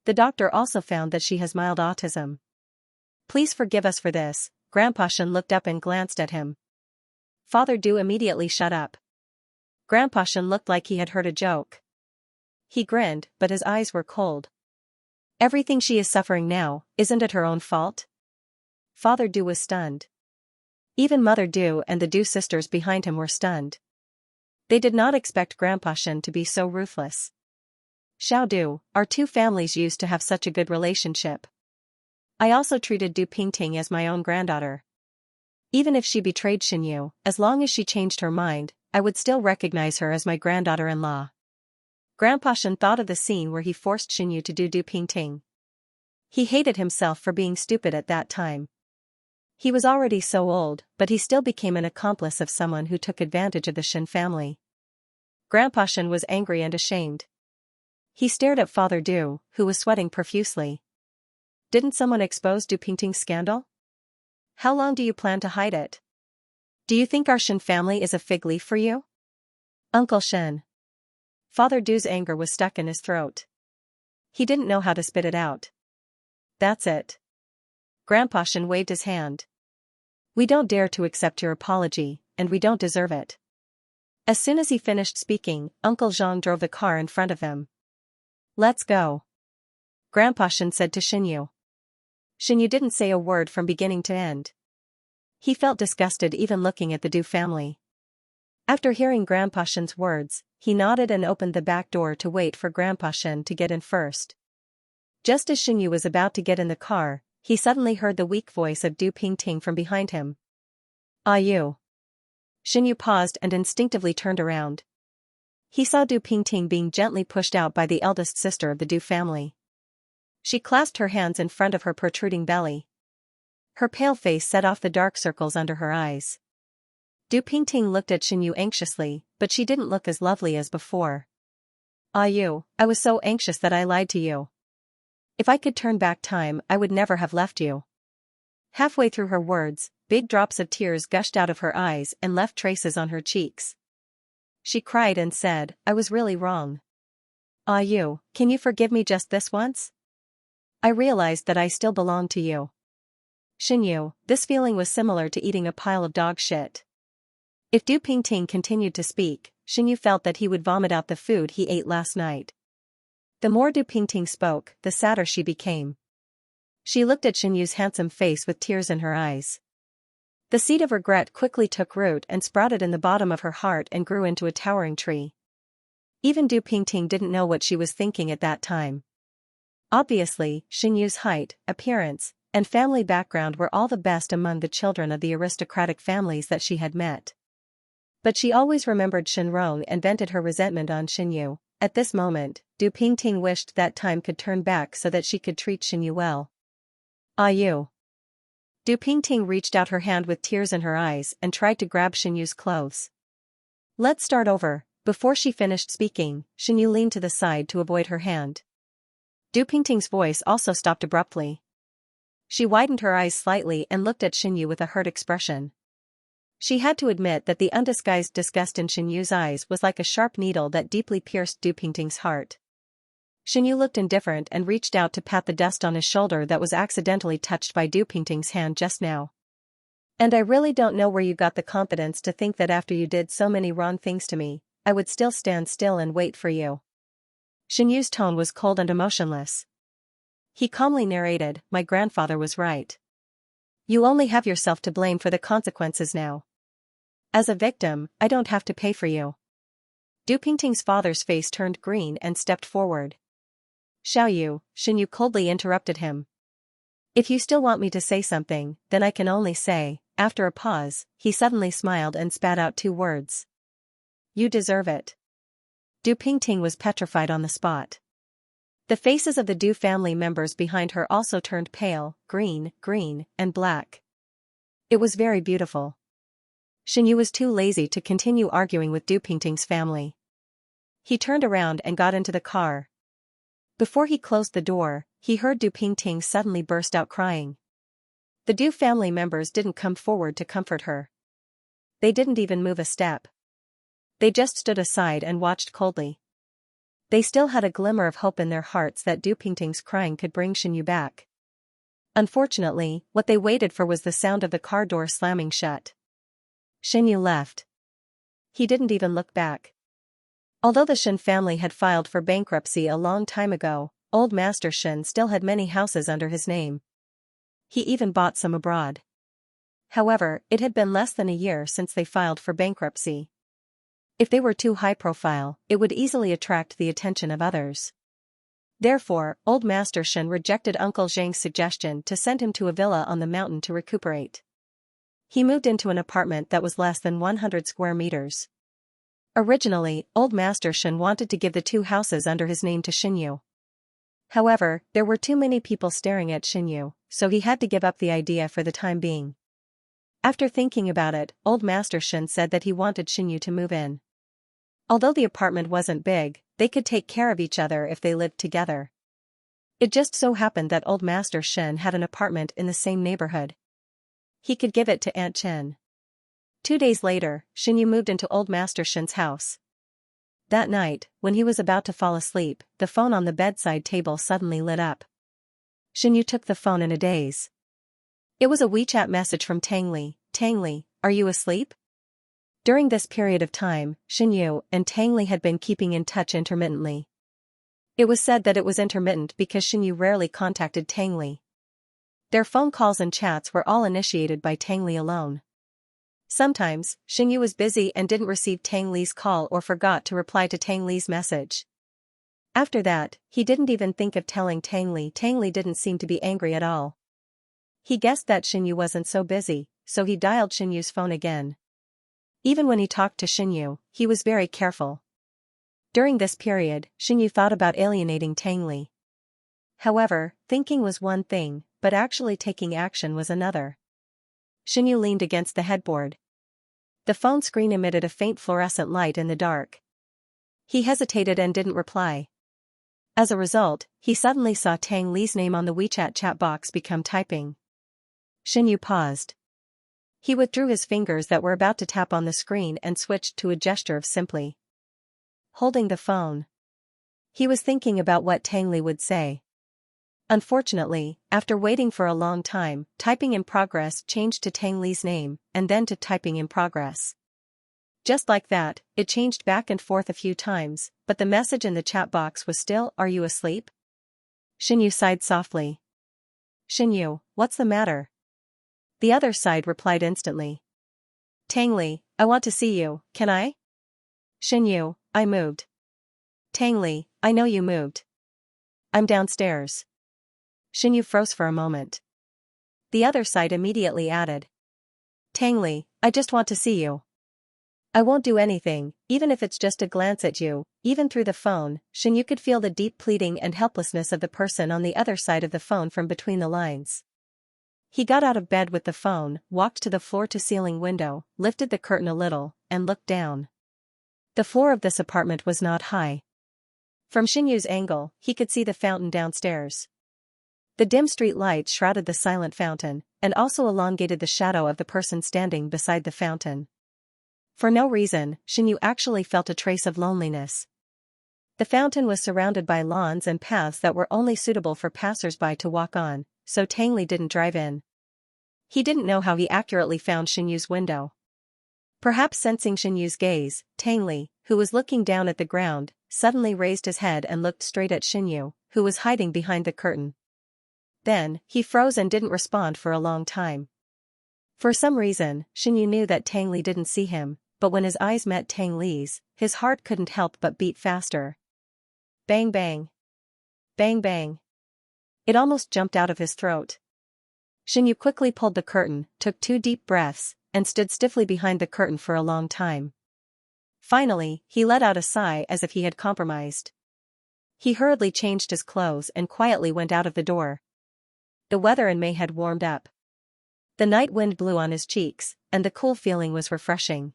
The doctor also found that she has mild autism. Please forgive us for this." Grandpa Shen looked up and glanced at him. Father Du immediately shut up. Grandpa Shen looked like he had heard a joke. He grinned, but his eyes were cold. Everything she is suffering now, isn't it her own fault? Father Du was stunned. Even Mother Du and the Du sisters behind him were stunned. They did not expect Grandpa Shen to be so ruthless. Xiao Du, our two families used to have such a good relationship. I also treated Du Pingting as my own granddaughter. Even if she betrayed Xianyu, as long as she changed her mind, I would still recognize her as my granddaughter-in-law. Grandpa Shen thought of the scene where he forced Xianyu to do Du Pingting. He hated himself for being stupid at that time. He was already so old, but he still became an accomplice of someone who took advantage of the Shen family. Grandpa Shen was angry and ashamed. He stared at Father Du, who was sweating profusely. Didn't someone expose Du Pingting's scandal? How long do you plan to hide it? Do you think our Shen family is a fig leaf for you? Uncle Shen. Father Du's anger was stuck in his throat. He didn't know how to spit it out. That's it. Grandpa Shen waved his hand. We don't dare to accept your apology, and we don't deserve it. As soon as he finished speaking, Uncle Zhang drove the car in front of him. Let's go. Grandpa Shen said to Xinyu. Xinyu didn't say a word from beginning to end. He felt disgusted even looking at the Du family. After hearing Grandpa Shen's words, he nodded and opened the back door to wait for Grandpa Shen to get in first. Just as Xinyu was about to get in the car, he suddenly heard the weak voice of Du Pingting from behind him. Ah, you. Xinyu paused and instinctively turned around. He saw Du Pingting being gently pushed out by the eldest sister of the Du family. She clasped her hands in front of her protruding belly. Her pale face set off the dark circles under her eyes. Du Pingting looked at Xinyu anxiously, but she didn't look as lovely as before. Ah, you, I was so anxious that I lied to you. If I could turn back time, I would never have left you. Halfway through her words, big drops of tears gushed out of her eyes and left traces on her cheeks. She cried and said, I was really wrong. Ah, you, can you forgive me just this once? I realized that I still belong to you. Xinyu, this feeling was similar to eating a pile of dog shit. If Du Pingting continued to speak, Xinyu felt that he would vomit out the food he ate last night. The more Du Pingting spoke, the sadder she became. She looked at Xinyu's handsome face with tears in her eyes. The seed of regret quickly took root and sprouted in the bottom of her heart and grew into a towering tree. Even Du Pingting didn't know what she was thinking at that time. Obviously, Xinyu's height, appearance, and family background were all the best among the children of the aristocratic families that she had met. But she always remembered Shenrong and vented her resentment on Xinyu. At this moment, Du Pingting wished that time could turn back so that she could treat Xinyu well. Ah, you. Du Pingting reached out her hand with tears in her eyes and tried to grab Xinyu's clothes. Let's start over. Before she finished speaking, Xinyu leaned to the side to avoid her hand. Du Pingting's voice also stopped abruptly. She widened her eyes slightly and looked at Xinyu with a hurt expression. She had to admit that the undisguised disgust in Xinyu's eyes was like a sharp needle that deeply pierced Du Pingting's heart. Xinyu looked indifferent and reached out to pat the dust on his shoulder that was accidentally touched by Du Pingting's hand just now. And I really don't know where you got the confidence to think that after you did so many wrong things to me, I would still stand still and wait for you. Xinyu's tone was cold and emotionless. He calmly narrated, my grandfather was right. You only have yourself to blame for the consequences now. As a victim, I don't have to pay for you. Du Pingting's father's face turned green and stepped forward. Xiaoyu, Xinyu coldly interrupted him. If you still want me to say something, then I can only say, after a pause, he suddenly smiled and spat out 2 words. You deserve it. Du Pingting was petrified on the spot. The faces of the Du family members behind her also turned pale, green, and black. It was very beautiful. Xinyu was too lazy to continue arguing with Du Pingting's family. He turned around and got into the car. Before he closed the door, he heard Du Pingting suddenly burst out crying. The Du family members didn't come forward to comfort her. They didn't even move a step. They just stood aside and watched coldly. They still had a glimmer of hope in their hearts that Du Pingting's crying could bring Xinyu back. Unfortunately, what they waited for was the sound of the car door slamming shut. Xinyu left. He didn't even look back. Although the Shen family had filed for bankruptcy a long time ago, old Master Shen still had many houses under his name. He even bought some abroad. However, it had been less than a year since they filed for bankruptcy. If they were too high profile, it would easily attract the attention of others. Therefore, old Master Shen rejected Uncle Zhang's suggestion to send him to a villa on the mountain to recuperate. He moved into an apartment that was less than 100 square meters. Originally, old Master Shen wanted to give the 2 houses under his name to Xinyu. However, there were too many people staring at Xinyu, so he had to give up the idea for the time being. After thinking about it, old Master Shen said that he wanted Xinyu to move in. Although the apartment wasn't big, they could take care of each other if they lived together. It just so happened that old Master Shen had an apartment in the same neighborhood. He could give it to Aunt Chen. 2 days later, Xinyu moved into old Master Shen's house. That night, when he was about to fall asleep, the phone on the bedside table suddenly lit up. Xinyu took the phone in a daze. It was a WeChat message from Tang Li. Tang Li, are you asleep? During this period of time, Xianyu and Tang Li had been keeping in touch intermittently. It was said that it was intermittent because Xianyu rarely contacted Tang Li. Their phone calls and chats were all initiated by Tang Li alone. Sometimes, Xianyu was busy and didn't receive Tang Li's call or forgot to reply to Tang Li's message. After that, he didn't even think of telling Tang Li. Tang Li didn't seem to be angry at all. He guessed that Xianyu wasn't so busy, so he dialed Xianyu's phone again. Even when he talked to Xianyu, he was very careful. During this period, Xianyu thought about alienating Tang Li. However, thinking was one thing, but actually taking action was another. Xianyu leaned against the headboard. The phone screen emitted a faint fluorescent light in the dark. He hesitated and didn't reply. As a result, he suddenly saw Tang Li's name on the WeChat chat box become typing. Xianyu paused. He withdrew his fingers that were about to tap on the screen and switched to a gesture of simply holding the phone. He was thinking about what Tang Li would say. Unfortunately, after waiting for a long time, typing in progress changed to Tang Li's name, and then to typing in progress. Just like that, it changed back and forth a few times, but the message in the chat box was still, "Are you asleep?" Xianyu sighed softly. "Xianyu, what's the matter?" The other side replied instantly. "Tang Li, I want to see you, can I?" "Xianyu, I moved." "Tang Li, I know you moved. I'm downstairs." Xianyu froze for a moment. The other side immediately added. "Tang Li, I just want to see you. I won't do anything, even if it's just a glance at you." Even through the phone, Xianyu could feel the deep pleading and helplessness of the person on the other side of the phone from between the lines. He got out of bed with the phone, walked to the floor-to-ceiling window, lifted the curtain a little, and looked down. The floor of this apartment was not high. From Xianyu's angle, he could see the fountain downstairs. The dim street lights shrouded the silent fountain, and also elongated the shadow of the person standing beside the fountain. For no reason, Xianyu actually felt a trace of loneliness. The fountain was surrounded by lawns and paths that were only suitable for passers-by to walk on, so Tang Li didn't drive in. He didn't know how he accurately found Xianyu's window. Perhaps sensing Xianyu's gaze, Tang Li, who was looking down at the ground, suddenly raised his head and looked straight at Xianyu, who was hiding behind the curtain. Then, he froze and didn't respond for a long time. For some reason, Xianyu knew that Tang Li didn't see him, but when his eyes met Tang Li's, his heart couldn't help but beat faster. Bang bang. Bang bang. It almost jumped out of his throat. Xianyu quickly pulled the curtain, took 2 deep breaths, and stood stiffly behind the curtain for a long time. Finally, he let out a sigh as if he had compromised. He hurriedly changed his clothes and quietly went out of the door. The weather in May had warmed up. The night wind blew on his cheeks, and the cool feeling was refreshing.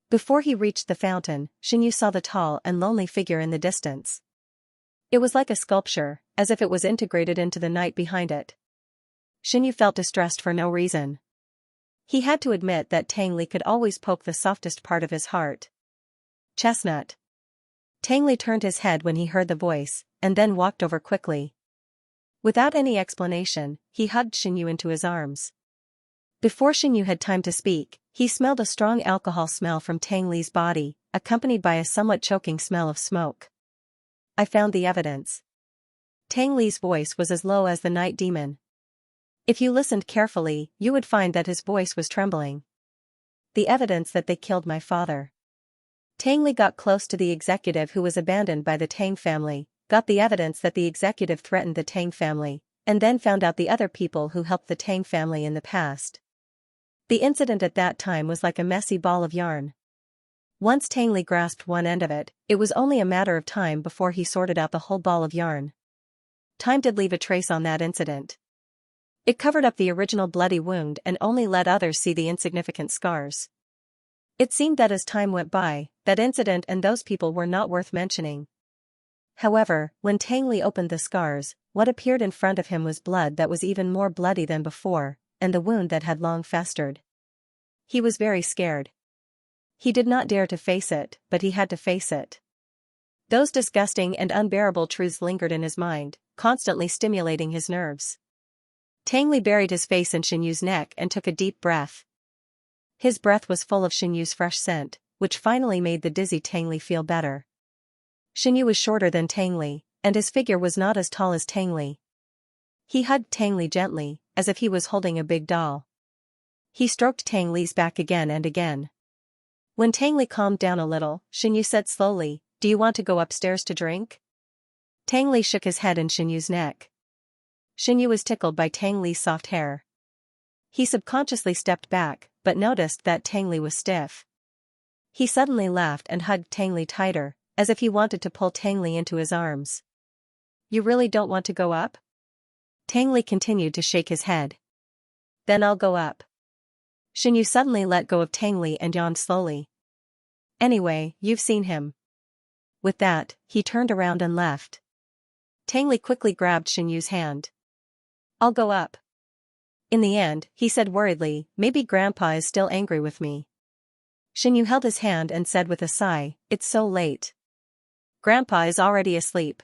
Before he reached the fountain, Xianyu saw the tall and lonely figure in the distance. It was like a sculpture, as if it was integrated into the night behind it. Xianyu felt distressed for no reason. He had to admit that Tang Li could always poke the softest part of his heart. Chestnut. Tang Li turned his head when he heard the voice, and then walked over quickly. Without any explanation, he hugged Xianyu into his arms. Before Xianyu had time to speak, he smelled a strong alcohol smell from Tang Li's body, accompanied by a somewhat choking smell of smoke. "I found the evidence." Tang Li's voice was as low as the night demon. If you listened carefully, you would find that his voice was trembling. "The evidence that they killed my father." Tang Li got close to the executive who was abandoned by the Tang family, got the evidence that the executive threatened the Tang family, and then found out the other people who helped the Tang family in the past. The incident at that time was like a messy ball of yarn. Once Tang Li grasped one end of it, it was only a matter of time before he sorted out the whole ball of yarn. Time did leave a trace on that incident. It covered up the original bloody wound and only let others see the insignificant scars. It seemed that as time went by, that incident and those people were not worth mentioning. However, when Tang Li opened the scars, what appeared in front of him was blood that was even more bloody than before, and the wound that had long festered. He was very scared. He did not dare to face it, but he had to face it. Those disgusting and unbearable truths lingered in his mind, constantly stimulating his nerves. Tang Li buried his face in Xianyu's neck and took a deep breath. His breath was full of Xianyu's fresh scent, which finally made the dizzy Tangli feel better. Xianyu was shorter than Tangli, and his figure was not as tall as Tangli. He hugged Tangli gently, as if he was holding a big doll. He stroked Tangli's back again and again. When Tangli calmed down a little, Xianyu said slowly, "Do you want to go upstairs to drink?" Tangli shook his head in Xianyu's neck. Xianyu was tickled by Tangli's soft hair. He subconsciously stepped back, but noticed that Tangli was stiff. He suddenly laughed and hugged Tangli tighter, as if he wanted to pull Tangli into his arms. "You really don't want to go up?" Tangli continued to shake his head. "Then I'll go up." Xianyu suddenly let go of Tangli and yawned slowly. "Anyway, you've seen him." With that, he turned around and left. Tangli quickly grabbed Xianyu's hand. "I'll go up." In the end, he said worriedly, "Maybe Grandpa is still angry with me." Xianyu held his hand and said with a sigh, "It's so late. Grandpa is already asleep."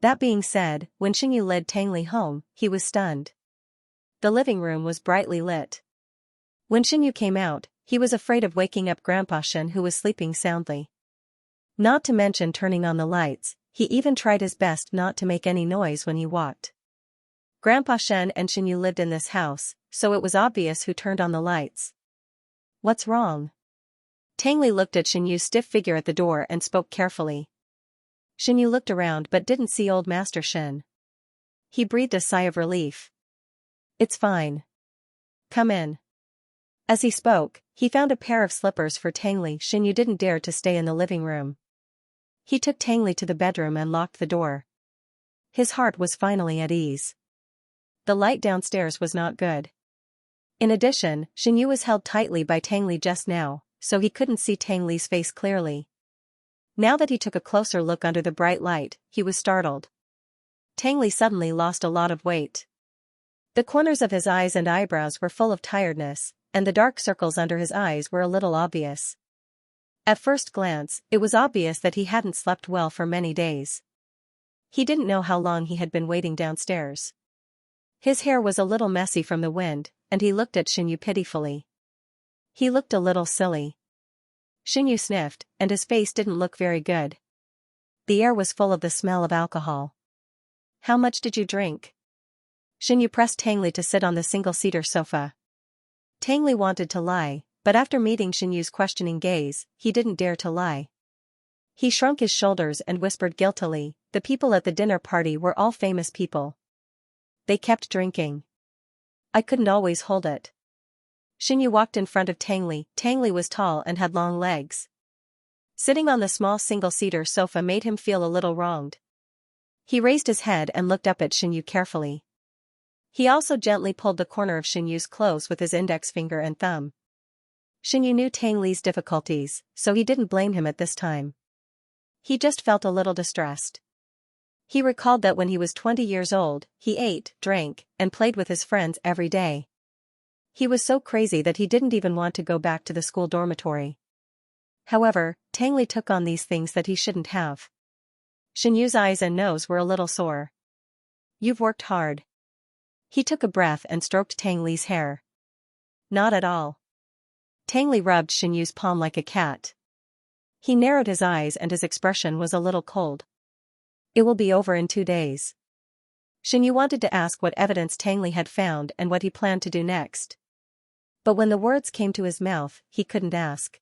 That being said, when Xianyu led Tangli home, he was stunned. The living room was brightly lit. When Xianyu came out, he was afraid of waking up Grandpa Shen, who was sleeping soundly. Not to mention turning on the lights, he even tried his best not to make any noise when he walked. Grandpa Shen and Xianyu lived in this house, so it was obvious who turned on the lights. "What's wrong?" Tangli looked at Xianyu's stiff figure at the door and spoke carefully. Xianyu looked around but didn't see old Master Shen. He breathed a sigh of relief. "It's fine. Come in." As he spoke, he found a pair of slippers for Tangli. Xianyu didn't dare to stay in the living room. He took Tangli to the bedroom and locked the door. His heart was finally at ease. The light downstairs was not good. In addition, Xianyu was held tightly by Tangli just now, so he couldn't see Tangli's face clearly. Now that he took a closer look under the bright light, he was startled. Tangli suddenly lost a lot of weight. The corners of his eyes and eyebrows were full of tiredness, and the dark circles under his eyes were a little obvious. At first glance, it was obvious that he hadn't slept well for many days. He didn't know how long he had been waiting downstairs. His hair was a little messy from the wind, and he looked at Xianyu pitifully. He looked a little silly. Xianyu sniffed, and his face didn't look very good. The air was full of the smell of alcohol. "How much did you drink?" Xianyu pressed Tangli to sit on the single-seater sofa. Tangli wanted to lie, but after meeting Xianyu's questioning gaze, he didn't dare to lie. He shrunk his shoulders and whispered guiltily, "The people at the dinner party were all famous people. They kept drinking. I couldn't always hold it." Xianyu walked in front of Tangli. Tangli was tall and had long legs. Sitting on the small single-seater sofa made him feel a little wronged. He raised his head and looked up at Xianyu carefully. He also gently pulled the corner of Xianyu's clothes with his index finger and thumb. Xianyu knew Tangli's difficulties, so he didn't blame him at this time. He just felt a little distressed. He recalled that when he was 20 years old, he ate, drank, and played with his friends every day. He was so crazy that he didn't even want to go back to the school dormitory. However, Tangli took on these things that he shouldn't have. Xianyu's eyes and nose were a little sore. "You've worked hard." He took a breath and stroked Tangli's hair. "Not at all." Tangli rubbed Xianyu's palm like a cat. He narrowed his eyes and his expression was a little cold. "It will be over in 2 days." Xianyu wanted to ask what evidence Tangli had found and what he planned to do next. But when the words came to his mouth, he couldn't ask.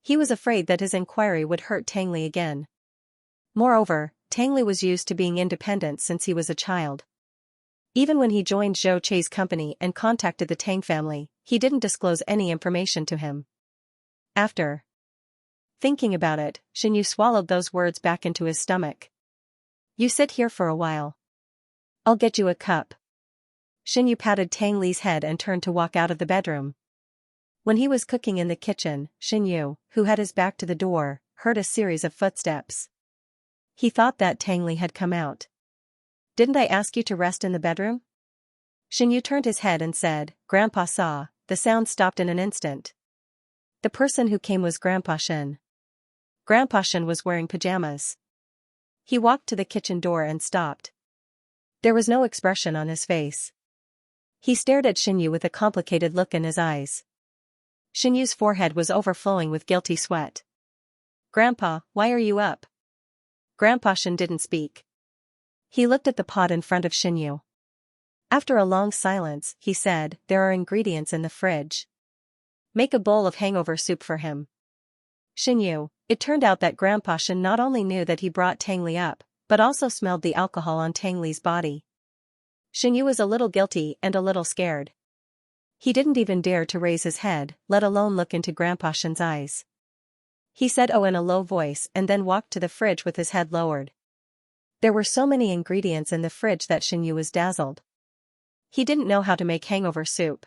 He was afraid that his inquiry would hurt Tangli again. Moreover, Tangli was used to being independent since he was a child. Even when he joined Zhou Chei's company and contacted the Tang family, he didn't disclose any information to him. After thinking about it, Xianyu swallowed those words back into his stomach. "You sit here for a while. I'll get you a cup." Xianyu patted Tangli's head and turned to walk out of the bedroom. When he was cooking in the kitchen, Xianyu, who had his back to the door, heard a series of footsteps. He thought that Tangli had come out. "Didn't I ask you to rest in the bedroom?" Xianyu turned his head and said, "Grandpa saw." The sound stopped in an instant. The person who came was Grandpa Shen. Grandpa Shen was wearing pajamas. He walked to the kitchen door and stopped. There was no expression on his face. He stared at Xianyu with a complicated look in his eyes. Xinyu's forehead was overflowing with guilty sweat. Grandpa, why are you up? Grandpa Shen didn't speak. He looked at the pot in front of Xinyu. After a long silence, he said, there are ingredients in the fridge. Make a bowl of hangover soup for him. Xinyu, it turned out that Grandpa Shen not only knew that he brought Tangli up, but also smelled the alcohol on Tangli's body. Xinyu was a little guilty and a little scared. He didn't even dare to raise his head, let alone look into Grandpa Shen's eyes. He said oh in a low voice and then walked to the fridge with his head lowered. There were so many ingredients in the fridge that Xinyu was dazzled. He didn't know how to make hangover soup.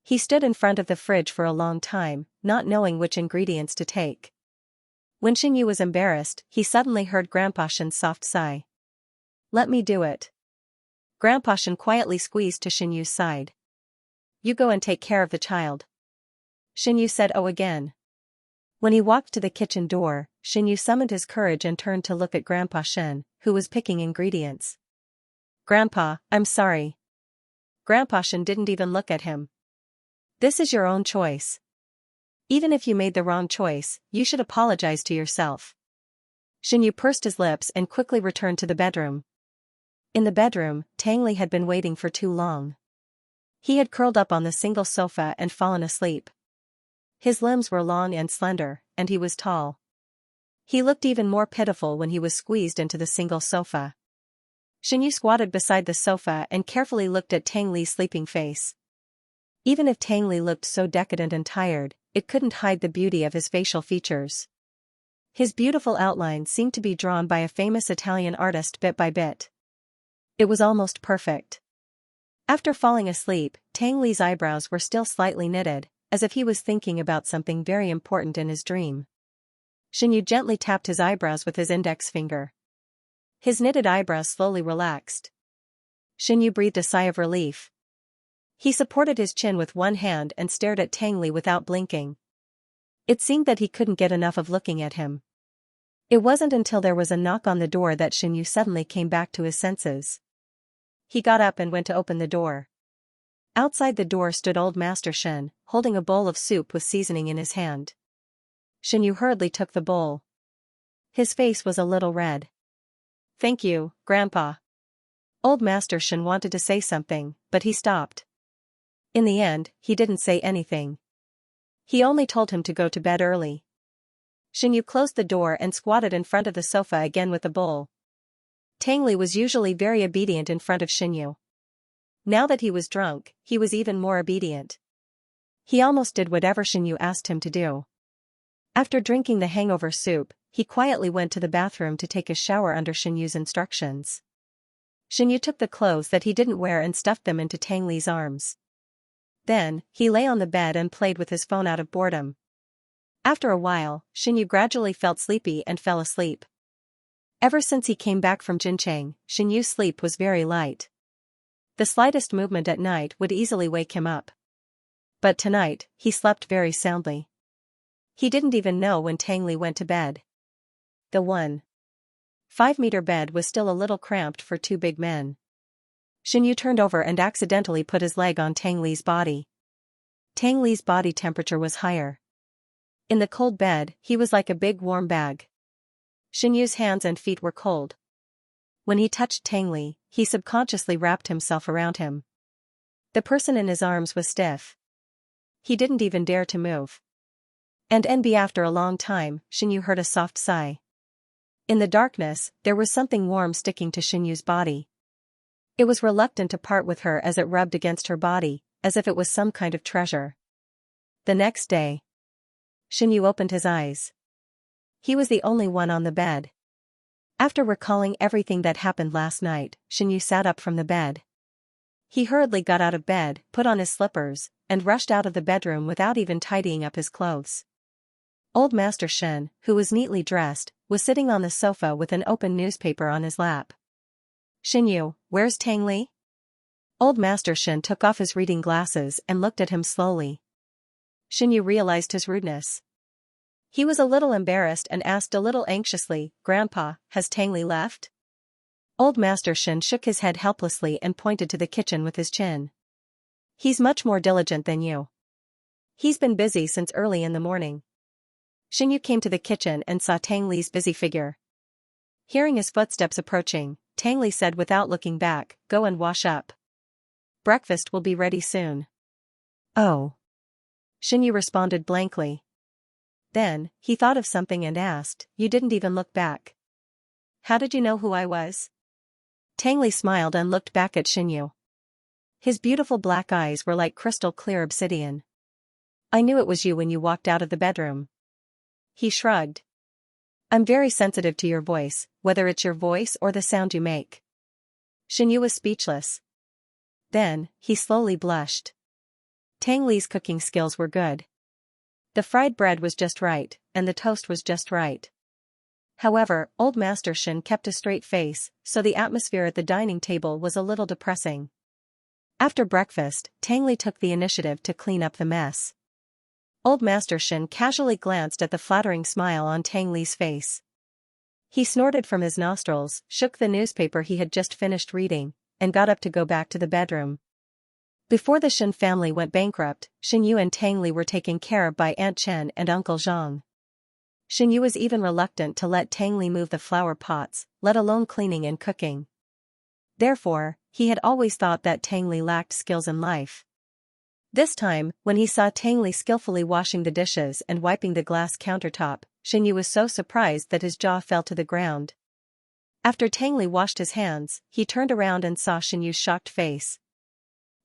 He stood in front of the fridge for a long time, not knowing which ingredients to take. When Xinyu was embarrassed, he suddenly heard Grandpa Shen's soft sigh. Let me do it. Grandpa Shen quietly squeezed to Xinyu's side. You go and take care of the child. Xinyu said oh again. When he walked to the kitchen door, Xinyu summoned his courage and turned to look at Grandpa Shen, who was picking ingredients. Grandpa, I'm sorry. Grandpa Shen didn't even look at him. This is your own choice. Even if you made the wrong choice, you should apologize to yourself. Xinyu pursed his lips and quickly returned to the bedroom. In the bedroom, Tangli had been waiting for too long. He had curled up on the single sofa and fallen asleep. His limbs were long and slender, and he was tall. He looked even more pitiful when he was squeezed into the single sofa. Xinyu squatted beside the sofa and carefully looked at Tangli's sleeping face. Even if Tangli looked so decadent and tired, it couldn't hide the beauty of his facial features. His beautiful outline seemed to be drawn by a famous Italian artist bit by bit. It was almost perfect. After falling asleep, Tangli's eyebrows were still slightly knitted, as if he was thinking about something very important in his dream. Xinyu gently tapped his eyebrows with his index finger. His knitted eyebrows slowly relaxed. Xinyu breathed a sigh of relief. He supported his chin with one hand and stared at Tangli without blinking. It seemed that he couldn't get enough of looking at him. It wasn't until there was a knock on the door that Xinyu suddenly came back to his senses. He got up and went to open the door. Outside the door stood old Master Shen, holding a bowl of soup with seasoning in his hand. Xinyu hurriedly took the bowl. His face was a little red. Thank you, Grandpa. Old Master Shen wanted to say something, but he stopped. In the end, he didn't say anything. He only told him to go to bed early. Xinyu closed the door and squatted in front of the sofa again with the bowl. Tangli was usually very obedient in front of Xinyu. Now that he was drunk, he was even more obedient. He almost did whatever Xinyu asked him to do. After drinking the hangover soup, he quietly went to the bathroom to take a shower under Xinyu's instructions. Xinyu took the clothes that he didn't wear and stuffed them into Tangli's arms. Then, he lay on the bed and played with his phone out of boredom. After a while, Xinyu gradually felt sleepy and fell asleep. Ever since he came back from Jincheng, Xinyu's sleep was very light. The slightest movement at night would easily wake him up. But tonight, he slept very soundly. He didn't even know when Tangli went to bed. The 1.5-meter bed was still a little cramped for two big men. Xinyu turned over and accidentally put his leg on Tangli's body. Tangli's body temperature was higher. In the cold bed, he was like a big warm bag. Xinyu's hands and feet were cold. When he touched Tangli, he subconsciously wrapped himself around him. The person in his arms was stiff. He didn't even dare to move. And after a long time, Xinyu heard a soft sigh. In the darkness, there was something warm sticking to Xinyu's body. It was reluctant to part with her as it rubbed against her body, as if it was some kind of treasure. The next day, Xinyu opened his eyes. He was the only one on the bed. After recalling everything that happened last night, Xinyu sat up from the bed. He hurriedly got out of bed, put on his slippers, and rushed out of the bedroom without even tidying up his clothes. Old Master Shen, who was neatly dressed, was sitting on the sofa with an open newspaper on his lap. Xinyu, where's Tangli? Old Master Shen took off his reading glasses and looked at him slowly. Xinyu realized his rudeness. He was a little embarrassed and asked a little anxiously, Grandpa, has Tangli left? Old Master Shen shook his head helplessly and pointed to the kitchen with his chin. He's much more diligent than you. He's been busy since early in the morning. Xinyu came to the kitchen and saw Tang Li's busy figure. Hearing his footsteps approaching, Tang Li said without looking back, "Go and wash up. Breakfast will be ready soon." "Oh." Xinyu responded blankly. Then, he thought of something and asked, "You didn't even look back. How did you know who I was?" Tang Li smiled and looked back at Xinyu. His beautiful black eyes were like crystal clear obsidian. "I knew it was you when you walked out of the bedroom." He shrugged. "I'm very sensitive to your voice, whether it's your voice or the sound you make." Xinyu was speechless. Then, he slowly blushed. Tang Li's cooking skills were good. The fried bread was just right, and the toast was just right. However, old Master Shin kept a straight face, so the atmosphere at the dining table was a little depressing. After breakfast, Tang Li took the initiative to clean up the mess. Old Master Shin casually glanced at the flattering smile on Tang Li's face. He snorted from his nostrils, shook the newspaper he had just finished reading, and got up to go back to the bedroom. Before the Shin family went bankrupt, Xinyu and Tang Li were taken care of by Aunt Chen and Uncle Zhang. Xinyu was even reluctant to let Tang Li move the flower pots, let alone cleaning and cooking. Therefore, he had always thought that Tang Li lacked skills in life. This time, when he saw Tang Li skillfully washing the dishes and wiping the glass countertop, Xinyu was so surprised that his jaw fell to the ground. After Tang Li washed his hands, he turned around and saw Xinyu's shocked face.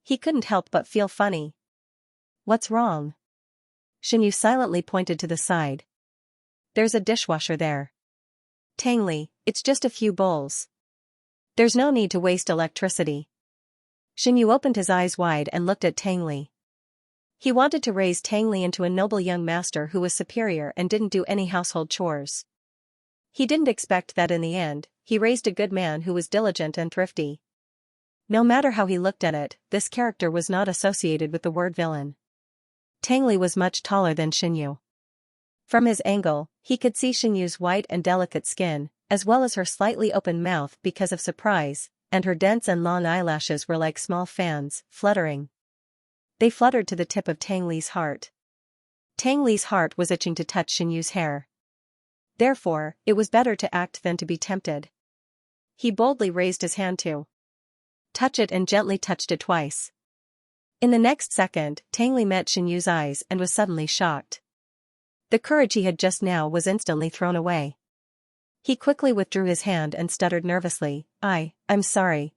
He couldn't help but feel funny. "What's wrong?" Xinyu silently pointed to the side. "There's a dishwasher there." "Tang Li, it's just a few bowls. There's no need to waste electricity." Xinyu opened his eyes wide and looked at Tang Li. He wanted to raise Tang Li into a noble young master who was superior and didn't do any household chores. He didn't expect that in the end, he raised a good man who was diligent and thrifty. No matter how he looked at it, this character was not associated with the word villain. Tang Li was much taller than Xinyu. From his angle, he could see Xinyu's white and delicate skin, as well as her slightly open mouth because of surprise, and her dense and long eyelashes were like small fans, fluttering. They fluttered to the tip of Tang Li's heart. Tang Li's heart was itching to touch Xinyu's hair. Therefore, it was better to act than to be tempted. He boldly raised his hand to touch it and gently touched it twice. In the next second, Tang Li met Xinyu's eyes and was suddenly shocked. The courage he had just now was instantly thrown away. He quickly withdrew his hand and stuttered nervously, I'm sorry,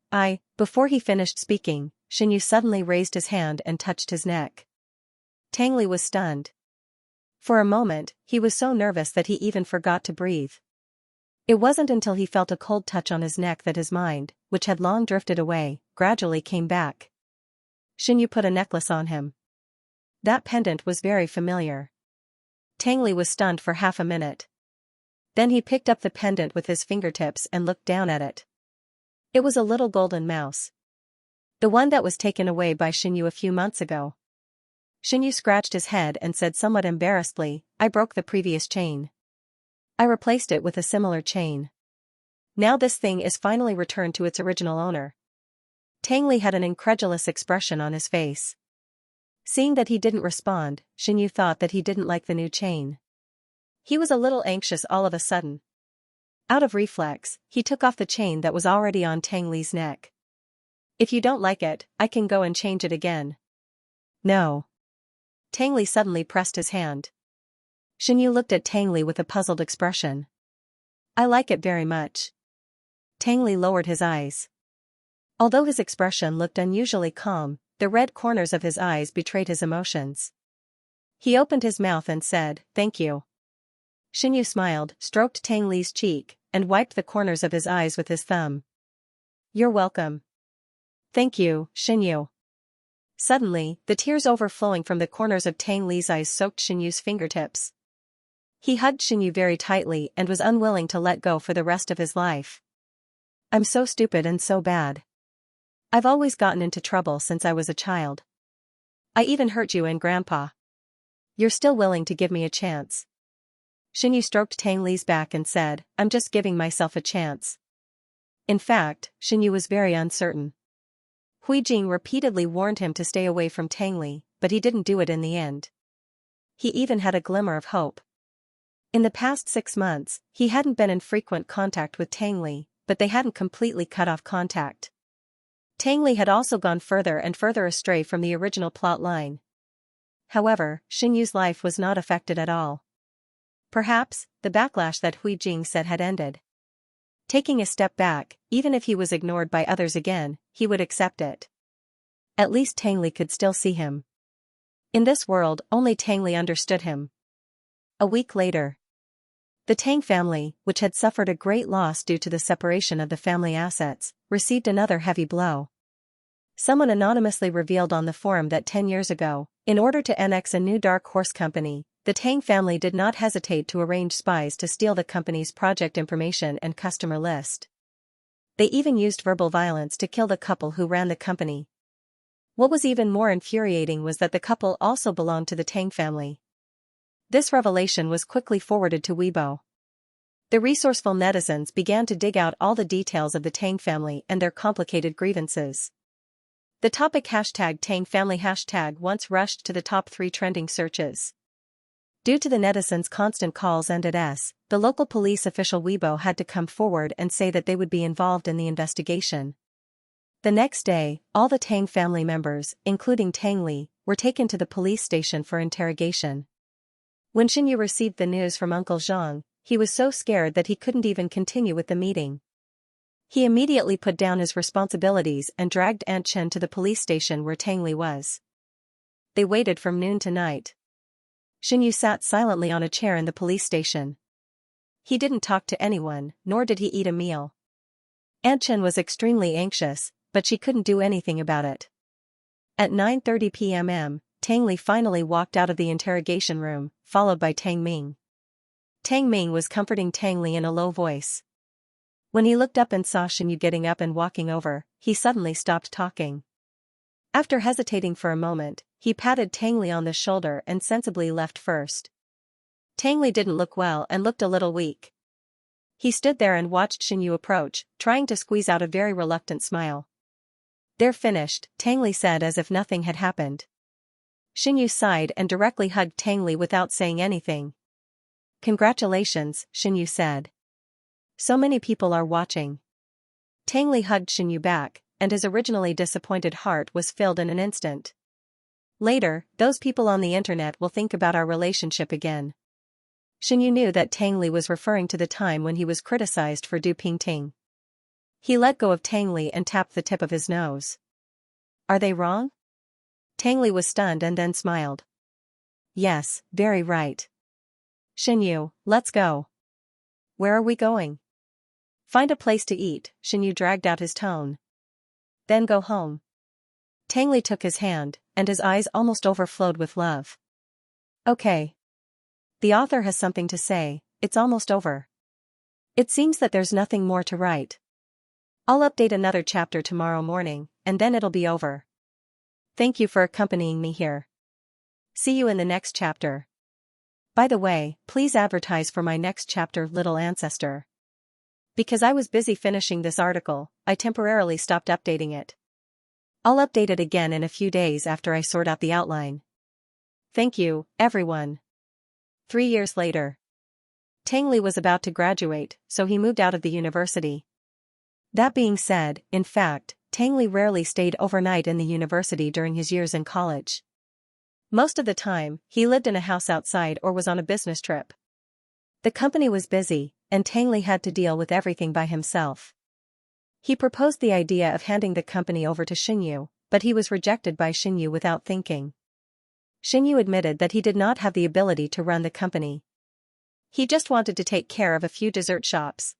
Before he finished speaking, Xinyu suddenly raised his hand and touched his neck. Tang Li was stunned. For a moment, he was so nervous that he even forgot to breathe. It wasn't until he felt a cold touch on his neck that his mind, which had long drifted away, gradually came back. Xinyu put a necklace on him. That pendant was very familiar. Tang Li was stunned for half a minute. Then he picked up the pendant with his fingertips and looked down at it. It was a little golden mouse. The one that was taken away by Xinyu a few months ago. Xinyu scratched his head and said somewhat embarrassedly, "I broke the previous chain. I replaced it with a similar chain. Now this thing is finally returned to its original owner." Tang Li had an incredulous expression on his face. Seeing that he didn't respond, Xinyu thought that he didn't like the new chain. He was a little anxious all of a sudden. Out of reflex, he took off the chain that was already on Tang Li's neck. "If you don't like it, I can go and change it again." "No." Tang Li suddenly pressed his hand. Xinyu looked at Tang Li with a puzzled expression. "I like it very much." Tang Li lowered his eyes. Although his expression looked unusually calm, the red corners of his eyes betrayed his emotions. He opened his mouth and said, "Thank you." Xinyu smiled, stroked Tang Li's cheek, and wiped the corners of his eyes with his thumb. "You're welcome." "Thank you, Xinyu." Suddenly, the tears overflowing from the corners of Tang Li's eyes soaked Xinyu's fingertips. He hugged Xinyu very tightly and was unwilling to let go for the rest of his life. "I'm so stupid and so bad. I've always gotten into trouble since I was a child. I even hurt you and Grandpa. You're still willing to give me a chance." Xinyu stroked Tang Li's back and said, "I'm just giving myself a chance." In fact, Xinyu was very uncertain. Hui Jing repeatedly warned him to stay away from Tang Li, but he didn't do it in the end. he even had a glimmer of hope. In the past 6 months, he hadn't been in frequent contact with Tang Li, but they hadn't completely cut off contact. Tang Li had also gone further and further astray from the original plot line. However, Xianyu's life was not affected at all. Perhaps, the backlash that Hui Jing said had ended. Taking a step back, even if he was ignored by others again, he would accept it. At least Tang Li could still see him. In this world, only Tang Li understood him. A week later, the Tang family, which had suffered a great loss due to the separation of the family assets, received another heavy blow. Someone anonymously revealed on the forum that 10 years ago, in order to annex a new dark horse company, the Tang family did not hesitate to arrange spies to steal the company's project information and customer list. They even used verbal violence to kill the couple who ran the company. What was even more infuriating was that the couple also belonged to the Tang family. This revelation was quickly forwarded to Weibo. The resourceful netizens began to dig out all the details of the Tang family and their complicated grievances. The topic #Tang family once rushed to the top 3 trending searches. Due to the netizens' constant calls and advice, the local police official Weibo had to come forward and say that they would be involved in the investigation. The next day, all the Tang family members, including Tang Li, were taken to the police station for interrogation. When Xianyu received the news from Uncle Zhang, he was so scared that he couldn't even continue with the meeting. He immediately put down his responsibilities and dragged Aunt Chen to the police station where Tang Li was. They waited from noon to night. Xianyu sat silently on a chair in the police station. He didn't talk to anyone, nor did he eat a meal. Aunt Chen was extremely anxious, but she couldn't do anything about it. At 9:30 p.m. Tang Li finally walked out of the interrogation room, followed by Tang Ming. Tang Ming was comforting Tang Li in a low voice. When he looked up and saw Xianyu getting up and walking over, he suddenly stopped talking. After hesitating for a moment, he patted Tang Li on the shoulder and sensibly left first. Tang Li didn't look well and looked a little weak. He stood there and watched Xianyu approach, trying to squeeze out a very reluctant smile. "They're finished," Tang Li said as if nothing had happened. Xianyu sighed and directly hugged Tang Li without saying anything. "Congratulations," Xianyu said. "So many people are watching." Tang Li hugged Xianyu back, and his originally disappointed heart was filled in an instant. "Later, those people on the internet will think about our relationship again." Xianyu knew that Tang Li was referring to the time when he was criticized for Du Pingting. He let go of Tang Li and tapped the tip of his nose. "Are they wrong?" Tang Li was stunned and then smiled. "Yes, very right." "Xianyu, let's go." "Where are we going?" "Find a place to eat," Xianyu dragged out his tone. "Then go home." Tang Li took his hand, and his eyes almost overflowed with love. "Okay. The author has something to say, it's almost over. It seems that there's nothing more to write. I'll update another chapter tomorrow morning, and then it'll be over. Thank you for accompanying me here. See you in the next chapter. By the way, please advertise for my next chapter, Little Ancestor. Because I was busy finishing this article, I temporarily stopped updating it. I'll update it again in a few days after I sort out the outline. Thank you, everyone." 3 years later. Tang Li was about to graduate, so he moved out of the university. That being said, in fact, Tang Li rarely stayed overnight in the university during his years in college. Most of the time, he lived in a house outside or was on a business trip. The company was busy, and Tang Li had to deal with everything by himself. He proposed the idea of handing the company over to Xianyu, but he was rejected by Xianyu without thinking. Xianyu admitted that he did not have the ability to run the company. He just wanted to take care of a few dessert shops.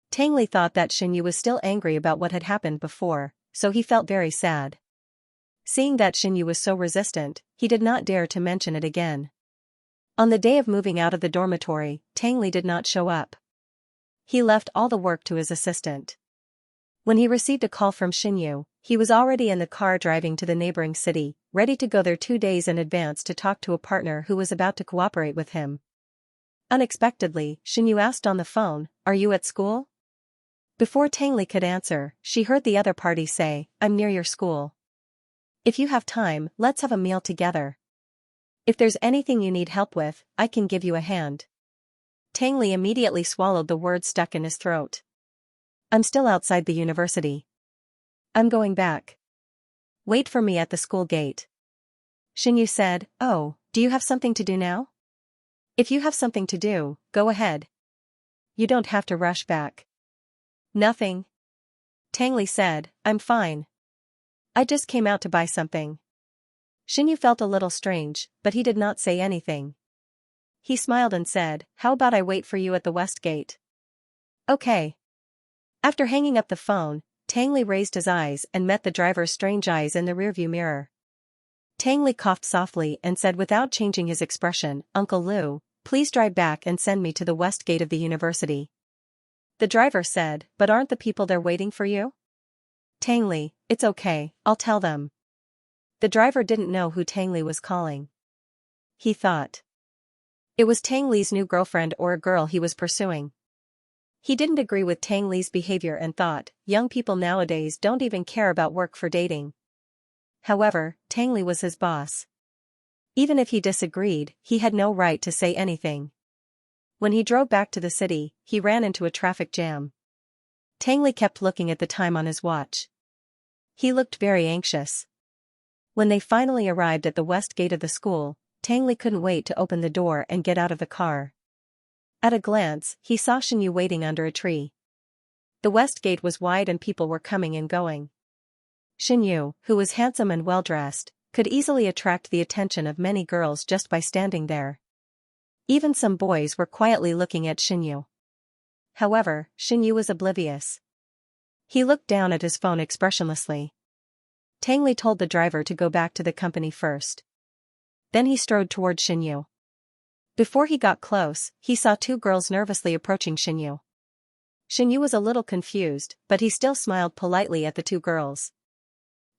Tang Li thought that Xianyu was still angry about what had happened before, so he felt very sad. Seeing that Xianyu was so resistant, he did not dare to mention it again. On the day of moving out of the dormitory, Tang Li did not show up. He left all the work to his assistant. When he received a call from Xianyu, he was already in the car driving to the neighboring city, ready to go there 2 days in advance to talk to a partner who was about to cooperate with him. Unexpectedly, Xianyu asked on the phone, "Are you at school?" Before Tang Li could answer, she heard the other party say, "I'm near your school. If you have time, let's have a meal together." If there's anything you need help with, I can give you a hand. Tang Li immediately swallowed the words stuck in his throat. I'm still outside the university. I'm going back. Wait for me at the school gate. Xinyu said, Oh, do you have something to do now? If you have something to do, go ahead. You don't have to rush back. Nothing. Tang Li said, I'm fine. I just came out to buy something. Xinyu felt a little strange, but he did not say anything. He smiled and said, How about I wait for you at the west gate? Okay. After hanging up the phone, Tang Li raised his eyes and met the driver's strange eyes in the rearview mirror. Tang Li coughed softly and said without changing his expression, Uncle Lu, please drive back and send me to the west gate of the university. The driver said, But aren't the people there waiting for you? Tang Li, it's okay, I'll tell them. The driver didn't know who Tang Li was calling. He thought it was Tang Li's new girlfriend or a girl he was pursuing. He didn't agree with Tang Li's behavior and thought, young people nowadays don't even care about work for dating. However, Tang Li was his boss. Even if he disagreed, he had no right to say anything. When he drove back to the city, he ran into a traffic jam. Tang Li kept looking at the time on his watch. He looked very anxious. When they finally arrived at the west gate of the school, Tang Li couldn't wait to open the door and get out of the car. At a glance, he saw Xinyu waiting under a tree. The west gate was wide and people were coming and going. Xinyu, who was handsome and well-dressed, could easily attract the attention of many girls just by standing there. Even some boys were quietly looking at Xinyu. However, Xinyu was oblivious. He looked down at his phone expressionlessly. Tang Li told the driver to go back to the company first. Then he strode toward Xinyu. Before he got close, he saw two girls nervously approaching Xinyu. Xinyu was a little confused, but he still smiled politely at the two girls.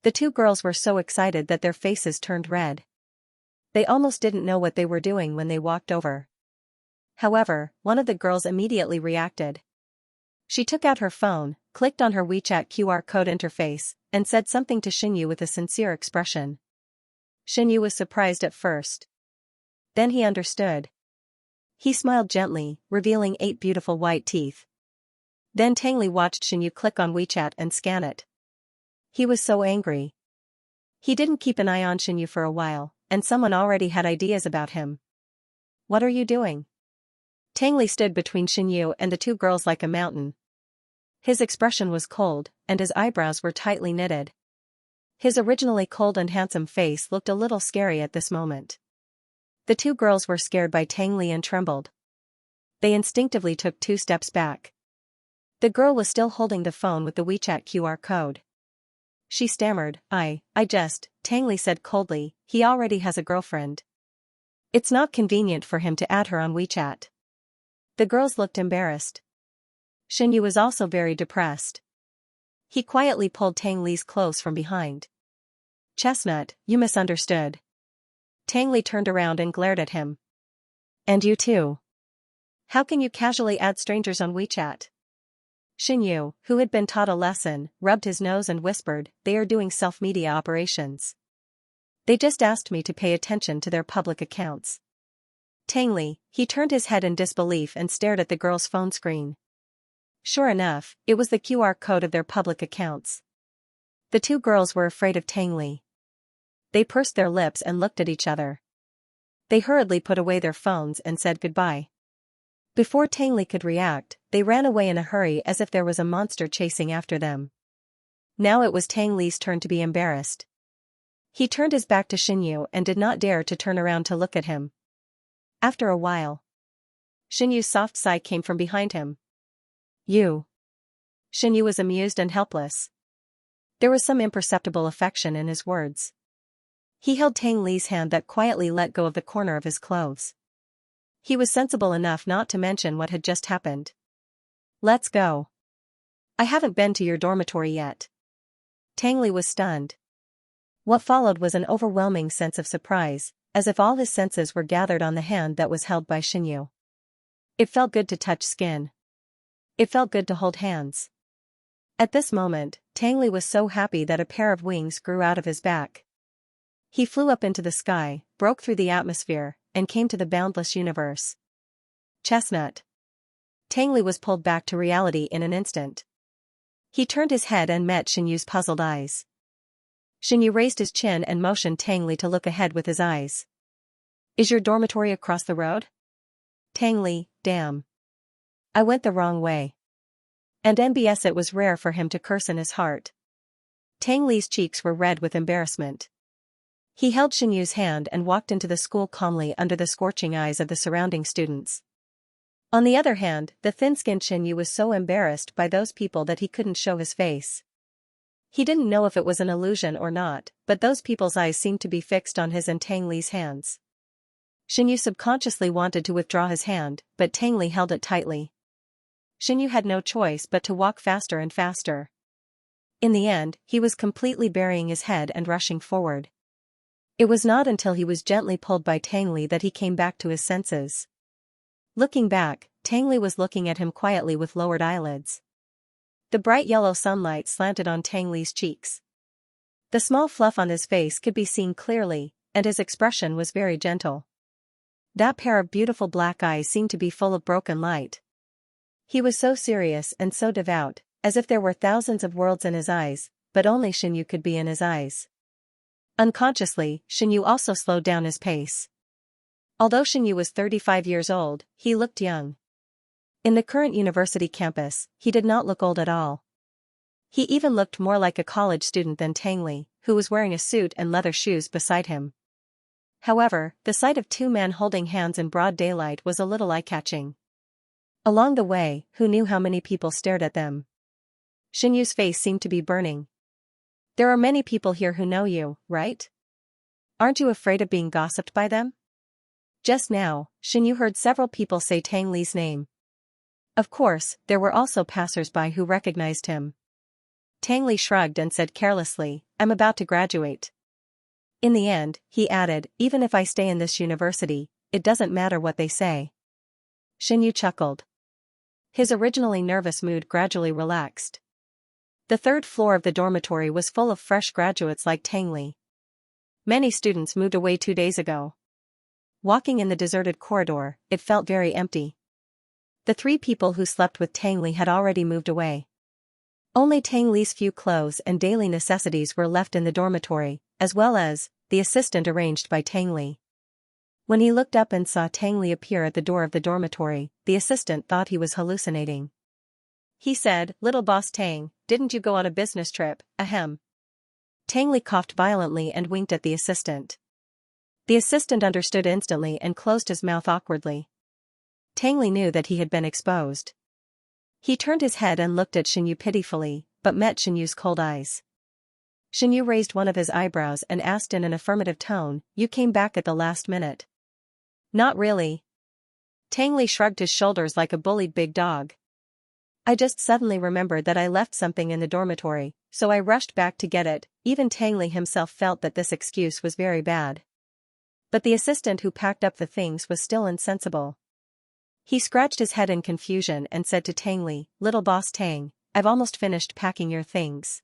The two girls were so excited that their faces turned red. They almost didn't know what they were doing when they walked over. However, one of the girls immediately reacted. She took out her phone, clicked on her WeChat QR code interface, and said something to Xinyu with a sincere expression. Xinyu was surprised at first. Then he understood. He smiled gently, revealing 8 beautiful white teeth. Then Tang Li watched Xinyu click on WeChat and scan it. He was so angry. He didn't keep an eye on Xinyu for a while, and someone already had ideas about him. What are you doing? Tang Li stood between Xinyu and the two girls like a mountain. His expression was cold, and his eyebrows were tightly knitted. His originally cold and handsome face looked a little scary at this moment. The two girls were scared by Tang Li and trembled. They instinctively took 2 steps back. The girl was still holding the phone with the WeChat QR code. She stammered, Tang Li said coldly, he already has a girlfriend. It's not convenient for him to add her on WeChat. The girls looked embarrassed. Xinyu was also very depressed. He quietly pulled Tang Li's clothes from behind. Chestnut, you misunderstood. Tang Li turned around and glared at him. And you too. How can you casually add strangers on WeChat? Xinyu, who had been taught a lesson, rubbed his nose and whispered, they are doing self-media operations. They just asked me to pay attention to their public accounts. Tang Li, he turned his head in disbelief and stared at the girl's phone screen. Sure enough, it was the QR code of their public accounts. The two girls were afraid of Tang Li. They pursed their lips and looked at each other. They hurriedly put away their phones and said goodbye. Before Tang Li could react, they ran away in a hurry as if there was a monster chasing after them. Now it was Tang Li's turn to be embarrassed. He turned his back to Xinyu and did not dare to turn around to look at him. After a while, Xinyu's soft sigh came from behind him. You. Xinyu was amused and helpless. There was some imperceptible affection in his words. He held Tang Li's hand that quietly let go of the corner of his clothes. He was sensible enough not to mention what had just happened. Let's go. I haven't been to your dormitory yet. Tang Li was stunned. What followed was an overwhelming sense of surprise, as if all his senses were gathered on the hand that was held by Xinyu. It felt good to touch skin. It felt good to hold hands. At this moment, Tang Li was so happy that a pair of wings grew out of his back. He flew up into the sky, broke through the atmosphere, and came to the boundless universe. Chestnut. Tangli was pulled back to reality in an instant. He turned his head and met Xianyu's puzzled eyes. Xianyu raised his chin and motioned Tangli to look ahead with his eyes. Is your dormitory across the road? Tangli, damn. I went the wrong way. And NBS, it was rare for him to curse in his heart. Tangli's cheeks were red with embarrassment. He held Xianyu's hand and walked into the school calmly under the scorching eyes of the surrounding students. On the other hand, the thin-skinned Xianyu was so embarrassed by those people that he couldn't show his face. He didn't know if it was an illusion or not, but those people's eyes seemed to be fixed on his and Tangli's hands. Xianyu subconsciously wanted to withdraw his hand, but Tangli held it tightly. Xianyu had no choice but to walk faster and faster. In the end, he was completely burying his head and rushing forward. It was not until he was gently pulled by Tangli that he came back to his senses. Looking back, Tangli was looking at him quietly with lowered eyelids. The bright yellow sunlight slanted on Tangli's cheeks. The small fluff on his face could be seen clearly, and his expression was very gentle. That pair of beautiful black eyes seemed to be full of broken light. He was so serious and so devout, as if there were thousands of worlds in his eyes, but only Xianyu could be in his eyes. Unconsciously, Xianyu also slowed down his pace. Although Xianyu was 35 years old, he looked young. In the current university campus, he did not look old at all. He even looked more like a college student than Tangli, who was wearing a suit and leather shoes beside him. However, the sight of two men holding hands in broad daylight was a little eye-catching. Along the way, who knew how many people stared at them? Xianyu's face seemed to be burning. There are many people here who know you, right? Aren't you afraid of being gossiped by them? Just now, Xianyu heard several people say Tangli's name. Of course, there were also passers-by who recognized him. Tangli shrugged and said carelessly, I'm about to graduate. In the end, he added, even if I stay in this university, it doesn't matter what they say. Xianyu chuckled. His originally nervous mood gradually relaxed. The third floor of the dormitory was full of fresh graduates like Tangli. Many students moved away 2 days ago. Walking in the deserted corridor, it felt very empty. The 3 people who slept with Tangli had already moved away. Only Tangli's few clothes and daily necessities were left in the dormitory, as well as the assistant arranged by Tangli. When he looked up and saw Tangli appear at the door of the dormitory, the assistant thought he was hallucinating. He said, Little boss Tang, didn't you go on a business trip, ahem? Tangli coughed violently and winked at the assistant. The assistant understood instantly and closed his mouth awkwardly. Tangli knew that he had been exposed. He turned his head and looked at Xianyu pitifully, but met Xianyu's cold eyes. Xianyu raised one of his eyebrows and asked in an affirmative tone, You came back at the last minute. Not really. Tangli shrugged his shoulders like a bullied big dog. I just suddenly remembered that I left something in the dormitory, so I rushed back to get it. Even Tangli himself felt that this excuse was very bad. But the assistant who packed up the things was still insensible. He scratched his head in confusion and said to Tangli, Little boss Tang, I've almost finished packing your things.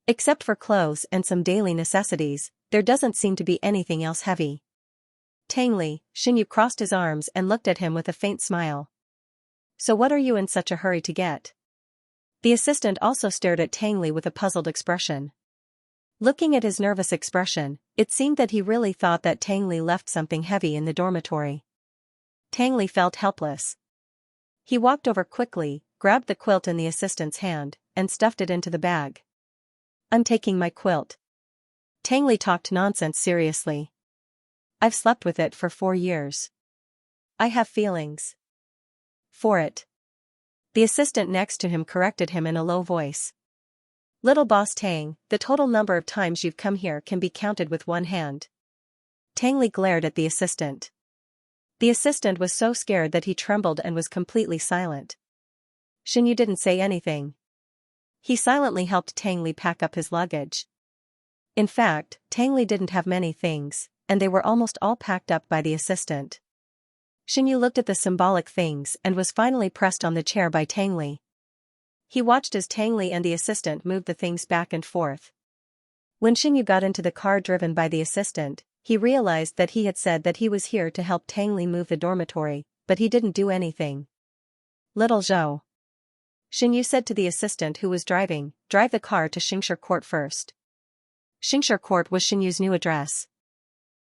Except for clothes and some daily necessities, there doesn't seem to be anything else heavy. Tangli, Xianyu crossed his arms and looked at him with a faint smile. So what are you in such a hurry to get? The assistant also stared at Tangli with a puzzled expression. Looking at his nervous expression, it seemed that he really thought that Tangli left something heavy in the dormitory. Tangli felt helpless. He walked over quickly, grabbed the quilt in the assistant's hand, and stuffed it into the bag. I'm taking my quilt. Tangli talked nonsense seriously. I've slept with it for 4 years. I have feelings for it. The assistant next to him corrected him in a low voice. Little boss Tang, the total number of times you've come here can be counted with one hand. Tangli glared at the assistant. The assistant was so scared that he trembled and was completely silent. Xianyu didn't say anything. He silently helped Tangli pack up his luggage. In fact, Tangli didn't have many things, and they were almost all packed up by the assistant. Xianyu looked at the symbolic things and was finally pressed on the chair by Tangli. He watched as Tangli and the assistant moved the things back and forth. When Xinyu got into the car driven by the assistant, he realized that he had said that he was here to help Tang Li move the dormitory, but he didn't do anything. Little Zhou. Xinyu said to the assistant who was driving, drive the car to Xianxia Court first. Xianxia Court was Xinyu's new address.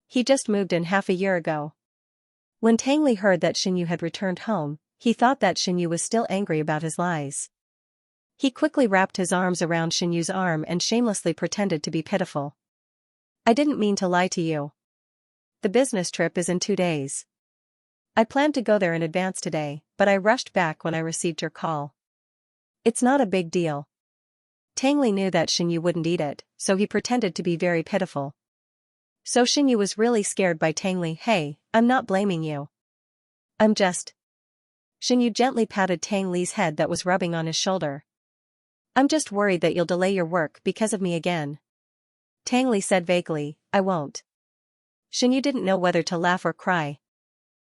He just moved in half a year ago. When Tang Li heard that Xinyu had returned home, he thought that Xinyu was still angry about his lies. He quickly wrapped his arms around Xinyu's arm and shamelessly pretended to be pitiful. I didn't mean to lie to you. The business trip is in 2 days. I planned to go there in advance today, but I rushed back when I received your call. It's not a big deal. Tang Li knew that Xinyu wouldn't eat it, so he pretended to be very pitiful. So Xinyu was really scared by Tang Li. Hey, I'm not blaming you. I'm just. Xinyu gently patted Tang Li's head that was rubbing on his shoulder. I'm just worried that you'll delay your work because of me again. Tang Li said vaguely, I won't. Xinyu didn't know whether to laugh or cry.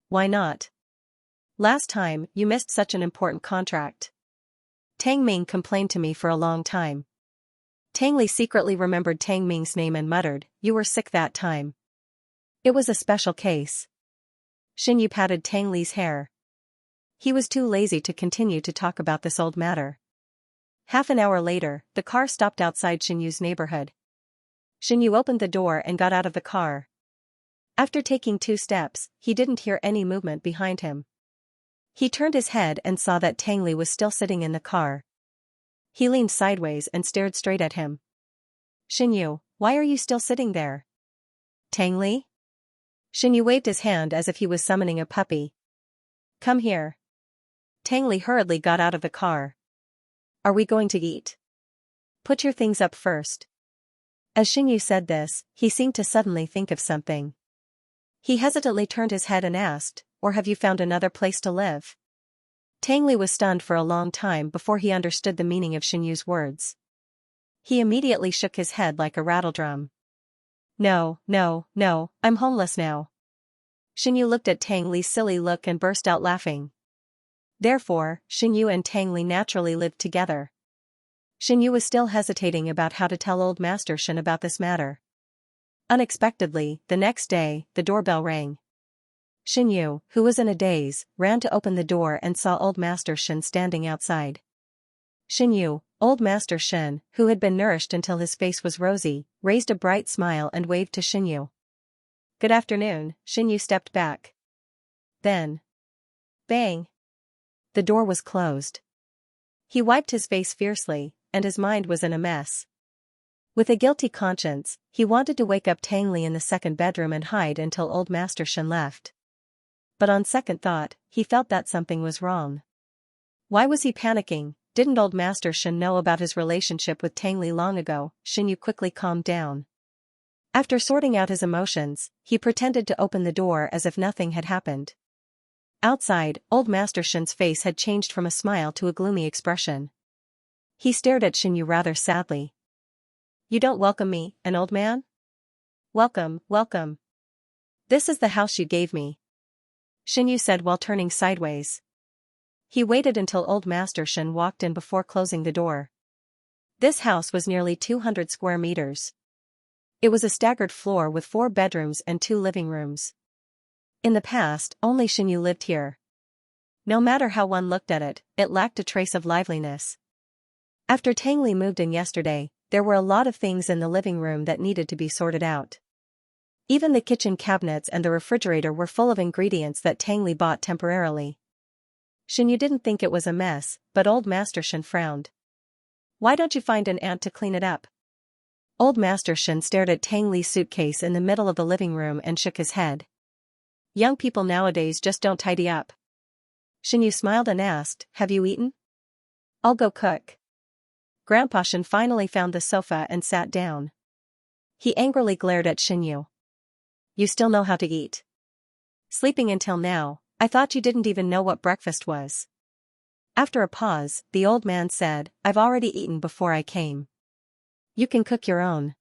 Why not? Last time, you missed such an important contract. Tang Ming complained to me for a long time. Tang Li secretly remembered Tang Ming's name and muttered, you were sick that time. It was a special case. Xinyu patted Tang Li's hair. He was too lazy to continue to talk about this old matter. Half an hour later, the car stopped outside Xinyu's neighborhood. Xinyu opened the door and got out of the car. After taking 2 steps, he didn't hear any movement behind him. He turned his head and saw that Tang Li was still sitting in the car. He leaned sideways and stared straight at him. Xinyu, why are you still sitting there? Tang Li? Xinyu waved his hand as if he was summoning a puppy. Come here. Tang Li hurriedly got out of the car. Are we going to eat? Put your things up first. As Xinyu said this, he seemed to suddenly think of something. He hesitantly turned his head and asked, or have you found another place to live? Tang Li was stunned for a long time before he understood the meaning of Xinyu's words. He immediately shook his head like a rattledrum. No, I'm homeless now. Xinyu looked at Tang Li's silly look and burst out laughing. Therefore, Xinyu and Tang Li naturally lived together. Xinyu was still hesitating about how to tell old Master Shen about this matter. Unexpectedly, the next day, the doorbell rang. Xinyu, who was in a daze, ran to open the door and saw old Master Shen standing outside. Xinyu, old Master Shen, who had been nourished until his face was rosy, raised a bright smile and waved to Xinyu. Good afternoon. Xinyu stepped back. Then. Bang! The door was closed. He wiped his face fiercely, and his mind was in a mess. With a guilty conscience, he wanted to wake up Tang Li in the second bedroom and hide until old Master Shen left. But on second thought, he felt that something was wrong. Why was he panicking? Didn't old Master Shen know about his relationship with Tang Li long ago? Xinyu quickly calmed down. After sorting out his emotions, he pretended to open the door as if nothing had happened. Outside, old Master Shen's face had changed from a smile to a gloomy expression. He stared at Xinyu rather sadly. You don't welcome me, an old man? Welcome. This is the house you gave me. Xinyu said while turning sideways. He waited until old Master Shen walked in before closing the door. This house was nearly 200 square meters. It was a staggered floor with 4 bedrooms and 2 living rooms. In the past, only Xinyu lived here. No matter how one looked at it, it lacked a trace of liveliness. After Tang Li moved in yesterday, there were a lot of things in the living room that needed to be sorted out. Even the kitchen cabinets and the refrigerator were full of ingredients that Tang Li bought temporarily. Xinyu didn't think it was a mess, but old Master Shen frowned. Why don't you find an ant to clean it up? Old Master Shen stared at Tang Li's suitcase in the middle of the living room and shook his head. Young people nowadays just don't tidy up. Xinyu smiled and asked, have you eaten? I'll go cook. Grandpa Shen finally found the sofa and sat down. He angrily glared at Xinyu. You still know how to eat. Sleeping until now, I thought you didn't even know what breakfast was. After a pause, the old man said, I've already eaten before I came. You can cook your own.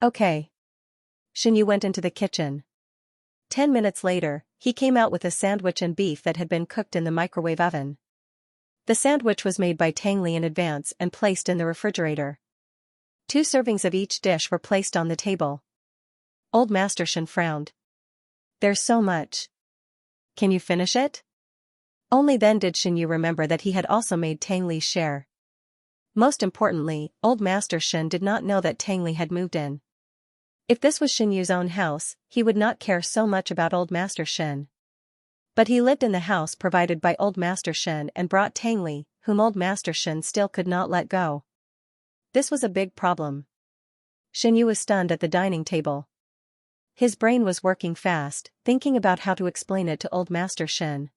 Okay. Xinyu went into the kitchen. 10 minutes later, he came out with a sandwich and beef that had been cooked in the microwave oven. The sandwich was made by Tang Li in advance and placed in the refrigerator. 2 servings of each dish were placed on the table. Old Master Shen frowned. There's so much. Can you finish it? Only then did Xinyu remember that he had also made Tang Li's share. Most importantly, Old Master Shen did not know that Tang Li had moved in. If this was Xinyu's own house, he would not care so much about Old Master Shen. But he lived in the house provided by Old Master Shen and brought Tang Li, whom Old Master Shen still could not let go. This was a big problem. Xinyu was stunned at the dining table. His brain was working fast, thinking about how to explain it to Old Master Shen.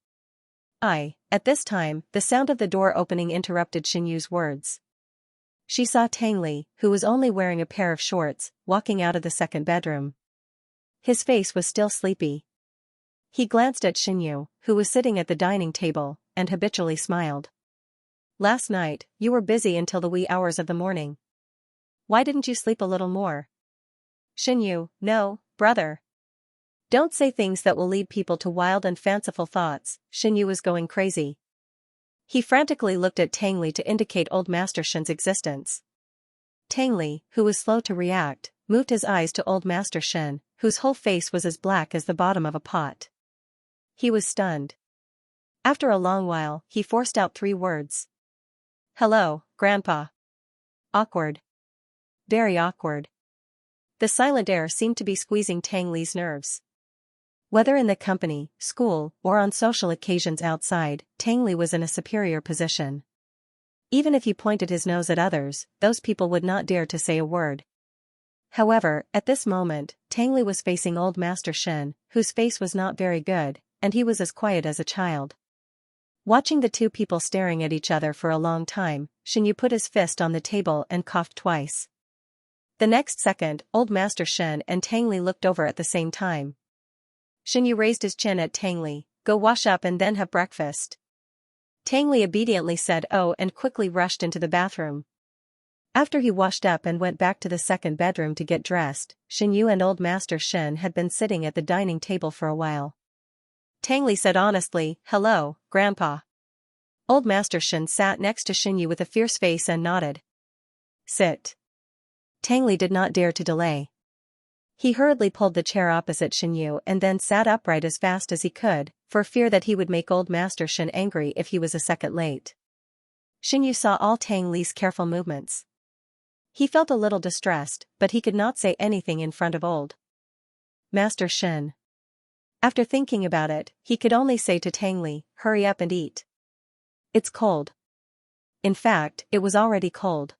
At this time, the sound of the door opening interrupted Xinyu's words. She saw Tang Li, who was only wearing a pair of shorts, walking out of the second bedroom. His face was still sleepy. He glanced at Xinyu, who was sitting at the dining table, and habitually smiled. Last night, you were busy until the wee hours of the morning. Why didn't you sleep a little more? Xinyu, no, brother. Don't say things that will lead people to wild and fanciful thoughts. Xinyu was going crazy. He frantically looked at Tang Li to indicate Old Master Shen's existence. Tang Li, who was slow to react, moved his eyes to Old Master Shen, whose whole face was as black as the bottom of a pot. He was stunned. After a long while, he forced out 3 words. Hello, Grandpa. Awkward. Very awkward. The silent air seemed to be squeezing Tang Li's nerves. Whether in the company, school, or on social occasions outside, Tang Li was in a superior position. Even if he pointed his nose at others, those people would not dare to say a word. However, at this moment, Tang Li was facing Old Master Shen, whose face was not very good, and he was as quiet as a child. Watching the 2 people staring at each other for a long time, Xinyu put his fist on the table and coughed twice. The next second, Old Master Shen and Tang Li looked over at the same time. Xinyu raised his chin at Tang Li. Go wash up and then have breakfast. Tang Li obediently said oh and quickly rushed into the bathroom. After he washed up and went back to the second bedroom to get dressed, Xinyu and Old Master Shen had been sitting at the dining table for a while. Tang Li said honestly, hello, Grandpa. Old Master Shen sat next to Xinyu with a fierce face and nodded. Sit. Tang Li did not dare to delay. He hurriedly pulled the chair opposite Xinyu and then sat upright as fast as he could, for fear that he would make Old Master Shen angry if he was a second late. Xinyu saw all Tang Li's careful movements. He felt a little distressed, but he could not say anything in front of Old Master Shen. After thinking about it, he could only say to Tang Li, hurry up and eat. It's cold. In fact, it was already cold.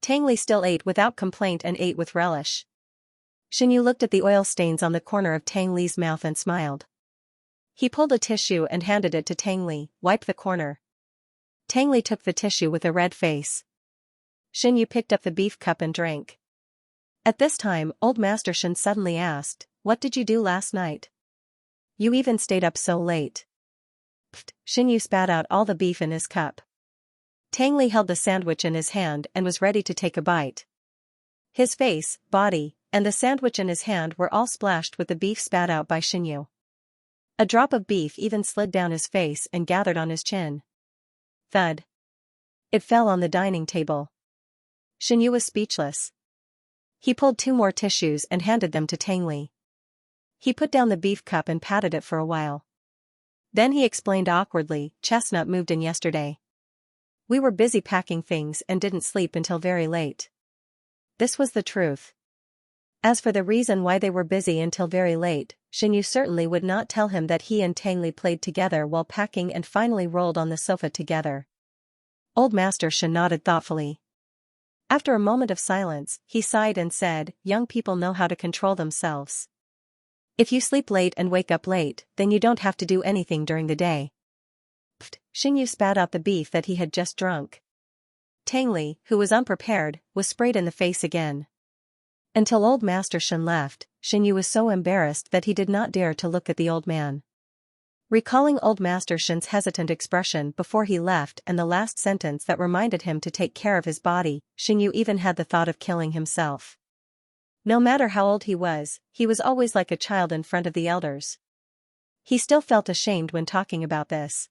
Tang Li still ate without complaint and ate with relish. Xinyu looked at the oil stains on the corner of Tang Li's mouth and smiled. He pulled a tissue and handed it to Tang Li. Wipe the corner. Tang Li took the tissue with a red face. Xinyu picked up the beef cup and drank. At this time, Old Master Shen suddenly asked, what did you do last night? You even stayed up so late. Pfft, Xinyu spat out all the beef in his cup. Tang Li held the sandwich in his hand and was ready to take a bite. His face, body, and the sandwich in his hand were all splashed with the beef spat out by Xinyu. A drop of beef even slid down his face and gathered on his chin. Thud. It fell on the dining table. Xinyu was speechless. He pulled 2 more tissues and handed them to Tang Li. He put down the beef cup and patted it for a while. Then he explained awkwardly, Chestnut moved in yesterday. We were busy packing things and didn't sleep until very late. This was the truth. As for the reason why they were busy until very late, Xinyu certainly would not tell him that he and Tang Li played together while packing and finally rolled on the sofa together. Old Master Shen nodded thoughtfully. After a moment of silence, he sighed and said, young people know how to control themselves. If you sleep late and wake up late, then you don't have to do anything during the day. Pfft, Xinyu spat out the beef that he had just drunk. Tang Li, who was unprepared, was sprayed in the face again. Until Old Master Shen left, Xinyu was so embarrassed that he did not dare to look at the old man. Recalling Old Master Shen's hesitant expression before he left and the last sentence that reminded him to take care of his body, Xinyu even had the thought of killing himself. No matter how old he was always like a child in front of the elders. He still felt ashamed when talking about this.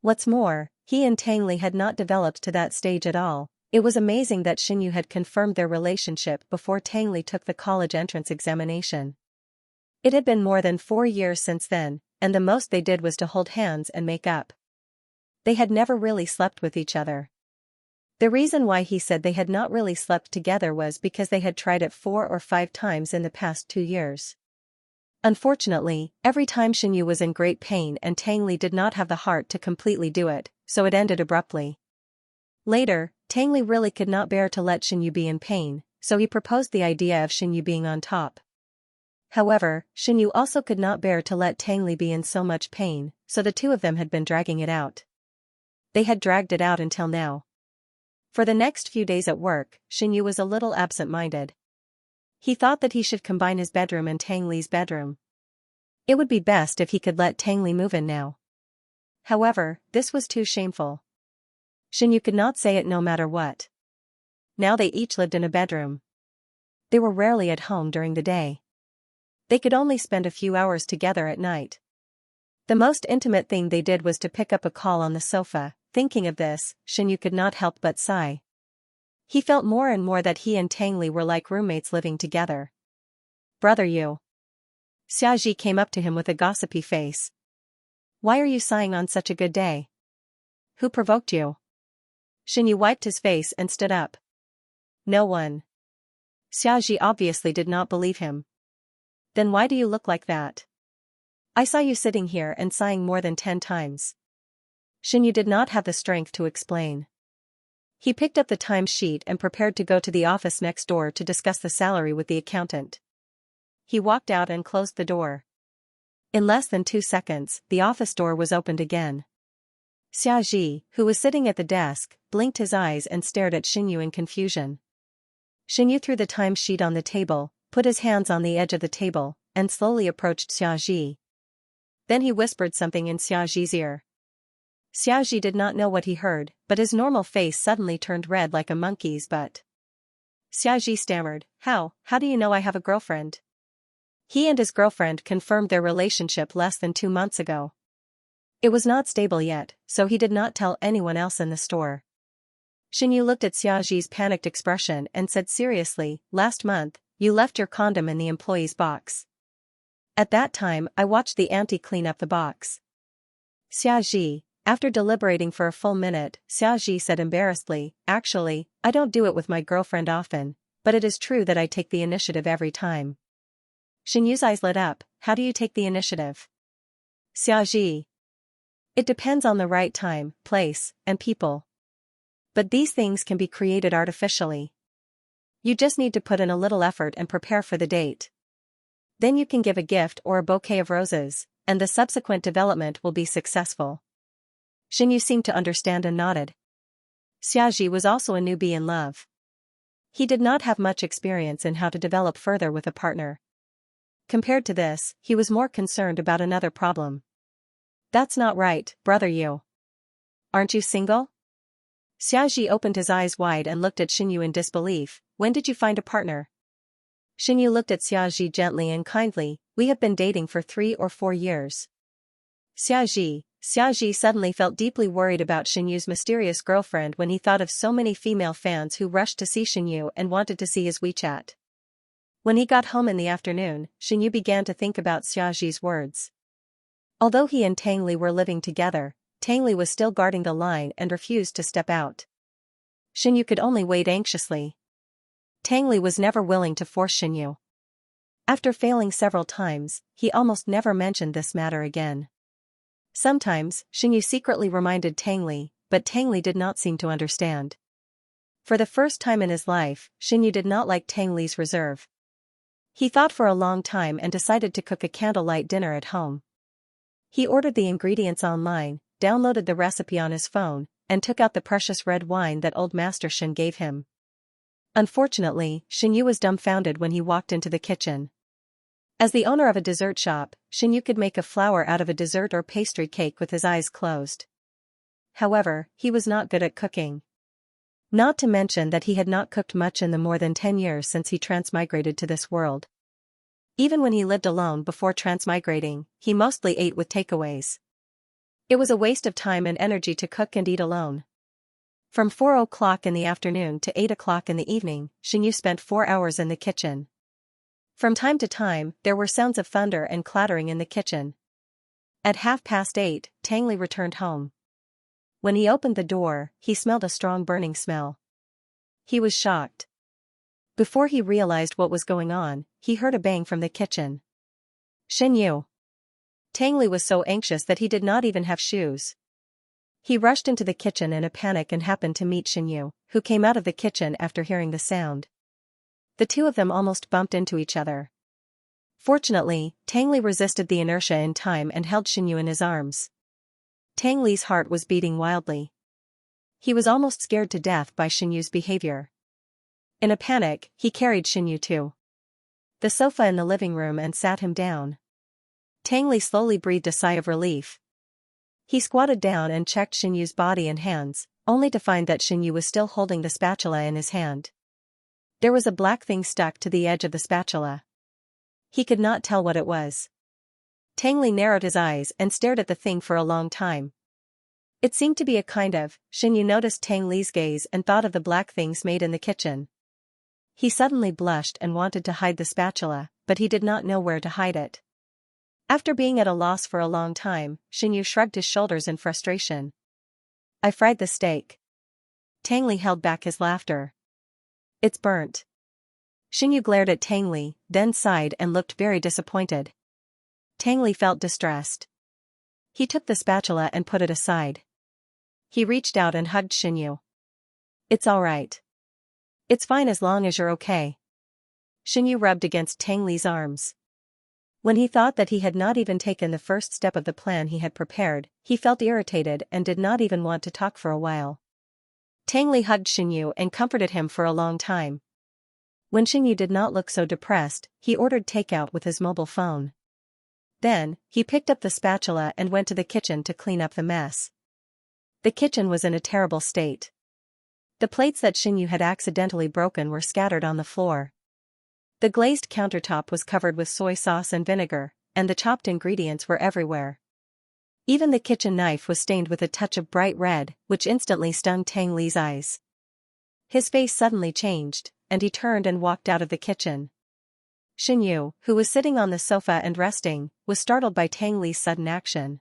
What's more, he and Tang Li had not developed to that stage at all. It was amazing that Xinyu had confirmed their relationship before Tang Li took the college entrance examination. It had been more than 4 years since then, and the most they did was to hold hands and make up. They had never really slept with each other. The reason why he said they had not really slept together was because they had tried it 4 or 5 times in the past 2 years. Unfortunately, every time Xinyu was in great pain and Tang Li did not have the heart to completely do it, so it ended abruptly. Later, Tang Li really could not bear to let Xinyu be in pain, so he proposed the idea of Xinyu being on top. However, Xinyu also could not bear to let Tang Li be in so much pain, so the two of them had been dragging it out. They had dragged it out until now. For the next few days at work, Xinyu was a little absent-minded. He thought that he should combine his bedroom and Tang Li's bedroom. It would be best if he could let Tang Li move in now. However, this was too shameful. Xinyu could not say it no matter what. Now they each lived in a bedroom. They were rarely at home during the day. They could only spend a few hours together at night. The most intimate thing they did was to pick up a call on the sofa. Thinking of this, Xinyu could not help but sigh. He felt more and more that he and Tang Li were like roommates living together. "Brother you." Xiaxia came up to him with a gossipy face. "Why are you sighing on such a good day? Who provoked you?" Xinyu wiped his face and stood up. "No one." Xiaxia obviously did not believe him. "Then why do you look like that? I saw you sitting here and sighing more than 10 times. Xinyu did not have the strength to explain. He picked up the timesheet and prepared to go to the office next door to discuss the salary with the accountant. He walked out and closed the door. In less than 2 seconds, the office door was opened again. Xiaxia, who was sitting at the desk, blinked his eyes and stared at Xinyu in confusion. Xinyu threw the timesheet on the table, put his hands on the edge of the table, and slowly approached Xiaxia. Then he whispered something in Xiaxi's ear. Xiaxia did not know what he heard, but his normal face suddenly turned red like a monkey's butt. Xiaxia stammered, How do you know I have a girlfriend?" He and his girlfriend confirmed their relationship less than 2 months ago. It was not stable yet, so he did not tell anyone else in the store. Xinyu looked at Xiaxi's panicked expression and said seriously, "Last month, you left your condom in the employee's box. At that time I watched the auntie clean up the box." Xiaxia, after deliberating for a full minute, Xiaxia said embarrassedly, "Actually, I don't do it with my girlfriend often, but it is true that I take the initiative every time." Xinyu's eyes lit up, "How do you take the initiative?" Xiaxia. "It depends on the right time, place, and people. But these things can be created artificially. You just need to put in a little effort and prepare for the date. Then you can give a gift or a bouquet of roses, and the subsequent development will be successful." Xinyu seemed to understand and nodded. Xiaxia was also a newbie in love. He did not have much experience in how to develop further with a partner. Compared to this, he was more concerned about another problem. "That's not right, brother you. Aren't you single?" Xiaxia opened his eyes wide and looked at Xinyu in disbelief. "When did you find a partner?" Xinyu looked at Xiaxia gently and kindly, "We have been dating for 3 or 4 years." Xiaxia suddenly felt deeply worried about Xinyu's mysterious girlfriend when he thought of so many female fans who rushed to see Xinyu and wanted to see his WeChat. When he got home in the afternoon, Xinyu began to think about Xiaxi's words. Although he and Tang Li were living together, Tang Li was still guarding the line and refused to step out. Xinyu could only wait anxiously. Tang Li was never willing to force Xinyu. After failing several times, he almost never mentioned this matter again. Sometimes, Xinyu secretly reminded Tang Li, but Tang Li did not seem to understand. For the first time in his life, Xinyu did not like Tang Li's reserve. He thought for a long time and decided to cook a candlelight dinner at home. He ordered the ingredients online, downloaded the recipe on his phone, and took out the precious red wine that old Master Xin gave him. Unfortunately, Xinyu was dumbfounded when he walked into the kitchen. As the owner of a dessert shop, Xinyu could make a flower out of a dessert or pastry cake with his eyes closed. However, he was not good at cooking. Not to mention that he had not cooked much in the more than 10 years since he transmigrated to this world. Even when he lived alone before transmigrating, he mostly ate with takeaways. It was a waste of time and energy to cook and eat alone. From 4 o'clock in the afternoon to 8 o'clock in the evening, Xianyu spent 4 hours in the kitchen. From time to time, there were sounds of thunder and clattering in the kitchen. At 8:30, Tangli returned home. When he opened the door, he smelled a strong burning smell. He was shocked. Before he realized what was going on, he heard a bang from the kitchen. Xianyu. Tangli was so anxious that he did not even have shoes. He rushed into the kitchen in a panic and happened to meet Xianyu, who came out of the kitchen after hearing the sound. The two of them almost bumped into each other. Fortunately, Tangli resisted the inertia in time and held Xianyu in his arms. Tangli's heart was beating wildly. He was almost scared to death by Xianyu's behavior. In a panic, he carried Xianyu to the sofa in the living room and sat him down. Tangli slowly breathed a sigh of relief. He squatted down and checked Xianyu's body and hands, only to find that Xianyu was still holding the spatula in his hand. There was a black thing stuck to the edge of the spatula. He could not tell what it was. Tangli narrowed his eyes and stared at the thing for a long time. It seemed to be a kind of. Xianyu noticed Tangli's gaze and thought of the black things made in the kitchen. He suddenly blushed and wanted to hide the spatula, but he did not know where to hide it. After being at a loss for a long time, Xianyu shrugged his shoulders in frustration. I fried the steak. Tangli held back his laughter. It's burnt. Xianyu glared at Tangli, then sighed and looked very disappointed. Tangli felt distressed. He took the spatula and put it aside. He reached out and hugged Xianyu. It's all right. It's fine as long as you're okay. Xianyu rubbed against Tangli's arms. When he thought that he had not even taken the first step of the plan he had prepared, he felt irritated and did not even want to talk for a while. Tangli hugged Xianyu and comforted him for a long time. When Xianyu did not look so depressed, he ordered takeout with his mobile phone. Then, he picked up the spatula and went to the kitchen to clean up the mess. The kitchen was in a terrible state. The plates that Xianyu had accidentally broken were scattered on the floor. The glazed countertop was covered with soy sauce and vinegar, and the chopped ingredients were everywhere. Even the kitchen knife was stained with a touch of bright red, which instantly stung Tangli's eyes. His face suddenly changed, and he turned and walked out of the kitchen. Xianyu, who was sitting on the sofa and resting, was startled by Tangli's sudden action.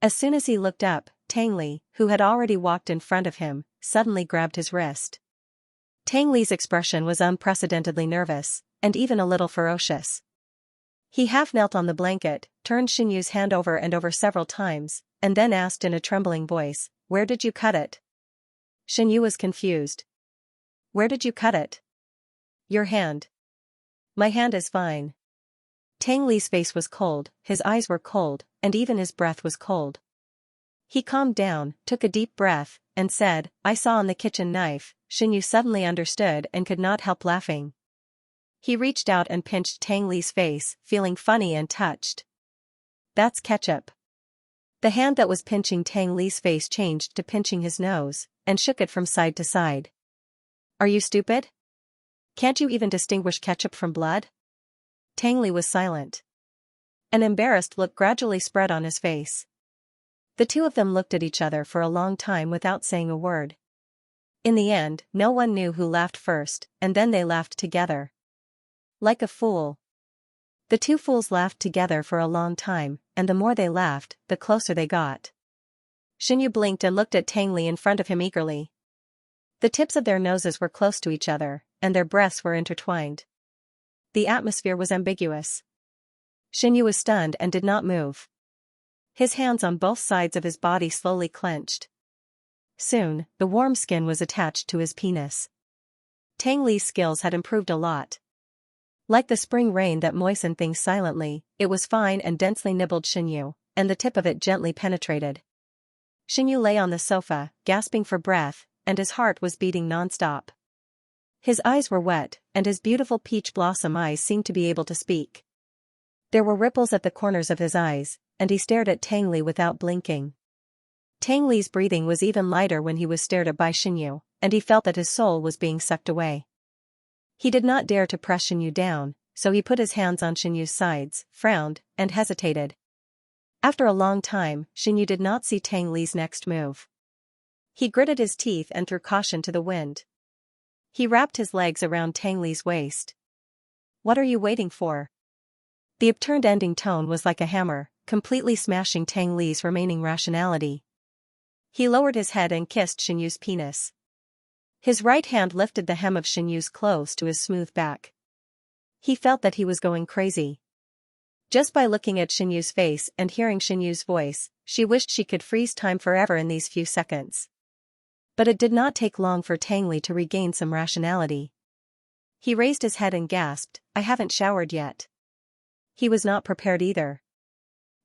As soon as he looked up, Tangli, who had already walked in front of him, suddenly grabbed his wrist. Tangli's expression was unprecedentedly nervous, and even a little ferocious. He half knelt on the blanket, turned Xianyu's hand over and over several times, and then asked in a trembling voice, "Where did you cut it?" Xianyu was confused. "Where did you cut it?" "Your hand." "My hand is fine." Tangli's face was cold, his eyes were cold, and even his breath was cold. He calmed down, took a deep breath, and said, "I saw on the kitchen knife." Xianyu suddenly understood and could not help laughing. He reached out and pinched Tangli's face, feeling funny and touched. "That's ketchup." The hand that was pinching Tangli's face changed to pinching his nose, and shook it from side to side. "Are you stupid? Can't you even distinguish ketchup from blood?" Tangli was silent. An embarrassed look gradually spread on his face. The two of them looked at each other for a long time without saying a word. In the end, no one knew who laughed first, and then they laughed together. Like a fool. The two fools laughed together for a long time, and the more they laughed, the closer they got. Xianyu blinked and looked at Tangli in front of him eagerly. The tips of their noses were close to each other, and their breaths were intertwined. The atmosphere was ambiguous. Xianyu was stunned and did not move. His hands on both sides of his body slowly clenched. Soon, the warm skin was attached to his penis. Tangli's skills had improved a lot. Like the spring rain that moistened things silently, it was fine and densely nibbled Xianyu, and the tip of it gently penetrated. Xianyu lay on the sofa, gasping for breath, and his heart was beating non-stop. His eyes were wet, and his beautiful peach blossom eyes seemed to be able to speak. There were ripples at the corners of his eyes, and he stared at Tangli without blinking. Tangli's breathing was even lighter when he was stared at by Xianyu, and he felt that his soul was being sucked away. He did not dare to press Xianyu down, so he put his hands on Xianyu's sides, frowned, and hesitated. After a long time, Xianyu did not see Tangli's next move. He gritted his teeth and threw caution to the wind. He wrapped his legs around Tang Li's waist. "What are you waiting for?" The upturned ending tone was like a hammer, completely smashing Tang Li's remaining rationality. He lowered his head and kissed Xianyu's penis. His right hand lifted the hem of Xianyu's clothes to his smooth back. He felt that he was going crazy. Just by looking at Xianyu's face and hearing Xianyu's voice, she wished she could freeze time forever in these few seconds. But it did not take long for Tang Li to regain some rationality. He raised his head and gasped, "I haven't showered yet." He was not prepared either.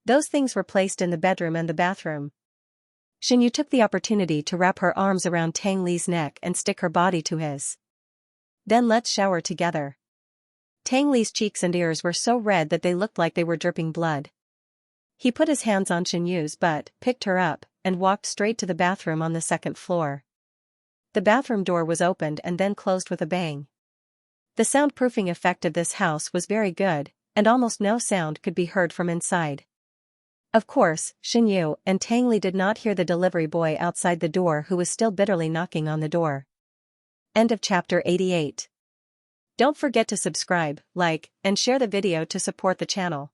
Those things were placed in the bedroom and the bathroom. Xianyu took the opportunity to wrap her arms around Tang Li's neck and stick her body to his. "Then let's shower together." Tang Li's cheeks and ears were so red that they looked like they were dripping blood. He put his hands on Xianyu's butt, picked her up, and walked straight to the bathroom on the second floor. The bathroom door was opened and then closed with a bang. The soundproofing effect of this house was very good, and almost no sound could be heard from inside. Of course, Xianyu and Tang Li did not hear the delivery boy outside the door who was still bitterly knocking on the door. End of chapter 88. Don't forget to subscribe, like, and share the video to support the channel.